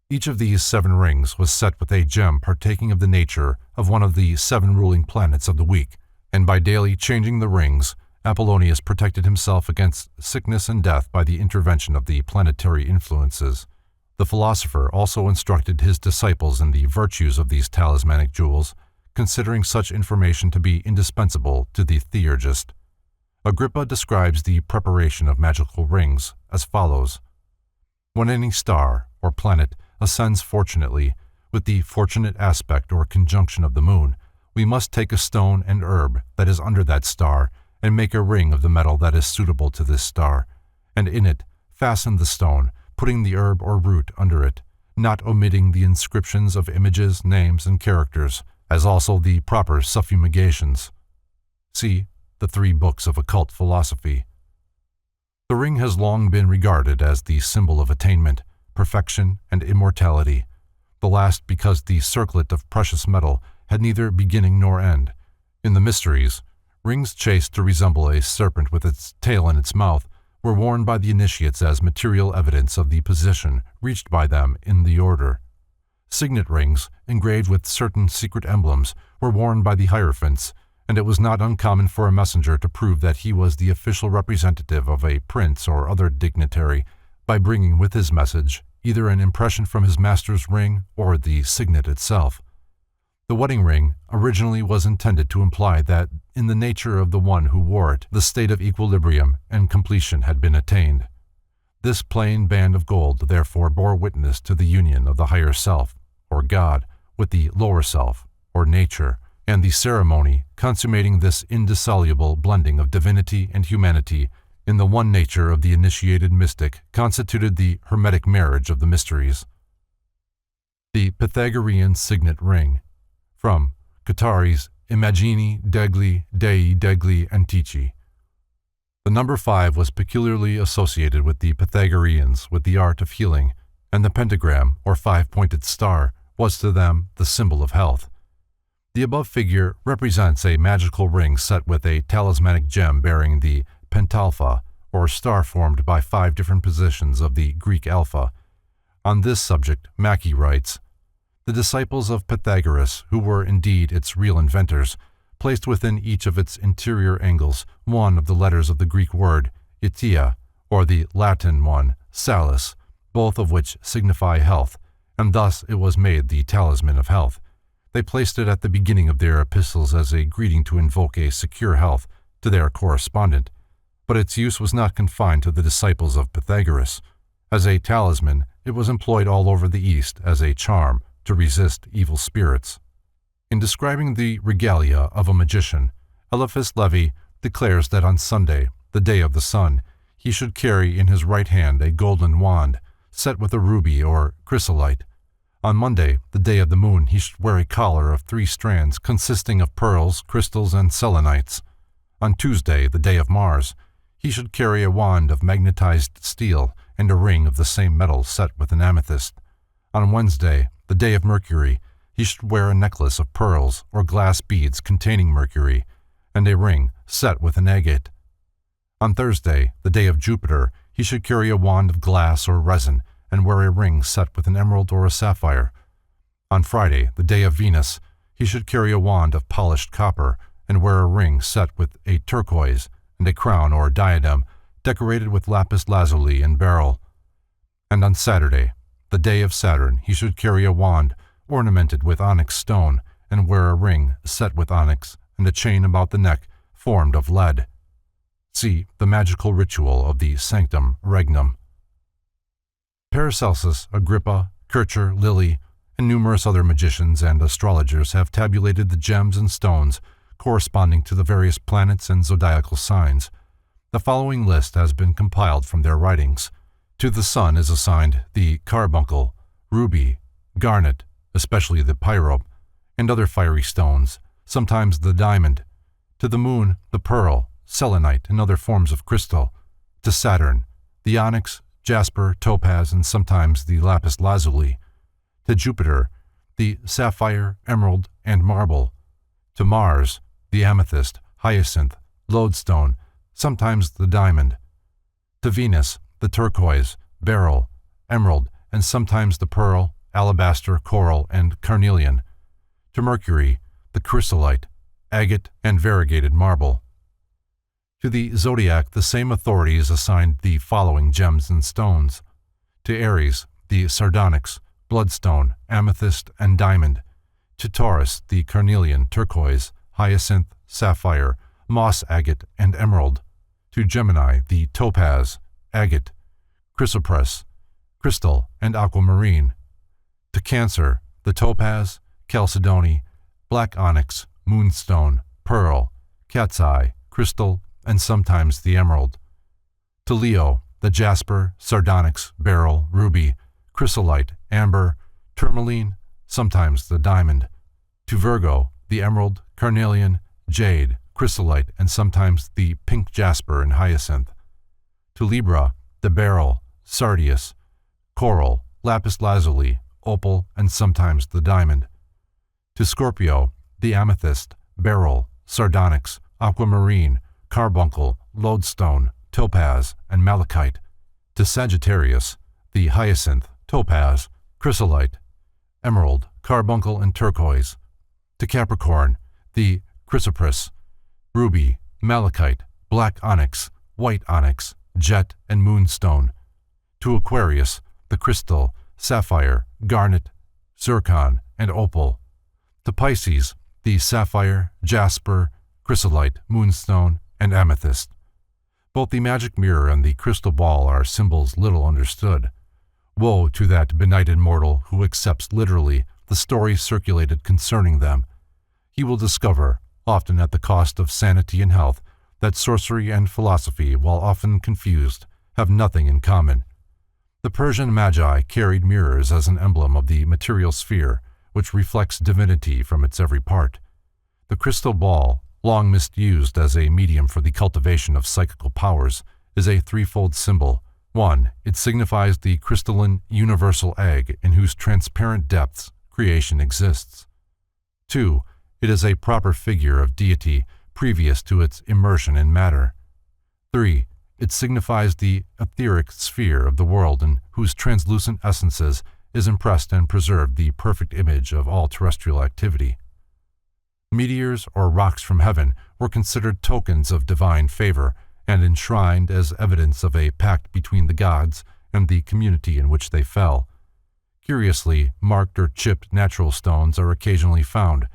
Each of these 7 rings was set with a gem partaking of the nature of one of the 7 ruling planets of the week, and by daily changing the rings, Apollonius protected himself against sickness and death by the intervention of the planetary influences. The philosopher also instructed his disciples in the virtues of these talismanic jewels, considering such information to be indispensable to the theurgist. Agrippa describes the preparation of magical rings as follows. When any star or planet ascends fortunately, with the fortunate aspect or conjunction of the moon, we must take a stone and herb that is under that star and make a ring of the metal that is suitable to this star, and in it fasten the stone, putting the herb or root under it, not omitting the inscriptions of images, names, and characters, as also the proper suffumigations. See the 3 books of occult philosophy. The ring has long been regarded as the symbol of attainment, perfection, and immortality, the last because the circlet of precious metal had neither beginning nor end. In the mysteries, rings chased to resemble a serpent with its tail in its mouth were worn by the initiates as material evidence of the position reached by them in the order. Signet rings, engraved with certain secret emblems, were worn by the hierophants, and it was not uncommon for a messenger to prove that he was the official representative of a prince or other dignitary by bringing with his message either an impression from his master's ring or the signet itself. The wedding ring originally was intended to imply that in the nature of the one who wore it, the state of equilibrium and completion had been attained. This plain band of gold therefore bore witness to the union of the higher self, or God, with the lower self, or nature, and the ceremony consummating this indissoluble blending of divinity and humanity in the one nature of the initiated mystic constituted the Hermetic marriage of the mysteries. The Pythagorean Signet Ring, from Guattari's Immagini degli Dei degli Antichi. The number 5 was peculiarly associated with the Pythagoreans with the art of healing, and the pentagram, or 5-pointed star, was to them the symbol of health. The above figure represents a magical ring set with a talismanic gem bearing the pentalpha, or star formed by 5 different positions of the Greek alpha. On this subject, Mackey writes, "The disciples of Pythagoras, who were indeed its real inventors, placed within each of its interior angles one of the letters of the Greek word, itia, or the Latin one, salus, both of which signify health, and thus it was made the talisman of health. They placed it at the beginning of their epistles as a greeting to invoke a secure health to their correspondent, but its use was not confined to the disciples of Pythagoras. As a talisman, it was employed all over the East as a charm to resist evil spirits." In describing the regalia of a magician, Eliphas Levi declares that on Sunday, the day of the sun, he should carry in his right hand a golden wand, set with a ruby or chrysolite. On Monday, the day of the moon, he should wear a collar of 3 strands consisting of pearls, crystals, and selenites. On Tuesday, the day of Mars, he should carry a wand of magnetized steel and a ring of the same metal set with an amethyst. On Wednesday, the day of Mercury, he should wear a necklace of pearls or glass beads containing mercury, and a ring set with an agate. On Thursday, the day of Jupiter, he should carry a wand of glass or resin and wear a ring set with an emerald or a sapphire. On Friday, the day of Venus, he should carry a wand of polished copper and wear a ring set with a turquoise and a crown or diadem decorated with lapis lazuli and beryl. And on Saturday, the day of Saturn, he should carry a wand ornamented with onyx stone and wear a ring set with onyx and a chain about the neck formed of lead. See the magical ritual of the Sanctum Regnum. Paracelsus, Agrippa, Kircher, Lilly, and numerous other magicians and astrologers have tabulated the gems and stones corresponding to the various planets and zodiacal signs. The following list has been compiled from their writings. To the sun is assigned the carbuncle, ruby, garnet, especially the pyrope, and other fiery stones, sometimes the diamond. To the moon, the pearl, selenite, and other forms of crystal. To Saturn, the onyx, jasper, topaz, and sometimes the lapis lazuli. To Jupiter, the sapphire, emerald, and marble. To Mars, the amethyst, hyacinth, lodestone, sometimes the diamond. To Venus, the turquoise, beryl, emerald, and sometimes the pearl, alabaster, coral, and carnelian. To Mercury, the chrysolite, agate, and variegated marble. To the zodiac, the same authorities assigned the following gems and stones. To Aries, the sardonyx, bloodstone, amethyst, and diamond. To Taurus, the carnelian, turquoise, hyacinth, sapphire, moss agate, and emerald. To Gemini, the topaz, agate, chrysoprase, crystal, and aquamarine. To Cancer, the topaz, chalcedony, black onyx, moonstone, pearl, cat's eye, crystal, and sometimes the emerald. To Leo, the jasper, sardonyx, beryl, ruby, chrysolite, amber, tourmaline, sometimes the diamond. To Virgo, the emerald, carnelian, jade, chrysolite, and sometimes the pink jasper and hyacinth. To Libra, the beryl, sardius, coral, lapis lazuli, opal, and sometimes the diamond. To Scorpio, the amethyst, beryl, sardonyx, aquamarine, carbuncle, lodestone, topaz, and malachite. To Sagittarius, the hyacinth, topaz, chrysolite, emerald, carbuncle, and turquoise. To Capricorn, the chrysoprase, ruby, malachite, black onyx, white onyx, jet, and moonstone. To Aquarius, the crystal, sapphire, garnet, zircon, and opal. To Pisces, the sapphire, jasper, chrysolite, moonstone, and amethyst. Both the magic mirror and the crystal ball are symbols little understood. Woe to that benighted mortal who accepts literally the stories circulated concerning them. He will discover, often at the cost of sanity and health, that sorcery and philosophy, while often confused, have nothing in common. The Persian Magi carried mirrors as an emblem of the material sphere, which reflects divinity from its every part. The crystal ball, long misused as a medium for the cultivation of psychical powers, is a threefold symbol. 1. It signifies the crystalline universal egg in whose transparent depths creation exists. 2. It is a proper figure of deity previous to its immersion in matter. 3. It signifies the etheric sphere of the world in whose translucent essences is impressed and preserved the perfect image of all terrestrial activity. Meteors or rocks from heaven were considered tokens of divine favor and enshrined as evidence of a pact between the gods and the community in which they fell. Curiously, marked or chipped natural stones are occasionally found.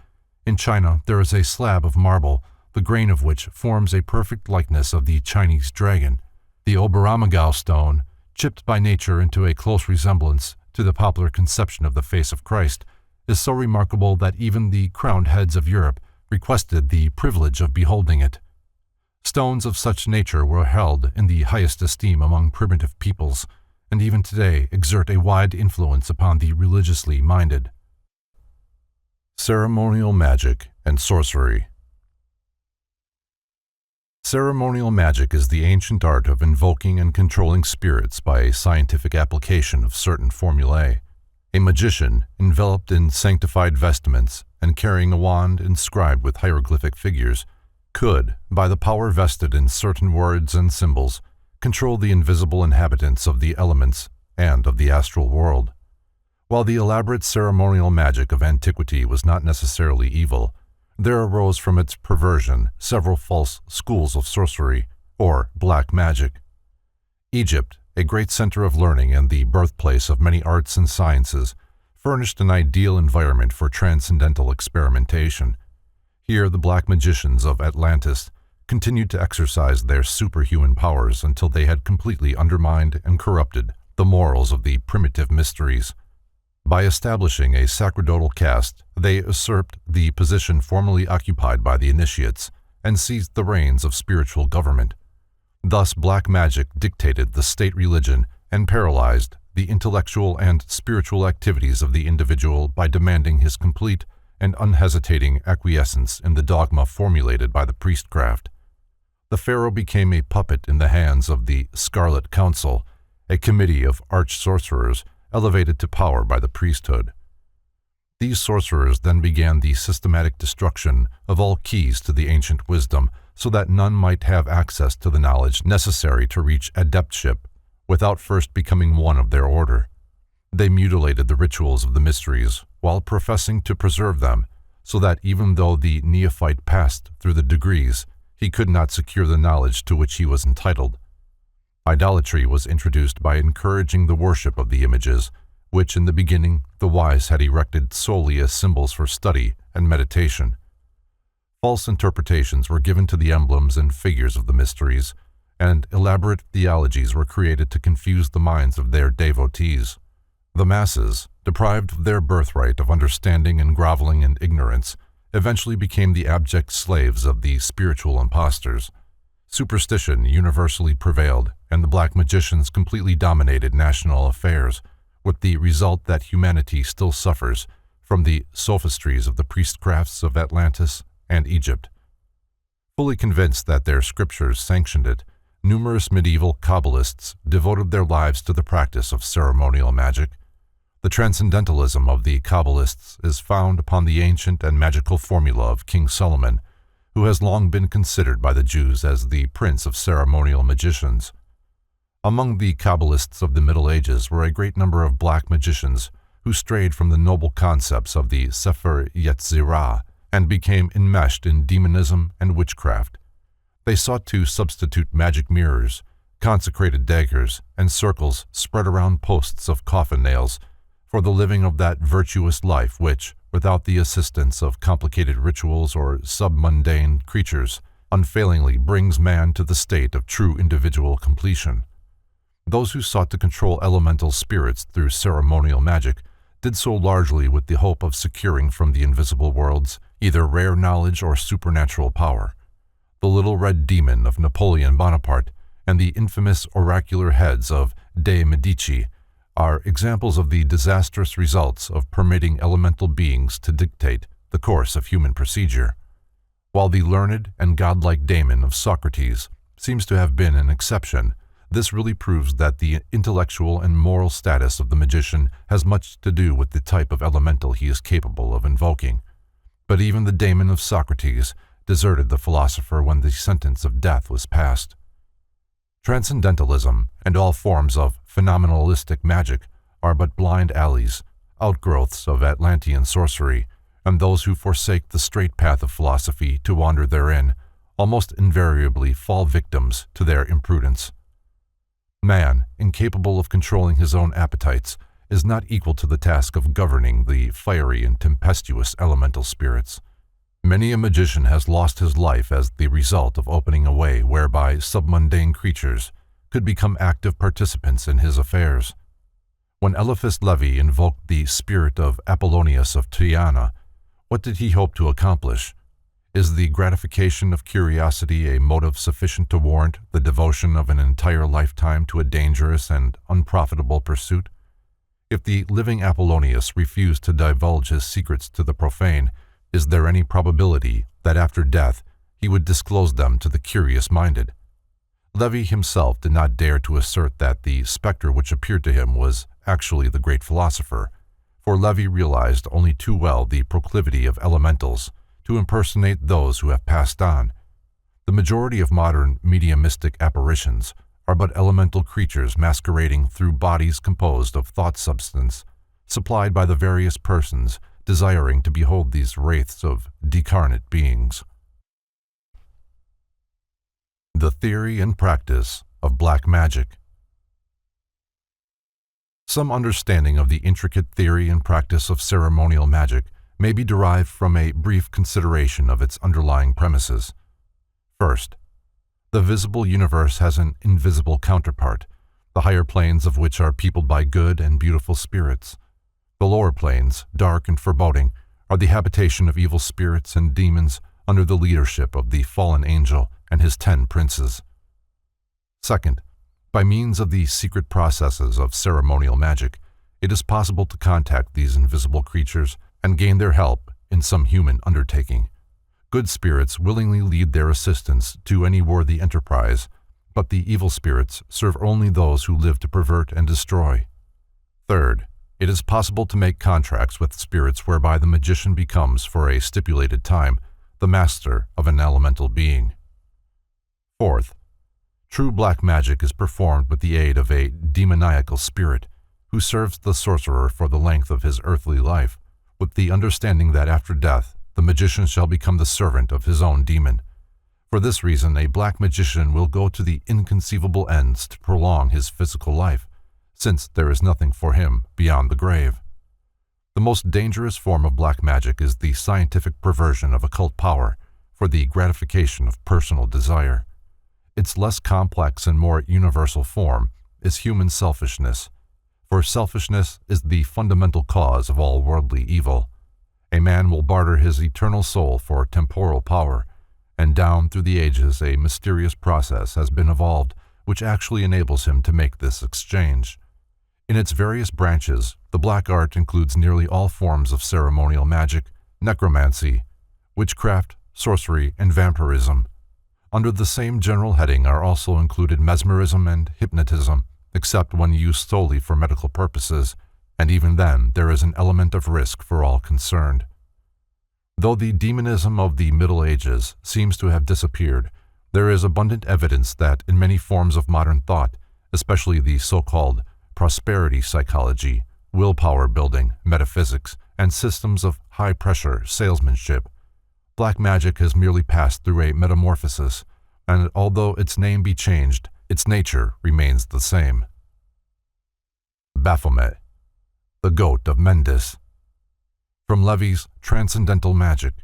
In China, there is a slab of marble, the grain of which forms a perfect likeness of the Chinese dragon. The Oberammergau stone, chipped by nature into a close resemblance to the popular conception of the face of Christ, is so remarkable that even the crowned heads of Europe requested the privilege of beholding it. Stones of such nature were held in the highest esteem among primitive peoples, and even today exert a wide influence upon the religiously minded. Ceremonial magic and sorcery. Ceremonial magic is the ancient art of invoking and controlling spirits by a scientific application of certain formulae. A magician, enveloped in sanctified vestments and carrying a wand inscribed with hieroglyphic figures, could, by the power vested in certain words and symbols, control the invisible inhabitants of the elements and of the astral world. While the elaborate ceremonial magic of antiquity was not necessarily evil, there arose from its perversion several false schools of sorcery, or black magic. Egypt, a great center of learning and the birthplace of many arts and sciences, furnished an ideal environment for transcendental experimentation. Here the black magicians of Atlantis continued to exercise their superhuman powers until they had completely undermined and corrupted the morals of the primitive mysteries. By establishing a sacerdotal caste, they usurped the position formerly occupied by the initiates and seized the reins of spiritual government. Thus black magic dictated the state religion and paralyzed the intellectual and spiritual activities of the individual by demanding his complete and unhesitating acquiescence in the dogma formulated by the priestcraft. The pharaoh became a puppet in the hands of the Scarlet Council, a committee of arch-sorcerers elevated to power by the priesthood. These sorcerers then began the systematic destruction of all keys to the ancient wisdom so that none might have access to the knowledge necessary to reach adeptship without first becoming one of their order. They mutilated the rituals of the mysteries while professing to preserve them, so that even though the neophyte passed through the degrees, he could not secure the knowledge to which he was entitled. Idolatry was introduced by encouraging the worship of the images, which in the beginning the wise had erected solely as symbols for study and meditation. False interpretations were given to the emblems and figures of the mysteries, and elaborate theologies were created to confuse the minds of their devotees. The masses, deprived of their birthright of understanding and groveling in ignorance, eventually became the abject slaves of the spiritual impostors. Superstition universally prevailed, and the black magicians completely dominated national affairs, with the result that humanity still suffers from the sophistries of the priestcrafts of Atlantis and Egypt. Fully convinced that their scriptures sanctioned it, numerous medieval Kabbalists devoted their lives to the practice of ceremonial magic. The transcendentalism of the Kabbalists is found upon the ancient and magical formula of King Solomon, who has long been considered by the Jews as the prince of ceremonial magicians. Among the Kabbalists of the Middle Ages were a great number of black magicians who strayed from the noble concepts of the Sefer Yetzirah and became enmeshed in demonism and witchcraft. They sought to substitute magic mirrors, consecrated daggers, and circles spread around posts of coffin nails for the living of that virtuous life which, without the assistance of complicated rituals or submundane creatures, unfailingly brings man to the state of true individual completion. Those who sought to control elemental spirits through ceremonial magic did so largely with the hope of securing from the invisible worlds either rare knowledge or supernatural power. The little red demon of Napoleon Bonaparte and the infamous oracular heads of de' Medici are examples of the disastrous results of permitting elemental beings to dictate the course of human procedure. While the learned and godlike daemon of Socrates seems to have been an exception, this really proves that the intellectual and moral status of the magician has much to do with the type of elemental he is capable of invoking. But even the daemon of Socrates deserted the philosopher when the sentence of death was passed. Transcendentalism and all forms of phenomenalistic magic are but blind alleys, outgrowths of Atlantean sorcery, and those who forsake the straight path of philosophy to wander therein almost invariably fall victims to their imprudence. Man, incapable of controlling his own appetites, is not equal to the task of governing the fiery and tempestuous elemental spirits. Many a magician has lost his life as the result of opening a way whereby submundane creatures could become active participants in his affairs. When Eliphas Levi invoked the spirit of Apollonius of Tyana, what did he hope to accomplish? Is the gratification of curiosity a motive sufficient to warrant the devotion of an entire lifetime to a dangerous and unprofitable pursuit? If the living Apollonius refused to divulge his secrets to the profane, is there any probability that after death he would disclose them to the curious-minded? Levi himself did not dare to assert that the specter which appeared to him was actually the great philosopher, for Levi realized only too well the proclivity of elementals to impersonate those who have passed on. The majority of modern mediumistic apparitions are but elemental creatures masquerading through bodies composed of thought substance, supplied by the various persons desiring to behold these wraiths of decarnate beings. The theory and practice of black magic. Some understanding of the intricate theory and practice of ceremonial magic may be derived from a brief consideration of its underlying premises. First, the visible universe has an invisible counterpart, the higher planes of which are peopled by good and beautiful spirits. The lower planes, dark and foreboding, are the habitation of evil spirits and demons under the leadership of the fallen angel and his 10 princes. Second, by means of the secret processes of ceremonial magic, it is possible to contact these invisible creatures and gain their help in some human undertaking. Good spirits willingly lead their assistants to any worthy enterprise, but the evil spirits serve only those who live to pervert and destroy. Third, it is possible to make contracts with spirits whereby the magician becomes, for a stipulated time, the master of an elemental being. Fourth, true black magic is performed with the aid of a demoniacal spirit who serves the sorcerer for the length of his earthly life, with the understanding that after death the magician shall become the servant of his own demon. For this reason, a black magician will go to the inconceivable ends to prolong his physical life, since there is nothing for him beyond the grave. The most dangerous form of black magic is the scientific perversion of occult power for the gratification of personal desire. Its less complex and more universal form is human selfishness, for selfishness is the fundamental cause of all worldly evil. A man will barter his eternal soul for temporal power, and down through the ages a mysterious process has been evolved which actually enables him to make this exchange. In its various branches, the black art includes nearly all forms of ceremonial magic, necromancy, witchcraft, sorcery, and vampirism. Under the same general heading are also included mesmerism and hypnotism, except when used solely for medical purposes, and even then there is an element of risk for all concerned. Though the demonism of the Middle Ages seems to have disappeared, there is abundant evidence that in many forms of modern thought, especially the so-called prosperity psychology, willpower building, metaphysics, and systems of high-pressure salesmanship, black magic has merely passed through a metamorphosis, and although its name be changed, its nature remains the same. Baphomet, the goat of Mendes. From Levy's Transcendental Magic.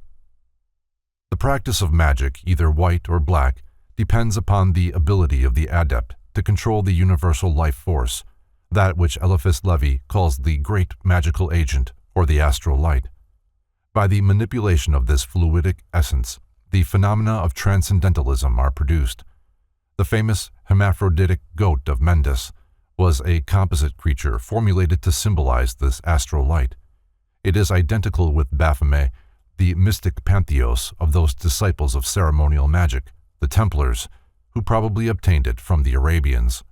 The practice of magic, either white or black, depends upon the ability of the adept to control the universal life force, that which Eliphas Levi calls the great magical agent or the astral light. By the manipulation of this fluidic essence, the phenomena of transcendentalism are produced. The famous hermaphroditic goat of Mendes was a composite creature formulated to symbolize this astral light. It is identical with Baphomet, the mystic pantheos of those disciples of ceremonial magic, the Templars, who probably obtained it from the Arabians.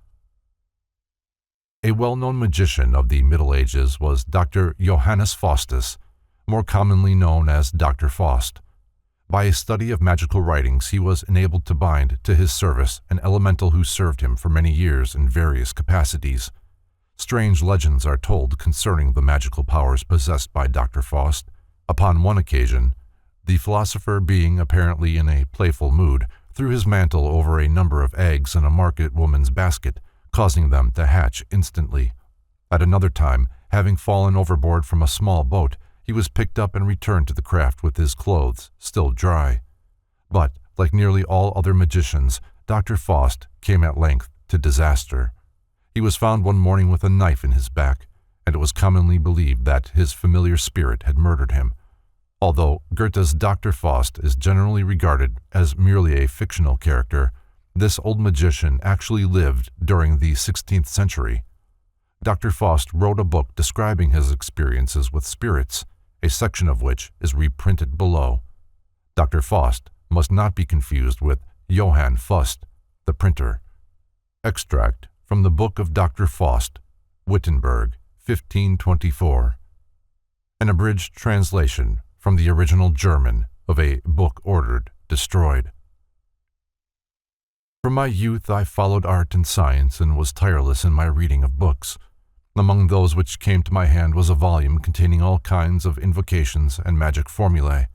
A well-known magician of the Middle Ages was Dr. Johannes Faustus, more commonly known as Dr. Faust. By a study of magical writings, he was enabled to bind to his service an elemental who served him for many years in various capacities. Strange legends are told concerning the magical powers possessed by Dr. Faust. Upon one occasion, the philosopher, being apparently in a playful mood, threw his mantle over a number of eggs in a market woman's basket, causing them to hatch instantly. At another time, having fallen overboard from a small boat, he was picked up and returned to the craft with his clothes still dry. But, like nearly all other magicians, Dr. Faust came at length to disaster. He was found one morning with a knife in his back, and it was commonly believed that his familiar spirit had murdered him. Although Goethe's Dr. Faust is generally regarded as merely a fictional character, this old magician actually lived during the 16th century. Dr. Faust wrote a book describing his experiences with spirits, a section of which is reprinted below. Dr. Faust must not be confused with Johann Fust, the printer. Extract from the Book of Dr. Faust, Wittenberg, 1524. An abridged translation from the original German of a book ordered destroyed. From my youth I followed art and science and was tireless in my reading of books. Among those which came to my hand was a volume containing all kinds of invocations and magic formulae.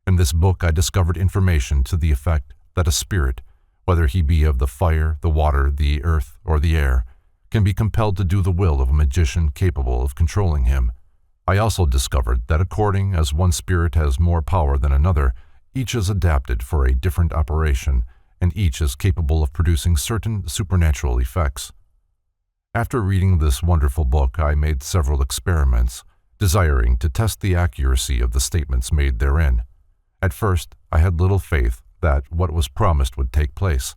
In this book I discovered information to the effect that a spirit, whether he be of the fire, the water, the earth, or the air, can be compelled to do the will of a magician capable of controlling him. I also discovered that according as one spirit has more power than another, each is adapted for a different operation, and each is capable of producing certain supernatural effects. After reading this wonderful book, I made several experiments, desiring to test the accuracy of the statements made therein. At first, I had little faith that what was promised would take place,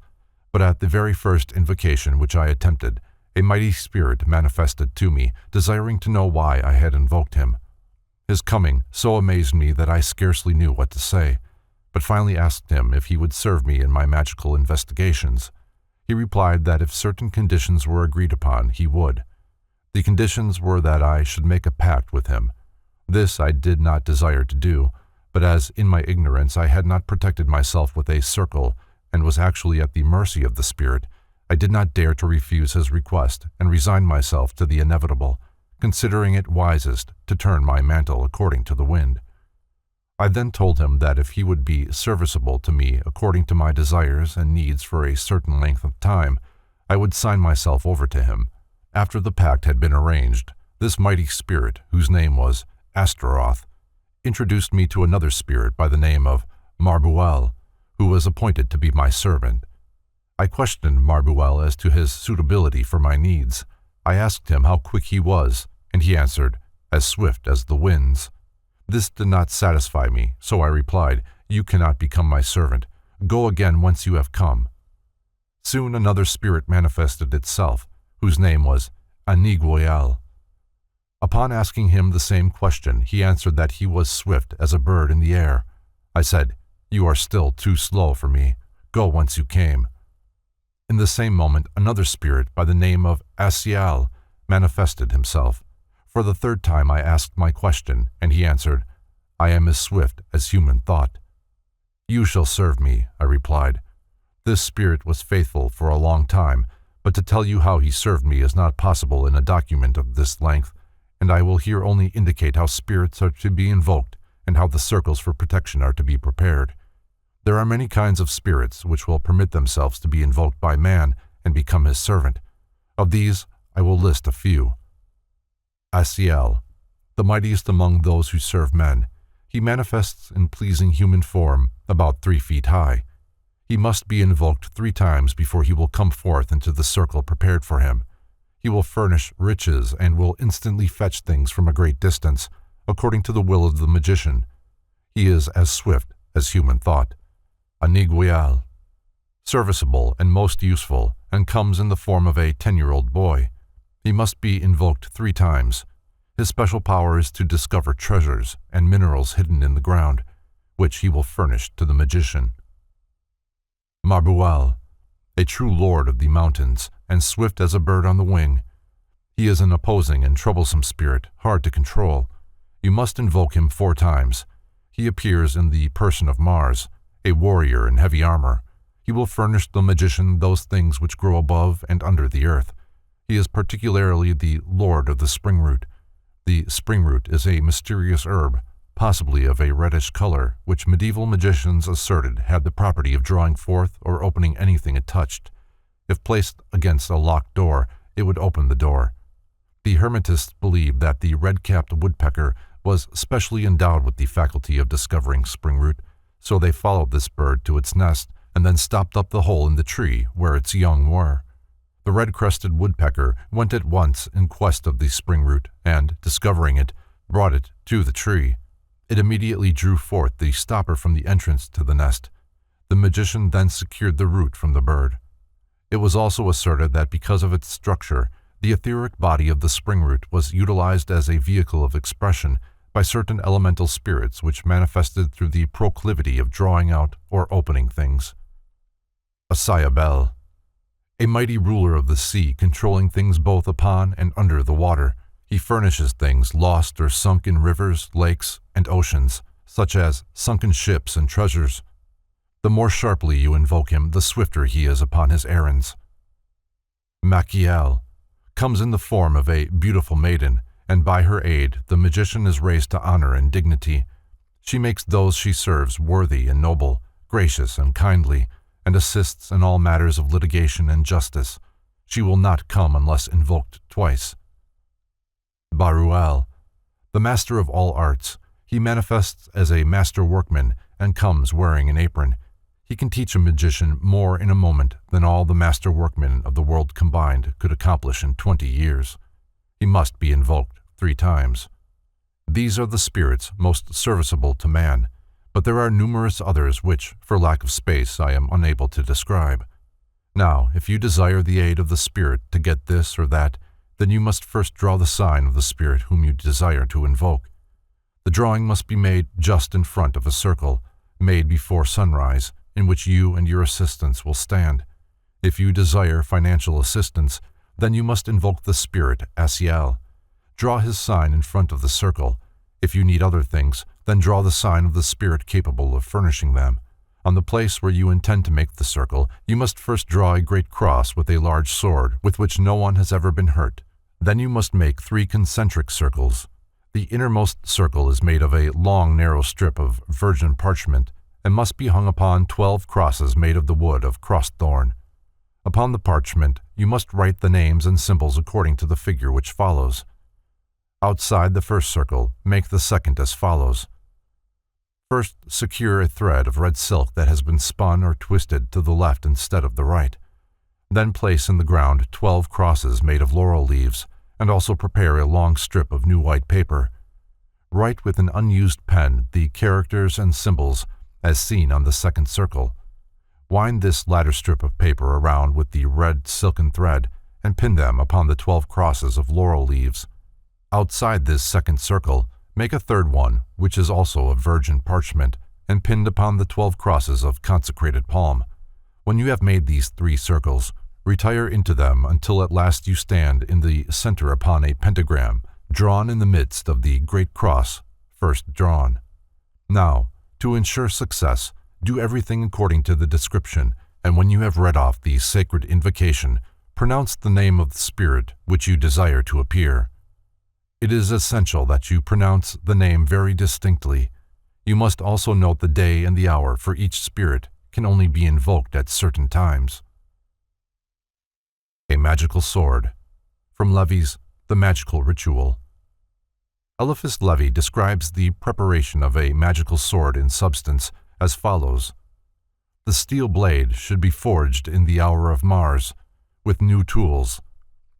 but at the very first invocation which I attempted, a mighty spirit manifested to me, desiring to know why I had invoked him. His coming so amazed me that I scarcely knew what to say, but finally asked him if he would serve me in my magical investigations. He replied that if certain conditions were agreed upon, he would. The conditions were that I should make a pact with him. This I did not desire to do, but as in my ignorance I had not protected myself with a circle and was actually at the mercy of the spirit, I did not dare to refuse his request and resigned myself to the inevitable, considering it wisest to turn my mantle according to the wind. I then told him that if he would be serviceable to me according to my desires and needs for a certain length of time, I would sign myself over to him. After the pact had been arranged, this mighty spirit, whose name was Astaroth, introduced me to another spirit by the name of Marbuel, who was appointed to be my servant. I questioned Marbuel as to his suitability for my needs. I asked him how quick he was, and he answered, as swift as the winds. This did not satisfy me, so I replied, "You cannot become my servant. Go again whence you have come." Soon another spirit manifested itself, whose name was Aniguel. Upon asking him the same question, he answered that he was swift as a bird in the air. I said, "You are still too slow for me. Go whence you came." In the same moment, another spirit by the name of Asial manifested himself. For the third time I asked my question, and he answered, "I am as swift as human thought." "You shall serve me," I replied. This spirit was faithful for a long time, but to tell you how he served me is not possible in a document of this length, and I will here only indicate how spirits are to be invoked and how the circles for protection are to be prepared. There are many kinds of spirits which will permit themselves to be invoked by man and become his servant. Of these, I will list a few. Asiel, the mightiest among those who serve men. He manifests in pleasing human form, about 3 feet high. He must be invoked 3 times before he will come forth into the circle prepared for him. He will furnish riches and will instantly fetch things from a great distance, according to the will of the magician. He is as swift as human thought. Aniguel, serviceable and most useful, and comes in the form of a 10-year-old boy. He must be invoked 3 times. His special power is to discover treasures and minerals hidden in the ground, which he will furnish to the magician. Marbuel, a true lord of the mountains, and swift as a bird on the wing. He is an opposing and troublesome spirit, hard to control. You must invoke him 4 times. He appears in the person of Mars, a warrior in heavy armor. He will furnish the magician those things which grow above and under the earth. He is particularly the lord of the springroot. The springroot is a mysterious herb, possibly of a reddish color, which medieval magicians asserted had the property of drawing forth or opening anything it touched. If placed against a locked door, it would open the door. The Hermetists believed that the red-capped woodpecker was specially endowed with the faculty of discovering springroot, so they followed this bird to its nest and then stopped up the hole in the tree where its young were. The red-crested woodpecker went at once in quest of the springroot and, discovering it, brought it to the tree. It immediately drew forth the stopper from the entrance to the nest. The magician then secured the root from the bird. It was also asserted that because of its structure, the etheric body of the springroot was utilized as a vehicle of expression by certain elemental spirits which manifested through the proclivity of drawing out or opening things. Asayabel, a mighty ruler of the sea, controlling things both upon and under the water. He furnishes things lost or sunk in rivers, lakes, and oceans, such as sunken ships and treasures. The more sharply you invoke him, the swifter he is upon his errands. Machiel comes in the form of a beautiful maiden, and by her aid the magician is raised to honor and dignity. She makes those she serves worthy and noble, gracious and kindly, and assists in all matters of litigation and justice. She will not come unless invoked twice. Baruel, the master of all arts. He manifests as a master workman and comes wearing an apron. He can teach a magician more in a moment than all the master workmen of the world combined could accomplish in 20 years. He must be invoked 3 times. These are the spirits most serviceable to man, but there are numerous others which, for lack of space, I am unable to describe. Now, if you desire the aid of the spirit to get this or that, then you must first draw the sign of the spirit whom you desire to invoke. The drawing must be made just in front of a circle, made before sunrise, in which you and your assistants will stand. If you desire financial assistance, then you must invoke the spirit Asiel. Draw his sign in front of the circle. If you need other things, then draw the sign of the spirit capable of furnishing them. On the place where you intend to make the circle, you must first draw a great cross with a large sword with which no one has ever been hurt. Then you must make 3 concentric circles. The innermost circle is made of a long, narrow strip of virgin parchment and must be hung upon 12 crosses made of the wood of crossthorn. Upon the parchment, you must write the names and symbols according to the figure which follows. Outside the first circle, make the second as follows. First, secure a thread of red silk that has been spun or twisted to the left instead of the right. Then place in the ground 12 crosses made of laurel leaves, and also prepare a long strip of new white paper. Write with an unused pen the characters and symbols as seen on the second circle. Wind this latter strip of paper around with the red silken thread and pin them upon the 12 crosses of laurel leaves. Outside this second circle, make a third one, which is also of virgin parchment, and pinned upon the 12 crosses of consecrated palm. When you have made these 3 circles, retire into them until at last you stand in the center upon a pentagram, drawn in the midst of the great cross, first drawn. Now, to ensure success, do everything according to the description, and when you have read off the sacred invocation, pronounce the name of the spirit which you desire to appear. It is essential that you pronounce the name very distinctly. You must also note the day and the hour, for each spirit can only be invoked at certain times. A magical sword. From Levy's The Magical Ritual. Eliphas Levy describes the preparation of a magical sword in substance as follows. The steel blade should be forged in the hour of Mars, with new tools.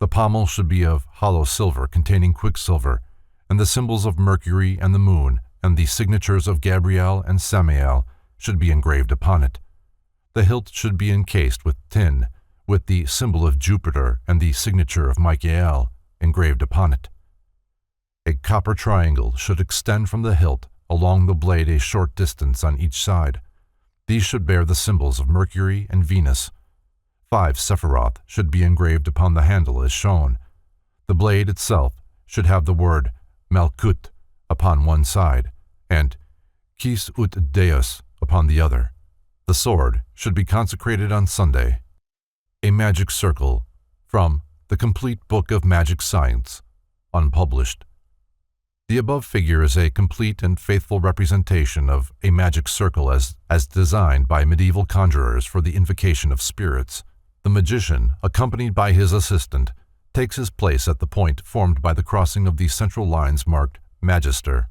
The pommel should be of hollow silver containing quicksilver, and the symbols of Mercury and the moon, and the signatures of Gabriel and Samael should be engraved upon it. The hilt should be encased with tin, with the symbol of Jupiter and the signature of Michael engraved upon it. A copper triangle should extend from the hilt along the blade a short distance on each side. These should bear the symbols of Mercury and Venus. 5 Sephiroth should be engraved upon the handle as shown. The blade itself should have the word Malkut upon one side and Quis ut Deus upon the other. The sword should be consecrated on Sunday. A magic circle. From The Complete Book of Magic Science, unpublished. The above figure is a complete and faithful representation of a magic circle as designed by medieval conjurers for the invocation of spirits. The magician, accompanied by his assistant, takes his place at the point formed by the crossing of the central lines marked Magister.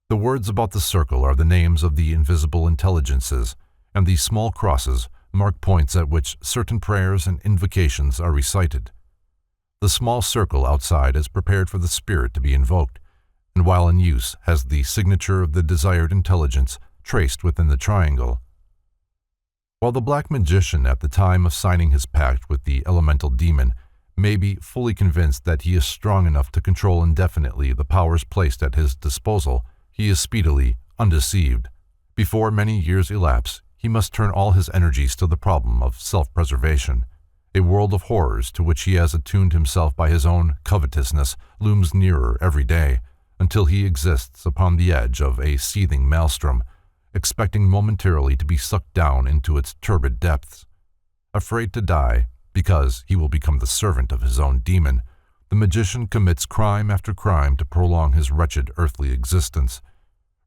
The words about the circle are the names of the invisible intelligences, and the small crosses mark points at which certain prayers and invocations are recited. The small circle outside is prepared for the spirit to be invoked, and while in use has the signature of the desired intelligence traced within the triangle. While the black magician at the time of signing his pact with the elemental demon may be fully convinced that he is strong enough to control indefinitely the powers placed at his disposal, he is speedily undeceived. Before many years elapse, he must turn all his energies to the problem of self-preservation. A world of horrors to which he has attuned himself by his own covetousness looms nearer every day, until he exists upon the edge of a seething maelstrom, expecting momentarily to be sucked down into its turbid depths. Afraid to die, because he will become the servant of his own demon, the magician commits crime after crime to prolong his wretched earthly existence.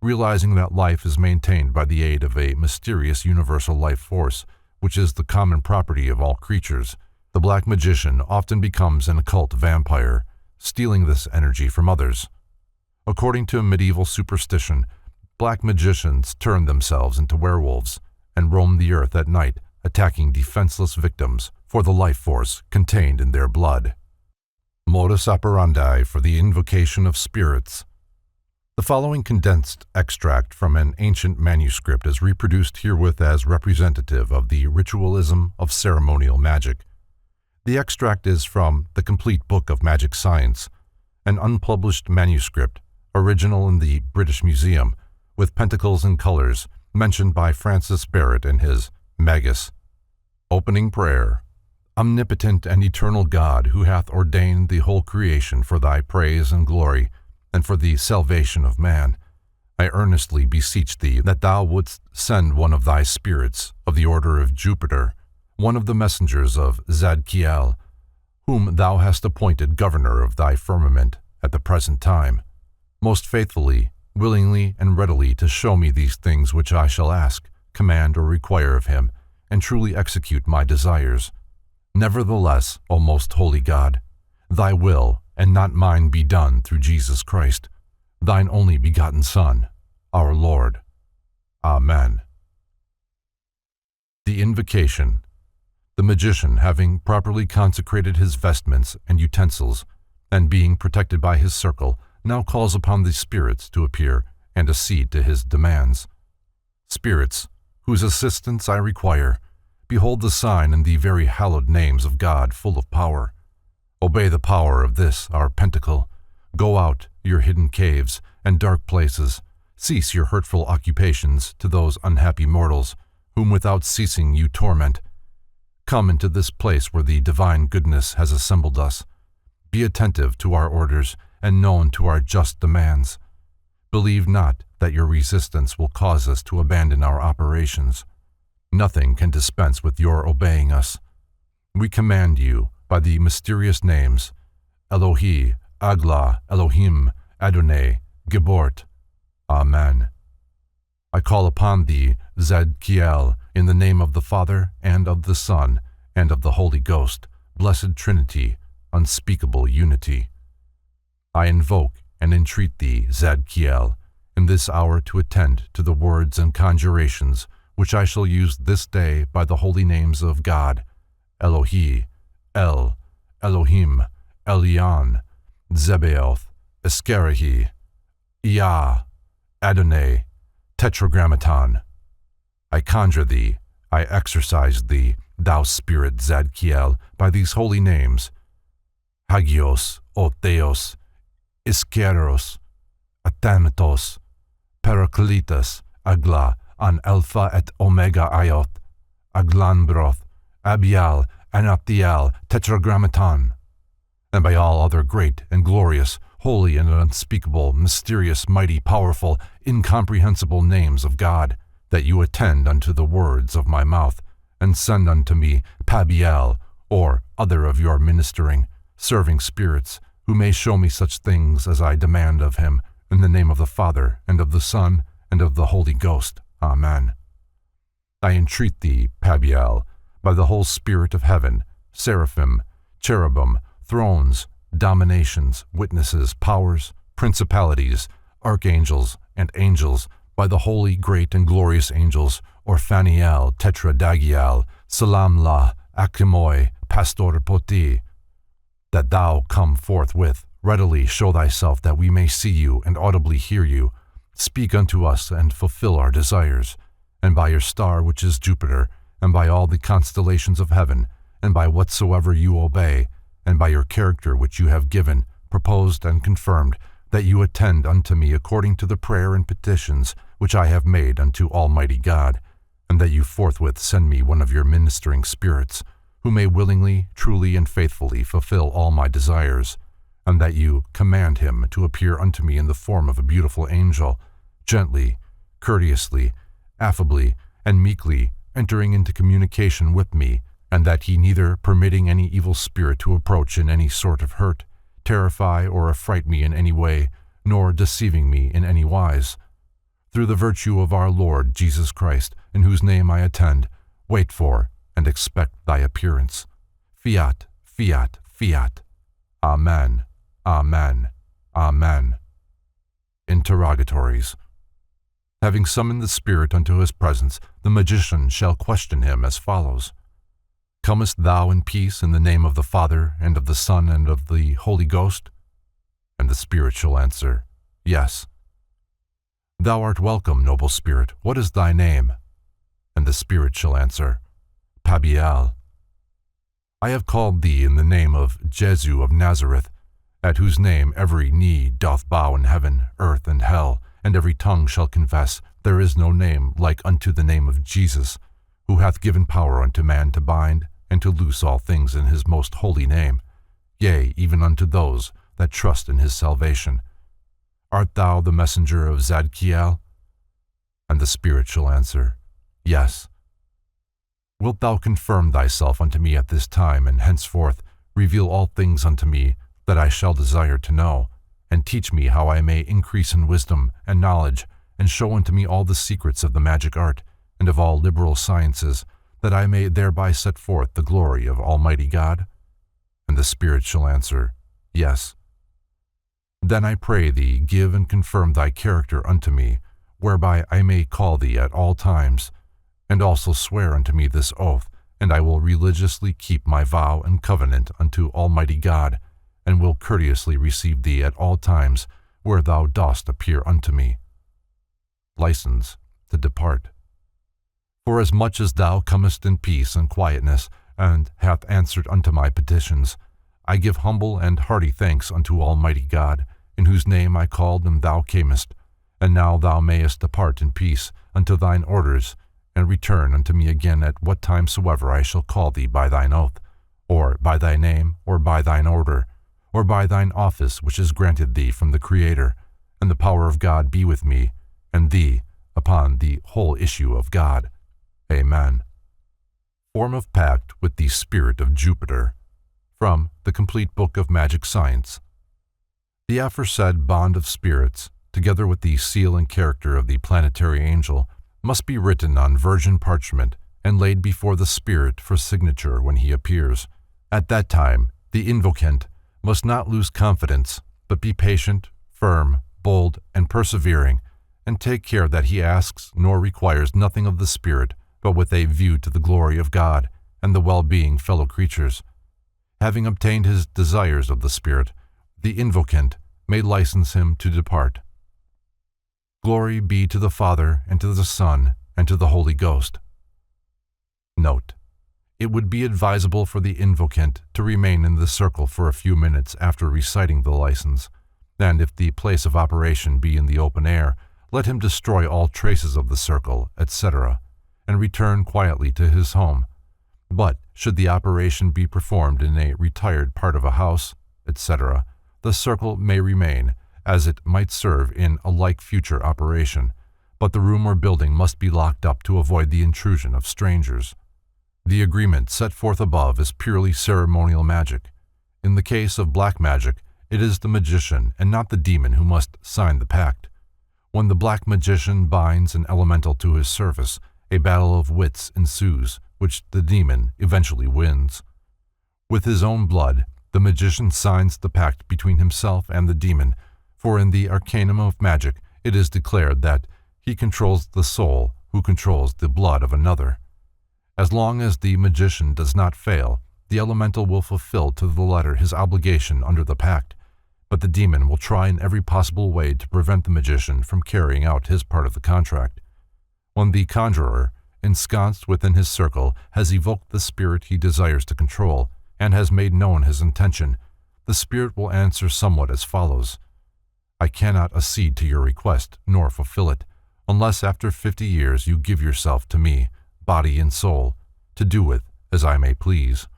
Realizing that life is maintained by the aid of a mysterious universal life force, which is the common property of all creatures, the black magician often becomes an occult vampire, stealing this energy from others. According to medieval superstition, black magicians turn themselves into werewolves and roam the earth at night, attacking defenseless victims for the life force contained in their blood. Modus operandi for the invocation of spirits. The following condensed extract from an ancient manuscript is reproduced herewith as representative of the ritualism of ceremonial magic. The extract is from The Complete Book of Magic Science, an unpublished manuscript, original in the British Museum, with pentacles and colors, mentioned by Francis Barrett in his Magus. Opening Prayer. Omnipotent and eternal God, who hath ordained the whole creation for thy praise and glory, and for the salvation of man, I earnestly beseech thee that thou wouldst send one of thy spirits of the order of Jupiter, one of the messengers of Zadkiel, whom thou hast appointed governor of thy firmament at the present time. most faithfully, willingly, and readily to show me these things which I shall ask, command, or require of him, and truly execute my desires. Nevertheless, O most holy God, thy will, and not mine, be done through Jesus Christ, thine only begotten Son, our Lord. Amen. The Invocation. The magician, having properly consecrated his vestments and utensils, and being protected by his circle, now calls upon the spirits to appear and accede to his demands. Spirits, whose assistance I require, behold the sign and the very hallowed names of God full of power. Obey the power of this our pentacle. Go out, your hidden caves and dark places. Cease your hurtful occupations to those unhappy mortals, whom without ceasing you torment. Come into this place where the divine goodness has assembled us. Be attentive to our orders and known to our just demands. Believe not that your resistance will cause us to abandon our operations. Nothing can dispense with your obeying us. We command you by the mysterious names Elohi, Agla, Elohim, Adonai, Gebort. Amen. I call upon thee, Zadkiel, in the name of the Father, and of the Son, and of the Holy Ghost, blessed Trinity, unspeakable unity. I invoke and entreat thee, Zadkiel, in this hour to attend to the words and conjurations which I shall use this day by the holy names of God, Elohi, El, Elohim, Elion, Zebaoth, Eskerahi, Iyah, Adonai, Tetragrammaton. I conjure thee, I exorcise thee, thou spirit Zadkiel, by these holy names, Hagios, O Theos, Iskeros, Athanatos, Parakletos, Agla, an Alpha et Omega Iot, Aglanbroth, Abial, Anathiel, Tetragrammaton, and by all other great and glorious, holy and unspeakable, mysterious, mighty, powerful, incomprehensible names of God, that you attend unto the words of my mouth, and send unto me Pabiel, or other of your ministering, serving spirits, who may show me such things as I demand of him, in the name of the Father, and of the Son, and of the Holy Ghost. Amen. I entreat thee, Pabiel, by the whole spirit of heaven, seraphim, cherubim, thrones, dominations, witnesses, powers, principalities, archangels, and angels, by the holy, great, and glorious angels, Orphaniel, Tetradagiel, Salamla, Akimoi, Pastor Poti, that thou come forthwith, readily show thyself that we may see you and audibly hear you. Speak unto us and fulfill our desires, and by your star which is Jupiter, and by all the constellations of heaven, and by whatsoever you obey, and by your character which you have given, proposed, and confirmed, that you attend unto me according to the prayer and petitions which I have made unto Almighty God, and that you forthwith send me one of your ministering spirits, who may willingly, truly, and faithfully fulfill all my desires, and that you command him to appear unto me in the form of a beautiful angel, gently, courteously, affably, and meekly entering into communication with me, and that he neither permitting any evil spirit to approach in any sort of hurt, terrify, or affright me in any way, nor deceiving me in any wise. Through the virtue of our Lord Jesus Christ, in whose name I attend, wait for and expect thy appearance. Fiat, fiat, fiat. Amen, amen, amen. Interrogatories. Having summoned the spirit unto his presence, the magician shall question him as follows. Comest thou in peace in the name of the Father, and of the Son, and of the Holy Ghost? And the spirit shall answer, Yes. Thou art welcome, noble spirit. What is thy name? And the spirit shall answer, Pabiel. I have called thee in the name of Jesu of Nazareth, at whose name every knee doth bow in heaven, earth, and hell, and every tongue shall confess there is no name like unto the name of Jesus, who hath given power unto man to bind and to loose all things in his most holy name, yea, even unto those that trust in his salvation. Art thou the messenger of Zadkiel? And the spirit shall answer, Yes. Wilt thou confirm thyself unto me at this time, and henceforth reveal all things unto me that I shall desire to know, and teach me how I may increase in wisdom and knowledge, and show unto me all the secrets of the magic art, and of all liberal sciences, that I may thereby set forth the glory of Almighty God? And the Spirit shall answer, Yes. Then I pray thee, give and confirm thy character unto me, whereby I may call thee at all times, and also swear unto me this oath, and I will religiously keep my vow and covenant unto Almighty God, and will courteously receive thee at all times where thou dost appear unto me. License to depart. For as much as thou comest in peace and quietness, and hath answered unto my petitions, I give humble and hearty thanks unto Almighty God, in whose name I called and thou camest, and now thou mayest depart in peace unto thine orders, and return unto me again at what time soever I shall call thee by thine oath, or by thy name, or by thine order, or by thine office which is granted thee from the Creator, and the power of God be with me, and thee, upon the whole issue of God. Amen. Form of Pact with the Spirit of Jupiter. From the Complete Book of Magic Science. The aforesaid bond of spirits, together with the seal and character of the planetary angel, must be written on virgin parchment and laid before the spirit for signature when he appears. At that time, the invocant must not lose confidence, but be patient, firm, bold, and persevering, and take care that he asks nor requires nothing of the spirit, but with a view to the glory of God and the well-being fellow creatures. Having obtained his desires of the spirit, the invocant may license him to depart. Glory be to the Father, and to the Son, and to the Holy Ghost. Note: it would be advisable for the invocant to remain in the circle for a few minutes after reciting the license, and if the place of operation be in the open air, let him destroy all traces of the circle, etc., and return quietly to his home. But should the operation be performed in a retired part of a house, etc., the circle may remain, as it might serve in a like future operation, but the room or building must be locked up to avoid the intrusion of strangers. The agreement set forth above is purely ceremonial magic. In the case of black magic, it is the magician and not the demon who must sign the pact. When the black magician binds an elemental to his service, a battle of wits ensues, which the demon eventually wins. With his own blood, the magician signs the pact between himself and the demon, for in the arcanum of magic it is declared that he controls the soul who controls the blood of another. As long as the magician does not fail, the elemental will fulfill to the letter his obligation under the pact, but the demon will try in every possible way to prevent the magician from carrying out his part of the contract. When the conjurer, ensconced within his circle, has evoked the spirit he desires to control, and has made known his intention, the spirit will answer somewhat as follows: I cannot accede to your request, nor fulfill it, unless after 50 years you give yourself to me, body and soul, to do with as I may please.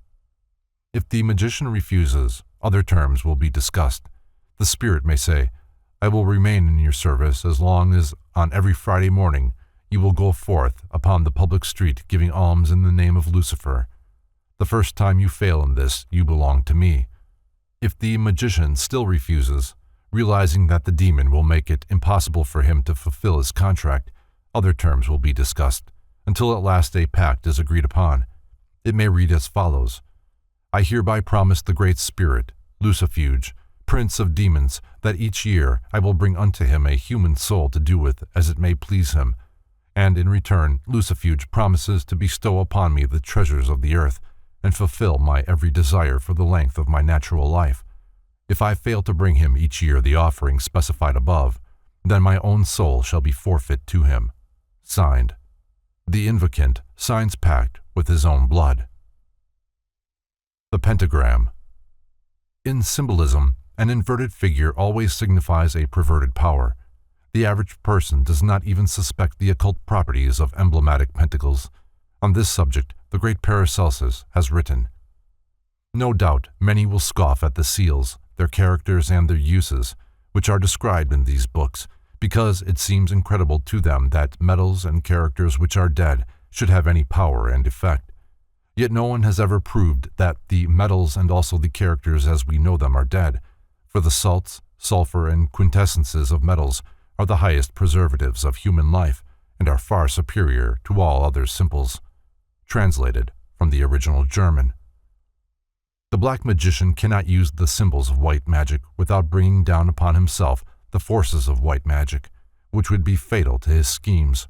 If the magician refuses, other terms will be discussed. The spirit may say, I will remain in your service as long as on every Friday morning you will go forth upon the public street giving alms in the name of Lucifer. The first time you fail in this, you belong to me. If the magician still refuses, realizing that the demon will make it impossible for him to fulfill his contract, other terms will be discussed, until at last a pact is agreed upon. It may read as follows: I hereby promise the Great Spirit, Lucifuge, Prince of Demons, that each year I will bring unto him a human soul to do with as it may please him, and in return Lucifuge promises to bestow upon me the treasures of the earth, and fulfill my every desire for the length of my natural life. If I fail to bring him each year the offering specified above, then my own soul shall be forfeit to him. Signed. The invocant signs pact with his own blood. The Pentagram. In symbolism, an inverted figure always signifies a perverted power. The average person does not even suspect the occult properties of emblematic pentacles. On this subject, the great Paracelsus has written, No doubt many will scoff at the seals, their characters and their uses, which are described in these books, because it seems incredible to them that metals and characters which are dead should have any power and effect. Yet no one has ever proved that the metals and also the characters as we know them are dead, for the salts, sulfur, and quintessences of metals are the highest preservatives of human life and are far superior to all other symbols. Translated from the original German. The black magician cannot use the symbols of white magic without bringing down upon himself the forces of white magic, which would be fatal to his schemes.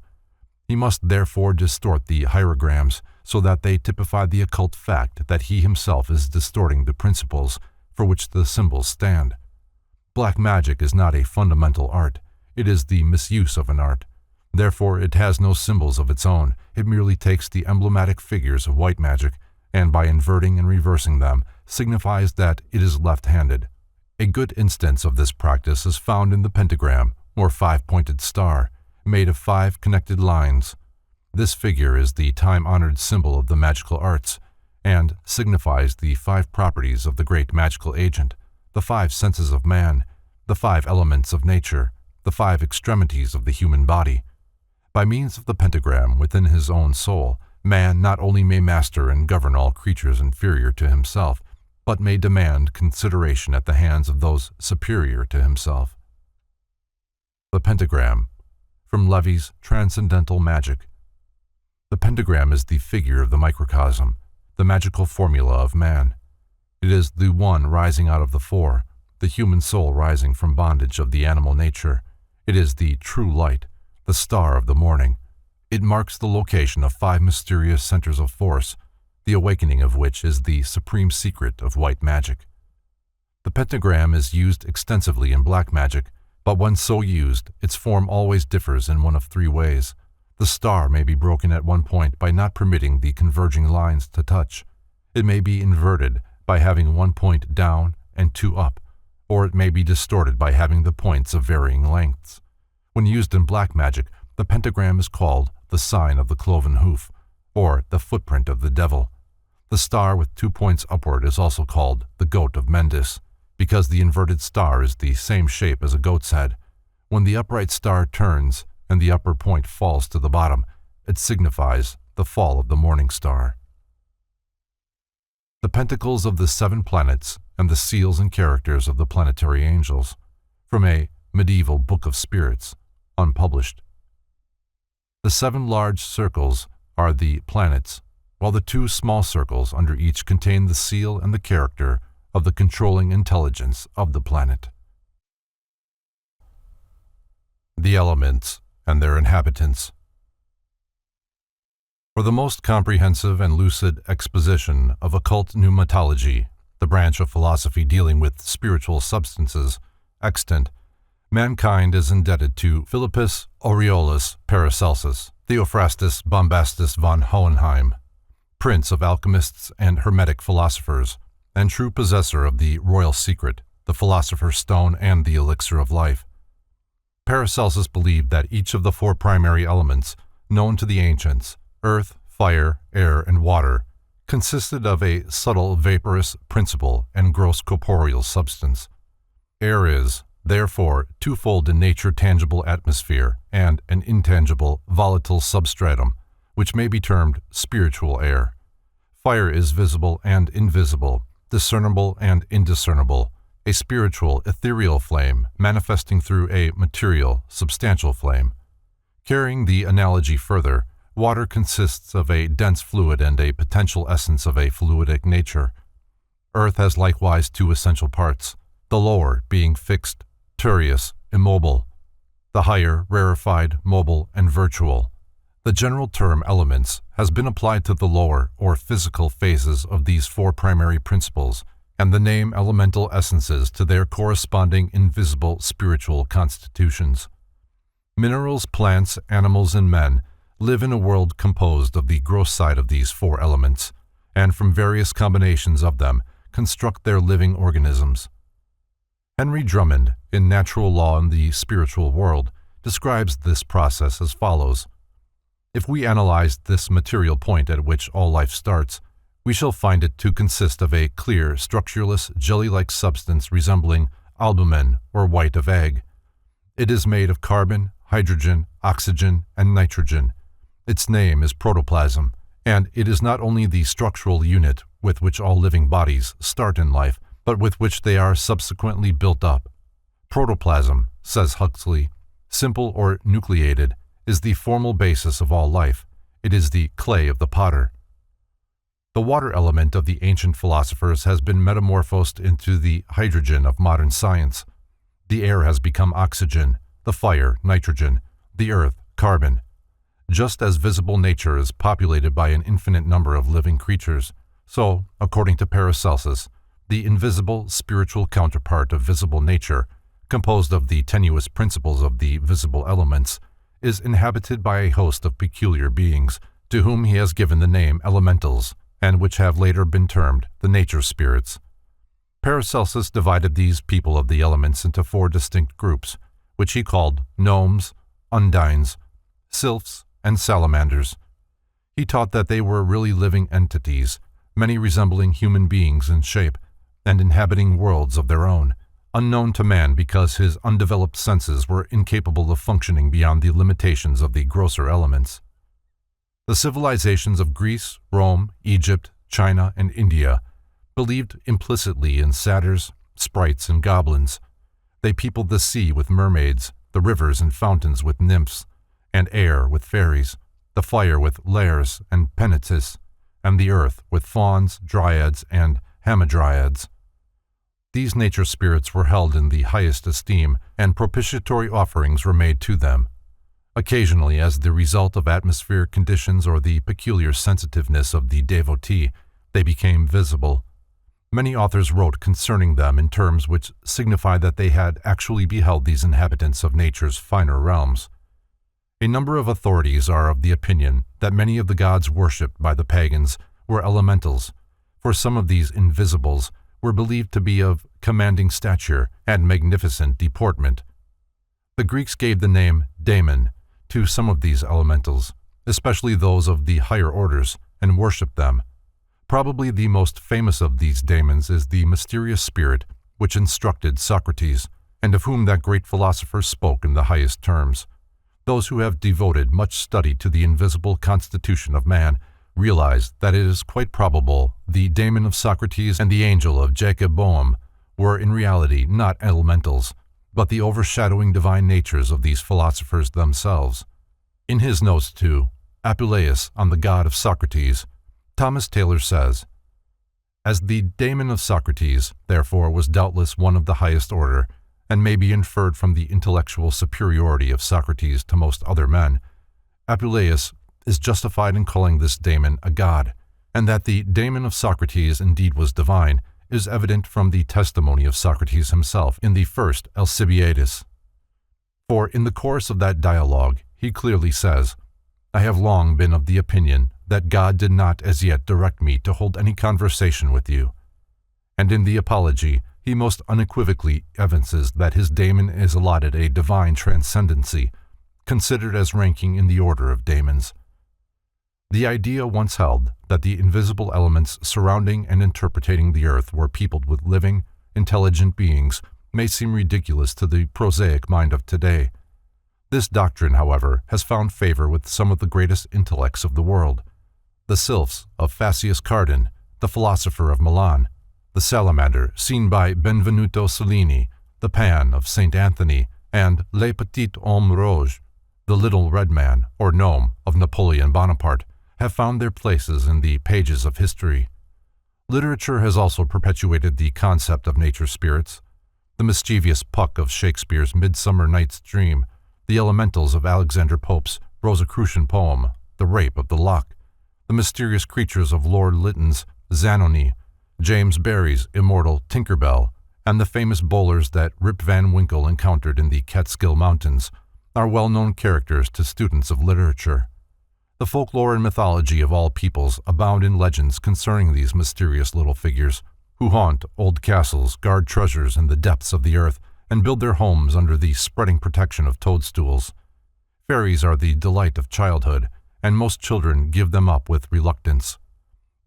He must therefore distort the hierograms so that they typify the occult fact that he himself is distorting the principles for which the symbols stand. Black magic is not a fundamental art. It is the misuse of an art. Therefore, it has no symbols of its own. It merely takes the emblematic figures of white magic, and by inverting and reversing them, signifies that it is left-handed. A good instance of this practice is found in the pentagram, or five-pointed star, made of 5 connected lines. This figure is the time-honored symbol of the magical arts, and signifies the 5 properties of the great magical agent, the 5 senses of man, the 5 elements of nature, the 5 extremities of the human body. By means of the pentagram within his own soul, man not only may master and govern all creatures inferior to himself, but may demand consideration at the hands of those superior to himself. The pentagram, from Levy's Transcendental Magic. The pentagram is the figure of the microcosm, the magical formula of man. It is the one rising out of the 4, the human soul rising from bondage of the animal nature. It is the true light, the star of the morning. It marks the location of 5 mysterious centers of force, the awakening of which is the supreme secret of white magic. The pentagram is used extensively in black magic, but when so used, its form always differs in one of 3 ways. The star may be broken at one point by not permitting the converging lines to touch. It may be inverted by having 1 point down and 2 up, or it may be distorted by having the points of varying lengths. When used in black magic, the pentagram is called the sign of the cloven hoof, or the footprint of the devil. The star with 2 points upward is also called the goat of Mendes, because the inverted star is the same shape as a goat's head. When the upright star turns and the upper point falls to the bottom, it signifies the fall of the morning star. The pentacles of the 7 planets and the seals and characters of the planetary angels, from a medieval book of spirits, unpublished. The 7 large circles are the planets, while the 2 small circles under each contain the seal and the character of the controlling intelligence of the planet. The elements and their inhabitants. For the most comprehensive and lucid exposition of occult pneumatology, the branch of philosophy dealing with spiritual substances, extant, mankind is indebted to Philippus Aureolus Paracelsus, Theophrastus Bombastus von Hohenheim, prince of alchemists and hermetic philosophers, and true possessor of the royal secret, the philosopher's stone, and the elixir of life. Paracelsus believed that each of the 4 primary elements known to the ancients, earth, fire, air, and water, consisted of a subtle vaporous principle and gross corporeal substance. Air is, therefore, twofold in nature: tangible atmosphere and an intangible volatile substratum, which may be termed spiritual air. Fire is visible and invisible, discernible and indiscernible, a spiritual ethereal flame manifesting through a material substantial flame. Carrying the analogy further, water consists of a dense fluid and a potential essence of a fluidic nature. Earth has likewise 2 essential parts, the lower being fixed, terreous, immobile, the higher rarefied, mobile, and virtual. The general term elements has been applied to the lower or physical phases of these 4 primary principles, and the name elemental essences to their corresponding invisible spiritual constitutions. Minerals, plants, animals, and men live in a world composed of the gross side of these 4 elements, and from various combinations of them construct their living organisms. Henry Drummond, in Natural Law in the Spiritual World, describes this process as follows. If we analyze this material point at which all life starts, we shall find it to consist of a clear, structureless, jelly-like substance resembling albumen or white of egg. It is made of carbon, hydrogen, oxygen, and nitrogen. Its name is protoplasm, and it is not only the structural unit with which all living bodies start in life, but with which they are subsequently built up. Protoplasm, says Huxley, simple or nucleated, is the formal basis of all life. It is the clay of the potter. The water element of the ancient philosophers has been metamorphosed into the hydrogen of modern science. The air has become oxygen, the fire, nitrogen, the earth, carbon. Just as visible nature is populated by an infinite number of living creatures, so, according to Paracelsus, the invisible spiritual counterpart of visible nature, composed of the tenuous principles of the visible elements, is inhabited by a host of peculiar beings, to whom he has given the name elementals, and which have later been termed the nature spirits. Paracelsus divided these people of the elements into 4 distinct groups, which he called gnomes, undines, sylphs, and salamanders. He taught that they were really living entities, many resembling human beings in shape, and inhabiting worlds of their own, unknown to man because his undeveloped senses were incapable of functioning beyond the limitations of the grosser elements. The civilizations of Greece, Rome, Egypt, China, and India believed implicitly in satyrs, sprites, and goblins. They peopled the sea with mermaids, the rivers and fountains with nymphs, and air with fairies, the fire with lares and penetes, and the earth with fauns, dryads, and hamadryads. These nature spirits were held in the highest esteem, and propitiatory offerings were made to them. Occasionally, as the result of atmospheric conditions or the peculiar sensitiveness of the devotee, they became visible. Many authors wrote concerning them in terms which signify that they had actually beheld these inhabitants of nature's finer realms. A number of authorities are of the opinion that many of the gods worshipped by the pagans were elementals, for some of these invisibles were believed to be of commanding stature and magnificent deportment. The Greeks gave the name daemon to some of these elementals, especially those of the higher orders, and worshipped them. Probably the most famous of these daemons is the mysterious spirit which instructed Socrates, and of whom that great philosopher spoke in the highest terms. Those who have devoted much study to the invisible constitution of man realize that it is quite probable the daemon of Socrates and the angel of Jacob Boehm were in reality not elementals, but the overshadowing divine natures of these philosophers themselves. In his notes to Apuleius on the God of Socrates, Thomas Taylor says, "As the daemon of Socrates, therefore, was doubtless one of the highest order, and may be inferred from the intellectual superiority of Socrates to most other men, Apuleius is justified in calling this daemon a god, and that the daemon of Socrates indeed was divine is evident from the testimony of Socrates himself in the first Alcibiades. For in the course of that dialogue he clearly says, 'I have long been of the opinion that God did not as yet direct me to hold any conversation with you.' And in the Apology he most unequivocally evinces that his daemon is allotted a divine transcendency, considered as ranking in the order of daemons. The idea once held that the invisible elements surrounding and interpreting the earth were peopled with living, intelligent beings may seem ridiculous to the prosaic mind of today. This doctrine, however, has found favor with some of the greatest intellects of the world. The sylphs of Phasaelus Cardan, the philosopher of Milan, the salamander seen by Benvenuto Cellini, the Pan of St. Anthony, and Le Petit Homme Rouge, the little red man, or gnome, of Napoleon Bonaparte, have found their places in the pages of history. Literature has also perpetuated the concept of nature spirits. The mischievous Puck of Shakespeare's Midsummer Night's Dream, the elementals of Alexander Pope's Rosicrucian poem, The Rape of the Lock, the mysterious creatures of Lord Lytton's Zanoni, James Barrie's immortal Tinker Bell, and the famous bowlers that Rip Van Winkle encountered in the Catskill Mountains are well-known characters to students of literature. The folklore and mythology of all peoples abound in legends concerning these mysterious little figures, who haunt old castles, guard treasures in the depths of the earth, and build their homes under the spreading protection of toadstools. Fairies are the delight of childhood, and most children give them up with reluctance.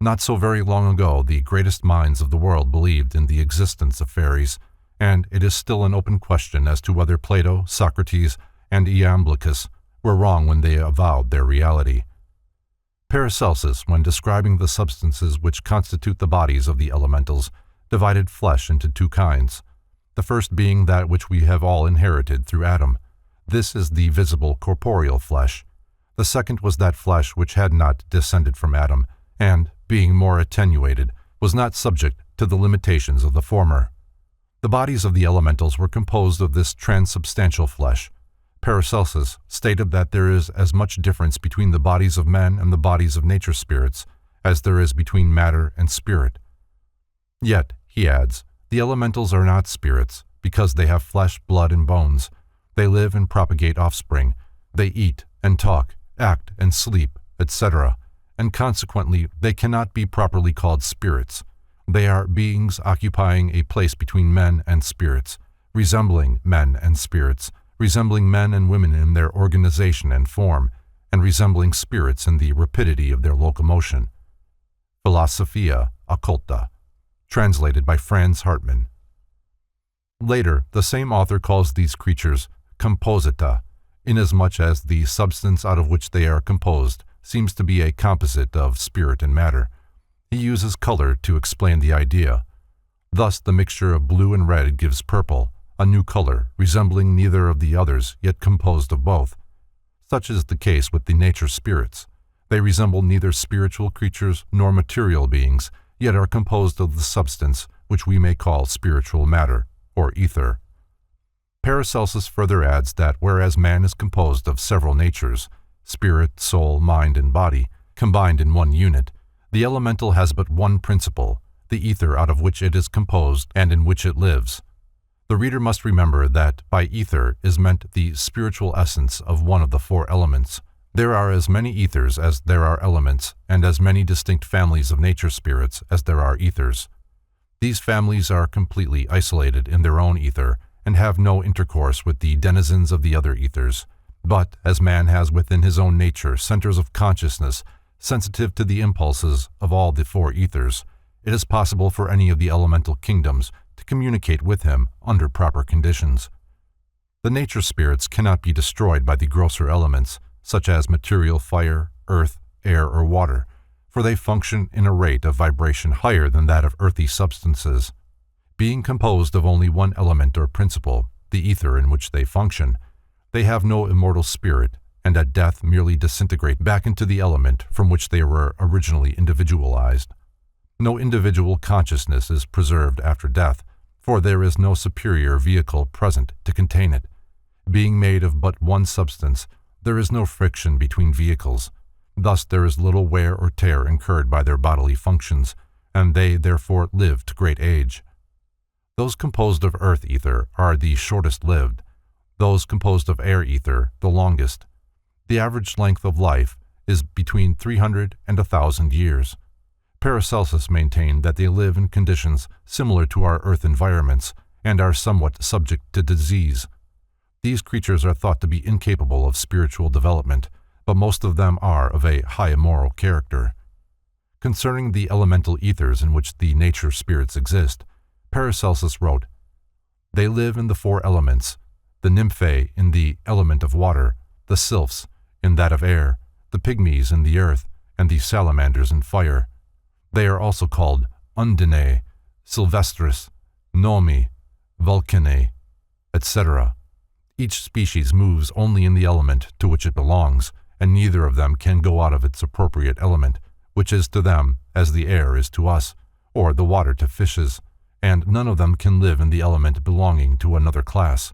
Not so very long ago, the greatest minds of the world believed in the existence of fairies, and it is still an open question as to whether Plato, Socrates, and Iamblichus were wrong when they avowed their reality. Paracelsus, when describing the substances which constitute the bodies of the elementals, divided flesh into 2 kinds, the first being that which we have all inherited through Adam. This is the visible corporeal flesh. The second was that flesh which had not descended from Adam, and, being more attenuated, was not subject to the limitations of the former. The bodies of the elementals were composed of this transubstantial flesh. Paracelsus stated that there is as much difference between the bodies of men and the bodies of nature spirits as there is between matter and spirit. Yet, he adds, the elementals are not spirits, because they have flesh, blood, and bones. They live and propagate offspring. They eat and talk, act and sleep, etc., and consequently they cannot be properly called spirits. They are beings occupying a place between men and spirits, resembling men and spirits, resembling men and women in their organization and form, and resembling spirits in the rapidity of their locomotion. Philosophia Occulta, translated by Franz Hartmann. Later, the same author calls these creatures composita, inasmuch as the substance out of which they are composed seems to be a composite of spirit and matter. He uses color to explain the idea. Thus, the mixture of blue and red gives purple, a new color, resembling neither of the others, yet composed of both. Such is the case with the nature spirits. They resemble neither spiritual creatures nor material beings, yet are composed of the substance which we may call spiritual matter, or ether. Paracelsus further adds that whereas man is composed of several natures, spirit, soul, mind, and body, combined in one unit, the elemental has but one principle, the ether out of which it is composed and in which it lives. The reader must remember that by ether is meant the spiritual essence of one of the four elements. There are as many ethers as there are elements, and as many distinct families of nature spirits as there are ethers. These families are completely isolated in their own ether and have no intercourse with the denizens of the other ethers. But, as man has within his own nature centers of consciousness sensitive to the impulses of all the four ethers, it is possible for any of the elemental kingdoms to communicate with him under proper conditions. The nature spirits cannot be destroyed by the grosser elements, such as material fire, earth, air, or water, for they function in a rate of vibration higher than that of earthy substances. Being composed of only one element or principle, the ether in which they function, they have no immortal spirit, and at death merely disintegrate back into the element from which they were originally individualized. No individual consciousness is preserved after death, for there is no superior vehicle present to contain it. Being made of but one substance, there is no friction between vehicles. Thus there is little wear or tear incurred by their bodily functions, and they therefore live to great age. Those composed of earth ether are the shortest lived, those composed of air ether the longest. The average length of life is between 300 and 1,000 years. Paracelsus maintained that they live in conditions similar to our earth environments and are somewhat subject to disease. These creatures are thought to be incapable of spiritual development, but most of them are of a high moral character. Concerning the elemental ethers in which the nature spirits exist, Paracelsus wrote, "They live in the four elements, the nymphae in the element of water, the sylphs in that of air, the pygmies in the earth, and the salamanders in fire. They are also called undinae, sylvestris, gnomi, vulcanae, etc. Each species moves only in the element to which it belongs, and neither of them can go out of its appropriate element, which is to them as the air is to us, or the water to fishes, and none of them can live in the element belonging to another class.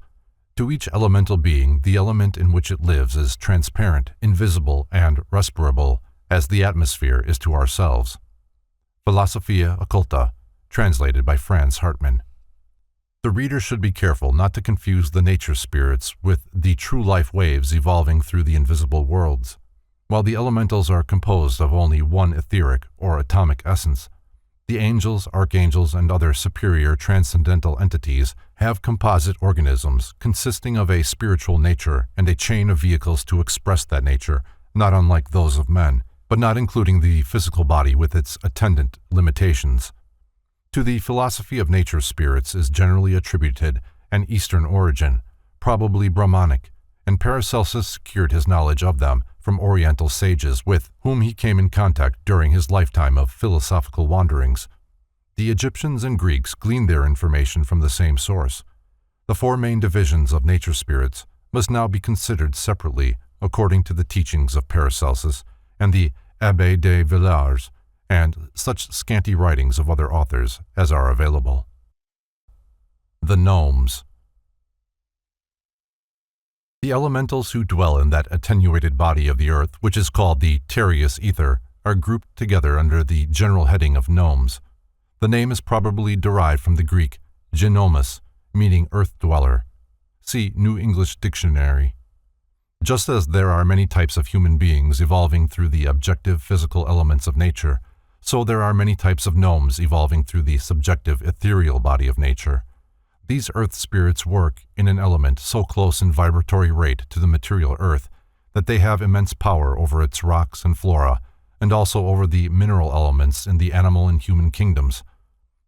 To each elemental being, the element in which it lives is transparent, invisible, and respirable, as the atmosphere is to ourselves." Philosophia Occulta, translated by Franz Hartmann. The reader should be careful not to confuse the nature spirits with the true life waves evolving through the invisible worlds. While the elementals are composed of only one etheric or atomic essence, the angels, archangels, and other superior transcendental entities have composite organisms consisting of a spiritual nature and a chain of vehicles to express that nature, not unlike those of men, but not including the physical body with its attendant limitations. To the philosophy of nature spirits is generally attributed an Eastern origin, probably Brahmanic, and Paracelsus secured his knowledge of them from Oriental sages with whom he came in contact during his lifetime of philosophical wanderings. The Egyptians and Greeks gleaned their information from the same source. The four main divisions of nature spirits must now be considered separately according to the teachings of Paracelsus and the Abbé de Villars, and such scanty writings of other authors as are available. The Gnomes. The elementals who dwell in that attenuated body of the earth which is called the terreous ether are grouped together under the general heading of gnomes. The name is probably derived from the Greek genomus, meaning earth dweller. See New English Dictionary. Just as there are many types of human beings evolving through the objective physical elements of nature, so there are many types of gnomes evolving through the subjective ethereal body of nature. These earth spirits work in an element so close in vibratory rate to the material earth that they have immense power over its rocks and flora, and also over the mineral elements in the animal and human kingdoms.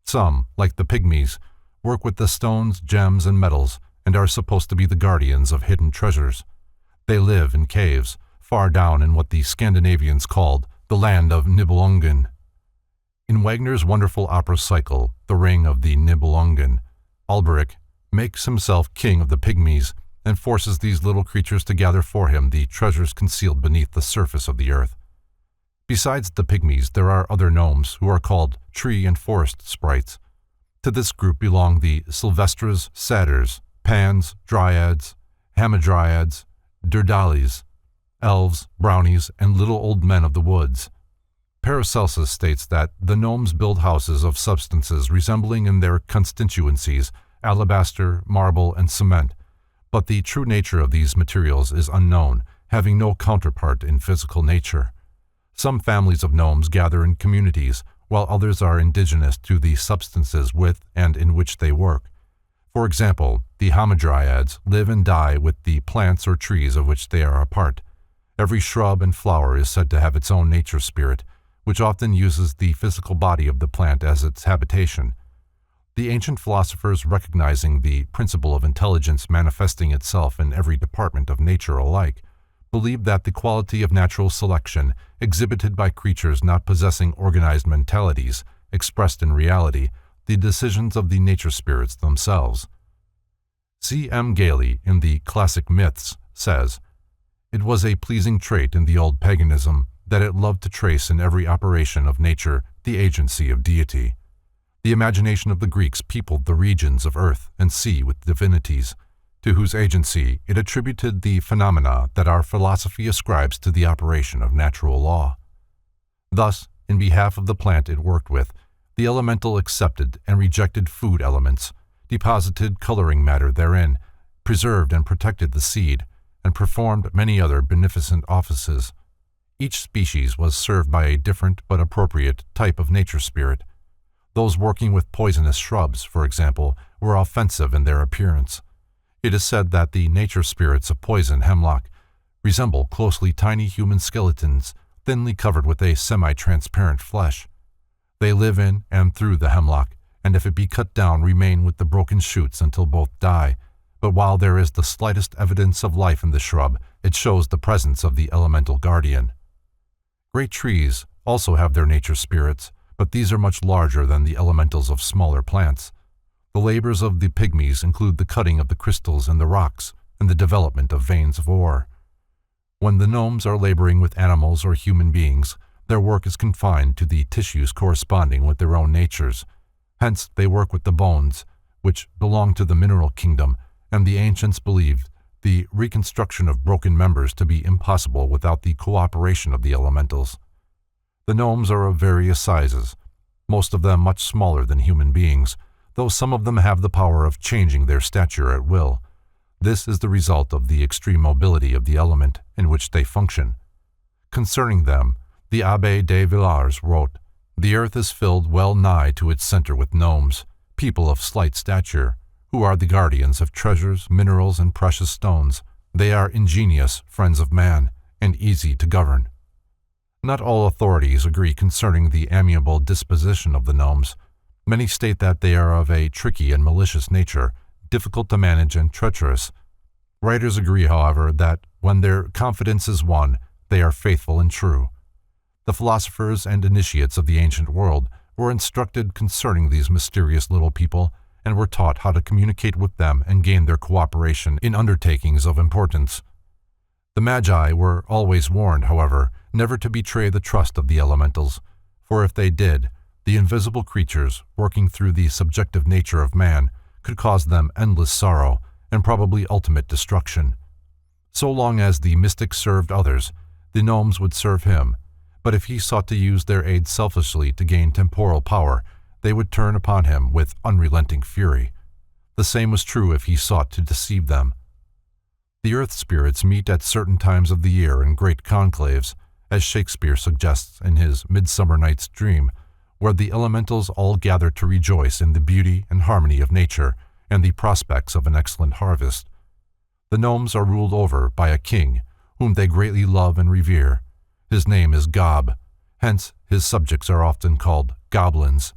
Some, like the pygmies, work with the stones, gems, and metals, and are supposed to be the guardians of hidden treasures. They live in caves, far down in what the Scandinavians called the land of Nibelungen. In Wagner's wonderful opera cycle, The Ring of the Nibelungen, Alberic makes himself king of the pygmies and forces these little creatures to gather for him the treasures concealed beneath the surface of the earth. Besides the pygmies, there are other gnomes who are called tree and forest sprites. To this group belong the Sylvestres, Satyrs, Pans, Dryads, Hamadryads, Daedalus, elves, brownies, and little old men of the woods. Paracelsus states that the gnomes build houses of substances resembling in their constituencies alabaster, marble, and cement, but the true nature of these materials is unknown, having no counterpart in physical nature. Some families of gnomes gather in communities, while others are indigenous to the substances with and in which they work. For example, the Hamadryads live and die with the plants or trees of which they are a part. Every shrub and flower is said to have its own nature spirit, which often uses the physical body of the plant as its habitation. The ancient philosophers, recognizing the principle of intelligence manifesting itself in every department of nature alike, believed that the quality of natural selection exhibited by creatures not possessing organized mentalities expressed in reality the decisions of the nature spirits themselves. C. M. Gailey, in the Classic Myths, says, "It was a pleasing trait in the old paganism that it loved to trace in every operation of nature the agency of deity. The imagination of the Greeks peopled the regions of earth and sea with divinities, to whose agency it attributed the phenomena that our philosophy ascribes to the operation of natural law. Thus, in behalf of the plant it worked with, the elemental accepted and rejected food elements, deposited coloring matter therein, preserved and protected the seed, and performed many other beneficent offices. Each species was served by a different but appropriate type of nature spirit. Those working with poisonous shrubs, for example, were offensive in their appearance. It is said that the nature spirits of poison hemlock resemble closely tiny human skeletons, thinly covered with a semi-transparent flesh. They live in and through the hemlock, and if it be cut down, remain with the broken shoots until both die. But while there is the slightest evidence of life in the shrub, it shows the presence of the elemental guardian. Great trees also have their nature spirits, but these are much larger than the elementals of smaller plants. The labors of the pygmies include the cutting of the crystals in the rocks and the development of veins of ore. When the gnomes are laboring with animals or human beings, their work is confined to the tissues corresponding with their own natures. Hence, they work with the bones, which belong to the mineral kingdom, and the ancients believed the reconstruction of broken members to be impossible without the cooperation of the elementals. The gnomes are of various sizes, most of them much smaller than human beings, though some of them have the power of changing their stature at will. This is the result of the extreme mobility of the element in which they function. Concerning them, the Abbé de Villars wrote, "The earth is filled well nigh to its center with gnomes, people of slight stature, who are the guardians of treasures, minerals, and precious stones. They are ingenious, friends of man, and easy to govern." Not all authorities agree concerning the amiable disposition of the gnomes. Many state that they are of a tricky and malicious nature, difficult to manage and treacherous. Writers agree, however, that when their confidence is won, they are faithful and true. The philosophers and initiates of the ancient world were instructed concerning these mysterious little people, and were taught how to communicate with them and gain their cooperation in undertakings of importance. The Magi were always warned, however, never to betray the trust of the elementals, for if they did, the invisible creatures, working through the subjective nature of man, could cause them endless sorrow and probably ultimate destruction. So long as the mystic served others, the gnomes would serve him, but if he sought to use their aid selfishly to gain temporal power, they would turn upon him with unrelenting fury. The same was true if he sought to deceive them. The earth spirits meet at certain times of the year in great conclaves, as Shakespeare suggests in his Midsummer Night's Dream, where the elementals all gather to rejoice in the beauty and harmony of nature and the prospects of an excellent harvest. The gnomes are ruled over by a king, whom they greatly love and revere. His name is Gob, hence his subjects are often called goblins.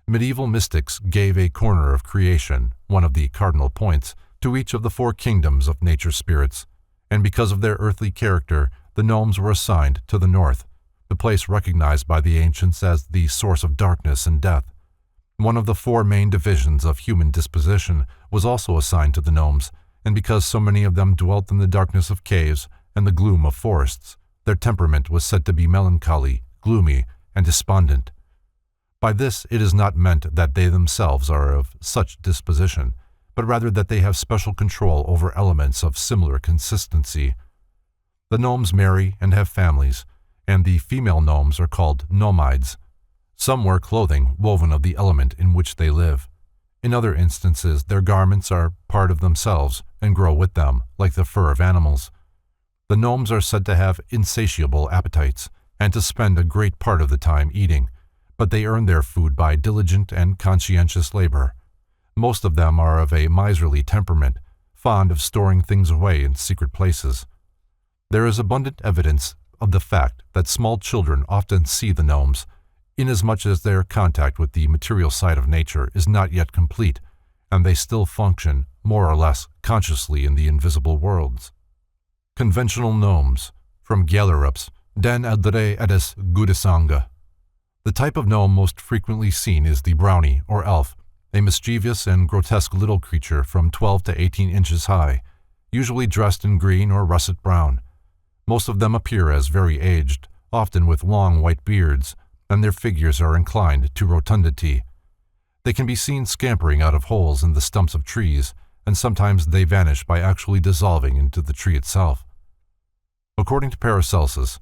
Medieval mystics gave a corner of creation, one of the cardinal points, to each of the 4 kingdoms of nature spirits, and because of their earthly character, the gnomes were assigned to the north, the place recognized by the ancients as the source of darkness and death. One of the 4 main divisions of human disposition was also assigned to the gnomes, and because so many of them dwelt in the darkness of caves and the gloom of forests, their temperament was said to be melancholy, gloomy, and despondent. By this it is not meant that they themselves are of such disposition, but rather that they have special control over elements of similar consistency. The gnomes marry and have families, and the female gnomes are called nomides. Some wear clothing woven of the element in which they live. In other instances, their garments are part of themselves and grow with them, like the fur of animals. The gnomes are said to have insatiable appetites and to spend a great part of the time eating, but they earn their food by diligent and conscientious labor. Most of them are of a miserly temperament, fond of storing things away in secret places. There is abundant evidence of the fact that small children often see the gnomes, inasmuch as their contact with the material side of nature is not yet complete, and they still function, more or less, consciously in the invisible worlds. Conventional gnomes, from Galerups, den eldre edes gudesanga. The type of gnome most frequently seen is the brownie, or elf, a mischievous and grotesque little creature from 12 to 18 inches high, usually dressed in green or russet brown. Most of them appear as very aged, often with long white beards, and their figures are inclined to rotundity. They can be seen scampering out of holes in the stumps of trees, and sometimes they vanish by actually dissolving into the tree itself. According to Paracelsus,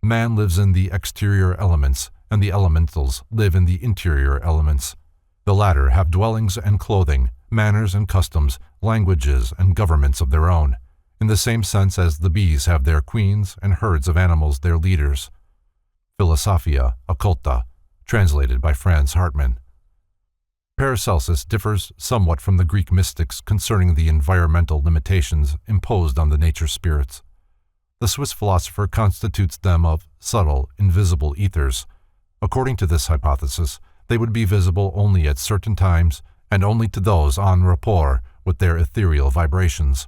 man lives in the exterior elements, and the elementals live in the interior elements. The latter have dwellings and clothing, manners and customs, languages and governments of their own, in the same sense as the bees have their queens and herds of animals their leaders. Philosophia Occulta, translated by Franz Hartmann. Paracelsus differs somewhat from the Greek mystics concerning the environmental limitations imposed on the nature spirits. The Swiss philosopher constitutes them of subtle, invisible ethers. According to this hypothesis, they would be visible only at certain times and only to those en rapport with their ethereal vibrations.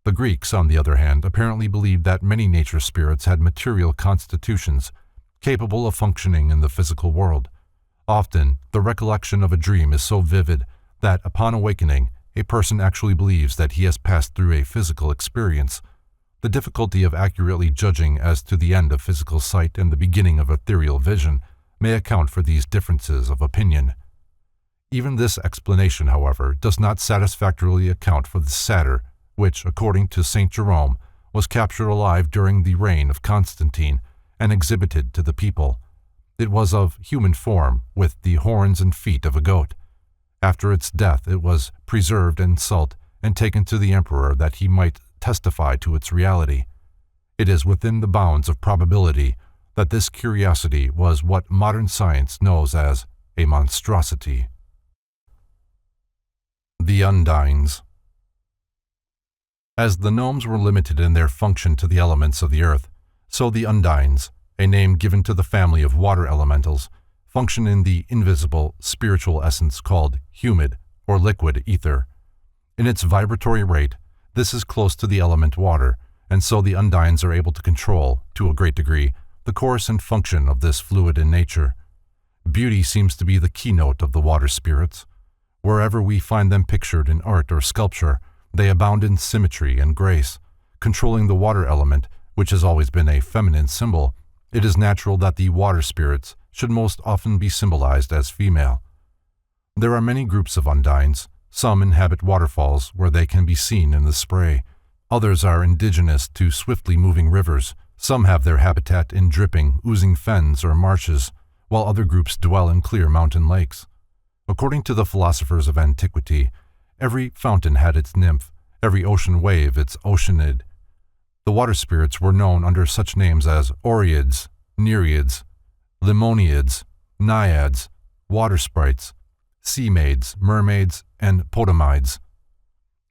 The Greeks, on the other hand, apparently believed that many nature spirits had material constitutions capable of functioning in the physical world. Often, the recollection of a dream is so vivid that, upon awakening, a person actually believes that he has passed through a physical experience. The difficulty of accurately judging as to the end of physical sight and the beginning of ethereal vision may account for these differences of opinion. Even this explanation, however, does not satisfactorily account for the satyr, which, according to St. Jerome, was captured alive during the reign of Constantine and exhibited to the people. It was of human form, with the horns and feet of a goat. After its death it was preserved in salt and taken to the emperor that he might testify to its reality. It is within the bounds of probability that this curiosity was what modern science knows as a monstrosity. The Undines. As the gnomes were limited in their function to the elements of the earth, so the Undines, a name given to the family of water elementals, function in the invisible, spiritual essence called humid or liquid ether. In its vibratory rate, this is close to the element water, and so the Undines are able to control, to a great degree, the course and function of this fluid in nature. Beauty seems to be the keynote of the water spirits. Wherever we find them pictured in art or sculpture, they abound in symmetry and grace. Controlling the water element, which has always been a feminine symbol, it is natural that the water spirits should most often be symbolized as female. There are many groups of undines. Some inhabit waterfalls where they can be seen in the spray. Others are indigenous to swiftly moving rivers. Some have their habitat in dripping, oozing fens or marshes, while other groups dwell in clear mountain lakes. According to the philosophers of antiquity, every fountain had its nymph, every ocean wave its oceanid. The water spirits were known under such names as Oreads, Nereids, Lemoniads, Naiads, water sprites, sea maids, mermaids, and potomides.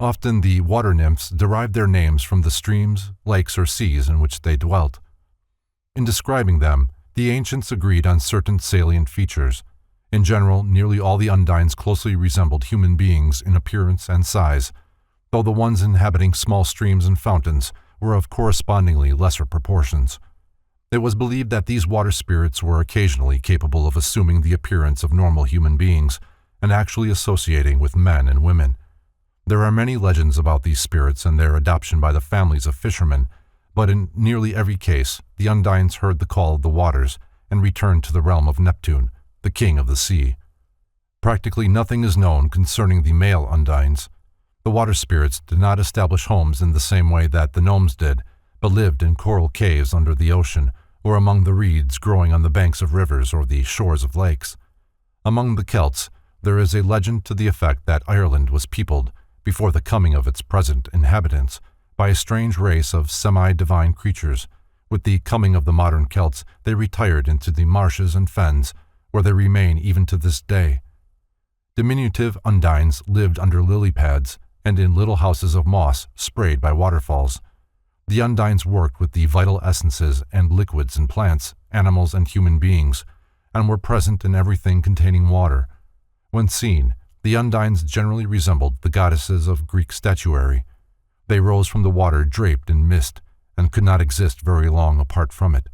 Often the water nymphs derived their names from the streams, lakes, or seas in which they dwelt. In describing them, the ancients agreed on certain salient features. In general, nearly all the undines closely resembled human beings in appearance and size, though the ones inhabiting small streams and fountains were of correspondingly lesser proportions. It was believed that these water spirits were occasionally capable of assuming the appearance of normal human beings and actually associating with men and women. There are many legends about these spirits and their adoption by the families of fishermen, but in nearly every case, the undines heard the call of the waters and returned to the realm of Neptune, the king of the sea. Practically nothing is known concerning the male undines. The water spirits did not establish homes in the same way that the gnomes did, but lived in coral caves under the ocean or among the reeds growing on the banks of rivers or the shores of lakes. Among the Celts, there is a legend to the effect that Ireland was peopled, before the coming of its present inhabitants, by a strange race of semi-divine creatures. With the coming of the modern Celts, they retired into the marshes and fens, where they remain even to this day. Diminutive undines lived under lily pads and in little houses of moss sprayed by waterfalls. The undines worked with the vital essences and liquids in plants, animals, and human beings, and were present in everything containing water. When seen, the undines generally resembled the goddesses of Greek statuary. They rose from the water draped in mist and could not exist very long apart from it.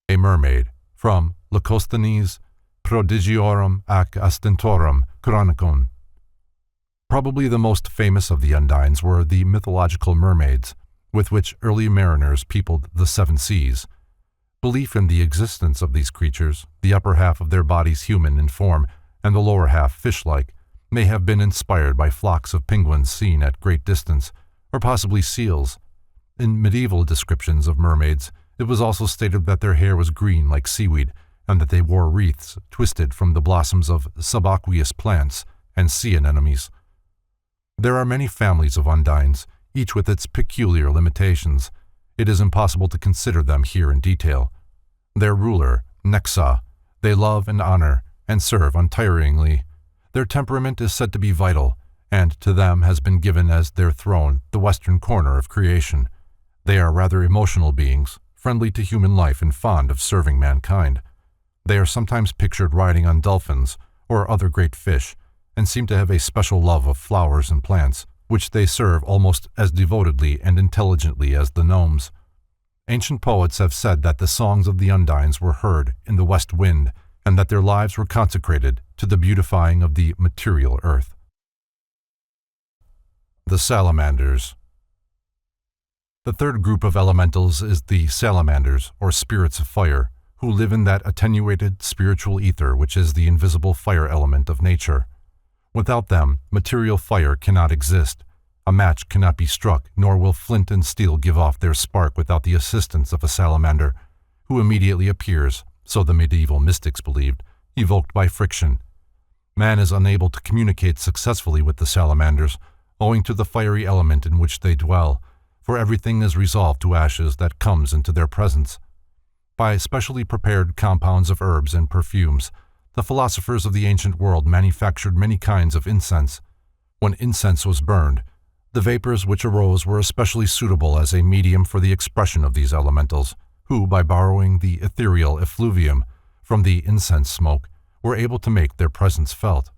A mermaid, from Leucosthenes Prodigiorum ac Astentorum Chronicon. Probably the most famous of the undines were the mythological mermaids, with which early mariners peopled the seven seas. Belief in the existence of these creatures, the upper half of their bodies human in form and the lower half fish-like, may have been inspired by flocks of penguins seen at great distance, or possibly seals. In medieval descriptions of mermaids, it was also stated that their hair was green like seaweed, and that they wore wreaths twisted from the blossoms of subaqueous plants and sea anemones. There are many families of undines, each with its peculiar limitations. It is impossible to consider them here in detail. Their ruler, Nexa, they love and honor and serve untiringly. Their temperament is said to be vital, and to them has been given as their throne the western corner of creation. They are rather emotional beings, friendly to human life and fond of serving mankind. They are sometimes pictured riding on dolphins or other great fish, and seem to have a special love of flowers and plants, which they serve almost as devotedly and intelligently as the gnomes. Ancient poets have said that the songs of the undines were heard in the west wind, and that their lives were consecrated to the beautifying of the material earth. The salamanders. The third group of elementals is the salamanders, or spirits of fire, who live in that attenuated spiritual ether which is the invisible fire element of nature. Without them, material fire cannot exist. A match cannot be struck, nor will flint and steel give off their spark without the assistance of a salamander, who immediately appears, so the medieval mystics believed, evoked by friction. Man is unable to communicate successfully with the salamanders, owing to the fiery element in which they dwell, for everything is resolved to ashes that comes into their presence. By specially prepared compounds of herbs and perfumes, the philosophers of the ancient world manufactured many kinds of incense. When incense was burned, the vapors which arose were especially suitable as a medium for the expression of these elementals, who, by borrowing the ethereal effluvium from the incense smoke, were able to make their presence felt.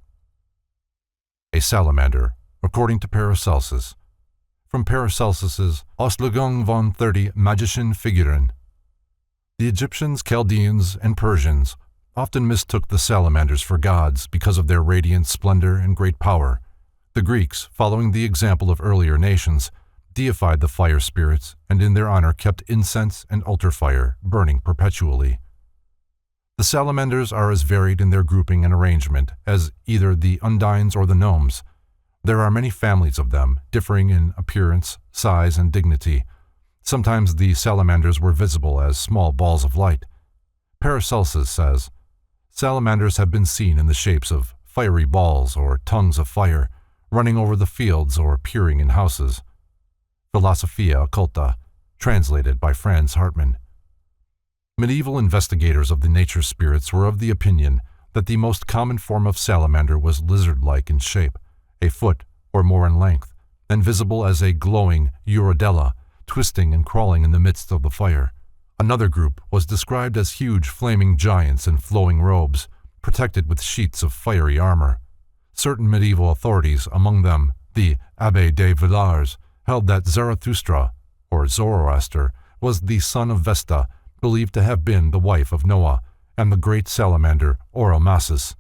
A salamander, according to Paracelsus. From Paracelsus's Auslegung von 30 magischen Figuren. The Egyptians, Chaldeans, and Persians often mistook the salamanders for gods because of their radiant splendor and great power. The Greeks, following the example of earlier nations, deified the fire spirits and in their honor kept incense and altar fire burning perpetually. The salamanders are as varied in their grouping and arrangement as either the undines or the gnomes. There are many families of them, differing in appearance, size, and dignity. Sometimes the salamanders were visible as small balls of light. Paracelsus says, "Salamanders have been seen in the shapes of fiery balls or tongues of fire, running over the fields or appearing in houses." Philosophia Occulta, translated by Franz Hartmann. Medieval investigators of the nature spirits were of the opinion that the most common form of salamander was lizard-like in shape, a foot or more in length, and visible as a glowing urodela, twisting and crawling in the midst of the fire. Another group was described as huge flaming giants in flowing robes, protected with sheets of fiery armor. Certain medieval authorities, among them the Abbé de Villars, held that Zarathustra, or Zoroaster, was the son of Vesta, believed to have been the wife of Noah, and the great salamander Oromasis.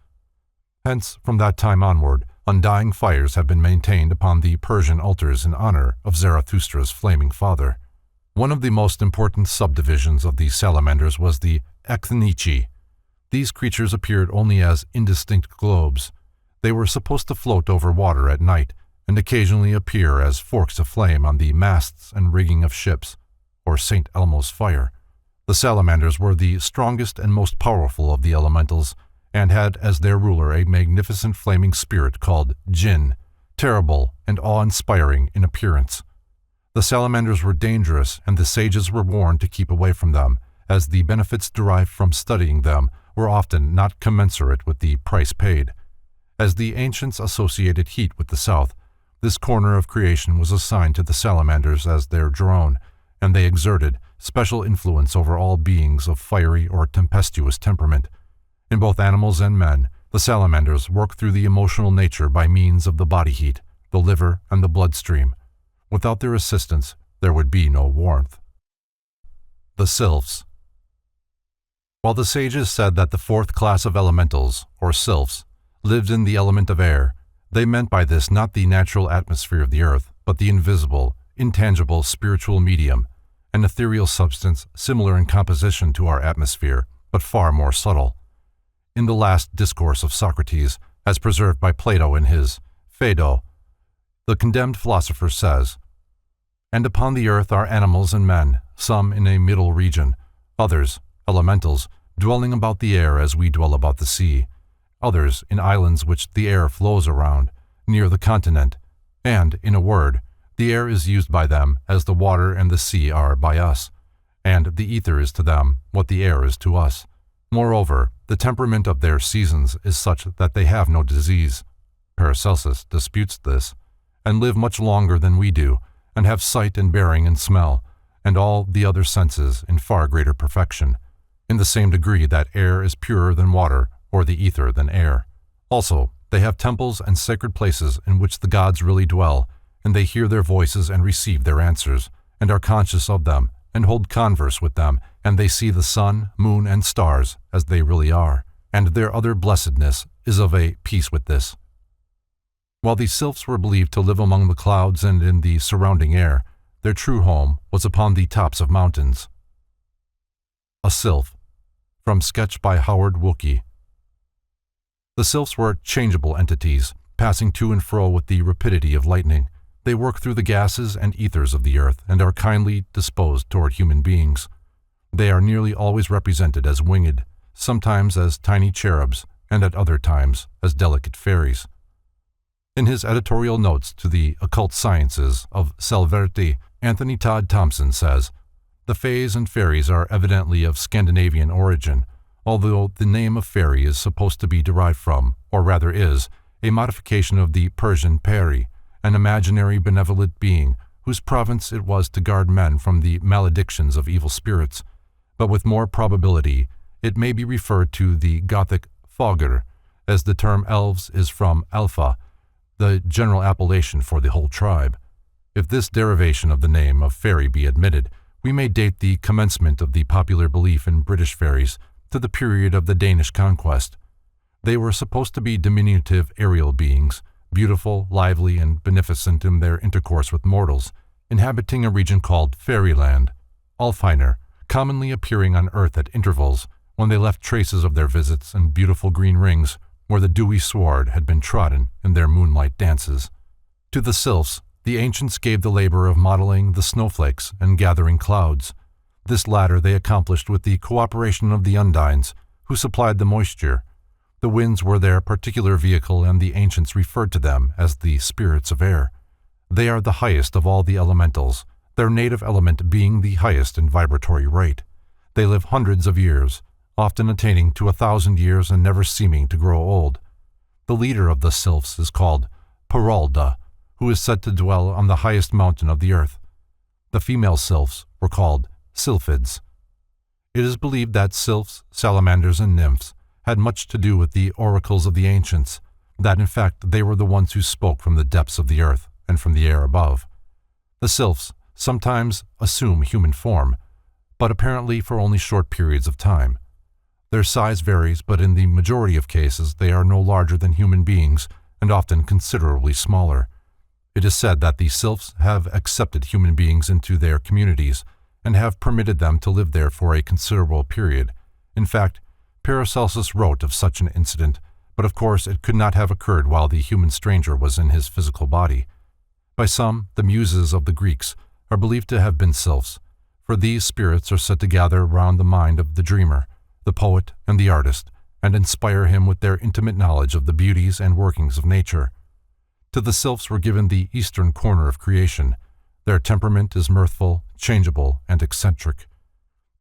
Hence, from that time onward, undying fires have been maintained upon the Persian altars in honor of Zarathustra's flaming father. One of the most important subdivisions of the salamanders was the Ekthenichi. These creatures appeared only as indistinct globes. They were supposed to float over water at night, and occasionally appear as forks of flame on the masts and rigging of ships, or St. Elmo's fire. The salamanders were the strongest and most powerful of the elementals, and had as their ruler a magnificent flaming spirit called Jinn, terrible and awe-inspiring in appearance. The salamanders were dangerous, and the sages were warned to keep away from them, as the benefits derived from studying them were often not commensurate with the price paid. As the ancients associated heat with the south, this corner of creation was assigned to the salamanders as their drone, and they exerted special influence over all beings of fiery or tempestuous temperament. In both animals and men, the salamanders work through the emotional nature by means of the body heat, the liver, and the bloodstream. Without their assistance, there would be no warmth. The sylphs. While the sages said that the fourth class of elementals, or sylphs, lived in the element of air, they meant by this not the natural atmosphere of the earth, but the invisible, intangible spiritual medium, an ethereal substance similar in composition to our atmosphere, but far more subtle. In the last discourse of Socrates, as preserved by Plato in his Phaedo, the condemned philosopher says, "And upon the earth are animals and men, some in a middle region, others, elementals, dwelling about the air as we dwell about the sea, others in islands which the air flows around, near the continent, and, in a word, the air is used by them as the water and the sea are by us, and the ether is to them what the air is to us. Moreover, the temperament of their seasons is such that they have no disease." Paracelsus disputes this, "and live much longer than we do, and have sight and bearing and smell, and all the other senses in far greater perfection, in the same degree that air is purer than water, or the ether than air. Also, they have temples and sacred places in which the gods really dwell, and they hear their voices and receive their answers, and are conscious of them, and hold converse with them, and they see the sun, moon, and stars as they really are, and their other blessedness is of a piece with this." While the sylphs were believed to live among the clouds and in the surrounding air, their true home was upon the tops of mountains. A sylph, from sketch by Howard Wilkie. The sylphs were changeable entities, passing to and fro with the rapidity of lightning. They work through the gases and ethers of the earth and are kindly disposed toward human beings. They are nearly always represented as winged, sometimes as tiny cherubs, and at other times as delicate fairies. In his editorial notes to the Occult Sciences of Selverti, Anthony Todd Thompson says, "The fays and fairies are evidently of Scandinavian origin, although the name of fairy is supposed to be derived from, or rather is, a modification of the Persian peri, an imaginary benevolent being whose province it was to guard men from the maledictions of evil spirits, but with more probability it may be referred to the Gothic fogr, as the term elves is from alpha, the general appellation for the whole tribe. If this derivation of the name of fairy be admitted, we may date the commencement of the popular belief in British fairies to the period of the Danish conquest. They were supposed to be diminutive aerial beings, beautiful, lively, and beneficent in their intercourse with mortals, inhabiting a region called Fairyland, Alfheimr, commonly appearing on Earth at intervals when they left traces of their visits and beautiful green rings where the dewy sward had been trodden in their moonlight dances. To the sylphs, the ancients gave the labor of modeling the snowflakes and gathering clouds. This latter they accomplished with the cooperation of the undines, who supplied the moisture. The winds were their particular vehicle, and the ancients referred to them as the spirits of air. They are the highest of all the elementals, their native element being the highest in vibratory rate. They live hundreds of years, often attaining to 1,000 years and never seeming to grow old. The leader of the sylphs is called Paralda, who is said to dwell on the highest mountain of the earth. The female sylphs were called sylphids. It is believed that sylphs, salamanders, and nymphs had much to do with the oracles of the ancients, that in fact they were the ones who spoke from the depths of the earth and from the air above. The sylphs sometimes assume human form, but apparently for only short periods of time. Their size varies, but in the majority of cases they are no larger than human beings and often considerably smaller. It is said that the sylphs have accepted human beings into their communities and have permitted them to live there for a considerable period. In fact, Paracelsus wrote of such an incident, but of course it could not have occurred while the human stranger was in his physical body. By some, the muses of the Greeks are believed to have been sylphs, for these spirits are said to gather round the mind of the dreamer, the poet, and the artist, and inspire him with their intimate knowledge of the beauties and workings of nature. To the sylphs were given the eastern corner of creation. Their temperament is mirthful, changeable, and eccentric.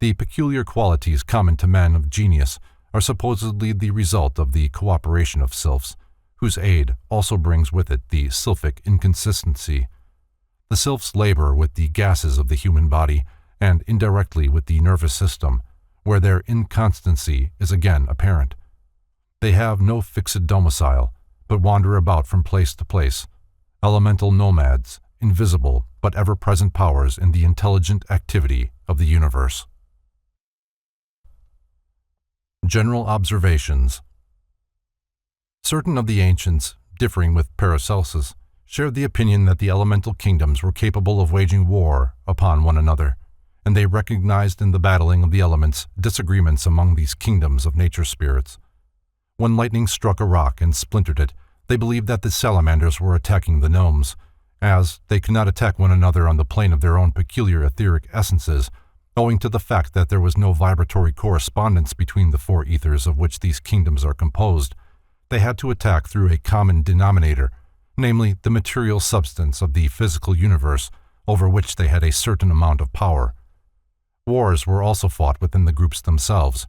The peculiar qualities common to men of genius are supposedly the result of the cooperation of sylphs, whose aid also brings with it the sylphic inconsistency. The sylphs labor with the gases of the human body and indirectly with the nervous system, where their inconstancy is again apparent. They have no fixed domicile, but wander about from place to place, elemental nomads, invisible but ever-present powers in the intelligent activity of the universe. General observations. Certain of the ancients, differing with Paracelsus, shared the opinion that the elemental kingdoms were capable of waging war upon one another, and they recognized in the battling of the elements disagreements among these kingdoms of nature spirits. When lightning struck a rock and splintered it, they believed that the salamanders were attacking the gnomes, as they could not attack one another on the plane of their own peculiar etheric essences, owing to the fact that there was no vibratory correspondence between the four ethers of which these kingdoms are composed. They had to attack through a common denominator, namely the material substance of the physical universe, over which they had a certain amount of power. Wars were also fought within the groups themselves.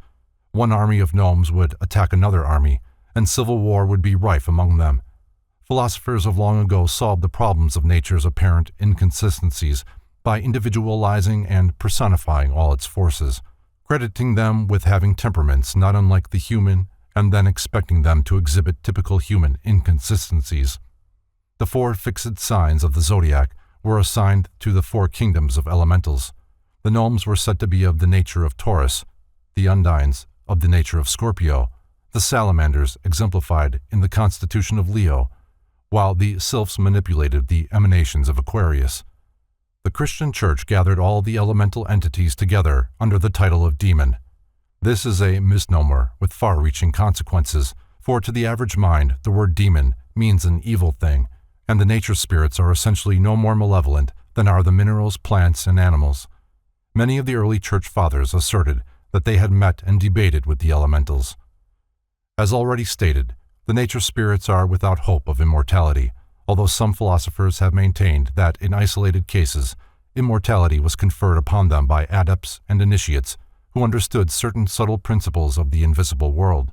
One army of gnomes would attack another army, and civil war would be rife among them. Philosophers of long ago solved the problems of nature's apparent inconsistencies by individualizing and personifying all its forces, crediting them with having temperaments not unlike the human, and then expecting them to exhibit typical human inconsistencies. The four fixed signs of the zodiac were assigned to the four kingdoms of elementals. The gnomes were said to be of the nature of Taurus, the undines of the nature of Scorpio, the salamanders exemplified in the constitution of Leo, while the sylphs manipulated the emanations of Aquarius. The Christian Church gathered all the elemental entities together under the title of demon. This is a misnomer with far-reaching consequences, for to the average mind the word demon means an evil thing, and the nature spirits are essentially no more malevolent than are the minerals, plants, and animals. Many of the early church fathers asserted that they had met and debated with the elementals. As already stated, the nature spirits are without hope of immortality, although some philosophers have maintained that in isolated cases, immortality was conferred upon them by adepts and initiates who understood certain subtle principles of the invisible world.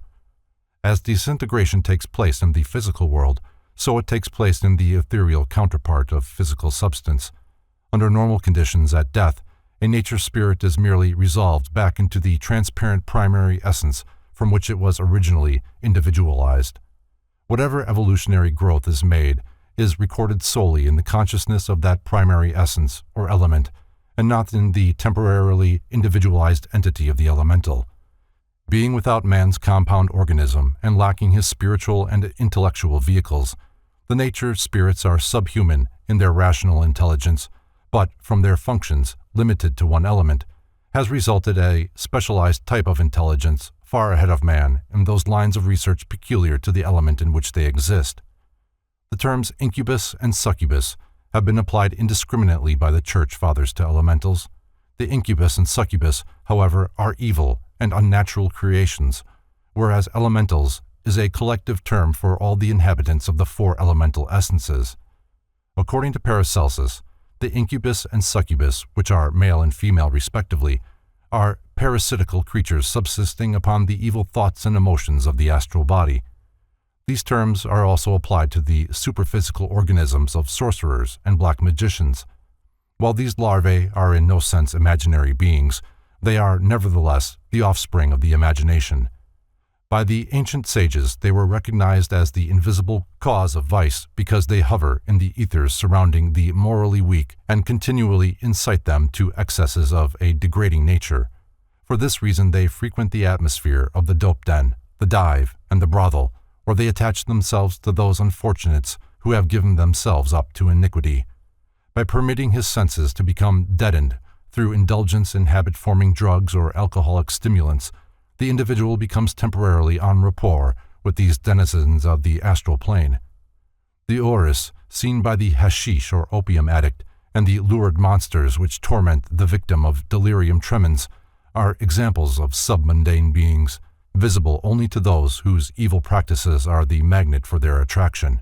As disintegration takes place in the physical world, so it takes place in the ethereal counterpart of physical substance. Under normal conditions at death, a nature spirit is merely resolved back into the transparent primary essence from which it was originally individualized. Whatever evolutionary growth is made is recorded solely in the consciousness of that primary essence or element, and not in the temporarily individualized entity of the elemental. Being without man's compound organism and lacking his spiritual and intellectual vehicles, the nature spirits are subhuman in their rational intelligence, but from their functions, limited to one element, has resulted a specialized type of intelligence far ahead of man in those lines of research peculiar to the element in which they exist. The terms incubus and succubus have been applied indiscriminately by the Church Fathers to elementals. The incubus and succubus, however, are evil and unnatural creations, whereas elementals is a collective term for all the inhabitants of the four elemental essences. According to Paracelsus, the incubus and succubus, which are male and female respectively, are parasitical creatures subsisting upon the evil thoughts and emotions of the astral body. These terms are also applied to the superphysical organisms of sorcerers and black magicians. While these larvae are in no sense imaginary beings, they are nevertheless the offspring of the imagination. By the ancient sages, they were recognized as the invisible cause of vice because they hover in the ethers surrounding the morally weak and continually incite them to excesses of a degrading nature. For this reason, they frequent the atmosphere of the dope den, the dive, and the brothel, where they attach themselves to those unfortunates who have given themselves up to iniquity. By permitting his senses to become deadened through indulgence in habit-forming drugs or alcoholic stimulants, the individual becomes temporarily en rapport with these denizens of the astral plane. The auras, seen by the hashish or opium addict, and the lurid monsters which torment the victim of delirium tremens, are examples of submundane beings, visible only to those whose evil practices are the magnet for their attraction.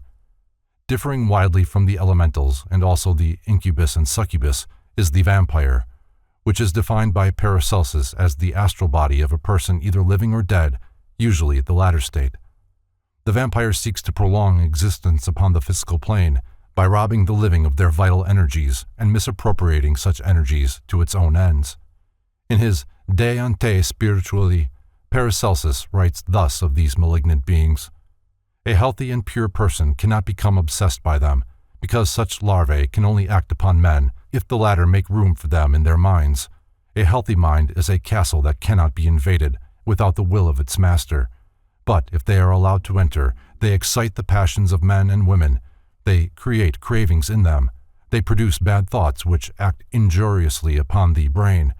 Differing widely from the elementals and also the incubus and succubus is the vampire, which is defined by Paracelsus as the astral body of a person either living or dead, usually the latter state. The vampire seeks to prolong existence upon the physical plane by robbing the living of their vital energies and misappropriating such energies to its own ends. In his De Ante Spirituali, Paracelsus writes thus of these malignant beings: "A healthy and pure person cannot become obsessed by them, because such larvae can only act upon men if the latter make room for them in their minds. A healthy mind is a castle that cannot be invaded without the will of its master. But if they are allowed to enter, they excite the passions of men and women. They create cravings in them. They produce bad thoughts which act injuriously upon the brain.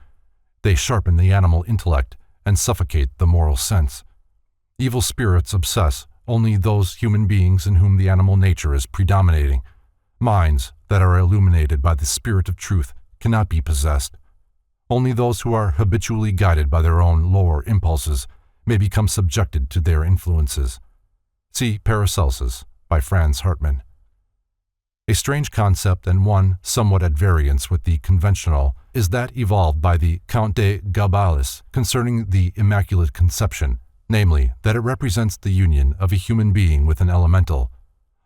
They sharpen the animal intellect and suffocate the moral sense. Evil spirits obsess only those human beings in whom the animal nature is predominating. Minds that are illuminated by the spirit of truth cannot be possessed. Only those who are habitually guided by their own lower impulses may become subjected to their influences." See Paracelsus by Franz Hartmann. A strange concept, and one somewhat at variance with the conventional, is that evolved by the Count de Gabalis concerning the Immaculate Conception, namely, that it represents the union of a human being with an elemental.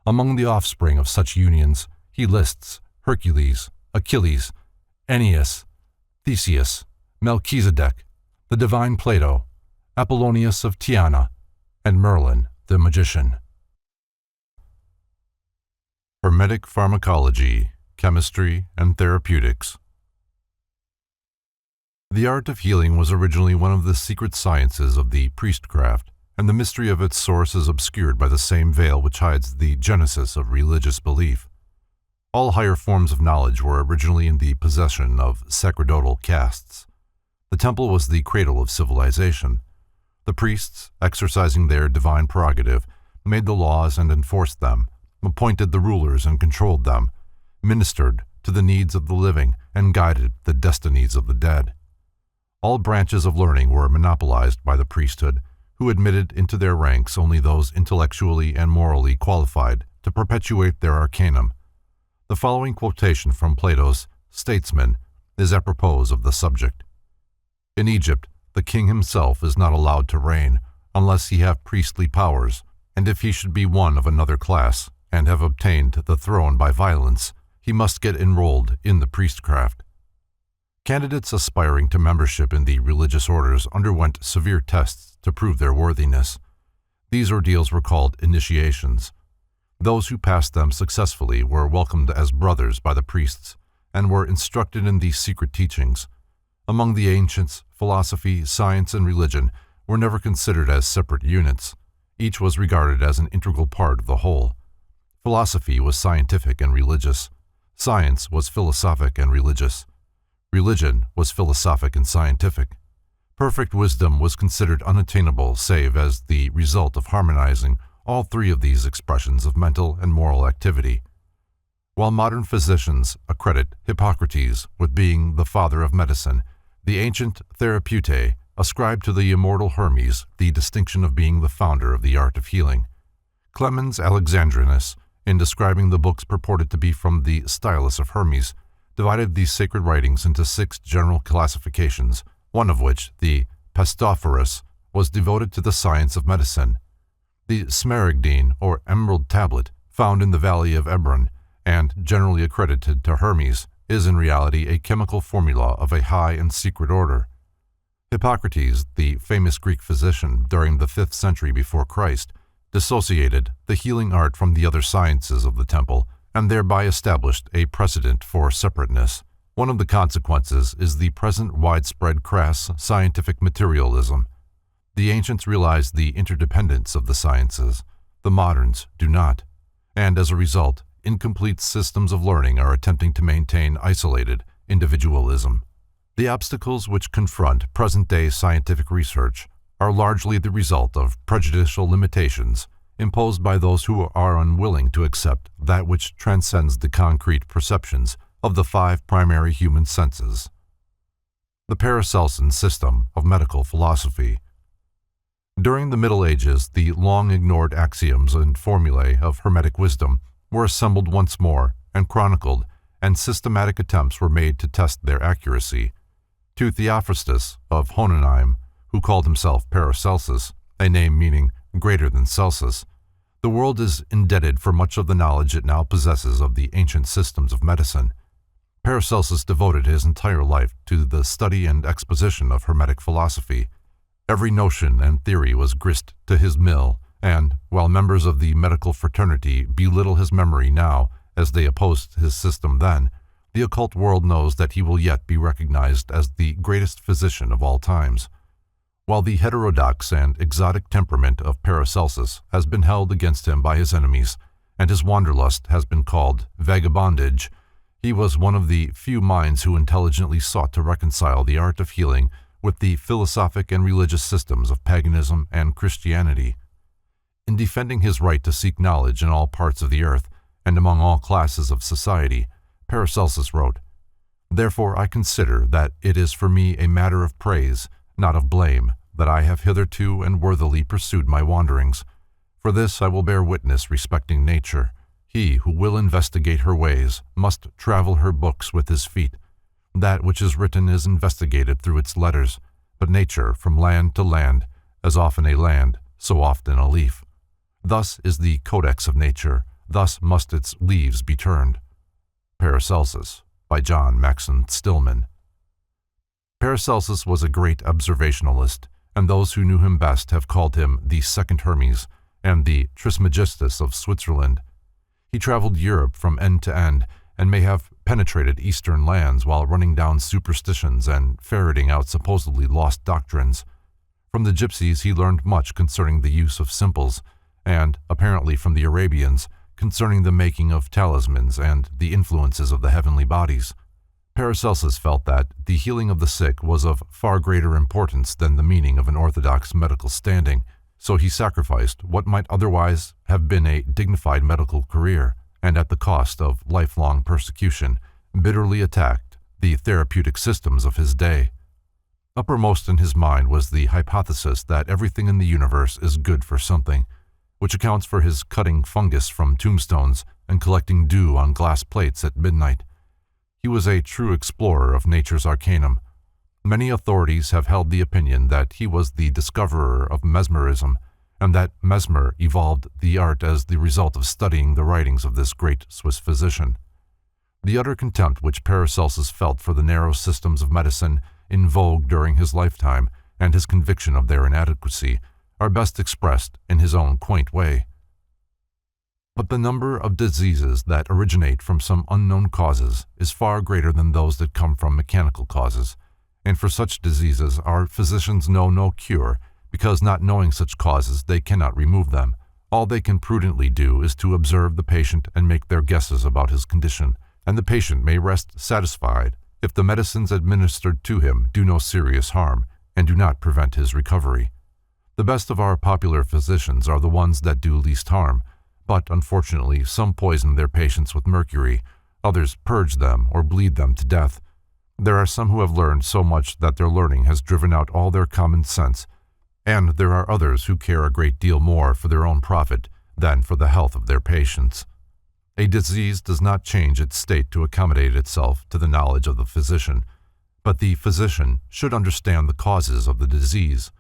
Among the offspring of such unions, he lists Hercules, Achilles, Aeneas, Theseus, Melchizedek, the divine Plato, Apollonius of Tyana, and Merlin the magician. Hermetic Pharmacology, Chemistry, and Therapeutics. The art of healing was originally one of the secret sciences of the priestcraft, and the mystery of its source is obscured by the same veil which hides the genesis of religious belief. All higher forms of knowledge were originally in the possession of sacerdotal castes. The temple was the cradle of civilization. The priests, exercising their divine prerogative, made the laws and enforced them, appointed the rulers and controlled them, ministered to the needs of the living, and guided the destinies of the dead. All branches of learning were monopolized by the priesthood, who admitted into their ranks only those intellectually and morally qualified to perpetuate their arcanum. The following quotation from Plato's Statesman is apropos of the subject. "In Egypt, the king himself is not allowed to reign unless he have priestly powers, and if he should be one of another class and have obtained the throne by violence, he must get enrolled in the priestcraft." Candidates aspiring to membership in the religious orders underwent severe tests to prove their worthiness. These ordeals were called initiations. Those who passed them successfully were welcomed as brothers by the priests and were instructed in these secret teachings. Among the ancients, philosophy, science, and religion were never considered as separate units. Each was regarded as an integral part of the whole. Philosophy was scientific and religious. Science was philosophic and religious. Religion was philosophic and scientific. Perfect wisdom was considered unattainable save as the result of harmonizing all three of these expressions of mental and moral activity. While modern physicians accredit Hippocrates with being the father of medicine, the ancient therapeutae ascribed to the immortal Hermes the distinction of being the founder of the art of healing. Clemens Alexandrinus, in describing the books purported to be from the stylus of Hermes, divided these sacred writings into 6 general classifications, one of which, the Pastophorus, was devoted to the science of medicine. The Smaragdine, or Emerald Tablet, found in the valley of Ebron, and generally accredited to Hermes, is in reality a chemical formula of a high and secret order. Hippocrates, the famous Greek physician during the 5th century before Christ, dissociated the healing art from the other sciences of the temple, and thereby established a precedent for separateness. One of the consequences is the present widespread crass scientific materialism. The ancients realized the interdependence of the sciences. The moderns do not, and as a result, incomplete systems of learning are attempting to maintain isolated individualism. The obstacles which confront present-day scientific research are largely the result of prejudicial limitations imposed by those who are unwilling to accept that which transcends the concrete perceptions of the 5 primary human senses. The Paracelsian system of medical philosophy. During the Middle Ages, the long-ignored axioms and formulae of Hermetic wisdom were assembled once more and chronicled, and systematic attempts were made to test their accuracy. To Theophrastus of Hohenheim, who called himself Paracelsus, a name meaning greater than Celsus, the world is indebted for much of the knowledge it now possesses of the ancient systems of medicine. Paracelsus devoted his entire life to the study and exposition of Hermetic philosophy. Every notion and theory was grist to his mill, and, while members of the medical fraternity belittle his memory now as they opposed his system then, the occult world knows that he will yet be recognized as the greatest physician of all times. While the heterodox and exotic temperament of Paracelsus has been held against him by his enemies, and his wanderlust has been called vagabondage, he was one of the few minds who intelligently sought to reconcile the art of healing with the philosophic and religious systems of paganism and Christianity. In defending his right to seek knowledge in all parts of the earth and among all classes of society, Paracelsus wrote, "Therefore I consider that it is for me a matter of praise, not of blame, that I have hitherto and worthily pursued my wanderings. For this I will bear witness respecting nature. He who will investigate her ways must travel her books with his feet. That which is written is investigated through its letters, but nature from land to land, as often a land, so often a leaf. Thus is the codex of nature, thus must its leaves be turned." Paracelsus, by John Maxon Stillman. Paracelsus was a great observationalist, and those who knew him best have called him the second Hermes and the Trismegistus of Switzerland. He traveled Europe from end to end and may have penetrated Eastern lands while running down superstitions and ferreting out supposedly lost doctrines. From the gypsies he learned much concerning the use of simples, and, apparently from the Arabians, concerning the making of talismans and the influences of the heavenly bodies. Paracelsus felt that the healing of the sick was of far greater importance than the meaning of an orthodox medical standing, so he sacrificed what might otherwise have been a dignified medical career, and at the cost of lifelong persecution, bitterly attacked the therapeutic systems of his day. Uppermost in his mind was the hypothesis that everything in the universe is good for something, which accounts for his cutting fungus from tombstones and collecting dew on glass plates at midnight. He was a true explorer of nature's arcanum. Many authorities have held the opinion that he was the discoverer of mesmerism, and that Mesmer evolved the art as the result of studying the writings of this great Swiss physician. The utter contempt which Paracelsus felt for the narrow systems of medicine in vogue during his lifetime and his conviction of their inadequacy are best expressed in his own quaint way. But the number of diseases that originate from some unknown causes is far greater than those that come from mechanical causes, and for such diseases our physicians know no cure Because not knowing such causes, they cannot remove them. All they can prudently do is to observe the patient and make their guesses about his condition, and the patient may rest satisfied if the medicines administered to him do no serious harm and do not prevent his recovery. The best of our popular physicians are the ones that do least harm, but unfortunately some poison their patients with mercury, others purge them or bleed them to death. There are some who have learned so much that their learning has driven out all their common sense, and there are others who care a great deal more for their own profit than for the health of their patients. A disease does not change its state to accommodate itself to the knowledge of the physician, but the physician should understand the causes of the disease.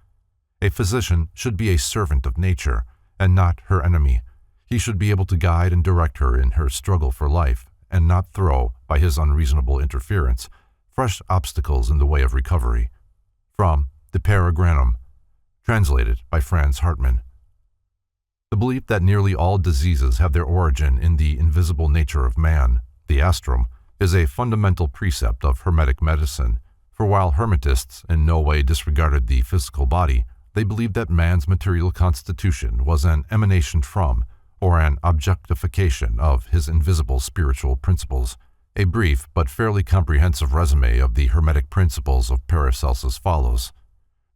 A physician should be a servant of nature, and not her enemy. He should be able to guide and direct her in her struggle for life, and not throw, by his unreasonable interference, fresh obstacles in the way of recovery. From De Paragranum, translated by Franz Hartmann. The belief that nearly all diseases have their origin in the invisible nature of man, the astrum, is a fundamental precept of Hermetic medicine, for while Hermetists in no way disregarded the physical body, they believed that man's material constitution was an emanation from, or an objectification of, his invisible spiritual principles. A brief but fairly comprehensive resume of the Hermetic principles of Paracelsus follows.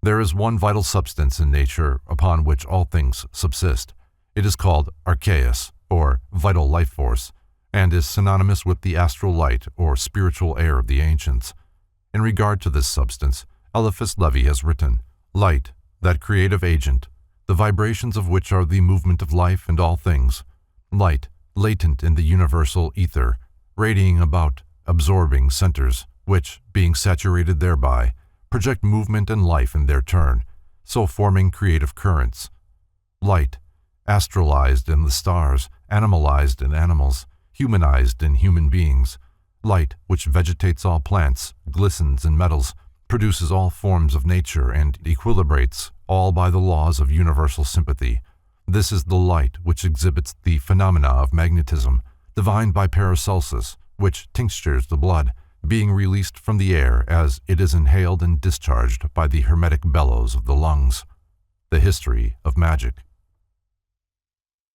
There is one vital substance in nature upon which all things subsist. It is called archeus, or vital life force, and is synonymous with the astral light or spiritual air of the ancients. In regard to this substance, Eliphas Levi has written, "Light, that creative agent, the vibrations of which are the movement of life and all things. Light, latent in the universal ether, radiating about, absorbing centers, which, being saturated thereby, project movement and life in their turn, so forming creative currents. Light, astralized in the stars, animalized in animals, humanized in human beings. Light, which vegetates all plants, glistens in metals, produces all forms of nature and equilibrates all by the laws of universal sympathy. This is the light which exhibits the phenomena of magnetism, divined by Paracelsus, which tinctures the blood, being released from the air as it is inhaled and discharged by the hermetic bellows of the lungs." The History of Magic.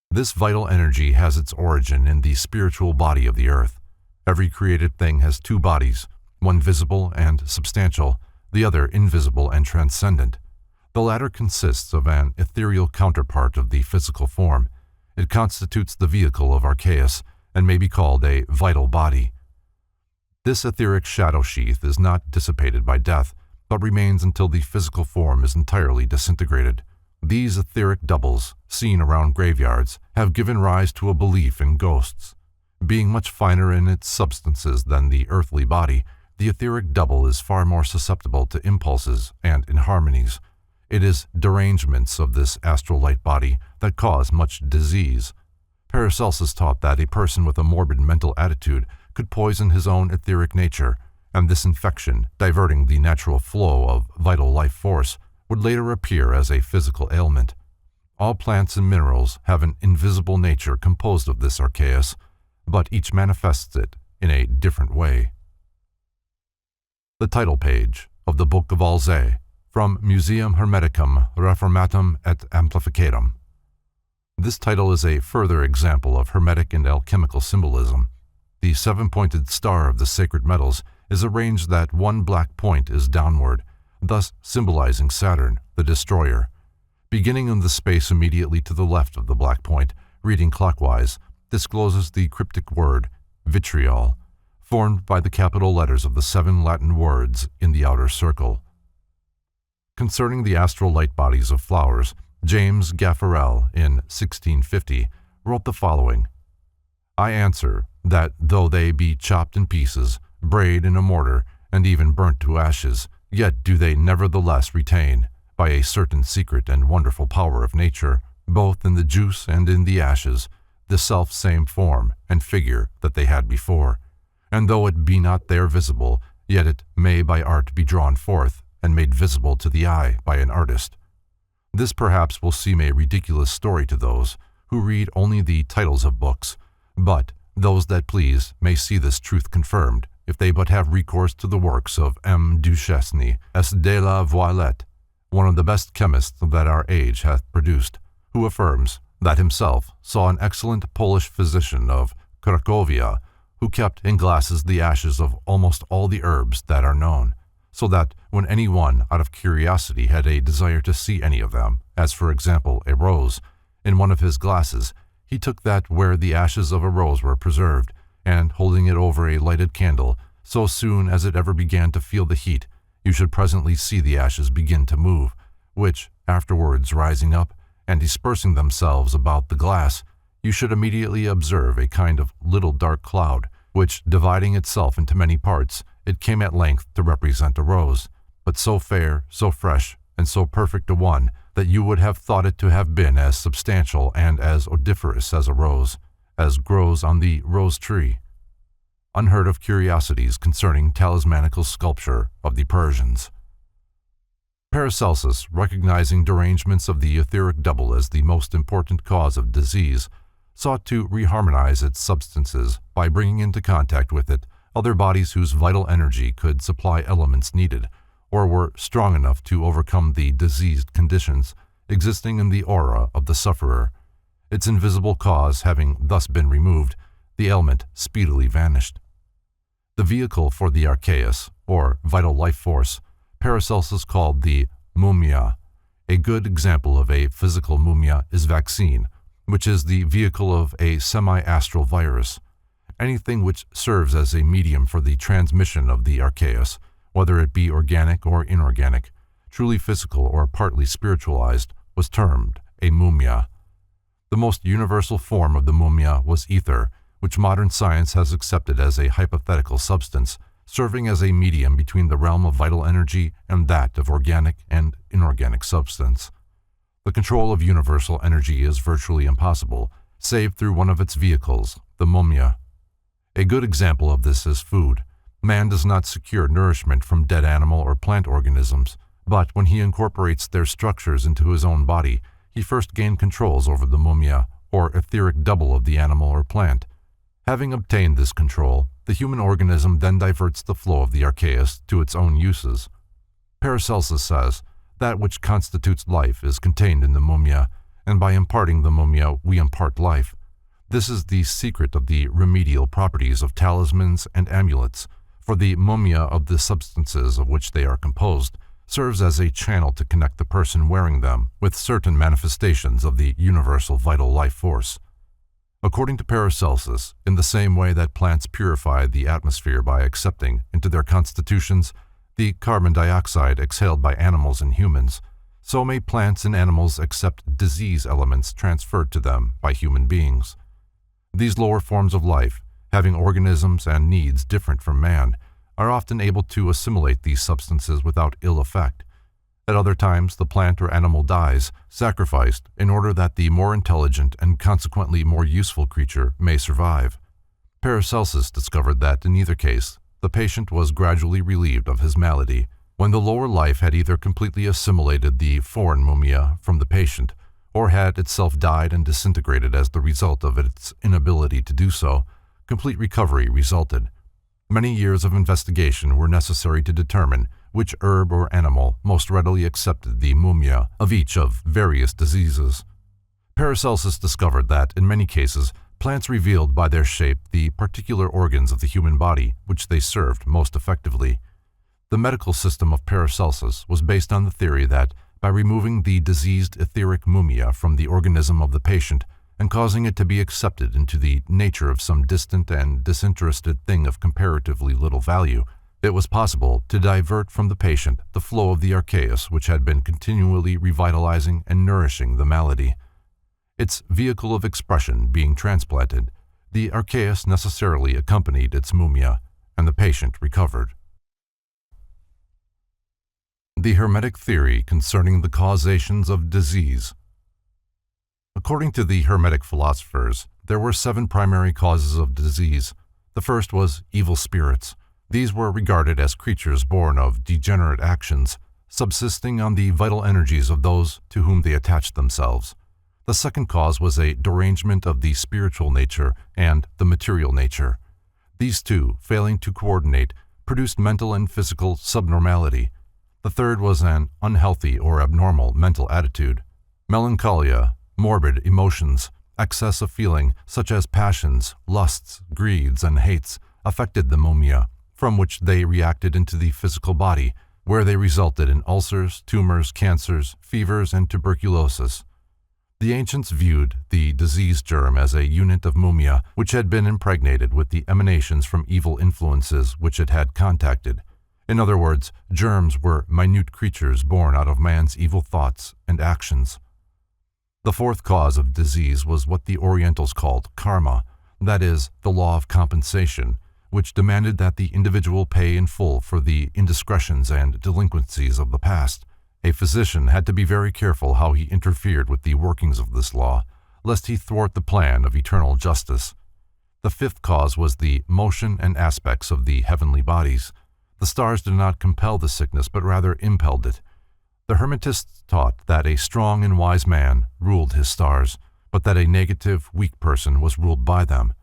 This vital energy has its origin in the spiritual body of the earth. Every created thing has two bodies, one visible and substantial, the other invisible and transcendent. The latter consists of an ethereal counterpart of the physical form. It constitutes the vehicle of archeus, and may be called a vital body. This etheric shadow sheath is not dissipated by death, but remains until the physical form is entirely disintegrated. These etheric doubles, seen around graveyards, have given rise to a belief in ghosts. Being much finer in its substances than the earthly body, the etheric double is far more susceptible to impulses and inharmonies. It is derangements of this astral light body that cause much disease. Paracelsus taught that a person with a morbid mental attitude could poison his own etheric nature, and this infection, diverting the natural flow of vital life force, would later appear as a physical ailment. All plants and minerals have an invisible nature composed of this archeus, but each manifests it in a different way. The title page of the Book of Alzey, from Museum Hermeticum Reformatum et Amplificatum. This title is a further example of Hermetic and alchemical symbolism. The seven-pointed star of the sacred metals is arranged that one black point is downward, thus symbolizing Saturn, the destroyer. Beginning in the space immediately to the left of the black point, reading clockwise, discloses the cryptic word vitriol, formed by the capital letters of the 7 Latin words in the outer circle. Concerning the astral light bodies of flowers, James Gaffarel, in 1650, wrote the following: "I answer that though they be chopped in pieces, brayed in a mortar, and even burnt to ashes, yet do they nevertheless retain, by a certain secret and wonderful power of nature, both in the juice and in the ashes, the self-same form and figure that they had before. And though it be not there visible, yet it may by art be drawn forth and made visible to the eye by an artist." This perhaps will seem a ridiculous story to those who read only the titles of books, but those that please may see this truth confirmed if they but have recourse to the works of M. Duchesne, S. de la Voilette, one of the best chemists that our age hath produced, who affirms that himself saw an excellent Polish physician of Cracovia, who kept in glasses the ashes of almost all the herbs that are known, so that when any one out of curiosity had a desire to see any of them, as for example a rose, in one of his glasses, he took that where the ashes of a rose were preserved, and holding it over a lighted candle, so soon as it ever began to feel the heat, you should presently see the ashes begin to move, which, afterwards rising up and dispersing themselves about the glass, you should immediately observe a kind of little dark cloud, which, dividing itself into many parts, it came at length to represent a rose, but so fair, so fresh, and so perfect a one, that you would have thought it to have been as substantial and as odoriferous as a rose, as grows on the rose tree. Unheard of curiosities concerning talismanical sculpture of the Persians. Paracelsus, recognizing derangements of the etheric double as the most important cause of disease, sought to reharmonize its substances by bringing into contact with it other bodies whose vital energy could supply elements needed, or were strong enough to overcome the diseased conditions existing in the aura of the sufferer. Its invisible cause having thus been removed, the ailment speedily vanished. The vehicle for the archeus, or vital life force, Paracelsus called the mumia. A good example of a physical mumia is vaccine, which is the vehicle of a semi-astral virus. Anything which serves as a medium for the transmission of the archeus, whether it be organic or inorganic, truly physical or partly spiritualized, was termed a mumia. The most universal form of the mumia was ether, which modern science has accepted as a hypothetical substance, serving as a medium between the realm of vital energy and that of organic and inorganic substance. The control of universal energy is virtually impossible, save through one of its vehicles, the mumia. A good example of this is food. Man does not secure nourishment from dead animal or plant organisms, but when he incorporates their structures into his own body, he first gains controls over the mumia, or etheric double of the animal or plant. Having obtained this control, the human organism then diverts the flow of the archeus to its own uses. Paracelsus says, that which constitutes life is contained in the mumia, and by imparting the mumia we impart life. This is the secret of the remedial properties of talismans and amulets, for the mumia of the substances of which they are composed serves as a channel to connect the person wearing them with certain manifestations of the universal vital life force. According to Paracelsus, in the same way that plants purify the atmosphere by accepting into their constitutions the carbon dioxide exhaled by animals and humans, so may plants and animals accept disease elements transferred to them by human beings. These lower forms of life, having organisms and needs different from man, are often able to assimilate these substances without ill effect. At other times, the plant or animal dies, sacrificed in order that the more intelligent and consequently more useful creature may survive. Paracelsus discovered that in either case, the patient was gradually relieved of his malady, when the lower life had either completely assimilated the foreign mumia from the patient, or had itself died and disintegrated as the result of its inability to do so. Complete recovery resulted. Many years of investigation were necessary to determine which herb or animal most readily accepted the mumia of each of various diseases. Paracelsus discovered that, in many cases, plants revealed by their shape the particular organs of the human body which they served most effectively. The medical system of Paracelsus was based on the theory that, by removing the diseased etheric mumia from the organism of the patient and causing it to be accepted into the nature of some distant and disinterested thing of comparatively little value, it was possible to divert from the patient the flow of the archeus which had been continually revitalizing and nourishing the malady. Its vehicle of expression being transplanted, the archeus necessarily accompanied its mumia, and the patient recovered. The Hermetic theory concerning the causations of disease. According to the Hermetic philosophers, there were 7 primary causes of disease. The first was evil spirits. These were regarded as creatures born of degenerate actions, subsisting on the vital energies of those to whom they attached themselves. The second cause was a derangement of the spiritual nature and the material nature. These two, failing to coordinate, produced mental and physical subnormality. The third was an unhealthy or abnormal mental attitude. Melancholia, morbid emotions, excess of feeling such as passions, lusts, greeds, and hates affected the mumia, from which they reacted into the physical body, where they resulted in ulcers, tumors, cancers, fevers, and tuberculosis. The ancients viewed the disease germ as a unit of mumia which had been impregnated with the emanations from evil influences which it had contacted. In other words, germs were minute creatures born out of man's evil thoughts and actions. The fourth cause of disease was what the Orientals called karma, that is, the law of compensation, which demanded that the individual pay in full for the indiscretions and delinquencies of the past. A physician had to be very careful how he interfered with the workings of this law, lest he thwart the plan of eternal justice. The fifth cause was the motion and aspects of the heavenly bodies. The stars did not compel the sickness, but rather impelled it. The Hermetists taught that a strong and wise man ruled his stars, but that a negative, weak person was ruled by them.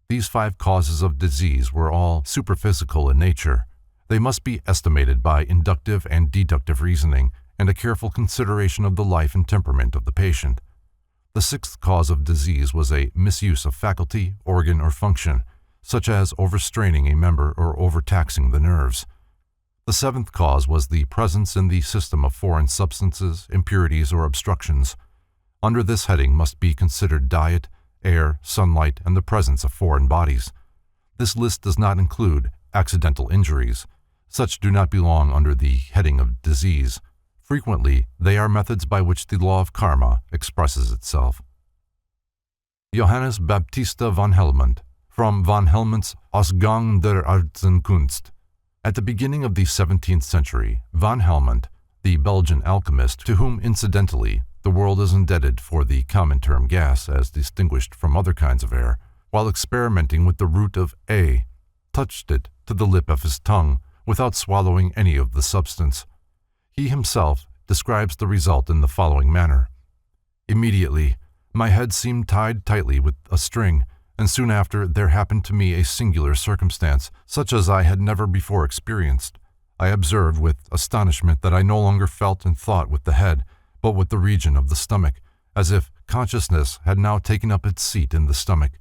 These 5 causes of disease were all superphysical in nature. They must be estimated by inductive and deductive reasoning and a careful consideration of the life and temperament of the patient. The 6th cause of disease was a misuse of faculty, organ, or function, such as overstraining a member or overtaxing the nerves. The 7th cause was the presence in the system of foreign substances, impurities, or obstructions. Under this heading must be considered diet, air, sunlight, and the presence of foreign bodies. This list does not include accidental injuries. Such do not belong under the heading of disease. Frequently, they are methods by which the law of karma expresses itself. Johannes Baptista van Helmont, from Van Helmont's Ausgang der Artsenkunst. At the beginning of the 17th century, Van Helmont, the Belgian alchemist, to whom, incidentally, the world is indebted for the common term gas as distinguished from other kinds of air, while experimenting with the root of A, touched it to the lip of his tongue without swallowing any of the substance. He himself describes the result in the following manner. Immediately, my head seemed tied tightly with a string, and soon after there happened to me a singular circumstance, such as I had never before experienced. I observed with astonishment that I no longer felt and thought with the head, but with the region of the stomach, as if consciousness had now taken up its seat in the stomach.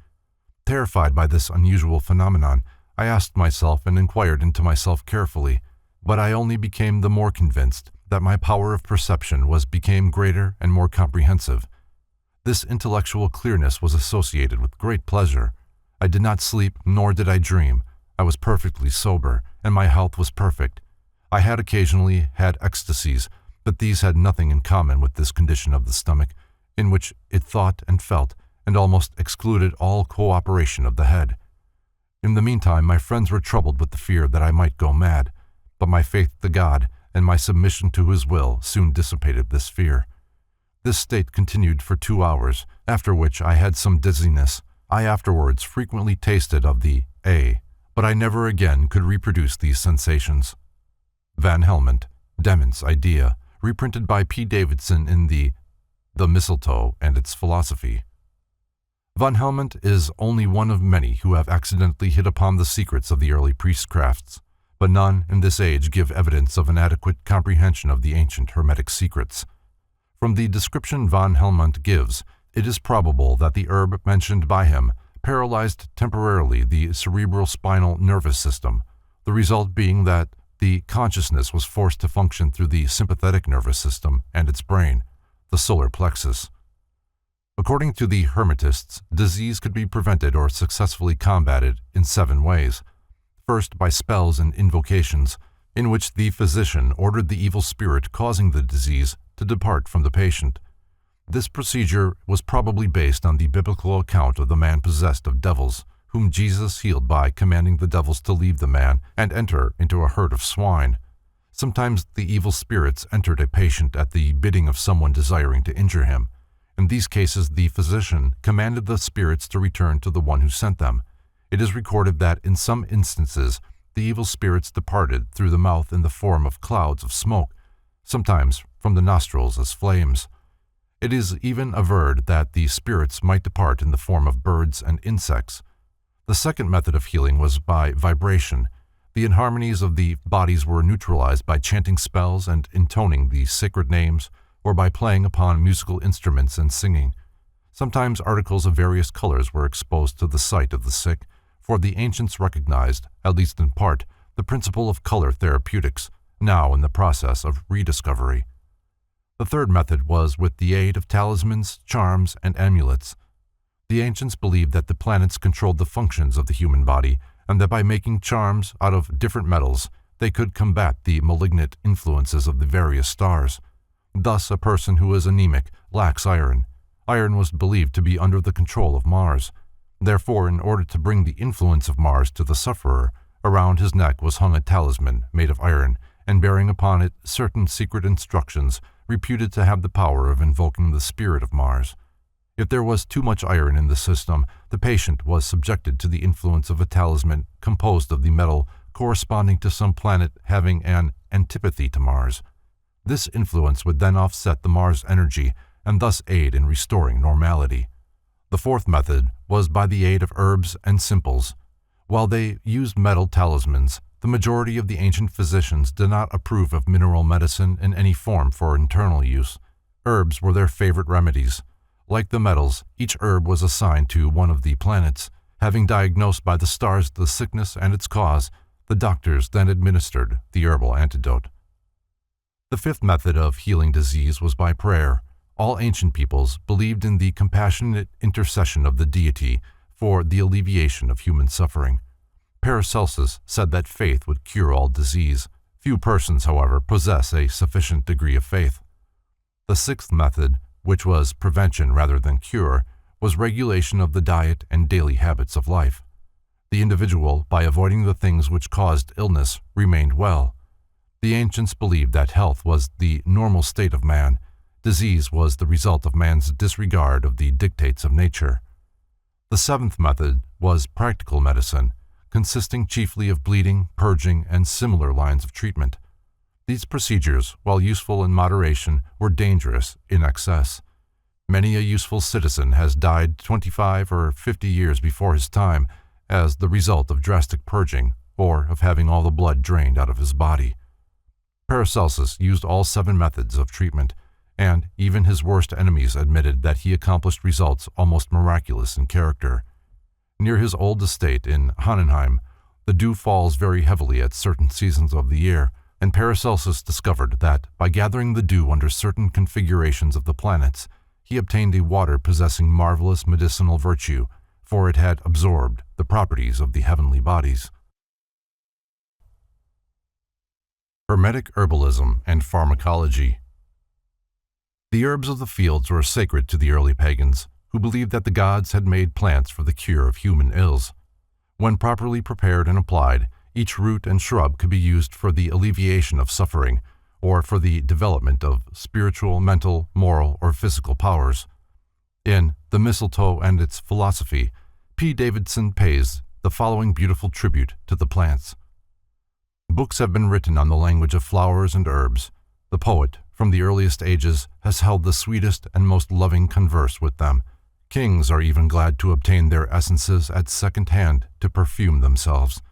Terrified by this unusual phenomenon, I asked myself and inquired into myself carefully, but I only became the more convinced that my power of perception became greater and more comprehensive. This intellectual clearness was associated with great pleasure. I did not sleep, nor did I dream. I was perfectly sober, and my health was perfect. I had occasionally had ecstasies, but these had nothing in common with this condition of the stomach, in which it thought and felt, and almost excluded all cooperation of the head. In the meantime, my friends were troubled with the fear that I might go mad, but my faith to God and my submission to His will soon dissipated this fear. This state continued for 2 hours, after which I had some dizziness. I afterwards frequently tasted of the A, but I never again could reproduce these sensations. Van Helmont, Demon's Idea, reprinted by P. Davidson in The Mistletoe and Its Philosophy. Van Helmont is only one of many who have accidentally hit upon the secrets of the early priestcrafts, but none in this age give evidence of an adequate comprehension of the ancient Hermetic secrets. From the description Van Helmont gives, it is probable that the herb mentioned by him paralyzed temporarily the cerebral-spinal nervous system, the result being that the consciousness was forced to function through the sympathetic nervous system and its brain, the solar plexus. According to the Hermetists, disease could be prevented or successfully combated in 7 ways. First, by spells and invocations, in which the physician ordered the evil spirit causing the disease to depart from the patient. This procedure was probably based on the biblical account of the man possessed of devils, whom Jesus healed by commanding the devils to leave the man and enter into a herd of swine. Sometimes the evil spirits entered a patient at the bidding of someone desiring to injure him. In these cases, the physician commanded the spirits to return to the one who sent them. It is recorded that in some instances, the evil spirits departed through the mouth in the form of clouds of smoke, sometimes from the nostrils as flames. It is even averred that the spirits might depart in the form of birds and insects. The second method of healing was by vibration. The inharmonies of the bodies were neutralized by chanting spells and intoning the sacred names, or by playing upon musical instruments and singing. Sometimes articles of various colors were exposed to the sight of the sick, for the ancients recognized, at least in part, the principle of color therapeutics, now in the process of rediscovery. The third method was with the aid of talismans, charms, and amulets. The ancients believed that the planets controlled the functions of the human body, and that by making charms out of different metals, they could combat the malignant influences of the various stars. Thus, a person who is anemic lacks iron. Iron was believed to be under the control of Mars. Therefore, in order to bring the influence of Mars to the sufferer, around his neck was hung a talisman made of iron, and bearing upon it certain secret instructions reputed to have the power of invoking the spirit of Mars. If there was too much iron in the system, the patient was subjected to the influence of a talisman composed of the metal corresponding to some planet having an antipathy to Mars. This influence would then offset the Mars energy and thus aid in restoring normality. The fourth method was by the aid of herbs and simples. While they used metal talismans, the majority of the ancient physicians did not approve of mineral medicine in any form for internal use. Herbs were their favorite remedies. Like the metals, each herb was assigned to one of the planets. Having diagnosed by the stars the sickness and its cause, the doctors then administered the herbal antidote. The fifth method of healing disease was by prayer. All ancient peoples believed in the compassionate intercession of the deity for the alleviation of human suffering. Paracelsus said that faith would cure all disease. Few persons, however, possess a sufficient degree of faith. The sixth method, which was prevention rather than cure, was regulation of the diet and daily habits of life. The individual, by avoiding the things which caused illness, remained well. The ancients believed that health was the normal state of man. Disease was the result of man's disregard of the dictates of nature. The seventh method was practical medicine, consisting chiefly of bleeding, purging, and similar lines of treatment. These procedures, while useful in moderation, were dangerous in excess. Many a useful citizen has died 25 or 50 years before his time as the result of drastic purging or of having all the blood drained out of his body. Paracelsus used all 7 methods of treatment, and even his worst enemies admitted that he accomplished results almost miraculous in character. Near his old estate in Hohenheim, the dew falls very heavily at certain seasons of the year, and Paracelsus discovered that by gathering the dew under certain configurations of the planets, he obtained a water possessing marvelous medicinal virtue, for it had absorbed the properties of the heavenly bodies. Hermetic Herbalism and Pharmacology. The herbs of the fields were sacred to the early pagans, who believed that the gods had made plants for the cure of human ills. When properly prepared and applied, each root and shrub could be used for the alleviation of suffering, or for the development of spiritual, mental, moral, or physical powers. In The Mistletoe and Its Philosophy, P. Davidson pays the following beautiful tribute to the plants. Books have been written on the language of flowers and herbs. The poet, from the earliest ages, has held the sweetest and most loving converse with them. Kings are even glad to obtain their essences at second hand to perfume themselves.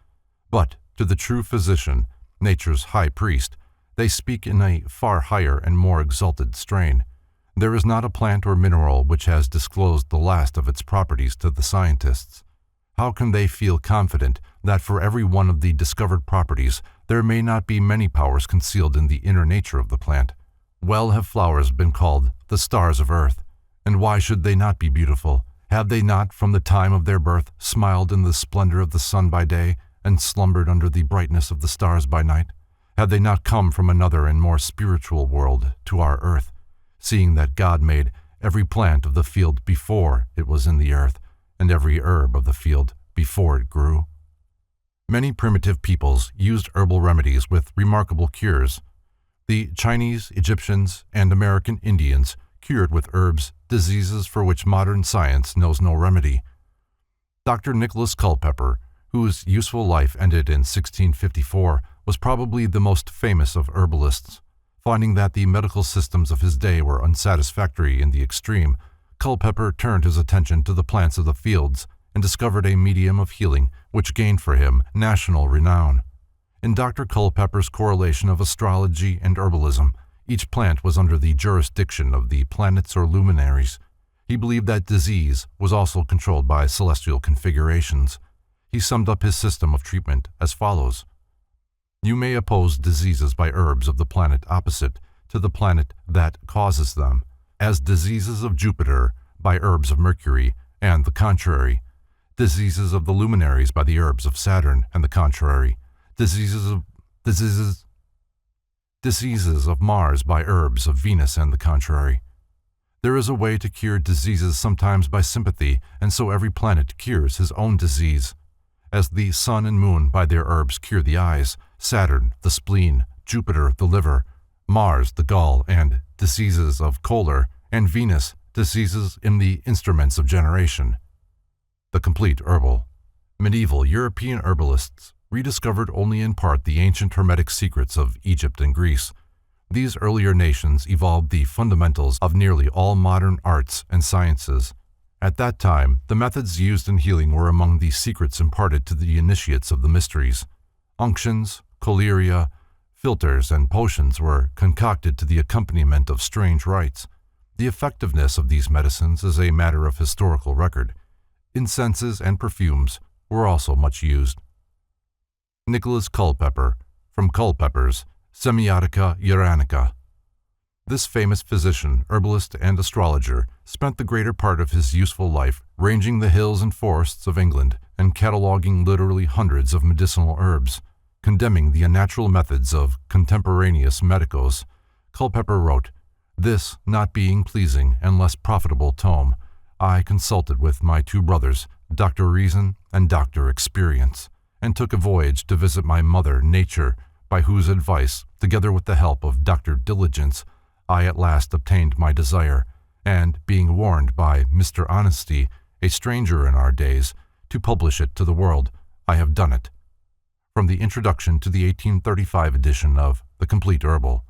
But to the true physician, nature's high priest, they speak in a far higher and more exalted strain. There is not a plant or mineral which has disclosed the last of its properties to the scientists. How can they feel confident that for every one of the discovered properties there may not be many powers concealed in the inner nature of the plant? Well have flowers been called the stars of earth. And why should they not be beautiful? Have they not, from the time of their birth, smiled in the splendor of the sun by day, and slumbered under the brightness of the stars by night? Have they not come from another and more spiritual world to our earth, seeing that God made every plant of the field before it was in the earth, and every herb of the field before it grew? Many primitive peoples used herbal remedies with remarkable cures. The Chinese, Egyptians, and American Indians cured with herbs diseases for which modern science knows no remedy. Dr. Nicholas Culpeper, whose useful life ended in 1654, was probably the most famous of herbalists. Finding that the medical systems of his day were unsatisfactory in the extreme, Culpeper turned his attention to the plants of the fields and discovered a medium of healing which gained for him national renown. In Dr. Culpeper's correlation of astrology and herbalism, each plant was under the jurisdiction of the planets or luminaries. He believed that disease was also controlled by celestial configurations. He summed up his system of treatment as follows. You may oppose diseases by herbs of the planet opposite to the planet that causes them, as diseases of Jupiter by herbs of Mercury, and the contrary, diseases of the luminaries by the herbs of Saturn, and the contrary, diseases of Mars by herbs of Venus, and the contrary. There is a way to cure diseases sometimes by sympathy, and so every planet cures his own disease. As the sun and moon by their herbs cure the eyes, Saturn the spleen, Jupiter the liver, Mars the gall, and diseases of choler, and Venus diseases in the instruments of generation. The complete herbal. Medieval European herbalists rediscovered only in part the ancient Hermetic secrets of Egypt and Greece. These earlier nations evolved the fundamentals of nearly all modern arts and sciences. At that time, the methods used in healing were among the secrets imparted to the initiates of the mysteries. Unctions, collyria, philters, and potions were concocted to the accompaniment of strange rites. The effectiveness of these medicines is a matter of historical record. Incenses and perfumes were also much used. Nicholas Culpeper, from Culpeper's Semiotica Uranica. This famous physician, herbalist, and astrologer spent the greater part of his useful life ranging the hills and forests of England and cataloguing literally hundreds of medicinal herbs. Condemning the unnatural methods of contemporaneous medicos, Culpeper wrote, "This not being pleasing and less profitable tome, I consulted with my two brothers, Dr. Reason and Dr. Experience, and took a voyage to visit my mother, Nature, by whose advice, together with the help of Dr. Diligence, I at last obtained my desire, and, being warned by Mr. Honesty, a stranger in our days, to publish it to the world, I have done it." From the introduction to the 1835 edition of The Complete Herbal,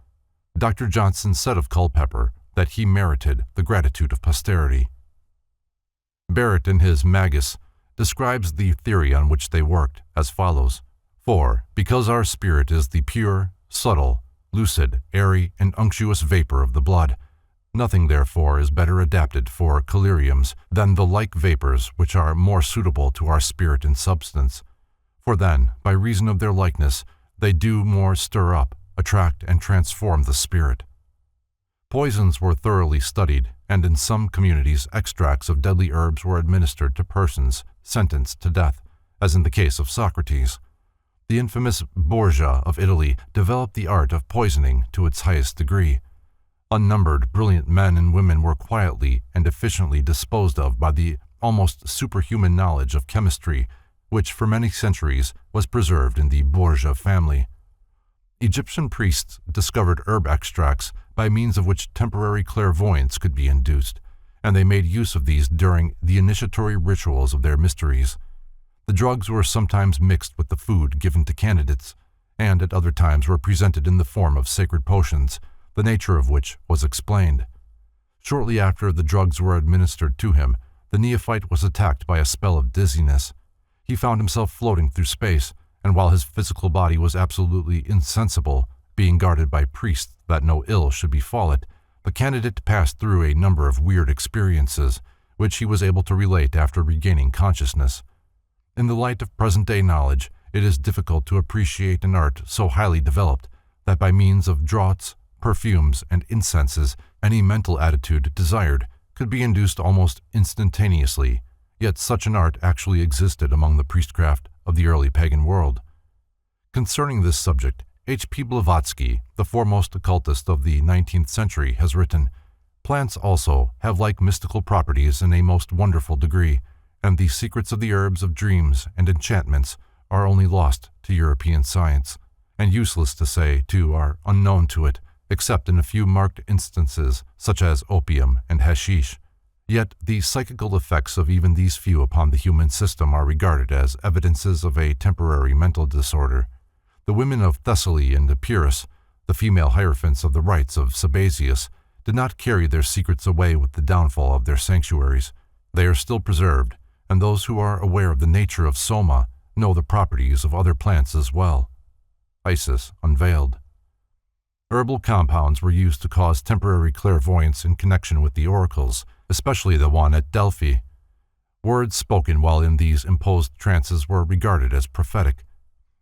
Dr. Johnson said of Culpeper that he merited the gratitude of posterity. Barrett in his Magus describes the theory on which they worked as follows. For, because our spirit is the pure, subtle, lucid, airy, and unctuous vapor of the blood, nothing therefore is better adapted for collyriums than the like vapors which are more suitable to our spirit and substance. For then, by reason of their likeness, they do more stir up, attract, and transform the spirit. Poisons were thoroughly studied, and in some communities extracts of deadly herbs were administered to persons sentenced to death, as in the case of Socrates. The infamous Borgia of Italy developed the art of poisoning to its highest degree. Unnumbered brilliant men and women were quietly and efficiently disposed of by the almost superhuman knowledge of chemistry, which for many centuries was preserved in the Borgia family. Egyptian priests discovered herb extracts by means of which temporary clairvoyance could be induced, and they made use of these during the initiatory rituals of their mysteries. The drugs were sometimes mixed with the food given to candidates, and at other times were presented in the form of sacred potions, the nature of which was explained. Shortly after the drugs were administered to him, the neophyte was attacked by a spell of dizziness. He found himself floating through space, and while his physical body was absolutely insensible, being guarded by priests that no ill should befall it, the candidate passed through a number of weird experiences, which he was able to relate after regaining consciousness. In the light of present-day knowledge, it is difficult to appreciate an art so highly developed that by means of draughts, perfumes, and incenses, any mental attitude desired could be induced almost instantaneously, yet such an art actually existed among the priestcraft of the early pagan world. Concerning this subject, H.P. Blavatsky, the foremost occultist of the 19th century, has written, "Plants also have like mystical properties in a most wonderful degree, and the secrets of the herbs of dreams and enchantments are only lost to European science, and useless to say, too, are unknown to it, except in a few marked instances, such as opium and hashish. Yet the psychical effects of even these few upon the human system are regarded as evidences of a temporary mental disorder. The women of Thessaly and Epirus, the female hierophants of the rites of Sabazius, did not carry their secrets away with the downfall of their sanctuaries. They are still preserved, and those who are aware of the nature of soma know the properties of other plants as well." Isis unveiled. Herbal compounds were used to cause temporary clairvoyance in connection with the oracles, especially the one at Delphi. Words spoken while in these imposed trances were regarded as prophetic.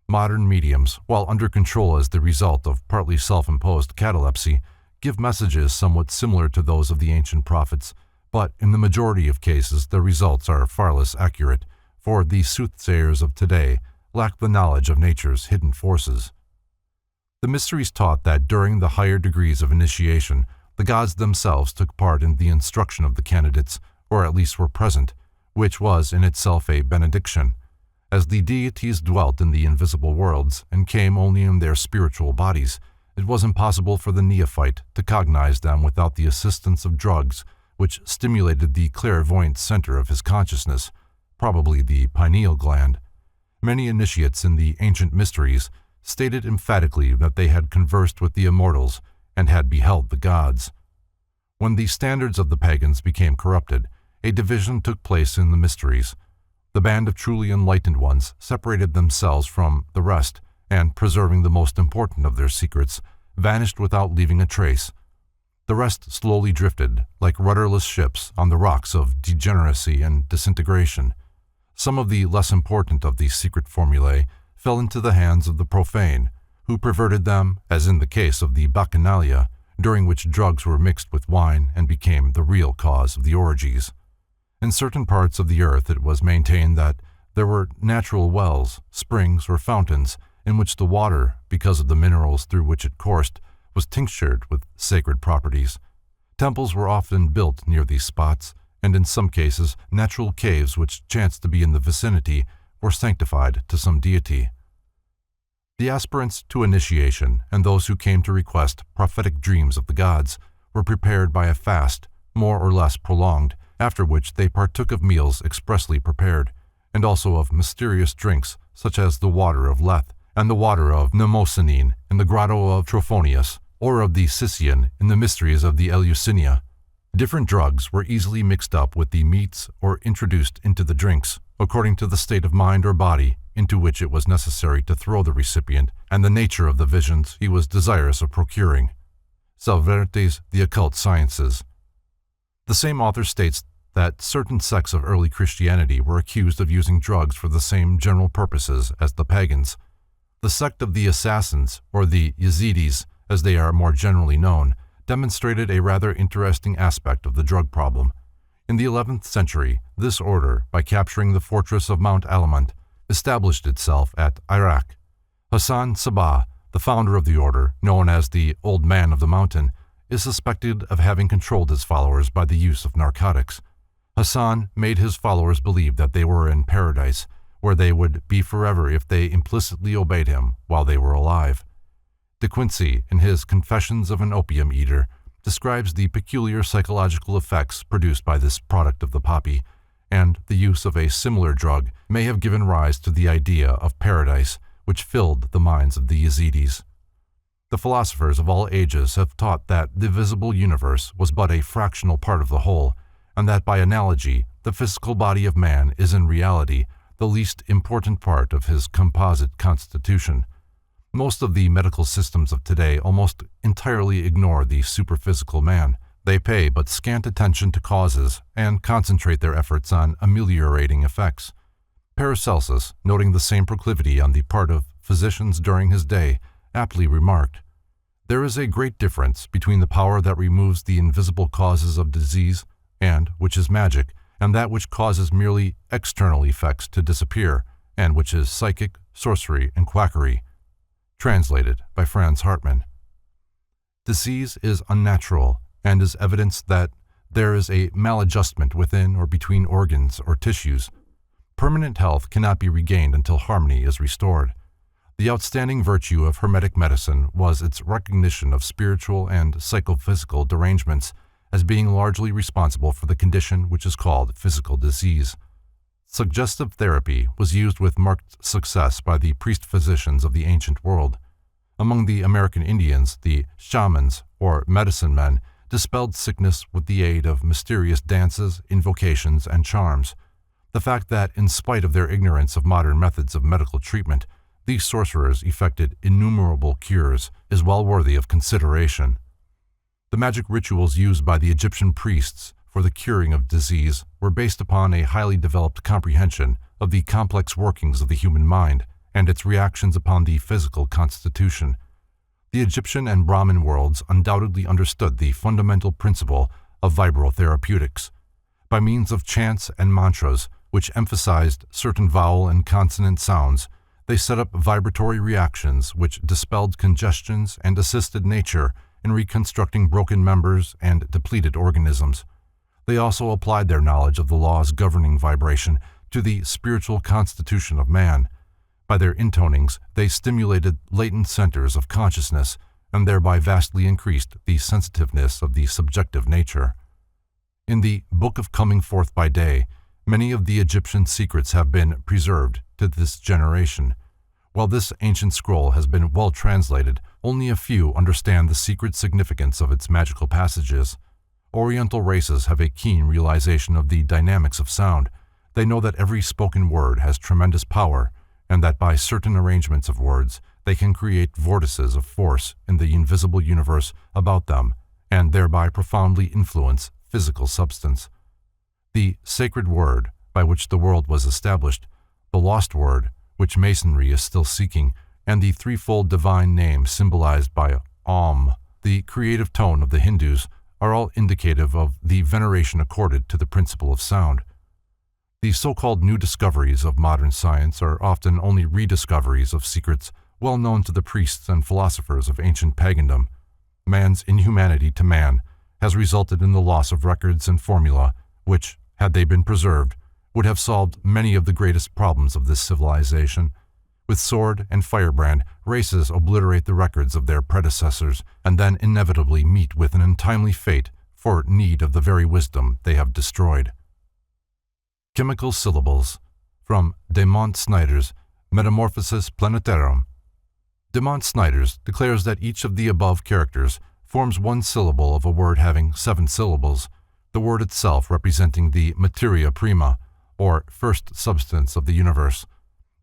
Modern mediums, while under control as the result of partly self-imposed catalepsy, give messages somewhat similar to those of the ancient prophets, but in the majority of cases the results are far less accurate, for the soothsayers of today lack the knowledge of nature's hidden forces. The mysteries taught that during the higher degrees of initiation, the gods themselves took part in the instruction of the candidates, or at least were present, which was in itself a benediction. As the deities dwelt in the invisible worlds and came only in their spiritual bodies, it was impossible for the neophyte to cognize them without the assistance of drugs, which stimulated the clairvoyant center of his consciousness, probably the pineal gland. Many initiates in the ancient mysteries stated emphatically that they had conversed with the immortals and had beheld the gods. When the standards of the pagans became corrupted, a division took place in the mysteries. The band of truly enlightened ones separated themselves from the rest, and, preserving the most important of their secrets, vanished without leaving a trace. The rest slowly drifted, like rudderless ships, on the rocks of degeneracy and disintegration. Some of the less important of these secret formulae fell into the hands of the profane, who perverted them, as in the case of the Bacchanalia, during which drugs were mixed with wine and became the real cause of the orgies. In certain parts of the earth it was maintained that there were natural wells, springs, or fountains in which the water, because of the minerals through which it coursed, was tinctured with sacred properties. Temples were often built near these spots, and in some cases natural caves which chanced to be in the vicinity were sanctified to some deity. The aspirants to initiation and those who came to request prophetic dreams of the gods were prepared by a fast, more or less prolonged, after which they partook of meals expressly prepared, and also of mysterious drinks such as the water of Lethe and the water of Mnemosyne in the grotto of Trophonius, or of the Sicyon in the mysteries of the Eleusinia. Different drugs were easily mixed up with the meats or introduced into the drinks, according to the state of mind or body into which it was necessary to throw the recipient and the nature of the visions he was desirous of procuring. Salvertes, The Occult Sciences. The same author states that certain sects of early Christianity were accused of using drugs for the same general purposes as the pagans. The sect of the Assassins, or the Yazidis, as they are more generally known, demonstrated a rather interesting aspect of the drug problem. In the 11th century, this order, by capturing the fortress of Mount Alamant, established itself at Iraq. Hassan Sabah, the founder of the order, known as the Old Man of the Mountain, is suspected of having controlled his followers by the use of narcotics. Hassan made his followers believe that they were in paradise, where they would be forever if they implicitly obeyed him while they were alive. De Quincey, in his Confessions of an Opium Eater, describes the peculiar psychological effects produced by this product of the poppy, and the use of a similar drug may have given rise to the idea of paradise, which filled the minds of the Yazidis. The philosophers of all ages have taught that the visible universe was but a fractional part of the whole, and that by analogy, the physical body of man is in reality the least important part of his composite constitution. Most of the medical systems of today almost entirely ignore the superphysical man. They pay but scant attention to causes and concentrate their efforts on ameliorating effects. Paracelsus, noting the same proclivity on the part of physicians during his day, aptly remarked, "There is a great difference between the power that removes the invisible causes of disease, and which is magic, and that which causes merely external effects to disappear, and which is psychic, sorcery, and quackery." Translated by Franz Hartmann. Disease is unnatural, and is evidence that there is a maladjustment within or between organs or tissues. Permanent health cannot be regained until harmony is restored. The outstanding virtue of Hermetic medicine was its recognition of spiritual and psychophysical derangements as being largely responsible for the condition which is called physical disease. Suggestive therapy was used with marked success by the priest-physicians of the ancient world. Among the American Indians, the shamans, or medicine men, dispelled sickness with the aid of mysterious dances, invocations, and charms. The fact that, in spite of their ignorance of modern methods of medical treatment, these sorcerers effected innumerable cures, is well worthy of consideration. The magic rituals used by the Egyptian priests for the curing of disease were based upon a highly developed comprehension of the complex workings of the human mind and its reactions upon the physical constitution. The Egyptian and Brahmin worlds undoubtedly understood the fundamental principle of vibrotherapeutics. By means of chants and mantras, which emphasized certain vowel and consonant sounds, they set up vibratory reactions which dispelled congestions and assisted nature in reconstructing broken members and depleted organisms. They also applied their knowledge of the laws governing vibration to the spiritual constitution of man. By their intonings, they stimulated latent centers of consciousness and thereby vastly increased the sensitiveness of the subjective nature. In the Book of Coming Forth by Day, many of the Egyptian secrets have been preserved to this generation. While this ancient scroll has been well translated, only a few understand the secret significance of its magical passages. Oriental races have a keen realization of the dynamics of sound. They know that every spoken word has tremendous power, and that by certain arrangements of words, they can create vortices of force in the invisible universe about them, and thereby profoundly influence physical substance. The sacred word, by which the world was established, the lost word, which Masonry is still seeking, and the threefold divine name symbolized by Om, the creative tone of the Hindus, are all indicative of the veneration accorded to the principle of sound. The so-called new discoveries of modern science are often only rediscoveries of secrets well known to the priests and philosophers of ancient pagandom. Man's inhumanity to man has resulted in the loss of records and formula, which, had they been preserved, would have solved many of the greatest problems of this civilization. With sword and firebrand, races obliterate the records of their predecessors and then inevitably meet with an untimely fate for need of the very wisdom they have destroyed. Chemical syllables, from Demont Snyder's Metamorphosis Planetarum. Demont Snyder's declares that each of the above characters forms one syllable of a word having 7 syllables, the word itself representing the materia prima, or first substance of the universe.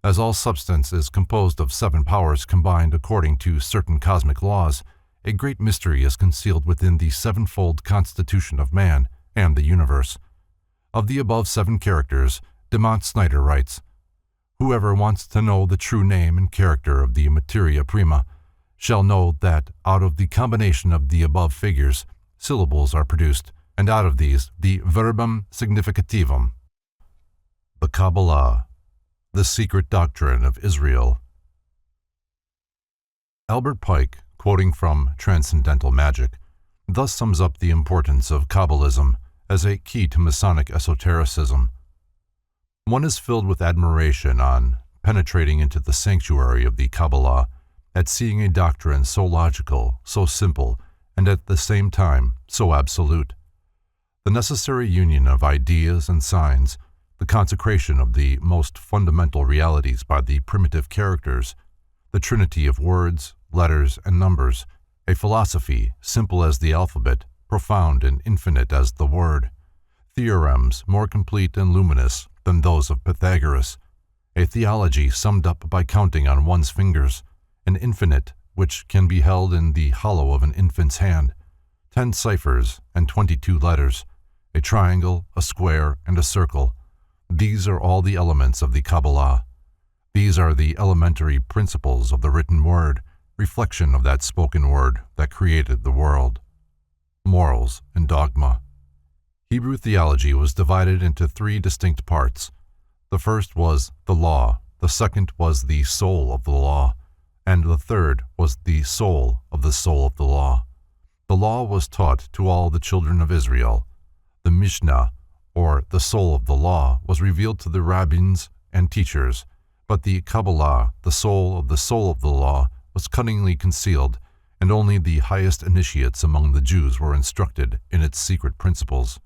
As all substance is composed of 7 powers combined according to certain cosmic laws, a great mystery is concealed within the 7-fold constitution of man and the universe. Of the above 7 characters, Demont Snyder writes, "Whoever wants to know the true name and character of the materia prima shall know that out of the combination of the above figures, syllables are produced, and out of these the verbum significativum." The Kabbalah, the secret doctrine of Israel. Albert Pike, quoting from Transcendental Magic, thus sums up the importance of Kabbalism as a key to Masonic esotericism. One is filled with admiration on penetrating into the sanctuary of the Kabbalah, at seeing a doctrine so logical, so simple, and at the same time so absolute. The necessary union of ideas and signs, the consecration of the most fundamental realities by the primitive characters, the trinity of words, letters, and numbers, a philosophy simple as the alphabet, profound and infinite as the word, theorems more complete and luminous than those of Pythagoras, a theology summed up by counting on one's fingers, an infinite which can be held in the hollow of an infant's hand, 10 ciphers and 22 letters, a triangle, a square, and a circle. These are all the elements of the Kabbalah. These are the elementary principles of the written word, reflection of that spoken word that created the world. Morals and dogma. Hebrew theology was divided into 3 distinct parts. The first was the law, the second was the soul of the law, and the third was the soul of the law. The law was taught to all the children of Israel. The Mishnah, or the soul of the law, was revealed to the rabbins and teachers, but the Kabbalah, the soul of the law, was cunningly concealed, and only the highest initiates among the Jews were instructed in its secret principles.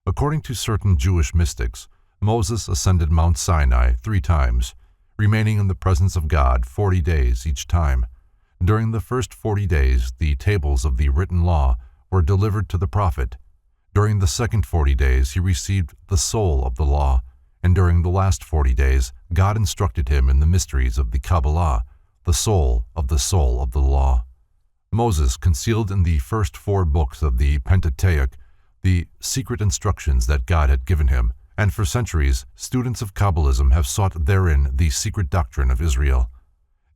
According to certain Jewish mystics, Moses ascended Mount Sinai 3 times, remaining in the presence of God 40 days each time. During the first 40 days, the tables of the written law were delivered to the prophet. During the second 40 days, he received the soul of the law, and during the last 40 days, God instructed him in the mysteries of the Kabbalah, the soul of the law. Moses concealed in the first 4 books of the Pentateuch the secret instructions that God had given him, and for centuries, students of Kabbalism have sought therein the secret doctrine of Israel.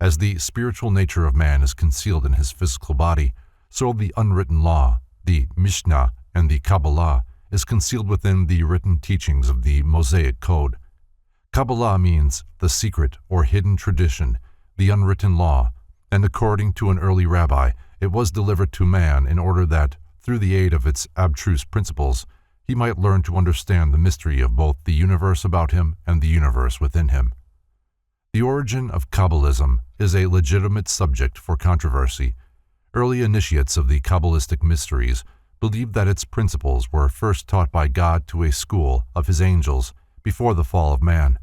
As the spiritual nature of man is concealed in his physical body, so the unwritten law, the Mishnah, and the Kabbalah is concealed within the written teachings of the Mosaic Code. Kabbalah means the secret or hidden tradition, the unwritten law, and according to an early rabbi, it was delivered to man in order that, through the aid of its abstruse principles, he might learn to understand the mystery of both the universe about him and the universe within him. The origin of Kabbalism is a legitimate subject for controversy. Early initiates of the Kabbalistic mysteries believed that its principles were first taught by God to a school of his angels before the fall of man.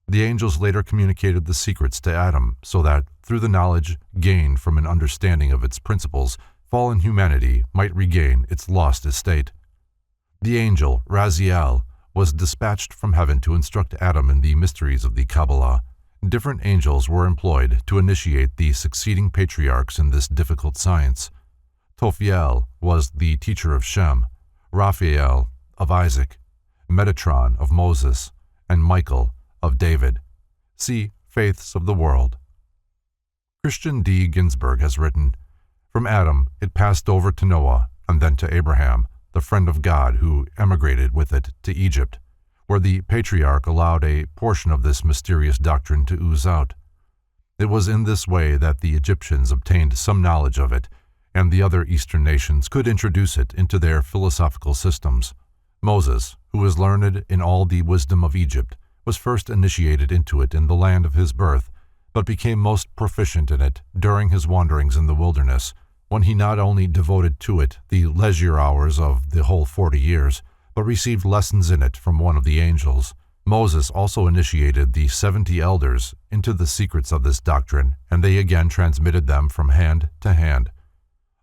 The angels later communicated the secrets to Adam so that, through the knowledge gained from an understanding of its principles, fallen humanity might regain its lost estate. The angel, Raziel, was dispatched from heaven to instruct Adam in the mysteries of the Kabbalah. Different angels were employed to initiate the succeeding patriarchs in this difficult science. Tophiel was the teacher of Shem, Raphael of Isaac, Metatron of Moses, and Michael of David. See Faiths of the World. Christian D. Ginsburg has written, "From Adam it passed over to Noah and then to Abraham, the friend of God who emigrated with it to Egypt, where the patriarch allowed a portion of this mysterious doctrine to ooze out. It was in this way that the Egyptians obtained some knowledge of it, and the other Eastern nations could introduce it into their philosophical systems. Moses, who was learned in all the wisdom of Egypt, was first initiated into it in the land of his birth, but became most proficient in it during his wanderings in the wilderness, when he not only devoted to it the leisure hours of the whole 40 years, but received lessons in it from one of the angels. Moses also initiated the 70 elders into the secrets of this doctrine, and they again transmitted them from hand to hand.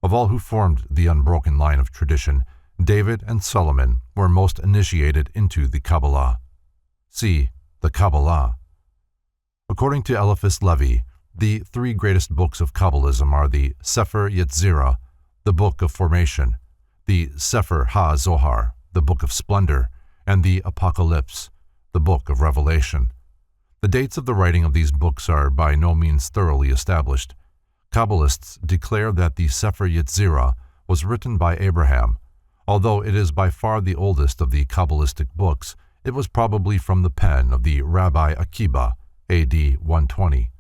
Of all who formed the unbroken line of tradition, David and Solomon were most initiated into the Kabbalah. See the Kabbalah. According to Eliphas Levi, the 3 greatest books of Kabbalism are the Sefer Yetzirah, the Book of Formation, the Sefer HaZohar, the Book of Splendor, and the Apocalypse, the Book of Revelation. The dates of the writing of these books are by no means thoroughly established. Kabbalists declare that the Sefer Yetzirah was written by Abraham. Although it is by far the oldest of the Kabbalistic books, it was probably from the pen of the Rabbi Akiba, A.D. 120.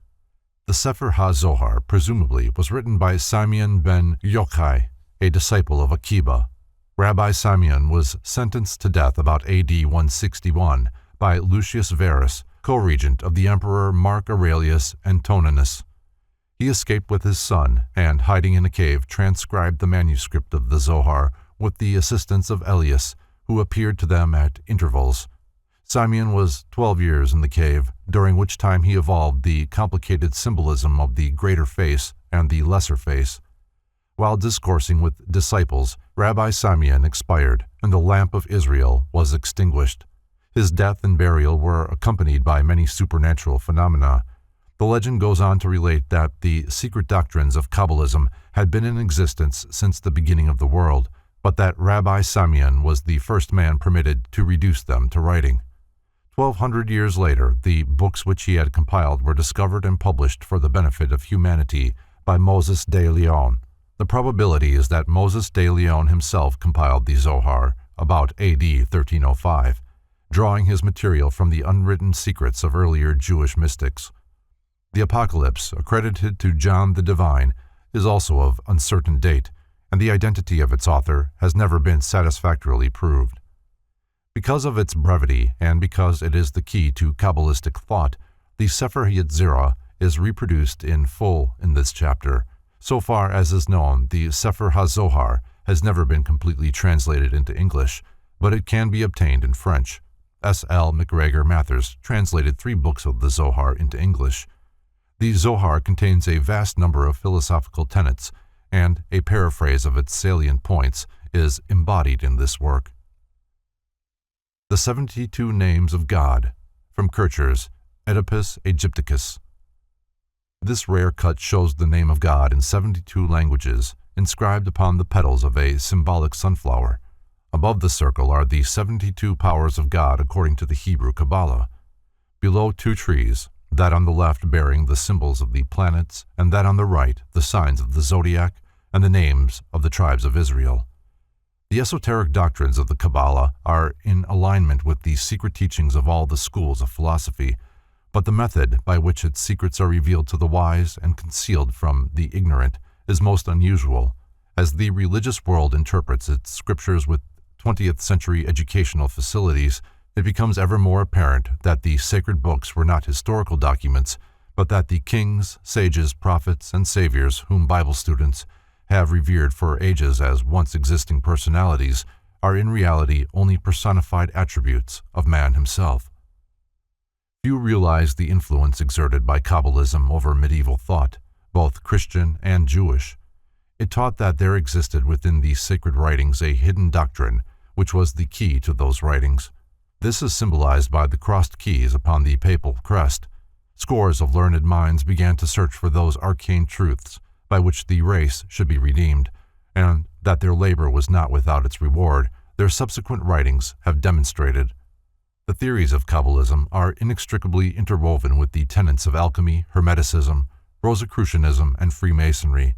The Sefer HaZohar presumably was written by Simeon ben Yochai, a disciple of Akiba. Rabbi Simeon was sentenced to death about A.D. 161 by Lucius Verus, co-regent of the Emperor Mark Aurelius Antoninus. He escaped with his son and, hiding in a cave, transcribed the manuscript of the Zohar with the assistance of Elias, who appeared to them at intervals. Simeon was 12 years in the cave, during which time he evolved the complicated symbolism of the greater face and the lesser face. While discoursing with disciples, Rabbi Simeon expired, and the lamp of Israel was extinguished. His death and burial were accompanied by many supernatural phenomena. The legend goes on to relate that the secret doctrines of Kabbalism had been in existence since the beginning of the world, but that Rabbi Simeon was the first man permitted to reduce them to writing. 1,200 years later, the books which he had compiled were discovered and published for the benefit of humanity by Moses de Leon. The probability is that Moses de Leon himself compiled the Zohar about A.D. 1305, drawing his material from the unwritten secrets of earlier Jewish mystics. The Apocalypse, accredited to John the Divine, is also of uncertain date, and the identity of its author has never been satisfactorily proved. Because of its brevity and because it is the key to Kabbalistic thought, the Sefer Yetzirah is reproduced in full in this chapter. So far as is known, the Sefer HaZohar has never been completely translated into English, but it can be obtained in French. S. L. McGregor Mathers translated 3 books of the Zohar into English. The Zohar contains a vast number of philosophical tenets, and a paraphrase of its salient points is embodied in this work. The 72 Names of God, from Kircher's Oedipus Aegypticus. This rare cut shows the name of God in 72 languages, inscribed upon the petals of a symbolic sunflower. Above the circle are the 72 powers of God according to the Hebrew Kabbalah. Below, 2 trees, that on the left bearing the symbols of the planets, and that on the right the signs of the zodiac and the names of the tribes of Israel. The esoteric doctrines of the Kabbalah are in alignment with the secret teachings of all the schools of philosophy, but the method by which its secrets are revealed to the wise and concealed from the ignorant is most unusual. As the religious world interprets its scriptures with 20th century educational facilities, it becomes ever more apparent that the sacred books were not historical documents, but that the kings, sages, prophets, and saviors whom Bible students have revered for ages as once existing personalities are in reality only personified attributes of man himself. Few realize the influence exerted by Kabbalism over medieval thought, both Christian and Jewish. It taught that there existed within these sacred writings a hidden doctrine, which was the key to those writings. This is symbolized by the crossed keys upon the papal crest. Scores of learned minds began to search for those arcane truths by which the race should be redeemed, and that their labor was not without its reward, their subsequent writings have demonstrated. The theories of Kabbalism are inextricably interwoven with the tenets of alchemy, Hermeticism, Rosicrucianism, and Freemasonry.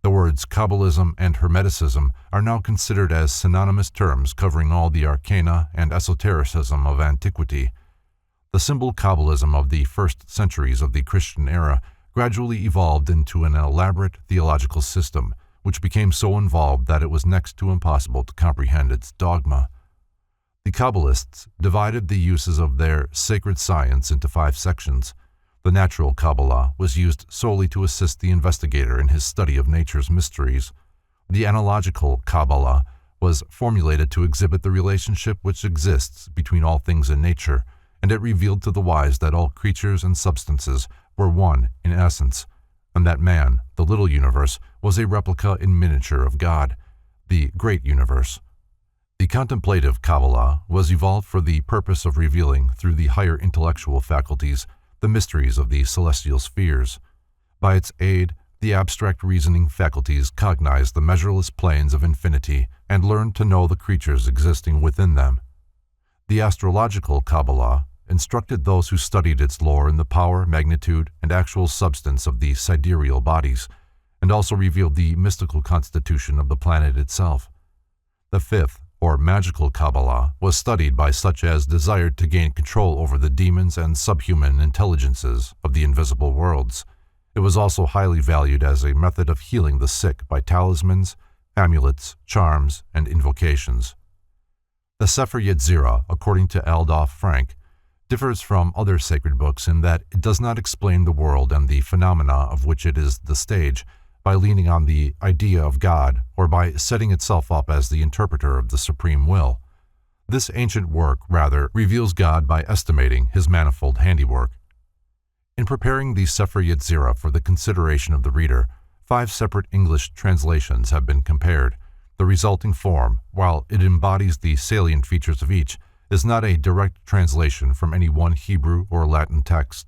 The words Kabbalism and Hermeticism are now considered as synonymous terms covering all the arcana and esotericism of antiquity. The symbol Kabbalism of the first centuries of the Christian era gradually evolved into an elaborate theological system, which became so involved that it was next to impossible to comprehend its dogma. The Kabbalists divided the uses of their sacred science into 5 sections. The natural Kabbalah was used solely to assist the investigator in his study of nature's mysteries. The analogical Kabbalah was formulated to exhibit the relationship which exists between all things in nature, and it revealed to the wise that all creatures and substances were one in essence, and that man, the little universe, was a replica in miniature of God, the great universe. The contemplative Kabbalah was evolved for the purpose of revealing, through the higher intellectual faculties, the mysteries of the celestial spheres. By its aid, the abstract reasoning faculties cognized the measureless planes of infinity and learned to know the creatures existing within them. The astrological Kabbalah instructed those who studied its lore in the power, magnitude, and actual substance of the sidereal bodies, and also revealed the mystical constitution of the planet itself. The 5th, or magical Kabbalah, was studied by such as desired to gain control over the demons and subhuman intelligences of the invisible worlds. It was also highly valued as a method of healing the sick by talismans, amulets, charms, and invocations. The Sefer Yetzirah, according to Adolf Frank, differs from other sacred books in that it does not explain the world and the phenomena of which it is the stage by leaning on the idea of God or by setting itself up as the interpreter of the supreme will. This ancient work rather reveals God by estimating his manifold handiwork. In preparing the Sefer Yetzirah for the consideration of the reader, 5 separate English translations have been compared. The resulting form, while it embodies the salient features of each, is not a direct translation from any one Hebrew or Latin text.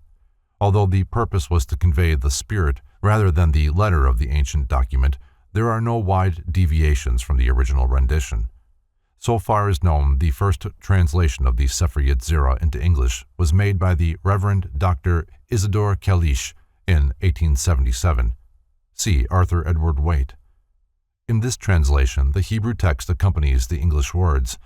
Although the purpose was to convey the spirit rather than the letter of the ancient document, there are no wide deviations from the original rendition. So far as known, the first translation of the Sefer Yetzirah into English was made by the Reverend Dr. Isidore Kalish in 1877. See Arthur Edward Waite. In this translation, the Hebrew text accompanies the English words.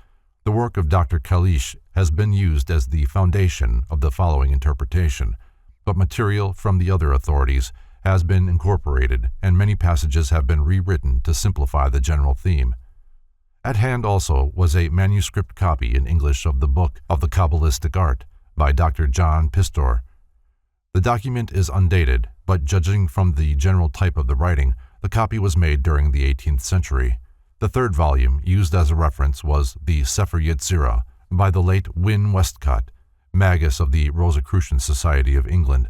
The work of Dr. Kalish has been used as the foundation of the following interpretation, but material from the other authorities has been incorporated, and many passages have been rewritten to simplify the general theme. At hand also was a manuscript copy in English of the Book of the Kabbalistic Art by Dr. John Pistor. The document is undated, but judging from the general type of the writing, the copy was made during the 18th century. The 3rd volume used as a reference was the Sefer Yetzirah by the late Wynne Westcott, Magus of the Rosicrucian Society of England.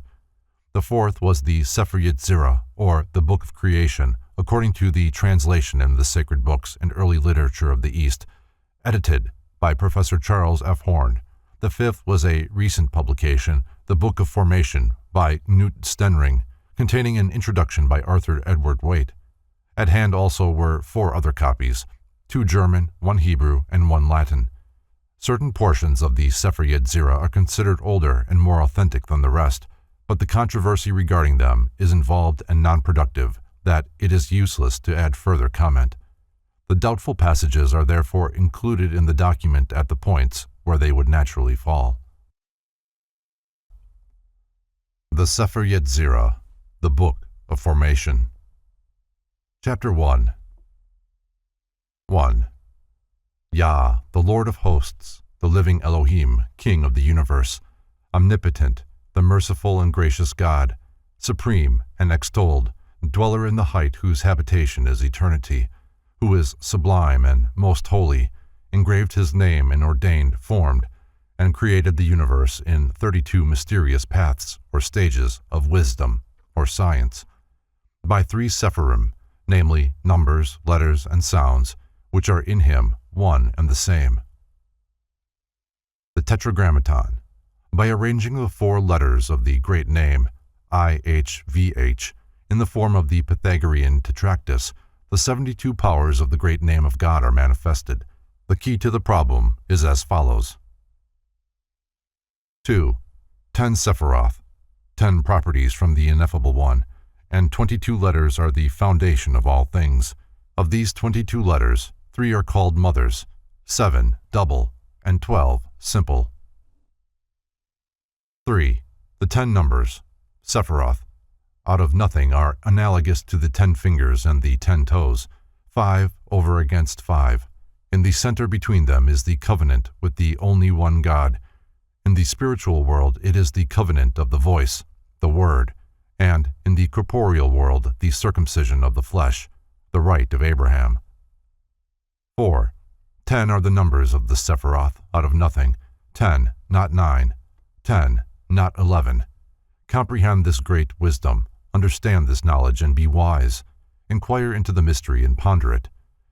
The 4th was the Sefer Yetzirah, or the Book of Creation, according to the translation in the sacred books and early literature of the East, edited by Professor Charles F. Horn. The fifth was a recent publication, The Book of Formation, by Knut Stenring, containing an introduction by Arthur Edward Waite. At hand also were 4 other copies, 2 German, 1 Hebrew, and 1 Latin. Certain portions of the Sephirot Zera are considered older and more authentic than the rest, but the controversy regarding them is involved and non-productive, that it is useless to add further comment. The doubtful passages are therefore included in the document at the points where they would naturally fall. The Sephirot Zera, the Book of Formation. Chapter 1. 1. Yah, the Lord of hosts, the living Elohim, King of the universe, omnipotent, the merciful and gracious God, supreme and extolled, dweller in the height whose habitation is eternity, who is sublime and most holy, engraved his name and ordained, formed, and created the universe in 32 mysterious paths or stages of wisdom or science, by 3 Sephirim, namely numbers, letters, and sounds, which are in him one and the same. The Tetragrammaton, by arranging the 4 letters of the great name, IHVH, in the form of the Pythagorean tetractys, the 72 powers of the great name of God are manifested. The key to the problem is as follows. 2. 10 Sephiroth, 10 properties from the Ineffable One, and 22 letters are the foundation of all things. Of these 22 letters, 3 are called mothers, 7 double, and 12 simple. 3. The 10 numbers, Sephiroth, out of nothing, are analogous to the 10 fingers and the 10 toes, 5 over against 5. In the center between them is the covenant with the only one God. In the spiritual world, it is the covenant of the voice, the word, and in the corporeal world, the circumcision of the flesh, the rite of Abraham. 4. 10 are the numbers of the Sephiroth out of nothing, 10, not 9, 10, not 11. Comprehend this great wisdom, understand this knowledge and be wise. Inquire into the mystery and ponder it.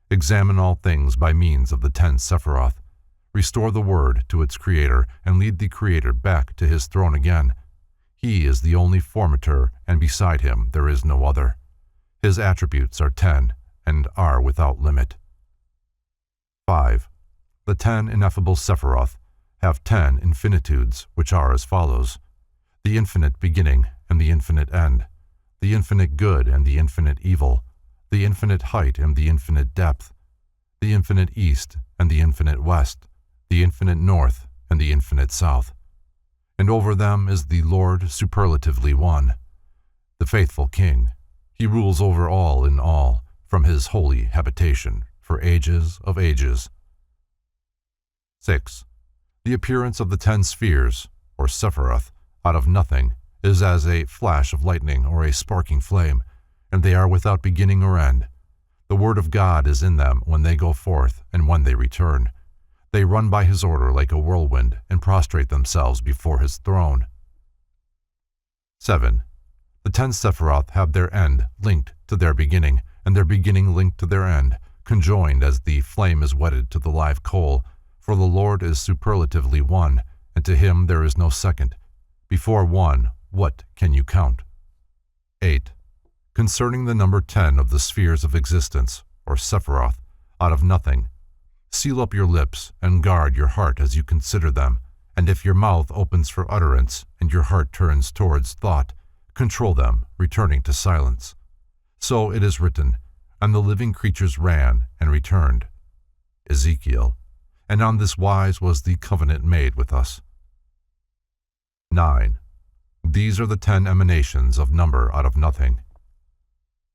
Examine all things by means of the 10 Sephiroth. Restore the word to its creator and lead the creator back to his throne again. He is the only formator, and beside him there is no other. His attributes are 10 and are without limit. 5. The 10 ineffable Sephiroth have 10 infinitudes, which are as follows: the infinite beginning and the infinite end, the infinite good and the infinite evil, the infinite height and the infinite depth, the infinite east and the infinite west, the infinite north and the infinite south. And over them is the Lord superlatively one, the faithful King. He rules over all in all, from his holy habitation, for ages of ages. 6. The appearance of the 10 spheres, or Sephiroth, out of nothing, is as a flash of lightning or a sparking flame, and they are without beginning or end. The word of God is in them when they go forth and when they return. They run by his order like a whirlwind and prostrate themselves before his throne. 7. The 10 Sephiroth have their end linked to their beginning, and their beginning linked to their end, conjoined as the flame is wedded to the live coal, for the Lord is superlatively one, and to him there is no second. Before one, what can you count? 8. Concerning the number 10 of the spheres of existence, or Sephiroth, out of nothing, seal up your lips and guard your heart as you consider them, and if your mouth opens for utterance and your heart turns towards thought, control them, returning to silence. So it is written, and the living creatures ran and returned. Ezekiel. And on this wise was the covenant made with us. 9. These are the 10 emanations of number out of nothing.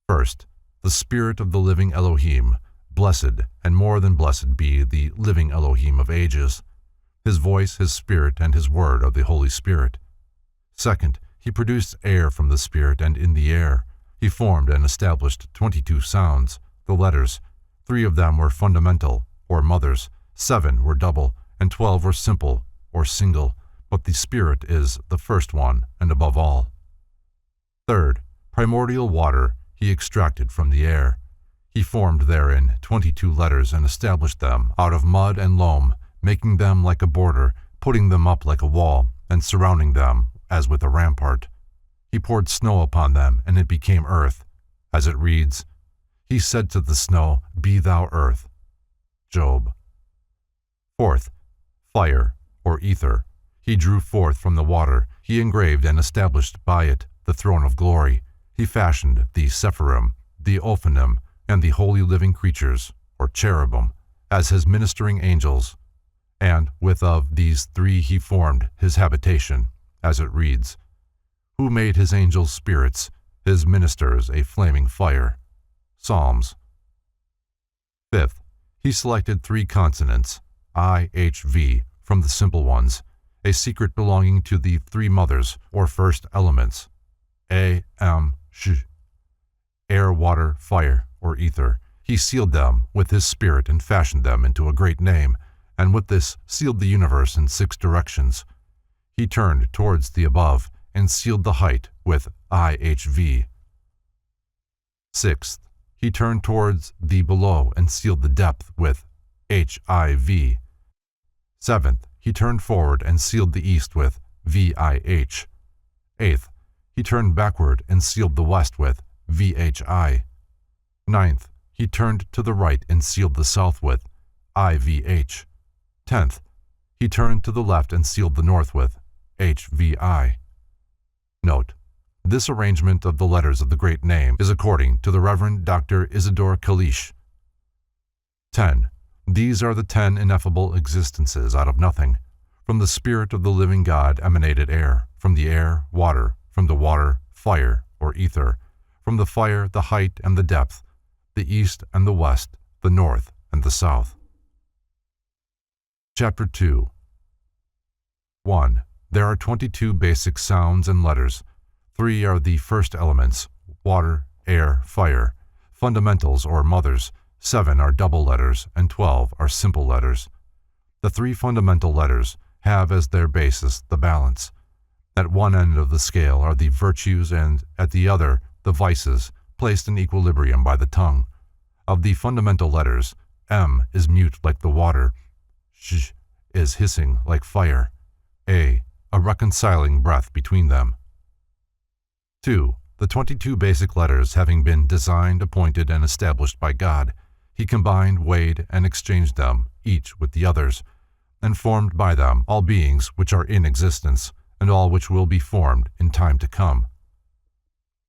First, the spirit of the living Elohim, blessed and more than blessed be the living Elohim of ages. His voice, his spirit, and his word are the Holy Spirit. Second, he produced air from the spirit, and in the air he formed and established 22 sounds, the letters. 3 of them were fundamental, or mothers, 7 were double, and 12 were simple, or single, but the spirit is the first one, and above all. Third, primordial water he extracted from the air. He formed therein 22 letters and established them out of mud and loam, making them like a border, putting them up like a wall, and surrounding them as with a rampart. He poured snow upon them, and it became earth. As it reads, He said to the snow, Be thou earth. Job. Fourth, fire, or ether. He drew forth from the water. He engraved and established by it the throne of glory. He fashioned the Sephirim, the Ophanim, and the holy living creatures, or cherubim, as his ministering angels. And with of these three he formed his habitation, as it reads, Who made his angels spirits, his ministers a flaming fire. Psalms. Fifth, he selected three consonants, I, H, V, from the simple ones, a secret belonging to the three mothers, or first elements, A, M, Sh, air, water, fire, or ether. He sealed them with his spirit and fashioned them into a great name, and with this sealed the universe in 6 directions. He turned towards the above, and sealed the height with IHV. Sixth, he turned towards the below, and sealed the depth with HIV. Seventh, he turned forward, and sealed the east with VIH. Eighth, he turned backward, and sealed the west with VHI. Ninth, he turned to the right, and sealed the south with IVH. 10th, he turned to the left and sealed the north with HVI. Note: this arrangement of the letters of the great name is according to the Reverend Dr. Isidore Kalish. 10. These are the 10 ineffable existences out of nothing. From the spirit of the living God emanated air, from the air, water, from the water, fire, or ether, from the fire, the height and the depth, the east and the west, the north and the south. Chapter 2. 1. There are 22 basic sounds and letters. 3 are the first elements, water, air, fire, fundamentals or mothers. 7 are double letters, and 12 are simple letters. The 3 fundamental letters have as their basis the balance. At one end of the scale are the virtues, and at the other the vices, placed in equilibrium by the tongue. Of the fundamental letters, M is mute like the water, Sh is hissing like fire, A reconciling breath between them. 2. The 22 basic letters having been designed, appointed, and established by God, he combined, weighed, and exchanged them, each with the others, and formed by them all beings which are in existence, and all which will be formed in time to come.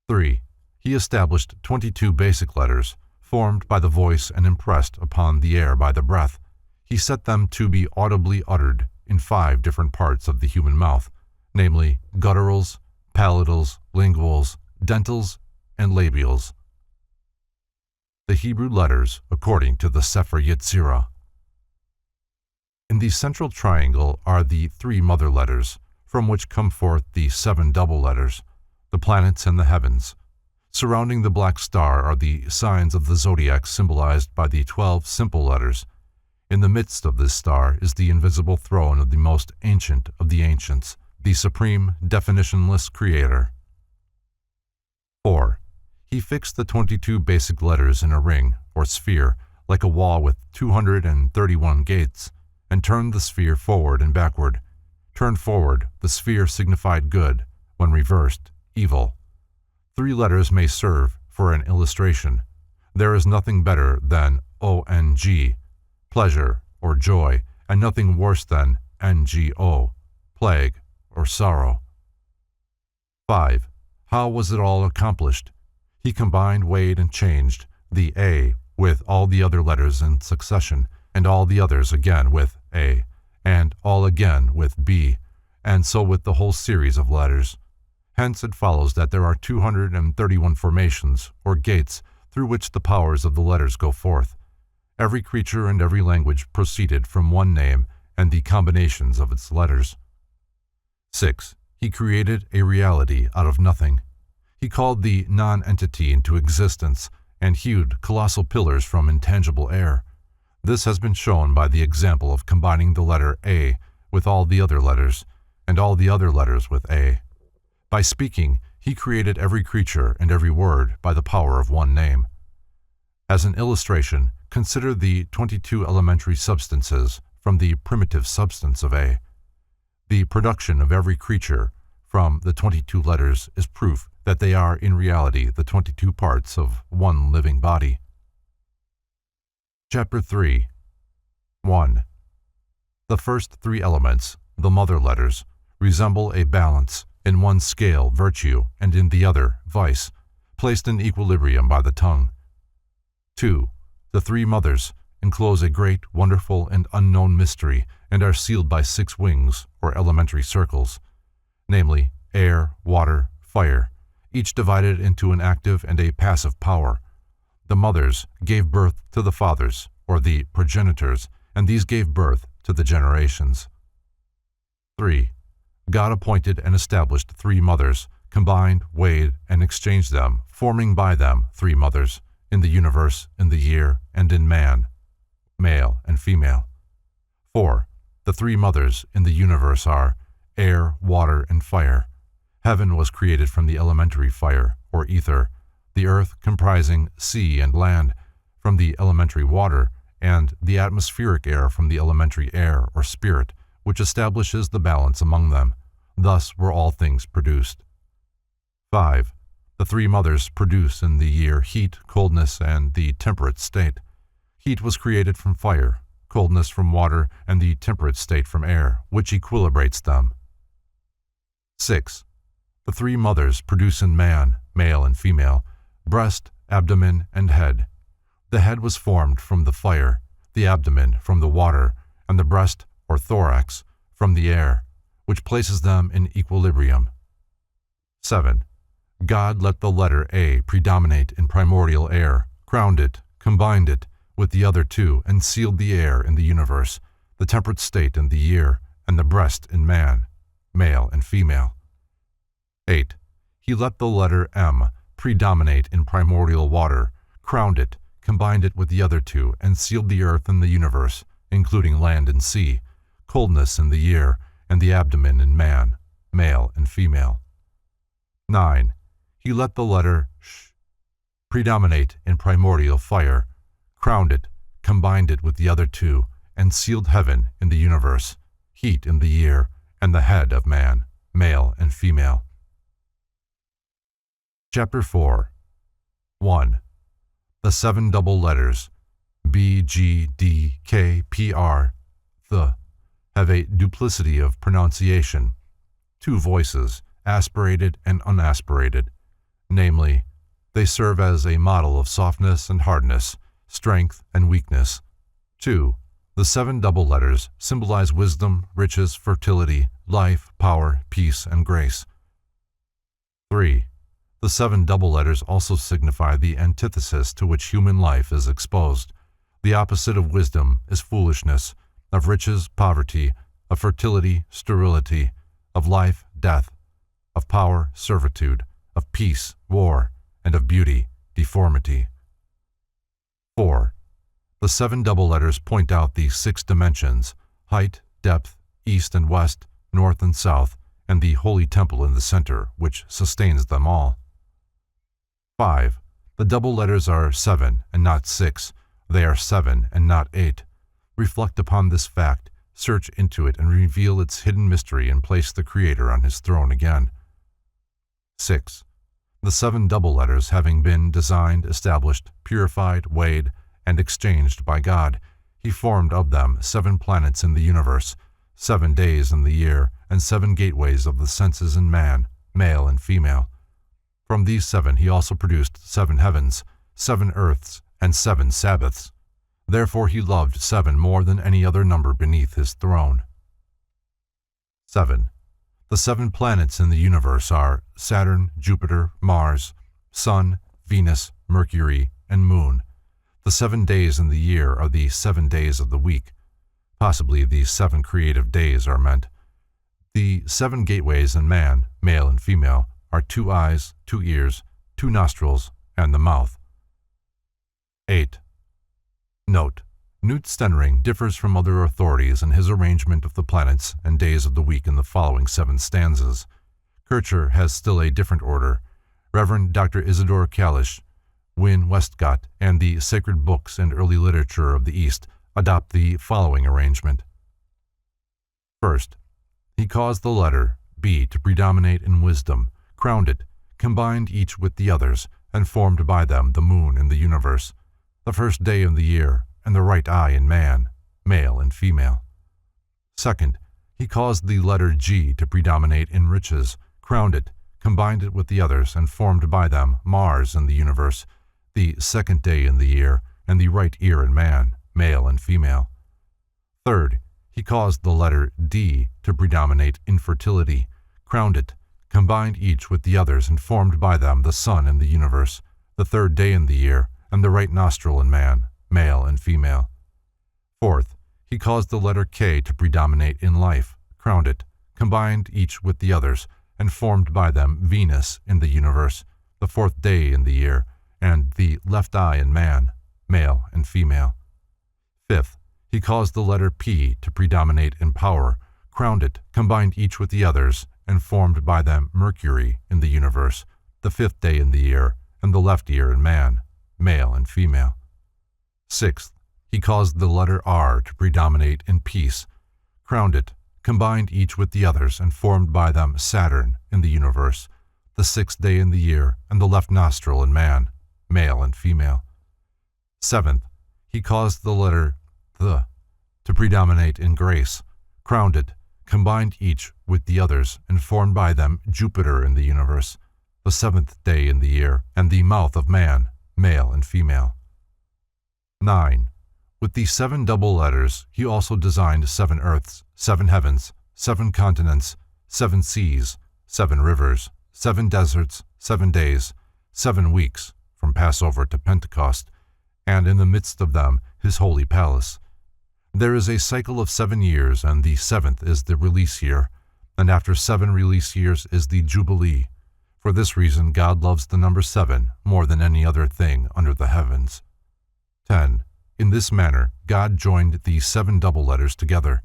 3. He established 22 basic letters, formed by the voice and impressed upon the air by the breath. He set them to be audibly uttered in 5 different parts of the human mouth, namely gutturals, palatals, linguals, dentals, and labials. The Hebrew letters according to the Sefer Yetzirah. In the central triangle are the 3 mother letters, from which come forth the 7 double letters, the planets and the heavens. Surrounding the black star are the signs of the zodiac symbolized by the 12 simple letters. In the midst of this star is the invisible throne of the most ancient of the ancients, the supreme, definitionless creator. 4. He fixed the 22 basic letters in a ring, or sphere, like a wall with 231 gates, and turned the sphere forward and backward. Turned forward, the sphere signified good; when reversed, evil. 3 letters may serve for an illustration. There is nothing better than ONG, pleasure or joy, and nothing worse than NGO, plague or sorrow. 5. How was it all accomplished? He combined, weighed, and changed the A with all the other letters in succession, and all the others again with A, and all again with B, and so with the whole series of letters. Hence it follows that there are 231 formations, or gates, through which the powers of the letters go forth. Every creature and every language proceeded from one name and the combinations of its letters. 6. He created a reality out of nothing. He called the non-entity into existence and hewed colossal pillars from intangible air. This has been shown by the example of combining the letter A with all the other letters, and all the other letters with A. By speaking, he created every creature and every word by the power of one name. As an illustration, consider the 22 elementary substances from the primitive substance of A. The production of every creature from the 22 letters is proof that they are in reality the 22 parts of one living body. Chapter 3. 1. The first 3 elements, the mother letters, resemble a balance, in one scale virtue and in the other vice, placed in equilibrium by the tongue. 2. The 3 mothers enclose a great, wonderful, and unknown mystery and are sealed by 6 wings or elementary circles, namely air, water, fire, each divided into an active and a passive power. The mothers gave birth to the fathers, or the progenitors, and these gave birth to the generations. 3. God appointed and established 3 mothers, combined, weighed, and exchanged them, forming by them 3 mothers, in the universe, in the year, and in man, male and female. 4. The 3 mothers in the universe are air, water, and fire. Heaven was created from the elementary fire, or ether, the earth comprising sea and land from the elementary water, and the atmospheric air from the elementary air, or spirit, which establishes the balance among them. Thus were all things produced. 5. The 3 mothers produce in the year heat, coldness, and the temperate state. Heat was created from fire, coldness from water, and the temperate state from air, which equilibrates them. 6. The 3 mothers produce in man, male and female, breast, abdomen, and head. The head was formed from the fire, the abdomen from the water, and the breast, or thorax, from the air, which places them in equilibrium. 7. God let the letter A predominate in primordial air, crowned it, combined it with the other 2, and sealed the air in the universe, the temperate state in the year, and the breast in man, male and female. 8. He let the letter M predominate in primordial water, crowned it, combined it with the other 2, and sealed the earth in the universe, including land and sea, coldness in the year, and the abdomen in man, male and female. 9. He let the letter Sh predominate in primordial fire, crowned it, combined it with the other 2, and sealed heaven in the universe, heat in the year, and the head of man, male and female. Chapter 4. 1. The 7 double letters B, G, D, K, P, R, th, have a duplicity of pronunciation, 2 voices, aspirated and unaspirated. Namely, they serve as a model of softness and hardness, strength and weakness. 2. The 7 double letters symbolize wisdom, riches, fertility, life, power, peace, and grace. 3. The 7 double letters also signify the antithesis to which human life is exposed. The opposite of wisdom is foolishness, of riches, poverty, of fertility, sterility, of life, death, of power, servitude, of peace, war, and of beauty, deformity. 4. The 7 double letters point out the 6 dimensions, height, depth, east and west, north and south, and the holy temple in the center, which sustains them all. 5. The double letters are 7 and not 6. They are 7 and not 8. Reflect upon this fact, search into it, and reveal its hidden mystery and place the Creator on his throne again. 6. The 7 double letters, having been designed, established, purified, weighed, and exchanged by God, he formed of them 7 planets in the universe, 7 days in the year, and 7 gateways of the senses in man, male and female. From these 7 he also produced 7 heavens, 7 earths, and 7 Sabbaths. Therefore he loved 7 more than any other number beneath his throne. 7. The 7 planets in the universe are Saturn, Jupiter, Mars, Sun, Venus, Mercury, and Moon. The 7 days in the year are the 7 days of the week. Possibly the 7 creative days are meant. The 7 gateways in man, male and female, are 2 eyes, 2 ears, 2 nostrils, and the mouth. 8. Note: Knut Stenring differs from other authorities in his arrangement of the planets and days of the week in the following 7 stanzas. Kircher has still a different order. Reverend Dr. Isidore Kalish, Wynne Westcott, and the sacred books and early literature of the East adopt the following arrangement. First, he caused the letter B to predominate in wisdom, crowned it, combined each with the others, and formed by them the moon in the universe, the first day in the year, and the right eye in man, male and female. Second, he caused the letter G to predominate in riches, crowned it, combined it with the others, and formed by them Mars in the universe, the second day in the year, and the right ear in man, male and female. Third, he caused the letter D to predominate in fertility, crowned it, combined each with the others, and formed by them the sun in the universe, the third day in the year, and the right nostril in man, male and female. Fourth, he caused the letter K to predominate in life, crowned it, combined each with the others, and formed by them Venus in the universe, the fourth day in the year, and the left eye in man, male and female. Fifth, he caused the letter P to predominate in power, crowned it, combined each with the others, and formed by them Mercury in the universe, the fifth day in the year, and the left ear in man, male and female. Sixth, he caused the letter R to predominate in peace, crowned it, combined each with the others, and formed by them Saturn in the universe, the sixth day in the year, and the left nostril in man, male and female. Seventh, he caused the letter Th to predominate in grace, crowned it, combined each with the others, and formed by them Jupiter in the universe, the seventh day in the year, and the mouth of man, male and female. 9. With the 7 double letters, he also designed 7 earths, 7 heavens, 7 continents, 7 seas, 7 rivers, 7 deserts, 7 days, 7 weeks, from Passover to Pentecost, and in the midst of them his holy palace. There is a cycle of 7 years, and the 7th is the release year, and after 7 release years is the Jubilee. For this reason God loves the number 7 more than any other thing under the heavens. 10. In this manner God joined the 7 double letters together.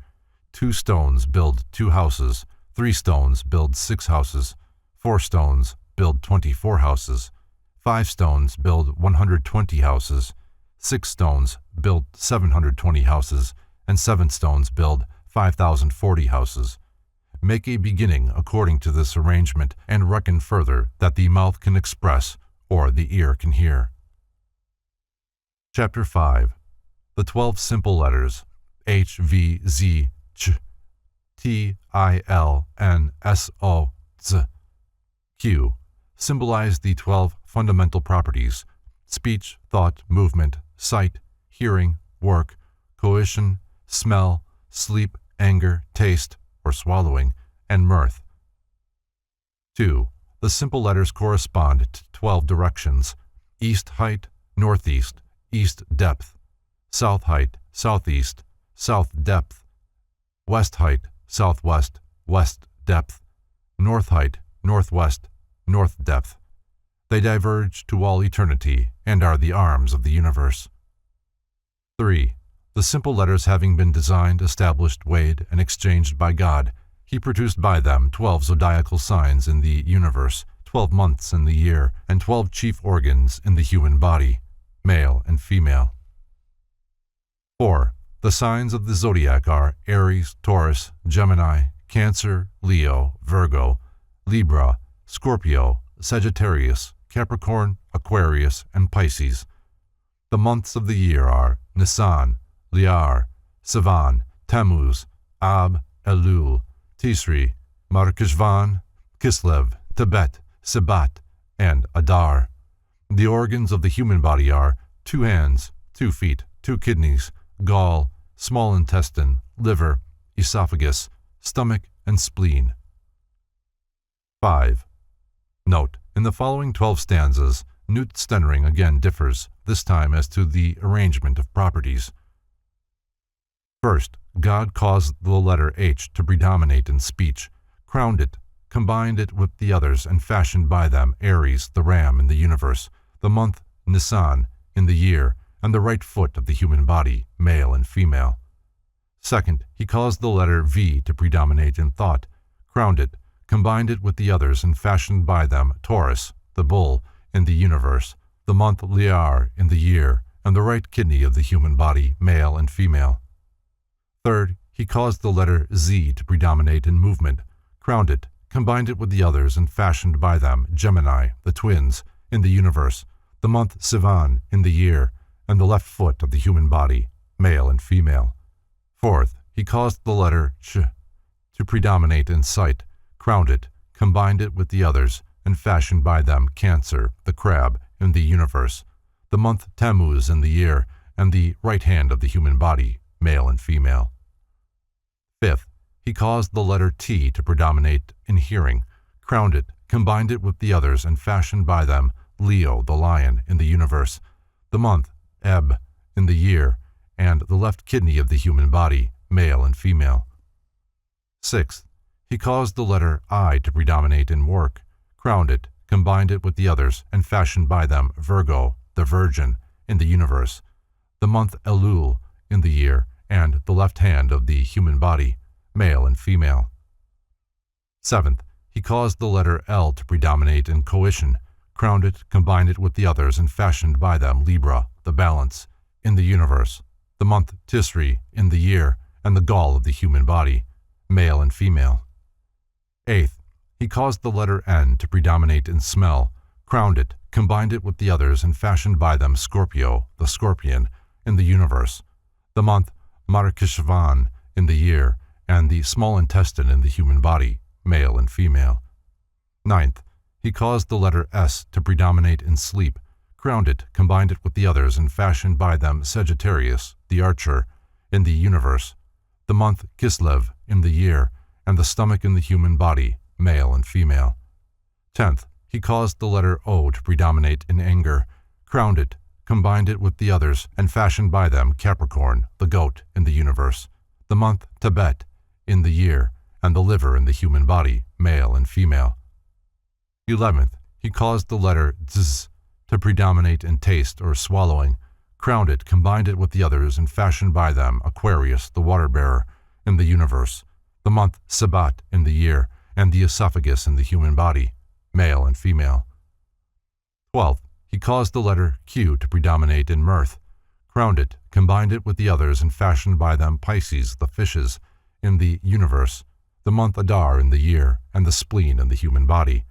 2 stones build 2 houses, 3 stones build 6 houses, 4 stones build 24 houses, 5 stones build 120 houses, 6 stones build 720 houses, and 7 stones build 5,040 houses. Make a beginning according to this arrangement, and reckon further that the mouth can express, or the ear can hear. Chapter 5. The 12 simple letters H, V, Z, Ch, T, I, L, N, S, O, Z, Q symbolize the 12 fundamental properties: speech, thought, movement, sight, hearing, work, coition, smell, sleep, anger, taste, or swallowing, and mirth. 2. The simple letters correspond to 12 directions: east height, northeast, east depth, south height, southeast, south depth, west height, southwest, west depth, north height, northwest, north depth. They diverge to all eternity and are the arms of the universe. 3. The simple letters having been designed, established, weighed, and exchanged by God, he produced by them 12 zodiacal signs in the universe, 12 months in the year, and 12 chief organs in the human body, male and female. 4. The signs of the zodiac are Aries, Taurus, Gemini, Cancer, Leo, Virgo, Libra, Scorpio, Sagittarius, Capricorn, Aquarius, and Pisces. The months of the year are Nisan, Iyar, Sivan, Tammuz, Ab, Elul, Tisri, Markheshvan, Kislev, Tebet, Sebat, and Adar. The organs of the human body are 2 hands, 2 feet, 2 kidneys, gall, small intestine, liver, esophagus, stomach, and spleen. 5. Note: in the following 12 stanzas, Knut Stenring again differs, this time as to the arrangement of properties. First, God caused the letter H to predominate in speech, crowned it, combined it with the others, and fashioned by them Aries, the ram in the universe, the month Nisan in the year, and the right foot of the human body, male and female. Second, he caused the letter V to predominate in thought, crowned it, combined it with the others, and fashioned by them Taurus, the bull, in the universe, the month Iyar in the year, and the right kidney of the human body, male and female. Third, he caused the letter Z to predominate in movement, crowned it, combined it with the others, and fashioned by them Gemini, the twins, in the universe, the month Sivan in the year, and the left foot of the human body, male and female. Fourth, he caused the letter Ch to predominate in sight, crowned it, combined it with the others, and fashioned by them Cancer, the crab, in the universe, the month Tammuz in the year, and the right hand of the human body, male and female. Fifth, he caused the letter T to predominate in hearing, crowned it, combined it with the others, and fashioned by them Leo, the lion, in the universe, the month Eb in the year, and the left kidney of the human body, male and female. Sixth, he caused the letter I to predominate in work, crowned it, combined it with the others, and fashioned by them Virgo, the virgin, in the universe, the month Elul in the year, and the left hand of the human body, male and female. Seventh, he caused the letter L to predominate in coition, crowned it, combined it with the others, and fashioned by them Libra, the balance, in the universe, the month Tisri in the year, and the gall of the human body, male and female. Eighth, he caused the letter N to predominate in smell, crowned it, combined it with the others, and fashioned by them Scorpio, the scorpion, in the universe, the month Markeshvan in the year, and the small intestine in the human body, male and female. Ninth, he caused the letter S to predominate in sleep, crowned it, combined it with the others, and fashioned by them Sagittarius, the archer, in the universe, the month Kislev in the year, and the stomach in the human body, male and female. 10th, he caused the letter O to predominate in anger, crowned it, combined it with the others, and fashioned by them Capricorn, the goat, in the universe, the month Tebet in the year, and the liver in the human body, male and female. 11th, he caused the letter Z to predominate in taste or swallowing, crowned it, combined it with the others, and fashioned by them Aquarius, the water-bearer, in the universe, the month Sabat in the year, and the esophagus in the human body, male and female. 12th, he caused the letter Q to predominate in mirth, crowned it, combined it with the others, and fashioned by them Pisces, the fishes, in the universe, the month Adar in the year, and the spleen in the human body,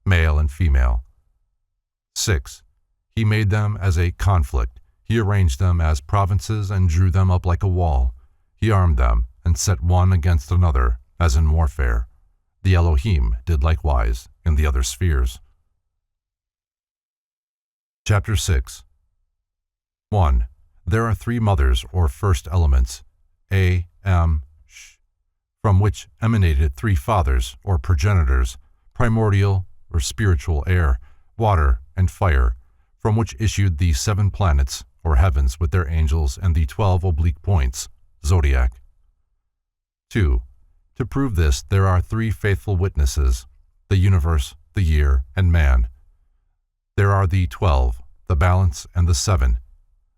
male and female. 6. He made them as a conflict. He arranged them as provinces and drew them up like a wall. He armed them and set one against another, as in warfare. The Elohim did likewise in the other spheres. Chapter 6. 1. There are three mothers or first elements, A, M, Sh, from which emanated three fathers or progenitors, primordial or spiritual air, water, and fire, from which issued the 7 planets or heavens with their angels and the 12 oblique points, zodiac. 2. To prove this, there are 3 faithful witnesses, the universe, the year, and man. There are the 12, the balance, and the 7.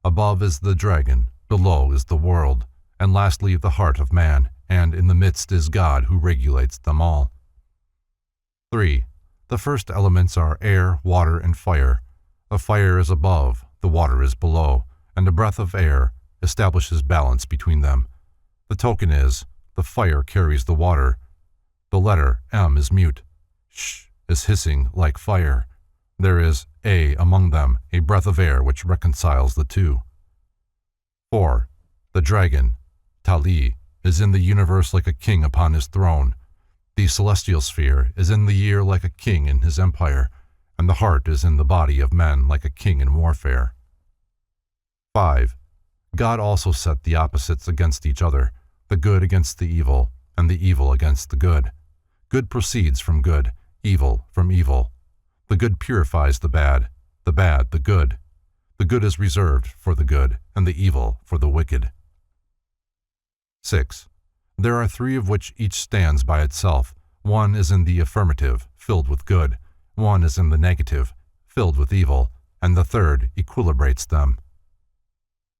Above is the dragon, below is the world, and lastly the heart of man, and in the midst is God who regulates them all. 3. The first elements are air, water, and fire. The fire is above, the water is below, and a breath of air establishes balance between them. The token is, the fire carries the water. The letter M is mute. Sh is hissing like fire. There is A among them, a breath of air which reconciles the two. 4. The dragon, Tali, is in the universe like a king upon his throne. The celestial sphere is in the year like a king in his empire, and the heart is in the body of men like a king in warfare. 5. God also set the opposites against each other, the good against the evil, and the evil against the good. Good proceeds from good, evil from evil. The good purifies the bad the good. The good is reserved for the good, and the evil for the wicked. 6. There are 3 of which each stands by itself. One is in the affirmative, filled with good. One is in the negative, filled with evil, and the third equilibrates them.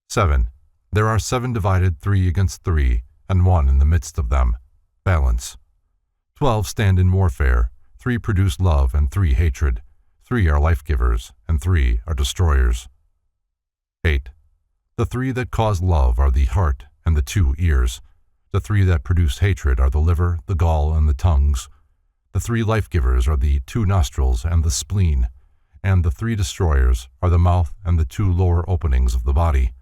7. There are 7 divided 3 against 3, and 1 in the midst of them. Balance. 12 stand in warfare. 3 produce love, and 3 hatred. 3 are life-givers, and 3 are destroyers. 8. The 3 that cause love are the heart and the 2 ears. The three that produce hatred are the liver, the gall, and the tongues. The three life-givers are the two nostrils and the spleen, and the three destroyers are the mouth and the two lower openings of the body.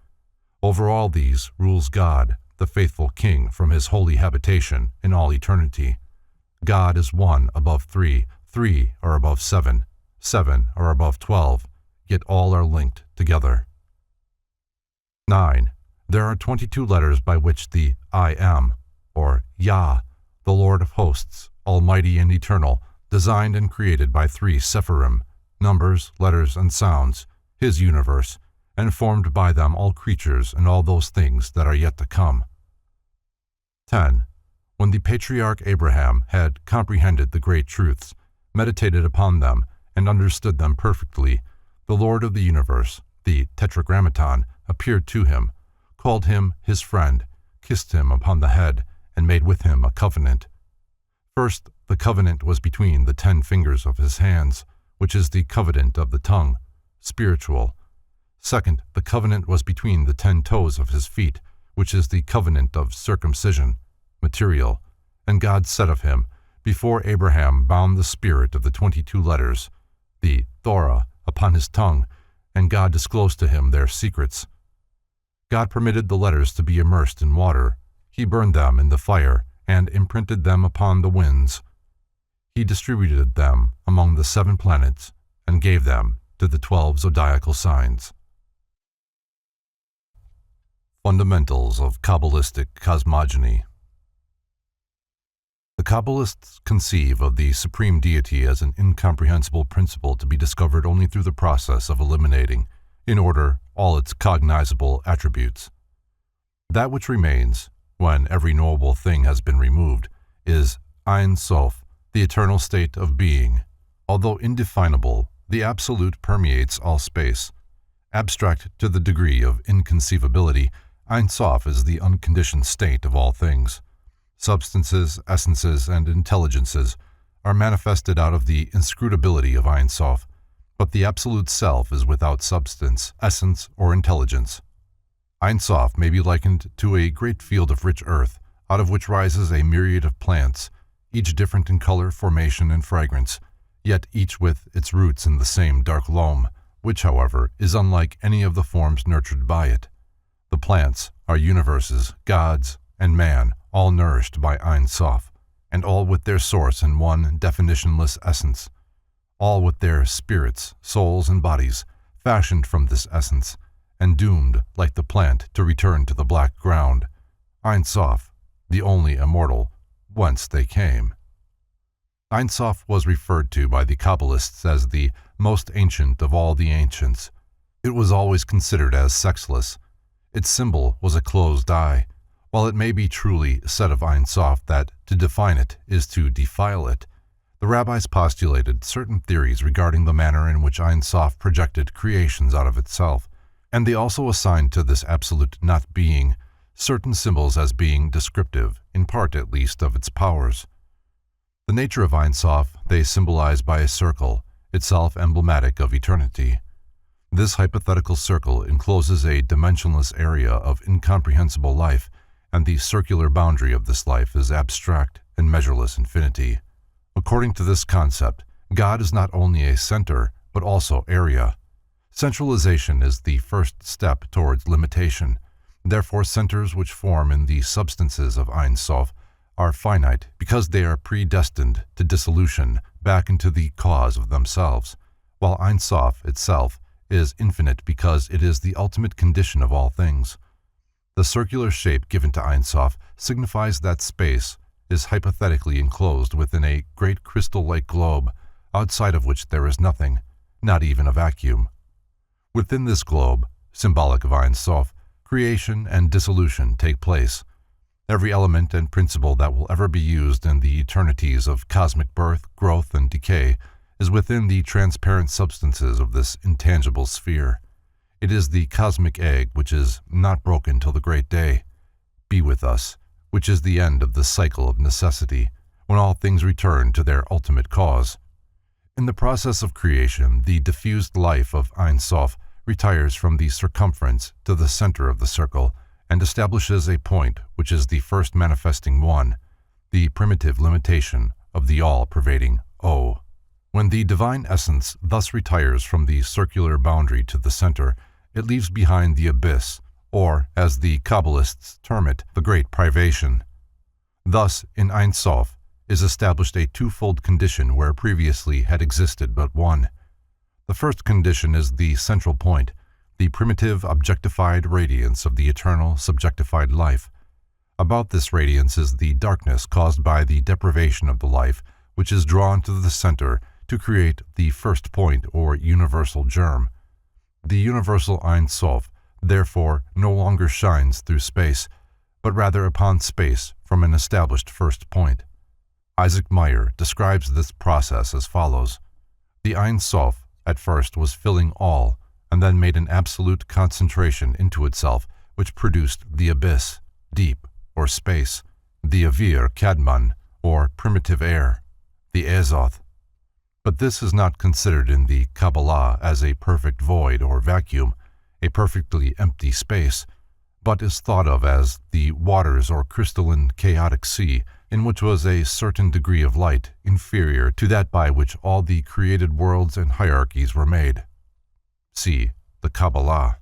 Over all these rules God, the faithful King from his holy habitation in all eternity. God is one above three, three are above seven, seven are above 12, yet all are linked together. 9. There are 22 letters by which the I Am, or Yah, the Lord of hosts, almighty and eternal, designed and created by three Sephirim, numbers, letters, and sounds, his universe, and formed by them all creatures and all those things that are yet to come. 10. When the patriarch Abraham had comprehended the great truths, meditated upon them, and understood them perfectly, the Lord of the universe, the Tetragrammaton, appeared to him, called him his friend, kissed him upon the head, and made with him a covenant. First, the covenant was between the 10 fingers of his hands, which is the covenant of the tongue, spiritual. Second, the covenant was between the 10 toes of his feet, which is the covenant of circumcision, material. And God said of him, before Abraham bound the spirit of the 22 letters, the Thora, upon his tongue, and God disclosed to him their secrets. God permitted the letters to be immersed in water. He burned them in the fire and imprinted them upon the winds. He distributed them among the 7 planets and gave them to the 12 zodiacal signs. Fundamentals of Kabbalistic Cosmogony. The Kabbalists conceive of the supreme deity as an incomprehensible principle to be discovered only through the process of eliminating, in order, all its cognizable attributes. That which remains, when every knowable thing has been removed, is Ein Sof, the eternal state of being. Although indefinable, the Absolute permeates all space. Abstract to the degree of inconceivability, Ein Sof is the unconditioned state of all things. Substances, essences, and intelligences are manifested out of the inscrutability of Ein Sof, but the Absolute Self is without substance, essence, or intelligence. Ein Sof may be likened to a great field of rich earth, out of which rises a myriad of plants, each different in color, formation, and fragrance, yet each with its roots in the same dark loam, which, however, is unlike any of the forms nurtured by it. The plants are universes, gods, and man, all nourished by Ein Sof, and all with their source in one definitionless essence, all with their spirits, souls, and bodies, fashioned from this essence, and doomed, like the plant, to return to the black ground, Ein Sof, the only immortal, whence they came. Ein Sof was referred to by the Kabbalists as the most ancient of all the ancients. It was always considered as sexless. Its symbol was a closed eye. While it may be truly said of Ein Sof that to define it is to defile it, the rabbis postulated certain theories regarding the manner in which Ein Sof projected creations out of itself, and they also assigned to this absolute not being certain symbols as being descriptive, in part at least, of its powers. The nature of Ein Sof they symbolize by a circle, itself emblematic of eternity. This hypothetical circle encloses a dimensionless area of incomprehensible life, and the circular boundary of this life is abstract and measureless infinity. According to this concept, God is not only a center, but also area. Centralization is the first step towards limitation. Therefore, centers which form in the substances of Ein Sof are finite because they are predestined to dissolution back into the cause of themselves, while Ein Sof itself is infinite because it is the ultimate condition of all things. The circular shape given to Ein Sof signifies that space is hypothetically enclosed within a great crystal-like globe, outside of which there is nothing, not even a vacuum. Within this globe, symbolic of Ein Sof, creation and dissolution take place. Every element and principle that will ever be used in the eternities of cosmic birth, growth, and decay is within the transparent substances of this intangible sphere. It is the cosmic egg which is not broken till the great day. Be with us, which is the end of the cycle of necessity, when all things return to their ultimate cause. In the process of creation, the diffused life of Ein Sof retires from the circumference to the center of the circle and establishes a point which is the first manifesting one, the primitive limitation of the all-pervading O. When the divine essence thus retires from the circular boundary to the center, it leaves behind the abyss, or, as the Kabbalists term it, the great privation. Thus, in Ein Sof is established a twofold condition where previously had existed but one. The first condition is the central point, the primitive objectified radiance of the eternal subjectified life. About this radiance is the darkness caused by the deprivation of the life, which is drawn to the center to create the first point or universal germ. The universal Ein Sof, therefore, no longer shines through space, but rather upon space from an established first point. Isaac Meyer describes this process as follows. The Ein Sof at first was filling all, and then made an absolute concentration into itself, which produced the abyss, deep, or space, the Avir Kadmon, or primitive air, the Azoth. But this is not considered in the Kabbalah as a perfect void or vacuum, a perfectly empty space, but is thought of as the waters or crystalline chaotic sea, in which was a certain degree of light inferior to that by which all the created worlds and hierarchies were made. See the Kabbalah.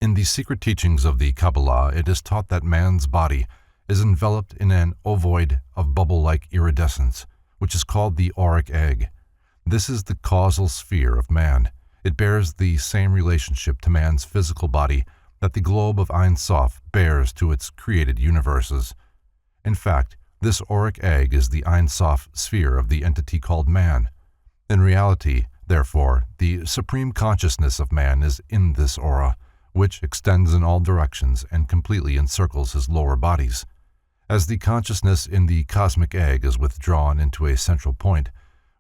In the secret teachings of the Kabbalah, it is taught that man's body is enveloped in an ovoid of bubble-like iridescence, which is called the auric egg. This is the causal sphere of man. It bears the same relationship to man's physical body that the globe of Ein Sof bears to its created universes. In fact, this auric egg is the Ein Sof sphere of the entity called man. In reality, therefore, the supreme consciousness of man is in this aura, which extends in all directions and completely encircles his lower bodies. As the consciousness in the cosmic egg is withdrawn into a central point,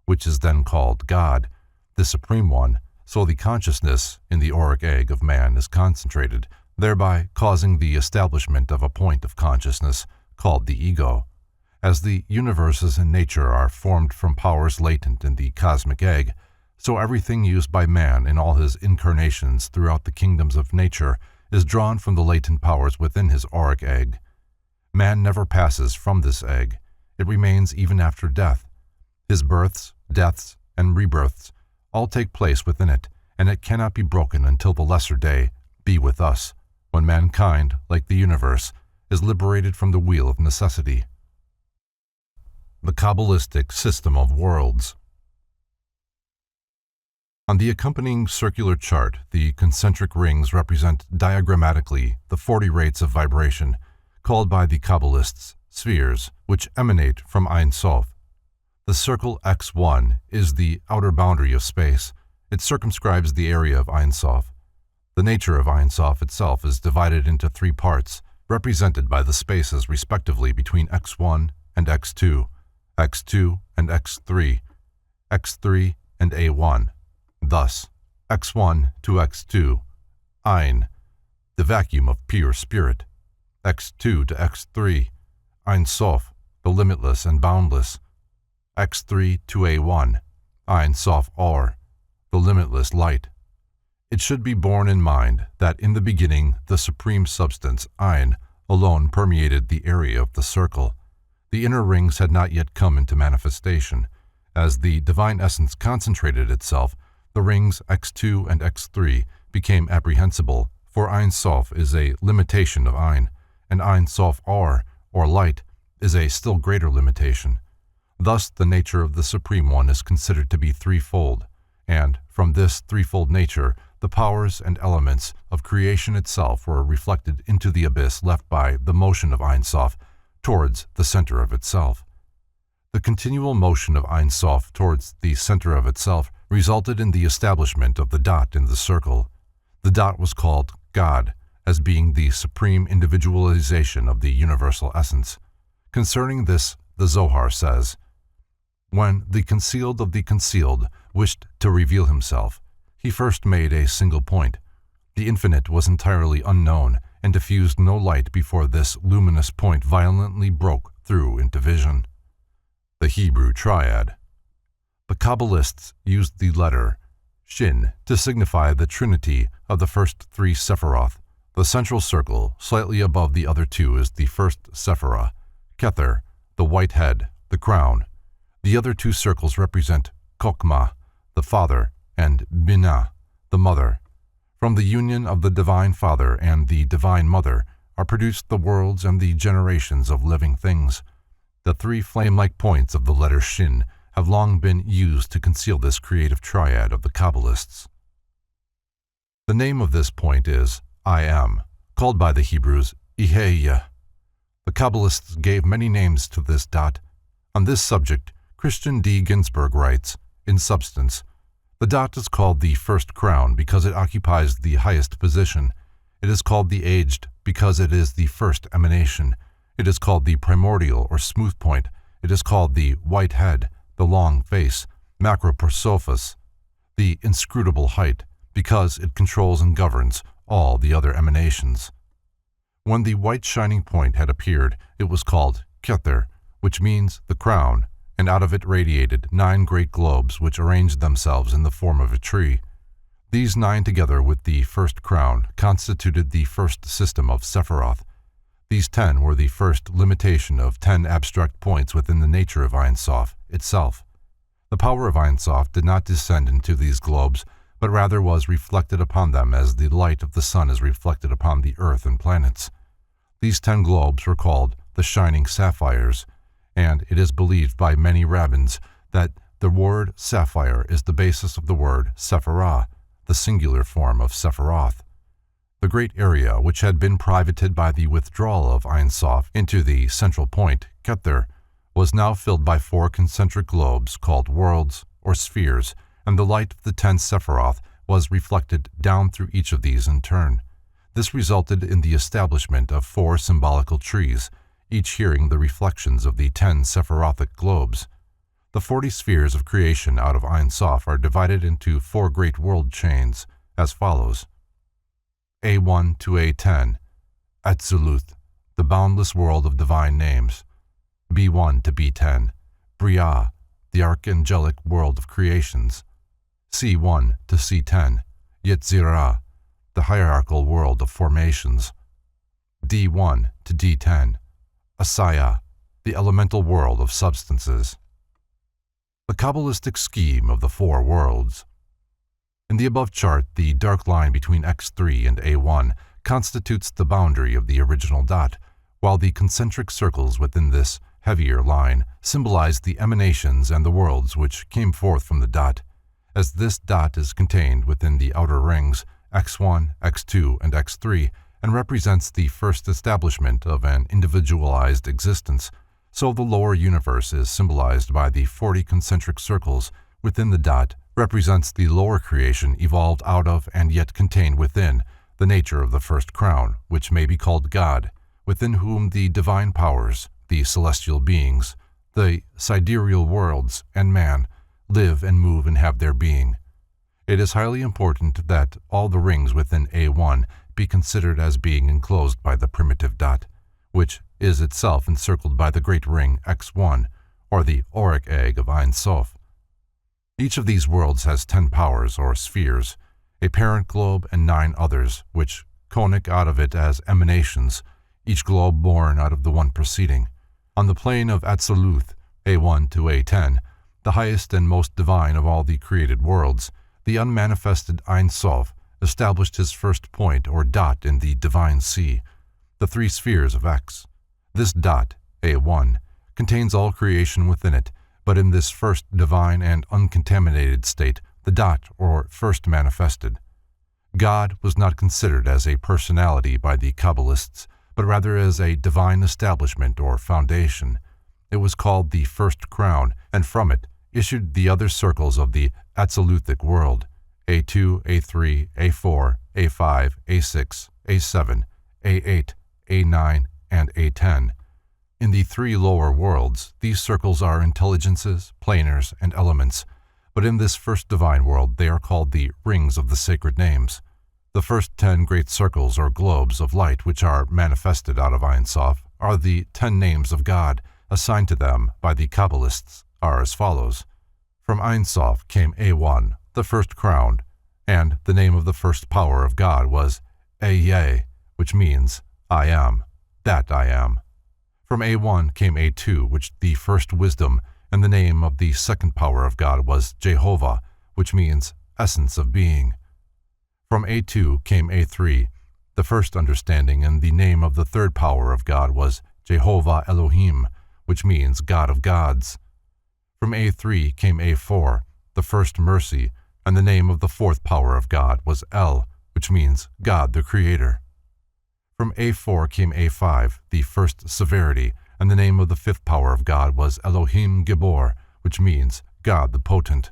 which is then called God, the Supreme One, so the consciousness in the auric egg of man is concentrated, thereby causing the establishment of a point of consciousness called the ego. As the universes in nature are formed from powers latent in the cosmic egg, so everything used by man in all his incarnations throughout the kingdoms of nature is drawn from the latent powers within his auric egg. Man never passes from this egg. It remains even after death. His births, deaths, and rebirths all take place within it, and it cannot be broken until the lesser day be with us, when mankind, like the universe, is liberated from the wheel of necessity. The Kabbalistic System of Worlds. On the accompanying circular chart, the concentric rings represent diagrammatically the 40 rates of vibration, called by the Kabbalists spheres, which emanate from Ein Sof. The circle X1 is the outer boundary of space. It circumscribes the area of Ein Sof. The nature of Ein Sof itself is divided into 3 parts, represented by the spaces respectively between X1 and X2, X2 and X3, X3 and A1. Thus, X1 to X2, Ein, the vacuum of pure spirit. X2 to X3, Ein Sof, the limitless and boundless. X3 to A1, Ein Sof Or, the limitless light. It should be borne in mind that in the beginning the supreme substance, Ein, alone permeated the area of the circle. The inner rings had not yet come into manifestation. As the divine essence concentrated itself, the rings X2 and X3 became apprehensible, for Ein Sof is a limitation of Ein, and Ein Sof Or light, is a still greater limitation. Thus the nature of the Supreme One is considered to be threefold, and from this threefold nature, the powers and elements of creation itself were reflected into the abyss left by the motion of Ein Sof towards the center of itself. The continual motion of Ein Sof towards the center of itself resulted in the establishment of the dot in the circle. The dot was called God, as being the supreme individualization of the universal essence. Concerning this, the Zohar says, "When the concealed of the concealed wished to reveal himself, he first made a single point. The infinite was entirely unknown and diffused no light before this luminous point violently broke through into vision." The Hebrew Triad. The Kabbalists used the letter Shin to signify the trinity of the first 3 Sephiroth, The central circle, slightly above the other two, is the first Sephirah, Kether, the white head, the crown. The other two circles represent Kokma, the father, and Binah, the mother. From the union of the Divine Father and the Divine Mother are produced the worlds and the generations of living things. The three flame-like points of the letter Shin have long been used to conceal this creative triad of the Kabbalists. The name of this point is I Am, called by the Hebrews Iheyah. The Kabbalists gave many names to this dot. On this subject, Christian D. Ginsburg writes, in substance, the dot is called the first crown because it occupies the highest position. It is called the aged because it is the first emanation. It is called the primordial or smooth point. It is called the white head, the long face, macroprosophus, the inscrutable height, because it controls and governs all the other emanations. When the white shining point had appeared, it was called Kether, which means the crown, and out of it radiated 9 great globes which arranged themselves in the form of a tree. These 9 together with the first crown constituted the first system of Sephiroth. These 10 were the first limitation of 10 abstract points within the nature of Ein Sof itself. The power of Ein Sof did not descend into these globes, but rather was reflected upon them as the light of the sun is reflected upon the earth and planets. These 10 globes were called the shining sapphires, and it is believed by many rabbins that the word sapphire is the basis of the word Sephirah, the singular form of Sephiroth. The great area which had been privated by the withdrawal of Ein Sof into the central point, Kether, was now filled by 4 concentric globes called worlds or spheres, and the light of the 10 Sephiroth was reflected down through each of these in turn. This resulted in the establishment of 4 symbolical trees, each hearing the reflections of the 10 Sephirothic globes. The 40 spheres of creation out of Ein Sof are divided into 4 great world chains, as follows. A1 to A10, Atziluth, the boundless world of divine names. B1 to B10, Briah, the archangelic world of creations. C1 to C10, Yetzirah, the hierarchical world of formations. D1 to D10, Asaya, the elemental world of substances. The Kabbalistic scheme of the 4 worlds. In the above chart, the dark line between X3 and A1 constitutes the boundary of the original dot, while the concentric circles within this heavier line symbolize the emanations and the worlds which came forth from the dot. As this dot is contained within the outer rings, X1, X2, and X3, and represents the first establishment of an individualized existence, so the lower universe is symbolized by the 40 concentric circles within the dot, represents the lower creation evolved out of and yet contained within the nature of the first crown, which may be called God, within whom the divine powers, the celestial beings, the sidereal worlds, and man live and move and have their being. It is highly important that all the rings within A1 be considered as being enclosed by the primitive dot, which is itself encircled by the great ring X1, or the auric egg of Ein Sof. Each of these worlds has 10 powers or spheres, a parent globe and 9 others, which conic out of it as emanations, each globe born out of the one preceding. On the plane of Atziluth, A1 to A10, the highest and most divine of all the created worlds, the unmanifested Ein Sof established his first point or dot in the divine sea, the 3 spheres of X. This dot, A1, contains all creation within it, but in this first divine and uncontaminated state, the dot, or first manifested. God was not considered as a personality by the Kabbalists, but rather as a divine establishment or foundation. It was called the first crown, and from it issued the other circles of the Atziluthic world, A2, A3, A4, A5, A6, A7, A8, A9, and A10. In the 3 lower worlds, these circles are intelligences, planars, and elements, but in this first divine world they are called the rings of the sacred names. The first 10 great circles or globes of light which are manifested out of Ein Sof are the 10 names of God assigned to them by the Kabbalists are as follows. From Ein Sof came A1, the first crown, and the name of the first power of God was Ehyeh, which means I am, that I am. From A1 came A2, which the first wisdom, and the name of the second power of God was Jehovah, which means essence of being. From A2 came A3, the first understanding, and the name of the third power of God was Jehovah Elohim, which means God of gods. From A3 came A4, the first mercy, and the name of the fourth power of God was El, which means God the Creator. From A4 came A5, the first severity, and the name of the fifth power of God was Elohim Gibor, which means God the Potent.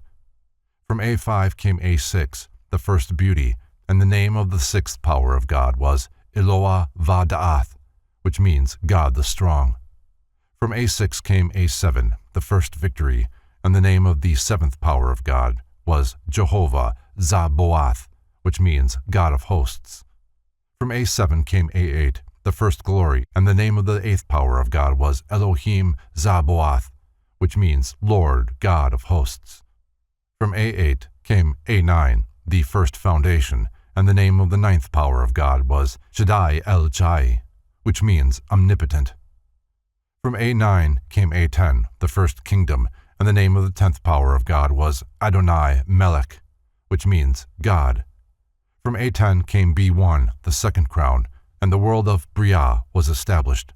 From A5 came A6, the first beauty, and the name of the sixth power of God was Eloah Vada'ath, which means God the Strong. From A6 came A7, the first victory, and the name of the seventh power of God was Jehovah Zaboath, which means God of Hosts. From A7 came A8, the first glory, and the name of the eighth power of God was Elohim Zaboath, which means Lord God of Hosts. From A8 came A9, the first foundation, and the name of the ninth power of God was Shaddai El Chai, which means omnipotent. From A9 came A10, the first kingdom, and the name of the 10th power of God was Adonai Melech, which means God. From A10 came B1, the second crown, and the world of Bria was established.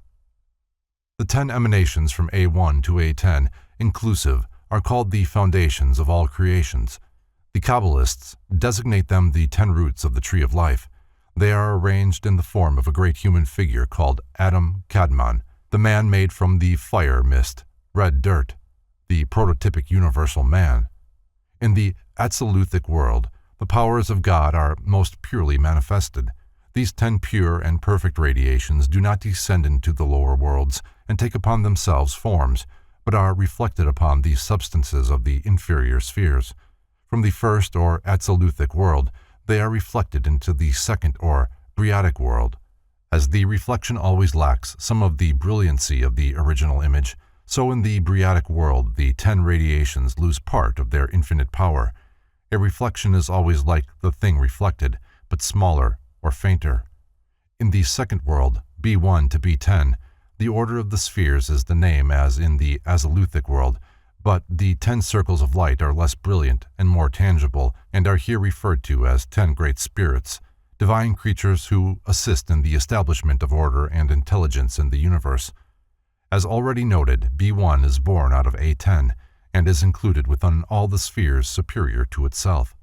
The 10 emanations from A1 to A10, inclusive, are called the foundations of all creations. The Kabbalists designate them the 10 roots of the tree of life. They are arranged in the form of a great human figure called Adam Kadmon, the man made from the fire mist, red dirt, the prototypic universal man. In the Atzaluthic world, the powers of God are most purely manifested. These 10 pure and perfect radiations do not descend into the lower worlds and take upon themselves forms, but are reflected upon the substances of the inferior spheres. From the first or Atzaluthic world, they are reflected into the second or Briatic world. As the reflection always lacks some of the brilliancy of the original image, so in the Briatic world the 10 radiations lose part of their infinite power. A reflection is always like the thing reflected, but smaller or fainter. In the second world, B1 to B10, the order of the spheres is the name as in the Azaluthic world, but the 10 circles of light are less brilliant and more tangible and are here referred to as 10 great spirits, divine creatures who assist in the establishment of order and intelligence in the universe. As already noted, B1 is born out of A10 and is included within all the spheres superior to itself.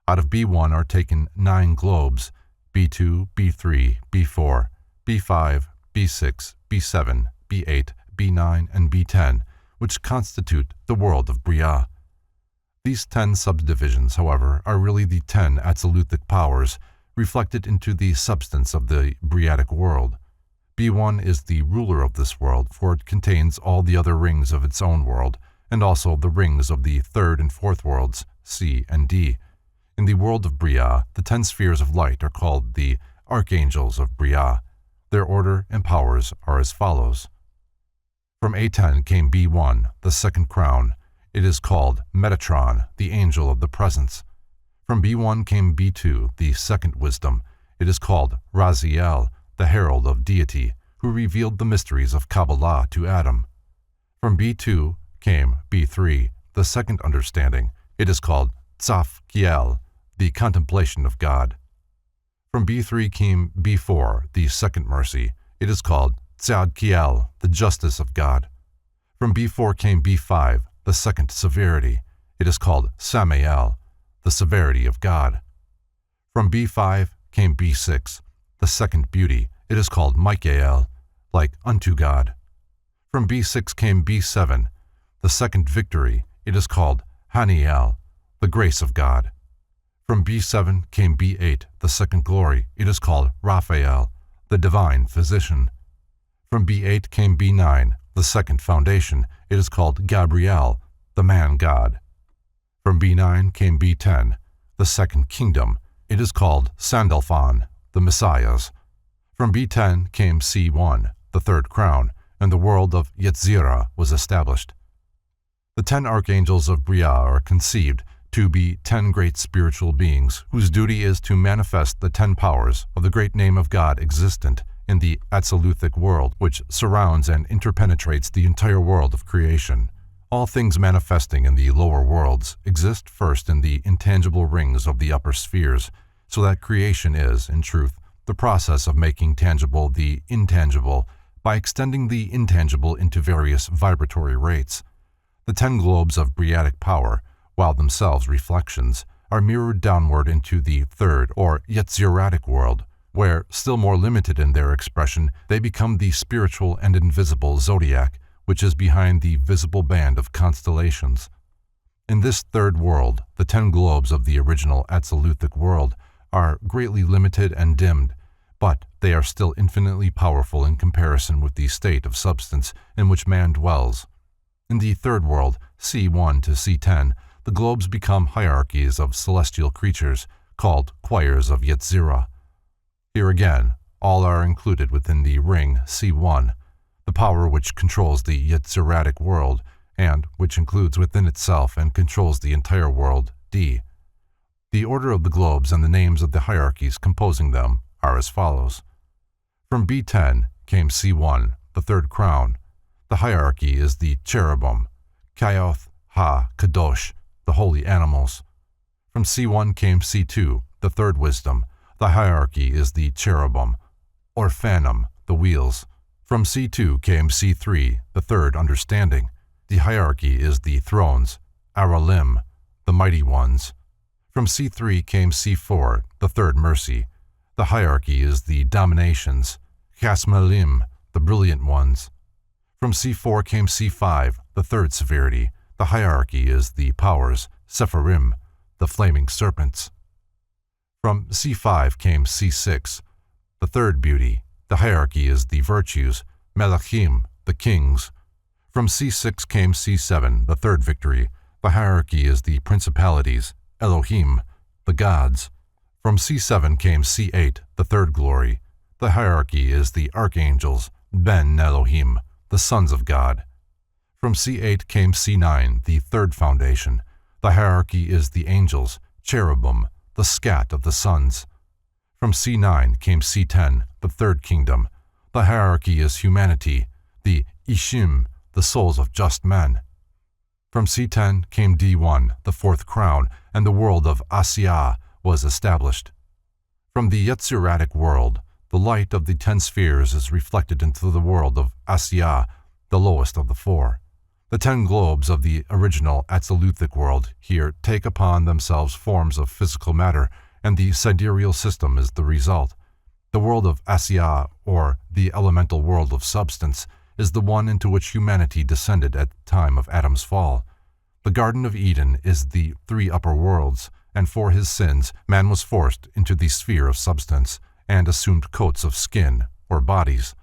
Out of B1 are taken 9 globes, B2, B3, B4, B5, B6, B7, B8, B9, and B10, which constitute the world of Bria. These 10 subdivisions, however, are really the 10 Atzaluthic powers reflected into the substance of the Briatic world. B1 is the ruler of this world, for it contains all the other rings of its own world, and also the rings of the third and fourth worlds, C and D. In the world of Bria, the 10 spheres of light are called the Archangels of Bria. Their order and powers are as follows. From A10 came B1, the second crown. It is called Metatron, the angel of the presence. From B1 came B2, the second wisdom. It is called Raziel, the herald of deity, who revealed the mysteries of Kabbalah to Adam. From B2 came B3, the second understanding. It is called Tzaf Kiel, the contemplation of God. From B3 came B4, the second mercy. It is called Tzad Kiel, the justice of God. From B4 came B5, the second severity. It is called Samael, the severity of God. From B5 came B6, the second beauty. It is called Michael, like unto God. From B6 came B7, the second victory. It is called Haniel, the grace of God. From B7 came B8, the second glory. It is called Raphael, the divine physician. From B8 came B9, the second foundation. It is called Gabriel, the man-god. From B9 came B10, the second kingdom. It is called Sandalphon, the messiahs. From B10 came C1, the third crown, and the world of Yetzirah was established. The 10 archangels of Bria are conceived to be 10 great spiritual beings whose duty is to manifest the 10 powers of the great name of God existent in the Absoluthic world, which surrounds and interpenetrates the entire world of creation. All things manifesting in the lower worlds exist first in the intangible rings of the upper spheres, so that creation is, in truth, the process of making tangible the intangible by extending the intangible into various vibratory rates. The 10 globes of Briatic power, while themselves reflections, are mirrored downward into the third or Yetziratic world, where, still more limited in their expression, they become the spiritual and invisible zodiac, which is behind the visible band of constellations. In this third world, the 10 globes of the original Absoluthic world are greatly limited and dimmed, but they are still infinitely powerful in comparison with the state of substance in which man dwells. In the third world, C1 to C10, the globes become hierarchies of celestial creatures, called choirs of Yetzirah. Here again, all are included within the ring C1, the power which controls the Yetziratic world, and which includes within itself and controls the entire world, D. The order of the globes and the names of the hierarchies composing them are as follows. From B10 came C1, the third crown. The hierarchy is the cherubim, Kaioth Ha Kadosh, the holy animals. From C1 came C2, the third wisdom. The hierarchy is the cherubim, Orphanum, the wheels. From C2 came C3, the third understanding. The hierarchy is the thrones, Aralim, the mighty ones. From C3 came C4, the third mercy. The hierarchy is the dominations, Chasmalim, the brilliant ones. From C4 came C5, the third severity. The hierarchy is the powers, Sephirim, the flaming serpents. From C5 came C6, the third beauty. The hierarchy is the virtues, Melachim, the kings. From C6 came C7, the third victory. The hierarchy is the principalities, Elohim, the gods. From C7 came C8, the third glory. The hierarchy is the archangels, Ben Elohim, the sons of God. From C8 came C9, the third foundation. The hierarchy is the angels, cherubim, the scat of the sons. From C9 came C10, the third kingdom. The hierarchy is humanity, the Ishim, the souls of just men. From C10 came D1, the fourth crown, and the world of Asiya was established. From the Yetziratic world, the light of the 10 spheres is reflected into the world of Asiya, the lowest of the 4. The 10 globes of the original Absoluthic world here take upon themselves forms of physical matter, and the sidereal system is the result. The world of Asiya, or the elemental world of substance, is the one into which humanity descended at the time of Adam's fall. The Garden of Eden is the 3 upper worlds, and for his sins man was forced into the sphere of substance, and assumed coats of skin, or bodies.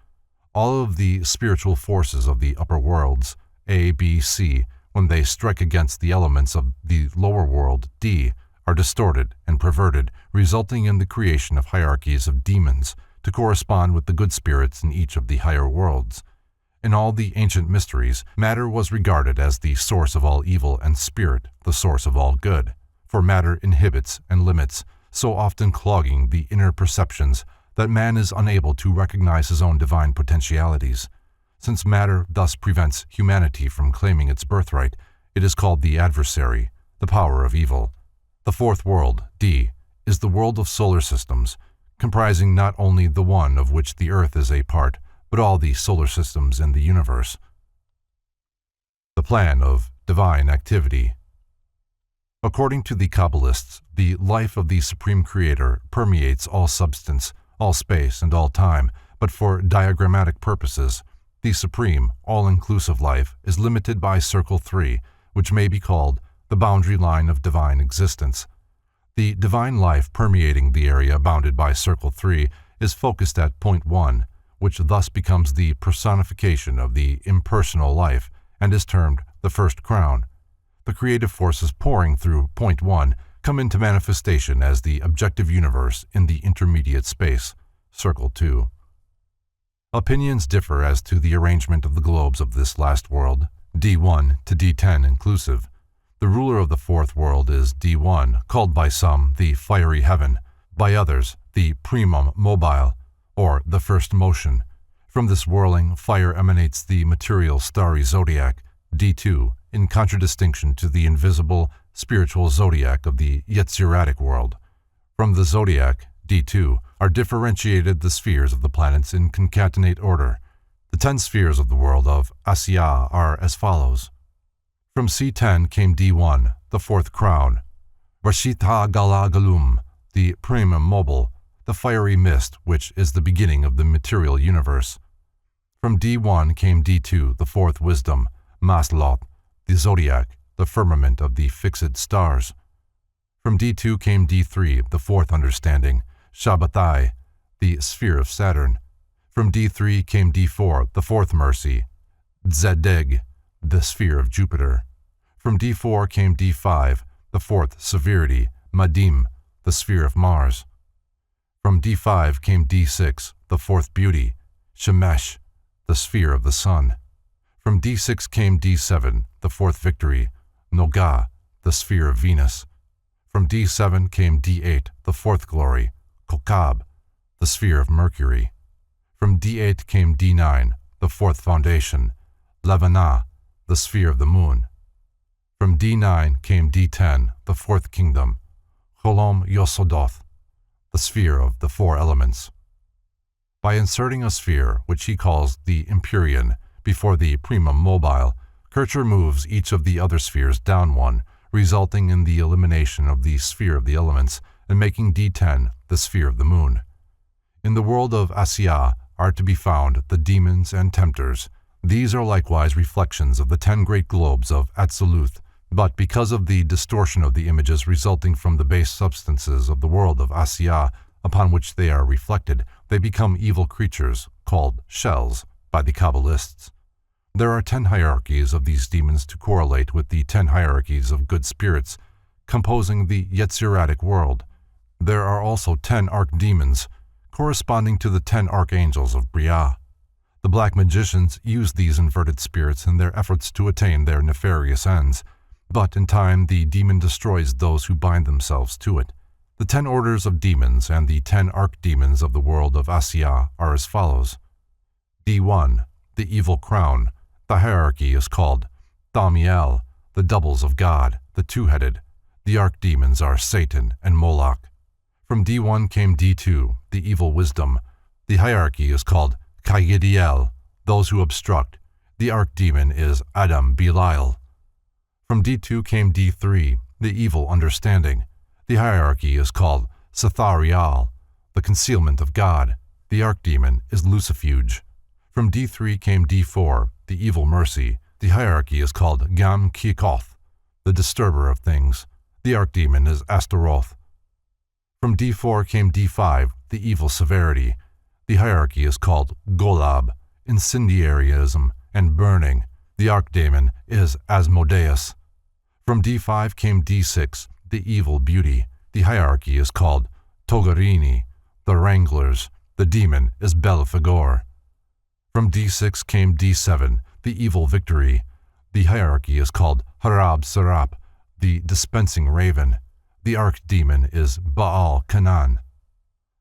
All of the spiritual forces of the upper worlds, A, B, C, when they strike against the elements of the lower world, D, are distorted and perverted, resulting in the creation of hierarchies of demons to correspond with the good spirits in each of the higher worlds. In all the ancient mysteries, matter was regarded as the source of all evil and spirit the source of all good, for matter inhibits and limits, so often clogging the inner perceptions that man is unable to recognize his own divine potentialities. Since matter thus prevents humanity from claiming its birthright, it is called the adversary, the power of evil. The fourth world, D, is the world of solar systems, comprising not only the one of which the Earth is a part, but all the solar systems in the universe. The plan of divine activity. According to the Kabbalists, the life of the Supreme Creator permeates all substance, all space, and all time, but for diagrammatic purposes, the supreme, all-inclusive life is limited by Circle 3, which may be called the boundary line of divine existence. The divine life permeating the area bounded by Circle 3 is focused at Point 1, which thus becomes the personification of the impersonal life and is termed the first crown. The creative forces pouring through Point 1 come into manifestation as the objective universe in the intermediate space, Circle 2. Opinions differ as to the arrangement of the globes of this last world, D1 to D10 inclusive. The ruler of the fourth world is D1, called by some the fiery heaven, by others the primum mobile, or the first motion. From this whirling fire emanates the material starry zodiac, D2, in contradistinction to the invisible spiritual zodiac of the Yetziratic world. From the zodiac, D2, are differentiated the spheres of the planets in concatenate order. The 10 spheres of the world of Asiya are as follows. From C10 came D1, the fourth crown, Rashita Galagalum, the primum mobile, the fiery mist which is the beginning of the material universe. From D1 came D2, the fourth wisdom, Masloth, the zodiac, the firmament of the fixed stars. From D2 came D3, the fourth understanding, Shabbatai, the sphere of Saturn. From D3 came D4, the fourth mercy, Zedeg, the sphere of Jupiter. From D4 came D5, the fourth severity, Madim, the sphere of Mars. From D5 came D6, the fourth beauty, Shemesh, the sphere of the sun. From D6 came D7, the fourth victory, Noga, the sphere of Venus. From D7 came D8, the fourth glory, Kokab, the sphere of Mercury. From D8 came D9, the fourth foundation, Levana, the sphere of the moon. From D9 came D10, the fourth kingdom, Cholom Yosodoth, the sphere of the four elements. By inserting a sphere, which he calls the Empyrean, before the primum mobile, Kircher moves each of the other spheres down one, resulting in the elimination of the sphere of the elements and making D10 the sphere of the moon. In the world of Asiya are to be found the demons and tempters. These are likewise reflections of the 10 great globes of Atziluth, but because of the distortion of the images resulting from the base substances of the world of Asiya upon which they are reflected, they become evil creatures, called shells, by the Kabbalists. There are 10 hierarchies of these demons to correlate with the 10 hierarchies of good spirits composing the Yetziratic world. There are also 10 archdemons, corresponding to the 10 archangels of Briah. The black magicians use these inverted spirits in their efforts to attain their nefarious ends, but in time the demon destroys those who bind themselves to it. The 10 orders of demons and the 10 archdemons of the world of Asiya are as follows. D1, the evil crown. The hierarchy is called Thamiel, the doubles of God, the two-headed. The archdemons are Satan and Moloch. From D1 came D2, the evil wisdom. The hierarchy is called Kayidiel, those who obstruct. The archdemon is Adam Belial. From D2 came D3, the evil understanding. The hierarchy is called Setharial, the concealment of God. The archdemon is Lucifuge. From D3 came D4, the evil mercy. The hierarchy is called Gam Kikoth, the disturber of things. The archdemon is Astaroth. From D4 came D5, the evil severity. The hierarchy is called Golab, incendiarism and burning. The archdemon is Asmodeus. From D5 came D6, the evil beauty. The hierarchy is called Togarini, the wranglers. The demon is Belphegor. From D6 came D7, the evil victory. The hierarchy is called Harab Serap, the dispensing raven. The archdemon is Baal Kanan.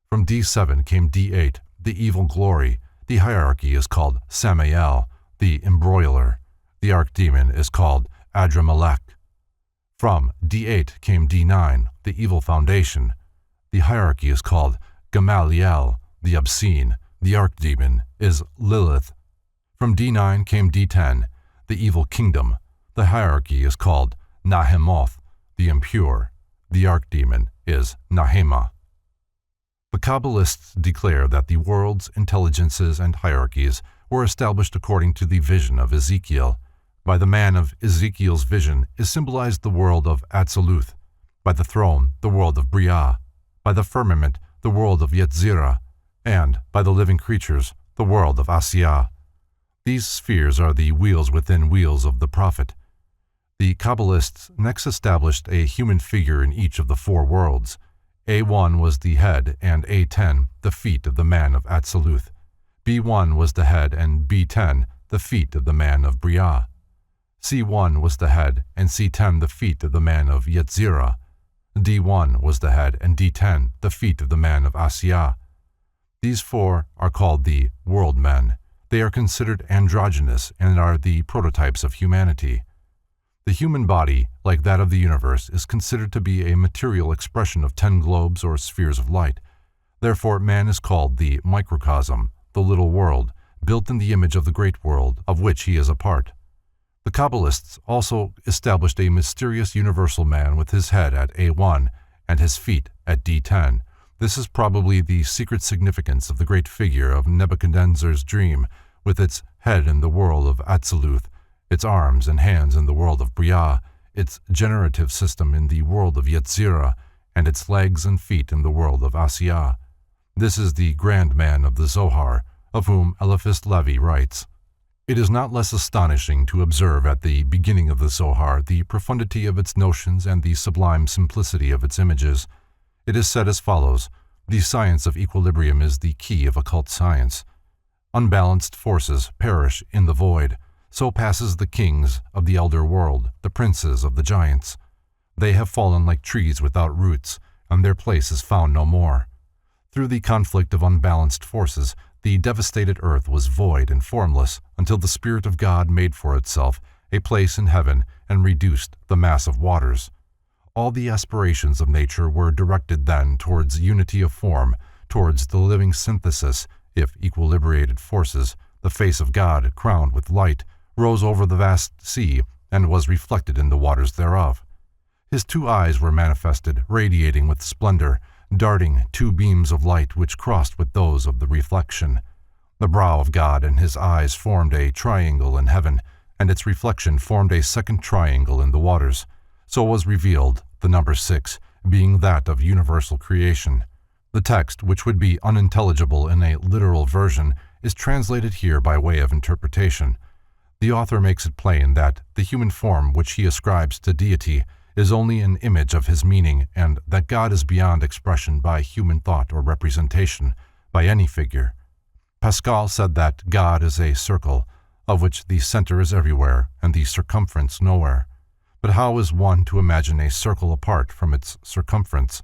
From D7 came D8, the evil glory. The hierarchy is called Samael, the embroiler. The archdemon is called Adramelech. From D8 came D9, the evil foundation. The hierarchy is called Gamaliel, the obscene. The archdemon is Lilith. From D9 came D10, the evil kingdom. The hierarchy is called Nahemoth, the impure. The archdemon is Nahema. The Kabbalists declare that the world's intelligences and hierarchies were established according to the vision of Ezekiel. By the man of Ezekiel's vision is symbolized the world of Atziluth. By the throne, the world of Briah. By the firmament, the world of Yetzirah. And by the living creatures, the world of Asiya. These spheres are the wheels within wheels of the prophet. The Kabbalists next established a human figure in each of the 4 worlds. A1 was the head and A10 the feet of the man of Atziluth. B1 was the head and B10 the feet of the man of Briah. C1 was the head and C10 the feet of the man of Yetzirah. D1 was the head and D10 the feet of the man of Asiya. These four are called the world men. They are considered androgynous and are the prototypes of humanity. The human body, like that of the universe, is considered to be a material expression of 10 globes or spheres of light. Therefore, man is called the microcosm, the little world, built in the image of the great world, of which he is a part. The Kabbalists also established a mysterious universal man with his head at A1 and his feet at D10. This is probably the secret significance of the great figure of Nebuchadnezzar's dream, with its head in the world of Atziluth, its arms and hands in the world of Briah, its generative system in the world of Yetzirah, and its legs and feet in the world of Asiya. This is the grand man of the Zohar, of whom Eliphas Levi writes. It is not less astonishing to observe at the beginning of the Zohar the profundity of its notions and the sublime simplicity of its images. It is said as follows: the science of equilibrium is the key of occult science. Unbalanced forces perish in the void. So passes the kings of the elder world, the princes of the giants. They have fallen like trees without roots, and their place is found no more. Through the conflict of unbalanced forces, the devastated earth was void and formless until the Spirit of God made for itself a place in heaven and reduced the mass of waters. All the aspirations of nature were directed then towards unity of form, towards the living synthesis, if equilibrated forces, the face of God, crowned with light, rose over the vast sea and was reflected in the waters thereof. His 2 eyes were manifested, radiating with splendor, darting 2 beams of light which crossed with those of the reflection. The brow of God and his eyes formed a triangle in heaven, and its reflection formed a second triangle in the waters. So was revealed the number 6, being that of universal creation. The text, which would be unintelligible in a literal version, is translated here by way of interpretation. The author makes it plain that the human form which he ascribes to deity is only an image of his meaning, and that God is beyond expression by human thought or representation, by any figure. Pascal said that God is a circle, of which the center is everywhere and the circumference nowhere. But how is one to imagine a circle apart from its circumference?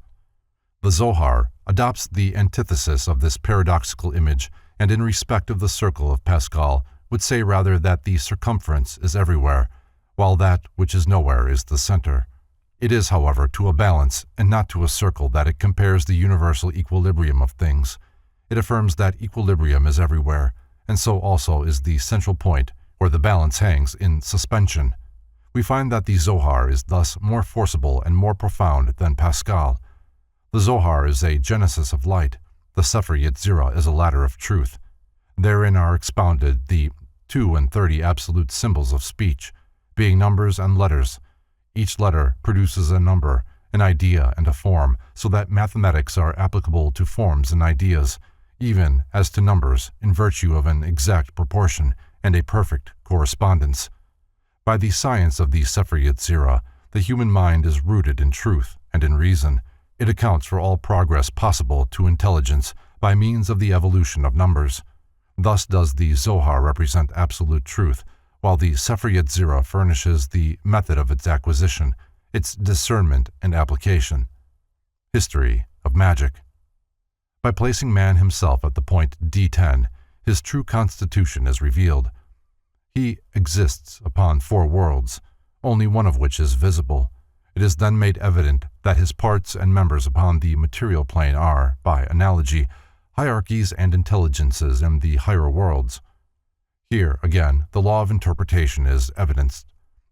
The Zohar adopts the antithesis of this paradoxical image, and in respect of the circle of Pascal, would say rather that the circumference is everywhere, while that which is nowhere is the center. It is, however, to a balance and not to a circle that it compares the universal equilibrium of things. It affirms that equilibrium is everywhere, and so also is the central point where the balance hangs in suspension. We find that the Zohar is thus more forcible and more profound than Pascal. The Zohar is a genesis of light. The Sefer Yetzirah is a ladder of truth. Therein are expounded the 32 absolute symbols of speech, being numbers and letters. Each letter produces a number, an idea, and a form, so that mathematics are applicable to forms and ideas, even as to numbers, in virtue of an exact proportion and a perfect correspondence. By the science of the Sefer Yetzirah, the human mind is rooted in truth and in reason. It accounts for all progress possible to intelligence by means of the evolution of numbers. Thus does the Zohar represent absolute truth, while the Sefer Yetzirah furnishes the method of its acquisition, its discernment and application. History of magic. By placing man himself at the point D10, his true constitution is revealed. He exists upon 4 worlds, only one of which is visible. It is then made evident that his parts and members upon the material plane are, by analogy, hierarchies and intelligences in the higher worlds. Here, again, the law of interpretation is evidenced.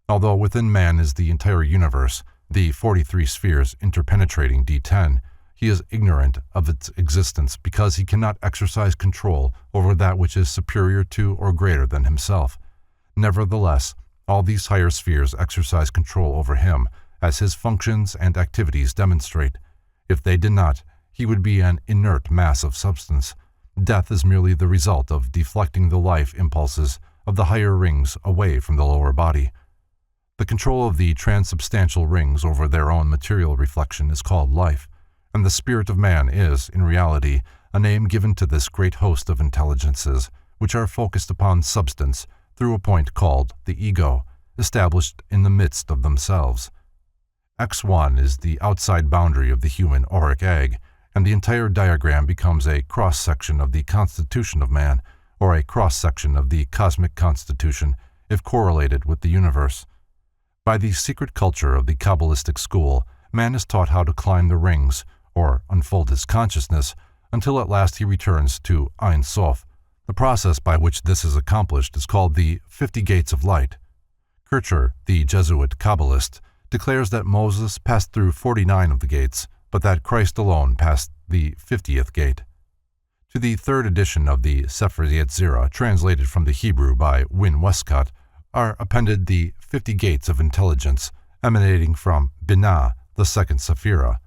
Although within man is the entire universe, the 43 spheres interpenetrating D10, he is ignorant of its existence because he cannot exercise control over that which is superior to or greater than himself. Nevertheless, all these higher spheres exercise control over him, as his functions and activities demonstrate. If they did not, he would be an inert mass of substance. Death is merely the result of deflecting the life impulses of the higher rings away from the lower body. The control of the transubstantial rings over their own material reflection is called life, and the spirit of man is, in reality, a name given to this great host of intelligences, which are focused upon substance through a point called the ego, established in the midst of themselves. X1 is the outside boundary of the human auric egg, and the entire diagram becomes a cross-section of the constitution of man, or a cross-section of the cosmic constitution, if correlated with the universe. By the secret culture of the Kabbalistic school, man is taught how to climb the rings, or unfold his consciousness, until at last he returns to Ein Sof. The process by which this is accomplished is called the 50 Gates of Light. Kircher, the Jesuit Kabbalist, declares that Moses passed through 49 of the gates, but that Christ alone passed the 50th gate. To the third edition of the Sefer Yetzirah, translated from the Hebrew by Wynne Westcott, are appended the 50 gates of intelligence, emanating from Binah, the second Sephirah.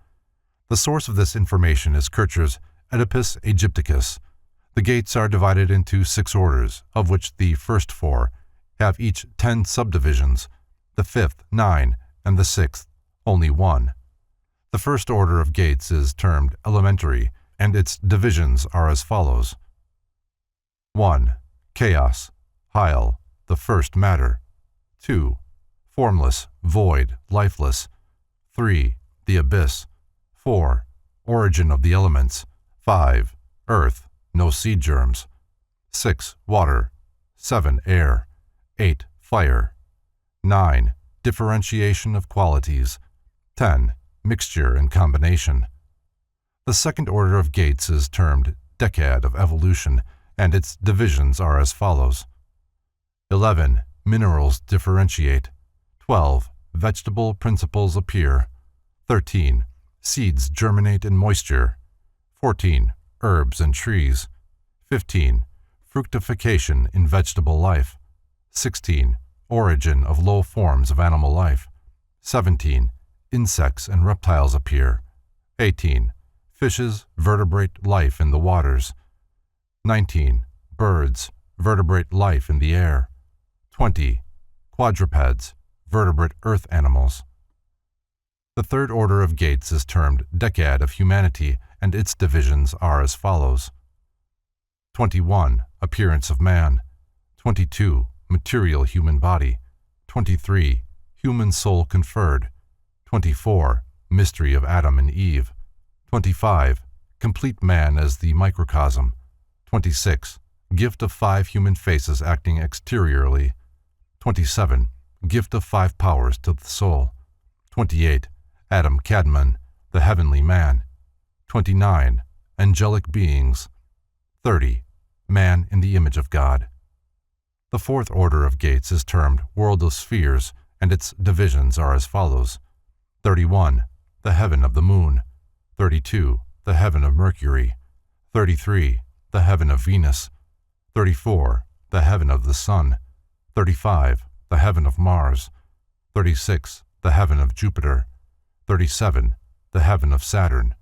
The source of this information is Kircher's Oedipus Aegypticus. The gates are divided into 6 orders, of which the first 4 have each 10 subdivisions, the 5th 9, and the 6th only 1. The first order of gates is termed elementary, and its divisions are as follows. 1. Chaos, Hyle, the first matter. 2. Formless, void, lifeless. 3. The abyss. 4. Origin of the elements. 5. Earth, no seed germs. 6. Water. 7. Air. 8. Fire. 9. Differentiation of qualities. 10. Mixture and combination. The second order of gates is termed Decad of Evolution, and its divisions are as follows. 11. Minerals differentiate. 12. Vegetable principles appear. 13. Seeds germinate in moisture. 14. Herbs and trees. 15. Fructification in vegetable life. 16. Origin of low forms of animal life. 17. Insects and reptiles appear. 18. Fishes, vertebrate life in the waters. 19. Birds, vertebrate life in the air. 20. Quadrupeds, vertebrate earth animals. The third order of gates is termed Decad of Humanity, and its divisions are as follows. 21. Appearance of man. 22. Material human body. 23. Human soul conferred. 24. Mystery of Adam and Eve. 25. Complete man as the microcosm. 26. Gift of 5 human faces acting exteriorly. 27. Gift of 5 powers to the soul. 28. Adam Kadmon, the heavenly man. 29. Angelic beings. 30. Man in the image of God. The fourth order of gates is termed World of Spheres, and its divisions are as follows. 31. The heaven of the moon. 32. The heaven of Mercury. 33. The heaven of Venus. 34. The heaven of the sun. 35. The heaven of Mars. 36. The heaven of Jupiter. 37. The heaven of Saturn.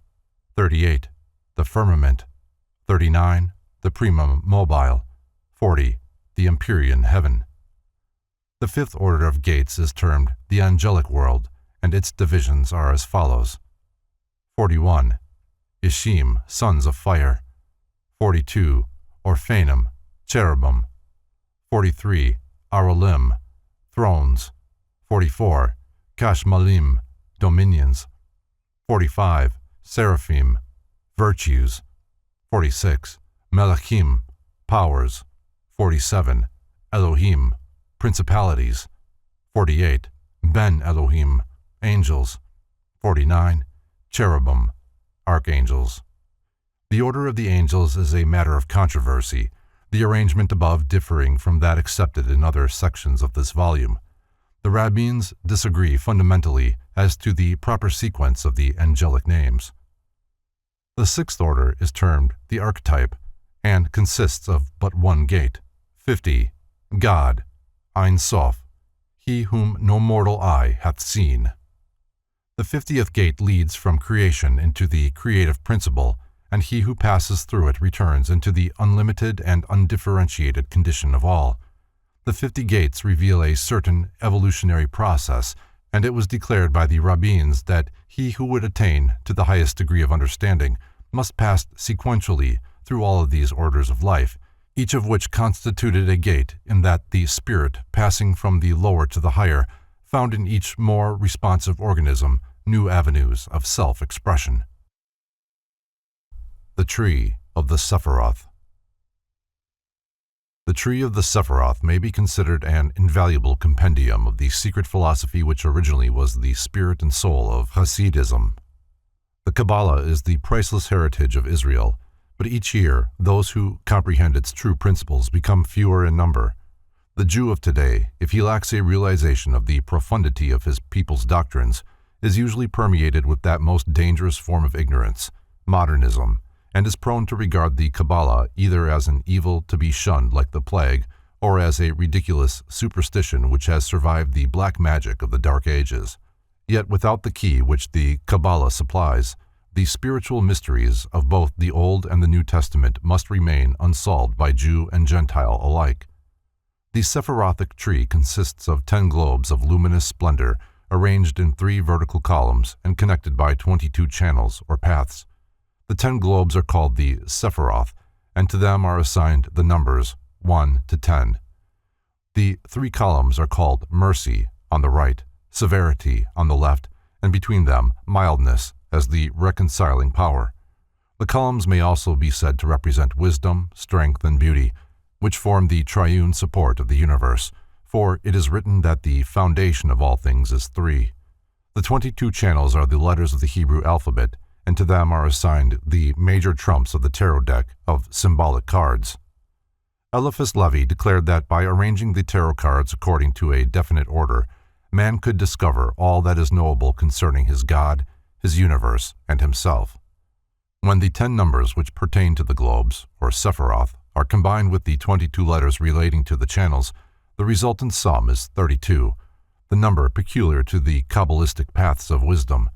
38. The firmament. 39. The primum mobile. 40. The Empyrean heaven. The fifth order of gates is termed the angelic world, and its divisions are as follows. 41. Ishim, sons of fire. 42. Orphanum, cherubim. 43. Aralim, thrones. 44. Kashmalim, dominions. 45. Seraphim, virtues. 46. Melachim, powers. 47. Elohim, principalities. 48. Ben Elohim, angels. 49. Cherubim, archangels. The order of the angels is a matter of controversy, the arrangement above differing from that accepted in other sections of this volume. The rabbins disagree fundamentally as to the proper sequence of the angelic names. The sixth order is termed the archetype, and consists of but one gate. 50. God, Ein Sof, he whom no mortal eye hath seen. The 50th gate leads from creation into the creative principle, and he who passes through it returns into the unlimited and undifferentiated condition of all. The 50 gates reveal a certain evolutionary process, and it was declared by the rabbins that he who would attain to the highest degree of understanding must pass sequentially through all of these orders of life, each of which constituted a gate in that the spirit, passing from the lower to the higher, found in each more responsive organism new avenues of self-expression. The Tree of the Sephiroth. The Tree of the Sephiroth may be considered an invaluable compendium of the secret philosophy which originally was the spirit and soul of Hasidism. The Kabbalah is the priceless heritage of Israel, but each year those who comprehend its true principles become fewer in number. The Jew of today, if he lacks a realization of the profundity of his people's doctrines, is usually permeated with that most dangerous form of ignorance, modernism, and is prone to regard the Kabbalah either as an evil to be shunned like the plague, or as a ridiculous superstition which has survived the black magic of the Dark Ages. Yet without the key which the Kabbalah supplies, the spiritual mysteries of both the Old and the New Testament must remain unsolved by Jew and Gentile alike. The Sephirothic Tree consists of 10 globes of luminous splendor arranged in 3 vertical columns and connected by 22 channels or paths. The 10 globes are called the Sephiroth, and to them are assigned the numbers 1 to 10. The 3 columns are called mercy on the right, severity on the left, and between them mildness as the reconciling power. The columns may also be said to represent wisdom, strength, and beauty, which form the triune support of the universe, for it is written that the foundation of all things is 3. The 22 channels are the letters of the Hebrew alphabet, and to them are assigned the major trumps of the tarot deck of symbolic cards. Eliphas Levi declared that by arranging the tarot cards according to a definite order, man could discover all that is knowable concerning his God, his universe, and himself. When the 10 numbers which pertain to the globes, or Sephiroth, are combined with the 22 letters relating to the channels, the resultant sum is 32, the number peculiar to the Kabbalistic paths of wisdom.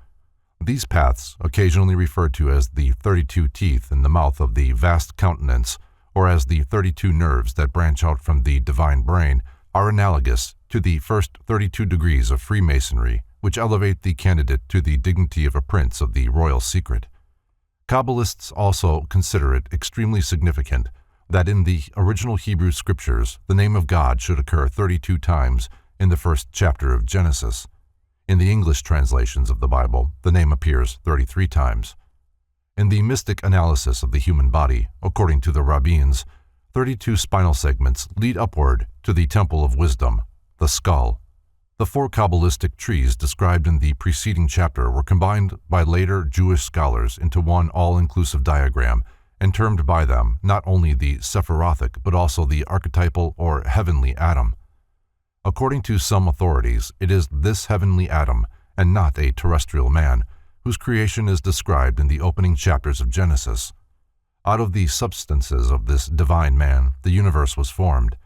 These paths, occasionally referred to as the 32 teeth in the mouth of the vast countenance, or as the 32 nerves that branch out from the divine brain, are analogous to the first 32 degrees of Freemasonry, which elevate the candidate to the dignity of a prince of the royal secret. Kabbalists also consider it extremely significant that in the original Hebrew scriptures the name of God should occur 32 times in the first chapter of Genesis. In the English translations of the Bible, the name appears 33 times. In the mystic analysis of the human body, according to the rabbins, 32 spinal segments lead upward to the temple of wisdom, the skull. The 4 Kabbalistic trees described in the preceding chapter were combined by later Jewish scholars into one all-inclusive diagram and termed by them not only the Sephirothic but also the archetypal or heavenly atom. According to some authorities, it is this heavenly atom, and not a terrestrial man, whose creation is described in the opening chapters of Genesis. Out of the substances of this divine man, the universe was formed.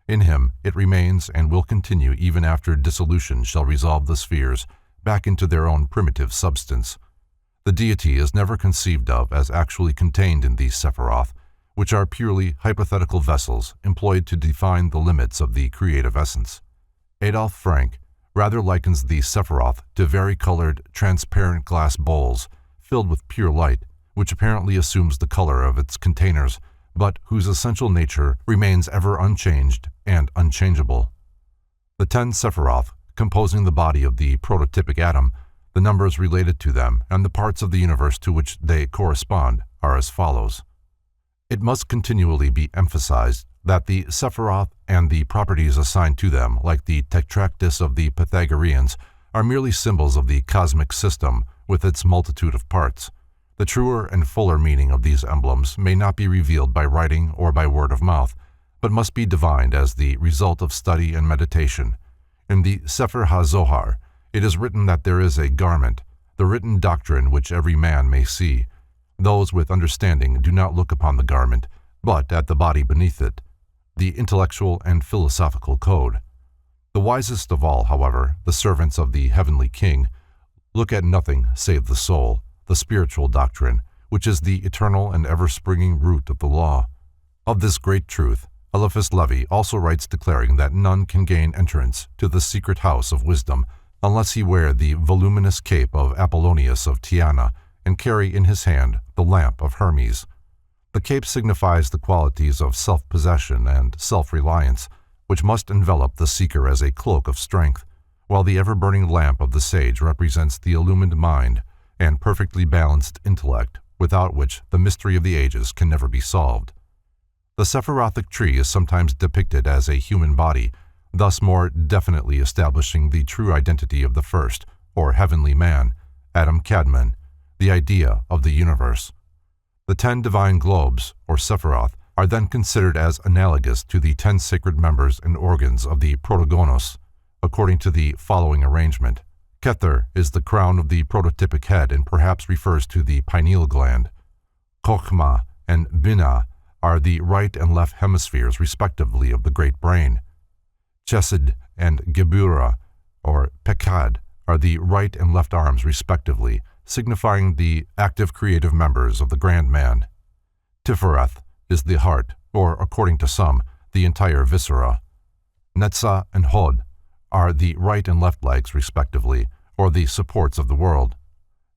In him it remains and will continue even after dissolution shall resolve the spheres back into their own primitive substance. The deity is never conceived of as actually contained in these Sephiroth, which are purely hypothetical vessels employed to define the limits of the creative essence. Adolf Frank rather likens the Sephiroth to vari-colored, transparent glass bowls filled with pure light, which apparently assumes the color of its containers, but whose essential nature remains ever unchanged and unchangeable. The 10 Sephiroth, composing the body of the prototypic atom, the numbers related to them, and the parts of the universe to which they correspond, are as follows. It must continually be emphasized that the Sephiroth and the properties assigned to them, like the tetractys of the Pythagoreans, are merely symbols of the cosmic system with its multitude of parts. The truer and fuller meaning of these emblems may not be revealed by writing or by word of mouth, but must be divined as the result of study and meditation. In the Sefer HaZohar, it is written that there is a garment, the written doctrine which every man may see. Those with understanding do not look upon the garment, but at the body beneath it, the intellectual and philosophical code. The wisest of all, however, the servants of the heavenly King, look at nothing save the soul, the spiritual doctrine, which is the eternal and ever-springing root of the law. Of this great truth, Eliphas Levi also writes declaring that none can gain entrance to the secret house of wisdom unless he wear the voluminous cape of Apollonius of Tyana and carry in his hand the lamp of Hermes. The cape signifies the qualities of self-possession and self-reliance, which must envelop the seeker as a cloak of strength, while the ever-burning lamp of the sage represents the illumined mind and perfectly balanced intellect, without which the mystery of the ages can never be solved. The Sephirothic Tree is sometimes depicted as a human body, thus more definitely establishing the true identity of the first, or heavenly man, Adam Kadmon, the idea of the universe. The 10 divine globes, or Sephiroth, are then considered as analogous to the 10 sacred members and organs of the protogonos, according to the following arrangement. Kether is the crown of the prototypic head and perhaps refers to the pineal gland. Chokhmah and Binah are the right and left hemispheres respectively of the great brain. Chesed and Gebura, or Pekad, are the right and left arms respectively, signifying the active creative members of the grand man. Tifereth is the heart, or according to some, the entire viscera. Netzah and Hod are the right and left legs respectively, or the supports of the world.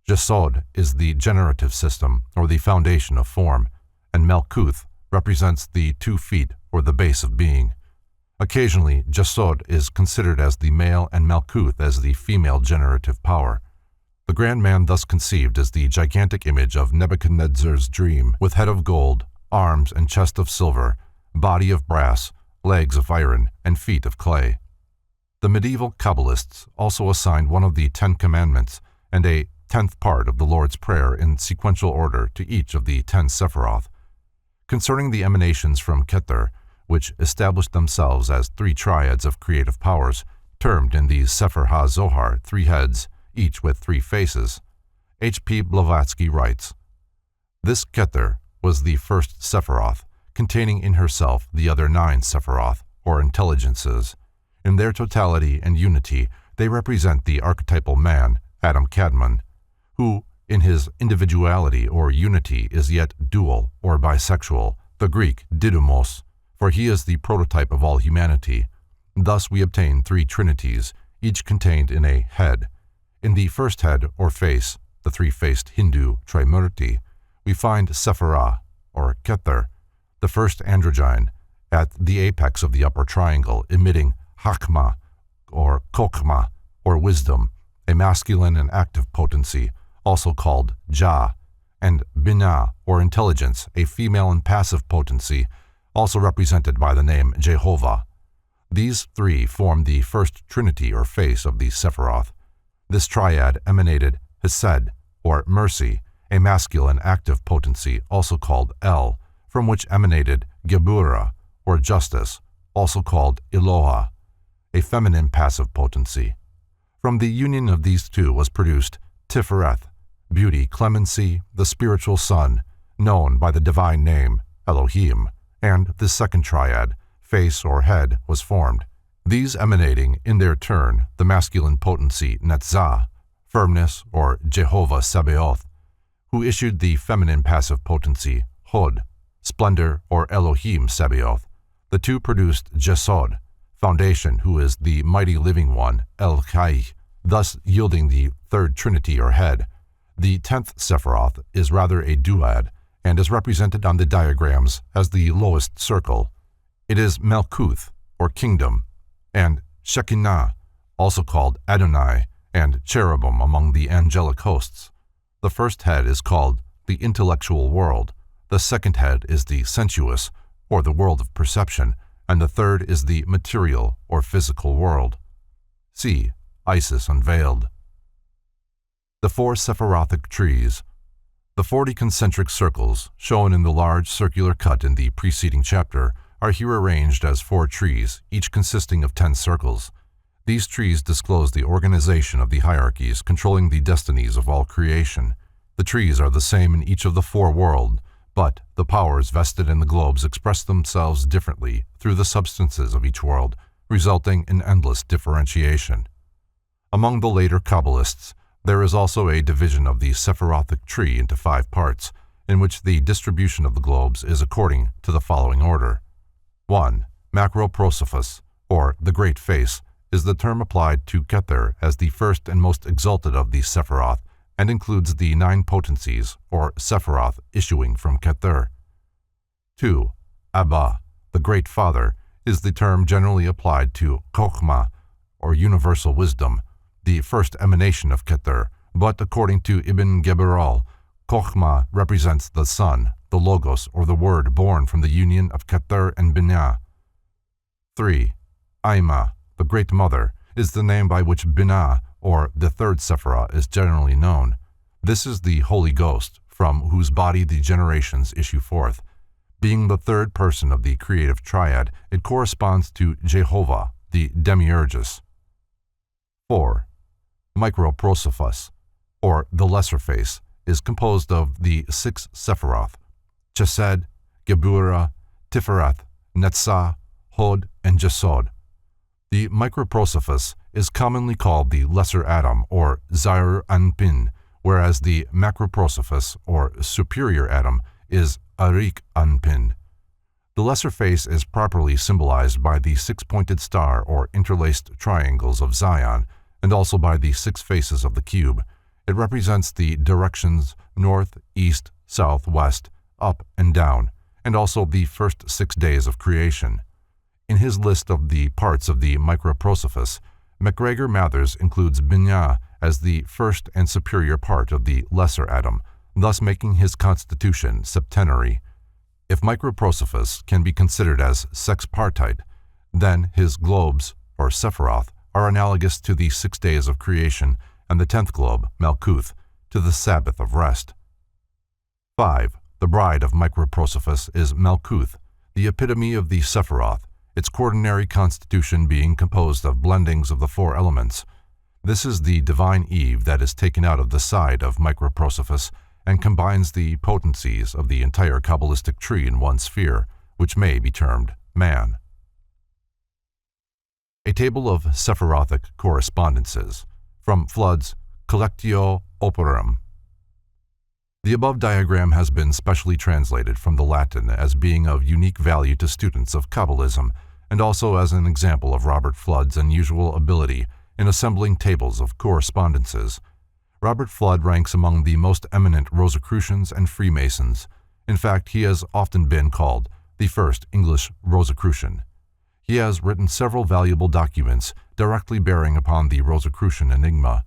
Jesod is the generative system, or the foundation of form, and Melkuth represents the 2 feet, or the base of being. Occasionally, Jesod is considered as the male and Melkuth as the female generative power. The grand man thus conceived is the gigantic image of Nebuchadnezzar's dream, with head of gold, arms and chest of silver, body of brass, legs of iron, and feet of clay. The medieval Kabbalists also assigned one of the 10 commandments and a 10th part of the Lord's Prayer in sequential order to each of the 10 Sephiroth. Concerning the emanations from Kether, which established themselves as 3 triads of creative powers, termed in the Sefer HaZohar 3 heads, each with 3 faces, H.P. Blavatsky writes, "This Kether was the first Sephiroth, containing in herself the other 9 Sephiroth, or intelligences. In their totality and unity, they represent the archetypal man, Adam Kadmon, who, in his individuality or unity, is yet dual or bisexual, the Greek didymos, for he is the prototype of all humanity. Thus we obtain 3 trinities, each contained in a head. In the first head, or face, the 3-faced Hindu Trimurti, we find Sephirah, or Kether, the first androgyne, at the apex of the upper triangle, emitting Hakma, or Kokma, or wisdom, a masculine and active potency, also called Jah, and Binah, or intelligence, a female and passive potency, also represented by the name Jehovah. These 3 form the first trinity or face of the Sephiroth. This triad emanated Hesed, or mercy, a masculine active potency, also called El, from which emanated Gebura, or justice, also called Eloha, a feminine passive potency. From the union of these 2 was produced Tifereth, beauty, clemency, the spiritual sun, known by the divine name Elohim, and the second triad, face or head, was formed. These emanating, in their turn, the masculine potency Netzah, firmness, or Jehovah Sabaoth, who issued the feminine passive potency Hod, splendor, or Elohim Sabaoth. The 2 produced Jesod, foundation, who is the mighty living one, El-Kai, thus yielding the 3rd trinity or head. The 10th Sephiroth is rather a duad, and is represented on the diagrams as the lowest circle. It is Melkuth, or kingdom, and Shekinah, also called Adonai, and cherubim among the angelic hosts. The first head is called the intellectual world, the second head is the sensuous, or the world of perception, and the third is the material, or physical world. See Isis Unveiled. The 4 Sephirothic trees. The 40 concentric circles, shown in the large circular cut in the preceding chapter, are here arranged as 4 trees, each consisting of 10 circles. These trees disclose the organization of the hierarchies controlling the destinies of all creation. The trees are the same in each of the 4 worlds, but the powers vested in the globes express themselves differently through the substances of each world, resulting in endless differentiation. Among the later Kabbalists, there is also a division of the Sephirothic tree into 5 parts, in which the distribution of the globes is according to the following order. 1. Macroprosophos, or the Great Face, is the term applied to Kether as the first and most exalted of the Sephiroth, and includes the 9 potencies, or Sephiroth, issuing from Kether. 2. Abba, the Great Father, is the term generally applied to Chokhmah, or universal wisdom, the first emanation of Keter, but according to Ibn Gebirol, Chokhmah represents the Son, the Logos, or the Word born from the union of Keter and Binah. 3. Aima, the Great Mother, is the name by which Binah, or the third Sephirah, is generally known. This is the Holy Ghost, from whose body the generations issue forth. Being the third person of the creative triad, it corresponds to Jehovah, the Demiurgus. 4. Microprosophos, or the Lesser Face, is composed of the 6 Sephiroth, Chesed, Geburah, Tiferet, Netzah, Hod, and Jesod. The Microprosophos is commonly called the Lesser Atom, or Zair Anpin, whereas the Macroprosophos, or Superior Atom, is Arik Anpin. The Lesser Face is properly symbolized by the 6-pointed star or interlaced triangles of Zion, and also by the 6 faces of the cube. It represents the directions north, east, south, west, up, and down, and also the first 6 days of creation. In his list of the parts of the Microprosophos, MacGregor Mathers includes Binah as the first and superior part of the lesser atom, thus making his constitution septenary. If Microprosophos can be considered as sexpartite, then his globes, or Sephiroth, are analogous to the 6 days of creation, and the 10th globe, Malkuth, to the Sabbath of rest. 5. The bride of Microprosophos is Malkuth, the epitome of the Sephiroth, its quaternary constitution being composed of blendings of the 4 elements. This is the divine Eve that is taken out of the side of Microprosophos and combines the potencies of the entire Kabbalistic tree in one sphere, which may be termed man. A table of Sephirothic correspondences, from Flood's Collectio Operum. The above diagram has been specially translated from the Latin as being of unique value to students of Kabbalism, and also as an example of Robert Flood's unusual ability in assembling tables of correspondences. Robert Flood ranks among the most eminent Rosicrucians and Freemasons. In fact, he has often been called the first English Rosicrucian. He has written several valuable documents directly bearing upon the Rosicrucian enigma.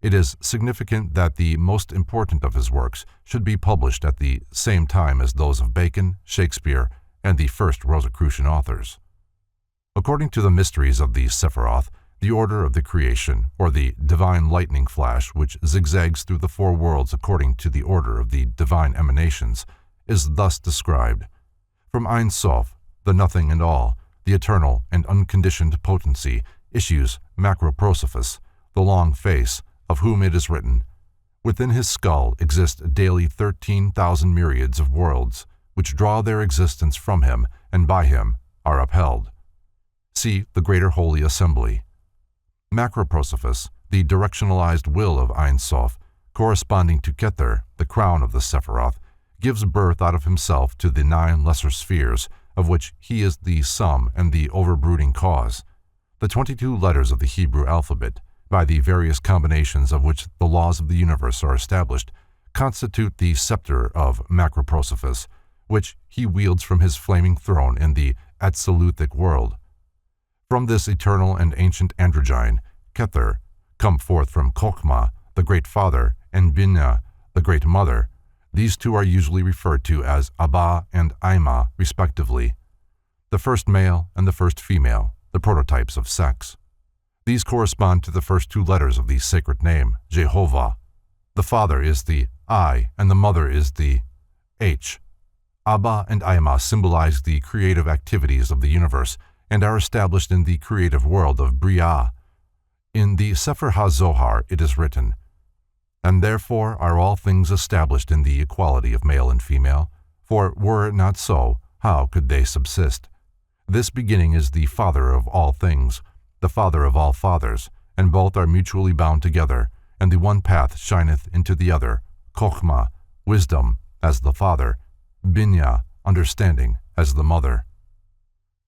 It is significant that the most important of his works should be published at the same time as those of Bacon, Shakespeare, and the first Rosicrucian authors. According to the mysteries of the Sephiroth, the order of the creation, or the divine lightning flash which zigzags through the 4 worlds according to the order of the divine emanations, is thus described. From Ein Sof, the nothing and all, the eternal and unconditioned potency, issues Macroprosophos, the long face, of whom it is written, "Within his skull exist daily 13,000 myriads of worlds, which draw their existence from him and by him are upheld." See the Greater Holy Assembly. Macroprosophos, the directionalized will of Ein Sof, corresponding to Keter, the crown of the Sephiroth, gives birth out of himself to the 9 lesser spheres, of which he is the sum and the overbrooding cause. The 22 letters of the Hebrew alphabet, by the various combinations of which the laws of the universe are established, constitute the scepter of Macroprosophos, which he wields from his flaming throne in the Atsaluthic world. From this eternal and ancient androgyne, Keter, come forth from Chokhmah, the Great Father, and Binah, the Great Mother. These 2 are usually referred to as Abba and Aima, respectively, the first male and the first female, the prototypes of sex. These correspond to the first 2 letters of the sacred name, Jehovah. The father is the I, and the mother is the H. Abba and Aima symbolize the creative activities of the universe and are established in the creative world of Briah. In the Sefer HaZohar it is written, "And therefore are all things established in the equality of male and female, for were it not so, how could they subsist? This beginning is the father of all things, the father of all fathers, and both are mutually bound together, and the one path shineth into the other, Chokhmah, wisdom, as the father, Binah, understanding, as the mother."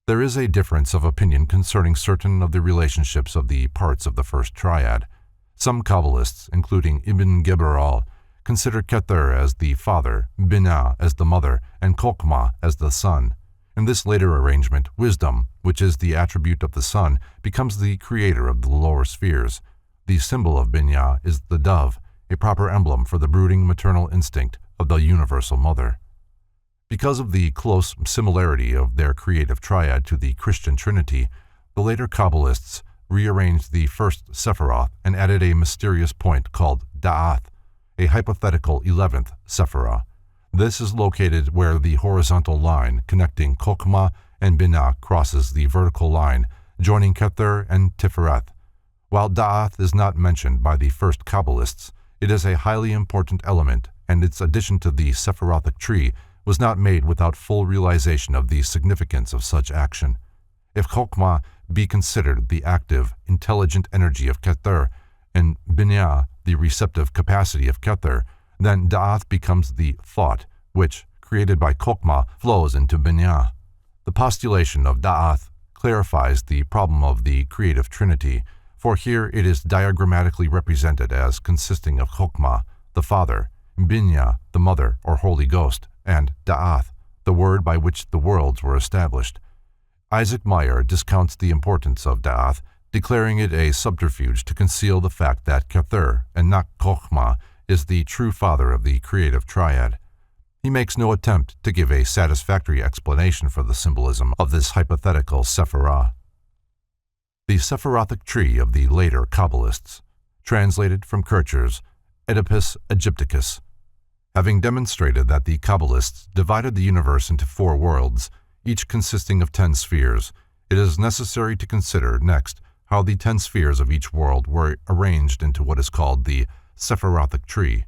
There is a difference of opinion concerning certain of the relationships of the parts of the first triad. Some Kabbalists, including Ibn Gebirol, consider Kether as the father, Binah as the mother, and Kokma as the son. In this later arrangement, wisdom, which is the attribute of the sun, becomes the creator of the lower spheres. The symbol of Binah is the dove, a proper emblem for the brooding maternal instinct of the universal mother. Because of the close similarity of their creative triad to the Christian Trinity, the later Kabbalists rearranged the first Sephiroth and added a mysterious point called Da'ath, a hypothetical 11th Sephirah. This is located where the horizontal line connecting Kokma and Binah crosses the vertical line, joining Kether and Tifereth. While Da'ath is not mentioned by the first Kabbalists, it is a highly important element, and its addition to the Sephirothic Tree was not made without full realization of the significance of such action. If Kokma be considered the active, intelligent energy of Kether, and Binah the receptive capacity of Kether, then Da'ath becomes the thought, which, created by Kokma, flows into Binah. The postulation of Da'ath clarifies the problem of the creative trinity, for here it is diagrammatically represented as consisting of Kokma, the father, Binah, the mother or Holy Ghost, and Da'ath, the word by which the worlds were established. Isaac Meyer discounts the importance of Da'ath, declaring it a subterfuge to conceal the fact that Kether, and not Kokma, is the true father of the creative triad. He makes no attempt to give a satisfactory explanation for the symbolism of this hypothetical Sephirah. The Sephirothic Tree of the later Kabbalists, translated from Kircher's Oedipus Egypticus. Having demonstrated that the Kabbalists divided the universe into 4 worlds, each consisting of 10 spheres, it is necessary to consider next how the 10 spheres of each world were arranged into what is called the Sephirothic Tree.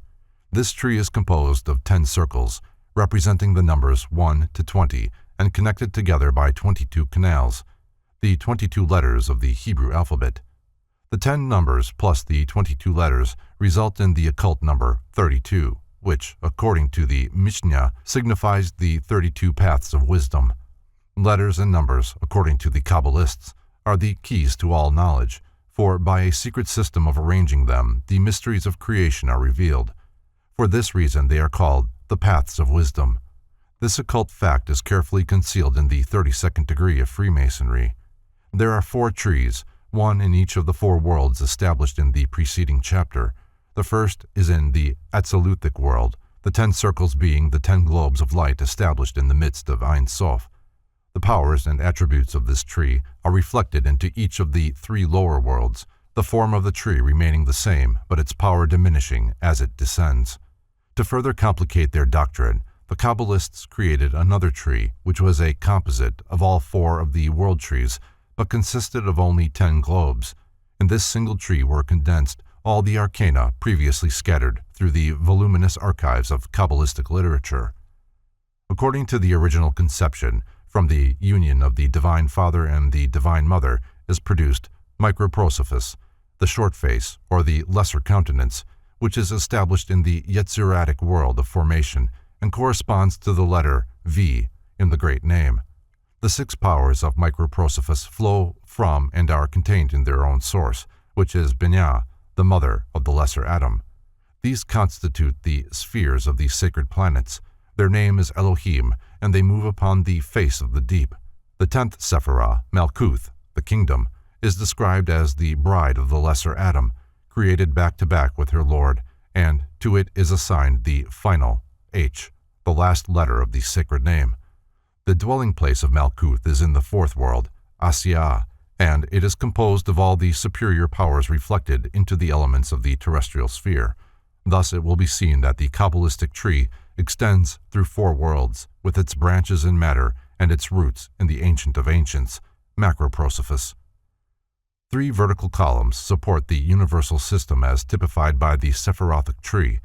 This tree is composed of 10 circles, representing the numbers 1 to 20 and connected together by 22 canals, the 22 letters of the Hebrew alphabet. The 10 numbers plus the 22 letters result in the occult number 32, which, according to the Mishnah, signifies the 32 paths of wisdom. Letters and numbers, according to the Kabbalists, are the keys to all knowledge, for by a secret system of arranging them, the mysteries of creation are revealed. For this reason they are called the paths of wisdom. This occult fact is carefully concealed in the 32nd degree of Freemasonry. There are 4 trees, one in each of the 4 worlds established in the preceding chapter. The first is in the Atzilutic world, the 10 circles being the 10 globes of light established in the midst of Ein Sof. The powers and attributes of this tree are reflected into each of the 3 lower worlds, the form of the tree remaining the same, but its power diminishing as it descends. To further complicate their doctrine, the Kabbalists created another tree, which was a composite of all 4 of the world trees, but consisted of only 10 globes. In this single tree were condensed all the arcana previously scattered through the voluminous archives of Kabbalistic literature. According to the original conception, from the union of the Divine Father and the Divine Mother is produced Microprosophus, the short face, or the lesser countenance, which is established in the Yetziratic world of formation and corresponds to the letter V in the Great Name. The 6 powers of Microprosophus flow from and are contained in their own source, which is Binah, the mother of the lesser atom. These constitute the spheres of the sacred planets. Their name is Elohim, and they move upon the face of the deep. The 10th Sephirah, Malkuth, the kingdom, is described as the bride of the lesser atom, created back-to-back with her Lord, and to it is assigned the final, H, the last letter of the sacred name. The dwelling place of Malkuth is in the 4th world, Asiya, and it is composed of all the superior powers reflected into the elements of the terrestrial sphere. Thus it will be seen that the Kabbalistic tree extends through 4 worlds, with its branches in matter and its roots in the Ancient of Ancients, Macroprosophus. 3 vertical columns support the universal system as typified by the Sephirothic tree.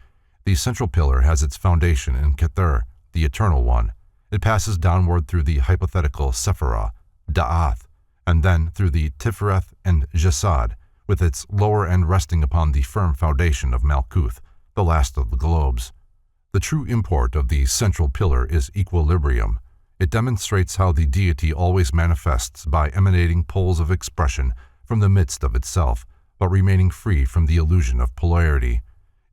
The central pillar has its foundation in Kether, the eternal one. It passes downward through the hypothetical Sephirah, Da'ath, and then through the Tifereth and Jesad, with its lower end resting upon the firm foundation of Malkuth, the last of the globes. The true import of the central pillar is equilibrium. It demonstrates how the deity always manifests by emanating poles of expression from the midst of itself, but remaining free from the illusion of polarity.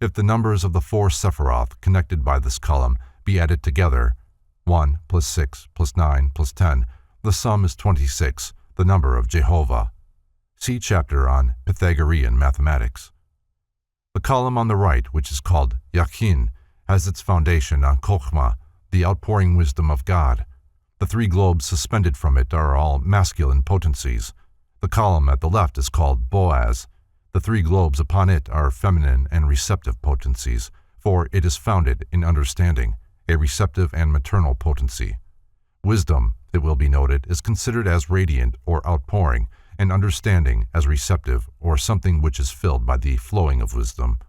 If the numbers of the 4 Sephiroth connected by this column be added together, 1 plus 6 plus 9 plus 10, the sum is 26, the number of Jehovah. See chapter on Pythagorean Mathematics. The column on the right, which is called Yachin, has its foundation on Chokhmah, the outpouring wisdom of God. The 3 globes suspended from it are all masculine potencies. The column at the left is called Boaz. The 3 globes upon it are feminine and receptive potencies, for it is founded in understanding, a receptive and maternal potency. Wisdom, it will be noted, is considered as radiant or outpouring, and understanding as receptive or something which is filled by the flowing of wisdom.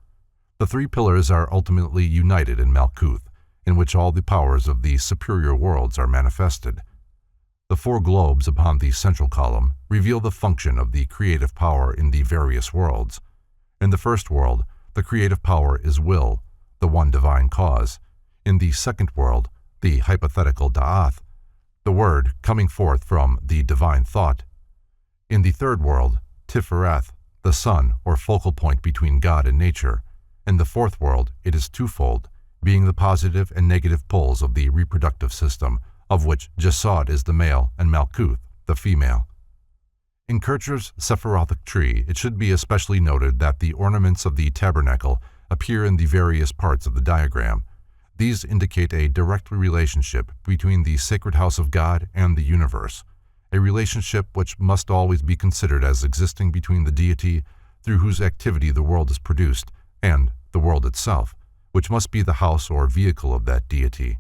The 3 pillars are ultimately united in Malkuth, in which all the powers of the superior worlds are manifested. The 4 globes upon the central column reveal the function of the creative power in the various worlds. In the first world, the creative power is will, the one divine cause. In the second world, the hypothetical da'ath, the word coming forth from the divine thought. In the third world, Tifereth, the sun or focal point between God and nature. In the fourth world, it is twofold, being the positive and negative poles of the reproductive system, of which Jesod is the male and Malkuth the female. In Kircher's Sephirothic Tree, it should be especially noted that the ornaments of the tabernacle appear in the various parts of the diagram. These indicate a direct relationship between the sacred house of God and the universe, a relationship which must always be considered as existing between the deity through whose activity the world is produced and the world itself, which must be the house or vehicle of that deity.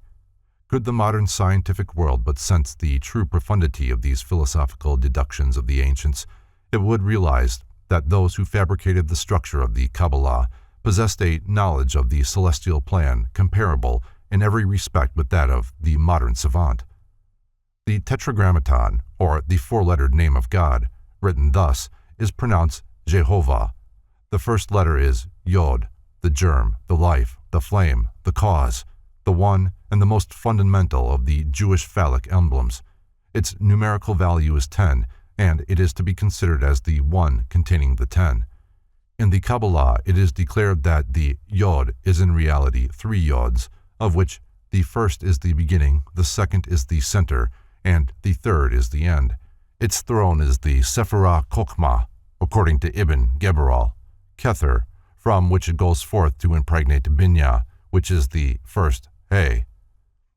Could the modern scientific world but sense the true profundity of these philosophical deductions of the ancients, it would realize that those who fabricated the structure of the Kabbalah possessed a knowledge of the celestial plan comparable in every respect with that of the modern savant. The Tetragrammaton, or the 4-lettered name of God, written thus, is pronounced Jehovah. The first letter is Yod, the germ, the life, the flame, the cause, the one and the most fundamental of the Jewish phallic emblems. Its numerical value is 10, and it is to be considered as the one containing the 10. In the Kabbalah, it is declared that the Yod is in reality 3 Yods, of which the first is the beginning, the second is the center, and the third is the end. Its throne is the Sephirah Chokhmah, according to Ibn Geberal, Kether, from which it goes forth to impregnate Binya, which is the first Hey.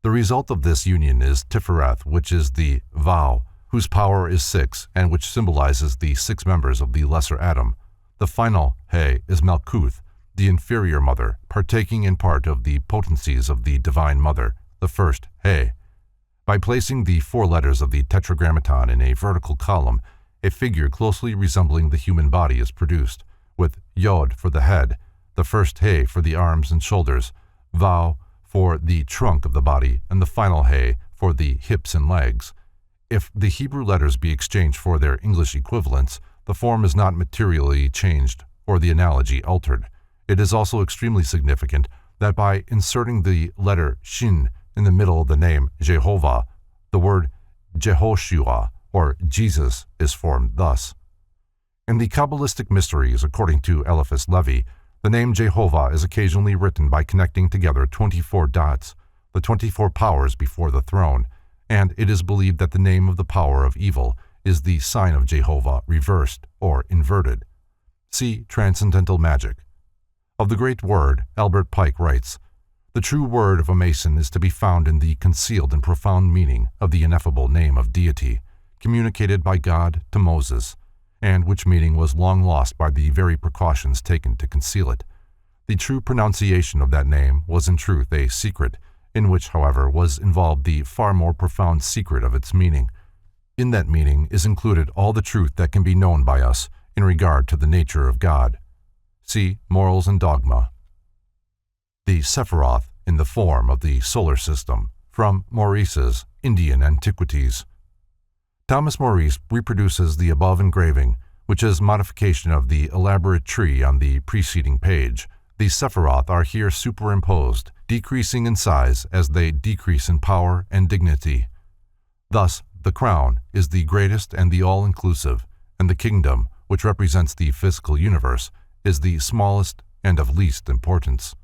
The result of this union is Tifereth, which is the vow, whose power is 6 and which symbolizes the 6 members of the lesser atom. The final Hey is Malkuth, the inferior mother, partaking in part of the potencies of the divine mother, the first Hey. By placing the 4 letters of the Tetragrammaton in a vertical column, a figure closely resembling the human body is produced, with Yod for the head, the first Hey for the arms and shoulders, Vav for the trunk of the body, and the final Hey for the hips and legs. If the Hebrew letters be exchanged for their English equivalents, the form is not materially changed or the analogy altered. It is also extremely significant that by inserting the letter Shin in the middle of the name Jehovah, the word Jehoshua, or Jesus, is formed thus. In the Kabbalistic mysteries, according to Eliphas Levi, the name Jehovah is occasionally written by connecting together 24 dots, the 24 powers before the throne, and it is believed that the name of the power of evil is the sign of Jehovah reversed or inverted. See Transcendental Magic. Of the great word, Albert Pike writes, "The true word of a Mason is to be found in the concealed and profound meaning of the ineffable name of deity, communicated by God to Moses, and which meaning was long lost by the very precautions taken to conceal it. The true pronunciation of that name was in truth a secret, in which, however, was involved the far more profound secret of its meaning. In that meaning is included all the truth that can be known by us in regard to the nature of God." See Morals and Dogma. The Sephiroth in the form of the solar system, from Maurice's Indian Antiquities. Thomas Maurice reproduces the above engraving, which is modification of the elaborate tree on the preceding page. The Sephiroth are here superimposed, decreasing in size as they decrease in power and dignity. Thus, the crown is the greatest and the all-inclusive, and the kingdom, which represents the physical universe, is the smallest and of least importance.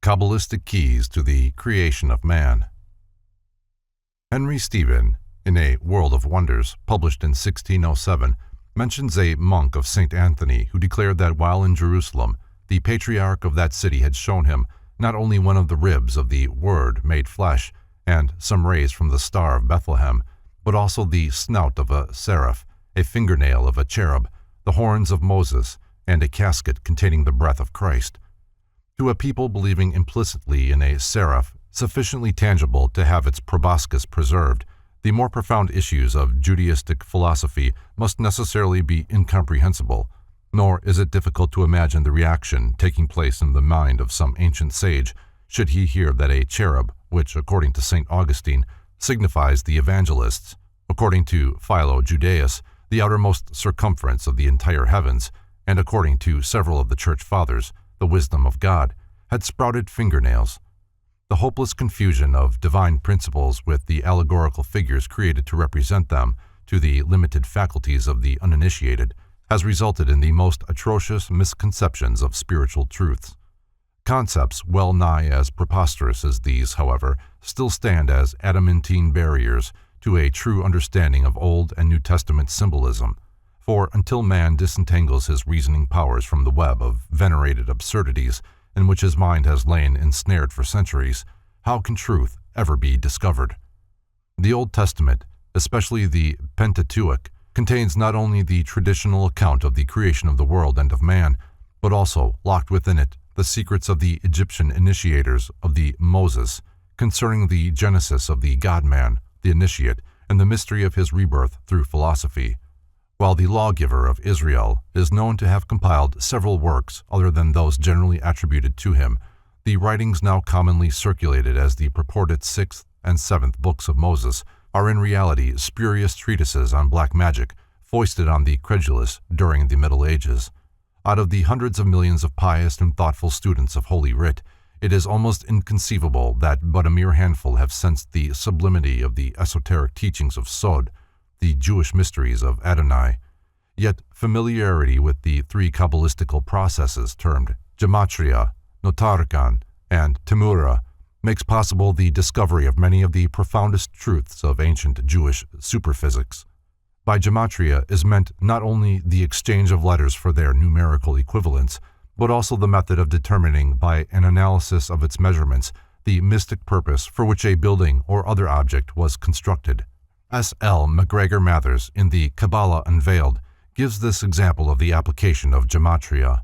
Kabbalistic Keys to the Creation of Man. Henry Stephen, in A World of Wonders, published in 1607, mentions a monk of St. Anthony who declared that while in Jerusalem, the patriarch of that city had shown him not only one of the ribs of the Word made flesh, and some rays from the Star of Bethlehem, but also the snout of a seraph, a fingernail of a cherub, the horns of Moses, and a casket containing the breath of Christ. To a people believing implicitly in a seraph sufficiently tangible to have its proboscis preserved, the more profound issues of Judaistic philosophy must necessarily be incomprehensible, nor is it difficult to imagine the reaction taking place in the mind of some ancient sage should he hear that a cherub, which, according to St. Augustine, signifies the evangelists, according to Philo Judaeus, the outermost circumference of the entire heavens, and according to several of the church fathers, the wisdom of God, had sprouted fingernails. The hopeless confusion of divine principles with the allegorical figures created to represent them to the limited faculties of the uninitiated has resulted in the most atrocious misconceptions of spiritual truths. Concepts well nigh as preposterous as these, however, still stand as adamantine barriers to a true understanding of Old and New Testament symbolism, for until man disentangles his reasoning powers from the web of venerated absurdities in which his mind has lain ensnared for centuries, how can truth ever be discovered? The Old Testament, especially the Pentateuch, contains not only the traditional account of the creation of the world and of man, but also, locked within it, the secrets of the Egyptian initiators of the Moses concerning the genesis of the God-man, the initiate, and the mystery of his rebirth through philosophy, while the lawgiver of Israel is known to have compiled several works other than those generally attributed to him. The writings now commonly circulated as the purported 6th and 7th books of Moses are in reality spurious treatises on black magic foisted on the credulous during the Middle Ages. Out of the hundreds of millions of pious and thoughtful students of Holy Writ, it is almost inconceivable that but a mere handful have sensed the sublimity of the esoteric teachings of Sod, the Jewish mysteries of Adonai. Yet familiarity with the three Kabbalistical processes termed Gematria, Notarkan, and Temura makes possible the discovery of many of the profoundest truths of ancient Jewish superphysics. By Gematria is meant not only the exchange of letters for their numerical equivalents, but also the method of determining by an analysis of its measurements the mystic purpose for which a building or other object was constructed. S. L. MacGregor Mathers, in the Kabbalah Unveiled, gives this example of the application of Gematria.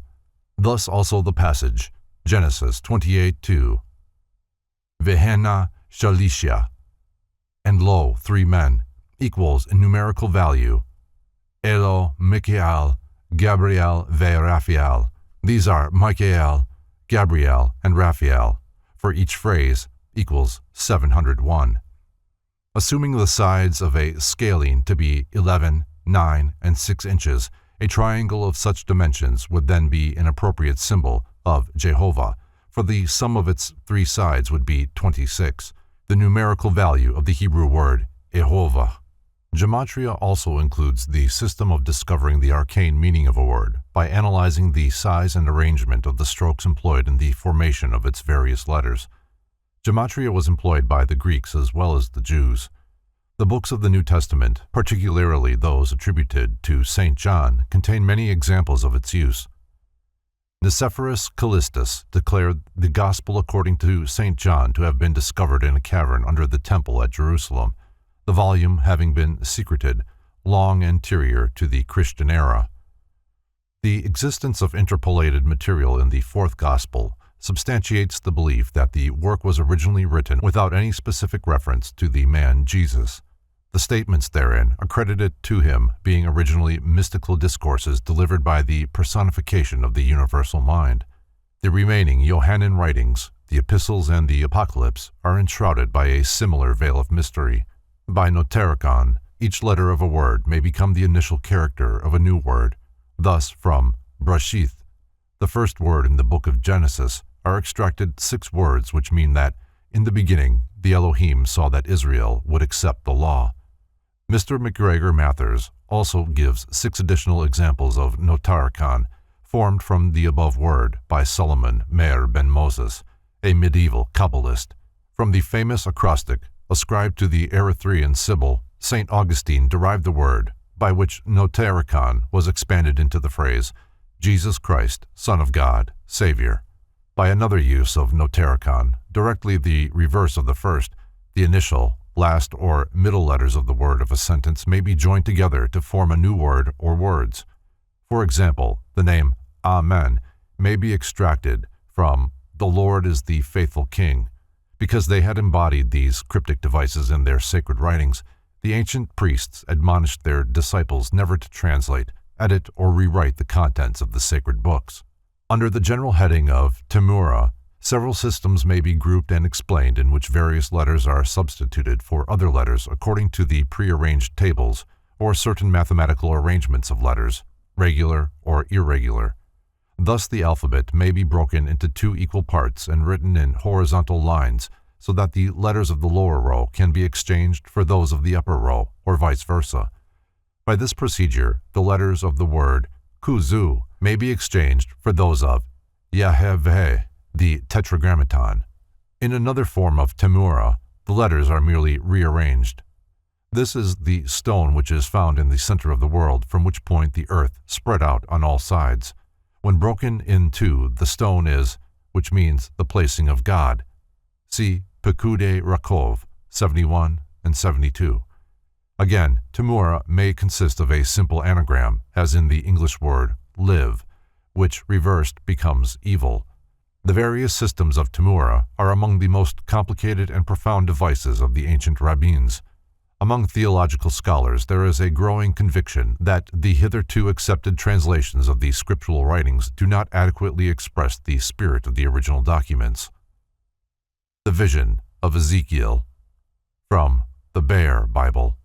Thus also the passage, Genesis 28:2, Vehena Shalisha, and lo, 3 men, equals in numerical value, Elo, Michael, Gabriel, ve Raphael. These are Michael, Gabriel, and Raphael. For each phrase equals 701. Assuming the sides of a scaling to be 11, 9, and 6 inches, a triangle of such dimensions would then be an appropriate symbol of Jehovah, for the sum of its 3 sides would be 26, the numerical value of the Hebrew word Ehovah. Gematria also includes the system of discovering the arcane meaning of a word by analyzing the size and arrangement of the strokes employed in the formation of its various letters. Gematria was employed by the Greeks as well as the Jews. The books of the New Testament, particularly those attributed to St. John, contain many examples of its use. Nicephorus Callistus declared the Gospel according to St. John to have been discovered in a cavern under the temple at Jerusalem, the volume having been secreted long anterior to the Christian era. The existence of interpolated material in the 4th Gospel substantiates the belief that the work was originally written without any specific reference to the man Jesus, the statements therein accredited to him being originally mystical discourses delivered by the personification of the universal mind. The remaining Johannine writings, the epistles and the apocalypse, are enshrouded by a similar veil of mystery. By Notarikon, each letter of a word may become the initial character of a new word. Thus, from Brashith, the first word in the book of Genesis, are extracted 6 words which mean that, in the beginning, the Elohim saw that Israel would accept the law. Mr. MacGregor Mathers also gives 6 additional examples of Notarikon, formed from the above word by Solomon Meir ben Moses, a medieval Kabbalist. From the famous acrostic ascribed to the Erythraean Sibyl, St. Augustine derived the word, by which notarikon was expanded into the phrase, Jesus Christ, Son of God, Savior. By another use of notarikon, directly the reverse of the first, the initial, last, or middle letters of the word of a sentence may be joined together to form a new word or words. For example, the name Amen may be extracted from the Lord is the faithful King. Because they had embodied these cryptic devices in their sacred writings, the ancient priests admonished their disciples never to translate, edit, or rewrite the contents of the sacred books. Under the general heading of Temura, several systems may be grouped and explained in which various letters are substituted for other letters according to the prearranged tables or certain mathematical arrangements of letters, regular or irregular. Thus the alphabet may be broken into two equal parts and written in horizontal lines so that the letters of the lower row can be exchanged for those of the upper row, or vice versa. By this procedure, the letters of the word kuzu may be exchanged for those of Yahweh, the Tetragrammaton. In another form of Temura, the letters are merely rearranged. This is the stone which is found in the center of the world, from which point the earth spread out on all sides. When broken in two, the stone is, which means the placing of God. See Pekude Rakov, 71 and 72. Again, Temura may consist of a simple anagram, as in the English word live, which reversed becomes evil. The various systems of Temura are among the most complicated and profound devices of the ancient rabbins. Among theological scholars there is a growing conviction that the hitherto accepted translations of these scriptural writings do not adequately express the spirit of the original documents. The Vision of Ezekiel, from the Bear Bible.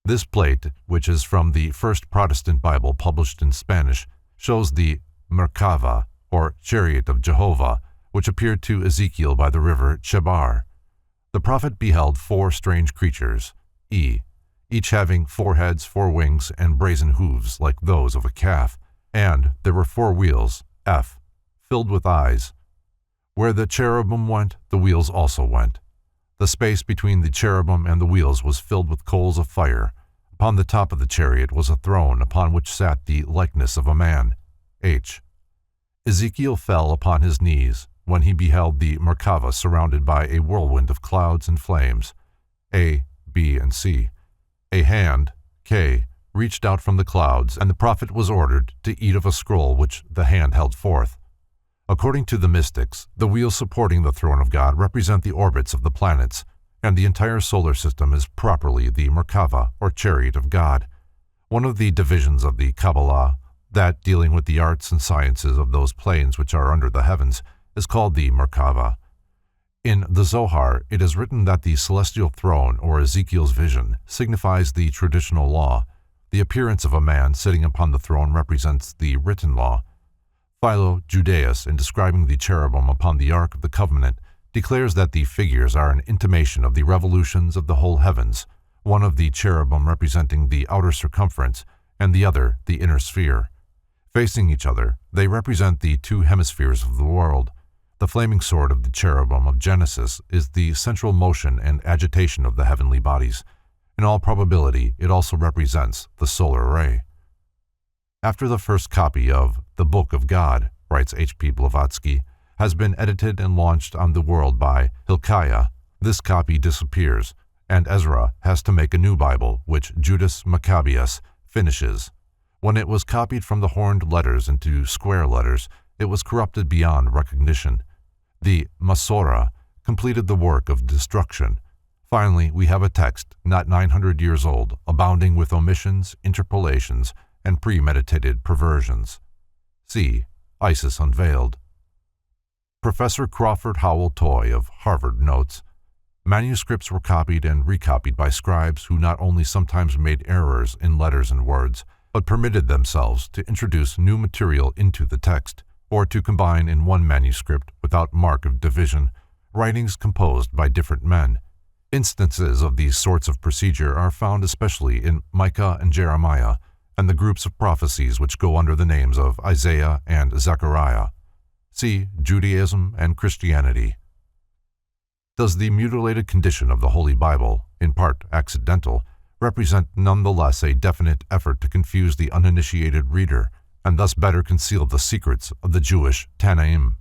This plate, which is from the first Protestant Bible published in Spanish, shows the Merkava, or chariot of Jehovah, which appeared to Ezekiel by the river Chebar. The prophet beheld 4 strange creatures, each having 4 heads, 4 wings, and brazen hooves like those of a calf, and there were 4 wheels, filled with eyes. Where the cherubim went, the wheels also went. The space between the cherubim and the wheels was filled with coals of fire. Upon the top of the chariot was a throne upon which sat the likeness of a man, Ezekiel fell upon his knees when he beheld the Merkava surrounded by a whirlwind of clouds and flames, A, B, and C. A hand, K, reached out from the clouds, and the prophet was ordered to eat of a scroll which the hand held forth. According to the mystics, the wheels supporting the throne of God represent the orbits of the planets, and the entire solar system is properly the Merkava, or chariot of God. One of the divisions of the Kabbalah, that dealing with the arts and sciences of those planes which are under the heavens, is called the Merkava. In the Zohar, it is written that the celestial throne, or Ezekiel's vision, signifies the traditional law. The appearance of a man sitting upon the throne represents the written law. Philo Judaeus, in describing the cherubim upon the Ark of the Covenant, declares that the figures are an intimation of the revolutions of the whole heavens, one of the cherubim representing the outer circumference, and the other the inner sphere. Facing each other, they represent the 2 hemispheres of the world. The flaming sword of the cherubim of Genesis is the central motion and agitation of the heavenly bodies. In all probability, it also represents the solar ray. After the first copy of The Book of God, writes H.P. Blavatsky, has been edited and launched on the world by Hilkiah, this copy disappears, and Ezra has to make a new Bible, which Judas Maccabeus finishes. When it was copied from the horned letters into square letters, it was corrupted beyond recognition. The Masorah completed the work of destruction. Finally, we have a text not 900 years old, abounding with omissions, interpolations, and premeditated perversions. See Isis Unveiled. Professor Crawford Howell Toy of Harvard notes, manuscripts were copied and recopied by scribes who not only sometimes made errors in letters and words, but permitted themselves to introduce new material into the text, or to combine in one manuscript, without mark of division, writings composed by different men. Instances of these sorts of procedure are found especially in Micah and Jeremiah, and the groups of prophecies which go under the names of Isaiah and Zechariah. See Judaism and Christianity. Does the mutilated condition of the Holy Bible, in part accidental, represent nonetheless a definite effort to confuse the uninitiated reader, and thus better conceal the secrets of the Jewish Tanaim?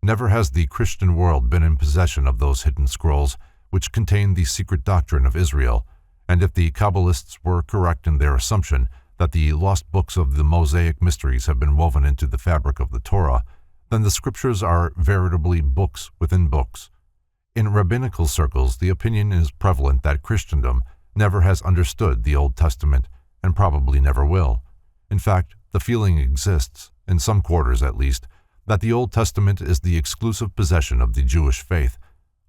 Never has the Christian world been in possession of those hidden scrolls which contain the secret doctrine of Israel, and if the Kabbalists were correct in their assumption that the lost books of the Mosaic mysteries have been woven into the fabric of the Torah, then the scriptures are veritably books within books. In rabbinical circles, the opinion is prevalent that Christendom never has understood the Old Testament and probably never will. In fact, the feeling exists, in some quarters at least, that the Old Testament is the exclusive possession of the Jewish faith,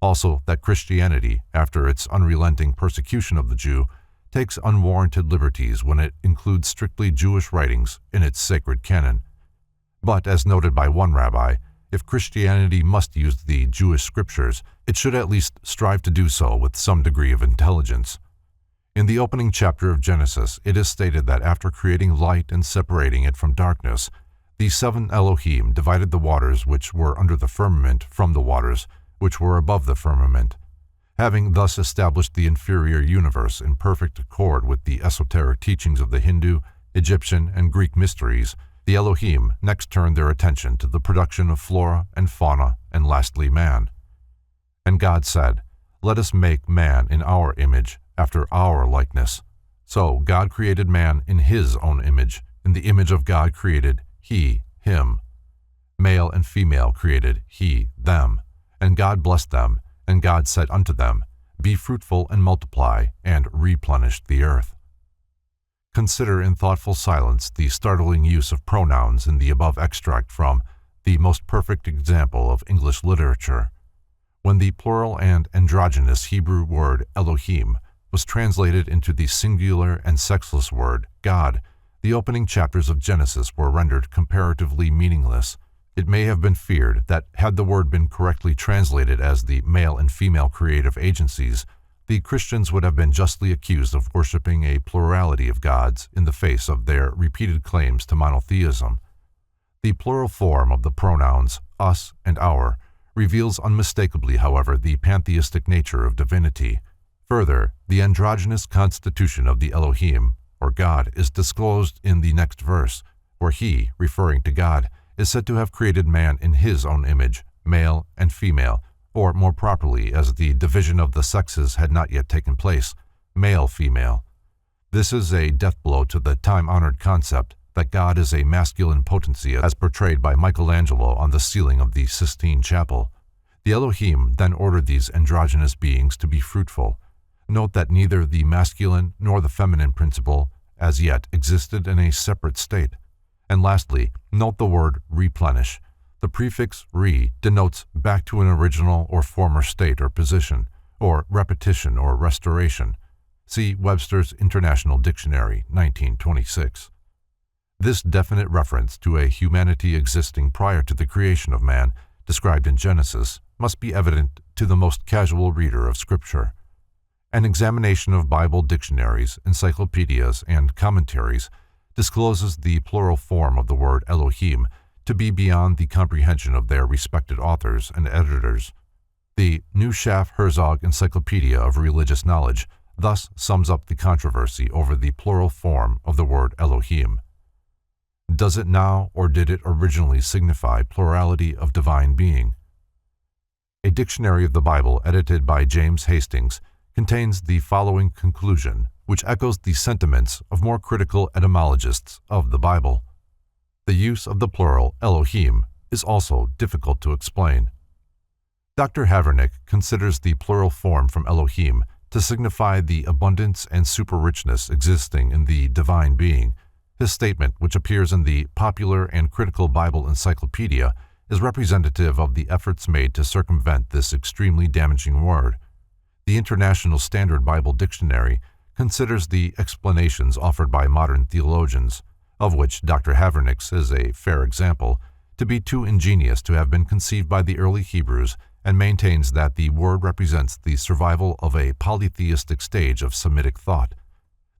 also that Christianity, after its unrelenting persecution of the Jew, takes unwarranted liberties when it includes strictly Jewish writings in its sacred canon. But, as noted by one rabbi, if Christianity must use the Jewish scriptures, it should at least strive to do so with some degree of intelligence. In the opening chapter of Genesis, it is stated that after creating light and separating it from darkness, the 7 Elohim divided the waters which were under the firmament from the waters which were above the firmament. Having thus established the inferior universe in perfect accord with the esoteric teachings of the Hindu, Egyptian, and Greek mysteries, the Elohim next turned their attention to the production of flora and fauna, and lastly man. And God said, "Let us make man in our image, after our likeness." So God created man in his own image. In the image of God created he him. Male and female created he them. And God blessed them, and God said unto them, Be fruitful and multiply, and replenish the earth. Consider in thoughtful silence the startling use of pronouns in the above extract from the most perfect example of English literature. When the plural and androgynous Hebrew word Elohim was translated into the singular and sexless word God, the opening chapters of Genesis were rendered comparatively meaningless. It may have been feared that had the word been correctly translated as the male and female creative agencies, the Christians would have been justly accused of worshiping a plurality of gods in the face of their repeated claims to monotheism. The plural form of the pronouns us and our reveals unmistakably, however, the pantheistic nature of divinity. Further, the androgynous constitution of the Elohim, or God, is disclosed in the next verse, where he, referring to God, is said to have created man in his own image, male and female, or more properly, as the division of the sexes had not yet taken place, male-female. This is a death blow to the time-honored concept that God is a masculine potency as portrayed by Michelangelo on the ceiling of the Sistine Chapel. The Elohim then ordered these androgynous beings to be fruitful. Note that neither the masculine nor the feminine principle as yet existed in a separate state. And lastly, note the word replenish. The prefix re denotes back to an original or former state or position, or repetition or restoration. See Webster's International Dictionary, 1926. This definite reference to a humanity existing prior to the creation of man, described in Genesis, must be evident to the most casual reader of Scripture. An examination of Bible dictionaries, encyclopedias, and commentaries discloses the plural form of the word Elohim to be beyond the comprehension of their respected authors and editors. The New Schaff-Herzog Encyclopedia of Religious Knowledge thus sums up the controversy over the plural form of the word Elohim. Does it now, or did it originally signify plurality of divine being? A dictionary of the Bible edited by James Hastings contains the following conclusion, which echoes the sentiments of more critical etymologists of the Bible. The use of the plural Elohim is also difficult to explain. Dr. Havernick considers the plural form from Elohim to signify the abundance and super-richness existing in the divine being. His statement, which appears in the Popular and Critical Bible Encyclopedia, is representative of the efforts made to circumvent this extremely damaging word. The International Standard Bible Dictionary considers the explanations offered by modern theologians, of which Dr. Havernick's is a fair example, to be too ingenious to have been conceived by the early Hebrews, and maintains that the word represents the survival of a polytheistic stage of Semitic thought.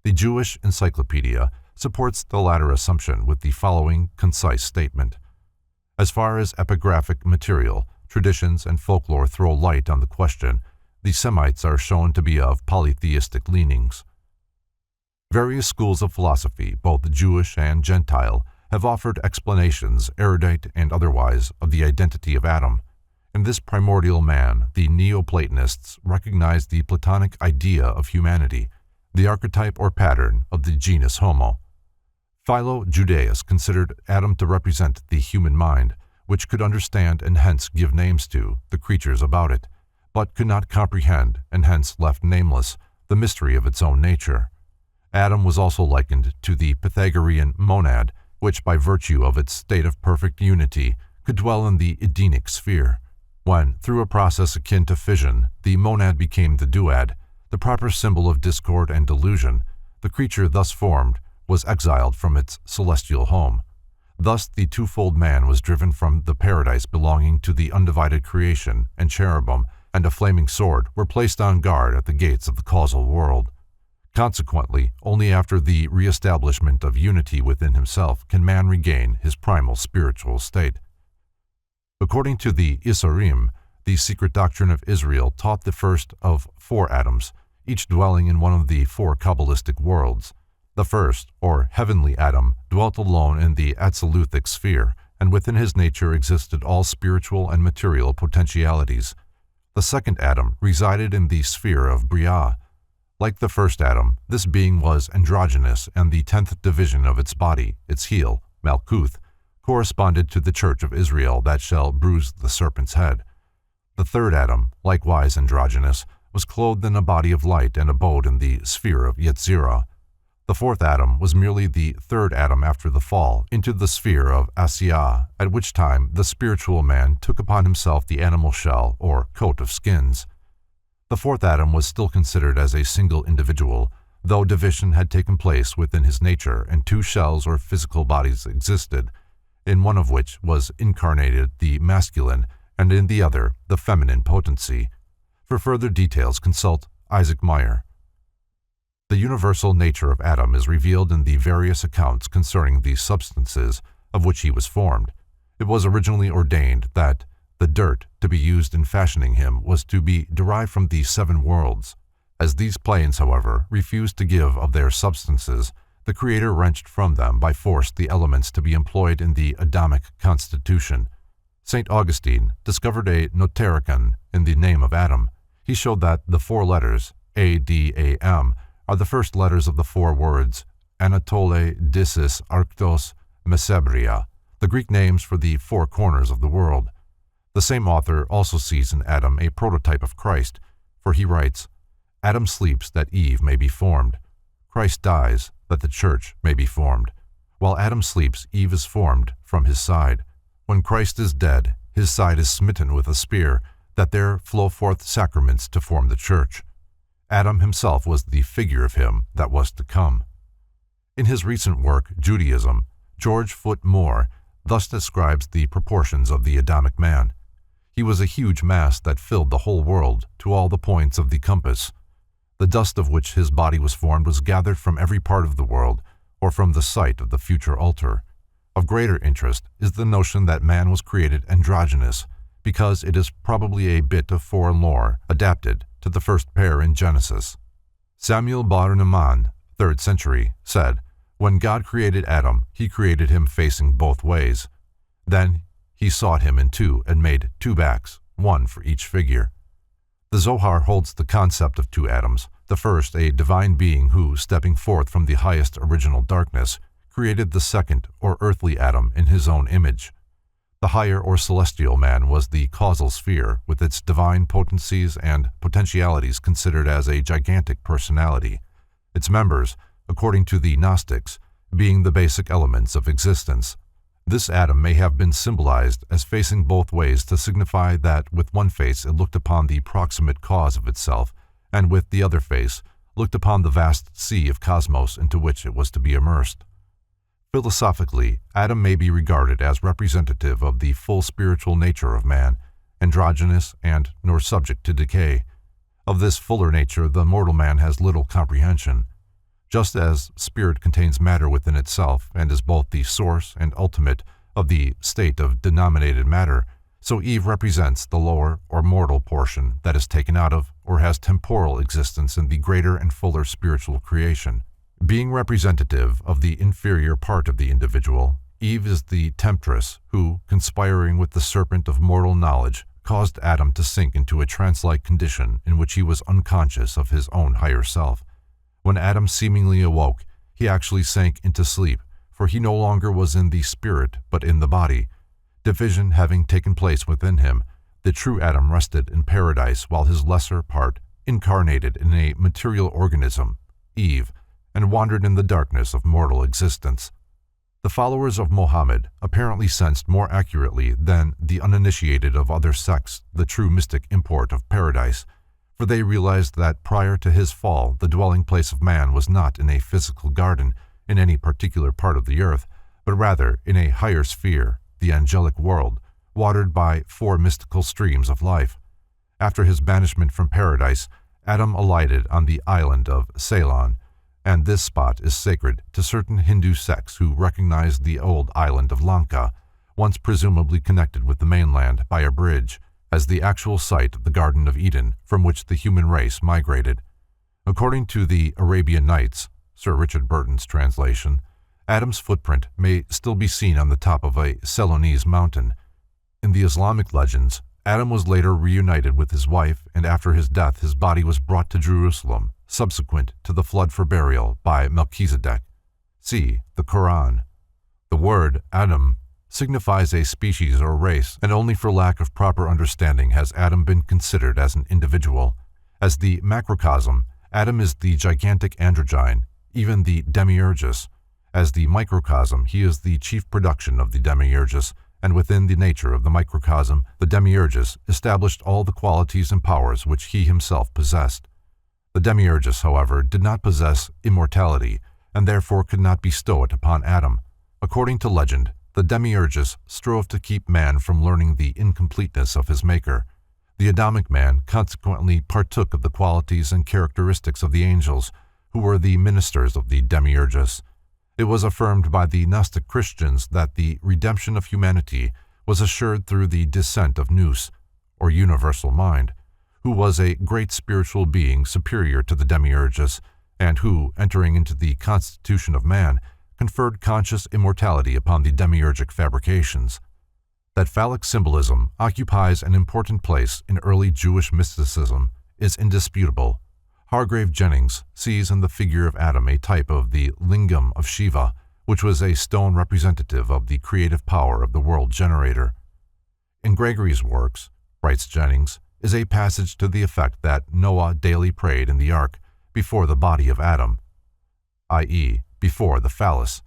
The Jewish Encyclopedia supports the latter assumption with the following concise statement. As far as epigraphic material, traditions, and folklore throw light on the question, the Semites are shown to be of polytheistic leanings. Various schools of philosophy, both Jewish and Gentile, have offered explanations, erudite and otherwise, of the identity of Adam. In this primordial man, the Neoplatonists recognized the Platonic idea of humanity, the archetype or pattern of the genus Homo. Philo-Judaeus considered Adam to represent the human mind, which could understand and hence give names to the creatures about it, but could not comprehend, and hence left nameless, the mystery of its own nature. Adam was also likened to the Pythagorean monad, which by virtue of its state of perfect unity could dwell in the Edenic sphere. When, through a process akin to fission, the monad became the duad, the proper symbol of discord and delusion, the creature thus formed was exiled from its celestial home. Thus the twofold man was driven from the paradise belonging to the undivided creation, and cherubim and a flaming sword were placed on guard at the gates of the causal world. Consequently, only after the re-establishment of unity within himself can man regain his primal spiritual state. According to the Isurim, the secret doctrine of Israel taught the first of 4 Adams, each dwelling in one of the 4 Kabbalistic worlds. The first, or heavenly Adam, dwelt alone in the Atsaluthic sphere, and within his nature existed all spiritual and material potentialities. The second Adam resided in the sphere of Briah. Like the first Adam, this being was androgynous, and the 10th division of its body, its heel, Malkuth, corresponded to the church of Israel that shall bruise the serpent's head. The third Adam, likewise androgynous, was clothed in a body of light and abode in the sphere of Yetzirah. The fourth Adam was merely the third Adam after the fall into the sphere of Asiyah, at which time the spiritual man took upon himself the animal shell or coat of skins. The fourth Adam was still considered as a single individual, though division had taken place within his nature and 2 shells or physical bodies existed, in one of which was incarnated the masculine and in the other the feminine potency. For further details consult Isaac Meyer. The universal nature of Adam is revealed in the various accounts concerning the substances of which he was formed. It was originally ordained that the dirt to be used in fashioning him was to be derived from the 7 worlds. As these planes, however, refused to give of their substances, the Creator wrenched from them by force the elements to be employed in the Adamic constitution. St. Augustine discovered a notaricon in the name of Adam. He showed that the 4 letters, A-D-A-M, are the first letters of the 4 words, Anatole, Dissis, Arctos, Mesebria, the Greek names for the 4 corners of the world. The same author also sees in Adam a prototype of Christ, for he writes, Adam sleeps that Eve may be formed. Christ dies that the church may be formed. While Adam sleeps, Eve is formed from his side. When Christ is dead, his side is smitten with a spear, that there flow forth sacraments to form the church. Adam himself was the figure of him that was to come. In his recent work, Judaism, George Foot Moore thus describes the proportions of the Adamic man. He was a huge mass that filled the whole world to all the points of the compass. The dust of which his body was formed was gathered from every part of the world, or from the site of the future altar. Of greater interest is the notion that man was created androgynous, because it is probably a bit of foreign lore adapted to the first pair in Genesis. Samuel Bar Naaman, 3rd century, said, When God created Adam, he created him facing both ways. Then he sawed him in 2 and made 2 backs, 1 for each figure. The Zohar holds the concept of 2 Adams, the first a divine being who, stepping forth from the highest original darkness, created the second or earthly Adam in his own image. The higher or celestial man was the causal sphere, with its divine potencies and potentialities considered as a gigantic personality, its members, according to the Gnostics, being the basic elements of existence. This Adam may have been symbolized as facing both ways to signify that with one face it looked upon the proximate cause of itself, and with the other face looked upon the vast sea of cosmos into which it was to be immersed. Philosophically, Adam may be regarded as representative of the full spiritual nature of man, androgynous and nor subject to decay. Of this fuller nature the mortal man has little comprehension. Just as spirit contains matter within itself and is both the source and ultimate of the state of denominated matter, so Eve represents the lower or mortal portion that is taken out of or has temporal existence in the greater and fuller spiritual creation. Being representative of the inferior part of the individual, Eve is the temptress who, conspiring with the serpent of mortal knowledge, caused Adam to sink into a trance-like condition in which he was unconscious of his own higher self. When Adam seemingly awoke, he actually sank into sleep, for he no longer was in the spirit but in the body. Division having taken place within him, the true Adam rested in paradise while his lesser part incarnated in a material organism, Eve, and wandered in the darkness of mortal existence. The followers of Mohammed apparently sensed more accurately than the uninitiated of other sects the true mystic import of paradise, for they realized that prior to his fall the dwelling place of man was not in a physical garden in any particular part of the earth, but rather in a higher sphere, the angelic world, watered by 4 mystical streams of life. After his banishment from paradise, Adam alighted on the island of Ceylon, and this spot is sacred to certain Hindu sects who recognize the old island of Lanka, once presumably connected with the mainland by a bridge, as the actual site of the Garden of Eden from which the human race migrated. According to the Arabian Nights, Sir Richard Burton's translation, Adam's footprint may still be seen on the top of a Ceylonese mountain. In the Islamic legends, Adam was later reunited with his wife, and after his death his body was brought to Jerusalem, subsequent to the flood for burial by Melchizedek. See the Quran. The word Adam signifies a species or race, and only for lack of proper understanding has Adam been considered as an individual. As the macrocosm, Adam is the gigantic androgyne, even the demiurgus. As the microcosm, he is the chief production of the demiurgus, and within the nature of the microcosm, the demiurgus established all the qualities and powers which he himself possessed. The demiurgus, however, did not possess immortality, and therefore could not bestow it upon Adam. According to legend, the demiurgus strove to keep man from learning the incompleteness of his maker. The Adamic man consequently partook of the qualities and characteristics of the angels, who were the ministers of the demiurgus. It was affirmed by the Gnostic Christians that the redemption of humanity was assured through the descent of Nous, or universal mind, who was a great spiritual being superior to the demiurgus, and who, entering into the constitution of man, conferred conscious immortality upon the demiurgic fabrications. That phallic symbolism occupies an important place in early Jewish mysticism is indisputable. Hargrave Jennings sees in the figure of Adam a type of the lingam of Shiva, which was a stone representative of the creative power of the world generator. In Gregory's works, writes Jennings, is a passage to the effect that Noah daily prayed in the ark before the body of Adam, i.e., before the phallus,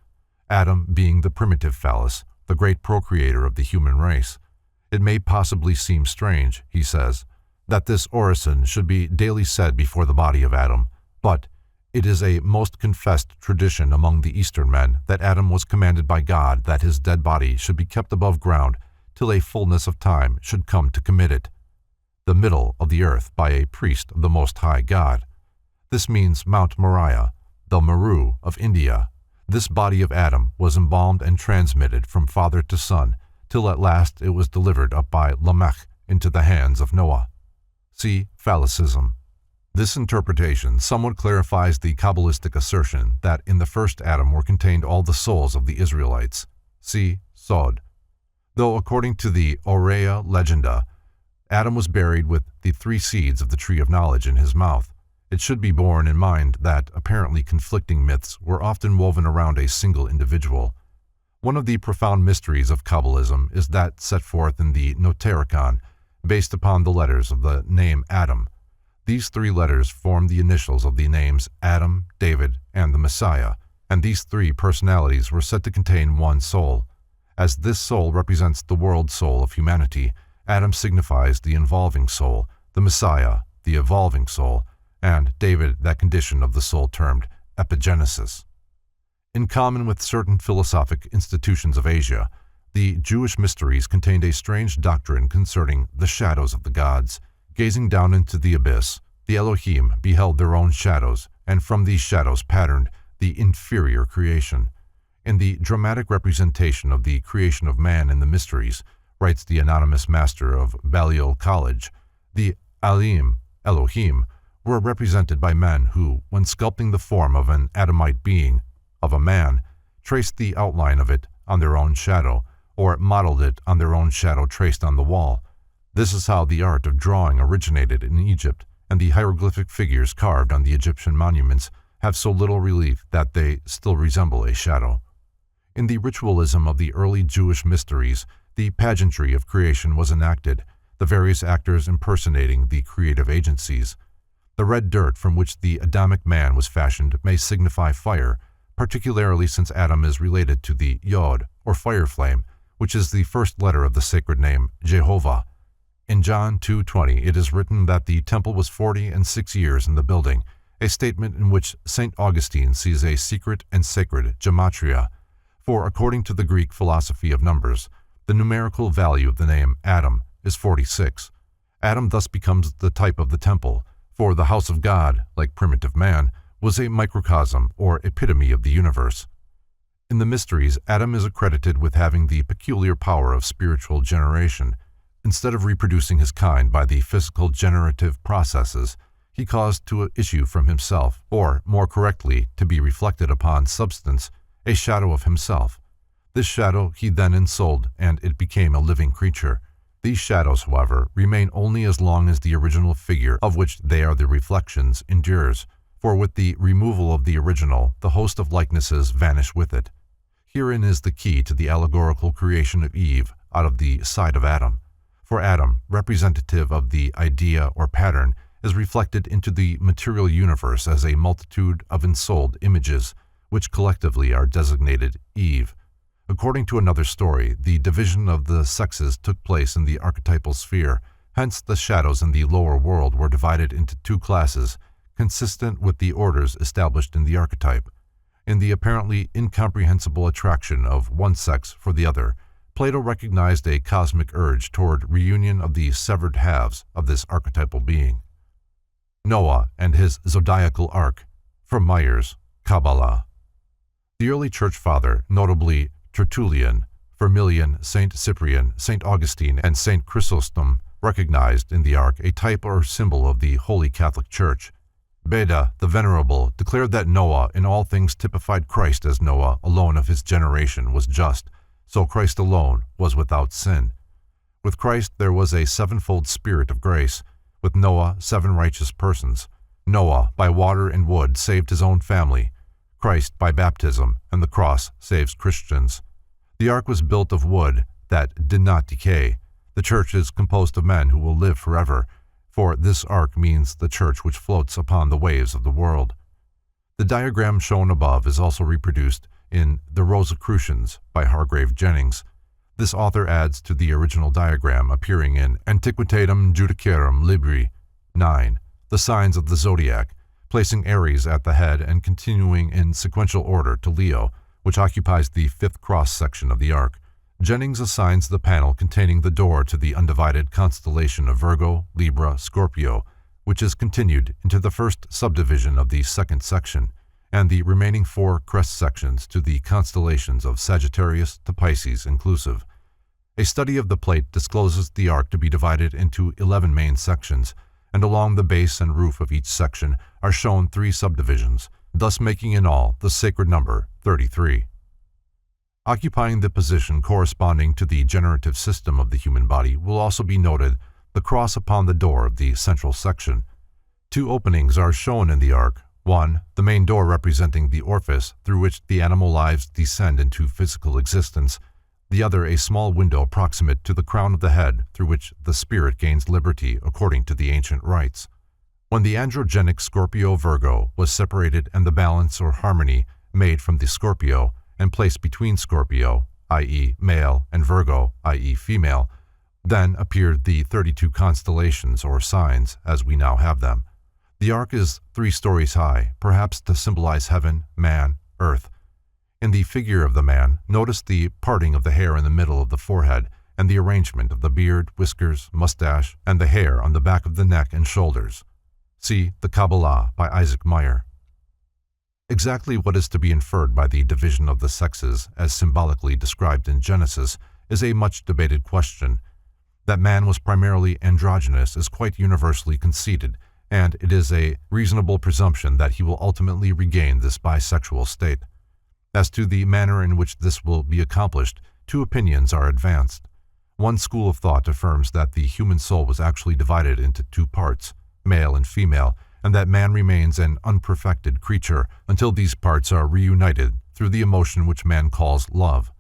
Adam being the primitive phallus, the great procreator of the human race. It may possibly seem strange, he says, that this orison should be daily said before the body of Adam, but it is a most confessed tradition among the Eastern men that Adam was commanded by God that his dead body should be kept above ground till a fullness of time should come to commit it, the middle of the earth, by a priest of the Most High God. This means Mount Moriah, the Meru of India. This body of Adam was embalmed and transmitted from father to son, till at last it was delivered up by Lamech into the hands of Noah. See Phallicism. This interpretation somewhat clarifies the Kabbalistic assertion that in the first Adam were contained all the souls of the Israelites. See Sod. Though according to the Aurea Legenda, Adam was buried with the 3 seeds of the tree of knowledge in his mouth, it should be borne in mind that apparently conflicting myths were often woven around a single individual. One of the profound mysteries of Kabbalism is that set forth in the Notarikon, based upon the letters of the name Adam. These 3 letters form the initials of the names Adam, David, and the Messiah, and these 3 personalities were said to contain one soul. As this soul represents the world soul of humanity, Adam signifies the involving soul, the Messiah, the evolving soul, and David that condition of the soul termed epigenesis. In common with certain philosophic institutions of Asia, the Jewish mysteries contained a strange doctrine concerning the shadows of the gods. Gazing down into the abyss, the Elohim beheld their own shadows, and from these shadows patterned the inferior creation. In the dramatic representation of the creation of man in the mysteries, writes the anonymous master of Balliol College, the Alim, Elohim, were represented by men who, when sculpting the form of an Adamite being, of a man, traced the outline of it on their own shadow, or modeled it on their own shadow traced on the wall. This is how the art of drawing originated in Egypt, and the hieroglyphic figures carved on the Egyptian monuments have so little relief that they still resemble a shadow. In the ritualism of the early Jewish mysteries, the pageantry of creation was enacted, the various actors impersonating the creative agencies. The red dirt from which the Adamic man was fashioned may signify fire, particularly since Adam is related to the Yod, or fire flame, which is the first letter of the sacred name Jehovah. In John 2:20 it is written that the temple was 46 years in the building, a statement in which St. Augustine sees a secret and sacred gematria, for according to the Greek philosophy of numbers, the numerical value of the name Adam is 46. Adam thus becomes the type of the temple, for the house of God, like primitive man, was a microcosm or epitome of the universe. In the mysteries, Adam is accredited with having the peculiar power of spiritual generation. Instead of reproducing his kind by the physical generative processes, he caused to issue from himself, or, more correctly, to be reflected upon substance, a shadow of himself. This shadow he then ensouled, and it became a living creature. These shadows, however, remain only as long as the original figure, of which they are the reflections, endures, for with the removal of the original, the host of likenesses vanish with it. Herein is the key to the allegorical creation of Eve out of the side of Adam. For Adam, representative of the idea or pattern, is reflected into the material universe as a multitude of ensouled images, which collectively are designated Eve. According to another story, the division of the sexes took place in the archetypal sphere, hence the shadows in the lower world were divided into two classes, consistent with the orders established in the archetype. In the apparently incomprehensible attraction of one sex for the other, Plato recognized a cosmic urge toward reunion of the severed halves of this archetypal being. Noah and his zodiacal ark, from Myers, Kabbalah. The early church father, notably Tertullian, Firmilian, St. Cyprian, St. Augustine, and St. Chrysostom, recognized in the ark a type or symbol of the Holy Catholic Church. Beda, the Venerable, declared that Noah in all things typified Christ, as Noah alone of his generation was just, so Christ alone was without sin. With Christ there was a sevenfold spirit of grace, with Noah 7 righteous persons. Noah by water and wood saved his own family. Christ by baptism and the cross saves Christians. The ark was built of wood that did not decay. The church is composed of men who will live forever, for this ark means the church which floats upon the waves of the world. The diagram shown above is also reproduced in The Rosicrucians by Hargrave Jennings. This author adds to the original diagram appearing in Antiquitatem Judicarum Libri 9, the signs of the zodiac, placing Aries at the head and continuing in sequential order to Leo, which occupies the 5th cross-section of the ark. Jennings assigns the panel containing the door to the undivided constellation of Virgo, Libra, Scorpio, which is continued into the first subdivision of the 2nd section, and the remaining 4 crest sections to the constellations of Sagittarius to Pisces inclusive. A study of the plate discloses the ark to be divided into 11 main sections, and along the base and roof of each section are shown 3 subdivisions, thus making in all the sacred number 33. Occupying the position corresponding to the generative system of the human body will also be noted the cross upon the door of the central section. 2 openings are shown in the ark. One, the main door representing the orifice through which the animal lives descend into physical existence. The other, a small window proximate to the crown of the head through which the spirit gains liberty according to the ancient rites. When the androgenic Scorpio-Virgo was separated and the balance or harmony made from the Scorpio and placed between Scorpio, i.e. male, and Virgo, i.e. female, then appeared the 32 constellations or signs as we now have them. The ark is 3 stories high, perhaps to symbolize heaven, man, earth. In the figure of the man, notice the parting of the hair in the middle of the forehead and the arrangement of the beard, whiskers, mustache, and the hair on the back of the neck and shoulders. See The Kabbalah by Isaac Meyer. Exactly what is to be inferred by the division of the sexes, as symbolically described in Genesis, is a much debated question. That man was primarily androgynous is quite universally conceded, and it is a reasonable presumption that he will ultimately regain this bisexual state. As to the manner in which this will be accomplished, two opinions are advanced. One school of thought affirms that the human soul was actually divided into two parts, male and female, and that man remains an unperfected creature until these parts are reunited through the emotion which man calls love.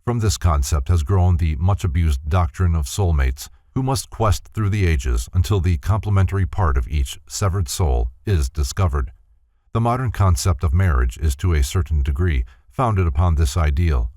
From this concept has grown the much-abused doctrine of soulmates, who must quest through the ages until the complementary part of each severed soul is discovered. The modern concept of marriage is to a certain degree founded upon this ideal.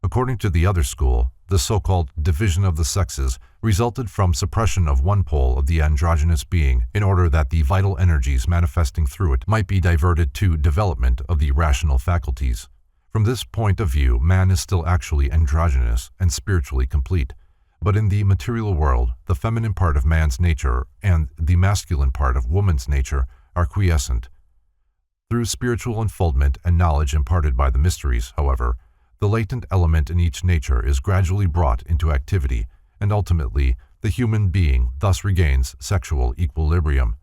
According to the other school, the so-called division of the sexes resulted from suppression of one pole of the androgynous being in order that the vital energies manifesting through it might be diverted to development of the rational faculties. From this point of view, man is still actually androgynous and spiritually complete, but in the material world, the feminine part of man's nature and the masculine part of woman's nature are quiescent. Through spiritual unfoldment and knowledge imparted by the mysteries, however, the latent element in each nature is gradually brought into activity, and ultimately, the human being thus regains sexual equilibrium.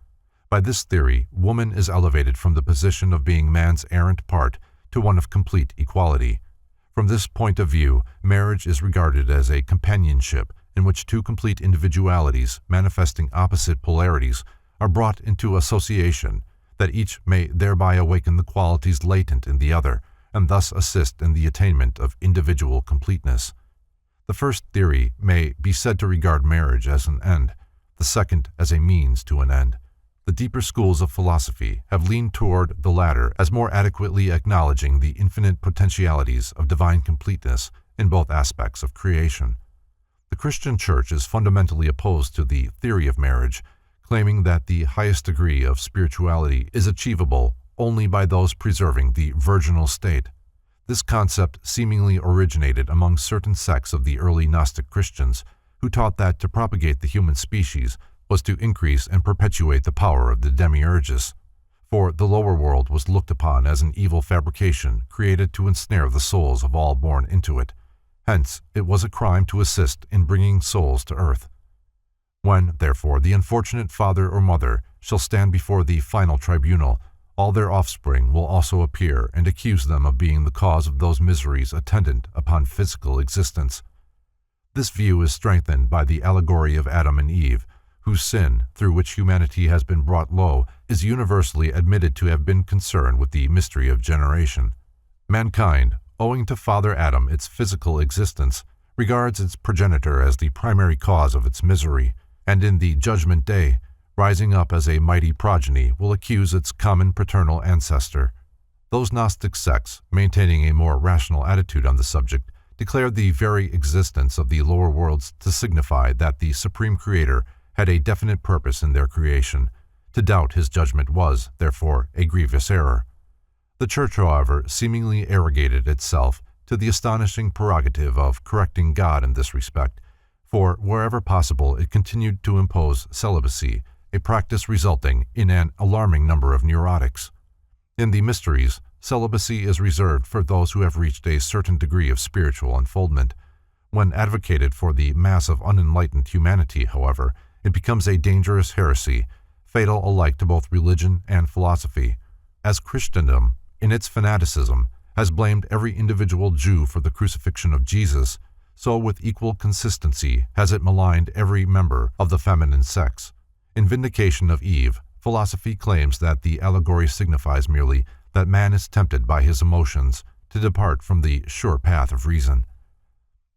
By this theory, woman is elevated from the position of being man's errant part to one of complete equality. From this point of view, marriage is regarded as a companionship in which two complete individualities manifesting opposite polarities are brought into association, that each may thereby awaken the qualities latent in the other, and thus assist in the attainment of individual completeness. The first theory may be said to regard marriage as an end, the second as a means to an end. The deeper schools of philosophy have leaned toward the latter as more adequately acknowledging the infinite potentialities of divine completeness in both aspects of creation. The Christian Church is fundamentally opposed to the theory of marriage, claiming that the highest degree of spirituality is achievable only by those preserving the virginal state. This concept seemingly originated among certain sects of the early Gnostic Christians, who taught that to propagate the human species was to increase and perpetuate the power of the demiurges, for the lower world was looked upon as an evil fabrication created to ensnare the souls of all born into it. Hence, it was a crime to assist in bringing souls to earth. When, therefore, the unfortunate father or mother shall stand before the final tribunal, all their offspring will also appear and accuse them of being the cause of those miseries attendant upon physical existence. This view is strengthened by the allegory of Adam and Eve, whose sin, through which humanity has been brought low, is universally admitted to have been concerned with the mystery of generation. Mankind, owing to Father Adam its physical existence, regards its progenitor as the primary cause of its misery, and in the judgment day, rising up as a mighty progeny, will accuse its common paternal ancestor. Those Gnostic sects, maintaining a more rational attitude on the subject, declared the very existence of the lower worlds to signify that the Supreme Creator had a definite purpose in their creation. To doubt his judgment was, therefore, a grievous error. The Church, however, seemingly arrogated itself to the astonishing prerogative of correcting God in this respect, for wherever possible it continued to impose celibacy, a practice resulting in an alarming number of neurotics. In the mysteries, celibacy is reserved for those who have reached a certain degree of spiritual unfoldment. When advocated for the mass of unenlightened humanity, however, it becomes a dangerous heresy, fatal alike to both religion and philosophy. As Christendom, in its fanaticism, has blamed every individual Jew for the crucifixion of Jesus, so with equal consistency has it maligned every member of the feminine sex. In vindication of Eve, philosophy claims that the allegory signifies merely that man is tempted by his emotions to depart from the sure path of reason.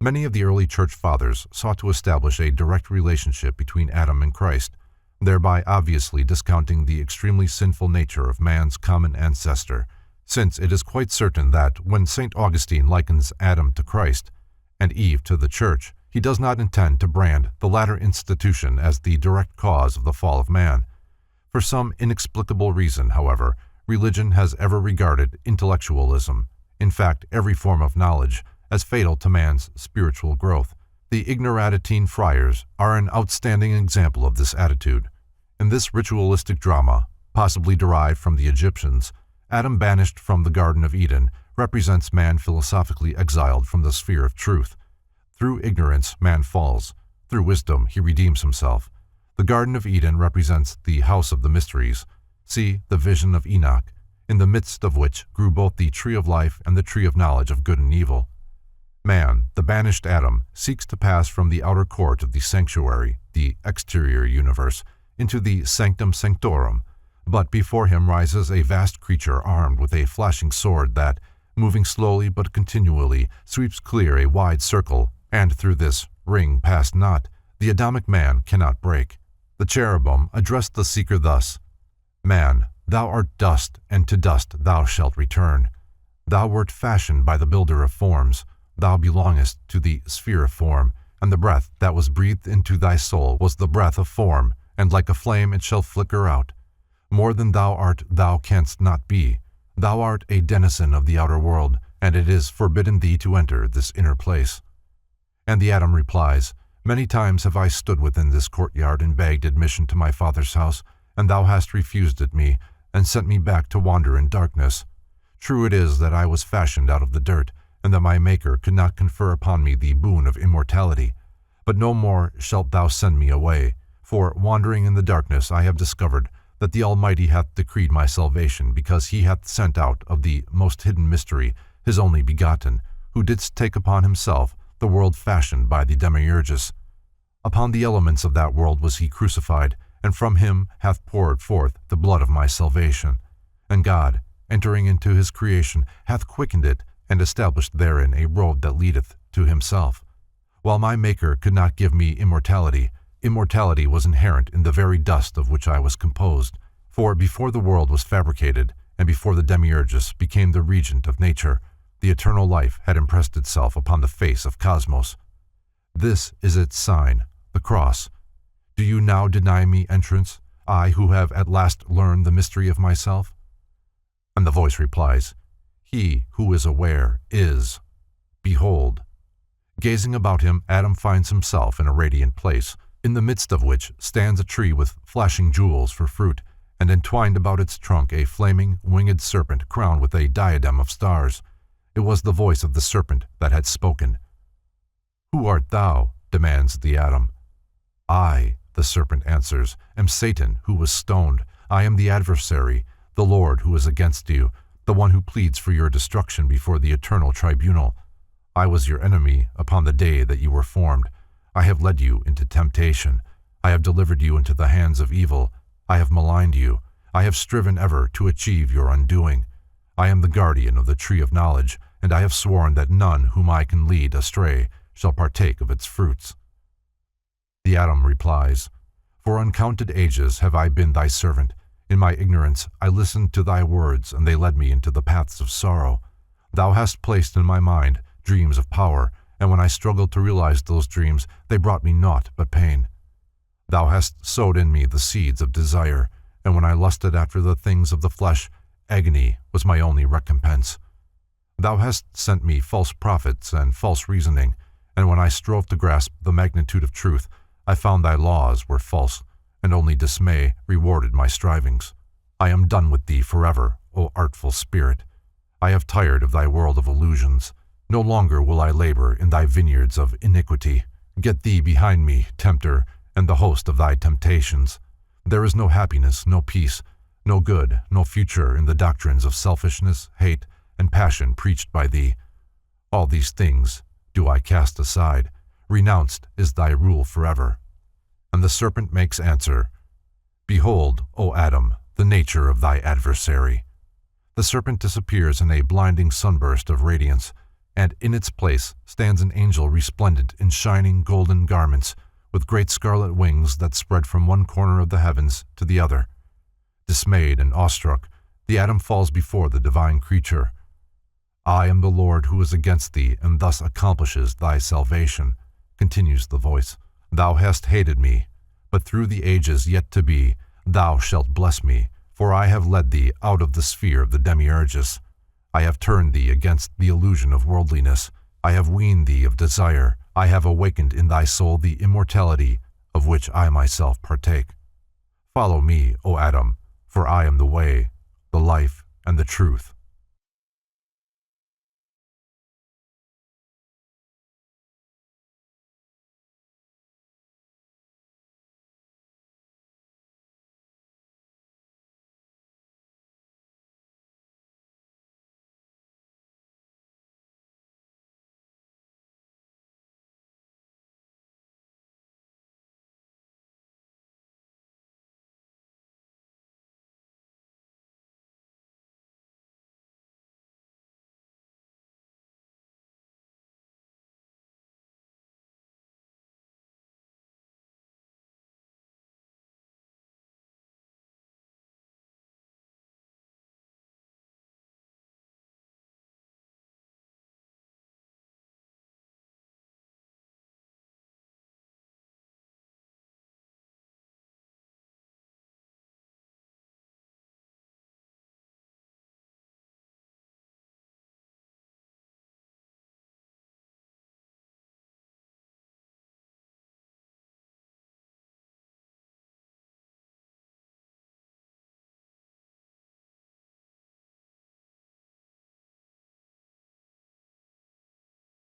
Many of the early church fathers sought to establish a direct relationship between Adam and Christ, thereby obviously discounting the extremely sinful nature of man's common ancestor, since it is quite certain that when St. Augustine likens Adam to Christ and Eve to the Church, he does not intend to brand the latter institution as the direct cause of the fall of man. For some inexplicable reason, however, religion has ever regarded intellectualism, in fact every form of knowledge, as fatal to man's spiritual growth. The Ignorantin friars are an outstanding example of this attitude. In this ritualistic drama, possibly derived from the Egyptians, Adam banished from the Garden of Eden represents man philosophically exiled from the sphere of truth. Through ignorance, man falls. Through wisdom, he redeems himself. The Garden of Eden represents the house of the mysteries. See the vision of Enoch, in the midst of which grew both the tree of life and the tree of knowledge of good and evil. Man, the banished Adam, seeks to pass from the outer court of the sanctuary, the exterior universe, into the sanctum sanctorum, but before him rises a vast creature armed with a flashing sword that, moving slowly but continually, sweeps clear a wide circle, and through this ring past not, the Adamic man cannot break. The cherubim addressed the seeker thus: Man, thou art dust, and to dust thou shalt return. Thou wert fashioned by the builder of forms. Thou belongest to the sphere of form, and the breath that was breathed into thy soul was the breath of form, and like a flame it shall flicker out. More than thou art thou canst not be. Thou art a denizen of the outer world, and it is forbidden thee to enter this inner place. And the Adam replies, Many times have I stood within this courtyard and begged admission to my Father's house, and thou hast refused it me, and sent me back to wander in darkness. True it is that I was fashioned out of the dirt, and that my Maker could not confer upon me the boon of immortality. But no more shalt thou send me away, for, wandering in the darkness, I have discovered that the Almighty hath decreed my salvation, because he hath sent out of the most hidden mystery his only begotten, who didst take upon himself the world fashioned by the Demiurgus. Upon the elements of that world was he crucified, and from him hath poured forth the blood of my salvation. And God, entering into his creation, hath quickened it, and established therein a road that leadeth to himself. While my Maker could not give me immortality, immortality was inherent in the very dust of which I was composed. For before the world was fabricated, and before the Demiurgus became the regent of nature, the eternal life had impressed itself upon the face of cosmos. This is its sign, the cross. Do you now deny me entrance, I who have at last learned the mystery of myself? And the voice replies, He who is aware is. Behold. Gazing about him, Adam finds himself in a radiant place, in the midst of which stands a tree with flashing jewels for fruit, and entwined about its trunk a flaming, winged serpent crowned with a diadem of stars. It was the voice of the serpent that had spoken. Who art thou? Demands the Adam. I, the serpent answers, am Satan, who was stoned. I am the adversary, the Lord who is against you, the one who pleads for your destruction before the eternal tribunal. I was your enemy upon the day that you were formed. I have led you into temptation. I have delivered you into the hands of evil. I have maligned you. I have striven ever to achieve your undoing. I am the guardian of the tree of knowledge, and I have sworn that none whom I can lead astray shall partake of its fruits. The Adam replies, For uncounted ages have I been thy servant. In my ignorance I listened to thy words, and they led me into the paths of sorrow. Thou hast placed in my mind dreams of power, and when I struggled to realize those dreams, they brought me naught but pain. Thou hast sowed in me the seeds of desire, and when I lusted after the things of the flesh, agony was my only recompense. Thou hast sent me false prophets and false reasoning, and when I strove to grasp the magnitude of truth, I found thy laws were false, and only dismay rewarded my strivings. I am done with thee forever, O artful spirit. I have tired of thy world of illusions. No longer will I labor in thy vineyards of iniquity. Get thee behind me, tempter, and the host of thy temptations. There is no happiness, no peace, no good, no future in the doctrines of selfishness, hate, and passion preached by thee. All these things do I cast aside. Renounced is thy rule forever. And the serpent makes answer, Behold, O Adam, the nature of thy adversary. The serpent disappears in a blinding sunburst of radiance, and in its place stands an angel resplendent in shining golden garments, with great scarlet wings that spread from one corner of the heavens to the other. Dismayed and awestruck, the Adam falls before the divine creature. I am the Lord who is against thee, and thus accomplishes thy salvation, continues the voice. Thou hast hated me, but through the ages yet to be, thou shalt bless me, for I have led thee out of the sphere of the Demiurgus. I have turned thee against the illusion of worldliness. I have weaned thee of desire. I have awakened in thy soul the immortality of which I myself partake. Follow me, O Adam, for I am the way, the life, and the truth.